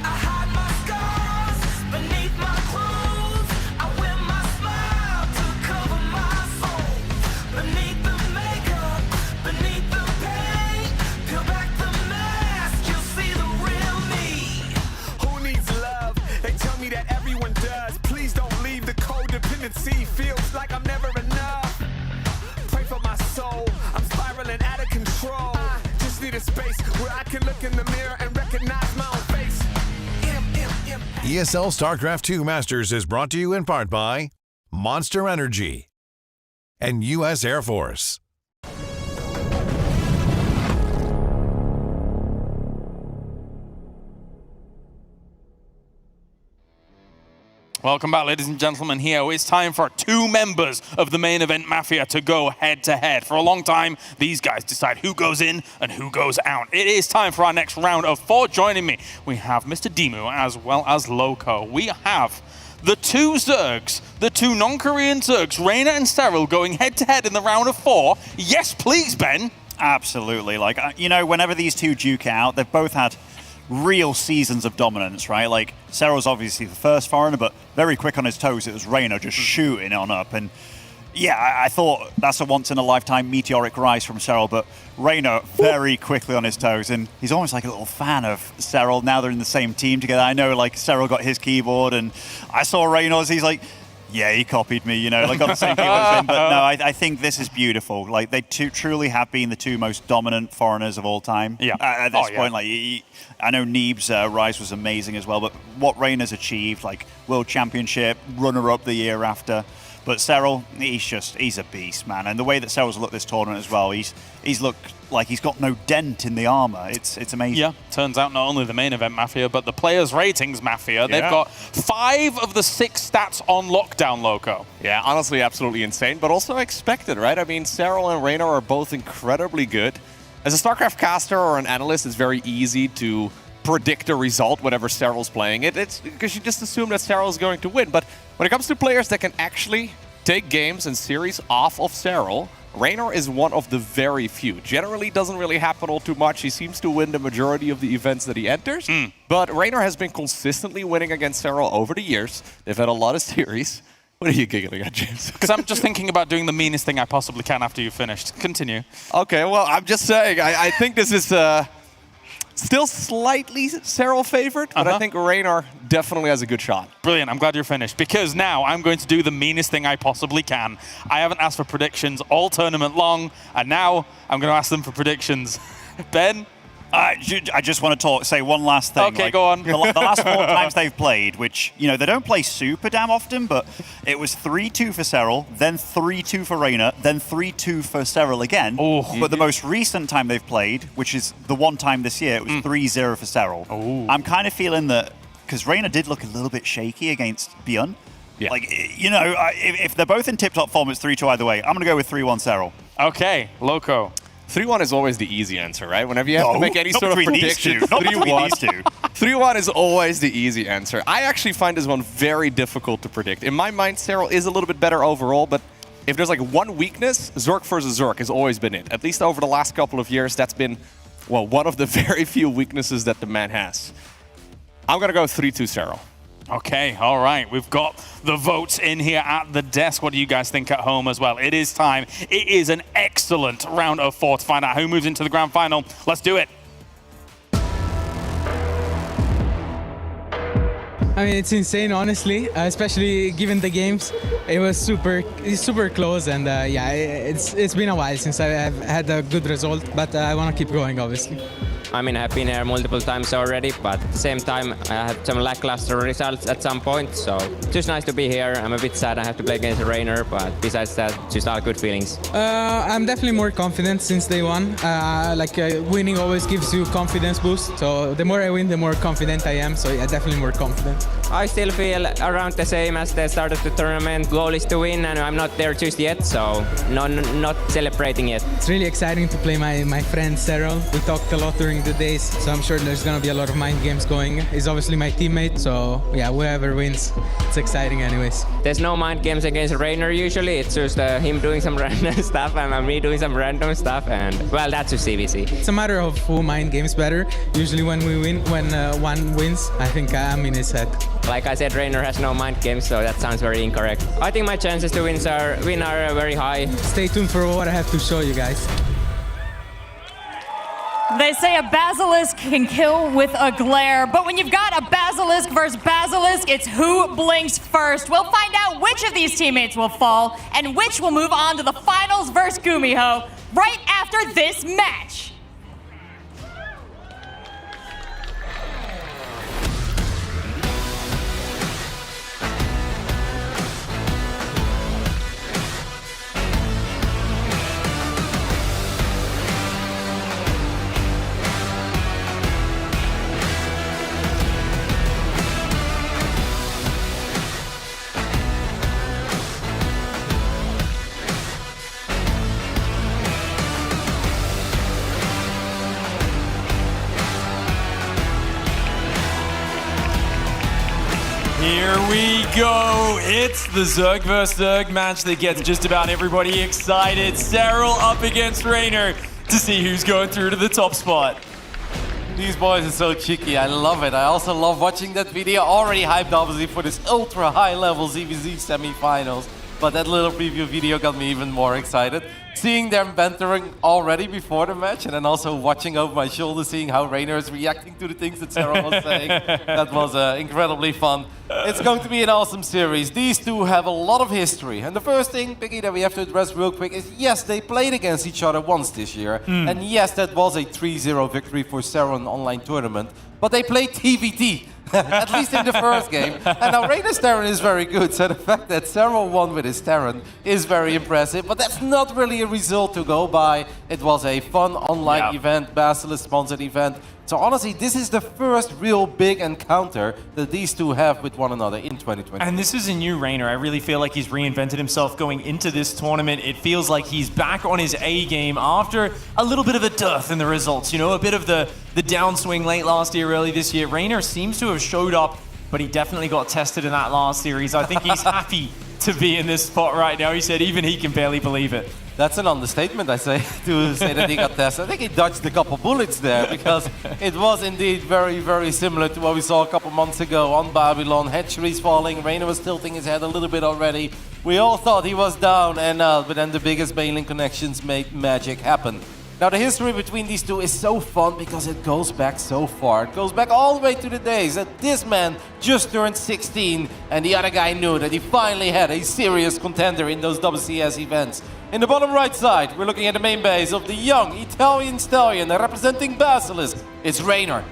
Speaker 5: I hide my scars beneath my clothes. I wear my smile to cover my soul. Beneath the makeup, beneath the pain, peel back the mask, you'll see the real me. Who needs love? They tell me that everyone does. Please don't leave, the codependency feels like I'm never enough. Pray for my soul, I'm spiraling out of control. I just need a space where I can look in the mirror and recognize my own face.
Speaker 7: ESL StarCraft 2 Masters is brought to you in part by Monster Energy and U.S. Air Force.
Speaker 9: Welcome back, ladies and gentlemen. Here it's time for two members of the main event Mafia to go head-to-head. For a long time, these guys decide who goes in and who goes out. It is time for our next round of four. Joining me, we have Mr. Dimu as well as Loco. We have the two Zergs, the two non-Korean Zergs, Raynor and Cyril, going head-to-head in the round of four. Yes, please, Ben.
Speaker 16: Absolutely. Like, you know, whenever these two duke it out, they've both had real seasons of dominance, right? Like, Cyril's obviously the first foreigner, but very quick on his toes. It was Raynor just shooting on up. And yeah, I thought that's a once-in-a-lifetime meteoric rise from Cyril, but Raynor very quickly on his toes. And he's almost like a little fan of Cyril. Now they're in the same team together. I know, like, Cyril got his keyboard, and I saw Raynor's. He's like, yeah, he copied me, you know, like got the same keyboard as him. But no, I think this is beautiful. Like, they truly have been the two most dominant foreigners of all time.
Speaker 9: Yeah.
Speaker 16: At this point, like, I know Neeb's rise was amazing as well, but what Raynor's achieved, like World Championship, runner-up the year after. But Cyril, he's a beast, man. And the way that Cyril's looked this tournament as well, he's looked like he's got no dent in the armor. It's amazing.
Speaker 9: Yeah, turns out not only the main event Mafia, but the players' ratings Mafia. They've got 5 of the 6 stats on lockdown, Loco.
Speaker 13: Yeah, honestly, absolutely insane, but also expected, right? I mean, Cyril and Raynor are both incredibly good. As a StarCraft caster or an analyst, it's very easy to predict a result whenever Cyril's playing it. It's because you just assume that Cyril's going to win. But when it comes to players that can actually take games and series off of Cyril, Raynor is one of the very few. Generally doesn't really happen all too much. He seems to win the majority of the events that he enters. But Raynor has been consistently winning against Cyril over the years. They've had a lot of series. What are you giggling at, James?
Speaker 9: Because I'm just thinking about doing the meanest thing I possibly can after you've finished. Continue.
Speaker 13: Okay, well, I'm just saying, I think this is still slightly Cyril favored, but I think Raynor definitely has a good shot.
Speaker 9: Brilliant. I'm glad you're finished, because now I'm going to do the meanest thing I possibly can. I haven't asked for predictions all tournament long, and now I'm going to ask them for predictions. Ben?
Speaker 16: I just want to say one last thing.
Speaker 9: Okay, go on.
Speaker 16: The last 4 times they've played, which, you know, they don't play super damn often, but it was 3-2 for Cyril, then 3-2 for Raynor, then 3-2 for Cyril again. But the most recent time they've played, which is the one time this year, it was 3-0 for Cyril. I'm kind of feeling that, because Raynor did look a little bit shaky against Bjorn.
Speaker 9: Yeah.
Speaker 16: Like, you know, if they're both in tip-top form, it's 3-2 either way. I'm going to go with 3-1 Cyril.
Speaker 9: Okay, Loco.
Speaker 13: 3-1 is always the easy answer, right? Whenever you have to make any sort of prediction, 3-1. 3-1 is always the easy answer. I actually find this one very difficult to predict. In my mind, Cyril is a little bit better overall, but if there's like one weakness, Zerg versus Zerg has always been it. At least over the last couple of years, that's been, well, one of the very few weaknesses that the man has. I'm going to go 3-2 Cyril.
Speaker 9: Okay, all right. We've got the votes in here at the desk. What do you guys think at home as well? It is time. It is an excellent round of 4 to find out who moves into the grand final. Let's do it.
Speaker 2: I mean, it's insane, honestly, especially given the games. It was super close, and yeah, it's been a while since I've had a good result, but I want to keep going, obviously.
Speaker 1: I mean, I've been here multiple times already, but at the same time, I had some lackluster results at some point, so just nice to be here. I'm a bit sad I have to play against Raynor, but besides that, just all good feelings.
Speaker 2: I'm definitely more confident since day one. Winning always gives you confidence boost, so the more I win, the more confident I am, so yeah, definitely more confident.
Speaker 1: I still feel around the same as the start of the tournament. Goal is to win, and I'm not there just yet, so not celebrating yet.
Speaker 2: It's really exciting to play my friend Cyril. We talked a lot during the days, so I'm sure there's gonna be a lot of mind games going. He's obviously my teammate, so yeah, whoever wins, it's exciting anyways.
Speaker 1: There's no mind games against Raynor usually. It's just him doing some random stuff and me doing some random stuff, and well, that's just CVC.
Speaker 2: It's a matter of who mind games better. Usually when one wins, I think I'm in his head.
Speaker 1: Like I said, Raynor has no mind games, so that sounds very incorrect. I think my chances to win are very high.
Speaker 2: Stay tuned for what I have to show you guys.
Speaker 8: They say a basilisk can kill with a glare, but when you've got a basilisk versus basilisk, it's who blinks first. We'll find out which of these teammates will fall and which will move on to the finals versus Gumiho right after this match.
Speaker 4: Here we go. It's the Zerg vs. Zerg match that gets just about everybody excited. Cyril up against Raynor to see who's going through to the top spot.
Speaker 10: These boys are so cheeky. I love it. I also love watching that video. Already hyped, obviously, for this ultra high-level ZVZ semifinals. But that little preview video got me even more excited. Seeing them bantering already before the match, and then also watching over my shoulder, seeing how Raynor is reacting to the things that Sarah was saying. That was incredibly fun. It's going to be an awesome series. These two have a lot of history. And the first thing, Biggie, that we have to address real quick is, yes, they played against each other once this year. And yes, that was a 3-0 victory for Sarah in an online tournament. But they played TVT. At least in the first game. And now Raynor's Terran is very good, so the fact that Cyril won with his Terran is very impressive, but that's not really a result to go by. It was a fun online event, Basilisk-sponsored event. So honestly, this is the first real big encounter that these two have with one another in 2020.
Speaker 4: And this is a new Raynor. I really feel like he's reinvented himself going into this tournament. It feels like he's back on his A game after a little bit of a dearth in the results. You know, a bit of the downswing late last year, early this year. Raynor seems to have showed up, but he definitely got tested in that last series. I think he's happy to be in this spot right now. He said even he can barely believe it.
Speaker 10: That's an understatement, I say, to say that he got tested. I think he dodged a couple bullets there, because it was indeed very, very similar to what we saw a couple months ago on Babylon. Hatcheries falling, Raynor was tilting his head a little bit already. We all thought he was down, and but then the biggest Baneling connections made magic happen. Now, the history between these two is so fun because it goes back so far. It goes back all the way to the days that this man just turned 16 and the other guy knew that he finally had a serious contender in those WCS events. In the bottom right side, we're looking at the main base of the young Italian stallion representing Basilisk. It's Raynor.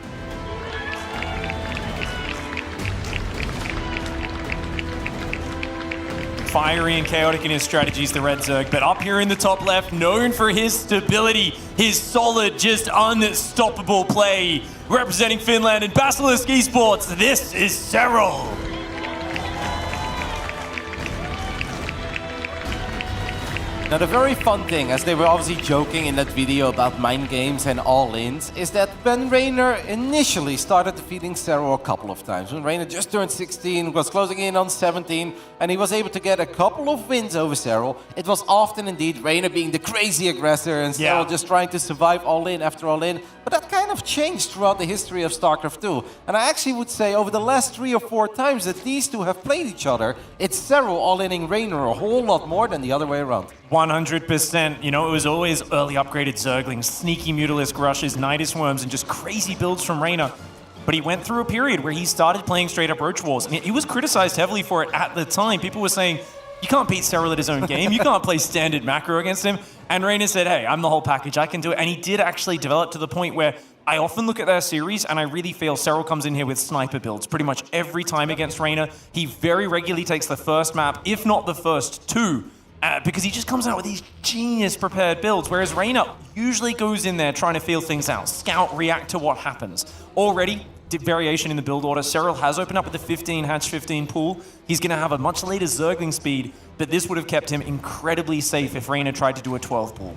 Speaker 4: Fiery and chaotic in his strategies, the Red Zerg, but up here in the top left, known for his stability, his solid, just unstoppable play. Representing Finland and Basilisk Esports, this is Cyril.
Speaker 10: Now, the very fun thing, as they were obviously joking in that video about mind games and all-ins, is that when Raynor initially started defeating Cyril a couple of times, when Raynor just turned 16, was closing in on 17, and he was able to get a couple of wins over Cyril, it was often indeed Raynor being the crazy aggressor and Cyril just trying to survive all-in after all-in. But that kind of changed throughout the history of StarCraft 2. And I actually would say over the last 3 or 4 times that these two have played each other, it's Cyril all-inning Raynor a whole lot more than the other way around.
Speaker 4: 100%. You know, it was always early upgraded Zerglings, sneaky Mutalisk rushes, Nidus Worms, and just crazy builds from Raynor.
Speaker 17: but he went through a period where he started playing straight up Roach Wars. And he was criticized heavily for it at the time. People were saying, you can't beat Serral at his own game. You can't play standard macro against him. And Raynor said, hey, I'm the whole package. I can do it. And he did actually develop to the point where I often look at their series and I really feel Serral comes in here with sniper builds pretty much every time against Raynor. He very regularly takes the first map, if not the first two, because he just comes out with these genius prepared builds, whereas Raynor usually goes in there trying to feel things out, scout, react to what happens. Already, variation in the build order. Serral has opened up with the 15 hatch 15 pool. He's going to have a much later Zergling speed, but this would have kept him incredibly safe if Raynor tried to do a 12 pool.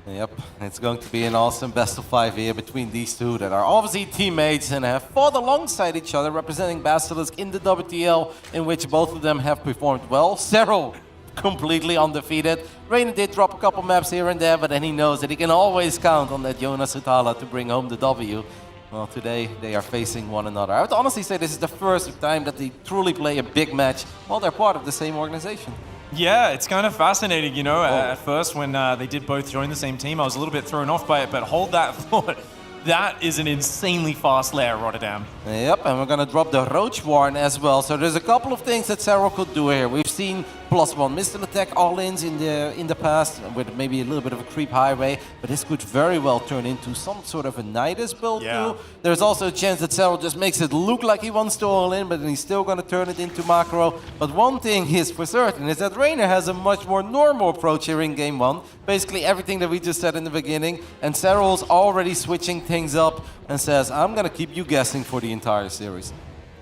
Speaker 10: Yep, it's going to be an awesome best of 5 here between these two that are obviously teammates and have fought alongside each other, representing Basilisk in the WTL, in which both of them have performed well. Serral completely undefeated. Raynor did drop a couple maps here and there, but then he knows that he can always count on that Jonas Utala to bring home the W. Well, today they are facing one another. I would honestly say this is the first time that they truly play a big match while they're part of the same organization.
Speaker 17: Yeah, it's kind of fascinating, you know. At first, when they did both join the same team, I was a little bit thrown off by it, but hold that thought. That is an insanely fast layer, Rotterdam.
Speaker 10: Yep, and we're going to drop the Roach Warren as well. So there's a couple of things that Serral could do here. We've seen +1 missile attack all-ins in the past with maybe a little bit of a creep highway, but this could very well turn into some sort of a Nidus build too. There's also a chance that Serral just makes it look like he wants to all-in, but then he's still going to turn it into macro. But one thing is for certain is that Raynor has a much more normal approach here in game 1. Basically everything that we just said in the beginning, and Serral's already switching things up and says, I'm going to keep you guessing for the entire series.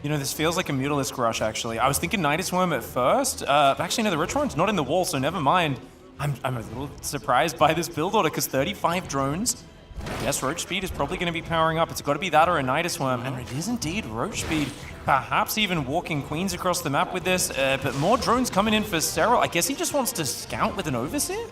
Speaker 17: You know, this feels like a Mutalisk rush, actually. I was thinking Nidus Worm at first. Actually, no, the Roach Warren's not in the wall, so never mind. I'm a little surprised by this build order, because 35 drones. Yes, Roach Speed is probably going to be powering up. It's got to be that or a Nidus Worm, and it is indeed Roach Speed. Perhaps even walking Queens across the map with this, but more drones coming in for Serral. I guess he just wants to scout with an Overseer?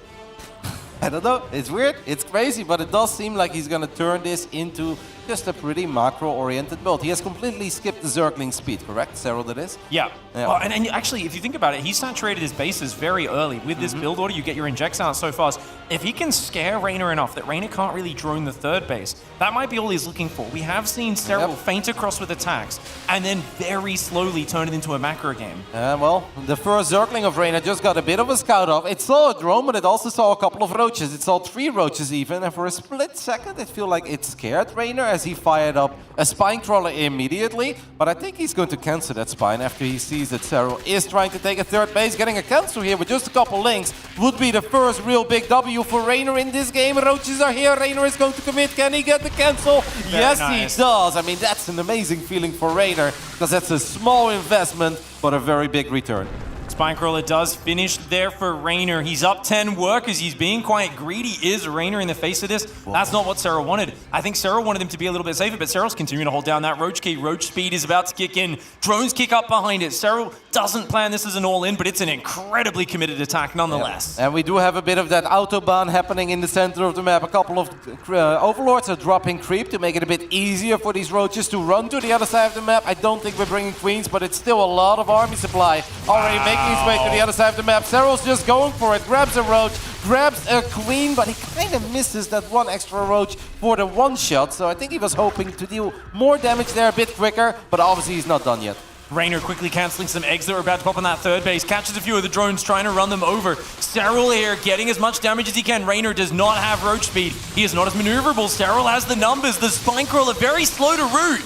Speaker 10: I don't know, it's weird, it's crazy, but it does seem like he's gonna turn this into just a pretty macro-oriented build. He has completely skipped the Zergling speed, correct? Serral, that is?
Speaker 17: Yeah. Well, and actually, if you think about it, he saturated his bases very early. With this build order, you get your injects out so fast. If he can scare Raynor enough that Raynor can't really drone the third base, that might be all he's looking for. We have seen Serral feint across with attacks, and then very slowly turn it into a macro game.
Speaker 10: Well, the first Zergling of Raynor just got a bit of a scout off. It saw a drone, but it also saw a couple of roaches. It saw 3 roaches even, and for a split second, it felt like it scared Raynor as he fired up a spine crawler immediately. But I think he's going to cancel that spine after he sees that Serral is trying to take a third base. Getting a cancel here with just a couple links would be the first real big W for Raynor in this game. Roaches are here. Raynor is going to commit. Can he get the cancel? Yes, he does. I mean, that's an amazing feeling for Raynor, because that's a small investment, but a very big return.
Speaker 17: Spinecrawler does finish there for Raynor. He's up 10 workers. He's being quite greedy. Is Raynor in the face of this? That's not what Serral wanted. I think Serral wanted him to be a little bit safer, but Serral's continuing to hold down that Roach key. Roach speed is about to kick in. Drones kick up behind it. Serral doesn't plan this as an all-in, but it's an incredibly committed attack nonetheless.
Speaker 10: And we do have a bit of that autobahn happening in the center of the map. A couple of overlords are dropping creep to make it a bit easier for these roaches to run to the other side of the map. I don't think we're bringing queens, but it's still a lot of army supply already making his way to the other side of the map. Serral's just going for it, grabs a roach, grabs a queen, but he kind of misses that one extra roach for the one shot. So I think he was hoping to deal more damage there a bit quicker, but obviously he's not done yet.
Speaker 17: Raynor quickly cancelling some eggs that were about to pop on that third base, catches a few of the drones, trying to run them over. Serral here getting as much damage as he can. Raynor does not have roach speed. He is not as maneuverable. Serral has the numbers. The Spinecrawler very slow to root.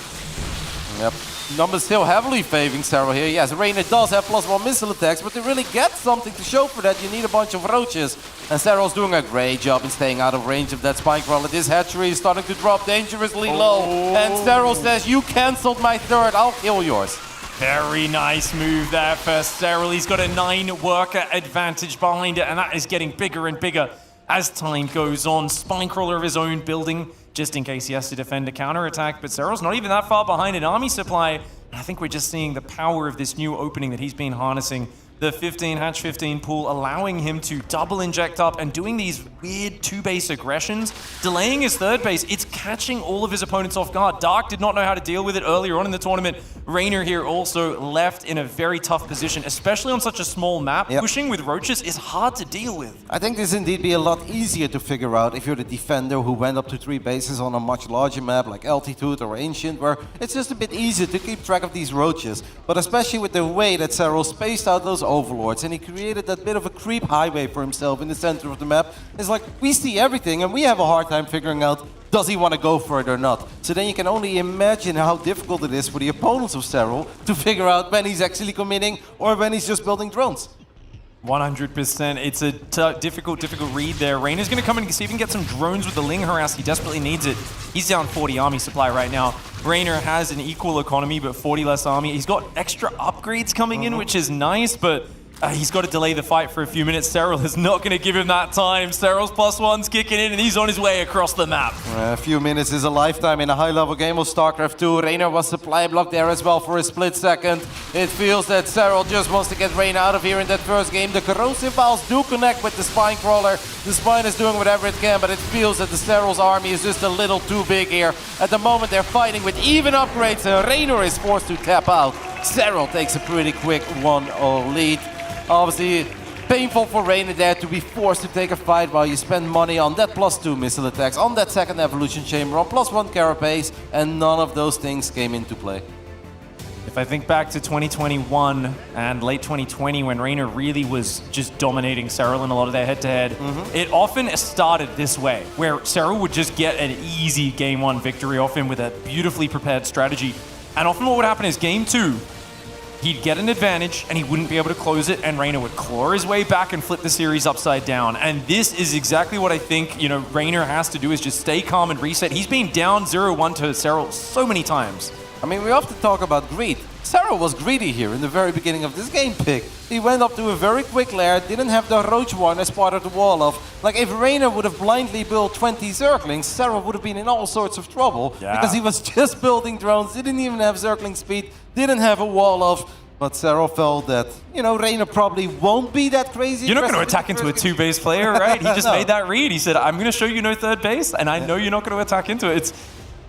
Speaker 10: Yep. Numbers still heavily favoring Serral here. Yes, Raynor does have +1 missile attacks, but to really get something to show for that, you need a bunch of roaches. And Serral's doing a great job in staying out of range of that Spinecrawler. This hatchery is starting to drop dangerously low. And Serral says, you cancelled my third, I'll kill yours.
Speaker 17: Very nice move there for Serral. He's got a 9 worker advantage behind it, and that is getting bigger and bigger as time goes on. Spinecrawler of his own building, just in case he has to defend a counterattack. But Serral's not even that far behind an army supply. And I think we're just seeing the power of this new opening that he's been harnessing the 15 hatch 15 pool, allowing him to double inject up and doing these weird 2-base aggressions, delaying his 3rd base. It's catching all of his opponents off guard. Dark did not know how to deal with it earlier on in the tournament. Raynor here also left in a very tough position, especially on such a small map.
Speaker 10: Yep.
Speaker 17: Pushing with roaches is hard to deal with.
Speaker 10: I think this indeed be a lot easier to figure out if you're the defender who went up to 3 bases on a much larger map like Altitude or Ancient, where it's just a bit easier to keep track of these roaches. But especially with the way that Serral spaced out those overlords and he created that bit of a creep highway for himself in the center of the map, it's like we see everything and we have a hard time figuring out, does he want to go for it or not? So then you can only imagine how difficult it is for the opponents of Serral to figure out when he's actually committing or when he's just building drones.
Speaker 17: 100%. It's a difficult read there. Raynor's going to come in and see if he can get some drones with the Ling harass. He desperately needs it. He's down 40 army supply right now. Raynor has an equal economy, but 40 less army. He's got extra upgrades coming in, which is nice, but he's got to delay the fight for a few minutes. Serral is not going to give him that time. Serral's +1's kicking in, and he's on his way across the map.
Speaker 10: A few minutes is a lifetime in a high-level game of StarCraft 2. Raynor was supply blocked there as well for a split second. It feels that Serral just wants to get Raynor out of here in that first game. The corrosive vials do connect with the Spine Crawler. The Spine is doing whatever it can, but it feels that the Serral's army is just a little too big here. At the moment, they're fighting with even upgrades, and Raynor is forced to tap out. Serral takes a pretty quick 1-0 lead. Obviously, painful for Raynor there to be forced to take a fight while you spend money on that +2 missile attacks, on that second evolution chamber, on +1 carapace, and none of those things came into play.
Speaker 17: If I think back to 2021 and late 2020 when Raynor really was just dominating Serral in a lot of their head-to-head, it often started this way, where Serral would just get an easy Game 1 victory off him with a beautifully prepared strategy. And often what would happen is Game 2, he'd get an advantage and he wouldn't be able to close it, and Raynor would claw his way back and flip the series upside down. And this is exactly what I think, Raynor has to do, is just stay calm and reset. He's been down 0-1 to Serral so many times.
Speaker 10: I mean, we often talk about greed. Serral was greedy here in the very beginning of this game pick. He went up to a very quick lair, didn't have the Roach one as part of the wall of. Like, if Raynor would have blindly built 20 Zerglings, Serral would have been in all sorts of trouble.
Speaker 17: Yeah.
Speaker 10: Because he was just building drones, didn't even have Zergling speed, didn't have a wall of. But Serral felt that, Raynor probably won't be that crazy.
Speaker 17: You're not going to attack into a 2-base player, right? He just
Speaker 10: No.
Speaker 17: made that read. He said, I'm going to show you no 3rd base, and I know you're not going to attack into it. It's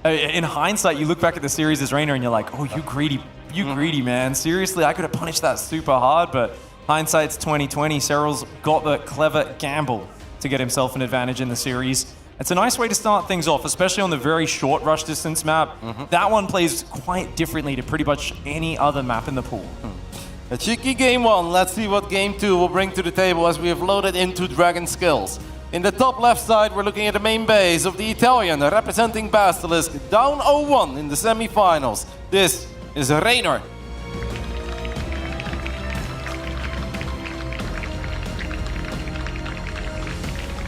Speaker 17: in hindsight, you look back at the series as Raynor and you're like, oh, you greedy, man. Seriously, I could have punished that super hard, but hindsight's 2020. Serral's got the clever gamble to get himself an advantage in the series. It's a nice way to start things off, especially on the very short rush distance map. That one plays quite differently to pretty much any other map in the pool.
Speaker 10: A cheeky Game 1. Let's see what Game 2 will bring to the table as we have loaded into Dragon skills. In the top left side, we're looking at the main base of the Italian, representing Basilisk, down 0-1 in the semifinals. This is Raynor.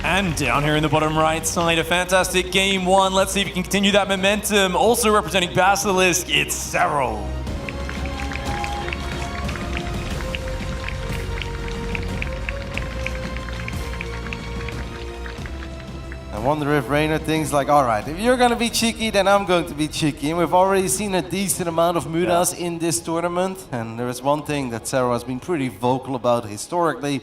Speaker 17: And down here in the bottom right side, a fantastic Game 1. Let's see if we can continue that momentum. Also representing Basilisk, it's Serral.
Speaker 10: I wonder if Raynor thinks like, all right, if you're going to be cheeky, then I'm going to be cheeky. And we've already seen a decent amount of Mudas in this tournament. And there is one thing that Serral has been pretty vocal about historically,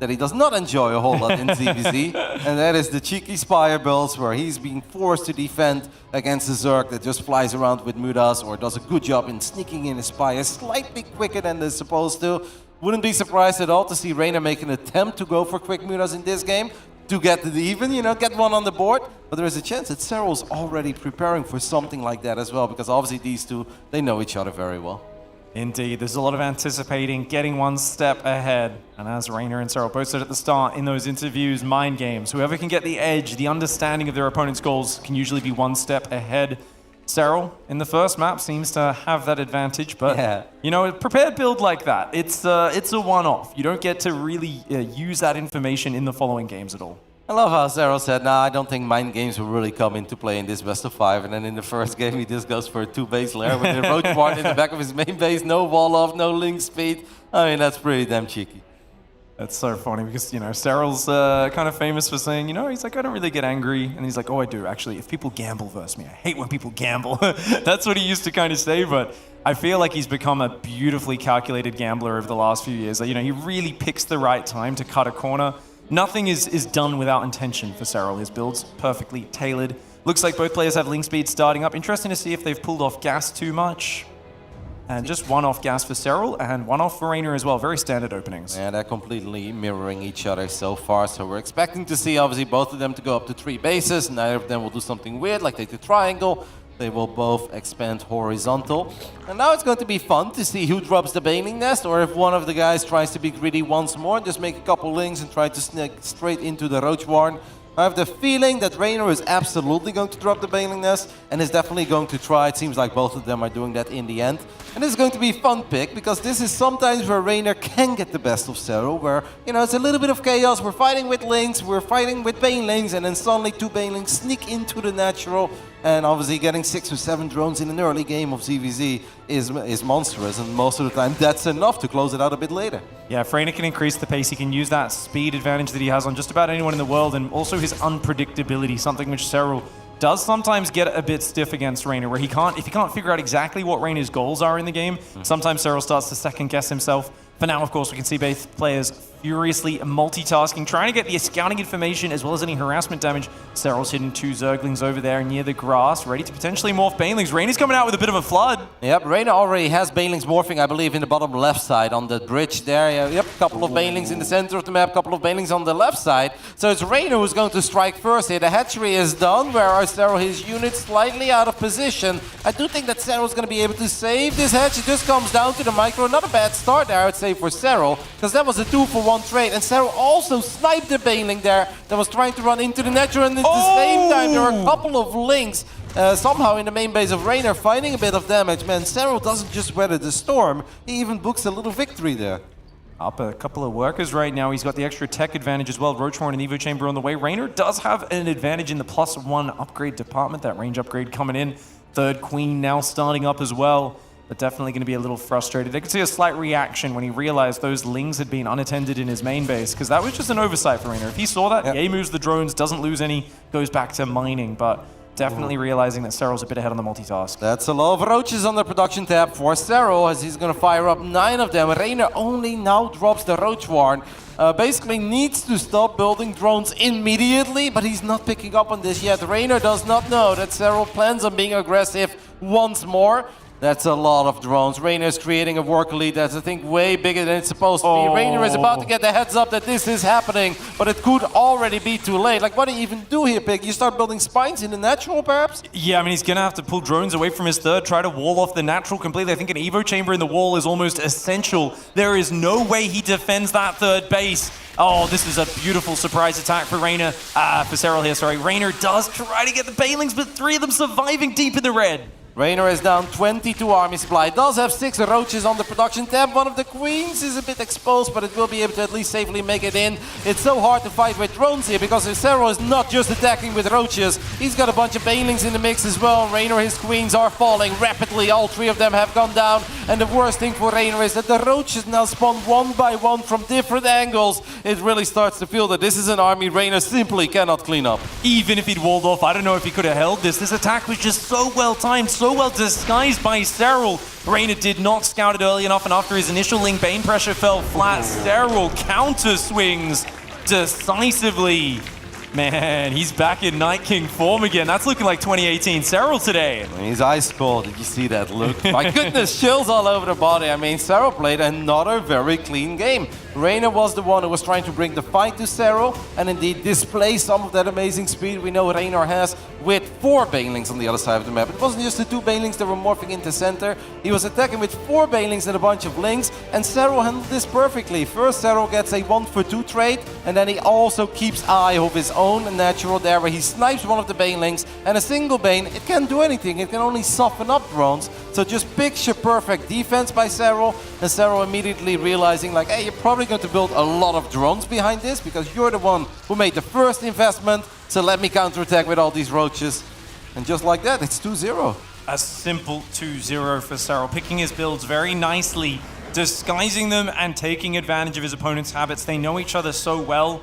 Speaker 10: that he does not enjoy a whole lot in ZVZ, and that is the cheeky Spire builds where he's being forced to defend against a Zerg that just flies around with Mudas or does a good job in sneaking in his Spire slightly quicker than they're supposed to. Wouldn't be surprised at all to see Raynor make an attempt to go for quick Mudas in this game to get the even, get one on the board. But there is a chance that Serral's already preparing for something like that as well, because obviously these two, they know each other very well.
Speaker 17: Indeed, there's a lot of anticipating, getting one step ahead. And as Raynor and Serral both said at the start in those interviews, mind games. Whoever can get the edge, the understanding of their opponent's goals can usually be one step ahead. Serral, in the first map, seems to have that advantage, but a prepared build like that, it's a one-off. You don't get to really use that information in the following games at all.
Speaker 10: I love how Serral said, nah, I don't think mind games will really come into play in this best of 5. And then in the first game, he just goes for a 2-base lair with a Roach Ward in the back of his main base, no wall off, no link speed. I mean, that's pretty damn cheeky.
Speaker 17: That's so funny because, Serral's kind of famous for saying, he's like, I don't really get angry. And he's like, oh, I do, actually. If people gamble versus me, I hate when people gamble. That's what he used to kind of say, but I feel like he's become a beautifully calculated gambler over the last few years. You know, he really picks the right time to cut a corner. Nothing is done without intention for Serral. His build's perfectly tailored. Looks like both players have link speed starting up. Interesting to see if they've pulled off gas too much. And just one off gas for Serral and one off for Raynor as well. Very standard openings.
Speaker 10: Yeah, they're completely mirroring each other so far. So we're expecting to see, obviously, both of them to go up to 3 bases. Neither of them will do something weird, like take the triangle. They will both expand horizontal. And now it's going to be fun to see who drops the Baneling Nest, or if one of the guys tries to be greedy once more, just make a couple links and try to sneak straight into the Roach Warren. I have the feeling that Raynor is absolutely going to drop the Baneling Nest and is definitely going to try. It seems like both of them are doing that in the end. And this is going to be a fun pick, because this is sometimes where Raynor can get the best of Serral, where, you know, it's a little bit of chaos. We're fighting with links, we're fighting with Banelings, and then suddenly 2 Banelings sneak into the natural. And obviously getting 6 or 7 drones in an early game of ZVZ is monstrous, and most of the time that's enough to close it out a bit later.
Speaker 17: Yeah, if Raynor can increase the pace, he can use that speed advantage that he has on just about anyone in the world, and also his unpredictability, something which Serral does sometimes get a bit stiff against Raynor, where if he can't figure out exactly what Raynor's goals are in the game, sometimes Serral starts to second guess himself. For now, of course, we can see both players furiously multitasking, trying to get the scouting information as well as any harassment damage. Serral's hidden 2 Zerglings over there near the grass, ready to potentially morph Banelings. Raynor's coming out with a bit of a flood.
Speaker 10: Yep, Raynor already has Banelings morphing, I believe, in the bottom left side on the bridge there. Yep, a couple of Banelings in the center of the map, a couple of Banelings on the left side. So it's Raynor who's going to strike first here. The hatchery is done, whereas Serral, his unit slightly out of position. I do think that Serral's going to be able to save this hatch. It just comes down to the micro. Not a bad start there, I would say, for Serral, because that was a 2-for-1 trade. And Serral also sniped the Baneling there that was trying to run into the natural, and at the same time there are a couple of links somehow in the main base of Raynor finding a bit of damage. Man, Serral doesn't just weather the storm, he even books a little victory there.
Speaker 17: Up a couple of workers right now. He's got the extra tech advantage as well. Roachhorn and Evo Chamber on the way. Raynor does have an advantage in the +1 upgrade department. That range upgrade coming in. 3rd Queen now starting up as well. But definitely going to be a little frustrated. I could see a slight reaction when he realized those lings had been unattended in his main base, because that was just an oversight for Raynor. If he saw that, he moves the drones, doesn't lose any, goes back to mining, but definitely realizing that Serral's a bit ahead on the multitask.
Speaker 10: That's a lot of roaches on the production tab for Serral, as he's going to fire up 9 of them. Raynor only now drops the Roach Warren. Basically needs to stop building drones immediately, but he's not picking up on this yet. Raynor does not know that Serral plans on being aggressive once more. That's a lot of drones. Raynor is creating a work lead that's, I think, way bigger than it's supposed to be. Raynor is about to get the heads up that this is happening, but it could already be too late. Like, what do you even do here, Pig? You start building spines in the natural, perhaps?
Speaker 17: Yeah, I mean, he's going to have to pull drones away from his 3rd, try to wall off the natural completely. I think an Evo Chamber in the wall is almost essential. There is no way he defends that 3rd base. Oh, this is a beautiful surprise attack for Raynor, for Serral here, sorry. Raynor does try to get the Banelings, but 3 of them surviving deep in the red.
Speaker 10: Raynor is down 22 army supply. Does have 6 roaches on the production tab. One of the queens is a bit exposed, but it will be able to at least safely make it in. It's so hard to fight with drones here, because Serral is not just attacking with roaches. He's got a bunch of Banelings in the mix as well. Raynor, his queens are falling rapidly. All 3 of them have gone down. And the worst thing for Raynor is that the roaches now spawn one by one from different angles. It really starts to feel that this is an army Raynor simply cannot clean up.
Speaker 17: Even if he'd walled off, I don't know if he could have held this. This attack was just so well timed, so well disguised by Serral. Raynor did not scout it early enough, and after his initial link, Bane pressure fell flat. Serral counter swings decisively. Man, he's back in Night King form again. That's looking like 2018 Serral today.
Speaker 10: He's ice cold. Did you see that look? My goodness, chills all over the body. I mean, Serral played another very clean game. Raynor was the one who was trying to bring the fight to Serral and indeed display some of that amazing speed we know Raynor has with 4 Banelings on the other side of the map. It wasn't just the 2 Banelings that were morphing into center. He was attacking with 4 Banelings and a bunch of links, and Serral handled this perfectly. First, Serral gets a 1-for-2 trade, and then he also keeps eye of his own natural there, where he snipes one of the Banelings, and a single Bane, it can't do anything. It can only soften up drones. So just picture perfect defense by Serral, and Serral immediately realizing like, hey, you're probably going to build a lot of drones behind this because you're the one who made the first investment, so let me counterattack with all these roaches. And just like that, it's 2-0.
Speaker 17: A simple 2-0 for Serral, picking his builds very nicely, disguising them and taking advantage of his opponent's habits. They know each other so well,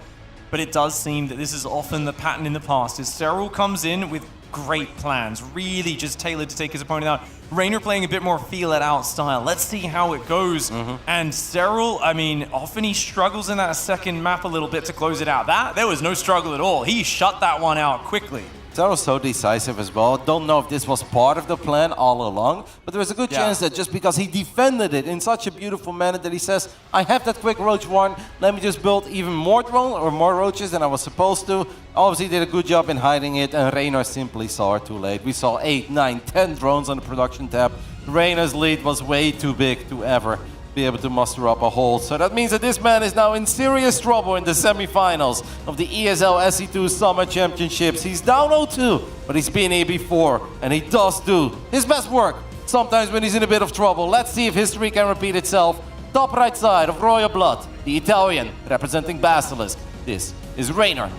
Speaker 17: but it does seem that this is often the pattern in the past, is Serral comes in with great plans, really just tailored to take his opponent out. Raynor playing a bit more feel-it-out style. Let's see how it goes. And Serral, I mean, often he struggles in that second map a little bit to close it out. There was no struggle at all. He shut that one out quickly.
Speaker 10: Serral's so decisive as well. Don't know if this was part of the plan all along, but there's a good chance that just because he defended it in such a beautiful manner that he says, I have that quick roach warren, let me just build even more drone or more roaches than I was supposed to. Obviously did a good job in hiding it, and Raynor simply saw it too late. We saw 8, 9, 10 drones on the production tab. Raynor's lead was way too big to ever be able to muster up a hold. So that means that this man is now in serious trouble in the semifinals of the ESL SC2 Summer Championships. He's down 0-2, but he's been here before, and he does do his best work sometimes when he's in a bit of trouble. Let's see if history can repeat itself. Top right side of Royal Blood, the Italian representing Basilisk. This is Raynor.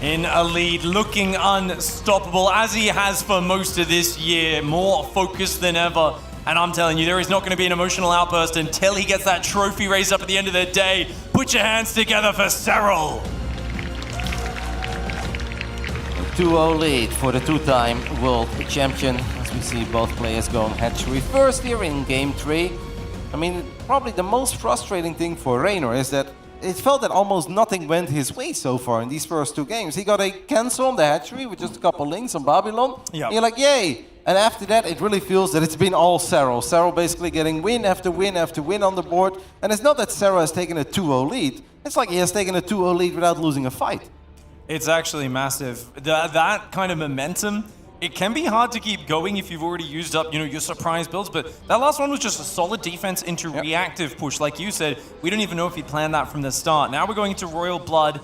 Speaker 17: In a lead, looking unstoppable, as he has for most of this year, more focused than ever. And I'm telling you, there is not going to be an emotional outburst until he gets that trophy raised up at the end of the day. Put your hands together for Serral.
Speaker 10: 2-0 lead for the two-time world champion, as we see both players going hatchery first here in Game 3. I mean, probably the most frustrating thing for Raynor is that it felt that almost nothing went his way so far in these first two games. He got a cancel on the hatchery with just a couple links on Babylon.
Speaker 17: Yep.
Speaker 10: You're like, yay! And after that, it really feels that it's been all Serral. Serral basically getting win after win after win on the board. And it's not that Serral has taken a 2-0 lead. It's like he has taken a 2-0 lead without losing a fight.
Speaker 17: It's actually massive. That kind of momentum, it can be hard to keep going if you've already used up, your surprise builds, but that last one was just a solid defense into reactive push. Like you said, we don't even know if he planned that from the start. Now we're going into Royal Blood,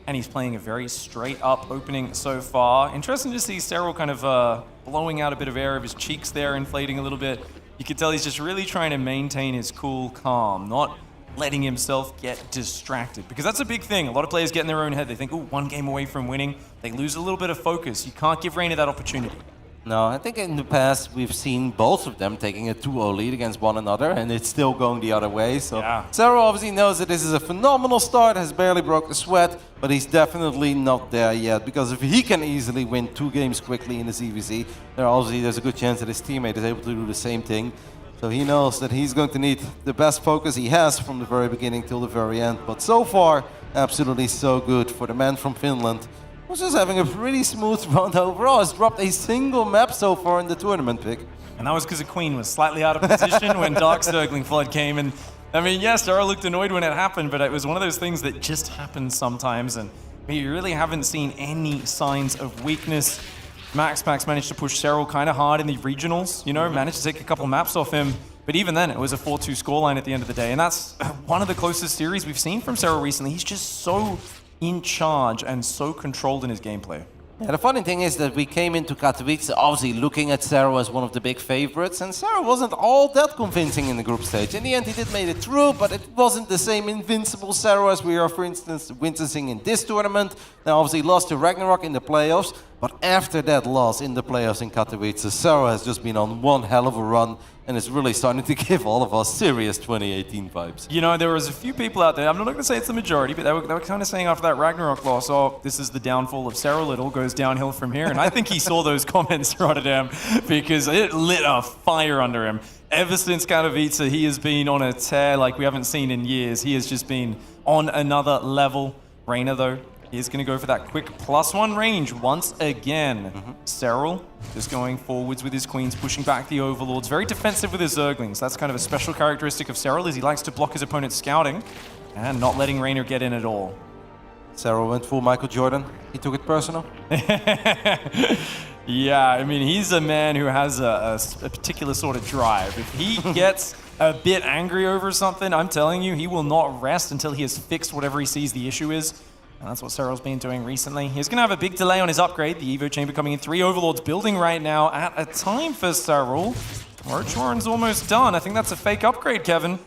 Speaker 17: and he's playing a very straight-up opening so far. Interesting to see Serral kind of blowing out a bit of air of his cheeks there, inflating a little bit. You can tell he's just really trying to maintain his cool calm, not letting himself get distracted. Because that's a big thing. A lot of players get in their own head. They think, ooh, one game away from winning. They lose a little bit of focus. You can't give Raynor that opportunity.
Speaker 10: No, I think in the past we've seen both of them taking a 2-0 lead against one another, and it's still going the other way. So Serral obviously knows that this is a phenomenal start, has barely broke a sweat, but he's definitely not there yet. Because if he can easily win 2 games quickly in the CVC, there's a good chance that his teammate is able to do the same thing. So he knows that he's going to need the best focus he has from the very beginning till the very end. But so far, absolutely so good for the man from Finland, who's just having a pretty smooth run overall. Has dropped a single map so far in the tournament pick.
Speaker 17: And that was because the Queen was slightly out of position when Dark Circling Flood came. And I mean, yes, Serral looked annoyed when it happened, but it was one of those things that just happens sometimes. And we really haven't seen any signs of weakness. MaxPax managed to push Serral kind of hard in the regionals, managed to take a couple maps off him. But even then, it was a 4-2 scoreline at the end of the day. And that's one of the closest series we've seen from Serral recently. He's just so in charge and so controlled in his gameplay.
Speaker 10: Yeah, the funny thing is that we came into Katowice obviously looking at Serral as one of the big favorites, and Serral wasn't all that convincing in the group stage. In the end, he did make it through, but it wasn't the same invincible Serral as we are, for instance, witnessing in this tournament. Now, obviously, lost to Ragnarok in the playoffs, but after that loss in the playoffs in Katowice, Serral has just been on one hell of a run, and it's really starting to give all of us serious 2018 vibes.
Speaker 17: There was a few people out there, I'm not going to say it's the majority, but they were kind of saying after that Ragnarok loss, oh, this is the downfall of Serral, it all goes downhill from here. And I think he saw those comments, Rotterdam, because it lit a fire under him. Ever since Katowice, he has been on a tear like we haven't seen in years. He has just been on another level. Raynor, though, is going to go for that quick +1 range once again. Serral just going forwards with his queens, pushing back the overlords. Very defensive with his zerglings. That's kind of a special characteristic of Serral, is he likes to block his opponent's scouting and not letting Raynor get in at all.
Speaker 10: Serral went full Michael Jordan. He took it personal.
Speaker 17: Yeah, I mean, he's a man who has a particular sort of drive. If he gets a bit angry over something, I'm telling you, he will not rest until he has fixed whatever he sees the issue is. And that's what Serral's been doing recently. He's going to have a big delay on his upgrade. The Evo Chamber coming in, 3 Overlords building right now at a time for Serral. Roach Warren's almost done. I think that's a fake upgrade, Kevin.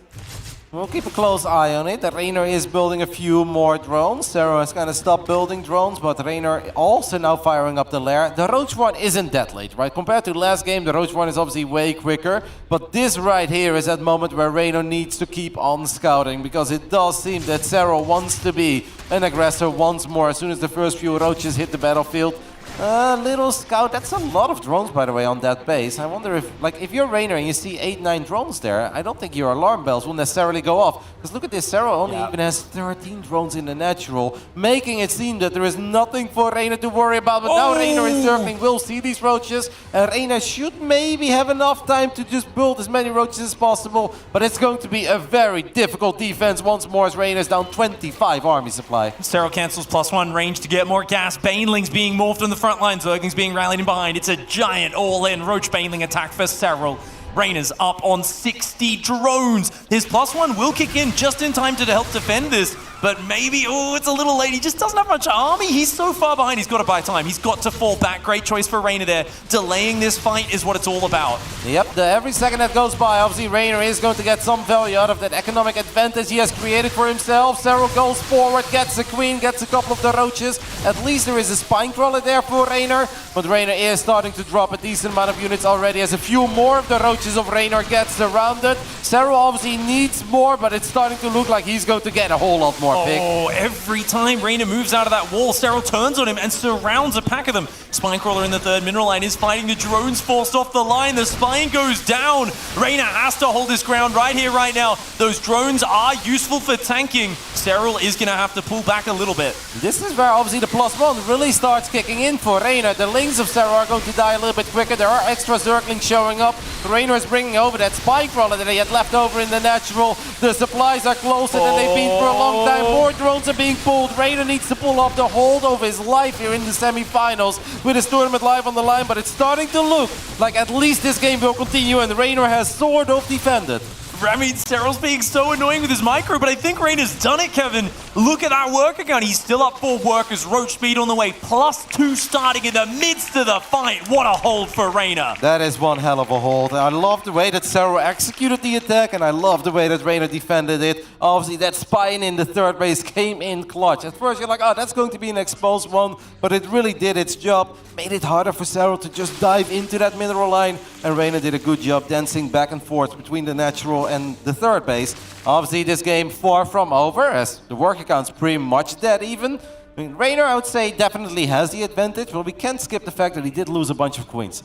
Speaker 10: We'll keep a close eye on it. Raynor is building a few more drones. Zero has kind of stopped building drones, but Raynor also now firing up the lair. The Roach one isn't that late, right? Compared to last game, the Roach one is obviously way quicker. But this right here is that moment where Raynor needs to keep on scouting, because it does seem that Zero wants to be an aggressor once more as soon as the first few Roaches hit the battlefield. Little scout, that's a lot of drones, by the way, on that base. I wonder if, like, if you're Raynor and you see 8-9 drones there, I don't think your alarm bells will necessarily go off. Because look at this, Sarah only even has 13 drones in the natural, making it seem that there is nothing for Raynor to worry about. But now Raynor is circling, will see these Roaches, and Raynor should maybe have enough time to just build as many Roaches as possible. But it's going to be a very difficult defense once more as Raynor is down 25 army supply.
Speaker 17: Cero cancels +1 range to get more gas. Baneling's being morphed on the front line. Zergling's being rallied in behind. It's a giant all-in Roach Baneling attack for Cero. Raynor's up on 60 drones. His +1 will kick in just in time to help defend this, but maybe, oh, it's a little late. He just doesn't have much army. He's so far behind, he's got to buy time. He's got to fall back. Great choice for Raynor there. Delaying this fight is what it's all about.
Speaker 10: Yep, every second that goes by, obviously Raynor is going to get some value out of that economic advantage he has created for himself. Cero goes forward, gets a queen, gets a couple of the Roaches. At least there is a spine crawler there for Raynor, but Raynor is starting to drop a decent amount of units already as a few more of the Roaches of Raynor gets surrounded. Cero obviously needs more, but it's starting to look like he's going to get a whole lot more.
Speaker 17: Oh, every time Raynor moves out of that wall, Cero turns on him and surrounds a pack of them. Spinecrawler in the third mineral line is fighting the drones forced off the line. The spine goes down. Raynor has to hold his ground right here, right now. Those drones are useful for tanking. Cero is going to have to pull back a little bit.
Speaker 10: This is where obviously the +1 really starts kicking in for Raynor. The Lings of Cero are going to die a little bit quicker. There are extra Zerglings showing up. Raynor is bringing over that Spinecrawler that he had left over in the natural. The supplies are closer than they've been for a long time. More drones are being pulled. Raynor needs to pull off the hold of his life here in the semifinals with his tournament live on the line, but it's starting to look like at least this game will continue, and Raynor has sort of defended.
Speaker 17: I mean, Cero's being so annoying with his micro, but I think Raynor's done it, Kevin. Look at that worker count. He's still up 4 workers. Roach speed on the way. +2 starting in the midst of the fight. What a hold for Raynor.
Speaker 10: That is one hell of a hold. I love the way that Cero executed the attack, and I love the way that Raynor defended it. Obviously, that spine in the third base came in clutch. At first, you're like, oh, that's going to be an exposed one, but it really did its job. Made it harder for Cero to just dive into that mineral line, and Raynor did a good job dancing back and forth between the natural and the third base. Obviously, this game far from over, as the worker count's pretty much dead even. I mean, Raynor, I would say, definitely has the advantage, but we can't skip the fact that he did lose a bunch of queens.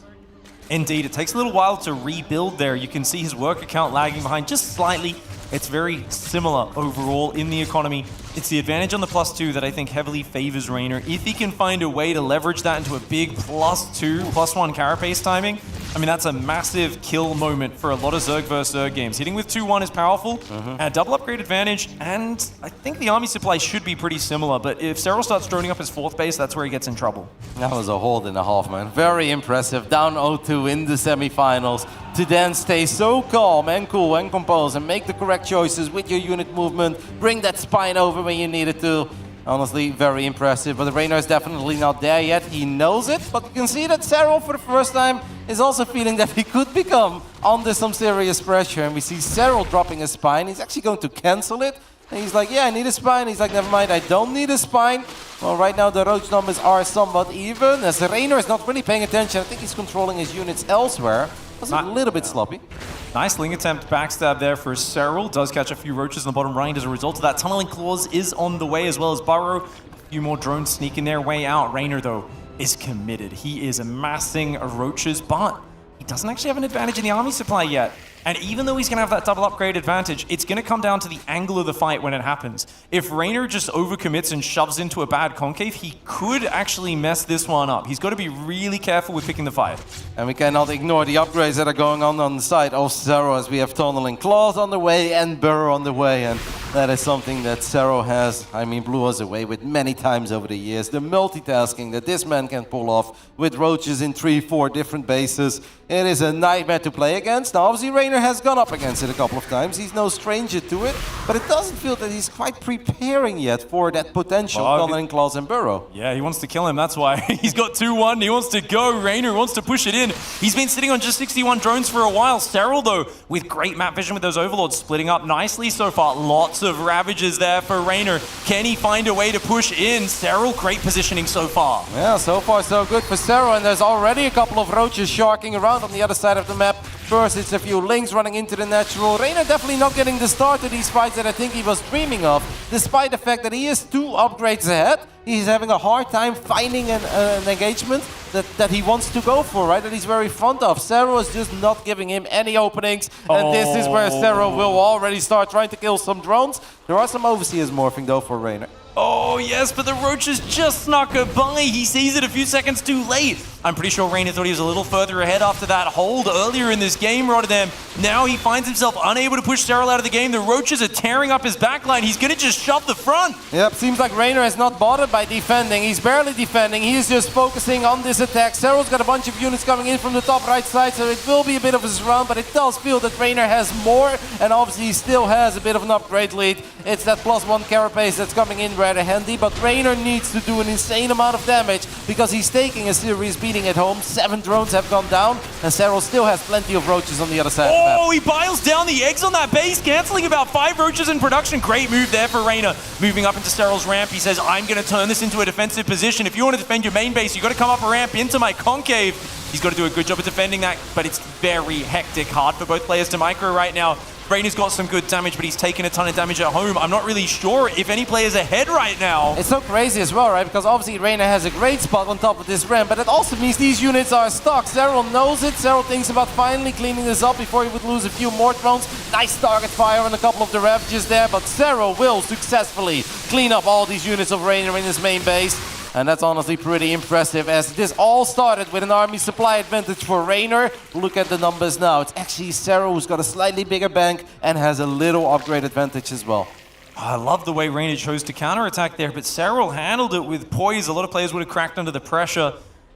Speaker 17: Indeed, it takes a little while to rebuild there. You can see his worker count lagging behind just slightly. It's very similar overall in the economy. It's the advantage on the +2 that I think heavily favors Raynor. If he can find a way to leverage that into a big +2, +1 carapace timing, I mean, that's a massive kill moment for a lot of Zerg vs. Zerg games. Hitting with 2-1 is powerful, and a double upgrade advantage, and I think the army supply should be pretty similar, but if Cero starts droning up his 4th base, that's where he gets in trouble.
Speaker 10: That was a hold and a half, man. Very impressive. Down 0-2 in the semifinals, to then stay so calm and cool and composed and make the correct choices with your unit movement, bring that spine over when you need it to. Honestly, very impressive, but Raynor is definitely not there yet. He knows it, but you can see that Cero, for the first time, is also feeling that he could become under some serious pressure. And we see Cero dropping a spine. He's actually going to cancel it. And he's like, yeah, I need a spine. He's like, never mind, I don't need a spine. Well, right now the Roach numbers are somewhat even, as Raynor is not really paying attention. I think he's controlling his units elsewhere. Was a little bit sloppy.
Speaker 17: Nice Ling attempt backstab there for Cero. Does catch a few Roaches in the bottom right as a result of that. Tunneling Claws is on the way as well as Burrow. A few more drones sneaking their way out. Raynor, though, is committed. He is amassing Roaches, but he doesn't actually have an advantage in the army supply yet. And even though he's going to have that double upgrade advantage, it's going to come down to the angle of the fight when it happens. If Raynor just overcommits and shoves into a bad concave, he could actually mess this one up. He's got to be really careful with picking the fight.
Speaker 10: And we cannot ignore the upgrades that are going on the side of Cero, as we have Tunneling Claws on the way and Burrow on the way. And That is something that Sero has, blew us away with many times over the years. The multitasking that this man can pull off with roaches in 3-4 different bases. It is a nightmare to play against. Now, obviously, Raynor has gone up against it a couple of times. He's no stranger to it, but it doesn't feel that he's quite preparing yet for that potential coming in Claws and Burrow.
Speaker 17: Yeah, he wants to kill him, that's why. He's got 2-1, he wants to go. Raynor wants to push it in. He's been sitting on just 61 drones for a while. Cyril, though, with great map vision with those overlords, splitting up nicely so far. Lots of ravages there for Raynor. Can he find a way to push in? Cyril, great positioning so far.
Speaker 10: Yeah, so far so good for Cyril, and there's already a couple of roaches sharking around on the other side of the map. First, it's a few links running into the natural. Raynor definitely not getting the start to these fights that I think he was dreaming of, despite the fact that he is 2 upgrades ahead. He's having a hard time finding an engagement that he wants to go for, right? That he's very fond of. Cero is just not giving him any openings, and this is where Cero will already start trying to kill some drones. There are some overseers morphing though for Raynor.
Speaker 17: Oh yes, but the roaches just snuck it by. He sees it a few seconds too late. I'm pretty sure Raynor thought he was a little further ahead after that hold earlier in this game, Rotterdam. Now he finds himself unable to push Cyril out of the game. The roaches are tearing up his backline. He's going to just shove the front.
Speaker 10: Yep, seems like Raynor has not bothered by defending. He's barely defending. He is just focusing on this attack. Cyril's got a bunch of units coming in from the top right side, so it will be a bit of a surround, but it does feel that Raynor has more, and obviously he still has a bit of an upgrade lead. It's that +1 carapace that's coming in rather handy, but Raynor needs to do an insane amount of damage because he's taking a serious beating at home. 7 drones have gone down, and Cyril still has plenty of roaches on the other side of the map.
Speaker 17: Oh, he piles down the eggs on that base, cancelling about 5 roaches in production. Great move there for Raynor. Moving up into Cyril's ramp, he says, I'm going to turn this into a defensive position. If you want to defend your main base, you've got to come up a ramp into my concave. He's got to do a good job of defending that, but it's very hectic, hard for both players to micro right now. Raynor's got some good damage, but he's taken a ton of damage at home. I'm not really sure if any player's ahead right now.
Speaker 10: It's so crazy as well, right? Because obviously Raynor has a great spot on top of this ramp, but it also means these units are stuck. Cyril knows it. Cyril thinks about finally cleaning this up before he would lose a few more drones. Nice target fire on a couple of the ravages there, but Cyril will successfully clean up all these units of Raynor in his main base. And that's honestly pretty impressive, as this all started with an army supply advantage for Raynor. Look at the numbers now. It's actually Cero who's got a slightly bigger bank and has a little upgrade advantage as well.
Speaker 17: I love the way Raynor chose to counterattack there, but Cyril handled it with poise. A lot of players would have cracked under the pressure.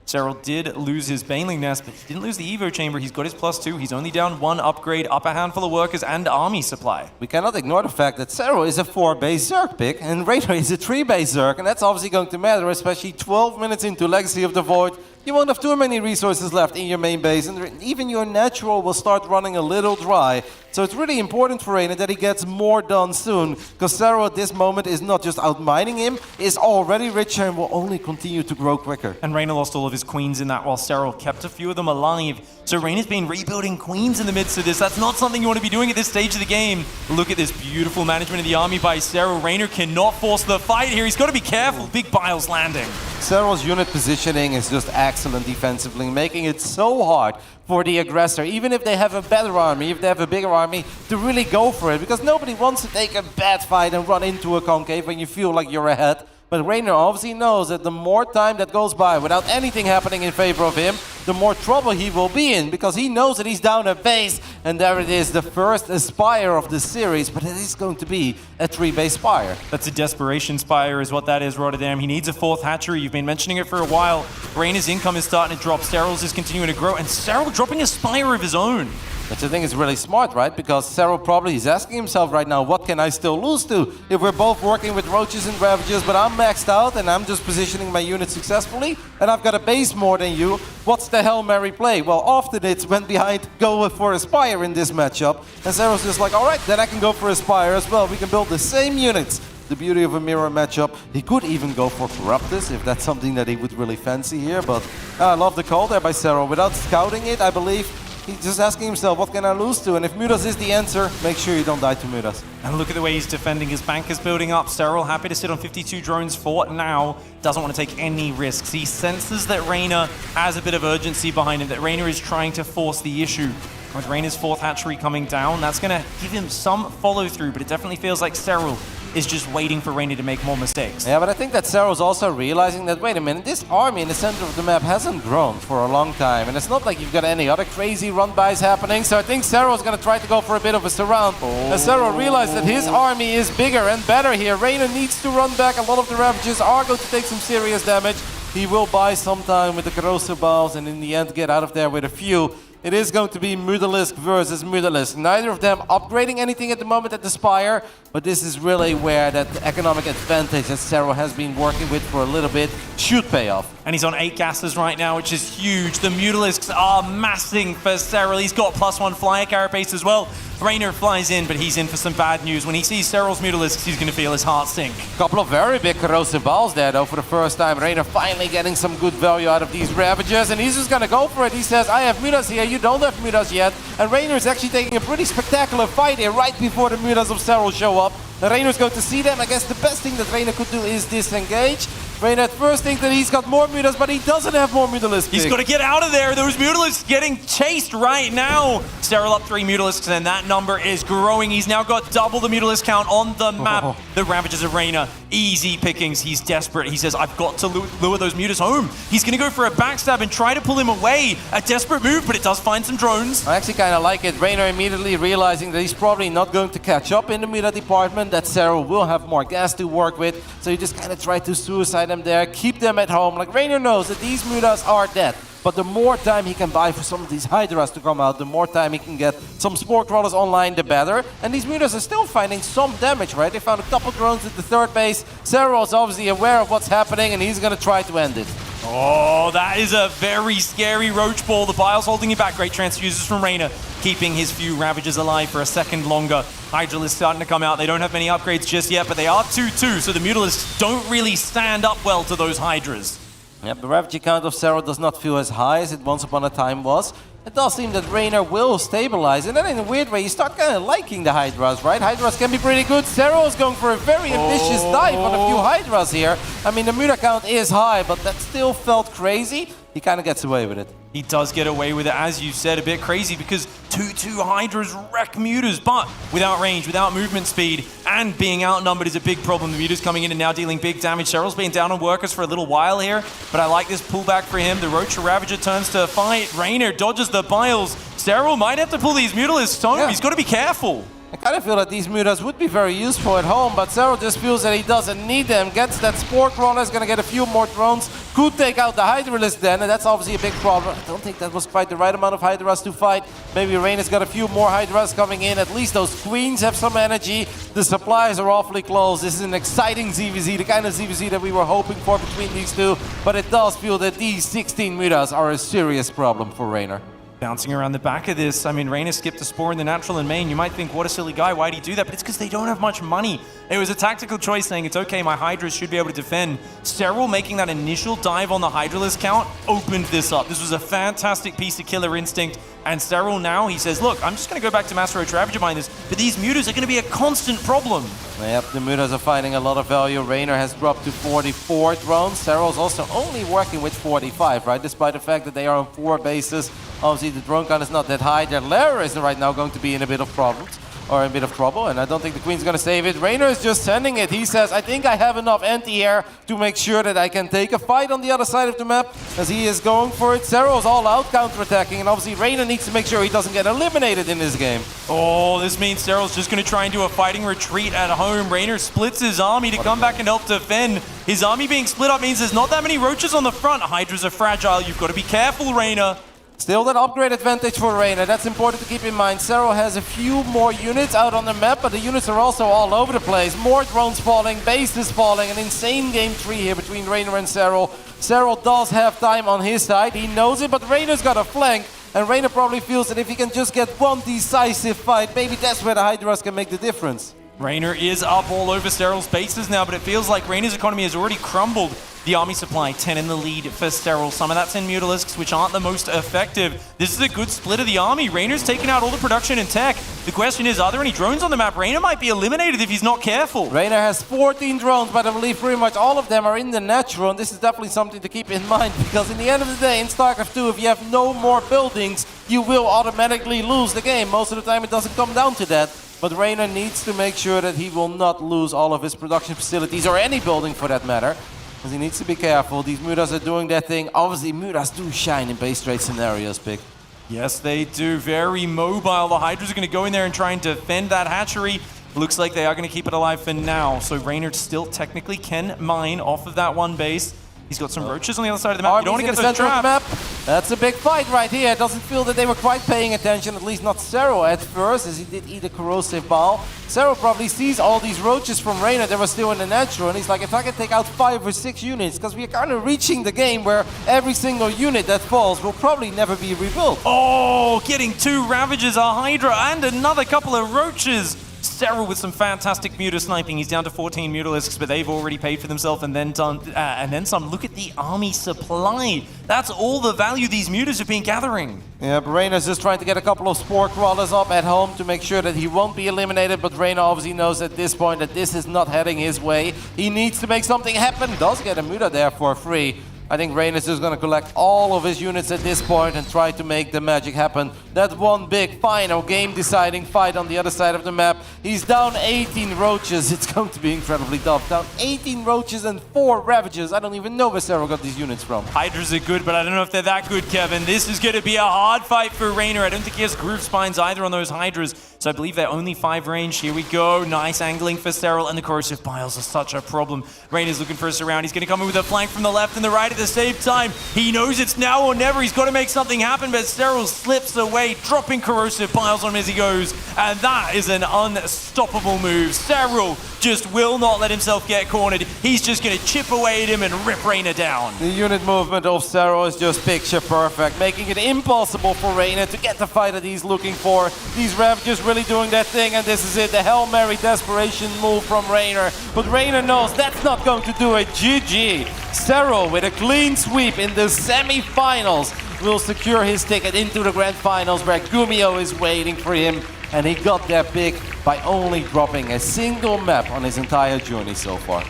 Speaker 17: Cyril did lose his Baneling Nest, but he didn't lose the Evo Chamber. He's got his +2. He's only down 1 upgrade, up a handful of workers, and army supply.
Speaker 10: We cannot ignore the fact that Cyril is a 4-base Zerg pick, and Raynor is a 3-base Zerg, and that's obviously going to matter, especially 12 minutes into Legacy of the Void. You won't have too many resources left in your main base, and even your natural will start running a little dry. So it's really important for Raynor that he gets more done soon, because Cyril at this moment is not just outmining him, is already richer and will only continue to grow quicker.
Speaker 17: And Raynor lost all of his queens in that, while Cyril kept a few of them alive. So Raynor's been rebuilding queens in the midst of this. That's not something you want to be doing at this stage of the game. Look at this beautiful management of the army by Cyril. Raynor cannot force the fight here. He's got to be careful. Big Biles landing.
Speaker 10: Cyril's unit positioning is just excellent defensively, making it so hard for the aggressor, even if they have a better army, if they have a bigger army, to really go for it, because nobody wants to take a bad fight and run into a concave when you feel like you're ahead. But Raynor obviously knows that the more time that goes by without anything happening in favor of him, the more trouble he will be in, because he knows that he's down a base, and there it is, the first Spire of the series, but it is going to be a 3-base Spire.
Speaker 17: That's a desperation Spire is what that is, Rotterdam. He needs a 4th hatchery. You've been mentioning it for a while. Raynor's income is starting to drop. Cyril's is continuing to grow, and Cyril dropping a Spire of his own.
Speaker 10: Which I think is really smart, right? Because Cyril probably is asking himself right now, what can I still lose to? If we're both working with roaches and ravages, but I'm maxed out and I'm just positioning my unit successfully, and I've got a base more than you, what's the Hail Mary play? Well, often it's went behind, go for a Spire in this matchup. And Cyril's just like, all right, then I can go for a Spire as well. We can build the same units. The beauty of a mirror matchup. He could even go for Corruptus if that's something that he would really fancy here, but I love the call there by Cyril. Without scouting it, I believe he's just asking himself, what can I lose to? And if Mudas is the answer, make sure you don't die to Mudas.
Speaker 17: And look at the way he's defending. His bank is building up. Cyril happy to sit on 52 drones for now. Doesn't want to take any risks. He senses that Raynor has a bit of urgency behind him, that Raynor is trying to force the issue. With Raynor's 4th hatchery coming down, that's going to give him some follow-through, but it definitely feels like Cyril is just waiting for Raynor to make more mistakes.
Speaker 10: Yeah, but I think that Sero's also realizing that, wait a minute, this army in the center of the map hasn't grown for a long time, and it's not like you've got any other crazy run-bys happening, so I think Sero's going to try to go for a bit of a surround. As Sero realized that his army is bigger and better here, Raynor needs to run back. A lot of the Ravages are going to take some serious damage. He will buy some time with the corrosive balls and in the end get out of there with a few. It is going to be Mutalisk versus Mutalisk. Neither of them upgrading anything at the moment at the Spire, but this is really where that economic advantage that Sero has been working with for a little bit should pay off.
Speaker 17: And he's on 8 gases right now, which is huge. The Mutalisks are massing for Serral. He's got +1 flyer carapace as well. Raynor flies in, but he's in for some bad news. When he sees Serral's Mutalisks, he's going to feel his heart sink.
Speaker 10: Couple of very big corrosive balls there, though, for the first time. Raynor finally getting some good value out of these Ravagers, and he's just going to go for it. He says, I have Mutas here, you don't have Mutas yet. And Raynor is actually taking a pretty spectacular fight here right before the Mutas of Serral show up. Raynor's going to see them. I guess the best thing that Raynor could do is disengage. Raynor at first thinks that he's got more Mutas, but he doesn't have more Mutalisks.
Speaker 17: He's got to get out of there. Those Mutalisks getting chased right now. Serral up 3 Mutalisks, and that number is growing. He's now got double the Mutalisk count on the map. The Ravages of Raynor, easy pickings. He's desperate. He says, I've got to lure those Mutas home. He's going to go for a backstab and try to pull him away. A desperate move, but it does find some drones.
Speaker 10: I actually kind of like it. Raynor immediately realizing that he's probably not going to catch up in the Muta department, that Serral will have more gas to work with. So you just kind of try to suicide them there, keep them at home. Like, Raynor knows that these Mutas are dead. But the more time he can buy for some of these Hydras to come out, the more time he can get some Spore Crawlers online, the better. And these Mutas are still finding some damage, right? They found a couple drones at the third base. Serral is obviously aware of what's happening, and he's going to try to end it.
Speaker 17: Oh, that is a very scary Roach Ball. The Bile's holding him back. Great transfuses from Raynor, keeping his few Ravagers alive for a second longer. Hydra is starting to come out. They don't have many upgrades just yet, but they are 2-2, so the Mutalisks don't really stand up well to those Hydras.
Speaker 10: Yep, the Ravage count of Serral does not feel as high as it once upon a time was. It does seem that Raynor will stabilize, and then in a weird way, you start kind of liking the Hydras, right? Hydras can be pretty good. Serral is going for a very ambitious dive on a few Hydras here. I mean, the Muta count is high, but that still felt crazy. He kind of gets away with it.
Speaker 17: He does get away with it, as you said, a bit crazy because 2-2 Hydras wreck Mutas, but without range, without movement speed, and being outnumbered is a big problem. The Mutas coming in and now dealing big damage. Serral's been down on workers for a little while here, but I like this pullback for him. The Roach Ravager turns to fight. Raynor dodges the Biles. Serral might have to pull these Mutalisks home. Yeah. He's got to be careful.
Speaker 10: I kind of feel that these Mutas would be very useful at home, but Serral just feels that he doesn't need them. Gets that Spore Crawler, is going to get a few more drones. Could take out the Hydralisk then, and that's obviously a big problem. I don't think that was quite the right amount of Hydras to fight. Maybe Raynor's got a few more Hydras coming in. At least those Queens have some energy. The supplies are awfully close. This is an exciting ZVZ, the kind of ZVZ that we were hoping for between these two. But it does feel that these 16 Mutas are a serious problem for Raynor.
Speaker 17: Bouncing around the back of this, I mean, Raynor skipped a Spore in the natural and main. You might think, what a silly guy, why'd he do that? But it's because they don't have much money. It was a tactical choice saying, it's okay, my Hydras should be able to defend. Serral making that initial dive on the Hydralisk count opened this up. This was a fantastic piece of killer instinct. And Serral now, he says, look, I'm just going to go back to Master Roach Ravager behind this, but these Mutas are going to be a constant problem.
Speaker 10: Yep, the Mutas are finding a lot of value. Raynor has dropped to 44 drones. Serral's also only working with 45, right? Despite the fact that they are on 4 bases. Obviously, the drone count is not that high. Their lair is right now going to be in a bit of problems, or a bit of trouble, and I don't think the Queen's going to save it. Raynor is just sending it. He says, I think I have enough anti-air to make sure that I can take a fight on the other side of the map, as he is going for it. Serral's all out counterattacking, and obviously Raynor needs to make sure he doesn't get eliminated in this game.
Speaker 17: Oh, this means Serral's just going to try and do a fighting retreat at home. Raynor splits his army to come back and help defend. His army being split up means there's not that many Roaches on the front. Hydras are fragile. You've got to be careful, Raynor.
Speaker 10: Still that upgrade advantage for Raynor, that's important to keep in mind. Serral has a few more units out on the map, but the units are also all over the place. More drones falling, bases falling, an insane game 3 here between Raynor and Serral. Serral does have time on his side, he knows it, but Raynor's got a flank, and Raynor probably feels that if he can just get one decisive fight, maybe that's where the Hydras can make the difference.
Speaker 17: Raynor is up all over Serral's bases now, but it feels like Raynor's economy has already crumbled. The army supply, 10 in the lead for Serral. Some of that's in Mutalisks, which aren't the most effective. This is a good split of the army. Raynor's taken out all the production and tech. The question is, are there any drones on the map? Raynor might be eliminated if he's not careful.
Speaker 10: Raynor has 14 drones, but I believe pretty much all of them are in the natural, and this is definitely something to keep in mind, because in the end of the day, in StarCraft 2, if you have no more buildings, you will automatically lose the game. Most of the time, it doesn't come down to that. But Raynor needs to make sure that he will not lose all of his production facilities, or any building for that matter. Because he needs to be careful. These Mutas are doing their thing. Obviously, Mutas do shine in base trade scenarios, Pick.
Speaker 17: Yes, they do. Very mobile. The Hydras are going to go in there and try and defend that hatchery. Looks like they are going to keep it alive for now. So Raynor still technically can mine off of that one base. He's got some roaches on the other side of the map. You don't want to get those traps.
Speaker 10: That's a big fight right here. It doesn't feel that they were quite paying attention, at least not Cero at first, as he did eat a corrosive ball. Cero probably sees all these roaches from Raynor that were still in the natural, and he's like, if I can take out 5 or 6 units, because we're kind of reaching the game where every single unit that falls will probably never be rebuilt.
Speaker 17: Oh, getting 2 Ravagers, a Hydra, and another couple of roaches. Cero with some fantastic Muta sniping. He's down to 14 Mutalisks, but they've already paid for themselves and then some. Look at the army supply. That's all the value these Mutas have been gathering.
Speaker 10: Yeah, but Raynor's just trying to get a couple of Spore Crawlers up at home to make sure that he won't be eliminated, but Raynor obviously knows at this point that this is not heading his way. He needs to make something happen. Does get a Muta there for free. I think Raynor's just going to collect all of his units at this point and try to make the magic happen. That one big final game-deciding fight on the other side of the map. He's down 18 roaches. It's going to be incredibly tough. Down 18 roaches and 4 Ravagers. I don't even know where Cero got these units from.
Speaker 17: Hydras are good, but I don't know if they're that good, Kevin. This is going to be a hard fight for Raynor. I don't think he has Groove Spines either on those Hydras, so I believe they're only 5 range. Here we go. Nice angling for Cero, and the Corrosive Biles are such a problem. Raynor's looking for a surround. He's going to come in with a flank from the left and the right at the same time. He knows it's now or never. He's got to make something happen, but Cero slips away, dropping Corrosive Biles on him as he goes, and that is an unstoppable move. Cero just will not let himself get cornered. He's just going to chip away at him and rip Raynor down.
Speaker 10: The unit movement of Cero is just picture perfect, making it impossible for Raynor to get the fight that he's looking for. These Ravagers really doing their thing, and this is it, the Hail Mary desperation move from Raynor. But Raynor knows that's not going to do it. GG. Cero with a clean sweep in the semi-finals will secure his ticket into the grand finals, where Gumiho is waiting for him, and he got there big by only dropping a single map on his entire journey so far.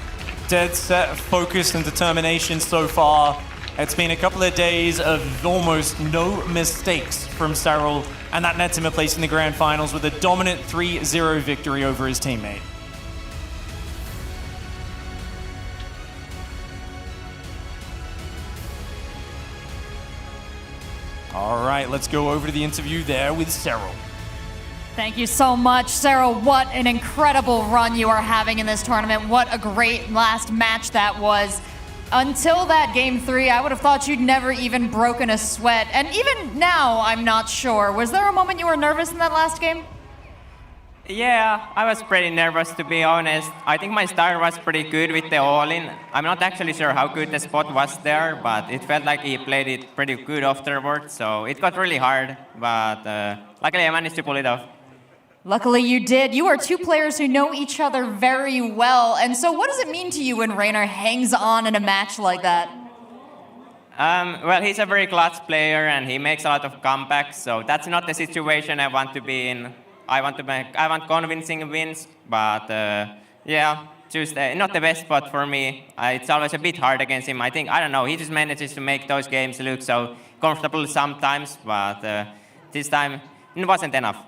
Speaker 17: Dead set, focus, and determination so far. It's been a couple of days of almost no mistakes from Cero, and that nets him a place in the grand finals with a dominant 3-0 victory over his teammate. All right, let's go over to the interview there with Cero.
Speaker 8: Thank you so much, Cero. What an incredible run you are having in this tournament. What a great last match that was. Until that Game 3, I would have thought you'd never even broken a sweat. And even now, I'm not sure. Was there a moment you were nervous in that last game?
Speaker 1: Yeah, I was pretty nervous, to be honest. I think my start was pretty good with the all-in. I'm not actually sure how good the spot was there, but it felt like he played it pretty good afterwards, so it got really hard, but luckily I managed to pull it off.
Speaker 8: Luckily you did. You are 2 players who know each other very well, and so what does it mean to you when Raynor hangs on in a match like that?
Speaker 1: Well, he's a very clutch player, and he makes a lot of comebacks, so that's not the situation I want to be in. I want convincing wins, but yeah, just not the best spot for me. It's always a bit hard against him. I don't know, he just manages to make those games look so comfortable sometimes, but this time it wasn't enough.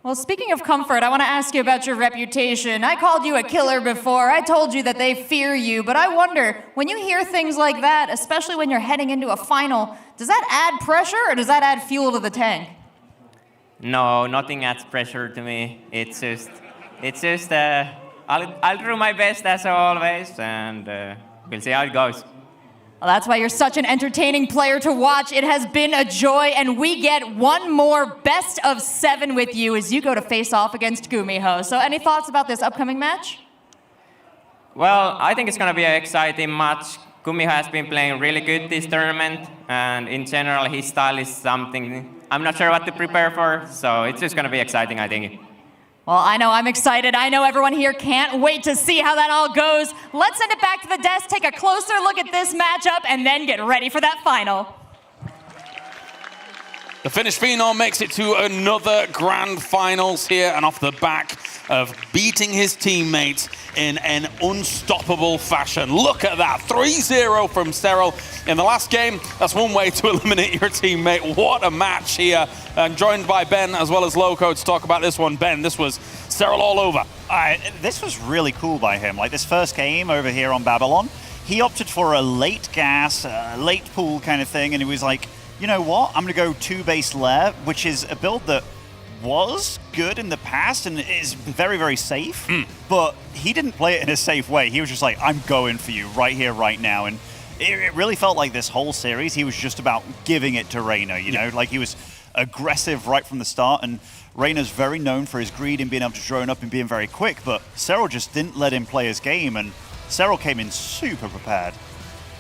Speaker 8: Well, speaking of comfort, I want to ask you about your reputation. I called you a killer before. I told you that they fear you, but I wonder, when you hear things like that, especially when you're heading into a final, does that add pressure or does that add fuel to the tank?
Speaker 1: No, nothing adds pressure to me. It's just I'll do my best as always, and we'll see how it goes.
Speaker 8: Well, that's why you're such an entertaining player to watch. It has been a joy, and we get one more best of 7 with you as you go to face off against Gumiho. So any thoughts about this upcoming match?
Speaker 1: Well, I think it's going to be an exciting match. Gumiho has been playing really good this tournament, and in general, his style is something I'm not sure what to prepare for, so it's just going to be exciting, I think.
Speaker 8: Well, I know I'm excited. I know everyone here can't wait to see how that all goes. Let's send it back to the desk, take a closer look at this matchup, and then get ready for that final.
Speaker 9: The Finnish Phenom makes it to another grand finals here, and off the back of beating his teammates in an unstoppable fashion. Look at that, 3-0 from Serral in the last game. That's one way to eliminate your teammate. What a match here. And joined by Ben as well as Loco to talk about this one. Ben, this was Serral all over.
Speaker 16: This was really cool by him. Like this first game over here on Babylon, he opted for a late gas, late pool kind of thing, and he was like, you know what, I'm going to go 2-base lair, which is a build that was good in the past and is very, very safe, but he didn't play it in a safe way. He was just like, I'm going for you right here, right now. And it really felt like this whole series, he was just about giving it to Raynor, you know, like he was aggressive right from the start. And Raynor's very known for his greed and being able to drone up and being very quick, but Serral just didn't let him play his game, and Serral came in super prepared.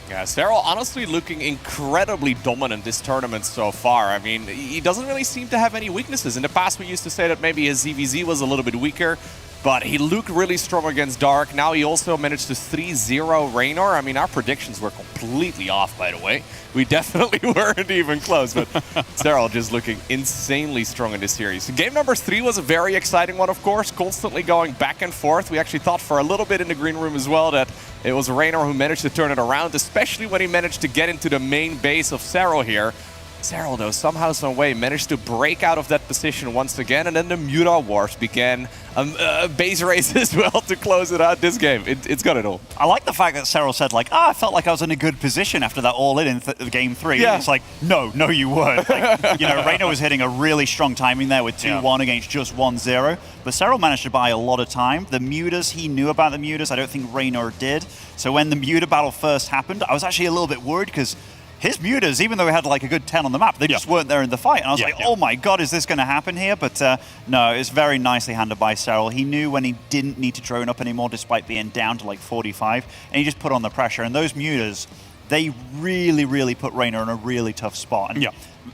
Speaker 13: Yeah, Serral honestly looking incredibly dominant this tournament so far. I mean, he doesn't really seem to have any weaknesses. In the past, we used to say that maybe his ZVZ was a little bit weaker, but he looked really strong against Dark. Now he also managed to 3-0 Raynor. I mean, our predictions were completely off, by the way. We definitely weren't even close, but Serral just looking insanely strong in this series. Game number 3 was a very exciting one, of course, constantly going back and forth. We actually thought for a little bit in the green room as well that it was Raynor who managed to turn it around, especially when he managed to get into the main base of Serral here. Serral, though, somehow, some way, managed to break out of that position once again, and then the Muta Wars began a base race as well to close it out this game. It's got it all.
Speaker 16: I like the fact that Serral said, like, I felt like I was in a good position after that all-in in game 3.
Speaker 13: Yeah.
Speaker 16: It's like, no, you weren't. Like, you know, Raynor was hitting a really strong timing there with 2-1 against just 1-0, but Serral managed to buy a lot of time. The Mutas, he knew about the Mutas. I don't think Raynor did. So when the Muta battle first happened, I was actually a little bit worried because his Mutas, even though he had like a good 10 on the map, they just weren't there in the fight. And I was like, oh my god, is this going to happen here? But no, it's very nicely handled by Serral. He knew when he didn't need to drone up anymore despite being down to like 45, and he just put on the pressure. And those Mutas, they really, really put Raynor in a really tough spot. And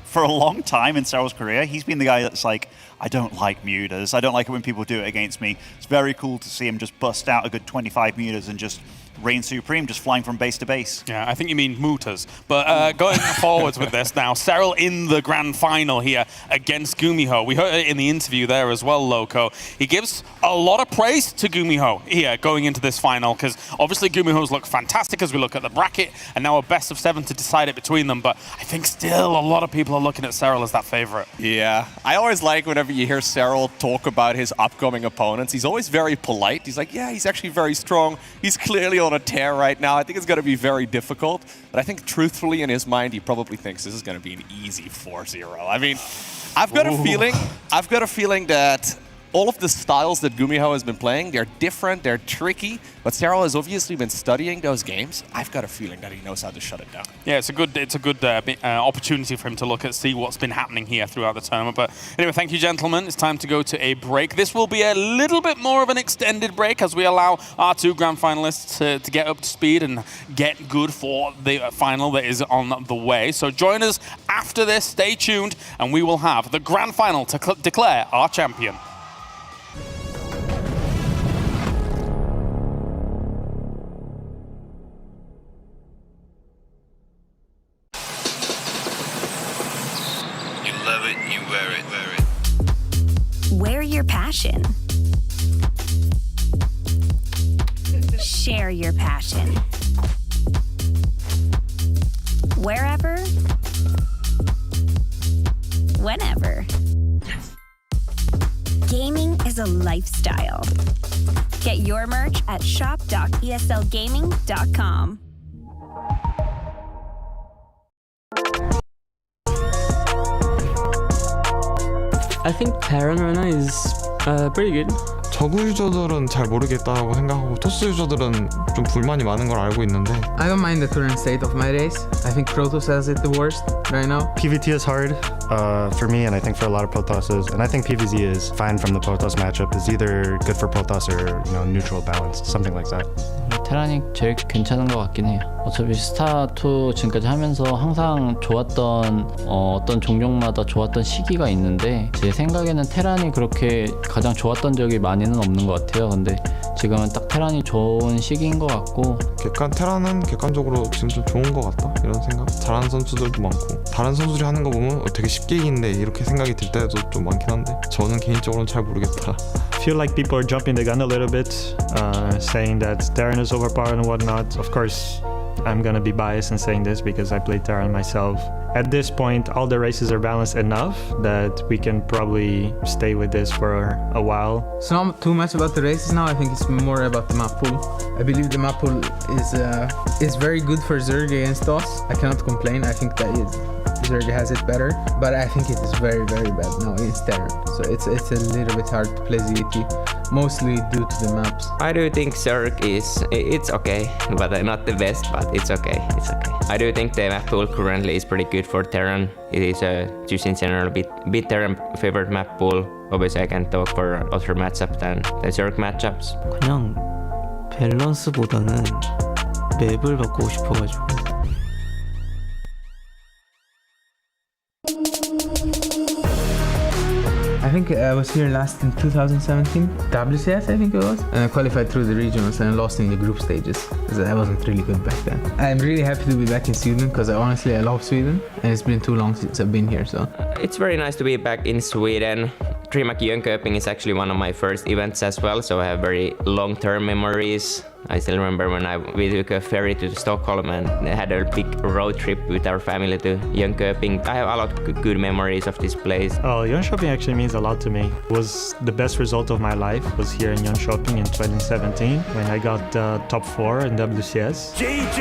Speaker 16: for a long time in Serral's career, he's been the guy that's like, I don't like Mutas. I don't like it when people do it against me. It's very cool to see him just bust out a good 25 Mutas and just reign supreme, just flying from base to base.
Speaker 9: Yeah, I think you mean Mutas. But going forwards with this now, Serral in the grand final here against Gumiho. We heard it in the interview there as well, Loco. He gives a lot of praise to Gumiho here going into this final, because obviously Gumiho's look fantastic as we look at the bracket, and now a best of 7 to decide it between them. But I think still a lot of people are looking at Serral as that favorite.
Speaker 13: Yeah, I always like whenever you hear Serral talk about his upcoming opponents. He's always very polite. He's like, yeah, he's actually very strong. He's clearly on a tear right now. I think it's going to be very difficult, but I think truthfully in his mind, he probably thinks this is going to be an easy 4-0. I mean, I've got a feeling that all of the styles that Gumiho has been playing, they're different, they're tricky, but Serral has obviously been studying those games. I've got a feeling that he knows how to shut it down. Yeah, it's a good opportunity for him to look at, see what's been happening here throughout the tournament. But anyway, thank you, gentlemen. It's time to go to a break. This will be a little bit more of an extended break as we allow our 2 grand finalists to get up to speed and get good for the final that is on the way. So join us after this. Stay tuned, and we will have the grand final to declare our champion.
Speaker 6: Wear your passion. Share your passion. Wherever, whenever. Gaming is a lifestyle. Get your merch at shop.eslgaming.com.
Speaker 22: I think Terran right now is pretty good.
Speaker 15: 저그 유저들은 잘 모르겠다고 생각하고 토스 유저들은 좀 불만이 많은 걸 알고 있는데
Speaker 22: I don't mind the current state of my race. I think Protoss has it the worst right now.
Speaker 18: PvT is hard for me, and I think for a lot of Protosses, and I think PvZ is fine from the Protoss matchup. It's either good for Protoss or neutral balanced, something like that.
Speaker 19: 테란이 제일 괜찮은 것 같긴 해요. 어차피 스타2 지금까지 하면서 항상 좋았던 어떤 종족마다 좋았던 시기가 있는데 제 생각에는 테란이 그렇게 가장 좋았던 적이 많이는 없는 것 같아요. 근데 지금은 딱 테란이 좋은 시기인 것 같고
Speaker 15: 테란은 객관적으로 지금 좀 좋은 것 같다 이런 생각. 잘하는 선수들도 많고 다른 선수들이 하는 거 보면 되게 쉽게 이기는데 이렇게 생각이 들 때도 좀 많긴 한데 저는 개인적으로는 잘 모르겠다.
Speaker 18: feel like people are jumping the gun a little bit, saying that Terran is overpowered and whatnot. Of course, I'm gonna be biased in saying this because I played Terran myself. At this point, all the races are balanced enough that we can probably stay with this for a while.
Speaker 22: It's not too much about the races now. I think it's more about the map pool. I believe the map pool is very good for Zerg against us. I cannot complain. I think that Zerg has it better, but I think it is very, very bad now against Terran. So it's a little bit hard to play ZT, mostly due to the maps.
Speaker 14: I do think Zerg it's okay, but not the best, but it's okay. It's okay. I do think the map pool currently is pretty good for Terran. It is just in general a bit Terran favorite map pool. Obviously I can talk for other matchups than the Zerg matchups.
Speaker 20: 그냥 밸런스보다는 맵을 바꾸고 싶어가지고.
Speaker 22: I think I was here last in 2017, WCS I think it was, and I qualified through the regionals and lost in the group stages because I wasn't really good back then. I'm really happy to be back in Sweden because honestly I love Sweden and it's been too long since I've been here. So
Speaker 14: it's very nice to be back in Sweden. DreamHack Jönköping is actually one of my first events as well, so I have very long-term memories. I still remember when we took a ferry to Stockholm and had a big road trip with our family to Jönköping. I have a lot of good memories of this place.
Speaker 18: Oh, Jönköping actually means a lot to me. It was the best result of my life was here in Jönköping in 2017 when I got top 4 in WCS.
Speaker 23: GG!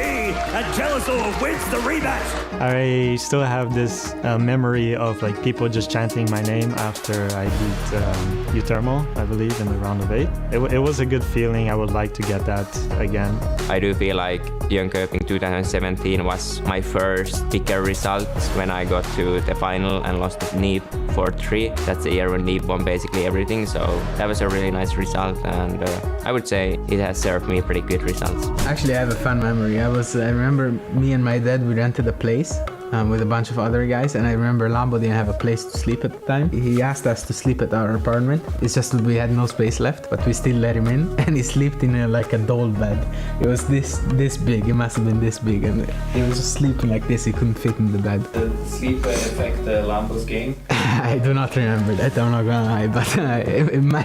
Speaker 23: And Jealousor wins the rematch!
Speaker 18: I still have this memory of like people just chanting my name after I beat Utermo, I believe, in the round of 8. It was a good feeling. I would like to get that again.
Speaker 14: I do feel like Jönköping 2017 was my first bigger result when I got to the final and lost to Neep 4-3. That's the year when Neep won basically everything, so that was a really nice result, and I would say it has served me pretty good results.
Speaker 22: actually I have a fun memory. I remember me and my dad, we rented a place with a bunch of other guys, and I remember Lambo didn't have a place to sleep at the time. He asked us to sleep at our apartment. It's just that we had no space left, but we still let him in, and he slept in like a doll bed. It was this big, it must have been this big, and he was just sleeping like this, he couldn't fit in the bed.
Speaker 24: Did sleep affect Lambo's game?
Speaker 22: I do not remember that, I'm not gonna lie, but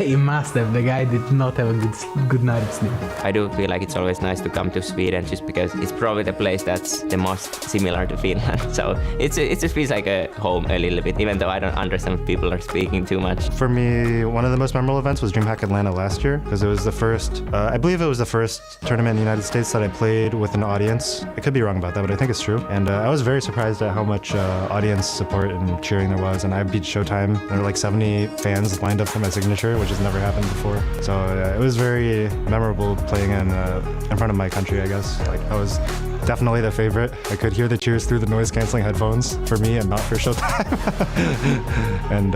Speaker 22: it must have. The guy did not have a good night of sleep.
Speaker 14: I do feel like it's always nice to come to Sweden just because it's probably the place that's the most similar to Finland. So it just feels like a home a little bit, even though I don't understand what people are speaking too much.
Speaker 18: For me, one of the most memorable events was DreamHack Atlanta last year because it was the first, I believe it was the first tournament in the United States that I played with an audience. I could be wrong about that, but I think it's true. And I was very surprised at how much audience support and cheering there was. And I beat Showtime. There were like 70 fans lined up for my signature, which has never happened before. So it was very memorable playing in front of my country, I guess. Like I was definitely the favorite. I could hear the cheers through the noise-canceling headphones for me and not for Showtime. And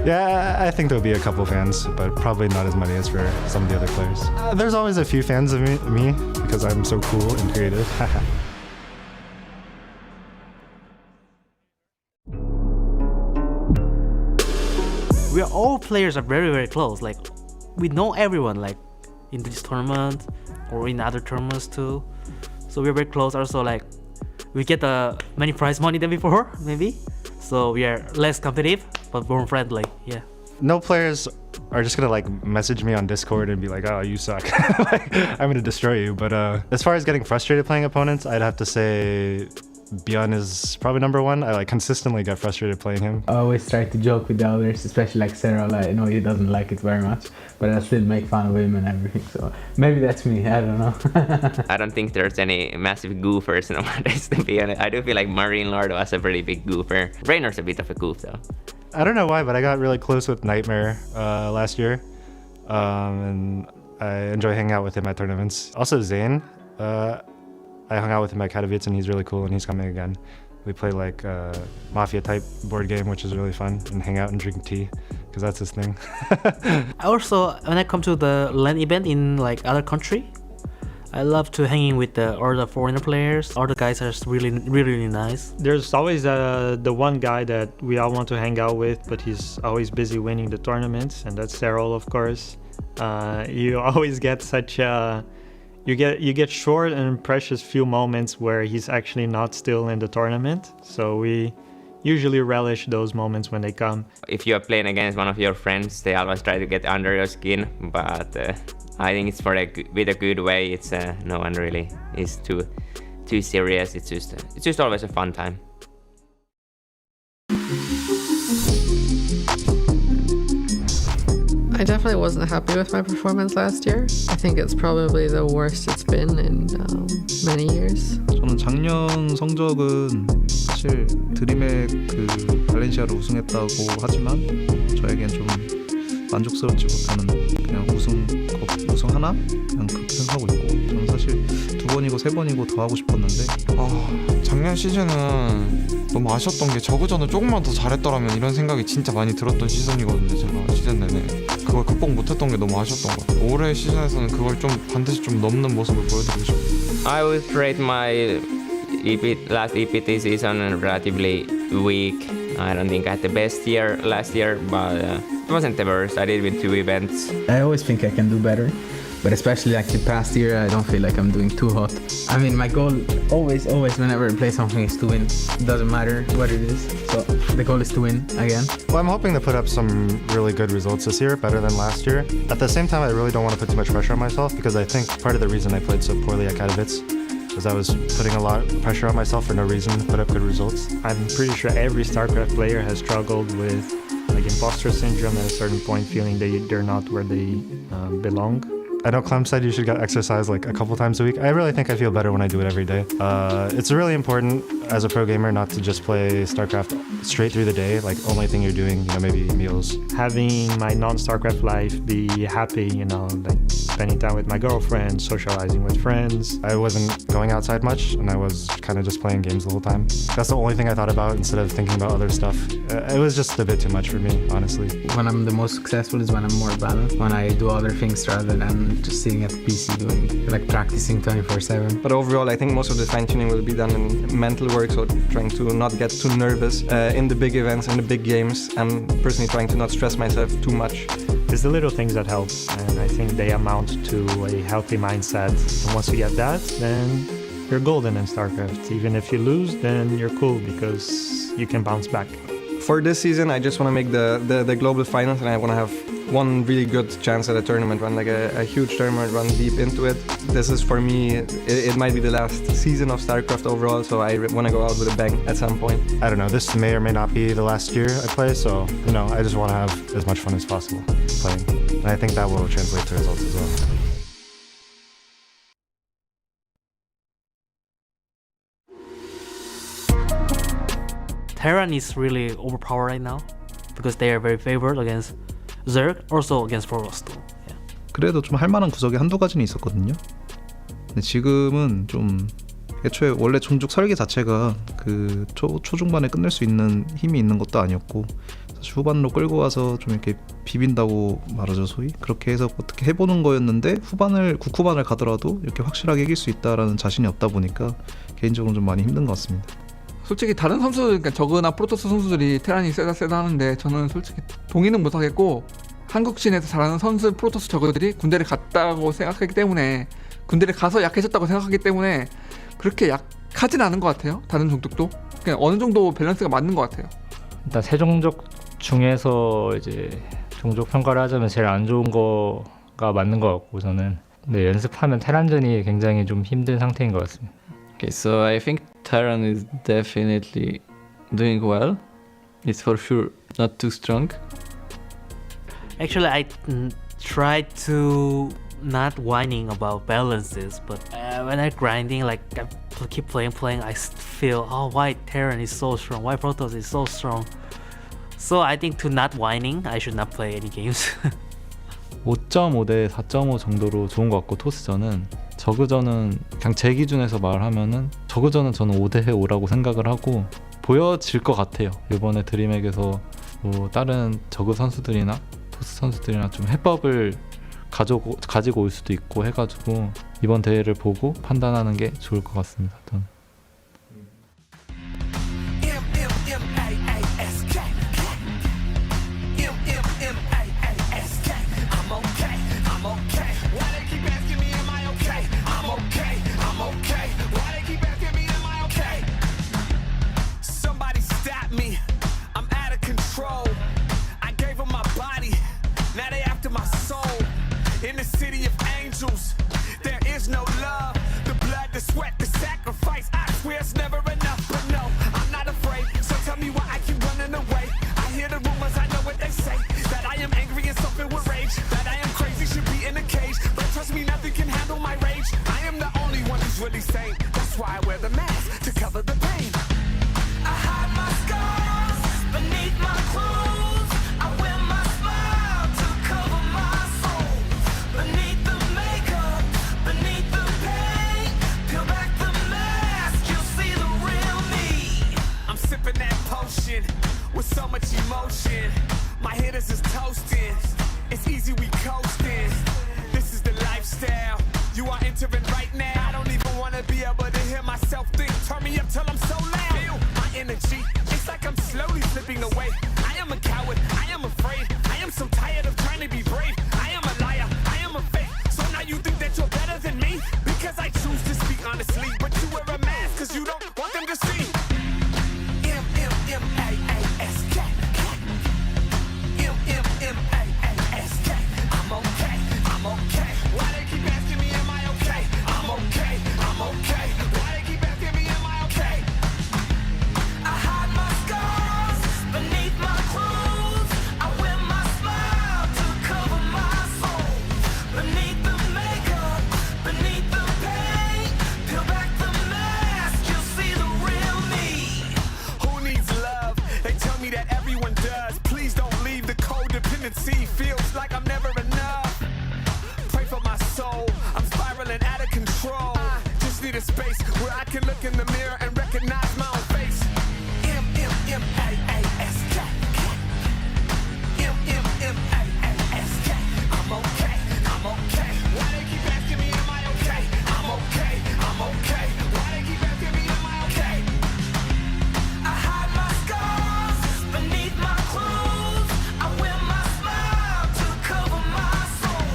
Speaker 18: yeah, I think there'll be a couple fans, but probably not as many as for some of the other players. There's always a few fans of me because I'm so cool and creative.
Speaker 3: We are all players are very, very close. Like we know everyone, like in this tournament or in other tournaments too. So we're very close. Also, like we get many prize money than before, maybe. So we are less competitive, but more friendly. Yeah.
Speaker 18: No players are just gonna like message me on Discord and be like, "Oh, you suck." Like, I'm gonna destroy you. But as far as getting frustrated playing opponents, I'd have to say Björn is probably number one. I like consistently get frustrated playing him.
Speaker 22: I always try to joke with the others, especially like Sarah. I know he doesn't like it very much, but I still make fun of him and everything. So maybe that's me. I don't know.
Speaker 14: I don't think there's any massive goofers nowadays, to be honest. I do feel like Marine Lord was a pretty big goofer. Raynor's a bit of a goof though.
Speaker 18: I don't know why, but I got really close with Nightmare last year, and I enjoy hanging out with him at tournaments. Also Zane. I hung out with him at Katowice and he's really cool and he's coming again. We play like a Mafia type board game, which is really fun, and hang out and drink tea because that's his thing.
Speaker 3: Also, when I come to the LAN event in like other country, I love to hanging with all the foreigner players. All the guys are really, really, really nice.
Speaker 18: There's always the one guy that we all want to hang out with, but he's always busy winning the tournaments, and that's Cyril, of course. You always get such you get short and precious few moments where he's actually not still in the tournament. So we
Speaker 5: usually relish those moments when they come.
Speaker 14: If you are playing against one of your friends, they always try to get under your skin, but I think it's with a good way. It's no one really is too serious. It's just always a fun time.
Speaker 11: I definitely wasn't happy with my performance last year. I think it's probably the worst it's been in many years.
Speaker 12: 저는 작년 성적은 사실 드림핵 그 발렌시아로 우승했다고 하지만 저에겐 좀 만족스럽지 못하는 그냥 우승 하나? 그냥 그렇게 생각하고 있고 저는 사실 2번이고 3번이고 더 하고 싶었는데
Speaker 15: 작년 시즌은 너무 아쉬웠던 게 저그전을 조금만 더 잘했더라면 이런 생각이 진짜 많이 들었던 시즌이거든요. 제가 시즌 내내 그걸 극복 못했던 게 너무 아쉬웠던 것 같아요. 올해 시즌에서는 그걸 좀 반드시 좀 넘는 모습을 보여드리고 싶어요.
Speaker 14: I would rate my last EPT season relatively weak. I don't think I had the best year last year, but it wasn't the worst. I did win 2 events.
Speaker 22: I always think I can do better, but especially like the past year, I don't feel like I'm doing too hot. I mean, my goal always, whenever I play something is to win. It doesn't matter what it is. So the goal is to win again.
Speaker 18: Well, I'm hoping to put up some really good results this year, better than last year. At the same time, I really don't want to put too much pressure on myself because I think part of the reason I played so poorly at Katowice was I was putting a lot of pressure on myself for no reason to put up good results.
Speaker 5: I'm pretty sure every StarCraft player has struggled with like imposter syndrome at a certain point, feeling they're not where they belong.
Speaker 18: I know Clem said you should get exercise like a couple times a week. I really think I feel better when I do it every day. It's really important as a pro gamer not to just play StarCraft straight through the day, like only thing you're doing, maybe meals.
Speaker 5: Having my non-StarCraft life be happy, like spending time with my girlfriend, socializing with friends.
Speaker 18: I wasn't going outside much and I was kind of just playing games the whole time. That's the only thing I thought about instead of thinking about other stuff. It was just a bit too much for me, honestly.
Speaker 22: When I'm the most successful is when I'm more balanced, when I do other things rather than just sitting at the PC doing, like practicing 24/7.
Speaker 12: But overall, I think most of the fine-tuning will be done in mental work, so trying to not get too nervous in the big events, in the big games, and personally trying to not stress myself too much.
Speaker 5: It's the little things that help, and I think they amount to a healthy mindset. And once you get that, then you're golden in StarCraft. Even if you lose, then you're cool because you can bounce back.
Speaker 12: For this season, I just want to make the global finals, and I want to have one really good chance at a tournament run, like a huge tournament run deep into it. This is for me, it might be the last season of StarCraft overall, so I want to go out with a bang at some point.
Speaker 18: I don't know, this may or may not be the last year I play, so I just want to have as much fun as possible playing. And I think that will translate to results as well.
Speaker 3: Terran is really overpowered right now because they are very favored against Zerg, also against Frost. Yeah.
Speaker 12: 그래도 좀 할만한 구석이 한두 가지는 있었거든요. 근데 지금은 좀 애초에 원래 종족 설계 자체가 그 초중반에 끝낼 수 있는 힘이 있는 것도 아니었고 사실 후반으로 끌고 와서 좀 이렇게 비빈다고 말하죠, 소위. 그렇게 해서 어떻게 해보는 거였는데 국후반을 가더라도 이렇게 확실하게 이길 수 있다라는 자신이 없다 보니까 개인적으로 좀 많이 힘든 것 같습니다.
Speaker 21: 솔직히 다른 선수, 그러니까 저그나 프로토스 선수들이 테란이 세다 하는데 저는 솔직히 동의는 못하겠고 한국 씬에서 잘하는 선수 프로토스 저그들이 군대를 갔다고 생각하기 때문에 군대를 가서 약해졌다고 생각하기 때문에 그렇게 약하진 않은 것 같아요. 다른 종족도 그냥 어느 정도 밸런스가 맞는 것 같아요.
Speaker 5: 일단 세 종족 중에서 이제 종족 평가를 하자면 제일 안 좋은 거가 맞는 것 같고 저는 근데 연습하면 테란전이 굉장히 좀 힘든 상태인 것 같습니다.
Speaker 19: Okay, so I think Terran is definitely doing well. It's for sure not too strong.
Speaker 3: Actually, I tried to not whining about balances, but when I'm grinding, like I keep playing, I feel, why Terran is so strong, why Protoss is so strong. So I think to not whining, I should not play any games.
Speaker 12: 5.5 대 4.5 정도로 좋은 것 같고 토스전은 저그전은 그냥 제 기준에서 말하면은 저그전은 저는 5대 5라고 생각을 하고 보여질 것 같아요. 이번에 드림핵에서 뭐 다른 저그 선수들이나 토스 선수들이나 좀 해법을 가지고 올 수도 있고 해가지고 이번 대회를 보고 판단하는 게 좋을 것 같습니다. 저는.
Speaker 25: me.
Speaker 2: never enough, but no, I'm not afraid. So tell me why I keep running away. I hear the rumors, I know what they say. That I am angry and something with rage. That I am crazy, should be in a cage. But trust me, nothing can handle my rage. I am the only one who's really sane. That's why I wear the mask, to cover the pain. I hide my scars beneath my clothes. I wear my smile to cover my soul. Beneath the makeup, beneath the pain, peel back the mask, you'll see the real me. I'm sipping that potion with so much emotion. My hitters is toasting. It's easy, we coasting. This is the lifestyle you are entering right now. I don't even wanna be able to hear myself think. Turn me up till I'm so loud. Feel my energy. It's like I'm slowly slipping away. I am a coward. I am afraid. I am so tired of trying to be brave. I am a liar. I am a fake. So now you think that you're better than me because I choose to speak honestly. But you wear a mask because you don't want them to see. M-M-M-A-A-S-K. M-M-M-A-A-S-K. I'm okay. I'm okay. Why they keep asking me, am I okay? I'm okay. I'm okay. Why they keep asking me, am I okay? I hide my scars beneath my clothes. I wear my smile to cover my soul. Beneath the makeup, beneath the pain, peel back the mask, you'll see the real me. Who needs love? They tell me that everyone does. Please don't leave, the codependency feels like I'm never enough. Pray for my soul, I'm spiraling out of control. I just need a space where I can look in the mirror and recognize my own face. M-M-M-A-A-S-K. M-M-M-A-A-S-K. I'm okay, I'm okay. Why they keep asking me, am I okay? I'm okay, I'm okay. Why they keep asking me, am I okay? I hide my scars beneath my clothes. I wear my smile to cover my soul.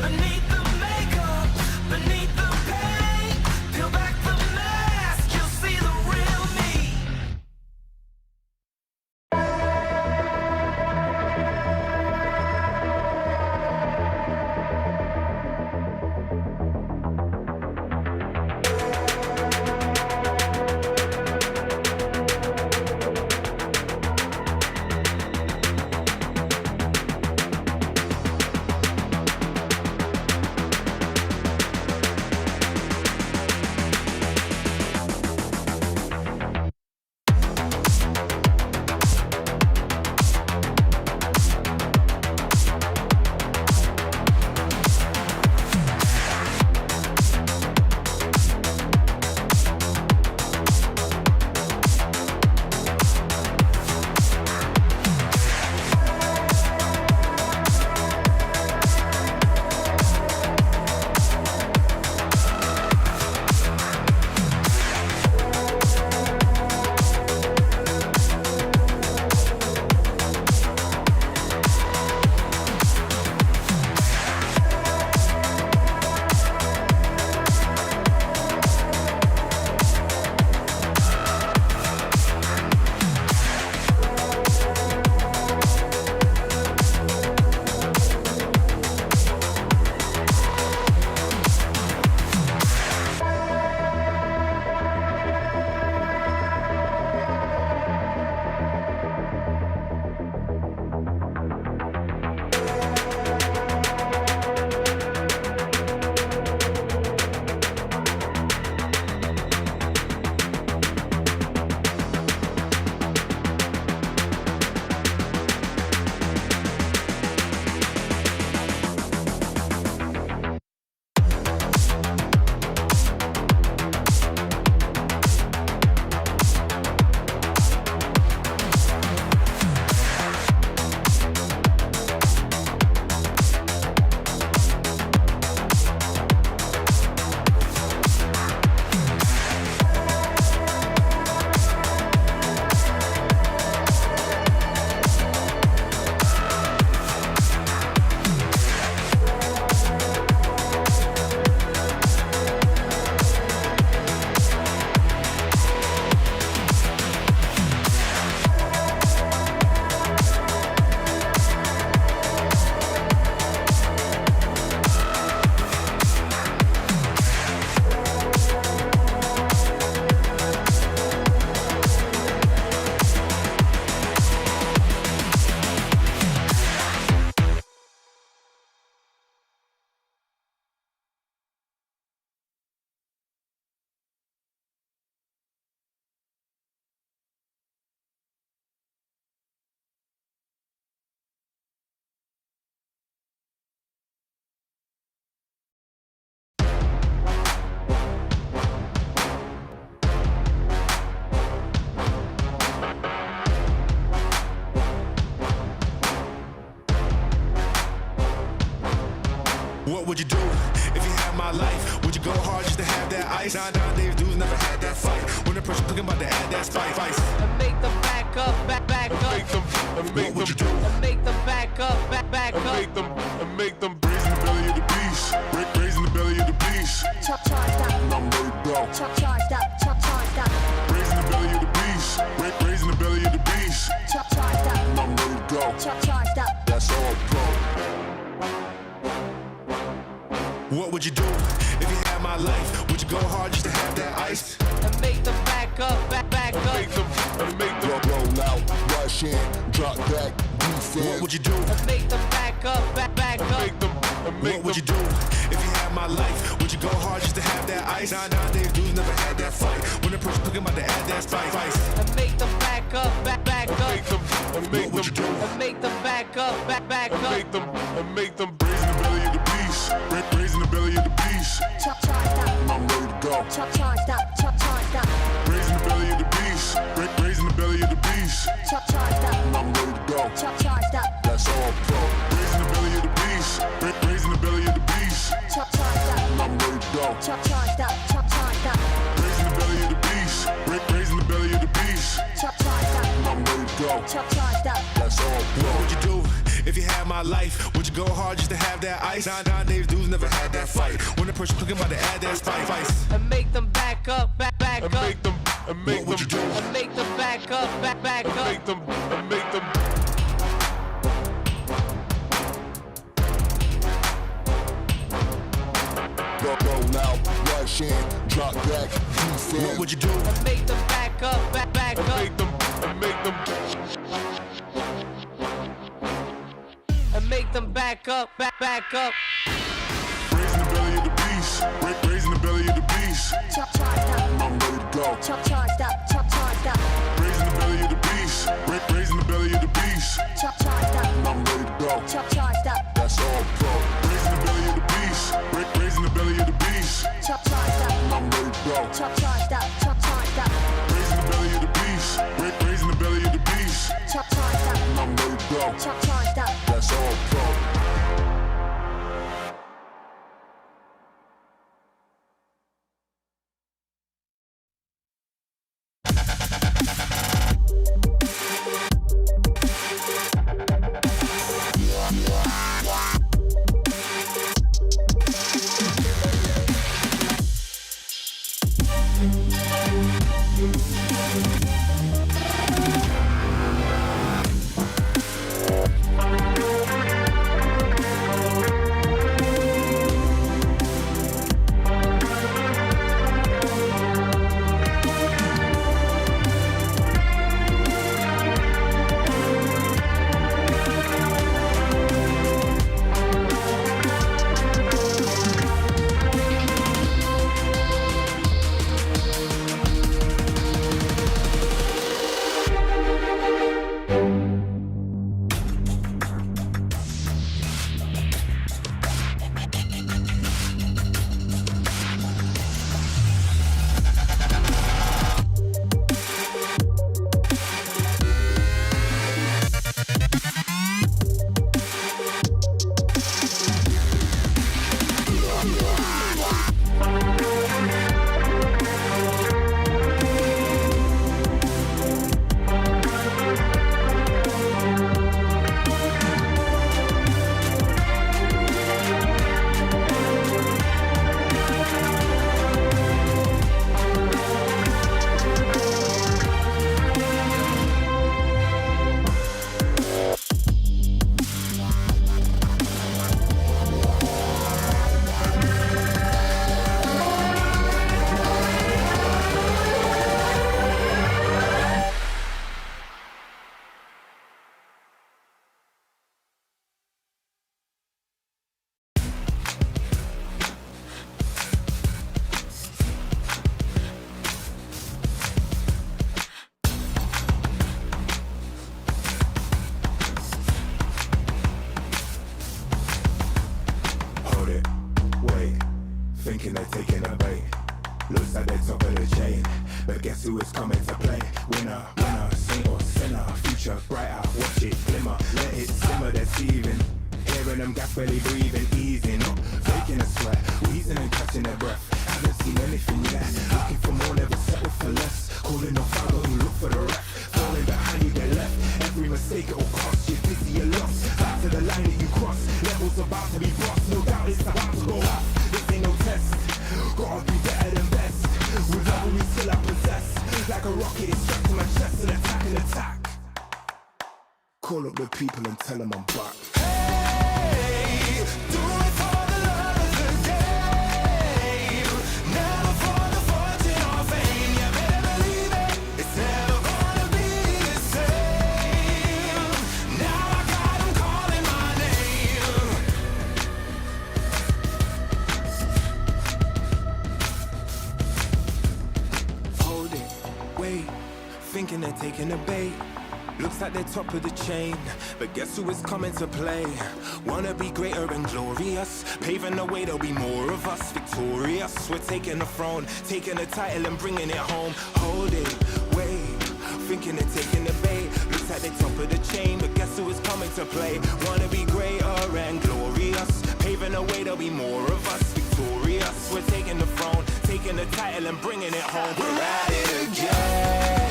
Speaker 2: Beneath the makeup, beneath the pain, peel back the mask, you'll see the real me. ice. Nowadays dudes never had that fight. When the pressure cooking, about to add that spice.
Speaker 4: And make them back up, back up.
Speaker 2: What would you do?
Speaker 4: And make them back up, back up.
Speaker 2: And make them braise in the belly of the beast. Braise in the belly of the beast.
Speaker 7: Charged up.
Speaker 2: I'm ready to go.
Speaker 7: Charged up. Charged up.
Speaker 2: Braise in the belly of the beast. Braise in the belly of the beast.
Speaker 7: Charged up.
Speaker 2: I'm ready to go.
Speaker 7: Charged up.
Speaker 2: That's all pro. What would you do if you had my life? Would you go hard just to have that ice?
Speaker 4: And make them back up, back up.
Speaker 2: Make them roll out, rush in, drop back, defense. What would you do?
Speaker 4: And make them back up, back up.
Speaker 2: What would you do if you had my life? Would you go hard just to have that ice? Nowadays dudes never had that fight. When the person cooking, about to add that spice.
Speaker 4: And make them back up, back up.
Speaker 2: What would you do?
Speaker 4: And make them back up, back up.
Speaker 2: Make them braise in the belly of the beast. Braise in the belly of the beast.
Speaker 7: Charged up.
Speaker 2: I'm ready to go.
Speaker 7: Charged up. Charged up.
Speaker 2: Braise in the belly of the beast. Braise in the belly of the beast.
Speaker 7: Charged up.
Speaker 2: I'm ready to go.
Speaker 7: Charged up.
Speaker 2: That's all pro. Braise in the belly of the beast. Braise in the belly of the beast.
Speaker 7: Charged up.
Speaker 2: I'm ready to go.
Speaker 7: Charged up. Charged up.
Speaker 2: Braise in the belly of the beast. Braise in the belly of the beast.
Speaker 7: Charged up.
Speaker 2: I'm ready to go.
Speaker 7: Charged up.
Speaker 2: That's all pro. What would you do if you had my life? Would you go hard just to have that ice? Nowadays dudes never had that fight. When the person cooking, about to add that spice.
Speaker 4: And make them back up, back up.
Speaker 2: What would you do?
Speaker 4: And make them back up, back up.
Speaker 2: Make them. Roll out, rush in, drop back, defense. What would you do?
Speaker 4: And make them back up, back up. And make them back up, back up.
Speaker 2: Braise in the belly of the beast. Braise in the belly of the beast.
Speaker 7: Charged up.
Speaker 2: I'm ready to go.
Speaker 7: Charged up. Charged up.
Speaker 2: Braise in the belly of the beast. Braise in the belly of the beast.
Speaker 7: Charged up.
Speaker 2: I'm ready to go.
Speaker 7: Charged up.
Speaker 2: That's all pro. Braise in the belly of the beast. Braise in the belly of the beast.
Speaker 7: Charged up.
Speaker 2: I'm ready to go.
Speaker 7: Charged up. Charged up.
Speaker 2: Braise in the belly of the beast. Braise in the belly of the beast.
Speaker 7: Charged up.
Speaker 2: I'm ready to go.
Speaker 7: Charged up.
Speaker 2: That's all pro.
Speaker 10: thinking they're taking a bait. Looks like they're top of the chain, but guess who is coming to play? Winner, winner, saint or sinner, future brighter, watch it glimmer, let it simmer, deceiving. Hearing them gas belly breathing, easing up, faking a sweat, wheezing and catching their breath. haven't seen anything yet. Looking for more, never settle for less. Calling off out, don't look for the ref. Falling behind you, get left. Every mistake it will cost you. Dizzy, you're lost. Back to the line that you cross. Levels about to be crossed. No doubt it's about to go up. This ain't no test. Gotta be better than best. With love we still I possess. Like a rocket, it's strapped to my chest and attack and attack. Call up the people and tell them I'm back. Hey, do it for the love of the game. Never for the fortune or fame. You better believe it. It's never gonna be the same. Now I got them calling my name. Hold it, wait, thinking they're taking the bait. Looks like they're top of the chain, but guess who is coming to play? Wanna be greater and glorious, paving the way, there'll be more of us victorious. We're taking the throne, taking the title and bringing it home. Hold it, wait, thinking they're taking the bait. Looks like they're top of the chain, but guess who is coming to play? Wanna be greater and glorious, paving the way, there'll be more of us victorious. We're taking the throne, taking the title and bringing it home. We're at it again.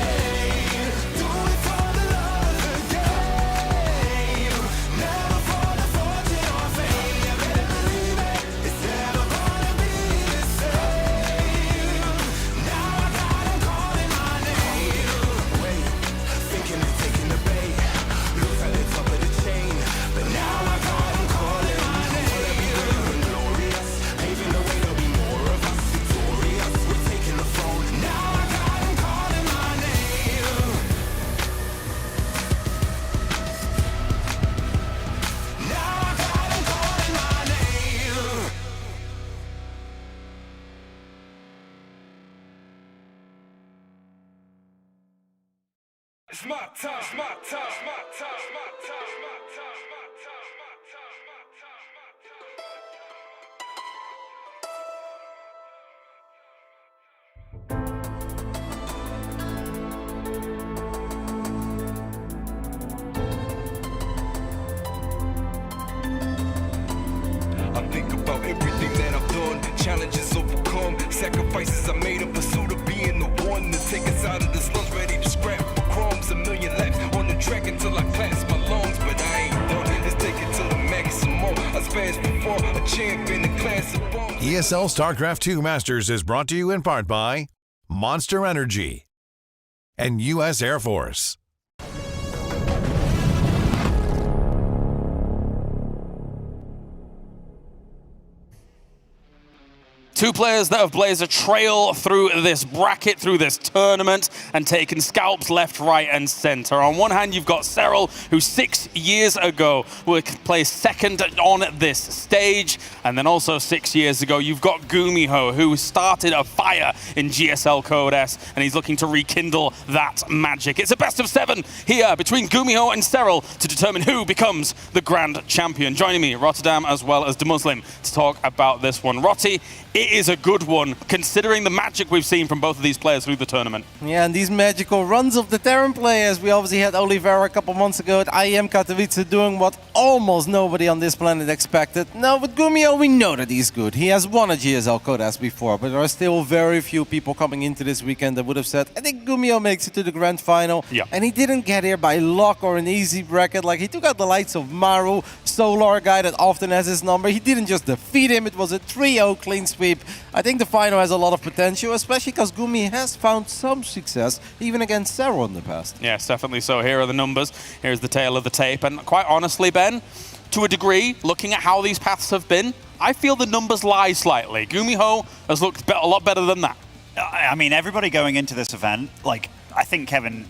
Speaker 10: It's my time, it's my time, it's my time, it's my time, it's my time, it's my time, it's my time,
Speaker 1: I think about everything that I've done, challenges overcome, sacrifices I made in pursuit of being the one to take us out of the slums, ready to scrap for crumbs. A million laps on the track until I clasp my lungs, but I ain't done. Let's take it to the maximum. I was fast before a champ in the class of bums.
Speaker 8: ESL StarCraft 2 Masters is brought to you in part by Monster Energy and U.S. Air Force.
Speaker 9: Two players that have blazed a trail through this bracket, through this tournament, and taken scalps left, right, and center. On one hand, you've got Serral, who 6 years ago placed second on this stage. And then also 6 years ago, you've got Gumiho, who started a fire in GSL Code S, and he's looking to rekindle that magic. It's a best of 7 here between Gumiho and Serral to determine who becomes the grand champion. Joining me, Rotterdam as well as DeMuslim, to talk about this one. Rotti, it is a good one, considering the magic we've seen from both of these players through the tournament.
Speaker 16: Yeah, and these magical runs of the Terran players. We obviously had Oliveira a couple months ago at IEM Katowice doing what almost nobody on this planet expected. Now with Gumiho, we know that he's good. He has won a GSL Code S before, but there are still very few people coming into this weekend that would have said, I think Gumiho makes it to the grand final.
Speaker 9: Yeah.
Speaker 16: And he didn't get here by luck or an easy bracket. Like, he took out the likes of Maru, Solar, guy that often has his number. He didn't just defeat him, it was a 3-0 clean sweep. I think the final has a lot of potential, especially because Gumi has found some success, even against Serral in the past.
Speaker 9: Yes, definitely so. Here are the numbers. Here's the tail of the tape. And quite honestly, Ben, to a degree, looking at how these paths have been, I feel the numbers lie slightly. Gumiho has looked a lot better than that.
Speaker 17: I mean, everybody going into this event, like, I think Kevin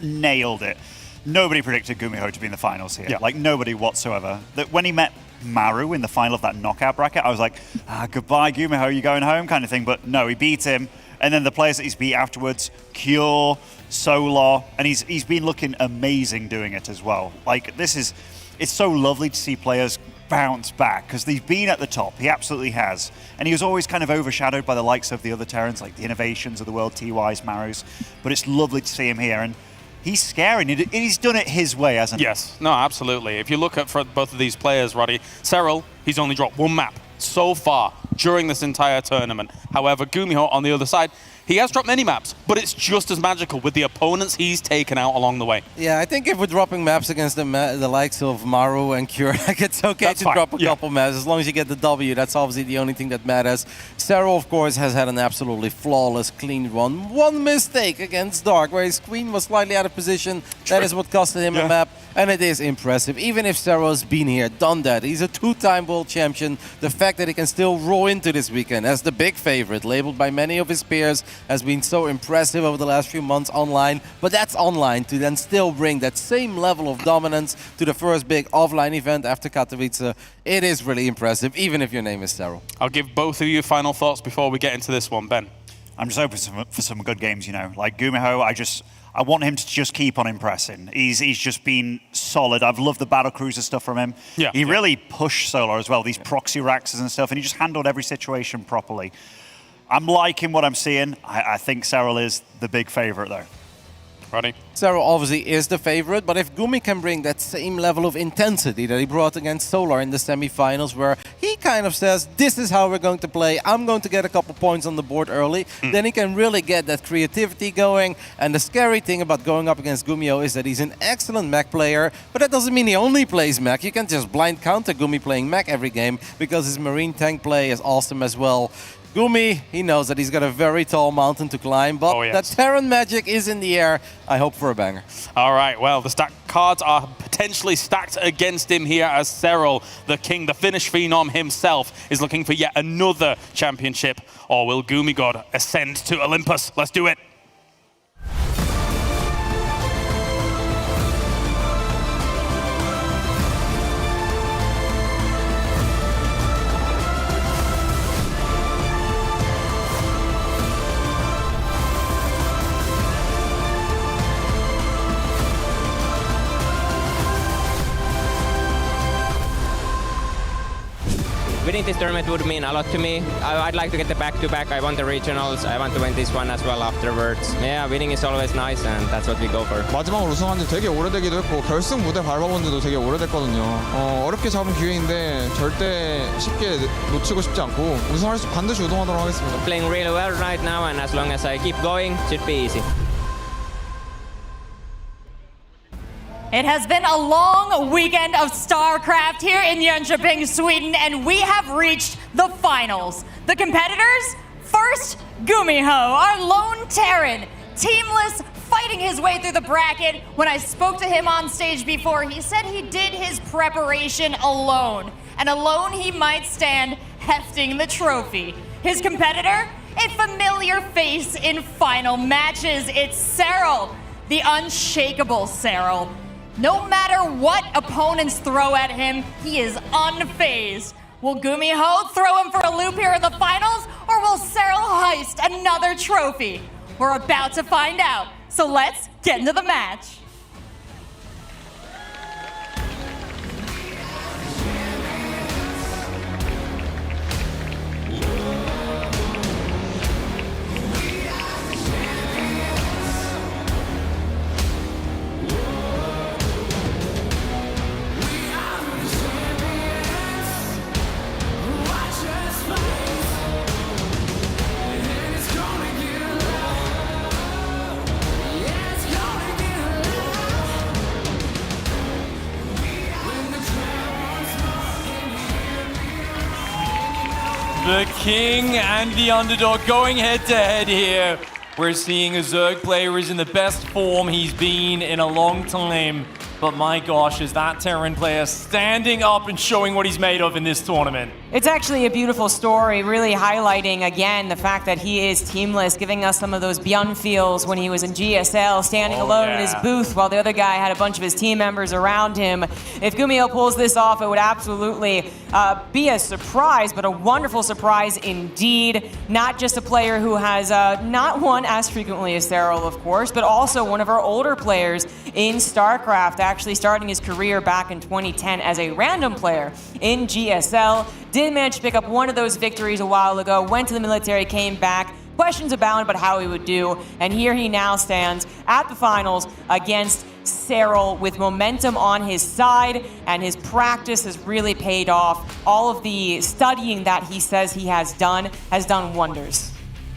Speaker 17: nailed it. Nobody predicted Gumiho to be in the finals here.
Speaker 9: Yeah.
Speaker 17: Like, nobody whatsoever. That when he met Maru in the final of that knockout bracket, I was like, goodbye Gumiho, you going home kind of thing. But no, he beat him. And then the players that he's beat afterwards, Cure, Solar, and he's been looking amazing doing it as well. Like, it's so lovely to see players bounce back, because he's been at the top, he absolutely has. And he was always kind of overshadowed by the likes of the other Terrans, like the Innovations of the world, TYs, Marus. But it's lovely to see him here. And he's scaring. He's done it his way, hasn't he?
Speaker 9: Yes, no, absolutely. If you look at for both of these players, Roddy, Serral, he's only dropped one map so far during this entire tournament. However, Gumiho on the other side, he has dropped many maps, but it's just as magical with the opponents he's taken out along the way.
Speaker 16: Yeah, I think if we're dropping maps against the likes of Maru and Cure, like it's okay to drop a couple maps as long as you get the W. That's obviously the only thing that matters. Sero, of course, has had an absolutely flawless, clean run. One mistake against Dark, where his queen was slightly out of position. That is what costed him a map, and it is impressive. Even if Sero's been here, done that, he's a two-time world champion. The fact that he can still roll into this weekend as the big favorite, labeled by many of his peers, has been so impressive over the last few months online. But that's online, to then still bring that same level of dominance to the first big offline event after Katowice. It is really impressive, even if your name is Sero.
Speaker 9: I'll give both of you final thoughts before we get into this one. Ben?
Speaker 17: I'm just hoping for some good games, you know. Like Gumiho, I want him to just keep on impressing. He's just been solid. I've loved the battle cruiser stuff from him. He really pushed Solar as well, these proxy racks and stuff, and he just handled every situation properly. I'm liking what I'm seeing. I think Cyril is the big favorite, though.
Speaker 9: Roddy?
Speaker 16: Cyril obviously is the favorite, but if Gumi can bring that same level of intensity that he brought against Solar in the semifinals, where he kind of says, this is how we're going to play, I'm going to get a couple points on the board early, then he can really get that creativity going. And the scary thing about going up against Gumiho is that he's an excellent mech player, but that doesn't mean he only plays mech. You can't just blind counter Gumi playing mech every game, because his marine tank play is awesome as well. Gumi, he knows that he's got a very tall mountain to climb, but that Terran magic is in the air. I hope for a banger.
Speaker 9: All right, well, the cards are potentially stacked against him here as Cyril, the king, the Finnish phenom himself, is looking for yet another championship. Or will Gumigod ascend to Olympus? Let's do it.
Speaker 14: Winning this tournament would mean a lot to me. I'd like to get the back-to-back. I want the regionals. I want to win this one as well afterwards. Yeah, winning is always nice, and that's what we go for.
Speaker 15: 마지막으로 우승한 지 되게 오래되기도 했고 결승 무대 밟아본 지도 되게 오래됐거든요. 어렵게 잡은 기회인데 절대 쉽게 놓치고 싶지 않고 우승할 수 반드시 우승하도록 하겠습니다.
Speaker 14: Playing really well right now, and as long as I keep going, it should be easy.
Speaker 6: It has been a long weekend of StarCraft here in Jönköping, Sweden, and we have reached the finals. The competitors? First, Gumiho, our lone Terran, teamless, fighting his way through the bracket. When I spoke to him on stage before, he said he did his preparation alone, and alone he might stand hefting the trophy. His competitor? A familiar face in final matches. It's Cyril, the unshakable Cyril. No matter what opponents throw at him, he is unfazed. Will Gumiho throw him for a loop here in the finals, or will Cyril heist another trophy? We're about to find out, so let's get into the match.
Speaker 13: The king and the underdog going head-to-head here. We're seeing a Zerg player who's in the best form he's been in a long time. But my gosh, is that Terran player standing up and showing what he's made of in this tournament.
Speaker 20: It's actually a beautiful story, really highlighting, again, the fact that he is teamless, giving us some of those Bjorn feels when he was in GSL, standing alone in his booth while the other guy had a bunch of his team members around him. If Gumiho pulls this off, it would absolutely be a surprise, but a wonderful surprise indeed. Not just a player who has not won as frequently as Cyril, of course, but also one of our older players in StarCraft, actually starting his career back in 2010 as a random player in GSL. Did manage to pick up one of those victories a while ago, went to the military, came back. Questions abound about how he would do, and here he now stands at the finals against Cyril with momentum on his side, and his practice has really paid off. All of the studying that he says he has done wonders.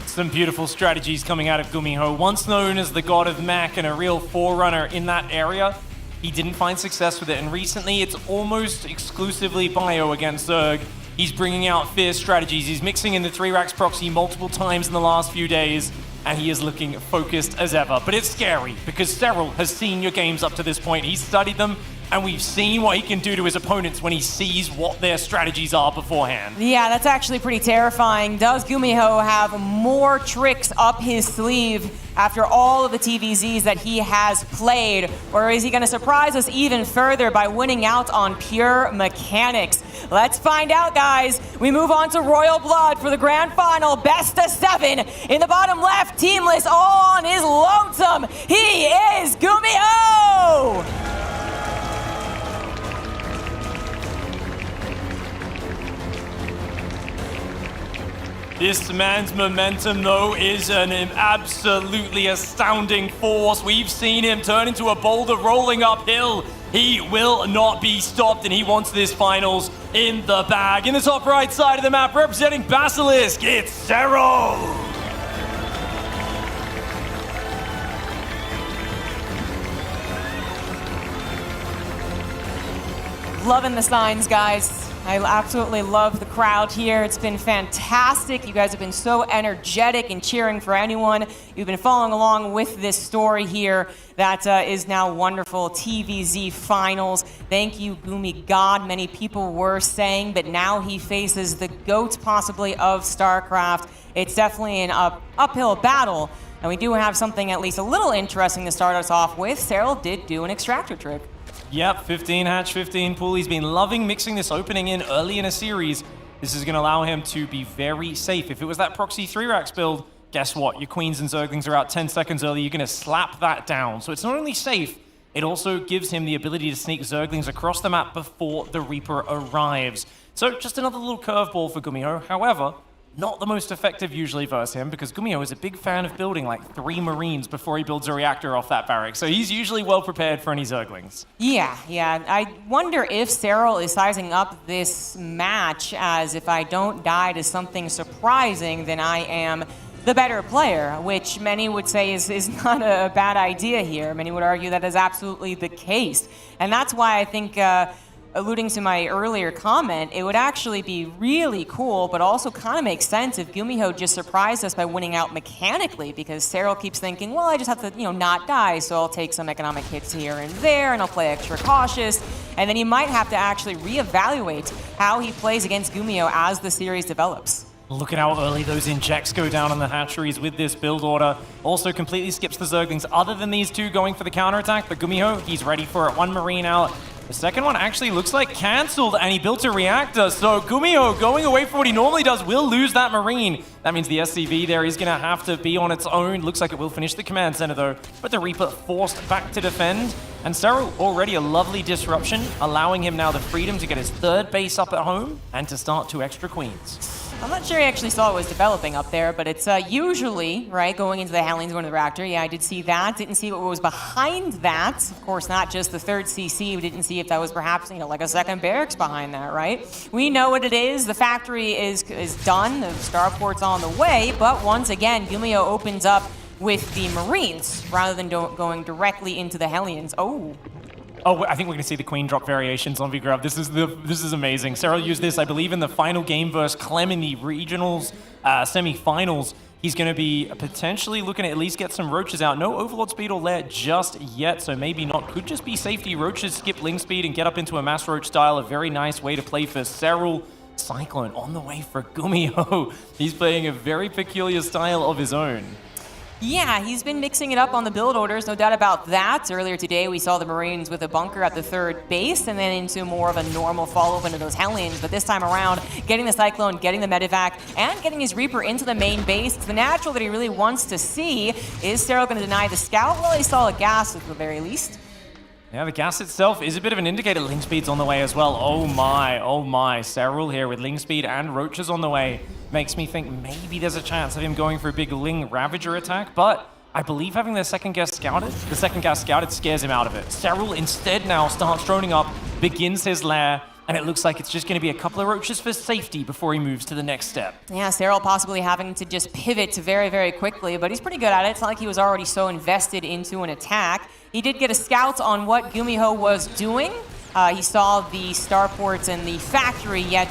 Speaker 13: Some beautiful strategies coming out of Gumiho. Once known as the god of mech and a real forerunner in that area, he didn't find success with it, and recently it's almost exclusively bio against Zerg. He's bringing out fierce strategies. He's mixing in the 3-racks proxy multiple times in the last few days, and he is looking focused as ever. But it's scary, because Cyril has seen your games up to this point. He's studied them, and we've seen what he can do to his opponents when he sees what their strategies are beforehand.
Speaker 20: Yeah, that's actually pretty terrifying. Does Gumiho have more tricks up his sleeve after all of the TVZs that he has played? Or is he going to surprise us even further by winning out on pure mechanics? Let's find out, guys. We move on to Royal Blood for the grand final, best of 7. In the bottom left, teamless, all on his lonesome. He is Gumiho!
Speaker 13: This man's momentum, though, is an absolutely astounding force. We've seen him turn into a boulder rolling uphill. He will not be stopped, and he wants this finals in the bag. In the top right side of the map, representing Basilisk, it's Cyril!
Speaker 20: Loving the signs, guys. I absolutely love the crowd here. It's been fantastic. You guys have been so energetic and cheering for anyone. You've been following along with this story here that is now wonderful. TVZ Finals. Thank you, Gumi God. Many people were saying that now he faces the GOAT possibly of StarCraft. It's definitely an uphill battle. And we do have something at least a little interesting to start us off with. Cyril did do an extractor trick.
Speaker 13: Yep, 15 hatch, 15 pool. He's been loving mixing this opening in early in a series. This is going to allow him to be very safe. If it was that proxy 3-racks build, guess what? Your queens and zerglings are out 10 seconds early. You're going to slap that down. So it's not only safe, it also gives him the ability to sneak zerglings across the map before the Reaper arrives. So just another little curveball for Gumiho. However, not the most effective usually versus him, because Gumiho is a big fan of building like 3 Marines before he builds a reactor off that barrack. So he's usually well prepared for any Zerglings.
Speaker 20: Yeah. I wonder if Cyril is sizing up this match as if I don't die to something surprising, then I am the better player, which many would say is not a bad idea here. Many would argue that is absolutely the case. And that's why I think, alluding to my earlier comment, it would actually be really cool, but also kind of makes sense if Gumiho just surprised us by winning out mechanically, because Cyril keeps thinking, well, I just have to, not die, so I'll take some economic hits here and there, and I'll play extra cautious, and then he might have to actually reevaluate how he plays against Gumiho as the series develops.
Speaker 13: Look at how early those injects go down on the hatcheries with this build order. Also completely skips the Zerglings, other than these two going for the counterattack. But Gumiho, he's ready for it. 1 Marine out. The second one actually looks like cancelled, and he built a reactor. So Gumiho, going away from what he normally does, will lose that Marine. That means the SCV there is going to have to be on its own. Looks like it will finish the command center, though. But the Reaper forced back to defend. And Cyril already a lovely disruption, allowing him now the freedom to get his 3rd base up at home and to start 2 extra queens.
Speaker 20: I'm not sure he actually saw it was developing up there, but it's usually, right, going into the Hellions, going to the reactor. Yeah, I did see that. Didn't see what was behind that. Of course, not just the 3rd CC. We didn't see if that was perhaps, like a 2nd barracks behind that, right? We know what it is. The factory is done. The starport's on the way. But once again, Gumiho opens up with the Marines rather than going directly into the Hellions.
Speaker 13: Oh, I think we're going to see the Queen drop variations on V-Grab. This is amazing. Cyril used this, I believe, in the final game versus Clem in the regionals, semifinals. He's going to be potentially looking at least get some Roaches out. No Overlord speed or lair just yet, so maybe not. Could just be safety. Roaches skip Ling speed and get up into a Mass Roach style. A very nice way to play for Cyril. Cyclone on the way for Gumiho. He's playing a very peculiar style of his own.
Speaker 20: Yeah, he's been mixing it up on the build orders, no doubt about that. Earlier today, we saw the Marines with a bunker at the 3rd base, and then into more of a normal follow-up into those Hellions. But this time around, getting the Cyclone, getting the Medivac, and getting his Reaper into the main base. It's the natural that he really wants to see. Is Cyril going to deny the Scout? Well, he saw a gas at the very least.
Speaker 13: Yeah, the gas itself is a bit of an indicator. Ling speed's on the way as well. Oh my. Cyril here with Ling speed and Roaches on the way. Makes me think maybe there's a chance of him going for a big Ling Ravager attack, but I believe having the second gas scouted scares him out of it. Serral instead now starts droning up, begins his lair, and it looks like it's just going to be a couple of roaches for safety before he moves to the next step.
Speaker 20: Yeah, Serral possibly having to just pivot very, very quickly, but he's pretty good at it. It's not like he was already so invested into an attack. He did get a scout on what Gumiho was doing. He saw the starports and the factory yet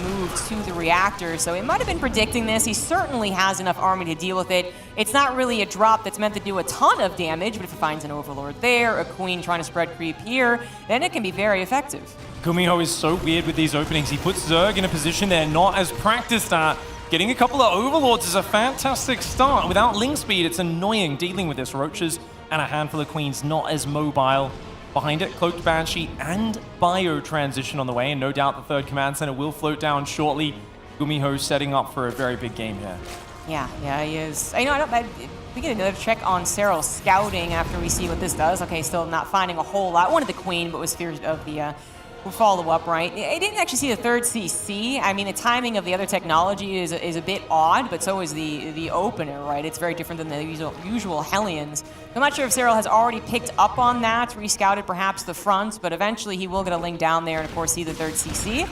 Speaker 20: move to the reactor, so he might have been predicting this. He certainly has enough army to deal with it. It's not really a drop that's meant to do a ton of damage, but if he finds an overlord there, a queen trying to spread creep here, then it can be very effective.
Speaker 13: Gumiho is so weird with these openings. He puts Zerg in a position they're not as practiced at. Getting a couple of overlords is a fantastic start. Without link speed, it's annoying dealing with this. Roaches and a handful of queens not as mobile. Behind it, Cloaked Banshee and Bio transition on the way, and no doubt the third command center will float down shortly. Gumiho setting up for a very big game here.
Speaker 20: Yeah, he is. We get another check on Serral's scouting after we see what this does. Okay, still not finding a whole lot. Wanted the queen, but was feared of the follow-up, right? I didn't actually see the third CC. I mean, the timing of the other technology is a bit odd, but so is the opener, right? It's very different than the usual Hellions. I'm not sure if Serral has already picked up on that, rescouted perhaps the front, but eventually he will get a link down there and, of course, see the third CC.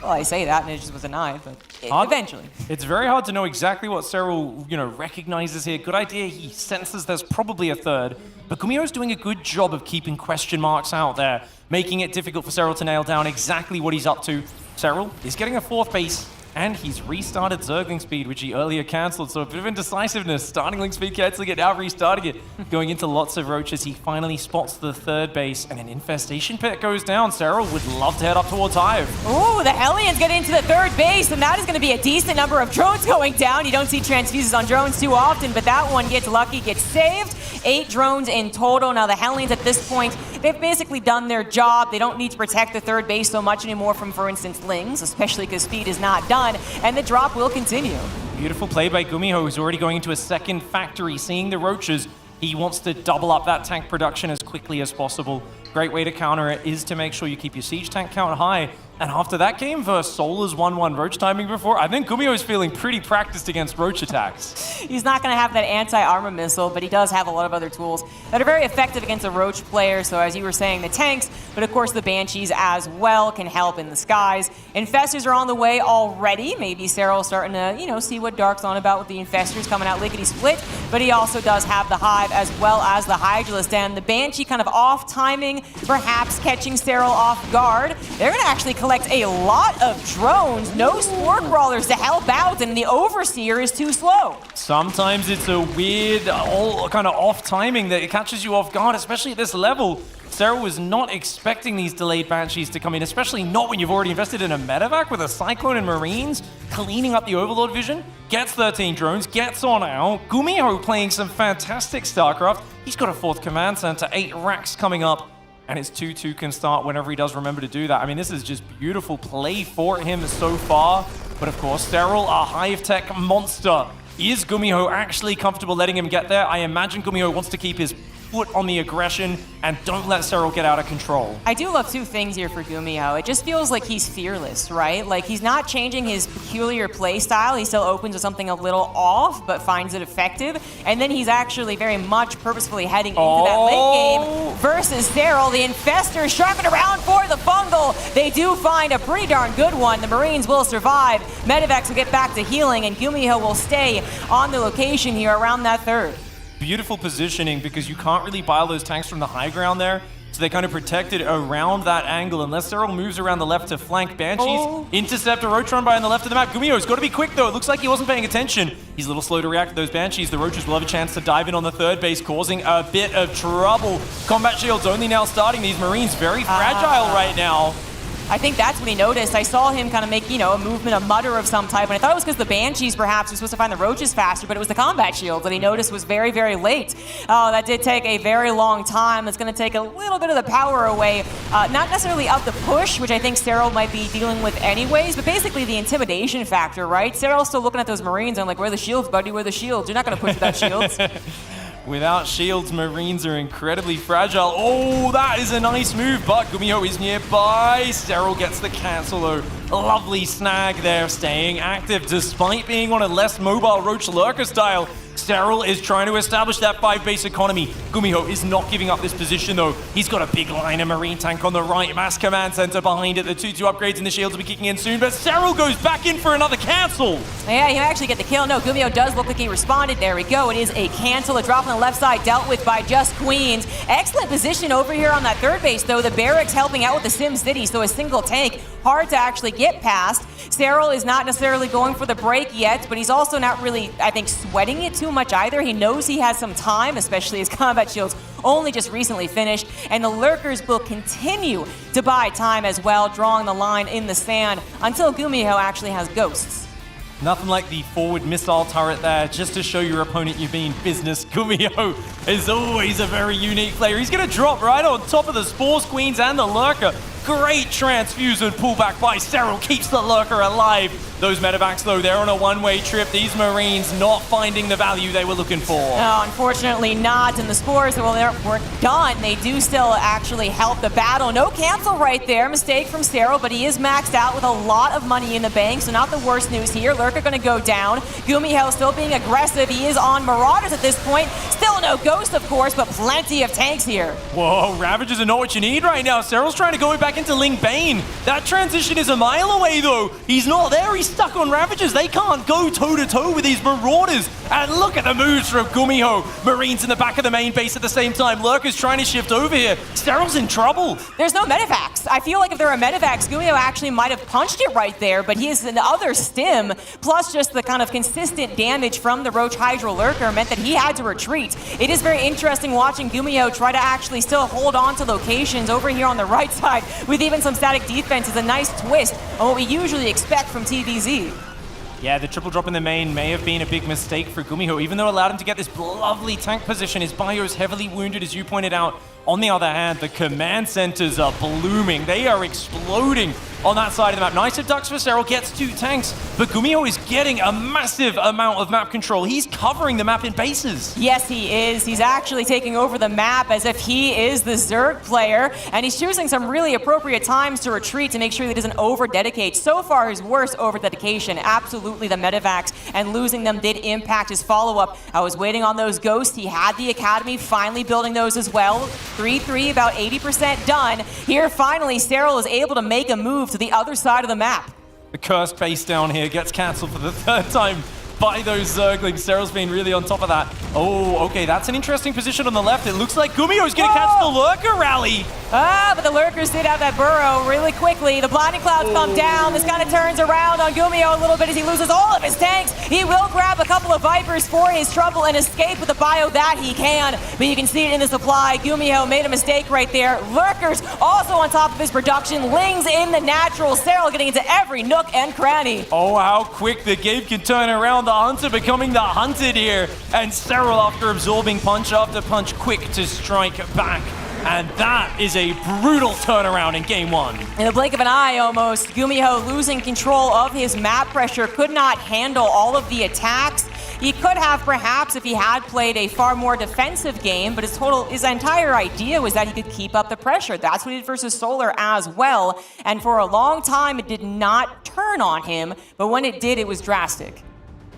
Speaker 20: Well, I say that, and it just was denied, but eventually.
Speaker 13: It's very hard to know exactly what Serral, recognizes here. Good idea, he senses there's probably a third, but Gumiho's doing a good job of keeping question marks out there, making it difficult for Serral to nail down exactly what he's up to. Serral is getting a fourth base, and he's restarted Zergling speed, which he earlier cancelled, so a bit of indecisiveness. Starting link speed, cancelling it, now restarting it. Going into lots of roaches, he finally spots the third base, and an infestation pit goes down. Serral would love to head up towards Hive.
Speaker 20: Ooh, the Hellions get into the third base, and that is going to be a decent number of drones going down. You don't see transfuses on drones too often, but that one gets lucky, gets saved. 8 drones in total. Now the Hellions at this point, they've basically done their job. They don't need to protect the third base so much anymore from, for instance, Lings, especially because speed is not done, and the drop will continue.
Speaker 13: Beautiful play by Gumiho, who's already going into a second factory, seeing the roaches. He wants to double up that tank production as quickly as possible. Great way to counter it is to make sure you keep your siege tank count high. And after that game versus Solar's 1-1 roach timing before, I think Gumiho is feeling pretty practiced against roach attacks.
Speaker 20: He's not going to have that anti-armor missile, but he does have a lot of other tools that are very effective against a roach player. So as you were saying, the tanks, but of course the Banshees as well can help in the skies. Infestors are on the way already. Maybe Serral starting to, see what Dark's on about with the Infestors coming out lickety-split, but he also does have the Hive as well as the Hydralisk, and the Banshee kind of off timing, perhaps catching Serral off guard. They're going to actually collect a lot of drones, no Spore Crawlers to help out, and the Overseer is too slow.
Speaker 13: Sometimes it's a weird, kind of off timing that it catches you off guard, especially at this level. Serral was not expecting these delayed Banshees to come in, especially not when you've already invested in a medevac with a Cyclone and Marines, cleaning up the Overlord vision, gets 13 drones, gets on out. Gumiho playing some fantastic StarCraft. He's got a 4th command center, 8 racks coming up, and his 2-2 can start whenever he does remember to do that. I mean, this is just beautiful play for him so far. But of course, Serral, a Hive Tech monster. Is Gumiho actually comfortable letting him get there? I imagine Gumiho wants to keep his foot on the aggression and don't let Serral get out of control.
Speaker 20: I do love 2 things here for Gumiho. It just feels like he's fearless, right? Like he's not changing his peculiar play style. He still opens with something a little off, but finds it effective. And then he's actually very much purposefully heading into that late game versus Serral. The Infestors sharpen around for the fungal. They do find a pretty darn good one. The Marines will survive. Medevacs will get back to healing, and Gumiho will stay on the location here around that third.
Speaker 13: Beautiful positioning because you can't really buy those tanks from the high ground there. So they kind of protected around that angle. Unless Serral moves around the left to flank Banshees, intercept a Roach run by on the left of the map. Gumiho's got to be quick though. It looks like he wasn't paying attention. He's a little slow to react to those Banshees. The Roaches will have a chance to dive in on the third base, causing a bit of trouble. Combat shields only now starting. These Marines very fragile right now.
Speaker 20: I think that's when he noticed. I saw him kind of make, a movement, a mutter of some type, and I thought it was because the Banshees perhaps were supposed to find the Roaches faster, but it was the combat shield that he noticed was very, very late. Oh, that did take a very long time. It's going to take a little bit of the power away, not necessarily of the push, which I think Serral might be dealing with anyways, but basically the intimidation factor, right? Serral's still looking at those Marines and like, where are the shields, buddy? Where are the shields? You're not going to push without shields.
Speaker 13: Without shields, Marines are incredibly fragile. Oh, that is a nice move, but Gumiho is nearby. Serral gets the cancel though. Lovely snag there, staying active despite being on a less mobile Roach Lurker style. Cyril is trying to establish that 5-base economy. Gumiho is not giving up this position though. He's got a big line of Marine tank on the right, mass command center behind it. The 2-2 upgrades and the shields will be kicking in soon, but Cyril goes back in for another cancel.
Speaker 20: Yeah, he actually get the kill. No, Gumiho does look like he responded. There we go. It is a cancel. A drop on the left side dealt with by Just Queens. Excellent position over here on that third base though. The barracks helping out with the Sim City, so a single tank. Hard to actually get past. Cyril is not necessarily going for the break yet, but he's also not really, I think, sweating it too much either. He knows he has some time, especially his combat shields only just recently finished, and the lurkers will continue to buy time as well, drawing the line in the sand until Gumiho actually has ghosts.
Speaker 13: Nothing like the forward missile turret there, just to show your opponent you mean business. Gumiho is always a very unique player. He's going to drop right on top of the Spores Queens and the Lurker. Great transfuse and pullback by Cyril, keeps the Lurker alive. Those medevacs, though, they're on a one-way trip. These Marines not finding the value they were looking for.
Speaker 20: No, unfortunately not. And the Spores, well, we're done. They do still actually help the battle. No cancel right there. Mistake from Cyril, but he is maxed out with a lot of money in the bank, so not the worst news here. Lurker going to go down. Gumiho still being aggressive. He is on Marauders at this point. Still no Ghost, of course, but plenty of tanks here.
Speaker 13: Whoa, Ravagers are not what you need right now. Cyril's trying to go back into Ling Bane. That transition is a mile away, though. He's not there. He's stuck on Ravagers. They can't go toe-to-toe with these Marauders. And look at the moves from Gumiho. Marines in the back of the main base at the same time. Lurker's trying to shift over here. Cyril's in trouble.
Speaker 20: There's no medevacs. I feel like if there were medevacs, Gumiho actually might have punched it right there, but he is another stim, plus just the kind of consistent damage from the Roach Hydra Lurker meant that he had to retreat. It is very interesting watching Gumiho try to actually still hold on to locations over here on the right side with even some static defense. Is a nice twist on what we usually expect from TVZ.
Speaker 13: Yeah, the triple drop in the main may have been a big mistake for Gumiho, even though it allowed him to get this lovely tank position. His bio is heavily wounded, as you pointed out. On the other hand, the command centers are blooming. They are exploding on that side of the map. Nice abducts for Cyril, gets 2 tanks, but Gumiho is getting a massive amount of map control. He's covering the map in bases.
Speaker 20: Yes, he is. He's actually taking over the map as if he is the Zerg player, and he's choosing some really appropriate times to retreat to make sure that he doesn't over-dedicate. So far, his worst over-dedication, absolutely the medevacs, and losing them did impact his follow-up. I was waiting on those ghosts. He had the Academy, finally building those as well. 3-3, about 80% done. Here, finally, Cyril is able to make a move to the other side of the map.
Speaker 13: The cursed base down here gets cancelled for the 3rd time by those Zerglings. Cyril's been really on top of that. Oh, okay, that's an interesting position on the left. It looks like Gumiho's going to catch the Lurker rally.
Speaker 20: But the Lurkers did have that burrow really quickly. The blinding clouds come down. This kind of turns around on Gumiho a little bit as he loses all of his tanks. He will grab a couple of Vipers for his trouble and escape with the bio that he can. But you can see it in the supply. Gumiho made a mistake right there. Lurkers also on top of his production. Lings in the natural. Cyril getting into every nook and cranny.
Speaker 13: Oh, how quick the game can turn around. The Hunter becoming the hunted here. And Cyril, after absorbing punch after punch, quick to strike back. And that is a brutal turnaround in game 1.
Speaker 20: In the blink of an eye, almost, Gumiho losing control of his map pressure, could not handle all of the attacks. He could have, perhaps, if he had played a far more defensive game, but his entire idea was that he could keep up the pressure. That's what he did versus Solar as well. And for a long time, it did not turn on him, but when it did, it was drastic.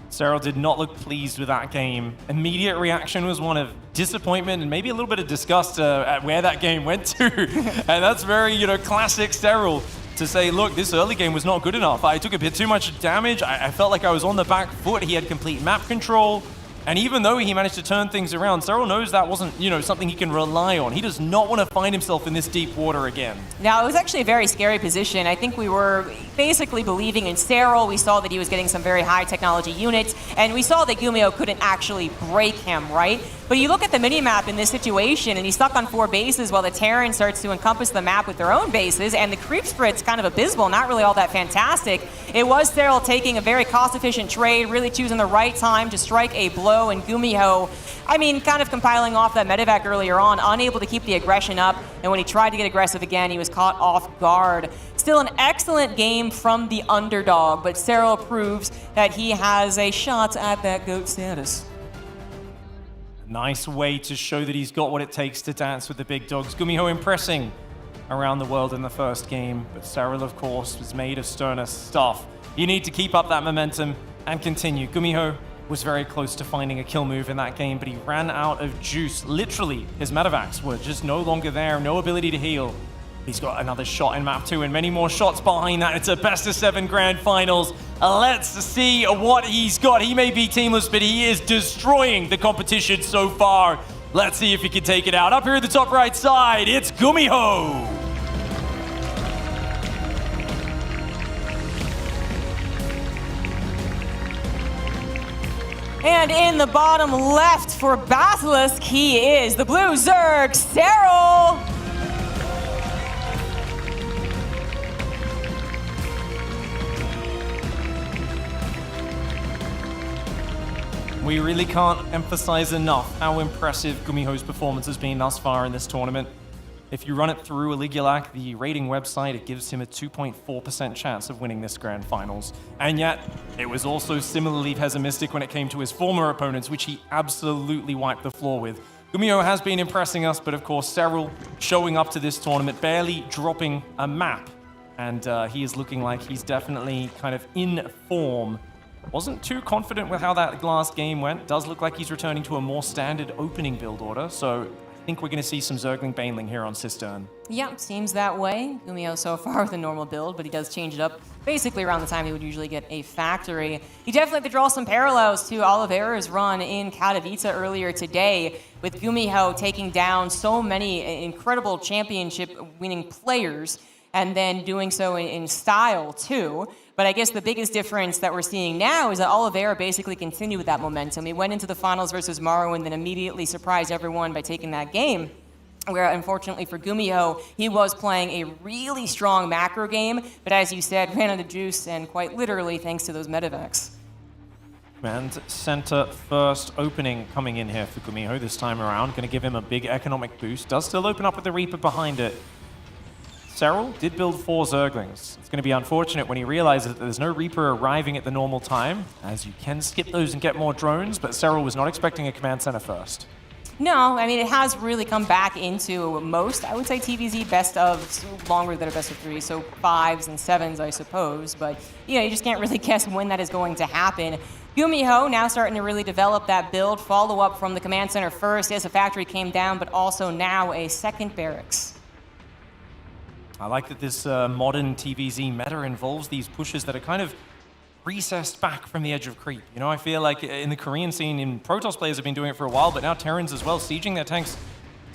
Speaker 13: Cyril did not look pleased with that game. Immediate reaction was one of disappointment and maybe a little bit of disgust at where that game went to. And that's very, classic Cyril to say, look, this early game was not good enough. I took a bit too much damage. I felt like I was on the back foot. He had complete map control. And even though he managed to turn things around, Cyril knows that wasn't, something he can rely on. He does not want to find himself in this deep water again.
Speaker 20: Now, it was actually a very scary position. I think we were basically believing in Cyril. We saw that he was getting some very high technology units, and we saw that Gumiho couldn't actually break him, right? But you look at the minimap in this situation, and he's stuck on 4 bases while the Terran starts to encompass the map with their own bases, and the creep spread's kind of abysmal, not really all that fantastic. It was Cyril taking a very cost-efficient trade, really choosing the right time to strike a blow, and Gumiho, kind of compiling off that medevac earlier on, unable to keep the aggression up, and when he tried to get aggressive again, he was caught off guard. Still an excellent game from the underdog, but Cyril proves that he has a shot at that GOAT status.
Speaker 13: Nice way to show that he's got what it takes to dance with the big dogs. Gumiho impressing around the world in the first game, but Cyril, of course, was made of sterner stuff. You need to keep up that momentum and continue. Gumiho, was very close to finding a kill move in that game, but he ran out of juice. Literally, his medevacs were just no longer there, no ability to heal. He's got another shot in map 2 and many more shots behind that. It's a best of 7 grand finals. Let's see what he's got. He may be teamless, but he is destroying the competition so far. Let's see if he can take it out. Up here at the top right side, it's Gumiho.
Speaker 20: And in the bottom left for Basilisk, he is the blue Zerg, Cyril.
Speaker 13: We really can't emphasize enough how impressive Gumiho's performance has been thus far in this tournament. If you run it through Aligulac, the rating website, it gives him a 2.4% chance of winning this grand finals. And yet, it was also similarly pessimistic when it came to his former opponents, which he absolutely wiped the floor with. Gumiho has been impressing us, but of course, Cyril showing up to this tournament, barely dropping a map. And he is looking like he's definitely kind of in form. Wasn't too confident with how that last game went. Does look like he's returning to a more standard opening build order, so I think we're going to see some Zergling Baneling here on Cistern.
Speaker 20: Yep, seems that way. Gumiho so far with a normal build, but he does change it up basically around the time he would usually get a factory. You definitely have to draw some parallels to Oliveira's run in Katowice earlier today, with Gumiho taking down so many incredible championship-winning players, and then doing so in style too. But I guess the biggest difference that we're seeing now is that Oliveira basically continued with that momentum. He went into the finals versus Maru and then immediately surprised everyone by taking that game. Where unfortunately for Gumiho, he was playing a really strong macro game, but as you said, ran out of juice, and quite literally thanks to those medevacs.
Speaker 13: Command Center first opening coming in here for Gumiho this time around. Going to give him a big economic boost. Does still open up with the Reaper behind it. Cyril did build 4 Zerglings. It's going to be unfortunate when he realizes that there's no Reaper arriving at the normal time, as you can skip those and get more drones, but Cyril was not expecting a command center first.
Speaker 20: No, I mean, it has really come back into most, I would say, TVZ best of longer than a best of 3, so 5s and 7s, I suppose, but you know, you just can't really guess when that is going to happen. Gumiho now starting to really develop that build, follow up from the command center first, as a factory came down, but also now a second barracks.
Speaker 13: I like that this modern TVZ meta involves these pushes that are kind of recessed back from the edge of creep. You know, I feel like in the Korean scene, in Protoss players have been doing it for a while, but now Terrans as well, sieging their tanks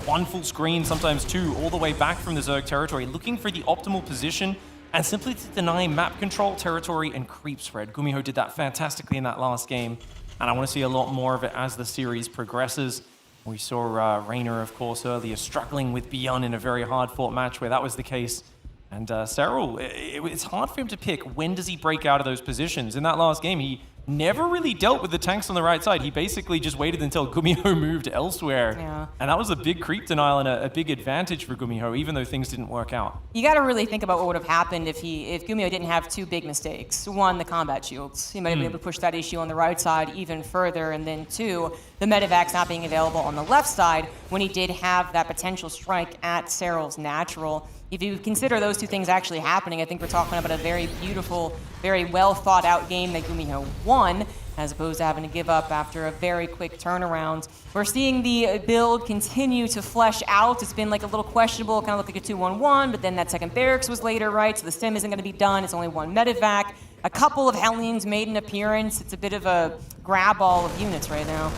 Speaker 13: 1 full screen, sometimes 2, all the way back from the Zerg territory, looking for the optimal position and simply to deny map control, territory, and creep spread. Gumiho did that fantastically in that last game, and I want to see a lot more of it as the series progresses. We saw Raynor, of course, earlier struggling with Beyond in a very hard-fought match where that was the case. And Cyril, it's hard for him to pick when does he break out of those positions. In that last game, he never really dealt with the tanks on the right side. He basically just waited until Gumiho moved elsewhere. Yeah. And that was a big creep denial and a big advantage for Gumiho, even though things didn't work out.
Speaker 20: You got to really think about what would have happened if Gumiho didn't have 2 big mistakes. 1, the combat shields. He might have been able to push that issue on the right side even further. And then 2, the medevacs not being available on the left side when he did have that potential strike at Cyril's natural. If you consider those 2 things actually happening, I think we're talking about a very beautiful, very well thought out game that Gumiho won, as opposed to having to give up after a very quick turnaround. We're seeing the build continue to flesh out. It's been like a little questionable, kind of looked like a 2-1-1, but then that second barracks was later, right? So the sim isn't going to be done. It's only 1 medevac. A couple of Hellions made an appearance. It's a bit of a grab all of units right now.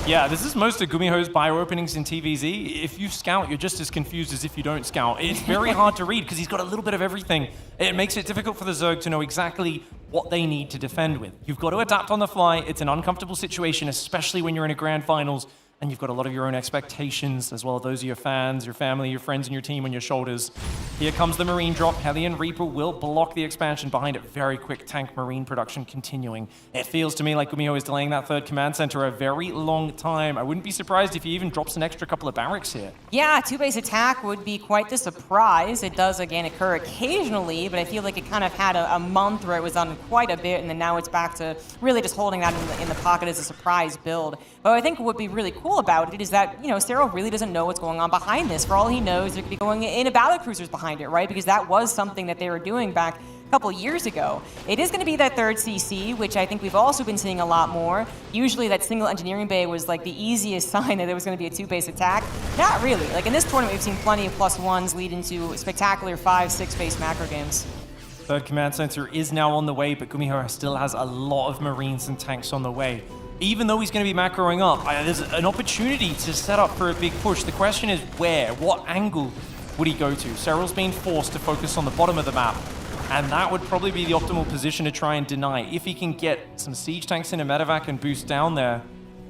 Speaker 13: Yeah, this is most of Gumiho's bio openings in TVZ. If you scout, you're just as confused as if you don't scout. It's very hard to read because he's got a little bit of everything. It makes it difficult for the Zerg to know exactly what they need to defend with. You've got to adapt on the fly. It's an uncomfortable situation, especially when you're in a grand finals and you've got a lot of your own expectations, as well as those of your fans, your family, your friends, and your team on your shoulders. Here comes the Marine drop. Hellion Reaper will block the expansion behind it. Very quick tank Marine production continuing. It feels to me like Gumiho is delaying that 3rd command center a very long time. I wouldn't be surprised if he even drops an extra couple of barracks here.
Speaker 20: Yeah, 2-base attack would be quite the surprise. It does, again, occur occasionally, but I feel like it kind of had a month where it was on quite a bit, and then now it's back to really just holding that in the pocket as a surprise build. But I think what would be really cool about it is that, you know, Cyril really doesn't know what's going on behind this. For all he knows, there could be going in a battlecruisers behind it, right? Because that was something that they were doing back a couple years ago. It is going to be that third CC, which I think we've also been seeing a lot more. Usually that single engineering bay was like the easiest sign that there was going to be a two-base attack. Not really. Like in this tournament, we've seen plenty of +1s lead into spectacular 5-6 base macro games.
Speaker 13: Third command center is now on the way, but Gumiho still has a lot of Marines and tanks on the way. Even though he's going to be macroing up, there's an opportunity to set up for a big push. The question is where? What angle would he go to? Serral's being forced to focus on the bottom of the map, and that would probably be the optimal position to try and deny. If he can get some siege tanks in a medevac and boost down there.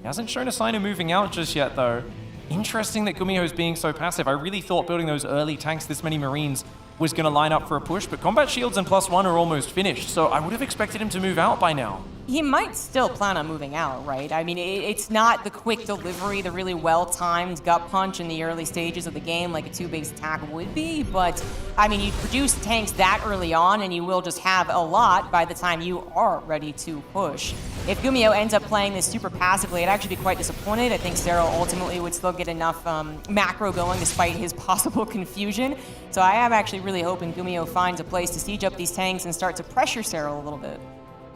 Speaker 13: He hasn't shown a sign of moving out just yet, though. Interesting that Gumiho's being so passive. I really thought building those early tanks, this many Marines, was going to line up for a push, but combat shields and +1 are almost finished, so I would have expected him to move out by now.
Speaker 20: He might still plan on moving out, right? I mean, it's not the quick delivery, the really well-timed gut punch in the early stages of the game like a two-base attack would be, but I mean, you produce tanks that early on and you will just have a lot by the time you are ready to push. If Gumiho ends up playing this super passively, I'd actually be quite disappointed. I think Serral ultimately would still get enough macro going despite his possible confusion. So I am actually really hoping Gumiho finds a place to siege up these tanks and start to pressure Serral a little bit.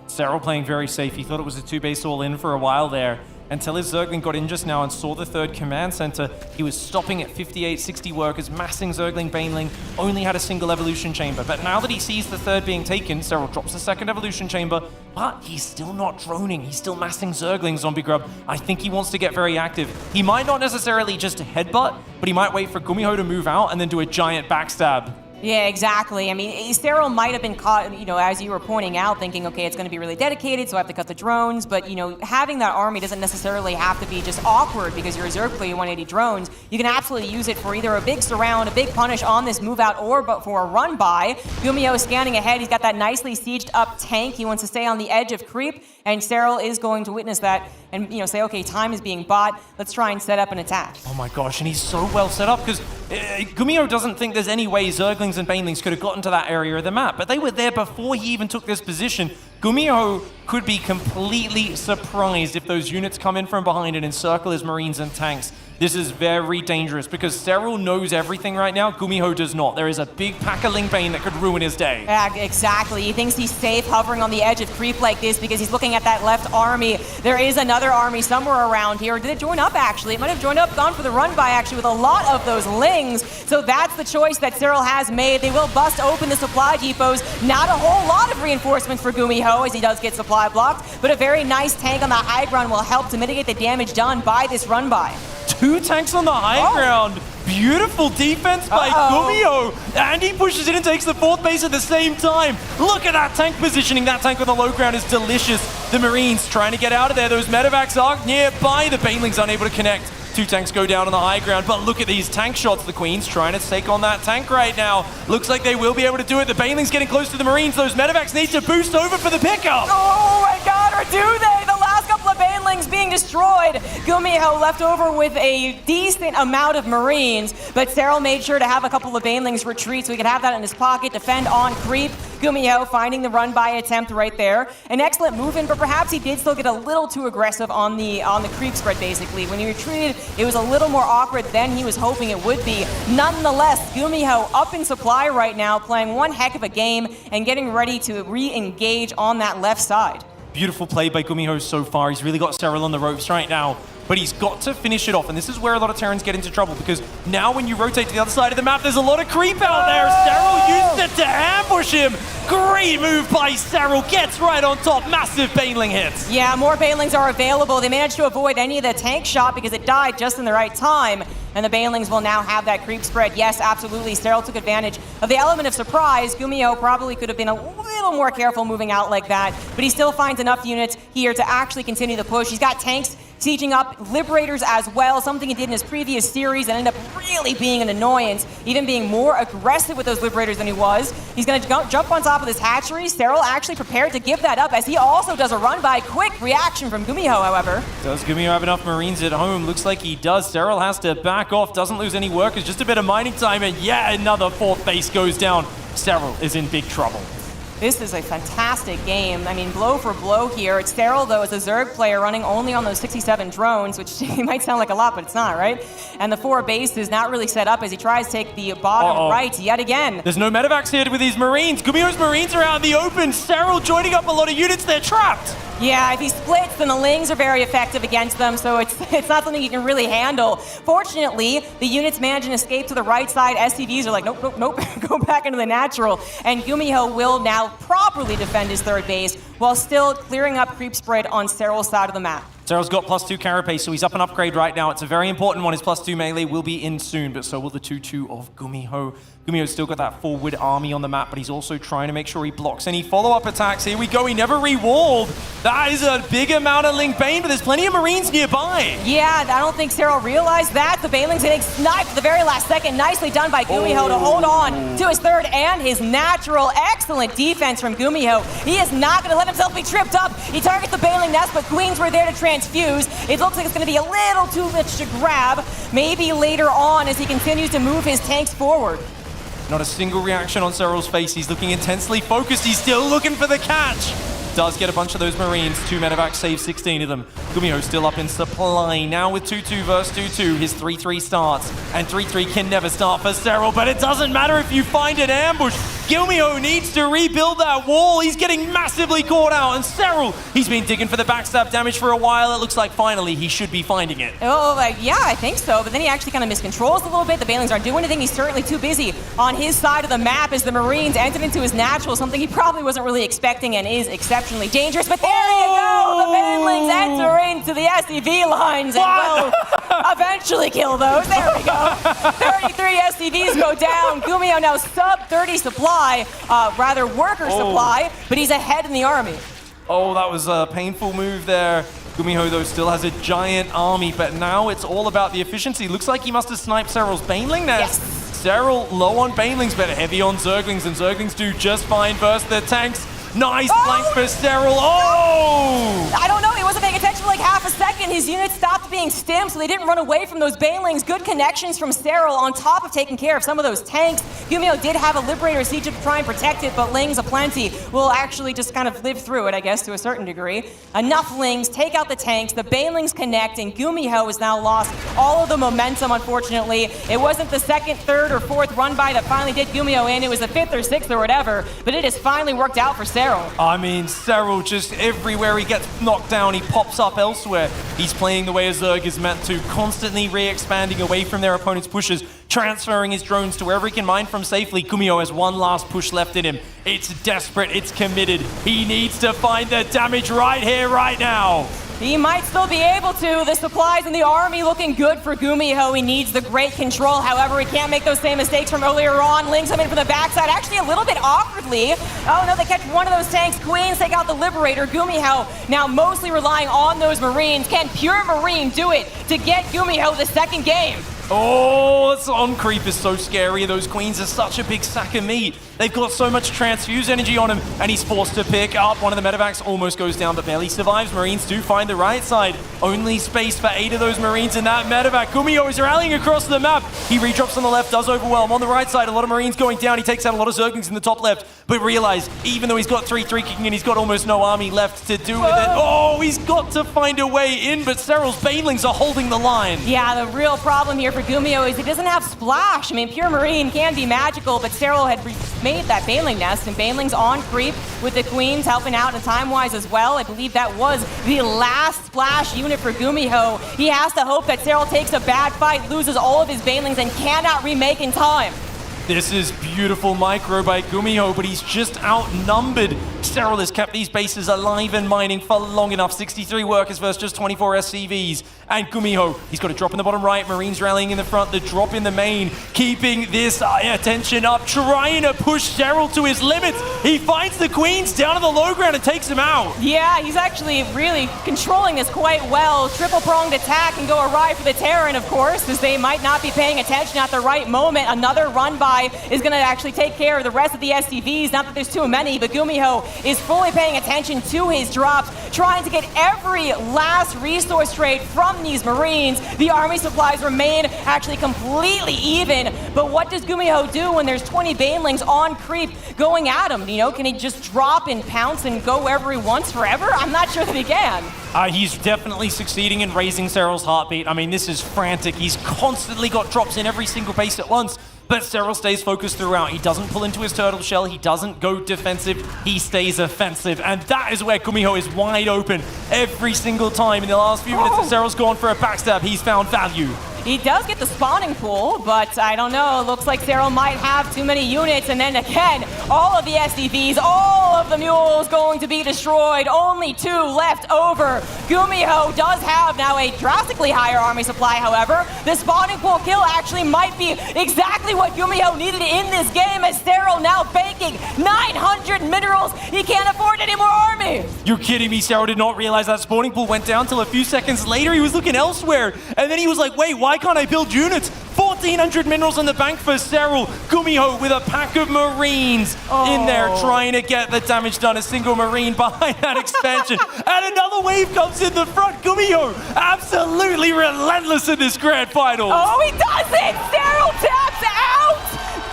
Speaker 13: Serral playing very safe. He thought it was a two-base all-in for a while there, until his Zergling got in just now and saw the third command center. He was stopping at 58, 60 workers, massing Zergling, Baneling, only had a single evolution chamber. But now that he sees the third being taken, Serral drops the second evolution chamber, but he's still not droning. He's still massing Zergling, Zombie Grub. I think he wants to get very active. He might not necessarily just headbutt, but he might wait for Gumiho to move out and then do a giant backstab.
Speaker 20: Yeah, exactly. I mean, Serral might have been caught, you know, as you were pointing out, thinking, okay, it's going to be really dedicated, so I have to cut the drones. But, you know, having that army doesn't necessarily have to be just awkward because you're a Zerg player, 180 drones. You can absolutely use it for either a big surround, a big punish on this move out, or but for a run by. Gumiho is scanning ahead. He's got that nicely sieged up tank. He wants to stay on the edge of creep, and Serral is going to witness that and, you know, say, okay, time is being bought. Let's try and set up an attack.
Speaker 13: Oh my gosh, and he's so well set up because Gumiho doesn't think there's any way Zerglings and Banelings could have gotten to that area of the map, but they were there before he even took this position. Gumiho could be completely surprised if those units come in from behind and encircle his Marines and tanks. This is very dangerous because Serral knows everything right now. Gumiho does not. There is a big pack of Lingbane that could ruin his day.
Speaker 20: Yeah, exactly. He thinks he's safe hovering on the edge of creep like this because he's looking at that left army. There is another army somewhere around here. Or did it join up, actually? It might have joined up, gone for the run by, actually, with a lot of those Lings. So that's the choice that Serral has made. They will bust open the supply depots. Not a whole lot of reinforcements for Gumiho as he does get supply blocked, but a very nice tank on the high ground will help to mitigate the damage done by this run by.
Speaker 13: 2 tanks on the high ground. Beautiful defense by Gumiho. And he pushes in and takes the 4th base at the same time. Look at that tank positioning. That tank on the low ground is delicious. The Marines trying to get out of there. Those medevacs are nearby. The Banelings unable to connect. 2 tanks go down on the high ground, but look at these tank shots. The Queen's trying to take on that tank right now. Looks like they will be able to do it. The Banelings getting close to the Marines. Those medevacs need to boost over for the pickup.
Speaker 20: Oh my god, or do they? The last couple of Banelings being destroyed. Gumiho left over with a decent amount of Marines, but Serral made sure to have a couple of Banelings retreat so he could have that in his pocket, defend on creep. Gumiho finding the run-by attempt right there. An excellent move in, but perhaps he did still get a little too aggressive on the creep spread, basically. When he retreated, it was a little more awkward than he was hoping it would be. Nonetheless, Gumiho up in supply right now, playing one heck of a game and getting ready to re-engage on that left side.
Speaker 13: Beautiful play by Gumiho so far. He's really got Serral on the ropes right now, but he's got to finish it off. And this is where a lot of Terrans get into trouble because now when you rotate to the other side of the map, there's a lot of creep out there. Serral used it to ambush him. Great move by Serral. Gets right on top. Massive Baneling hits.
Speaker 20: Yeah, more Banelings are available. They managed to avoid any of the tank shot because it died just in the right time. And the Banelings will now have that creep spread. Yes, absolutely. Serral took advantage of the element of surprise. Gumiho probably could have been a little more careful moving out like that, but he still finds enough units here to actually continue the push. He's got tanks sieging up, Liberators as well, something he did in his previous series and ended up really being an annoyance, even being more aggressive with those Liberators than he was. He's going to jump on top of this hatchery. Serral actually prepared to give that up as he also does a run by. Quick reaction from Gumiho, however.
Speaker 13: Does Gumiho have enough Marines at home? Looks like he does. Serral has to back off, doesn't lose any workers, just a bit of mining time, and yet another 4th base goes down. Serral is in big trouble.
Speaker 20: This is a fantastic game. I mean, blow for blow here. It's Cyril, though, as a Zerg player running only on those 67 drones, which might sound like a lot, but it's not, right? And the 4 base is not really set up as he tries to take the bottom right yet again.
Speaker 13: There's no medevacs here with these Marines. Gumiho's Marines are out in the open. Cyril joining up a lot of units. They're trapped.
Speaker 20: Yeah, if he splits, then the Lings are very effective against them, so it's not something you can really handle. Fortunately, the units manage an escape to the right side. SCVs are like, nope, nope, nope, go back into the natural. And Gumiho will now properly defend his 3rd base while still clearing up creep spread on Cyril's side of the map.
Speaker 13: Cyril's got +2 carapace, so he's up an upgrade right now. It's a very important one. His +2 melee will be in soon, but so will the 2-2 of Gumiho. Gumiho's still got that forward army on the map, but he's also trying to make sure he blocks any follow-up attacks. Here we go, he never re-walled. That is a big amount of Ling Bane, but there's plenty of Marines nearby.
Speaker 20: Yeah, I don't think Cyril realized that. The Baneling's getting sniped at the very last second. Nicely done by Gumiho to hold on to his 3rd and his natural. Excellent defense from Gumiho. He is not going to let himself be tripped up. He targets the Baneling nest, but Queens were there to transfuse. It looks like it's going to be a little too much to grab. Maybe later on as he continues to move his tanks forward.
Speaker 13: Not a single reaction on Cyril's face. He's looking intensely focused. He's still looking for the catch. Does get a bunch of those Marines. 2 medevacs, save 16 of them. Gumiho still up in supply. Now with 2-2 versus 2-2, his 3-3 starts. And 3-3 can never start for Cyril, but it doesn't matter if you find an ambush. Gumiho needs to rebuild that wall. He's getting massively caught out. And Cyril, he's been digging for the backstab damage for a while. It looks like finally he should be finding it.
Speaker 20: Oh, yeah, I think so. But then he actually kind of miscontrols a little bit. The Banelings aren't doing anything. He's certainly too busy on his side of the map as the Marines entered into his natural, something he probably wasn't really expecting and is exceptionally dangerous. But there you go! The Banelings enter into the SCV lines and will eventually kill those. There we go. 33 SCVs go down. Gumiho now sub-30 supply, rather worker supply, but he's ahead in the army.
Speaker 13: Oh, that was a painful move there. Gumiho, though, still has a giant army, but now it's all about the efficiency. Looks like he must have sniped Cyril's Baneling nest. Yes. Cyril low on Banelings, but heavy on Zerglings, and Zerglings do just fine versus the tanks. Nice flank for Cyril. Oh!
Speaker 20: I don't know. He wasn't paying attention for like half a second. His units stopped being stimmed, so they didn't run away from those Banelings. Good connections from Cyril on top of taking care of some of those tanks. Gumiho did have a Liberator siege to try and protect it, but Lings aplenty will actually just kind of live through it, I guess, to a certain degree. Enough Lings, take out the tanks, the Banelings connect, and Gumiho has now lost all of the momentum, unfortunately. It wasn't the 2nd, 3rd, or 4th run by that finally did Gumiho in. It was the 5th or 6th or whatever, but it has finally worked out for Cyril.
Speaker 13: I mean, Cyril just everywhere he gets knocked down, he pops up elsewhere. He's playing the way a Zerg is meant to, constantly re-expanding away from their opponent's pushes, transferring his drones to wherever he can mine from safely. Gumiho has one last push left in him. It's desperate, it's committed. He needs to find the damage right here, right now.
Speaker 20: He might still be able to. The supplies in the army looking good for Gumiho. He needs the great control. However, he can't make those same mistakes from earlier on. Lings come in from the backside, actually a little bit awkwardly. Oh no, they catch one of those tanks. Queens take out the Liberator. Gumiho now mostly relying on those Marines. Can Pure Marine do it to get Gumiho the 2nd game?
Speaker 13: Oh, this on creep is so scary. Those Queens are such a big sack of meat. They've got so much transfuse energy on him, and he's forced to pick up. One of the medevacs almost goes down, but barely survives. Marines do find the right side. Only space for 8 of those Marines in that medevac. Gumiho is rallying across the map. He redrops on the left, does overwhelm. On the right side, a lot of Marines going down. He takes out a lot of Zerglings in the top left, but realize, even though he's got 3-3 kicking in, he's got almost no army left to do with it. Oh, he's got to find a way in, but Cyril's Banelings are holding the line.
Speaker 20: Yeah, the real problem here for Gumiho is he doesn't have Splash. I mean, Pure Marine can be magical, but Cyril had made that Baneling nest, and Baneling's on creep with the Queens helping out and time-wise as well. I believe that was the last Splash unit for Gumiho. He has to hope that Cyril takes a bad fight, loses all of his Banelings, and cannot remake in time.
Speaker 13: This is beautiful micro by Gumiho, but he's just outnumbered. Cyril has kept these bases alive and mining for long enough. 63 workers versus just 24 SCVs. And Gumiho, he's got a drop in the bottom right. Marines rallying in the front, the drop in the main. Keeping this attention up, trying to push Cyril to his limits. He finds the Queens down on the low ground and takes him out.
Speaker 20: Yeah, he's actually really controlling this quite well. Triple-pronged attack can go awry for the Terran, of course, as they might not be paying attention at the right moment. Another run by is going to actually take care of the rest of the SCVs. Not that there's too many, but Gumiho is fully paying attention to his drops, trying to get every last resource trade from these Marines. The army supplies remain actually completely even, but what does Gumiho do when there's 20 Banelings on creep going at him? You know, can he just drop and pounce and go wherever he wants forever? I'm not sure that he can.
Speaker 13: He's definitely succeeding in raising Cyril's heartbeat. I mean, this is frantic. He's constantly got drops in every single base at once, but Cyril stays focused throughout. He doesn't pull into his turtle shell. He doesn't go defensive. He stays offensive, and that is where Gumiho is wide open every single time. In the last few minutes that Cyril's gone for a backstab, he's found value.
Speaker 20: He does get the spawning pool, but I don't know. It looks like Cyril might have too many units. And then again, all of the SCVs, all of the mules going to be destroyed. Only 2 left over. Gumiho does have now a drastically higher army supply, however. The spawning pool kill actually might be exactly what Gumiho needed in this game, as Cyril now banking 900 minerals. He can't afford any more army.
Speaker 13: You're kidding me. Cyril did not realize that spawning pool went down till a few seconds later. He was looking elsewhere, and then he was like, wait, why can't I build units? 1,400 minerals in the bank for Cyril. Gumiho with a pack of Marines in there trying to get the damage done. A single Marine behind that expansion. And another wave comes in the front. Gumiho absolutely relentless in this grand final.
Speaker 20: Oh, he does it! Cyril taps out!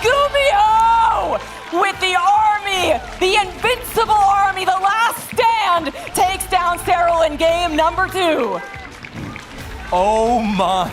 Speaker 20: Gumiho with the army, the invincible army, the last stand, takes down Cyril in game number 2.
Speaker 13: Oh my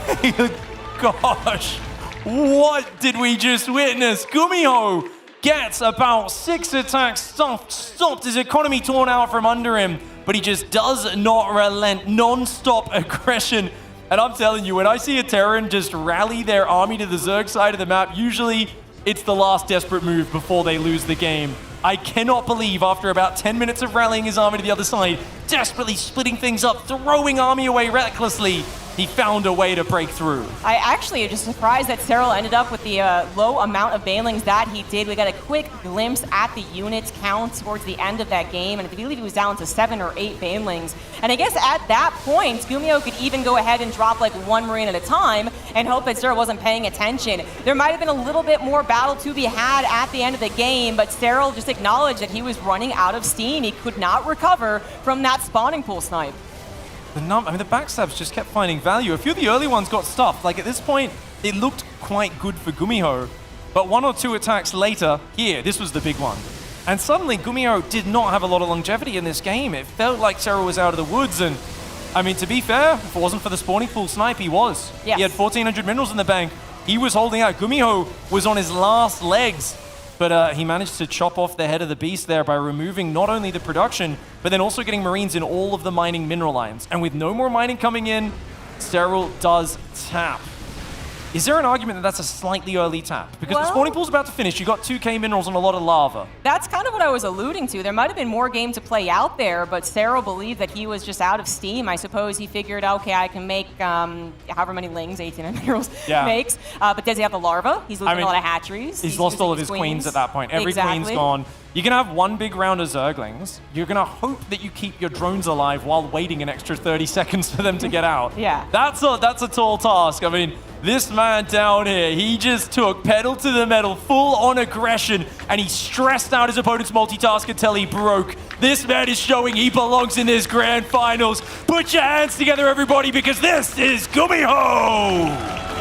Speaker 13: gosh. What did we just witness? Gumiho gets about 6 attacks stopped, his economy torn out from under him, but he just does not relent. Non-stop aggression. And I'm telling you, when I see a Terran just rally their army to the Zerg side of the map, usually it's the last desperate move before they lose the game. I cannot believe after about 10 minutes of rallying his army to the other side, desperately splitting things up, throwing army away recklessly, he found a way to break through.
Speaker 20: I actually am just surprised that Cyril ended up with the low amount of Banelings that he did. We got a quick glimpse at the units count towards the end of that game, and I believe he was down to 7 or 8 Banelings. And I guess at that point, Gumiho could even go ahead and drop like 1 Marine at a time and hope that Cyril wasn't paying attention. There might have been a little bit more battle to be had at the end of the game, but Cyril just acknowledged that he was running out of steam. He could not recover from that spawning pool snipe.
Speaker 13: The backstabs just kept finding value. A few of the early ones got stuffed. Like at this point, it looked quite good for Gumiho. But 1 or 2 attacks later, this was the big one. And suddenly, Gumiho did not have a lot of longevity in this game. It felt like Cyril was out of the woods. And I mean, to be fair, if it wasn't for the spawning pool snipe, he was.
Speaker 20: Yes.
Speaker 13: He had 1,400 minerals in the bank. He was holding out. Gumiho was on his last legs. But he managed to chop off the head of the beast there by removing not only the production, but then also getting Marines in all of the mining mineral lines. And with no more mining coming in, Cyril does tap. Is there an argument that that's a slightly early tap? Because the spawning pool's about to finish. You got 2k minerals and a lot of lava.
Speaker 20: That's kind of what I was alluding to. There might have been more game to play out there, but Cyril believed that he was just out of steam. I suppose he figured, okay, I can make however many lings 18 minerals makes. But does he have the larva? He's losing a lot of hatcheries.
Speaker 13: He's lost all of his queens at that point. Every queen's gone. You're going to have 1 big round of Zerglings. You're going to hope that you keep your drones alive while waiting an extra 30 seconds for them to get out.
Speaker 20: Yeah.
Speaker 13: That's a tall task. I mean, this man down here, he just took pedal to the metal, full on aggression, and he stressed out his opponent's multitask until he broke. This man is showing he belongs in this grand finals. Put your hands together, everybody, because this is Gumiho!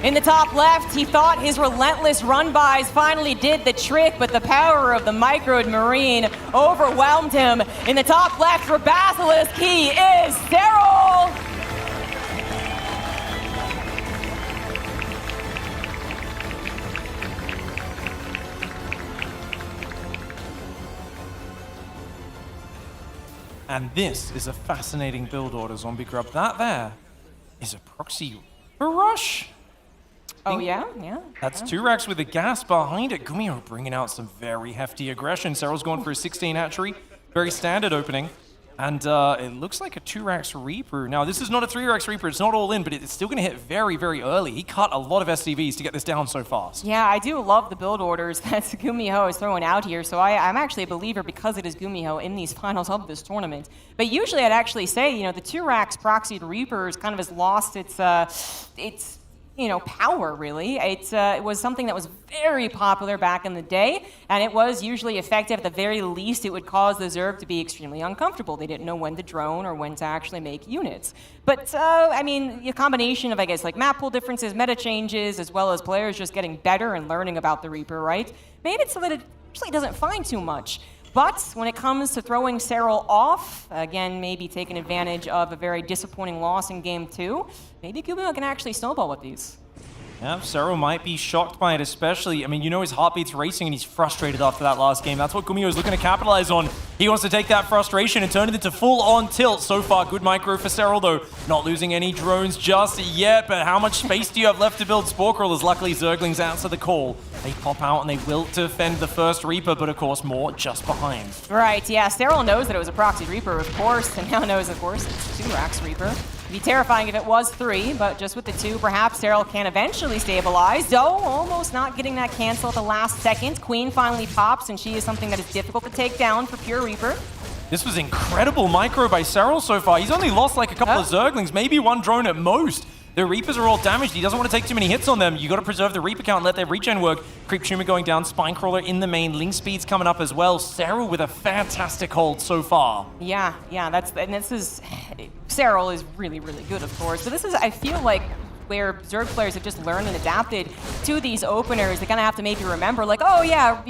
Speaker 20: In the top left, he thought his relentless run-bys finally did the trick, but the power of the microed Marine overwhelmed him. In the top left for Basilisk, he is Cyril!
Speaker 13: And this is a fascinating build order, Zombie Grub. That there is a proxy rush.
Speaker 20: Oh, yeah?
Speaker 13: That's 2 racks with a gas behind it. Gumiho bringing out some very hefty aggression. Cyril's going for a 16 hatchery. Very standard opening. And it looks like a 2 racks Reaper. Now, this is not a 3 racks Reaper. It's not all in, but it's still going to hit very, very early. He cut a lot of SCVs to get this down so fast.
Speaker 20: Yeah, I do love the build orders that Gumiho is throwing out here. So I'm actually a believer because it is Gumiho in these finals of this tournament. But usually I'd actually say, the 2 racks proxied Reaper kind of has lost its power, really. It was something that was very popular back in the day, and it was usually effective. At the very least, it would cause the Zerg to be extremely uncomfortable. They didn't know when to drone or when to actually make units. But, a combination of, I guess, like map pool differences, meta changes, as well as players just getting better and learning about the Reaper, right, made it so that it actually doesn't find too much. But when it comes to throwing Serral off, again, maybe taking advantage of a very disappointing loss in Game 2, maybe Gumiho can actually snowball with these.
Speaker 13: Yeah, Serral might be shocked by it, especially. His heartbeat's racing and he's frustrated after that last game. That's what Gumiho is looking to capitalize on. He wants to take that frustration and turn it into full-on tilt. So far, good micro for Serral, though. Not losing any drones just yet, but how much space do you have left to build Spore Crawlers? Luckily, Zerglings answer the call. They pop out and they will defend the first Reaper, but of course, more just behind.
Speaker 20: Right, yeah. Serral knows that it was a proxy Reaper, of course, and now knows, of course, it's 2 Rax Reaper. It'd be terrifying if it was 3, but just with the 2, perhaps Serral can eventually stabilize. Though, almost not getting that cancel at the last second. Queen finally pops, and she is something that is difficult to take down for pure Reaper.
Speaker 13: This was incredible micro by Serral so far. He's only lost like a couple of Zerglings, maybe 1 drone at most. The Reapers are all damaged. He doesn't want to take too many hits on them. You got to preserve the Reaper count and let their regen work. Creep Tumor going down, Spinecrawler in the main, Ling Speed's coming up as well. Serral with a fantastic hold so far.
Speaker 20: Yeah, Serral is really, really good, of course. But this is, I feel like, where Zerg players have just learned and adapted to these openers. They kind of have to maybe remember, like, oh yeah,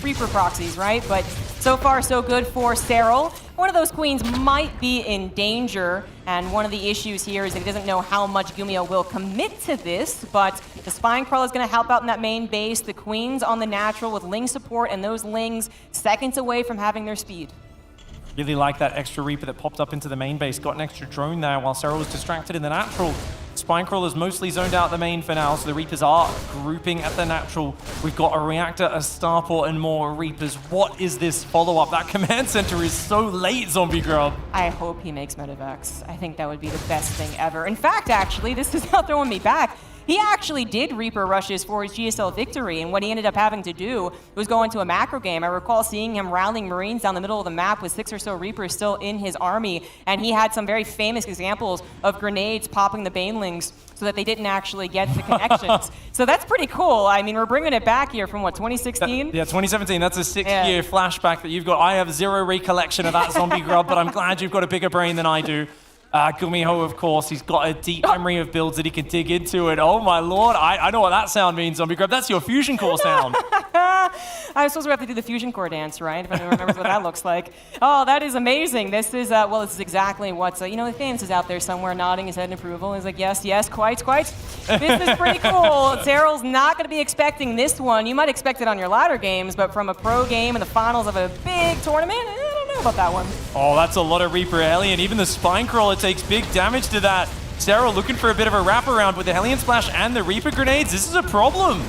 Speaker 20: Reaper proxies, right? But so far, so good for Serral. One of those queens might be in danger, and one of the issues here is that he doesn't know how much Gumiho will commit to this, but the Spinecrawler is going to help out in that main base. The queens on the natural with Ling support, and those Lings seconds away from having their speed.
Speaker 13: Really like that extra Reaper that popped up into the main base. Got an extra drone there while Serral was distracted in the natural. Spinecrawler's mostly zoned out the main for now, so the Reapers are grouping at the natural. We've got a Reactor, a Starport, and more Reapers. What is this follow-up? That command center is so late, Zombie Grub.
Speaker 20: I hope he makes Medivacs. I think that would be the best thing ever. In fact, actually, this is now throwing me back. He actually did Reaper rushes for his GSL victory, and what he ended up having to do was go into a macro game. I recall seeing him rallying Marines down the middle of the map with 6 or so Reapers still in his army, and he had some very famous examples of grenades popping the Banelings so that they didn't actually get the connections. So that's pretty cool. We're bringing it back here from, what, 2016?
Speaker 13: Yeah, 2017. That's a 6-year flashback that you've got. I have zero recollection of that, Zombie Grub, but I'm glad you've got a bigger brain than I do. Gumiho, of course, he's got a deep memory of builds that he can dig into it. Oh my lord, I know what that sound means, Zombie Grub. That's your fusion core sound.
Speaker 20: I was supposed to have to do the fusion core dance, right? If anyone remembers what that looks like. Oh, that is amazing. This is, this is exactly what's, the Thames is out there somewhere nodding his head in approval. He's like, yes, quite. This is pretty cool. Serral's not going to be expecting this one. You might expect it on your ladder games, but from a pro game in the finals of a big tournament, I don't know about that one.
Speaker 13: Oh, that's a lot of Reaper Hellion. Even the Spinecrawler takes big damage to that. Serral looking for a bit of a wraparound with the Hellion Splash and the Reaper grenades. This is a problem.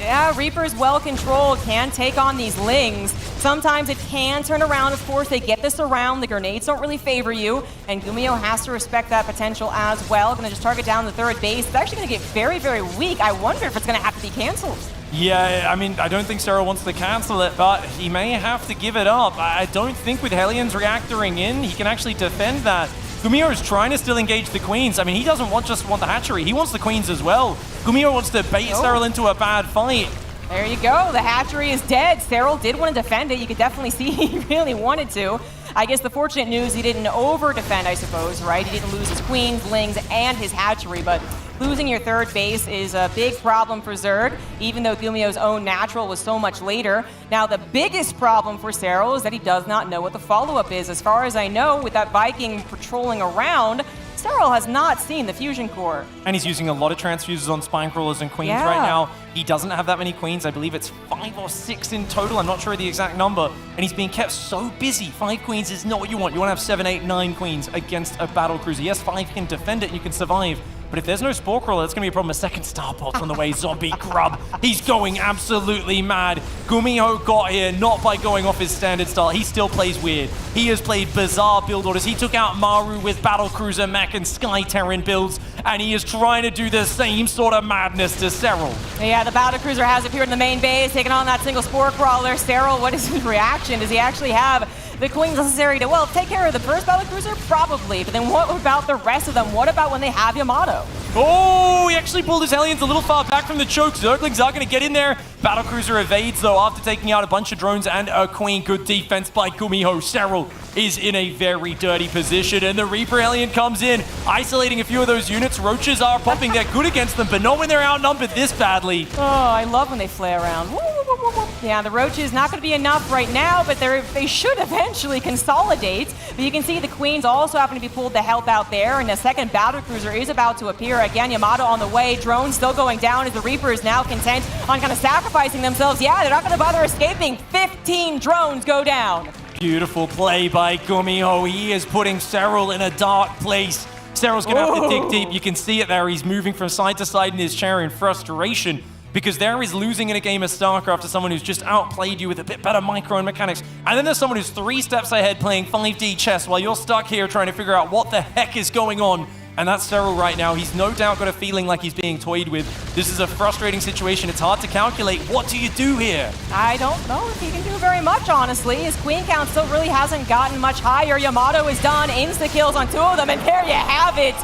Speaker 20: Yeah, Reaper's well controlled, can take on these Lings. Sometimes it can turn around, of course. They get this around. The grenades don't really favor you, and Gumiho has to respect that potential as well. Gonna just target down the third base. It's actually gonna get very, very weak. I wonder if it's gonna have to be canceled.
Speaker 13: Yeah, I don't think Serral wants to cancel it, but he may have to give it up. I don't think with Hellions reactoring in, he can actually defend that. Gumiho is trying to still engage the queens. He doesn't just want the hatchery. He wants the queens as well. Gumiho wants to bait Serral into a bad fight.
Speaker 20: There you go. The hatchery is dead. Serral did want to defend it. You could definitely see he really wanted to. I guess the fortunate news, he didn't over-defend, I suppose, right? He didn't lose his queens, Lings, and his hatchery, but losing your third base is a big problem for Zerg, even though Gumiho's own natural was so much later. Now, the biggest problem for Serral is that he does not know what the follow-up is. As far as I know, with that Viking patrolling around, Serral has not seen the fusion core.
Speaker 13: And he's using a lot of transfuses on Spinecrawlers and queens right now. He doesn't have that many queens. I believe it's 5 or 6 in total. I'm not sure of the exact number. And he's being kept so busy. 5 queens is not what you want. You want to have 7, 8, 9 queens against a battle cruiser. Yes, 5 can defend it and you can survive. But if there's no Spore Crawler, that's going to be a problem. A second Starport on the way, Zombie Grub. He's going absolutely mad. Gumiho got here not by going off his standard style. He still plays weird. He has played bizarre build orders. He took out Maru with Battlecruiser, Mech, and Sky Terran builds, and he is trying to do the same sort of madness to Serral.
Speaker 20: Yeah, the Battlecruiser has appeared in the main base, taking on that single Spore Crawler. Serral, what is his reaction? Does he actually have the queens necessary to, take care of the first Battlecruiser? Probably, but then what about the rest of them? What about when they have Yamato?
Speaker 13: Oh, he actually pulled his Hellions a little far back from the choke. Zerglings are going to get in there. Battlecruiser evades, though, after taking out a bunch of drones and a Queen. Good defense by Gumiho. Serral is in a very dirty position, and the Reaper Hellion comes in, isolating a few of those units. Roaches are popping. They're good against them, but not when they're outnumbered this badly.
Speaker 20: Oh, I love when they flay around. Woo, woo, woo, woo. Yeah, the Roaches not going to be enough right now, but they should eventually consolidate. But you can see the Queens also happen to be pulled to help out there, and a second Battlecruiser is about to appear. Again, Yamato on the way. Drones still going down as the Reaper is now content on kind of sacrificing themselves. Yeah, they're not going to bother escaping. 15 drones go down.
Speaker 13: Beautiful play by Gumiho. He is putting Serral in a dark place. Serral's going to have to dig deep. You can see it there. He's moving from side to side in his chair in frustration, because there is losing in a game of StarCraft to someone who's just outplayed you with a bit better micro and mechanics. And then there's someone who's 3 steps ahead playing 5D chess while you're stuck here trying to figure out what the heck is going on. And that's Serral right now. He's no doubt got a feeling like he's being toyed with. This is a frustrating situation. It's hard to calculate. What do you do here?
Speaker 20: I don't know if he can do very much, honestly. His queen count still really hasn't gotten much higher. Yamato is done. Insta-kills on 2 of them, and there you have it.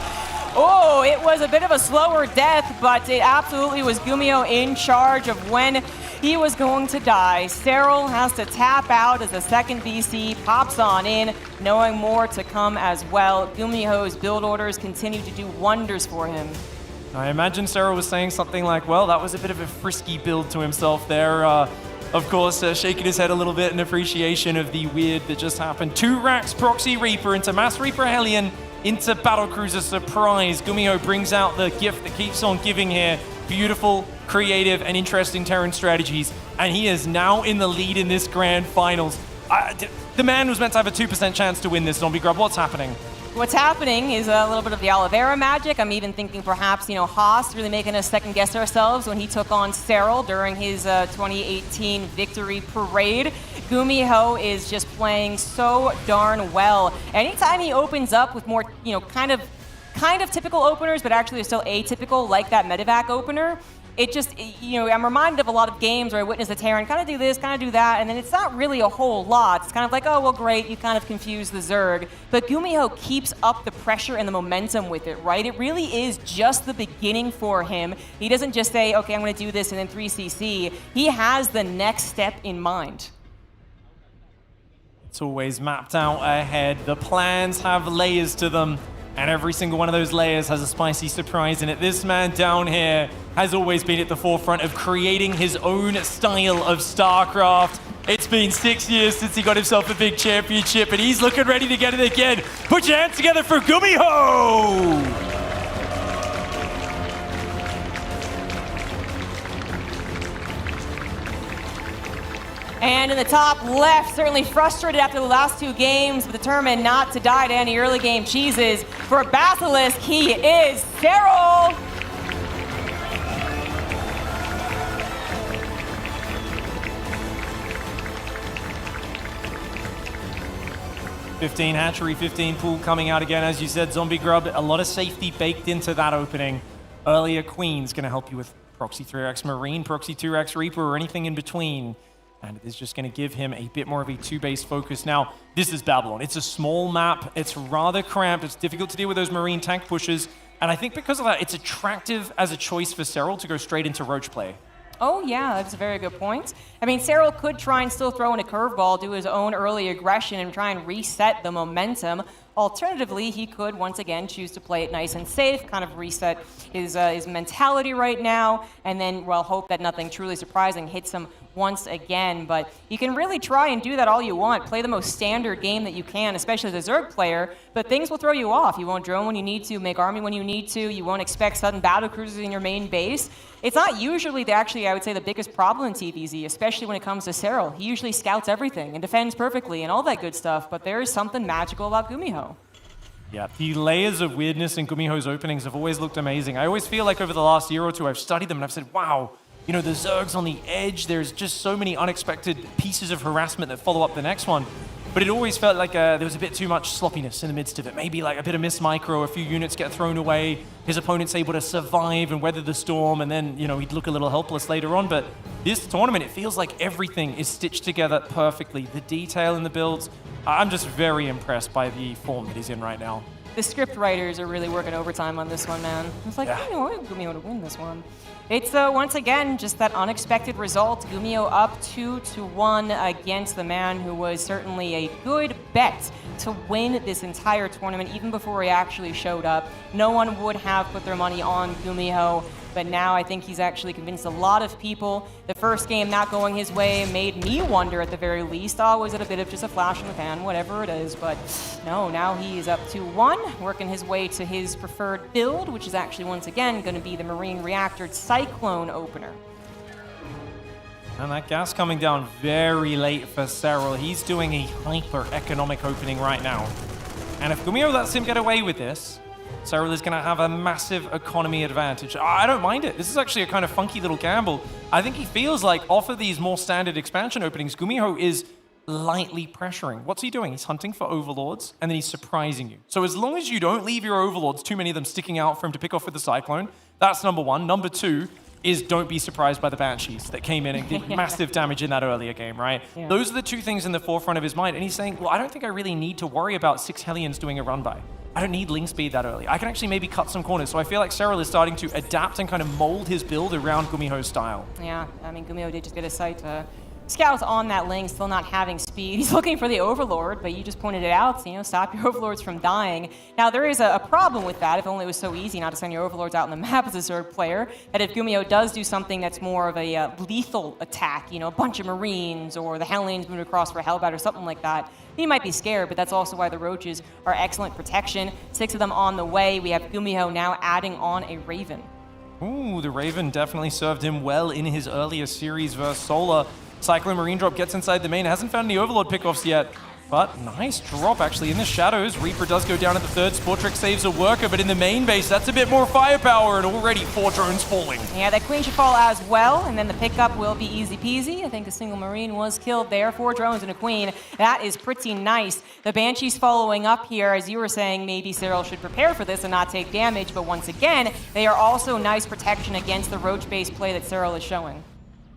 Speaker 20: Oh, it was a bit of a slower death, but it absolutely was Gumiho in charge of when he was going to die. Serral has to tap out as the second BC pops on in, knowing more to come as well. Gumiho's build orders continue to do wonders for him.
Speaker 13: I imagine Serral was saying something like, well, that was a bit of a frisky build to himself there. Of course, shaking his head a little bit in appreciation of the weird that just happened. 2 racks Proxy Reaper into Mass Reaper Hellion into Battlecruiser Surprise. Gumiho brings out the gift that keeps on giving here. Beautiful, creative, and interesting Terran strategies. And he is now in the lead in this grand finals. The man was meant to have a 2% chance to win this, Zombie Grub. What's happening?
Speaker 20: What's happening is a little bit of the Oliveira magic. I'm even thinking perhaps, Haas really making us second guess ourselves when he took on Serral during his 2018 victory parade. Gumiho is just playing so darn well. Anytime he opens up with more, kind of typical openers, but actually still atypical, like that Medivac opener, it just, I'm reminded of a lot of games where I witness the Terran kind of do this, kind of do that, and then it's not really a whole lot. It's kind of like, oh, well, great, you kind of confuse the Zerg. But Gumiho keeps up the pressure and the momentum with it, right? It really is just the beginning for him. He doesn't just say, okay, I'm going to do this and then 3CC. He has the next step in mind.
Speaker 13: It's always mapped out ahead. The plans have layers to them, and every single one of those layers has a spicy surprise in it. This man down here has always been at the forefront of creating his own style of StarCraft. It's been 6 years since he got himself a big championship, and he's looking ready to get it again. Put your hands together for Gumiho!
Speaker 20: And in the top left, certainly frustrated after the last 2 games, but determined not to die to any early game cheeses. For Basilisk, he is Serral!
Speaker 13: $15 hatchery, 15 pool coming out again. As you said, Zombie Grub, a lot of safety baked into that opening. Earlier Queen's going to help you with Proxy 3x Marine, Proxy 2x Reaper, or anything in between. And it is just going to give him a bit more of a 2-base focus. Now, this is Babylon. It's a small map. It's rather cramped. It's difficult to deal with those Marine tank pushes. And I think because of that, it's attractive as a choice for Serral to go straight into Roach play.
Speaker 20: Oh, yeah, that's a very good point. I mean, Serral could try and still throw in a curveball, do his own early aggression, and try and reset the momentum. Alternatively, he could once again choose to play it nice and safe, kind of reset his mentality right now, and then, well, hope that nothing truly surprising hits him once again. But you can really try and do that all you want. Play the most standard game that you can, especially as a Zerg player, but things will throw you off. You won't drone when you need to, make army when you need to. You won't expect sudden battle cruisers in your main base. It's not usually, I would say, the biggest problem in TVZ, especially when it comes to Serral. He usually scouts everything and defends perfectly and all that good stuff, but there is something magical about Gumiho.
Speaker 13: Yeah, the layers of weirdness in Gumiho's openings have always looked amazing. I always feel like over the last year or two, I've studied them and I've said, wow, the Zerg's on the edge. There's just so many unexpected pieces of harassment that follow up the next one. But it always felt like there was a bit too much sloppiness in the midst of it. Maybe like a bit of miss micro, a few units get thrown away, his opponent's able to survive and weather the storm, and then, he'd look a little helpless later on. But this tournament, it feels like everything is stitched together perfectly. The detail in the builds, I'm just very impressed by the form that he's in right now.
Speaker 20: the script writers are really working overtime on this one, man. It's like, you know, Gumiho to win this one. It's once again just that unexpected result. Gumiho up 2-1 against the man who was certainly a good bet to win this entire tournament, even before he actually showed up. No one would have put their money on Gumiho, but now I think he's actually convinced a lot of people. The first game not going his way made me wonder at the very least, oh, was it a bit of just a flash in the pan, whatever it is, but no, now he is up 2-1, working his way to his preferred build, which is actually once again going to be the Marine Reactor Cyclone opener.
Speaker 13: And that gas coming down very late for Cyril. He's doing a hyper-economic opening right now. And if Gumiho lets him get away with this, Cyril is going to have a massive economy advantage. I don't mind it. This is actually a kind of funky little gamble. I think he feels like off of these more standard expansion openings, Gumiho is lightly pressuring. What's he doing? He's hunting for overlords, and then he's surprising you. So as long as you don't leave your overlords, too many of them sticking out for him to pick off with the Cyclone, that's number one. Number two is don't be surprised by the Banshees that came in and did massive damage in that earlier game, right?
Speaker 20: Yeah.
Speaker 13: Those are the two things in the forefront of his mind. And he's saying, well, I don't think I really need to worry about 6 Hellions doing a run by. I don't need Ling speed that early. I can actually maybe cut some corners. So I feel like Cyril is starting to adapt and kind of mold his build around Gumiho's style.
Speaker 20: Yeah, I mean, Gumiho did just get a sight Scout on that Ling, still not having speed. He's looking for the Overlord, but you just pointed it out, you know, stop your Overlords from dying. Now, there is a problem with that, if only it was so easy not to send your Overlords out on the map as a Zerg player, that if Gumiho does do something that's more of a lethal attack, you know, a bunch of Marines, or the Hellions move across for Hellbat or something like that, he might be scared, but that's also why the Roaches are excellent protection. 6 of them on the way. We have Gumiho now adding on a Raven.
Speaker 13: Ooh, the Raven definitely served him well in his earlier series versus Solar. Cyclone Marine Drop gets inside the main, hasn't found any Overlord pickoffs yet, but nice drop actually in the shadows. Reaper does go down at the third, Sportrix saves a worker, but in the main base, that's a bit more firepower, and already 4 drones falling.
Speaker 20: Yeah, that Queen should fall as well, and then the pickup will be easy peasy. I think a single Marine was killed there, 4 drones and a Queen. That is pretty nice. The Banshees following up here, as you were saying, maybe Cyril should prepare for this and not take damage, but once again, they are also nice protection against the Roach-based play that Cyril is showing.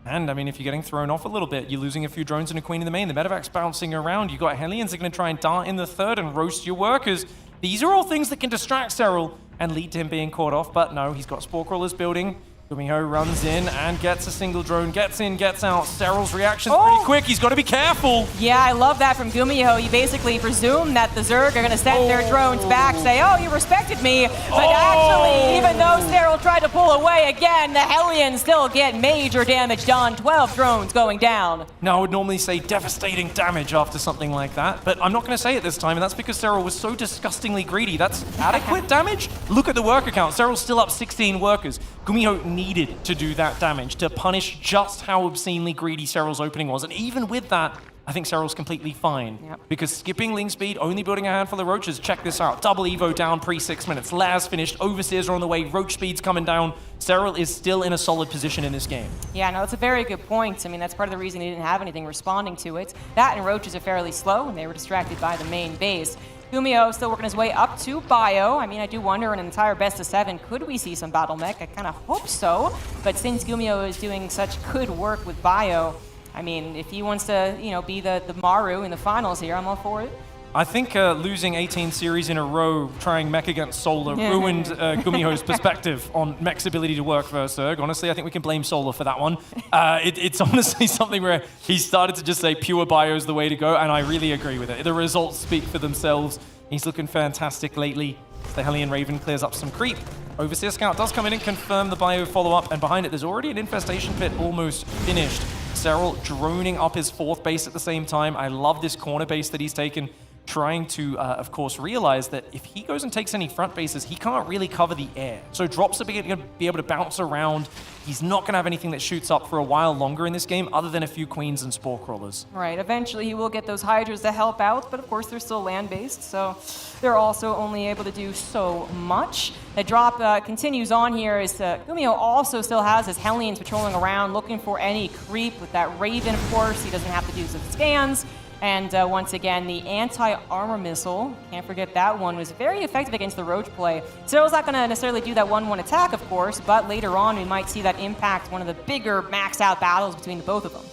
Speaker 13: And, I mean, if you're getting thrown off a little bit, you're losing a few drones and a Queen in the main, the medevac's bouncing around, you got Hellions that are going to try and dart in the third and roast your workers. These are all things that can distract Cyril and lead to him being caught off, but no, he's got Spore Crawlers building. Gumiho runs in and gets a single drone, gets in, gets out. Cyril's reaction's pretty quick, he's got to be careful.
Speaker 20: Yeah, I love that from Gumiho. You basically presume that the Zerg are going to send their drones back, say, oh, you respected me. But actually, even though Cyril tried to pull away again, the Hellions still get major damage done. 12 drones going down.
Speaker 13: Now, I would normally say devastating damage after something like that, but I'm not going to say it this time, and that's because Cyril was so disgustingly greedy. That's adequate damage? Look at the worker count. Cyril's still up 16 workers. Gumiho needed to do that damage to punish just how obscenely greedy Cyril's opening was. And even with that, I think Cyril's completely fine.
Speaker 20: Yep.
Speaker 13: Because skipping Ling speed, only building a handful of Roaches, check this out. Double Evo down pre-6 minutes. Laz finished, Overseers are on the way, Roach speed's coming down. Cyril is still in a solid position in this game.
Speaker 20: Yeah, no, that's a very good point. I mean, that's part of the reason he didn't have anything responding to it. That and Roaches are fairly slow, and they were distracted by the main base. Gumiho still working his way up to Bio. I mean, I do wonder in an entire best of 7, could we see some Battle Mech? I kind of hope so. But since Gumiho is doing such good work with Bio, I mean, if he wants to, you know, be the Maru in the finals here, I'm all for it.
Speaker 13: I think losing 18 series in a row trying Mech against Solar ruined Gumiho's perspective on Mech's ability to work versus Zerg. Honestly, I think we can blame Solar for that one. It's honestly something where he started to just say pure Bio's the way to go, and I really agree with it. The results speak for themselves. He's looking fantastic lately. The Hellion Raven clears up some creep. Overseer Scout does come in and confirm the Bio follow-up, and behind it there's already an Infestation Pit almost finished. Cyril droning up his 4th base at the same time. I love this corner base that he's taken, trying to, of course, realize that if he goes and takes any front bases, he can't really cover the air. So drops are going to be able to bounce around. He's not going to have anything that shoots up for a while longer in this game, other than a few Queens and Spore Crawlers.
Speaker 20: Right, eventually he will get those Hydras to help out, but of course they're still land-based, so they're also only able to do so much. The drop continues on here as Gumiho also still has his Hellions patrolling around, looking for any creep with that Raven, of course. He doesn't have to do some scans. And once again, the anti-armor missile, can't forget that one, was very effective against the Roach play. Cyril's not going to necessarily do that 1-1 attack, of course, but later on we might see that impact one of the bigger maxed out battles between the both of them.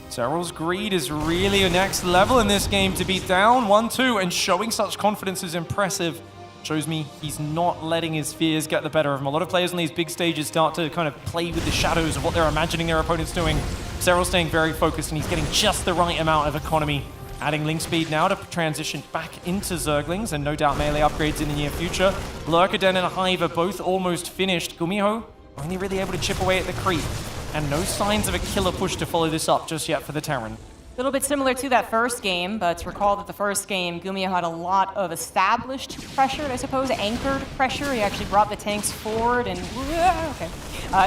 Speaker 13: Cyril's greed is really a next level in this game. To be down 1-2 and showing such confidence is impressive. shows me he's not letting his fears get the better of him. A lot of players on these big stages start to kind of play with the shadows of what they're imagining their opponent's doing. Serral staying very focused, and he's getting just the right amount of economy. Adding link speed now to transition back into Zerglings, and no doubt melee upgrades in the near future. Lurker Den and Hive are both almost finished. Gumiho only really able to chip away at the creep, and no signs of a killer push to follow this up just yet for the Terran.
Speaker 20: A little bit similar to that first game, but recall that the first game, Gumiho had a lot of established pressure, I suppose, anchored pressure. He actually brought the tanks forward and...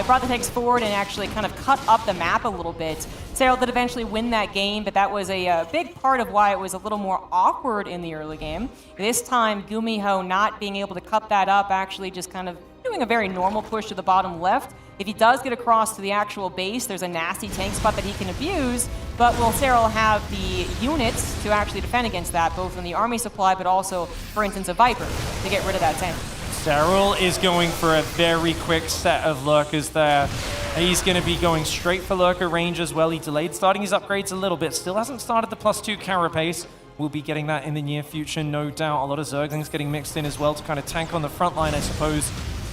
Speaker 20: brought the tanks forward and actually kind of cut up the map a little bit. Serral did eventually win that game, but that was a big part of why it was a little more awkward in the early game. This time, Gumiho not being able to cut that up, actually just kind of doing a very normal push to the bottom left. If he does get across to the actual base, there's a nasty tank spot that he can abuse, but will Serral have the units to actually defend against that, both in the army supply, but also, for instance, a Viper, to get rid of that tank?
Speaker 13: Serral is going for a very quick set of Lurkers there. He's going to be going straight for Lurker range as well. He delayed starting his upgrades a little bit. Still hasn't started the +2 carapace. We'll be getting that in the near future, no doubt. A lot of Zerglings getting mixed in as well to kind of tank on the front line, I suppose.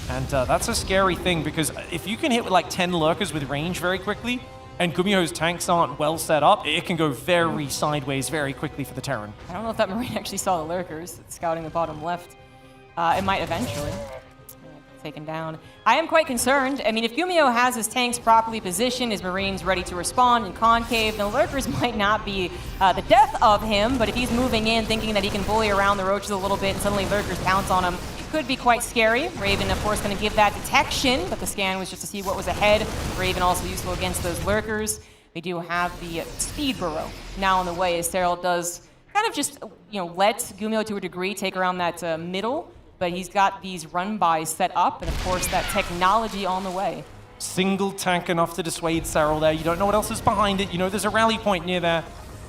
Speaker 13: And that's a scary thing, because if you can hit with like 10 Lurkers with range very quickly, and Gumiho's tanks aren't well set up, it can go very sideways very quickly for the Terran.
Speaker 20: I don't know if that Marine actually saw the Lurkers scouting the bottom left. It might eventually. Taken down. I am quite concerned. I mean, if Gumiho has his tanks properly positioned, his Marines ready to respond in concave, then Lurkers might not be the death of him, but if he's moving in thinking that he can bully around the roaches a little bit and suddenly Lurkers pounce on him, it could be quite scary. Raven, of course, going to give that detection, but the scan was just to see what was ahead. Raven also useful against those Lurkers. We do have the Speed Burrow now on the way, as Serral does kind of just, let Gumiho to a degree take around that middle, but he's got these run-bys set up, and of course that technology on the way.
Speaker 13: Single tank enough to dissuade Serral there. You don't know what else is behind it. You know there's a rally point near there.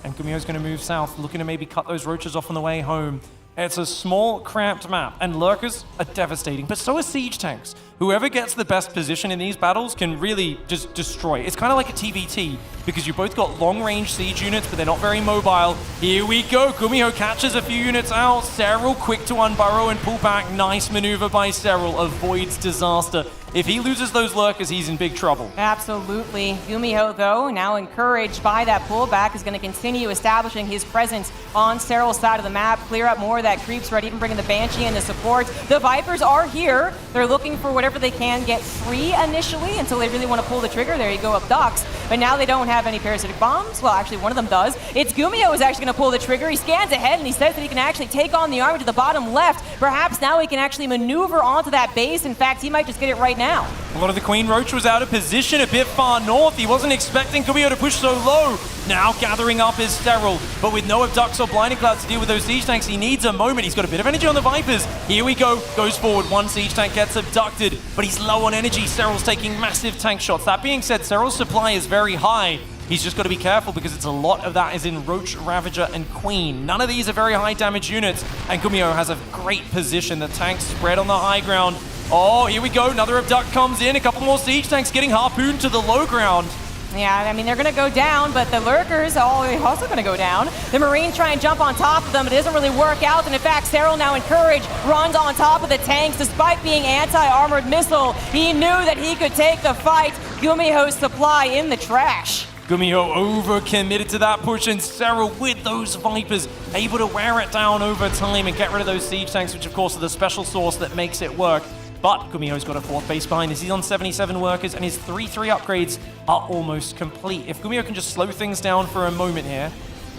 Speaker 13: And Gumiho's going to move south, looking to maybe cut those roaches off on the way home. It's a small, cramped map, and Lurkers are devastating, but so are siege tanks. Whoever gets the best position in these battles can really just destroy. It's kind of like a TVT, because you both got long-range siege units, but they're not very mobile. Here we go. Gumiho catches a few units out. Serral quick to unburrow and pull back. Nice maneuver by Serral. Avoids disaster. If he loses those Lurkers, he's in big trouble.
Speaker 20: Absolutely. Gumiho, though, now encouraged by that pullback, is going to continue establishing his presence on Serral's side of the map, clear up more of that creep spread, even bringing the Banshee and the support. The Vipers are here. They're looking for whatever they can get free initially until they really want to pull the trigger. There you go, Abducts. But now they don't have any parasitic bombs. Well, actually, one of them does. It's Gumiho who's actually going to pull the trigger. He scans ahead and he says that he can actually take on the army to the bottom left. Perhaps now he can actually maneuver onto that base. In fact, he might just get it right now.
Speaker 13: A lot of the Queen Roach was out of position a bit far north. He wasn't expecting Gumiho to push so low. Now gathering up is Serral, but with no Abducts or Blinding Clouds to deal with those siege tanks, he needs a moment. He's got a bit of energy on the Vipers. Here we go. Goes forward. One siege tank gets abducted, but he's low on energy. Serral's taking massive tank shots. That being said, Serral's supply is very high. He's just got to be careful because it's a lot of that is in Roach, Ravager, and Queen. None of these are very high damage units, and Gumiho has a great position. The tanks spread on the high ground. Oh, here we go. Another Abduct comes in. A couple more siege tanks getting harpooned to the low ground.
Speaker 20: Yeah, I mean, they're going to go down, but the Lurkers are also going to go down. The Marines try and jump on top of them, but it doesn't really work out. And in fact, Serral now encouraged, runs on top of the tanks despite being anti-armored missile. He knew that he could take the fight. Gumiho's supply in the trash.
Speaker 13: Gumiho over-committed to that push, and Serral with those Vipers able to wear it down over time and get rid of those siege tanks, which of course are the special sauce that makes it work. But Gumiho's got a fourth base behind us. He's on 77 workers, and his 3-3 upgrades are almost complete. If Gumiho can just slow things down for a moment here,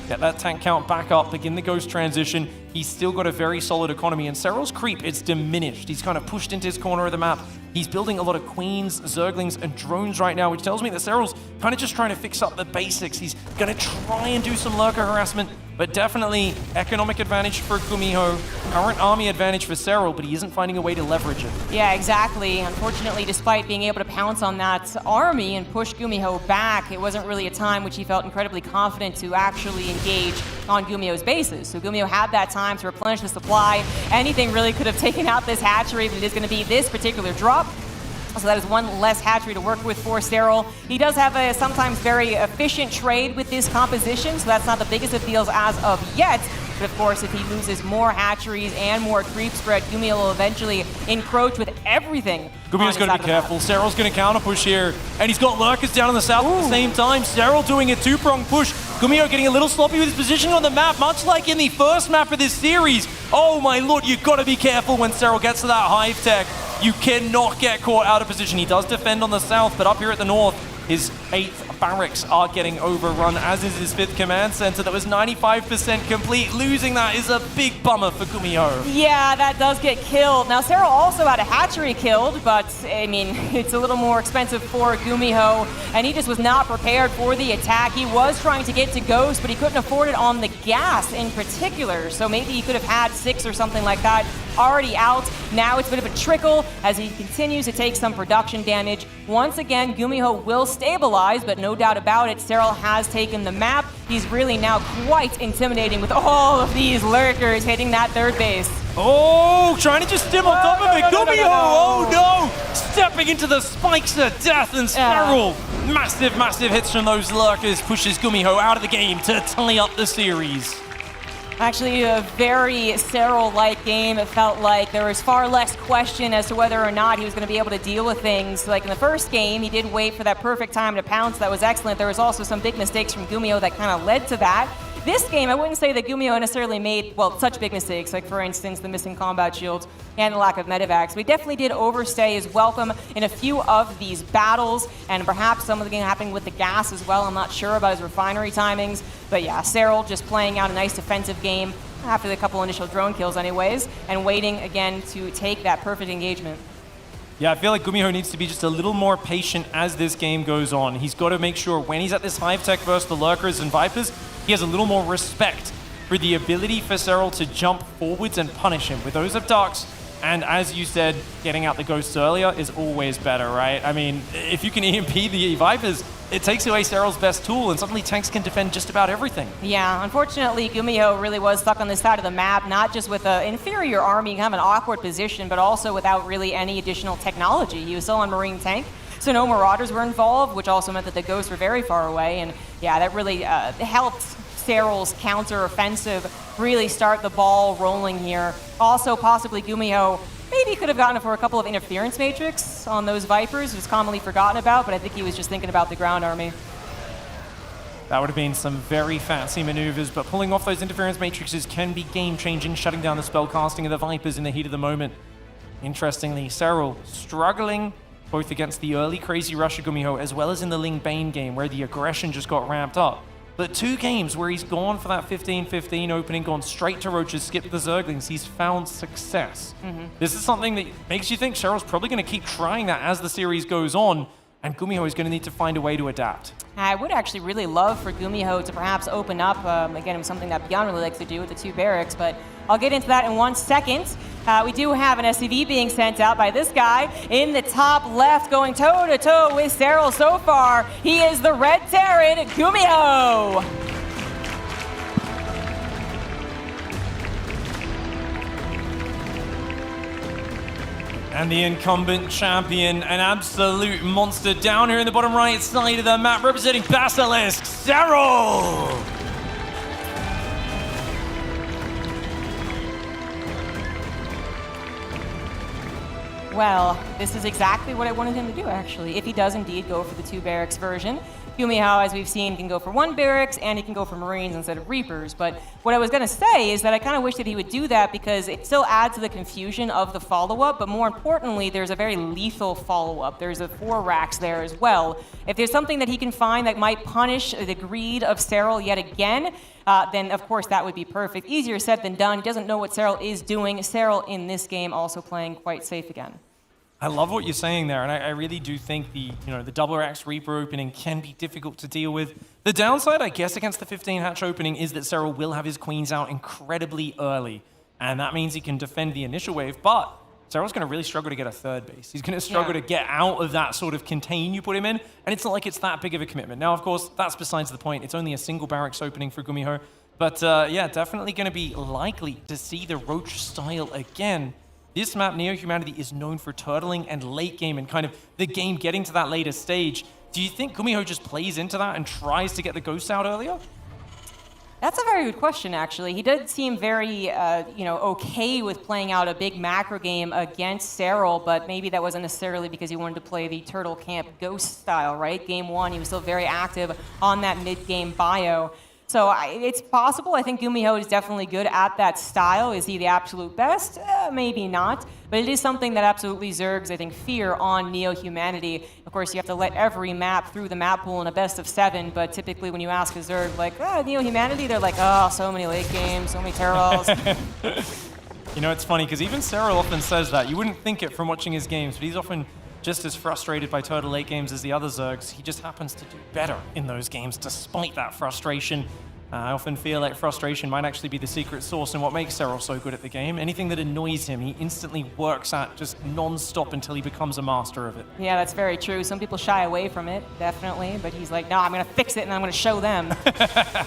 Speaker 13: get that tank count back up, begin the Ghost transition, he's still got a very solid economy. And Serral's creep, it's diminished. He's kind of pushed into his corner of the map. He's building a lot of Queens, Zerglings, and drones right now, which tells me that Serral's kind of just trying to fix up the basics. He's going to try and do some Lurker harassment, but definitely economic advantage for Gumiho, current army advantage for Serral, but he isn't finding a way to leverage it.
Speaker 20: Yeah, exactly. Unfortunately, despite being able to pounce on that army and push Gumiho back, it wasn't really a time which he felt incredibly confident to actually engage on Gumiho's bases. So Gumiho had that time to replenish the supply. Anything really could have taken out this hatchery, but it is going to be this particular drop. So that is one less hatchery to work with for Serral. He does have a sometimes very efficient trade with this composition, so that's not the biggest of deals as of yet. But of course, if he loses more hatcheries and more creep spread, Gumiho will eventually encroach with everything.
Speaker 13: Gumiho's got to be careful. Serral's going to counter push here, and he's got lurkers down on the south at the same time. Serral doing a two-prong push. Gumiho getting a little sloppy with his positioning on the map, much like in the first map of this series. Oh my lord, you've got to be careful when Serral gets to that hive tech. You cannot get caught out of position. He does defend on the south, but up here at the north, his 8th barracks are getting overrun, as is his 5th command center that was 95% complete. Losing that is a big bummer for Gumiho.
Speaker 20: Yeah, that does get killed. Now, Serral also had a hatchery killed, but, I mean, it's a little more expensive for Gumiho, and he just was not prepared for the attack. He was trying to get to Ghost, but he couldn't afford it on the gas in particular, so maybe he could have had 6 or something like that already out. Now it's a bit of a trickle as he continues to take some production damage. Once again, Gumiho will stabilize, but no doubt about it, Serral has taken the map. He's really now quite intimidating with all of these lurkers hitting that 3rd base.
Speaker 13: Oh, trying to just stim on top of it. Gumiho, oh no! Stepping into the spikes of death and Spiral. Massive, massive hits from those lurkers pushes Gumiho out of the game to tie up the series.
Speaker 20: Actually, a very Serral-like game. It felt like there was far less question as to whether or not he was going to be able to deal with things. Like in the first game, he did wait for that perfect time to pounce. That was excellent. There was also some big mistakes from Gumiho that kind of led to that. This game, I wouldn't say that Gumiho necessarily made, well, such big mistakes, like for instance, the missing combat shields and the lack of medevacs. We definitely did overstay his welcome in a few of these battles, and perhaps some of the game happening with the gas as well. I'm not sure about his refinery timings, but yeah, Serral just playing out a nice defensive game after the couple initial drone kills anyways, and waiting again to take that perfect engagement.
Speaker 13: Yeah, I feel like Gumiho needs to be just a little more patient as this game goes on. He's got to make sure when he's at this hive tech versus the lurkers and vipers, he has a little more respect for the ability for Serral to jump forwards and punish him with those abducts. And as you said, getting out the ghosts earlier is always better, right? I mean, if you can EMP the vipers, it takes away Serral's best tool, and suddenly tanks can defend just about everything.
Speaker 20: Yeah, unfortunately, Gumiho really was stuck on this side of the map, not just with an inferior army, kind of an awkward position, but also without really any additional technology. He was still on Marine tank, so no Marauders were involved, which also meant that the ghosts were very far away, and yeah, that really helped Serral's counter-offensive really start the ball rolling here. Also, possibly Gumiho maybe could have gotten it for a couple of interference matrix on those Vipers, which is commonly forgotten about, but I think he was just thinking about the ground army.
Speaker 13: That would have been some very fancy maneuvers, but pulling off those interference matrices can be game-changing, shutting down the spell casting of the Vipers in the heat of the moment. Interestingly, Serral struggling both against the early crazy rush of Gumiho as well as in the Ling Bane game where the aggression just got ramped up. But 2 games where he's gone for that 15-15 opening, gone straight to Roaches, skipped the Zerglings, he's found success. This is something that makes you think Serral's probably going to keep trying that as the series goes on, and Gumiho is going to need to find a way to adapt.
Speaker 20: I would actually really love for Gumiho to perhaps open up, again, something that Beyond really likes to do with the 2 barracks, but I'll get into that in 1 second. We do have an SCV being sent out by this guy in the top left, going toe-to-toe with Serral so far. He is the Red Terran, Gumiho.
Speaker 13: And the incumbent champion, an absolute monster down here in the bottom right side of the map, representing Basilisk, Serral!
Speaker 20: Well, this is exactly what I wanted him to do, actually, if he does indeed go for the 2 barracks version. Gumiho, as we've seen, can go for 1 barracks, and he can go for Marines instead of Reapers. But what I was going to say is that I kind of wish that he would do that because it still adds to the confusion of the follow-up, but more importantly, there's a very lethal follow-up. There's a 4 racks there as well. If there's something that he can find that might punish the greed of Serral yet again, then of course that would be perfect. Easier said than done. He doesn't know what Serral is doing. Serral in this game also playing quite safe again.
Speaker 13: I love what you're saying there, and I really do think the double axe Reaper opening can be difficult to deal with. The downside, I guess, against the 15 hatch opening is that Serral will have his queens out incredibly early, and that means he can defend the initial wave, but Serral's going to really struggle to get a 3rd base. He's going to struggle to get out of that sort of contain you put him in, and it's not like it's that big of a commitment. Now, of course, that's besides the point. It's only a single barracks opening for Gumiho, but yeah, definitely going to be likely to see the Roach style again. This map, Neo Humanity, is known for turtling and late game and kind of the game getting to that later stage. Do you think Gumiho just plays into that and tries to get the ghosts out earlier?
Speaker 20: That's a very good question, actually. He did seem very, okay with playing out a big macro game against Serral, but maybe that wasn't necessarily because he wanted to play the Turtle Camp Ghost style, right? Game 1, he was still very active on that mid-game bio. So it's possible. I think Gumiho is definitely good at that style. Is he the absolute best? Maybe not. But it is something that absolutely Zergs, I think, fear on Neo-Humanity. Of course, you have to let every map through the map pool in a best of 7, but typically when you ask a Zerg, like, Neo-Humanity, they're like, oh, so many late games, so many Terrals.
Speaker 13: You know, it's funny, because even Serral often says that. You wouldn't think it from watching his games, but he's often just as frustrated by Turtle late games as the other Zergs. He just happens to do better in those games despite that frustration. I often feel like frustration might actually be the secret sauce in what makes Serral so good at the game. Anything that annoys him, he instantly works at just non-stop until he becomes a master of it.
Speaker 20: Yeah, that's very true. Some people shy away from it, definitely, but he's like, no, I'm going to fix it and I'm going to show them.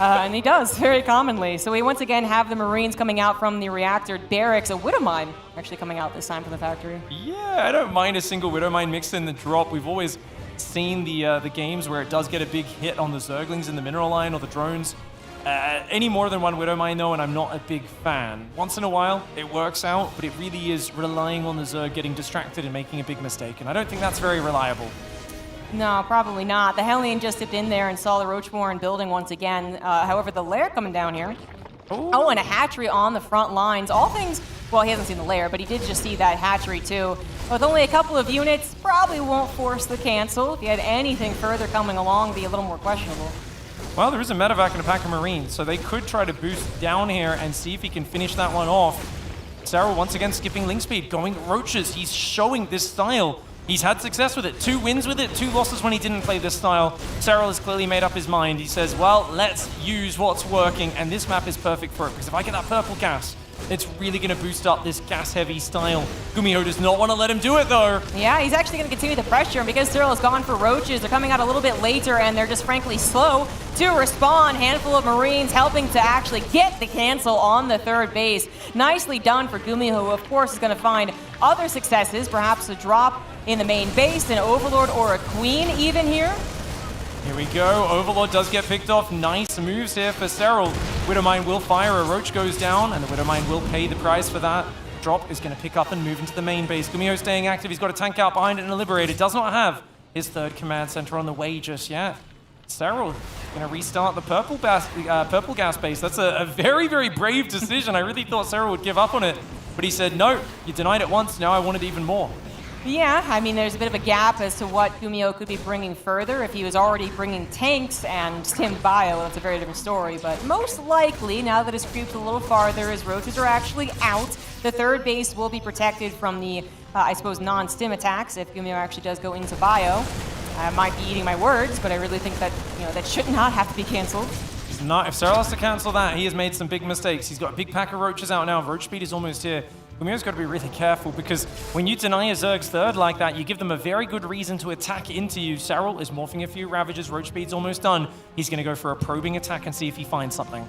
Speaker 20: And he does, very commonly. So we once again have the Marines coming out from the reactor barracks, a Widowmine actually coming out this time from the factory.
Speaker 13: Yeah, I don't mind a single Widowmine mixed in the drop. We've always seen the games where it does get a big hit on the Zerglings in the mineral line or the drones. Any more than one Widowmine though, and I'm not a big fan. Once in a while, it works out, but it really is relying on the Zerg getting distracted and making a big mistake, and I don't think that's very reliable.
Speaker 20: No, probably not. The Hellion just dipped in there and saw the Roachborn building once again. However, the Lair coming down here. Ooh. Oh, and a hatchery on the front lines. All things, well, he hasn't seen the Lair, but he did just see that hatchery too. With only a couple of units, probably won't force the cancel. If he had anything further coming along, it'd be a little more questionable.
Speaker 13: Well, there is a medevac and a pack of Marines, so they could try to boost down here and see if he can finish that one off. Serral once again skipping link speed, going Roaches. He's showing this style. He's had success with it. 2 wins with it, 2 losses when he didn't play this style. Serral has clearly made up his mind. He says, well, let's use what's working, and this map is perfect for it, because if I get that purple gas, it's really going to boost up this gas-heavy style. Gumiho does not want to let him do it, though.
Speaker 20: Yeah, he's actually going to continue the pressure, and because Serral has gone for Roaches, they're coming out a little bit later, and they're just frankly slow to respond. Handful of Marines helping to actually get the cancel on the third base. Nicely done for Gumiho, who of course is going to find other successes, perhaps a drop in the main base, an Overlord or a Queen even here.
Speaker 13: Here we go. Overlord does get picked off. Nice moves here for Serral. Widowmine will fire. A Roach goes down, and the Widowmine will pay the price for that. Drop is going to pick up and move into the main base. Gumiho staying active. He's got a tank out behind it and a Liberator. Does not have his third command center on the way just yet. Serral going to restart the purple gas base. That's a very, very brave decision. I really thought Serral would give up on it, but he said, no, you denied it once. Now I wanted even more.
Speaker 20: Yeah, I mean, there's a bit of a gap as to what Gumiho could be bringing further. If he was already bringing tanks and stimmed bio, that's a very different story. But most likely, now that it's creeped a little farther, his Roaches are actually out. The third base will be protected from the, I suppose, non-stim attacks if Gumiho actually does go into bio. I might be eating my words, but I really think that, that should not have to be canceled.
Speaker 13: If Serral has to cancel that, he has made some big mistakes. He's got a big pack of Roaches out now. Roach speed is almost here. Gumiho's got to be really careful, because when you deny a Zerg's third like that, you give them a very good reason to attack into you. Serral is morphing a few Ravages. Roach speed's almost done. He's going to go for a probing attack and see if he finds something.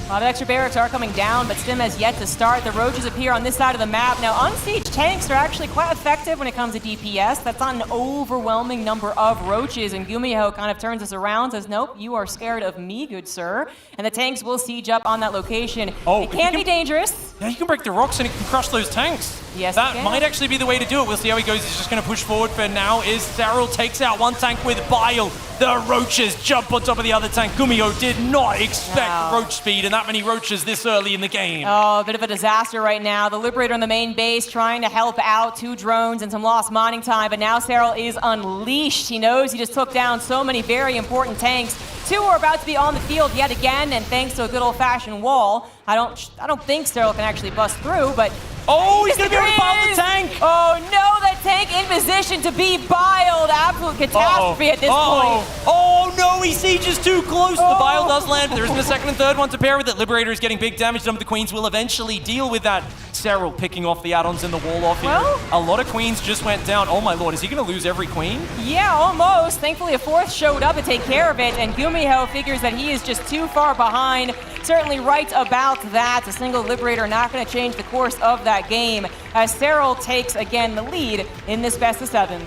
Speaker 20: A lot of extra barracks are coming down, but Stim has yet to start. The Roaches appear on this side of the map. Now, unsieged tanks are actually quite effective when it comes to DPS. That's not an overwhelming number of Roaches, and Gumiho kind of turns us around, says, nope, you are scared of me, good sir. And the tanks will siege up on that location.
Speaker 13: Oh,
Speaker 20: it can be dangerous.
Speaker 13: Yeah, he can break the rocks and he can crush those tanks.
Speaker 20: Yes,
Speaker 13: that might actually be the way to do it. We'll see how he goes. He's just going to push forward for now. Serral takes out one tank with Bile. The Roaches jump on top of the other tank. Gumiho did not expect Roach speed and that many Roaches this early in the game.
Speaker 20: Oh, a bit of a disaster right now. The Liberator on the main base trying to help out. 2 drones and some lost mining time, but now Serral is unleashed. He knows he just took down so many very important tanks. 2 are about to be on the field yet again, and thanks to a good old-fashioned wall, I don't think Serral can actually bust through, but...
Speaker 13: Oh, he's going to be able to pile the tank!
Speaker 20: Oh, no, that tank in position to be biled. Absolute catastrophe at this point.
Speaker 13: Oh, no, he sieges too close. The bile does land, but there isn't a second and third one to pair with it. Liberator is getting big damage done, but the Queens will eventually deal with that. Serral picking off the add-ons in the wall off here. A lot of Queens just went down. Oh, my lord, is he going to lose every Queen?
Speaker 20: Yeah, almost. Thankfully, a 4th showed up to take care of it, and Gumiho figures that he is just too far behind. Certainly right about that. A single Liberator not going to change the course of that game, as Serral takes, again, the lead in this best of 7.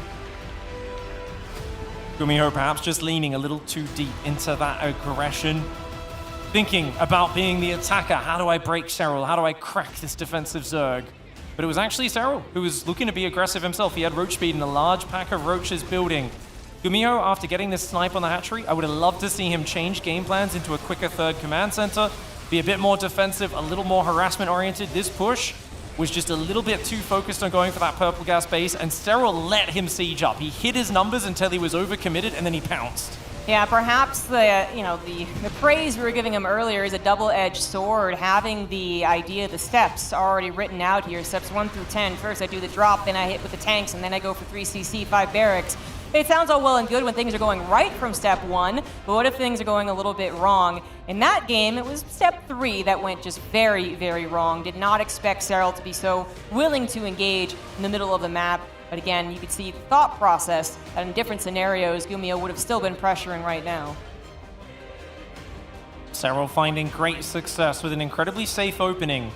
Speaker 13: Gumiho perhaps just leaning a little too deep into that aggression. thinking about being the attacker. How do I break Serral? How do I crack this defensive Zerg? But it was actually Serral who was looking to be aggressive himself. He had roach speed and a large pack of roaches building. Gumiho, after getting this snipe on the hatchery, I would have loved to see him change game plans into a quicker third command center, be a bit more defensive, a little more harassment oriented. This push was just a little bit too focused on going for that purple gas base, and Serral let him siege up. He hit his numbers until he was overcommitted, and then he pounced.
Speaker 20: Yeah, perhaps the praise we were giving him earlier is a double-edged sword. Having the idea, the steps already written out here, steps 1 through 10. First I do the drop, then I hit with the tanks, and then I go for 3 CC, 5 barracks. It sounds all well and good when things are going right from step 1, but what if things are going a little bit wrong? In that game, it was step 3 that went just very, very wrong. Did not expect Serral to be so willing to engage in the middle of the map. But again, you could see the thought process that in different scenarios, Gumiho would have still been pressuring right now.
Speaker 13: Serral finding great success with an incredibly safe opening.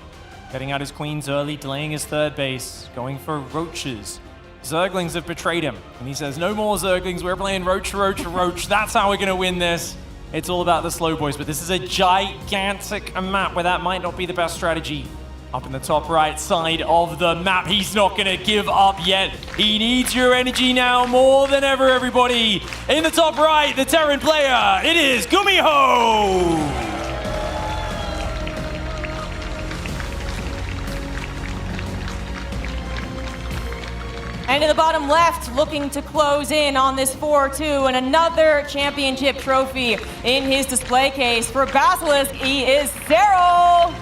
Speaker 13: Getting out his queens early, delaying his third base, going for roaches. Zerglings have betrayed him, and he says, no more Zerglings, we're playing roach, roach, roach. That's how we're going to win this. It's all about the slow boys, but this is a gigantic map where that might not be the best strategy. Up in the top right side of the map, he's not going to give up yet. He needs your energy now more than ever, everybody. In the top right, the Terran player, it is Gumiho!
Speaker 20: And in the bottom left, looking to close in on this 4-2 and another championship trophy in his display case. For Basilisk, he is Serral!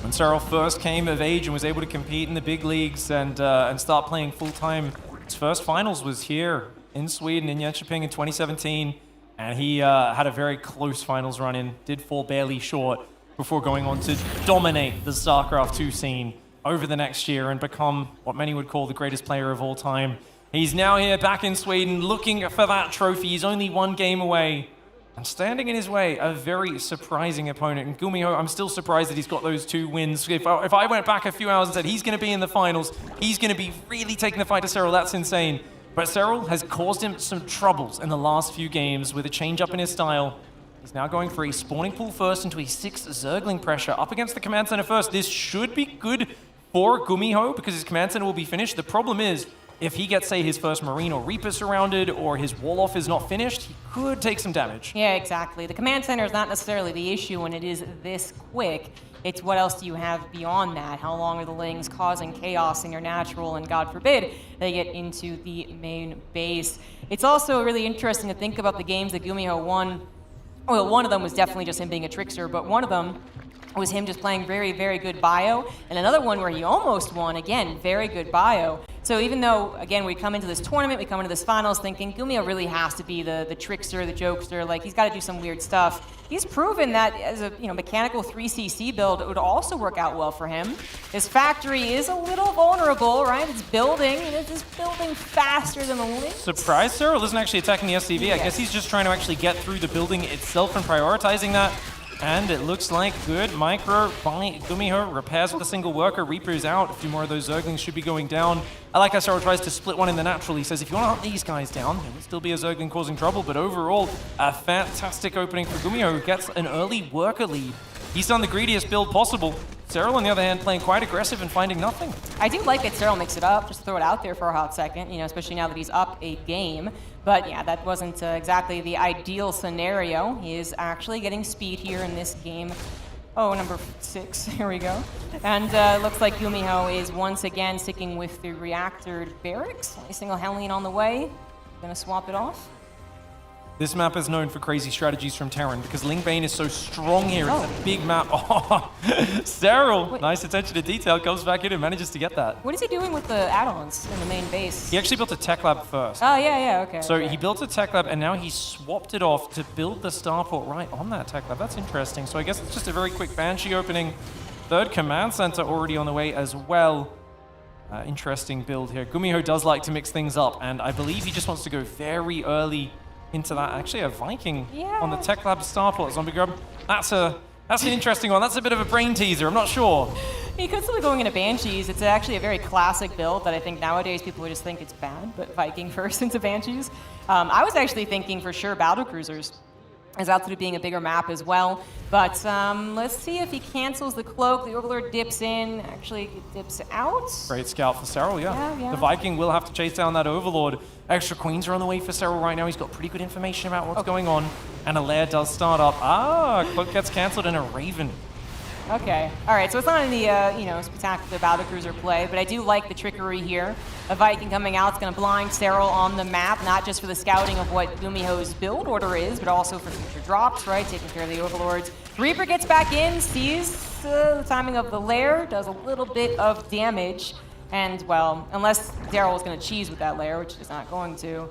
Speaker 13: When Serral first came of age and was able to compete in the big leagues and start playing full-time, his first finals was here in Sweden, in Jönköping in 2017. And he had a very close finals run in, did fall barely short before going on to dominate the StarCraft 2 scene over the next year and become what many would call the greatest player of all time. He's now here back in Sweden looking for that trophy. He's only 1 game away. And standing in his way, a very surprising opponent. And Gumiho, I'm still surprised that he's got those 2 wins. If I went back a few hours and said he's going to be in the finals, he's going to be really taking the fight to Serral, that's insane. But Serral has caused him some troubles in the last few games with a change up in his style. He's now going for a spawning pool first into a 6 Zergling pressure up against the command center first. This should be good for Gumiho because his command center will be finished. The problem is, if he gets, say, his first Marine or Reaper surrounded or his wall-off is not finished, he could take some damage.
Speaker 20: Yeah, exactly. The command center is not necessarily the issue when it is this quick. It's what else do you have beyond that? How long are the Lings causing chaos in your natural, and God forbid they get into the main base. It's also really interesting to think about the games that Gumiho won. Well, one of them was definitely just him being a trickster, but one of them was him just playing very, very good bio, and another one where he almost won, again, very good bio. So even though, again, we come into this tournament, we come into this finals thinking Gumiho really has to be the trickster, the jokester, like he's got to do some weird stuff. He's proven that as a mechanical 3CC build, it would also work out well for him. His factory is a little vulnerable, right? It's building, and it's just building faster than the Lynx.
Speaker 13: Surprise, Serral isn't actually attacking the SCV.
Speaker 20: Yes.
Speaker 13: I guess he's just trying to actually get through the building itself and prioritizing that. And it looks like good micro by Gumiho. Repairs with a single worker. Reaper's out. A few more of those Zerglings should be going down. I like how Serral tries to split one in the natural. He says, if you want to hunt these guys down, there will still be a Zergling causing trouble. But overall, a fantastic opening for Gumiho, who gets an early worker lead. He's done the greediest build possible. Serral, on the other hand, playing quite aggressive and finding nothing.
Speaker 20: I do like that Serral mix it up, just throw it out there for a hot second, especially now that he's up a game. But yeah, that wasn't exactly the ideal scenario. He is actually getting speed here in this game. Oh, number 6, here we go. And looks like Gumiho is once again sticking with the reactor barracks. Single-handling on the way. Gonna swap it off.
Speaker 13: This map is known for crazy strategies from Terran because Lingbane is so strong here. It's a big map. Oh, Serral, nice attention to detail, comes back in and manages to get that.
Speaker 20: What is he doing with the add-ons in the main base?
Speaker 13: He actually built a tech lab first.
Speaker 20: Oh, yeah, okay.
Speaker 13: So he built a tech lab and now he swapped it off to build the starport right on that tech lab. That's interesting. So I guess it's just a very quick Banshee opening. 3rd command center already on the way as well. Interesting build here. Gumiho does like to mix things up, and I believe he just wants to go very early into that. Actually, a Viking on the Tech Lab starport. Zombie Grub. That's a That's an interesting one. That's a bit of a brain teaser. I'm not sure.
Speaker 20: He could still be going into Banshees. It's actually a very classic build that I think nowadays people would just think it's bad, but Viking first into Banshees. I was actually thinking for sure Battlecruisers, as Altitude being a bigger map as well. But let's see if he cancels the cloak. The Overlord dips in, actually dips out.
Speaker 13: Great scout for Serral,
Speaker 20: Yeah.
Speaker 13: The Viking will have to chase down that Overlord. Extra queens are on the way for Serral right now. He's got pretty good information about what's going on. And a lair does start up. Cloak gets cancelled and a Raven.
Speaker 20: Okay. All right. So it's not in the spectacular Battlecruiser play, but I do like the trickery here. A Viking coming out is going to blind Serral on the map, not just for the scouting of what Gumiho's build order is, but also for future drops, right? Taking care of the Overlords. Reaper gets back in, sees the timing of the lair, does a little bit of damage, and well, unless Daryl is going to cheese with that lair, which he's not going to.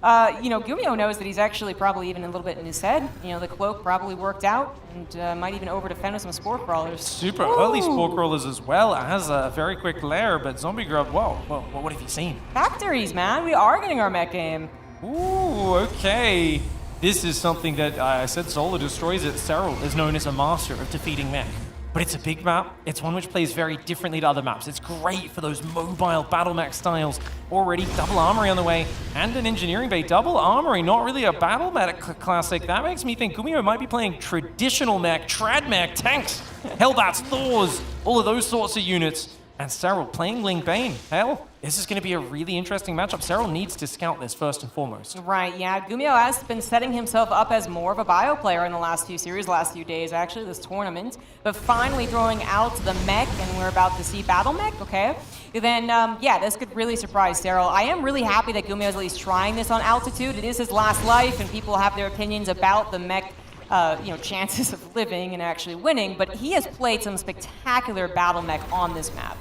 Speaker 20: Gumiho knows that he's actually probably even a little bit in his head. The cloak probably worked out and might even over-defend with some Spore Crawlers.
Speaker 13: Super early Spore Crawlers as well as a very quick lair, but Zombie Grub, whoa, what have you seen?
Speaker 20: Factories, man. We are getting our mech game.
Speaker 13: Ooh, okay. This is something that I said Solar destroys it. Serral is known as a master of defeating mech. But it's a big map. It's one which plays very differently to other maps. It's great for those mobile battle mech styles. Already double armory on the way and an engineering bay. Double armory, not really a battle mech classic. That makes me think Gumiho might be playing traditional mech, trad mech, tanks, Hellbats, Thors, all of those sorts of units. And Serral playing Ling Bane. Hell, this is going to be a really interesting matchup. Serral needs to scout this first and foremost.
Speaker 20: Right, yeah. Gumiho has been setting himself up as more of a bio player in the last few series, last few days, actually, this tournament. But finally throwing out the mech, and we're about to see battle mech, okay? Then, this could really surprise Serral. I am really happy that Gumiho is at least trying this on Altitude. It is his last life, and people have their opinions about the mech chances of living and actually winning, but he has played some spectacular battle mech on this map.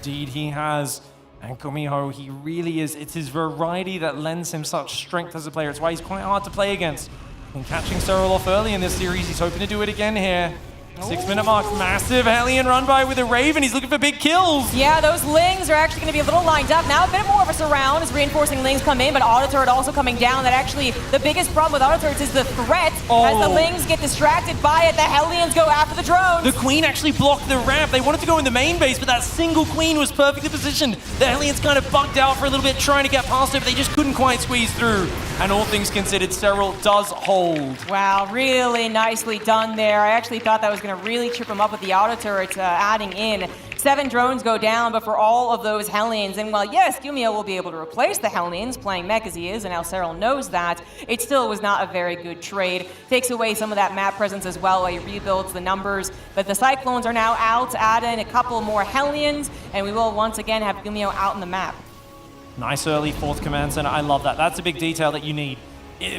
Speaker 13: Indeed, he has. And Gumiho, he really is. It's his variety that lends him such strength as a player. It's why he's quite hard to play against. And catching Serral off early in this series, he's hoping to do it again here. 6-minute mark, massive Hellion run by with a Raven. He's looking for big kills.
Speaker 20: Yeah, those Lings are actually going to be a little lined up. Now a bit more of a surround as reinforcing Lings come in, but Auto Turret also coming down. That actually, the biggest problem with Auto Turrets is the threat. As the Lings get distracted by it, the Hellions go after the drones.
Speaker 13: The Queen actually blocked the ramp. They wanted to go in the main base, but that single Queen was perfectly positioned. The Hellions kind of bugged out for a little bit, trying to get past it, but they just couldn't quite squeeze through. And all things considered, Serral does hold.
Speaker 20: Wow, really nicely done there. I actually thought that was going to really trip him up with the auto turret adding in. 7 drones go down, but for all of those Hellions, and while yes, Gumiho will be able to replace the Hellions, playing mech as he is, and now Serral knows that, it still was not a very good trade. Takes away some of that map presence as well while he rebuilds the numbers, but the Cyclones are now out, add in a couple more Hellions, and we will once again have Gumiho out in the map.
Speaker 13: Nice early 4th command center. I love that. That's a big detail that you need.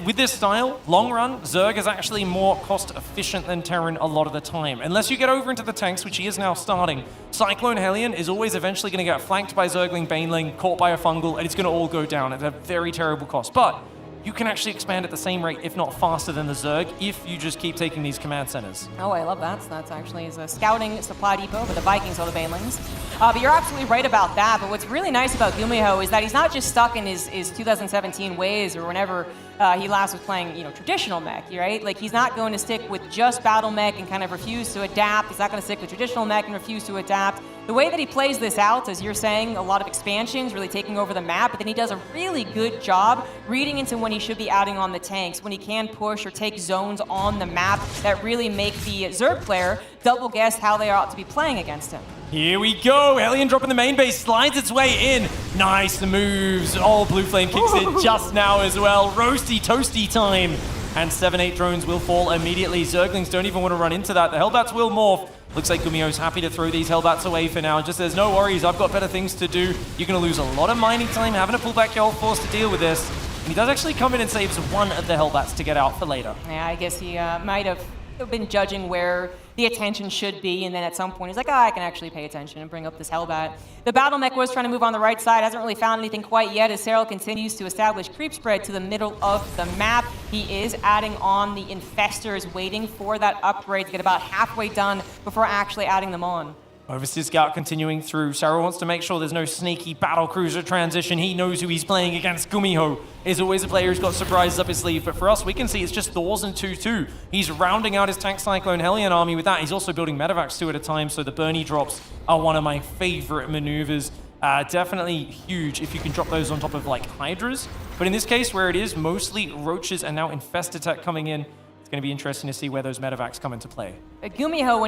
Speaker 13: With this style, long run, Zerg is actually more cost efficient than Terran a lot of the time. Unless you get over into the tanks, which he is now starting, Cyclone Hellion is always eventually going to get flanked by Zergling, Baneling, caught by a Fungal, and it's going to all go down at a very terrible cost. But you can actually expand at the same rate, if not faster than the Zerg, if you just keep taking these command centers.
Speaker 20: Oh, I love that. So that's actually his scouting supply depot for the Vikings or the Banelings. But you're absolutely right about that. But what's really nice about Gumiho is that he's not just stuck in his 2017 ways or whenever he last was playing, traditional mech, right? Like, he's not going to stick with just battle mech and kind of refuse to adapt. He's not going to stick with traditional mech and refuse to adapt. The way that he plays this out, as you're saying, a lot of expansions, really taking over the map, but then he does a really good job reading into when he should be adding on the tanks, when he can push or take zones on the map that really make the Zerg player double guess how they ought to be playing against him.
Speaker 13: Here we go. Hellion dropping the main base, slides its way in. Nice moves. Oh, Blue Flame kicks in just now as well. Roasty, toasty time. And 7-8 drones will fall immediately. Zerglings don't even want to run into that. The Hellbats will morph. Looks like Gumiho's happy to throw these Hellbats away for now. Just says, no worries, I've got better things to do. You're going to lose a lot of mining time having to pull back your whole force to deal with this. And he does actually come in and saves one of the Hellbats to get out for later.
Speaker 20: Yeah, I guess he might have been judging where the attention should be, and then at some point he's like, I can actually pay attention and bring up this Hellbat. The Battle Mech was trying to move on the right side, hasn't really found anything quite yet as Serral continues to establish creep spread to the middle of the map. He is adding on the Infestors, waiting for that upgrade to get about halfway done before actually adding them on.
Speaker 13: Overseas Scout continuing through. Sarah wants to make sure there's no sneaky battle cruiser transition. He knows who he's playing against. Gumiho is always a player who's got surprises up his sleeve. But for us, we can see it's just Thors and 2-2. He's rounding out his Tank Cyclone Hellion army with that. He's also building Medivacs 2 at a time, so the Bernie drops are one of my favorite maneuvers. Definitely huge if you can drop those on top of like Hydras. But in this case, where it is mostly Roaches and now Infested Tech coming in, it's going to be interesting to see where those Medivacs come into play.
Speaker 20: Gumiho,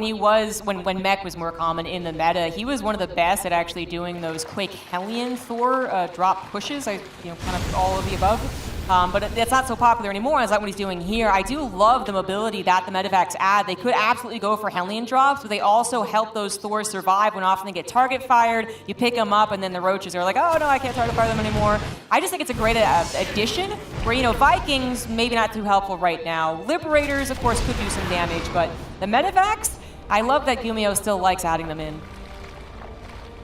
Speaker 20: when mech was more common in the meta, he was one of the best at actually doing those quick Hellion Thor drop pushes, kind of all of the above. But it's not so popular anymore. It's like what he's doing here. I do love the mobility that the Medivacs add. They could absolutely go for Hellion drops, but they also help those Thors survive when often they get target fired. You pick them up, and then the Roaches are like, oh no, I can't target fire them anymore. I just think it's a great addition where, Vikings, maybe not too helpful right now. Liberators, of course, could do some damage, but the Medivacs, I love that Gumiho still likes adding them in.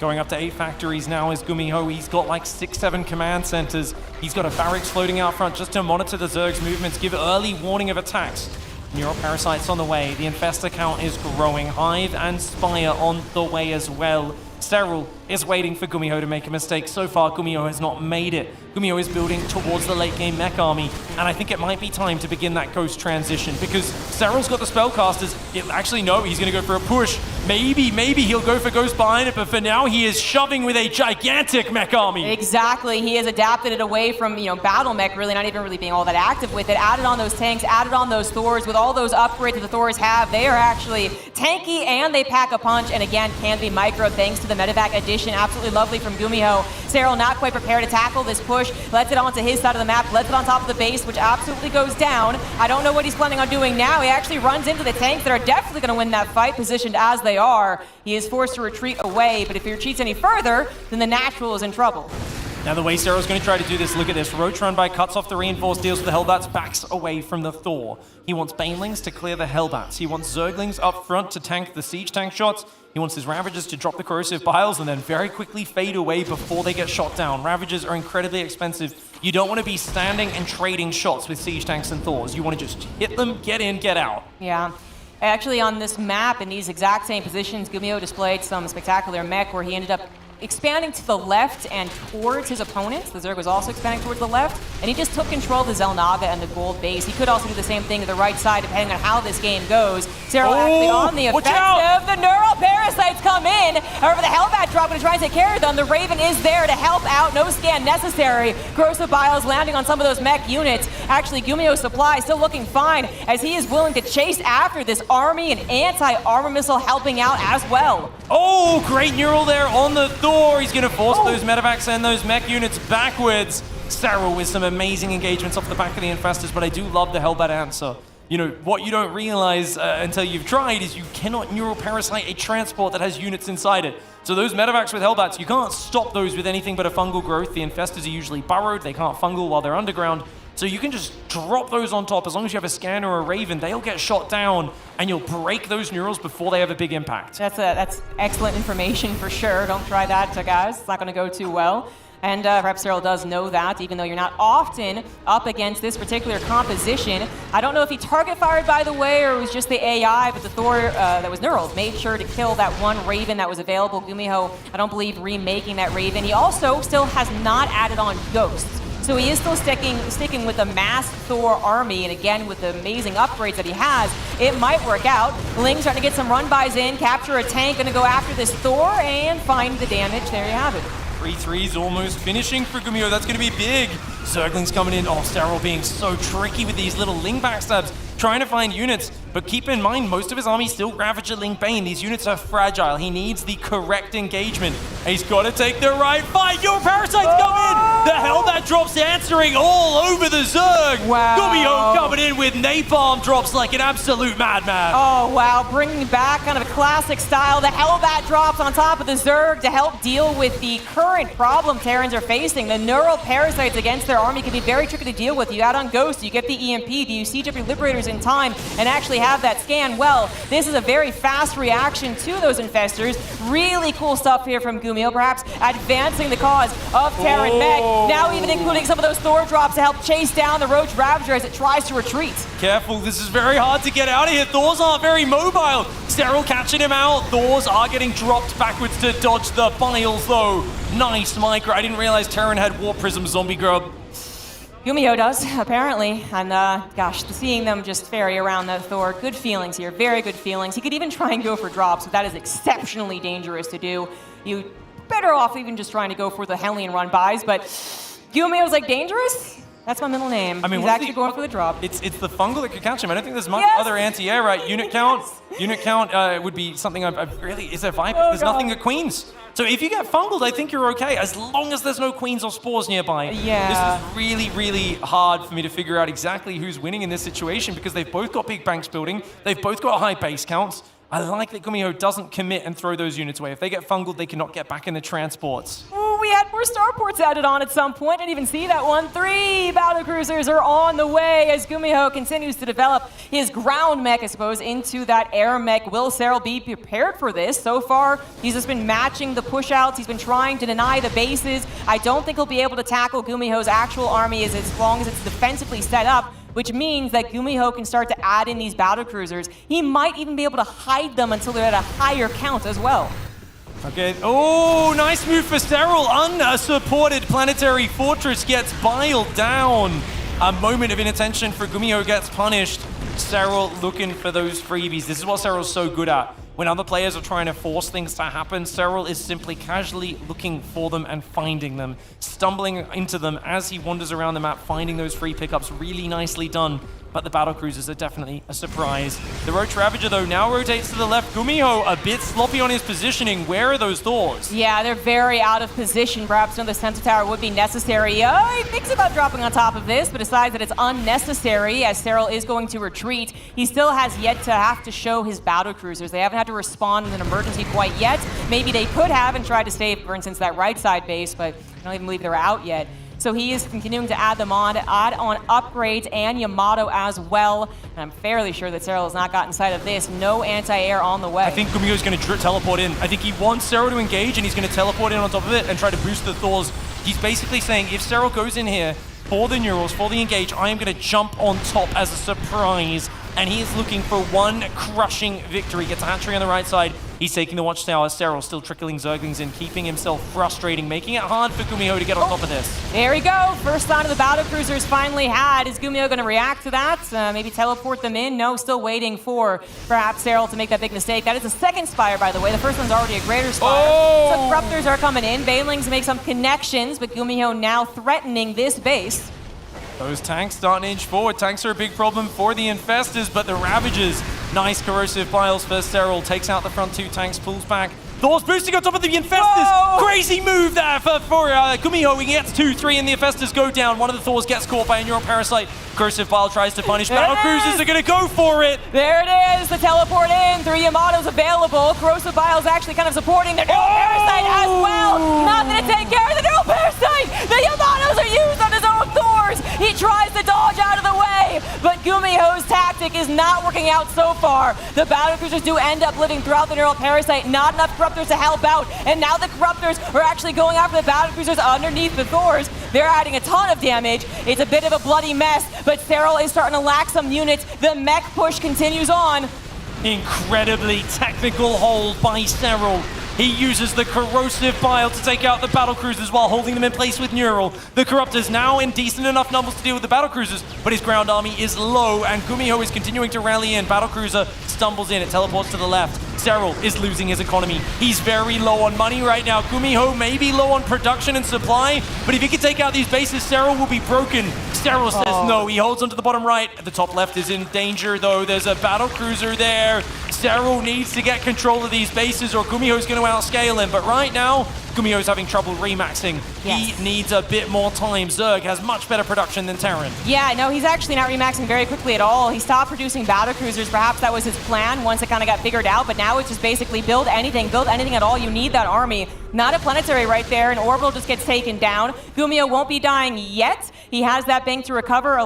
Speaker 13: Going up to 8 factories now is Gumiho. He's got like 6-7 command centers. He's got a barracks floating out front just to monitor the Zerg's movements, give early warning of attacks. Neural Parasites on the way. The Infestor count is growing. Hive and Spire on the way as well. Serral is waiting for Gumiho to make a mistake. So far, Gumiho has not made it. Gumiho is building towards the late game mech army, and I think it might be time to begin that Ghost transition because Serral's got the spellcasters. Actually, no, he's going to go for a push. Maybe he'll go for Ghost behind it, but for now, he is shoving with a gigantic mech army.
Speaker 20: Exactly. He has adapted it away from, battle mech, really not even really being all that active with it. Added on those tanks, added on those Thors. With all those upgrades that the Thors have, they are actually tanky and they pack a punch, and again, can be micro thanks to the Medivac addition. Absolutely lovely from Gumiho. Serral not quite prepared to tackle this push. Lets it onto his side of the map, lets it on top of the base, which absolutely goes down. I don't know what he's planning on doing now. He actually runs into the tanks that are definitely going to win that fight, positioned as they are. He is forced to retreat away, but if he retreats any further, then the Natural is in trouble.
Speaker 13: Now the way Serral's going to try to do this, look at this. Roach run by, cuts off the reinforced, deals with the Hellbats, backs away from the Thor. He wants Banelings to clear the Hellbats. He wants Zerglings up front to tank the siege tank shots. He wants his Ravagers to drop the corrosive piles and then very quickly fade away before they get shot down. Ravagers are incredibly expensive. You don't want to be standing and trading shots with siege tanks and Thors. You want to just hit them, get in, get out.
Speaker 20: Yeah. Actually, on this map, in these exact same positions, Gumiho displayed some spectacular mech where he ended up expanding to the left and towards his opponents. The Zerg was also expanding towards the left, and he just took control of the Zelnaga and the gold base. He could also do the same thing to the right side, depending on how this game goes. Serral actually on the offensive. The Neural Parasites come in. However, the Hellbat drop going to try and take care of them. The Raven is there to help out. No scan necessary. Corrosive Biles landing on some of those mech units. Actually, Gumiho's supply still looking fine, as he is willing to chase after this army and anti-armor missile helping out as well.
Speaker 13: Oh, great Neural there on the Thor. He's going to force those Medivacs and those mech units backwards. Serral with some amazing engagements off the back of the Infestors, but I do love the Hellbat answer. What you don't realize until you've tried is you cannot Neural Parasite a transport that has units inside it. So those Medivacs with Hellbats, you can't stop those with anything but a fungal growth. The Infestors are usually burrowed. They can't fungal while they're underground. So you can just drop those on top. As long as you have a Scanner or a Raven, they'll get shot down, and you'll break those Neurals before they have a big impact.
Speaker 20: That's excellent information for sure. Don't try that, guys. It's not going to go too well. And perhaps Serral does know that, even though you're not often up against this particular composition. I don't know if he target fired, by the way, or it was just the AI, but the Thor that was Neurals made sure to kill that one Raven that was available. Gumiho, I don't believe, remaking that Raven. He also still has not added on Ghosts. So he is still sticking with the masked Thor army, and again, with the amazing upgrades that he has, it might work out. Ling's trying to get some run-bys in, capture a tank, gonna go after this Thor, and find the damage. There you have it.
Speaker 13: 3-3's almost finishing for Gumiho. That's going to be big. Zerglings coming in. Oh, Serral being so tricky with these little Ling backstabs, trying to find units. But keep in mind, most of his army still Ravager Ling Bane. These units are fragile. He needs the correct engagement. And he's got to take the right fight. Your Parasites come in. The Hellbat drops answering all over the Zerg.
Speaker 20: Wow.
Speaker 13: Gumiho coming in with napalm drops like an absolute madman.
Speaker 20: Oh, wow. Bringing back kind of a classic style. The Hellbat drops on top of the Zerg to help deal with the current problem Terrans are facing. The Neural Parasites against their army can be very tricky to deal with. You add on Ghost, you get the EMP, do you siege up your Liberators in time and actually have that scan? Well, this is a very fast reaction to those Infestors. Really cool stuff here from Gumiho, perhaps advancing the cause of Terran mech. Now even including some of those Thor drops to help chase down the Roach Ravager as it tries to retreat.
Speaker 13: Careful, this is very hard to get out of here. Thors aren't very mobile. Sterile catching him out. Thors are getting dropped backwards to dodge the Biles, though. Nice micro. I didn't realize Terran had Warp Prism Zombie Grub.
Speaker 20: Gumiho does, apparently. And gosh, seeing them just ferry around the Thor, good feelings here, very good feelings. He could even try and go for drops, but that is exceptionally dangerous to do. You better off even just trying to go for the Hellion run buys, but Gumiho's like dangerous? That's my middle name.
Speaker 13: I mean,
Speaker 20: he's actually going for the drop.
Speaker 13: It's the fungal that could catch him. I don't think there's much other anti-air, right? Unit count would be something I've really... Is there Viper? There's nothing at Queens. So if you get fungled, I think you're okay, as long as there's no Queens or Spores nearby.
Speaker 20: Yeah.
Speaker 13: This is really, really hard for me to figure out exactly who's winning in this situation because they've both got big banks building. They've both got high base counts. I like that Gumiho doesn't commit and throw those units away. If they get fungled, they cannot get back in the transports.
Speaker 20: Ooh, we had more starports added on at some point. Didn't even see that one. 3 battlecruisers are on the way as Gumiho continues to develop his ground mech, I suppose, into that air mech. Will Serral be prepared for this? So far, he's just been matching the push-outs. He's been trying to deny the bases. I don't think he'll be able to tackle Gumiho's actual army as long as it's defensively set up, which means that Gumiho can start to add in these battlecruisers. He might even be able to hide them until they're at a higher count as well.
Speaker 13: Okay, oh, nice move for Sterile. Unsupported Planetary Fortress gets biled down. A moment of inattention for Gumiho gets punished. Sterile looking for those freebies. This is what Sterile's so good at. When other players are trying to force things to happen, Sterile is simply casually looking for them and finding them, stumbling into them as he wanders around the map, finding those free pickups. Really nicely done, but the battlecruisers are definitely a surprise. The Roach Ravager, though, now rotates to the left. Gumiho a bit sloppy on his positioning. Where are those Thors?
Speaker 20: Yeah, they're very out of position. Perhaps another Sensor Tower would be necessary. He thinks about dropping on top of this, but decides that it's unnecessary as Sterile is going to retreat. He still has yet to have to show his battlecruisers. They haven't had to respond in an emergency quite yet. Maybe they could have and tried to save, for instance, that right side base, but I don't even believe they're out yet. So he is continuing to add them on, add on upgrades and Yamato as well. And I'm fairly sure that Serral has not gotten sight of this. No anti-air on the way.
Speaker 13: I think Gumiho's going to teleport in. I think he wants Serral to engage and he's going to teleport in on top of it and try to boost the Thors. He's basically saying, if Serral goes in here for the Neurals, for the engage, I am going to jump on top as a surprise. And he is looking for one crushing victory. Gets a hatchery on the right side. He's taking the Watchtower. Sterile still trickling Zerglings in, keeping himself frustrating, making it hard for Gumiho to get on top of this.
Speaker 20: There we go. First sign of the battlecruisers finally had. Is Gumiho going to react to that? Maybe teleport them in? No, still waiting for perhaps Sterile to make that big mistake. That is the second Spire, by the way. The first one's already a greater Spire. Some Corruptors are coming in. Banelings make some connections, but Gumiho now threatening this base.
Speaker 13: Those tanks starting to inch forward. Tanks are a big problem for the Infestors, but the Ravagers, nice corrosive Biles for Sterile, takes out the front 2 tanks, pulls back. Thor's boosting on top of the Infestors. Whoa! Crazy move there for Gumiho. He gets 2-3 and the Infestors go down. One of the Thors gets caught by a Neural Parasite. Corrosive Bile tries to punish. Battlecruisers are going to go for it.
Speaker 20: There it is. The teleport in. 3 Yamatos available. Corrosive Bile's actually kind of supporting their Neural Parasite as well. Not going to take care of the Neural Parasite. The Yamatos are used on his own Thors. He tries to dodge out of the way, but Gumiho's tactic is not working out so far. The battlecruisers do end up living throughout the Neural Parasite. Not enough Corruptors to help out, and now the Corruptors are actually going after the battlecruisers underneath the Thors. They're adding a ton of damage. It's a bit of a bloody mess, but Serral is starting to lack some units. The mech push continues on.
Speaker 13: Incredibly technical hold by Serral. He uses the Corrosive Bile to take out the Battlecruisers while holding them in place with Neural. The Corruptors now in decent enough numbers to deal with the Battlecruisers, but his ground army is low, and Gumiho is continuing to rally in. Battlecruiser stumbles in, it teleports to the left. Serral is losing his economy. He's very low on money right now. Gumiho may be low on production and supply, but if he can take out these bases, Serral will be broken. Serral says no, he holds onto the bottom right. The top left is in danger though. There's a Battlecruiser there. Serral needs to get control of these bases or Gumiho's going to outscale him, but right now, Gumiho's having trouble remaxing. Yes. He needs a bit more time. Zerg has much better production than Terran.
Speaker 20: Yeah, no, he's actually not remaxing very quickly at all. He stopped producing battlecruisers. Perhaps that was his plan once it kind of got figured out, but now it's just basically build anything at all. You need that army. Not a planetary right there, and Orbital just gets taken down. Gumiho won't be dying yet. He has that bank to recover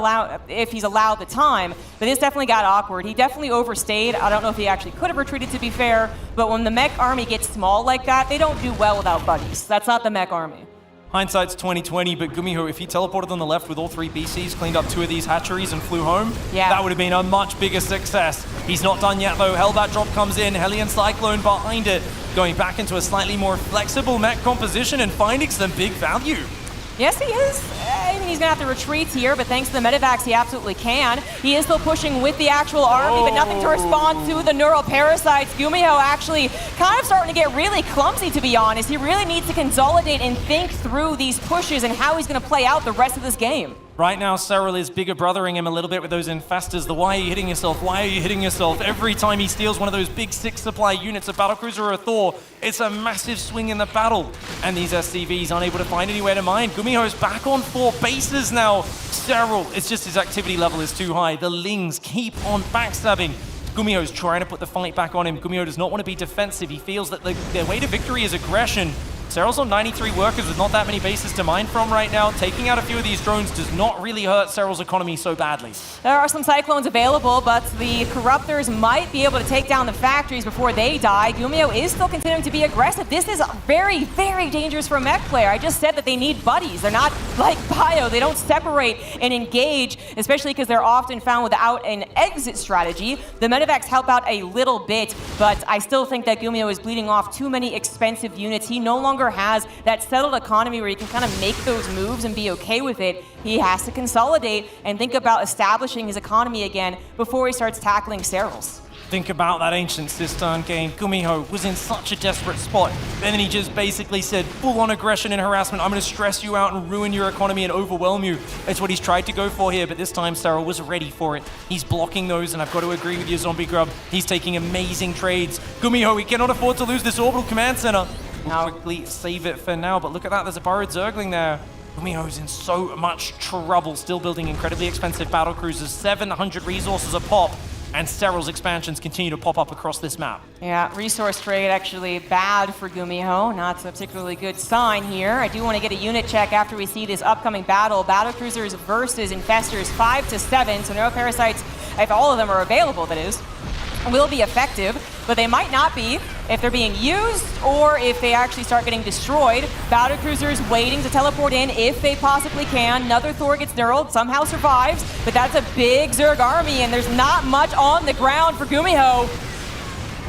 Speaker 20: if he's allowed the time, but this definitely got awkward. He definitely overstayed. I don't know if he actually could have retreated, to be fair, but when the mech army gets small like that, they don't do well without buddies. That's not the mech army.
Speaker 13: Hindsight's 2020, but Gumiho, if he teleported on the left with all 3 BCs, cleaned up 2 of these hatcheries and flew home, that would have been a much bigger success. He's not done yet though. Hellbat drop comes in, Hellion Cyclone behind it, going back into a slightly more flexible mech composition and finding some big value.
Speaker 20: Yes, he is. I mean, he's going to have to retreat here, but thanks to the medevacs, he absolutely can. He is still pushing with the actual army, but nothing to respond to the neural parasites. Gumiho actually kind of starting to get really clumsy, to be honest. He really needs to consolidate and think through these pushes and how he's going to play out the rest of this game.
Speaker 13: Right now, Cyril is bigger brothering him a little bit with those infestors. The why are you hitting yourself? Why are you hitting yourself? Every time he steals one of those big 6 supply units, a battlecruiser or a Thor, it's a massive swing in the battle. And these SCVs aren't able to find anywhere to mine. Gumiho's back on 4 bases now. Cyril, it's just his activity level is too high. The Lings keep on backstabbing. Gumiho's trying to put the fight back on him. Gumiho does not want to be defensive. He feels that their way to victory is aggression. Cyril's on 93 workers with not that many bases to mine from right now. Taking out a few of these drones does not really hurt Cyril's economy so badly.
Speaker 20: There are some Cyclones available, but the Corruptors might be able to take down the factories before they die. Gumiho is still continuing to be aggressive. This is very, very dangerous for a mech player. I just said that they need buddies. They're not like Bio. They don't separate and engage, especially because they're often found without an exit strategy. The medevacs help out a little bit, but I still think that Gumiho is bleeding off too many expensive units. He no longer has that settled economy where he can kind of make those moves and be okay with it. He has to consolidate and think about establishing his economy again before he starts tackling Cyril's.
Speaker 13: Think about that ancient cistern game. Gumiho was in such a desperate spot. And then he just basically said, full-on aggression and harassment. I'm going to stress you out and ruin your economy and overwhelm you. That's what he's tried to go for here, but this time Cyril was ready for it. He's blocking those, and I've got to agree with you, Zombie Grub. He's taking amazing trades. Gumiho, he cannot afford to lose this orbital command center. We'll quickly save it for now, but look at that. There's a borrowed Zergling there. Gumiho's in so much trouble, still building incredibly expensive battle cruisers, 700 resources a pop. And Cyril's expansions continue to pop up across this map.
Speaker 20: Yeah, resource trade actually bad for Gumiho. Not a particularly good sign here. I do want to get a unit check after we see this upcoming battle. Battlecruisers versus Infestors 5 to 7. So Neuroparasites, if all of them are available, that is, will be effective, but they might not be if they're being used or if they actually start getting destroyed. Battlecruisers waiting to teleport in if they possibly can. Another Thor gets knurled, somehow survives, but that's a big Zerg army and there's not much on the ground for Gumiho.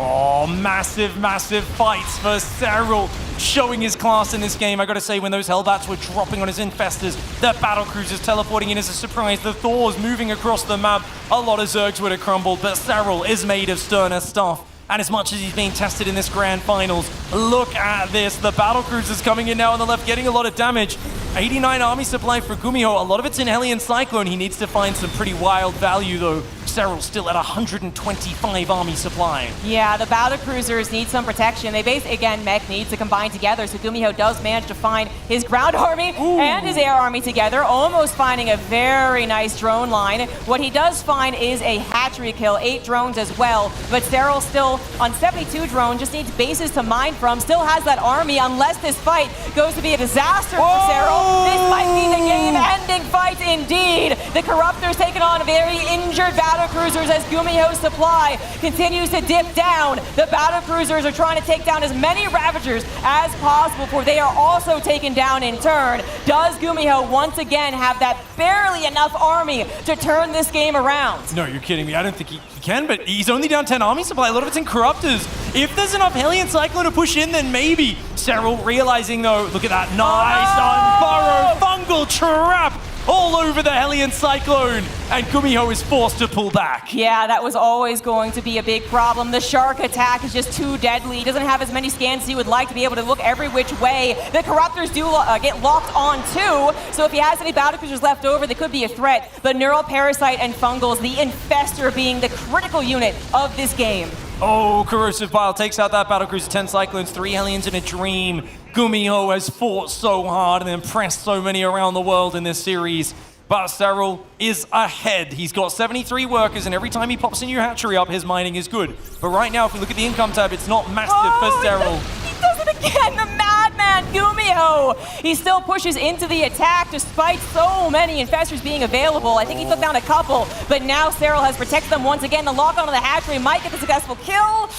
Speaker 13: Oh, massive, massive fights for Cyril, showing his class in this game. I gotta say, when those Hellbats were dropping on his Infestors, the Battlecruisers teleporting in as a surprise, the Thors moving across the map, a lot of Zergs would have crumbled, but Cyril is made of sterner stuff. And as much as he's being tested in this grand finals, look at this. The Battlecruisers coming in now on the left, getting a lot of damage. 89 army supply for Gumiho. A lot of it's in Hellion Cyclone. He needs to find some pretty wild value, though. Cyril's still at 125 army supply.
Speaker 20: Yeah, the Battlecruisers need some protection. They basically, again, mech needs to combine together, so Gumiho does manage to find his ground army and his air army together, almost finding a very nice drone line. What he does find is a hatchery kill, 8 drones as well, but Cyril still on 72 drones, just needs bases to mine from, still has that army, unless this fight goes to be a disaster for Cyril. This might be the game-ending fight indeed. The Corruptors taking on very injured Battlecruisers as Gumiho's supply continues to dip down. The Battlecruisers are trying to take down as many Ravagers as possible before they are also taken down in turn. Does Gumiho once again have that barely enough army to turn this game around?
Speaker 13: No, you're kidding me. I don't think he can, but he's only down 10 army supply. A lot of it's in Corruptors. If there's enough Hellion Cyclone to push in, then maybe. Cyril realizing, though, look at that. Nice unburrowed fungal trap all over the Hellion Cyclone, and Gumiho is forced to pull back.
Speaker 20: Yeah, that was always going to be a big problem. The shark attack is just too deadly. He doesn't have as many scans as he would like to be able to look every which way. The Corruptors do get locked on too, so if he has any Battlecruisers left over, they could be a threat. But Neural Parasite and Fungals, the Infestor being the critical unit of this game.
Speaker 13: Oh, Corrosive Bile takes out that Battlecruiser, 10 Cyclones, 3 Hellions in a dream. Gumiho has fought so hard and impressed so many around the world in this series. But Cyril is ahead. He's got 73 workers, and every time he pops a new hatchery up, his mining is good. But right now, if we look at the income tab, it's not massive for Cyril.
Speaker 20: He does it again, the madman Gumiho! He still pushes into the attack despite so many Infestors being available. I think he took down a couple, but now Cyril has protected them once again. The lock onto the hatchery might get the successful kill.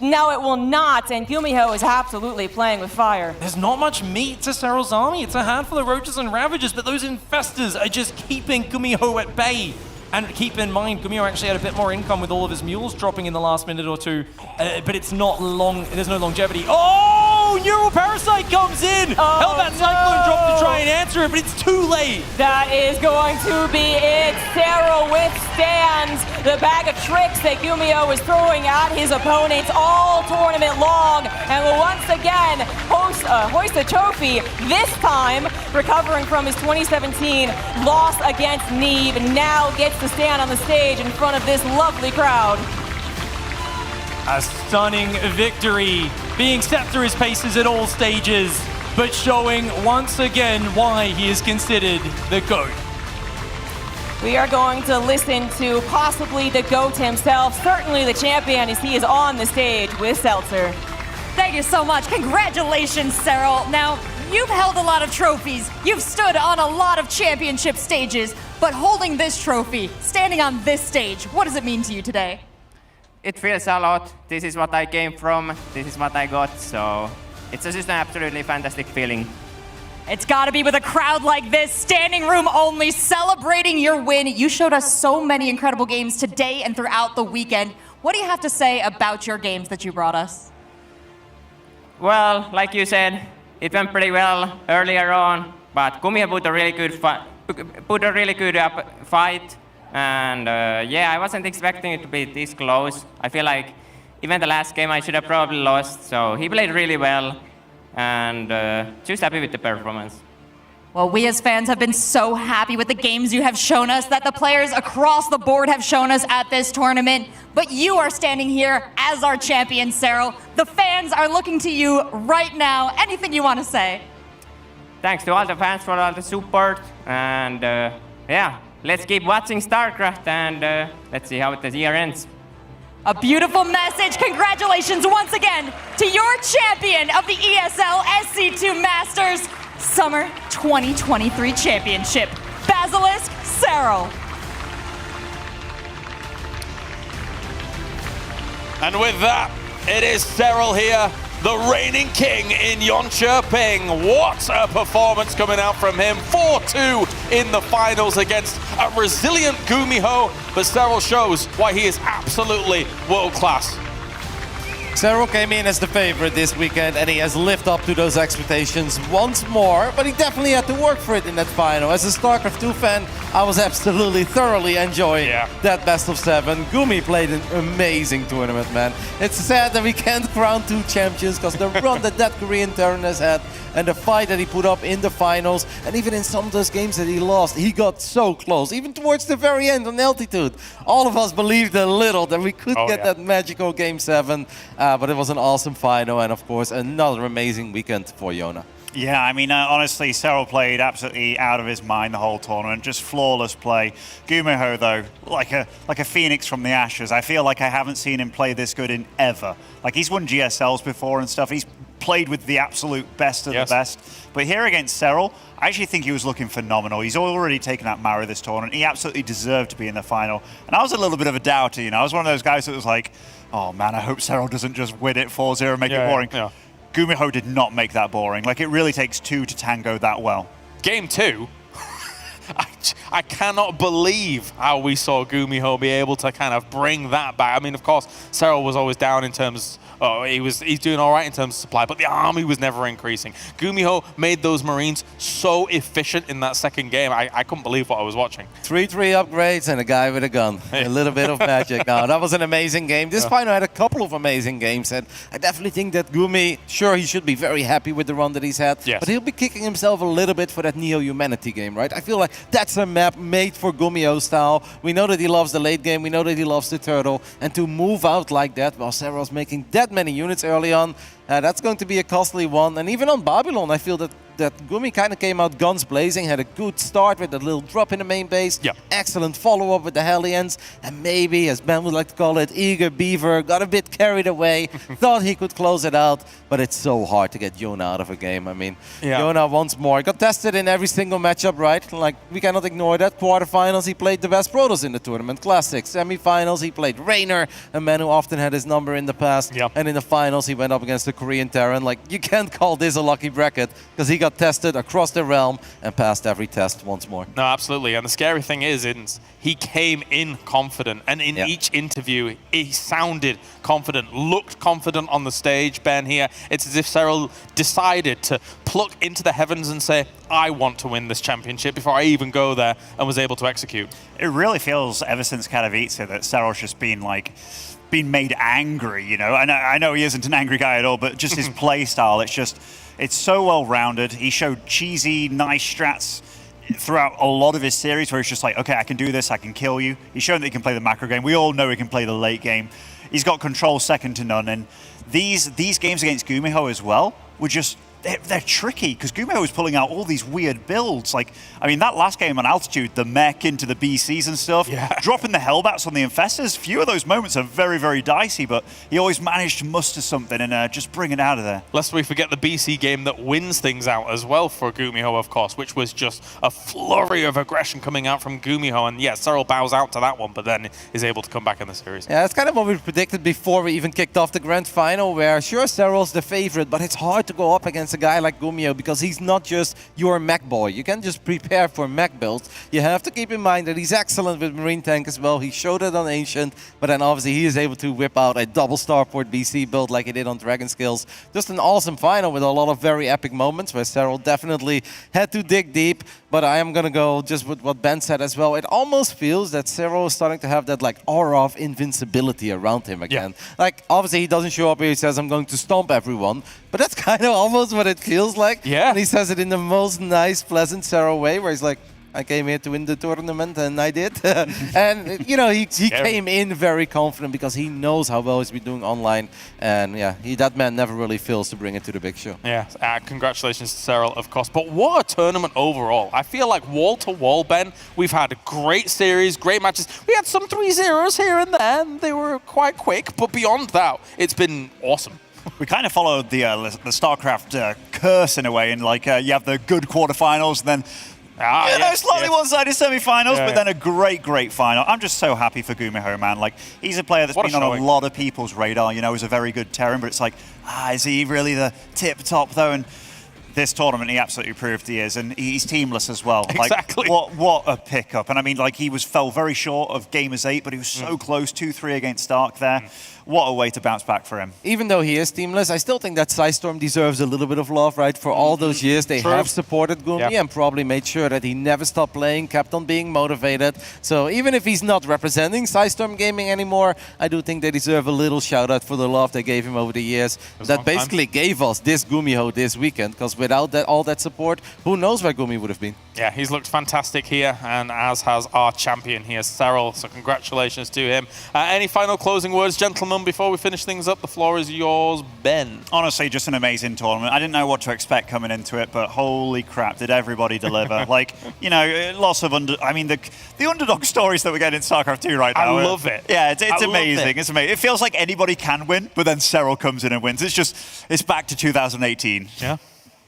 Speaker 20: Now it will not, and Gumiho is absolutely playing with fire.
Speaker 13: There's not much meat to Serral's army. It's a handful of roaches and ravagers, but those infestors are just keeping Gumiho at bay. And keep in mind, Gumiho actually had a bit more income with all of his mules dropping in the last minute or two, but it's not long, there's no longevity. Oh, Neural Parasite comes in! Hellbat Cyclone dropped to try and answer it, but it's too late.
Speaker 20: That is going to be it. Serral withstands the bag of tricks that Gumiho is throwing at his opponents all tournament long, and will once again hoist the trophy, this time recovering from his 2017 loss against Neve, and now gets to stand on the stage in front of this lovely crowd.
Speaker 13: A stunning victory, being set through his paces at all stages, but showing once again why he is considered the GOAT.
Speaker 20: We are going to listen to possibly the GOAT himself, certainly the champion, as he is on the stage with Seltzer.
Speaker 6: Thank you so much. Congratulations, Serral. Now, you've held a lot of trophies. You've stood on a lot of championship stages, but holding this trophy, standing on this stage, what does it mean to you today?
Speaker 11: It feels a lot. This is what I came from. This is what I got. So it's just an absolutely fantastic feeling.
Speaker 6: It's got to be with a crowd like this, standing room only, celebrating your win. You showed us so many incredible games today and throughout the weekend. What do you have to say about your games that you brought us?
Speaker 11: Well, like you said, it went pretty well earlier on, but Gumiho put a really good fight. And yeah, I wasn't expecting it to be this close. I feel like even the last game I should have probably lost. So he played really well, and just happy with the performance.
Speaker 6: Well, we as fans have been so happy with the games you have shown us, that the players across the board have shown us at this tournament. But you are standing here as our champion, Serral. The fans are looking to you right now. Anything you want to say?
Speaker 11: Thanks to all the fans for all the support, and yeah, let's keep watching StarCraft, and let's see how the year ends.
Speaker 6: A beautiful message. Congratulations once again to your champion of the ESL SC2 Masters Summer 2023 Championship, Basilisk Serral.
Speaker 9: And with that, it is Serral here, the reigning king in Jönköping. What a performance coming out from him. 4-2 in the finals against a resilient Gumiho, but Serral shows why he is absolutely world class.
Speaker 16: Serral came in as the favorite this weekend, and he has lived up to those expectations once more, but he definitely had to work for it in that final. As a StarCraft 2 fan, I was absolutely thoroughly enjoying that best of 7. Gumi played an amazing tournament, man. It's sad that we can't crown 2 champions, because the run that Korean Terran has had, and the fight that he put up in the finals, and even in some of those games that he lost, he got so close, even towards the very end on altitude. All of us believed a little that we could get that magical Game 7, but it was an awesome final, and of course, another amazing weekend for Jona.
Speaker 17: Yeah, I mean, honestly, Serral played absolutely out of his mind the whole tournament. Just flawless play. Gumiho, though, like a phoenix from the ashes. I feel like I haven't seen him play this good in ever. Like, he's won GSLs before and stuff. He's played with the absolute best of the best. But here against Serral, I actually think he was looking phenomenal. He's already taken out Maru this tournament. He absolutely deserved to be in the final. And I was a little bit of a doubter, you know. I was one of those guys that was like, oh, man, I hope Serral doesn't just win it 4-0 and make it boring. Yeah. Gumiho did not make that boring. Like, it really takes 2 to tango that well.
Speaker 9: Game 2, I cannot believe how we saw Gumiho be able to kind of bring that back. I mean, of course, Serral was always down in terms, he's doing all right in terms of supply, but the army was never increasing. Gumiho made those Marines so efficient in that second game. I couldn't believe what I was watching.
Speaker 16: 3-3 upgrades and a guy with a gun. A little bit of magic. Now, that was an amazing game. This final had a couple of amazing games, and I definitely think that Gumi, sure, he should be very happy with the run that he's had, but he'll be kicking himself a little bit for that Neo-Humanity game, right? I feel like that's a map made for Gumiho style. We know that he loves the late game, we know that he loves the turtle, and to move out like that while Serral's making that many units early on, that's going to be a costly one. And even on Babylon, I feel that that Gumi kind of came out guns blazing, had a good start with a little drop in the main base, excellent follow-up with the Hellions, and maybe, as Ben would like to call it, eager beaver, got a bit carried away, thought he could close it out, but it's so hard to get Yona out of a game. I mean, Yona once more got tested in every single matchup, right? Like, we cannot ignore that. Quarterfinals, he played the best Protoss in the tournament, Classic. Semifinals, he played Raynor, a man who often had his number in the past, and in the finals, he went up against the Korean Terran. Like, you can't call this a lucky bracket, because he got tested across the realm and passed every test once more.
Speaker 9: No, absolutely. And the scary thing is, he came in confident, and in each interview, he sounded confident, looked confident on the stage, Ben, here. It's as if Cyril decided to pluck into the heavens and say, I want to win this championship before I even go there, and was able to execute.
Speaker 17: It really feels, ever since Katowice, that Cyril's just been made angry, you know? And I know he isn't an angry guy at all, but just his play style, it's so well-rounded. He showed cheesy, nice strats throughout a lot of his series where it's just like, okay, I can do this, I can kill you. He's shown that he can play the macro game. We all know he can play the late game. He's got control second to none. And these games against Gumiho as well were just, they're tricky, because Gumiho was pulling out all these weird builds. Like, I mean, that last game on Altitude, the mech into the BCs and stuff, dropping the Hellbats on the Infestors, few of those moments are very, very dicey, but he always managed to muster something and just bring it out of there.
Speaker 9: Lest we forget the BC game that wins things out as well for Gumiho, of course, which was just a flurry of aggression coming out from Gumiho. And yeah, Cyril bows out to that one, but then is able to come back in the series.
Speaker 16: Yeah, that's kind of what we predicted before we even kicked off the grand final, where sure, Cyril's the favorite, but it's hard to go up against a guy like Gumiho, because he's not just your mech boy. You can't just prepare for mech builds. You have to keep in mind that he's excellent with Marine Tank as well. He showed it on Ancient, but then obviously he is able to whip out a double Starport BC build like he did on Dragon Skills. Just an awesome final with a lot of very epic moments where Cyril definitely had to dig deep, but I am going to go just with what Ben said as well. It almost feels that Cyril is starting to have that like aura of invincibility around him again. Like, obviously he doesn't show up here, he says, I'm going to stomp everyone, but that's kind of almost what it feels like. And he says it in the most nice, pleasant Cyril way, where he's like, I came here to win the tournament, and I did. And, you know, he came in very confident because he knows how well he's been doing online. And, yeah, that man never really fails to bring it to the big show.
Speaker 9: Yeah, congratulations to Cyril, of course. But what a tournament overall. I feel like wall-to-wall, Ben, we've had a great series, great matches. We had some 3-0s here and there, and they were quite quick. But beyond that, it's been awesome.
Speaker 17: We kind of followed the StarCraft curse in a way, and like you have the good quarterfinals, and then slightly one-sided semifinals, but then a great final. I'm just so happy for Gumiho, man. Like, he's a player that's been on a lot of people's radar. You know, he's a very good Terran, but it's like, is he really the tip top though? And this tournament, he absolutely proved he is, and he's teamless as well.
Speaker 9: Exactly.
Speaker 17: Like, what a pickup. And I mean, like, he fell very short of Gamers 8, but he was so close, 2-3 against Stark there. What a way to bounce back for him.
Speaker 16: Even though he is teamless, I still think that Psystorm deserves a little bit of love, right? For all those years, they have supported Gumi and probably made sure that he never stopped playing, kept on being motivated. So even if he's not representing Psystorm Gaming anymore, I do think they deserve a little shout out for the love they gave him over the years. That basically gave us this Gumiho this weekend, because without all that support, who knows where Gumi would have been.
Speaker 9: Yeah, he's looked fantastic here, and as has our champion here, Cyril. So congratulations to him. Any final closing words, gentlemen, before we finish things up? The floor is yours, Ben.
Speaker 17: Honestly, just an amazing tournament. I didn't know what to expect coming into it, but holy crap, did everybody deliver. Like, you know, lots of the underdog stories that we're getting in StarCraft 2 right now.
Speaker 9: I love it.
Speaker 17: Yeah, it's amazing. It's amazing. It feels like anybody can win, but then Cyril comes in and wins. It's back to 2018.
Speaker 9: Yeah.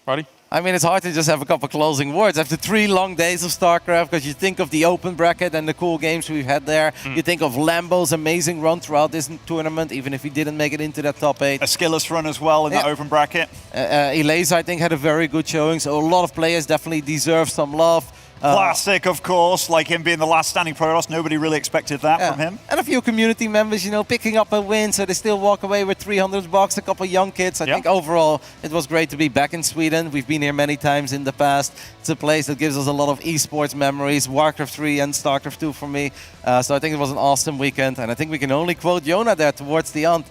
Speaker 9: Roddy?
Speaker 16: I mean, it's hard to just have a couple closing words after 3 long days of StarCraft, because you think of the open bracket and the cool games we've had there. You think of Lambo's amazing run throughout this tournament, even if he didn't make it into that top 8.
Speaker 17: A skillless run as well in the open bracket.
Speaker 16: Elise, I think, had a very good showing, so a lot of players definitely deserve some love.
Speaker 17: Classic, of course, like him being the last standing Protoss. Nobody really expected that from him.
Speaker 16: And a few community members, you know, picking up a win, so they still walk away with $300. A couple of young kids. I think overall it was great to be back in Sweden. We've been here many times in the past. It's a place that gives us a lot of esports memories. Warcraft 3 and StarCraft 2 for me. So I think it was an awesome weekend, and I think we can only quote Yona there towards the end.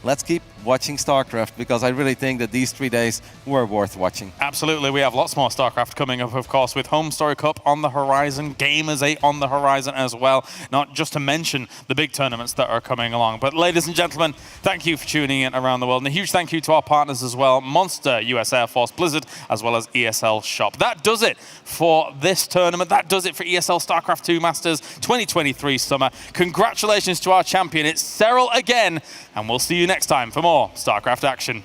Speaker 16: Let's keep watching StarCraft, because I really think that these 3 days were worth watching.
Speaker 9: Absolutely. We have lots more StarCraft coming up, of course, with home Home Story Cup on the horizon, Gamers 8 on the horizon as well, not just to mention the big tournaments that are coming along. But ladies and gentlemen, thank you for tuning in around the world, and a huge thank you to our partners as well, Monster, US Air Force, Blizzard, as well as ESL Shop. That does it for this tournament. That does it for ESL StarCraft 2 Masters 2023 Summer. Congratulations to our champion. It's Cyril again, and we'll see you next time for more StarCraft action.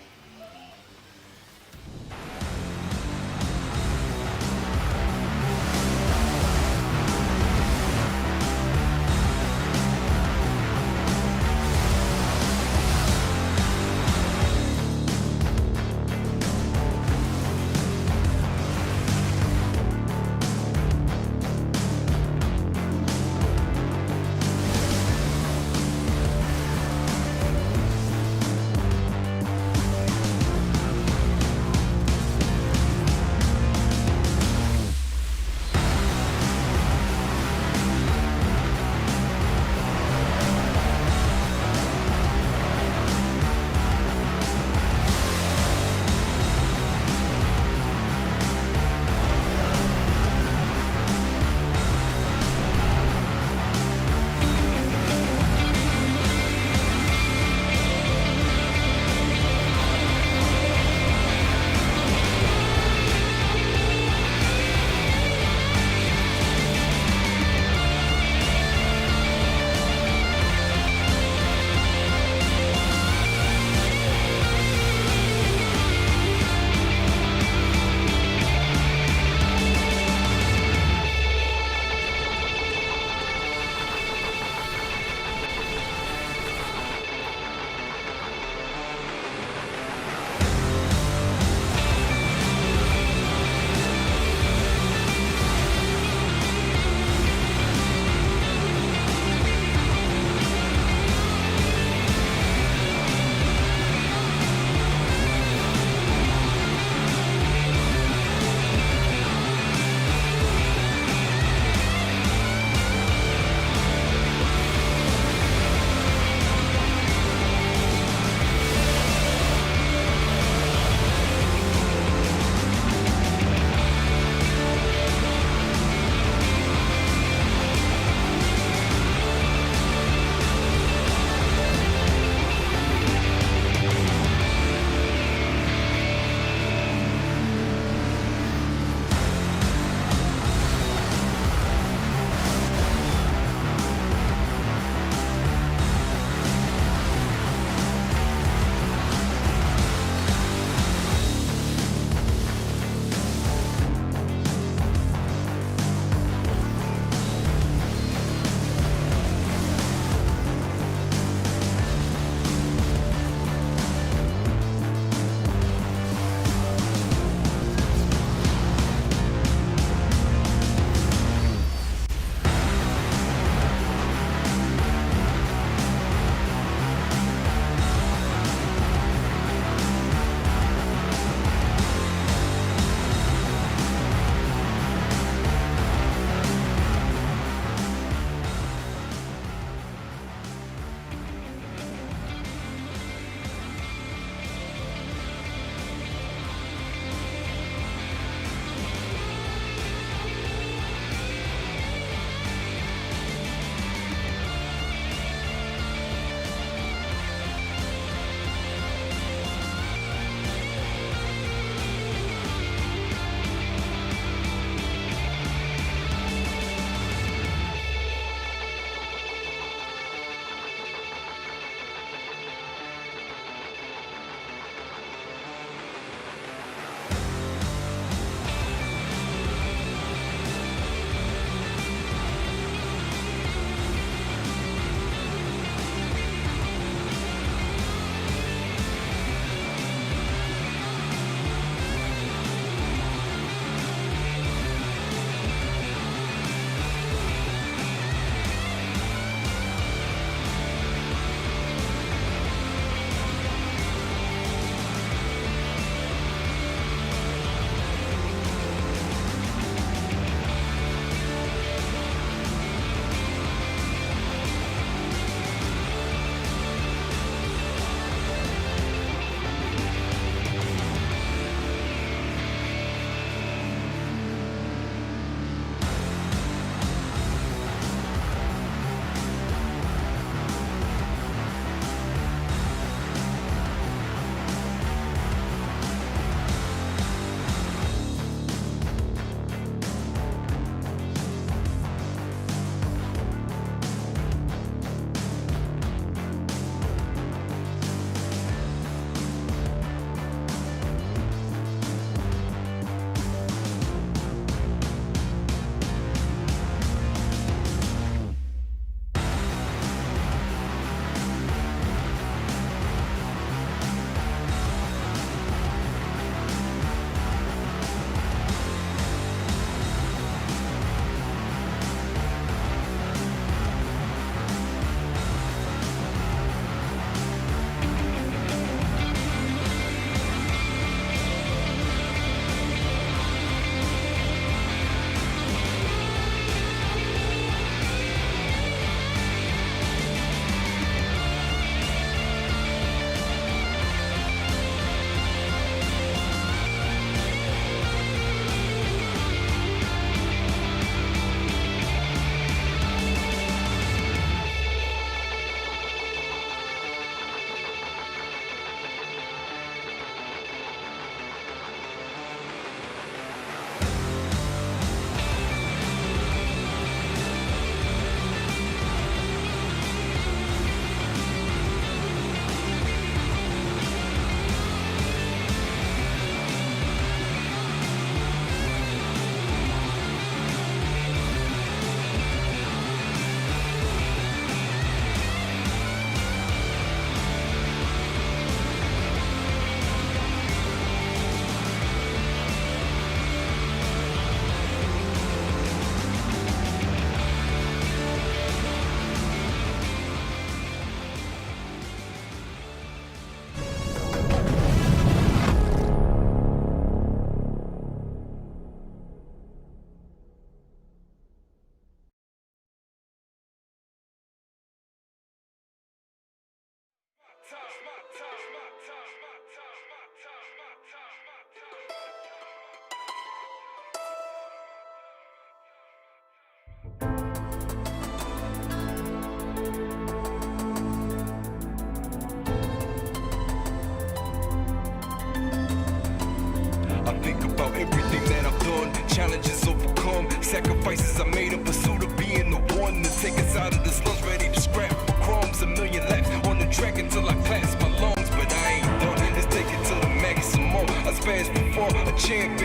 Speaker 1: I think about everything that I've done, challenges overcome, sacrifices I made in pursuit of being the one to take us out of the slums, ready to scrap for crumbs. A million laps on the track until I clasp my lungs, but I ain't done. Let's take it to the max some more. I spaz before a champion.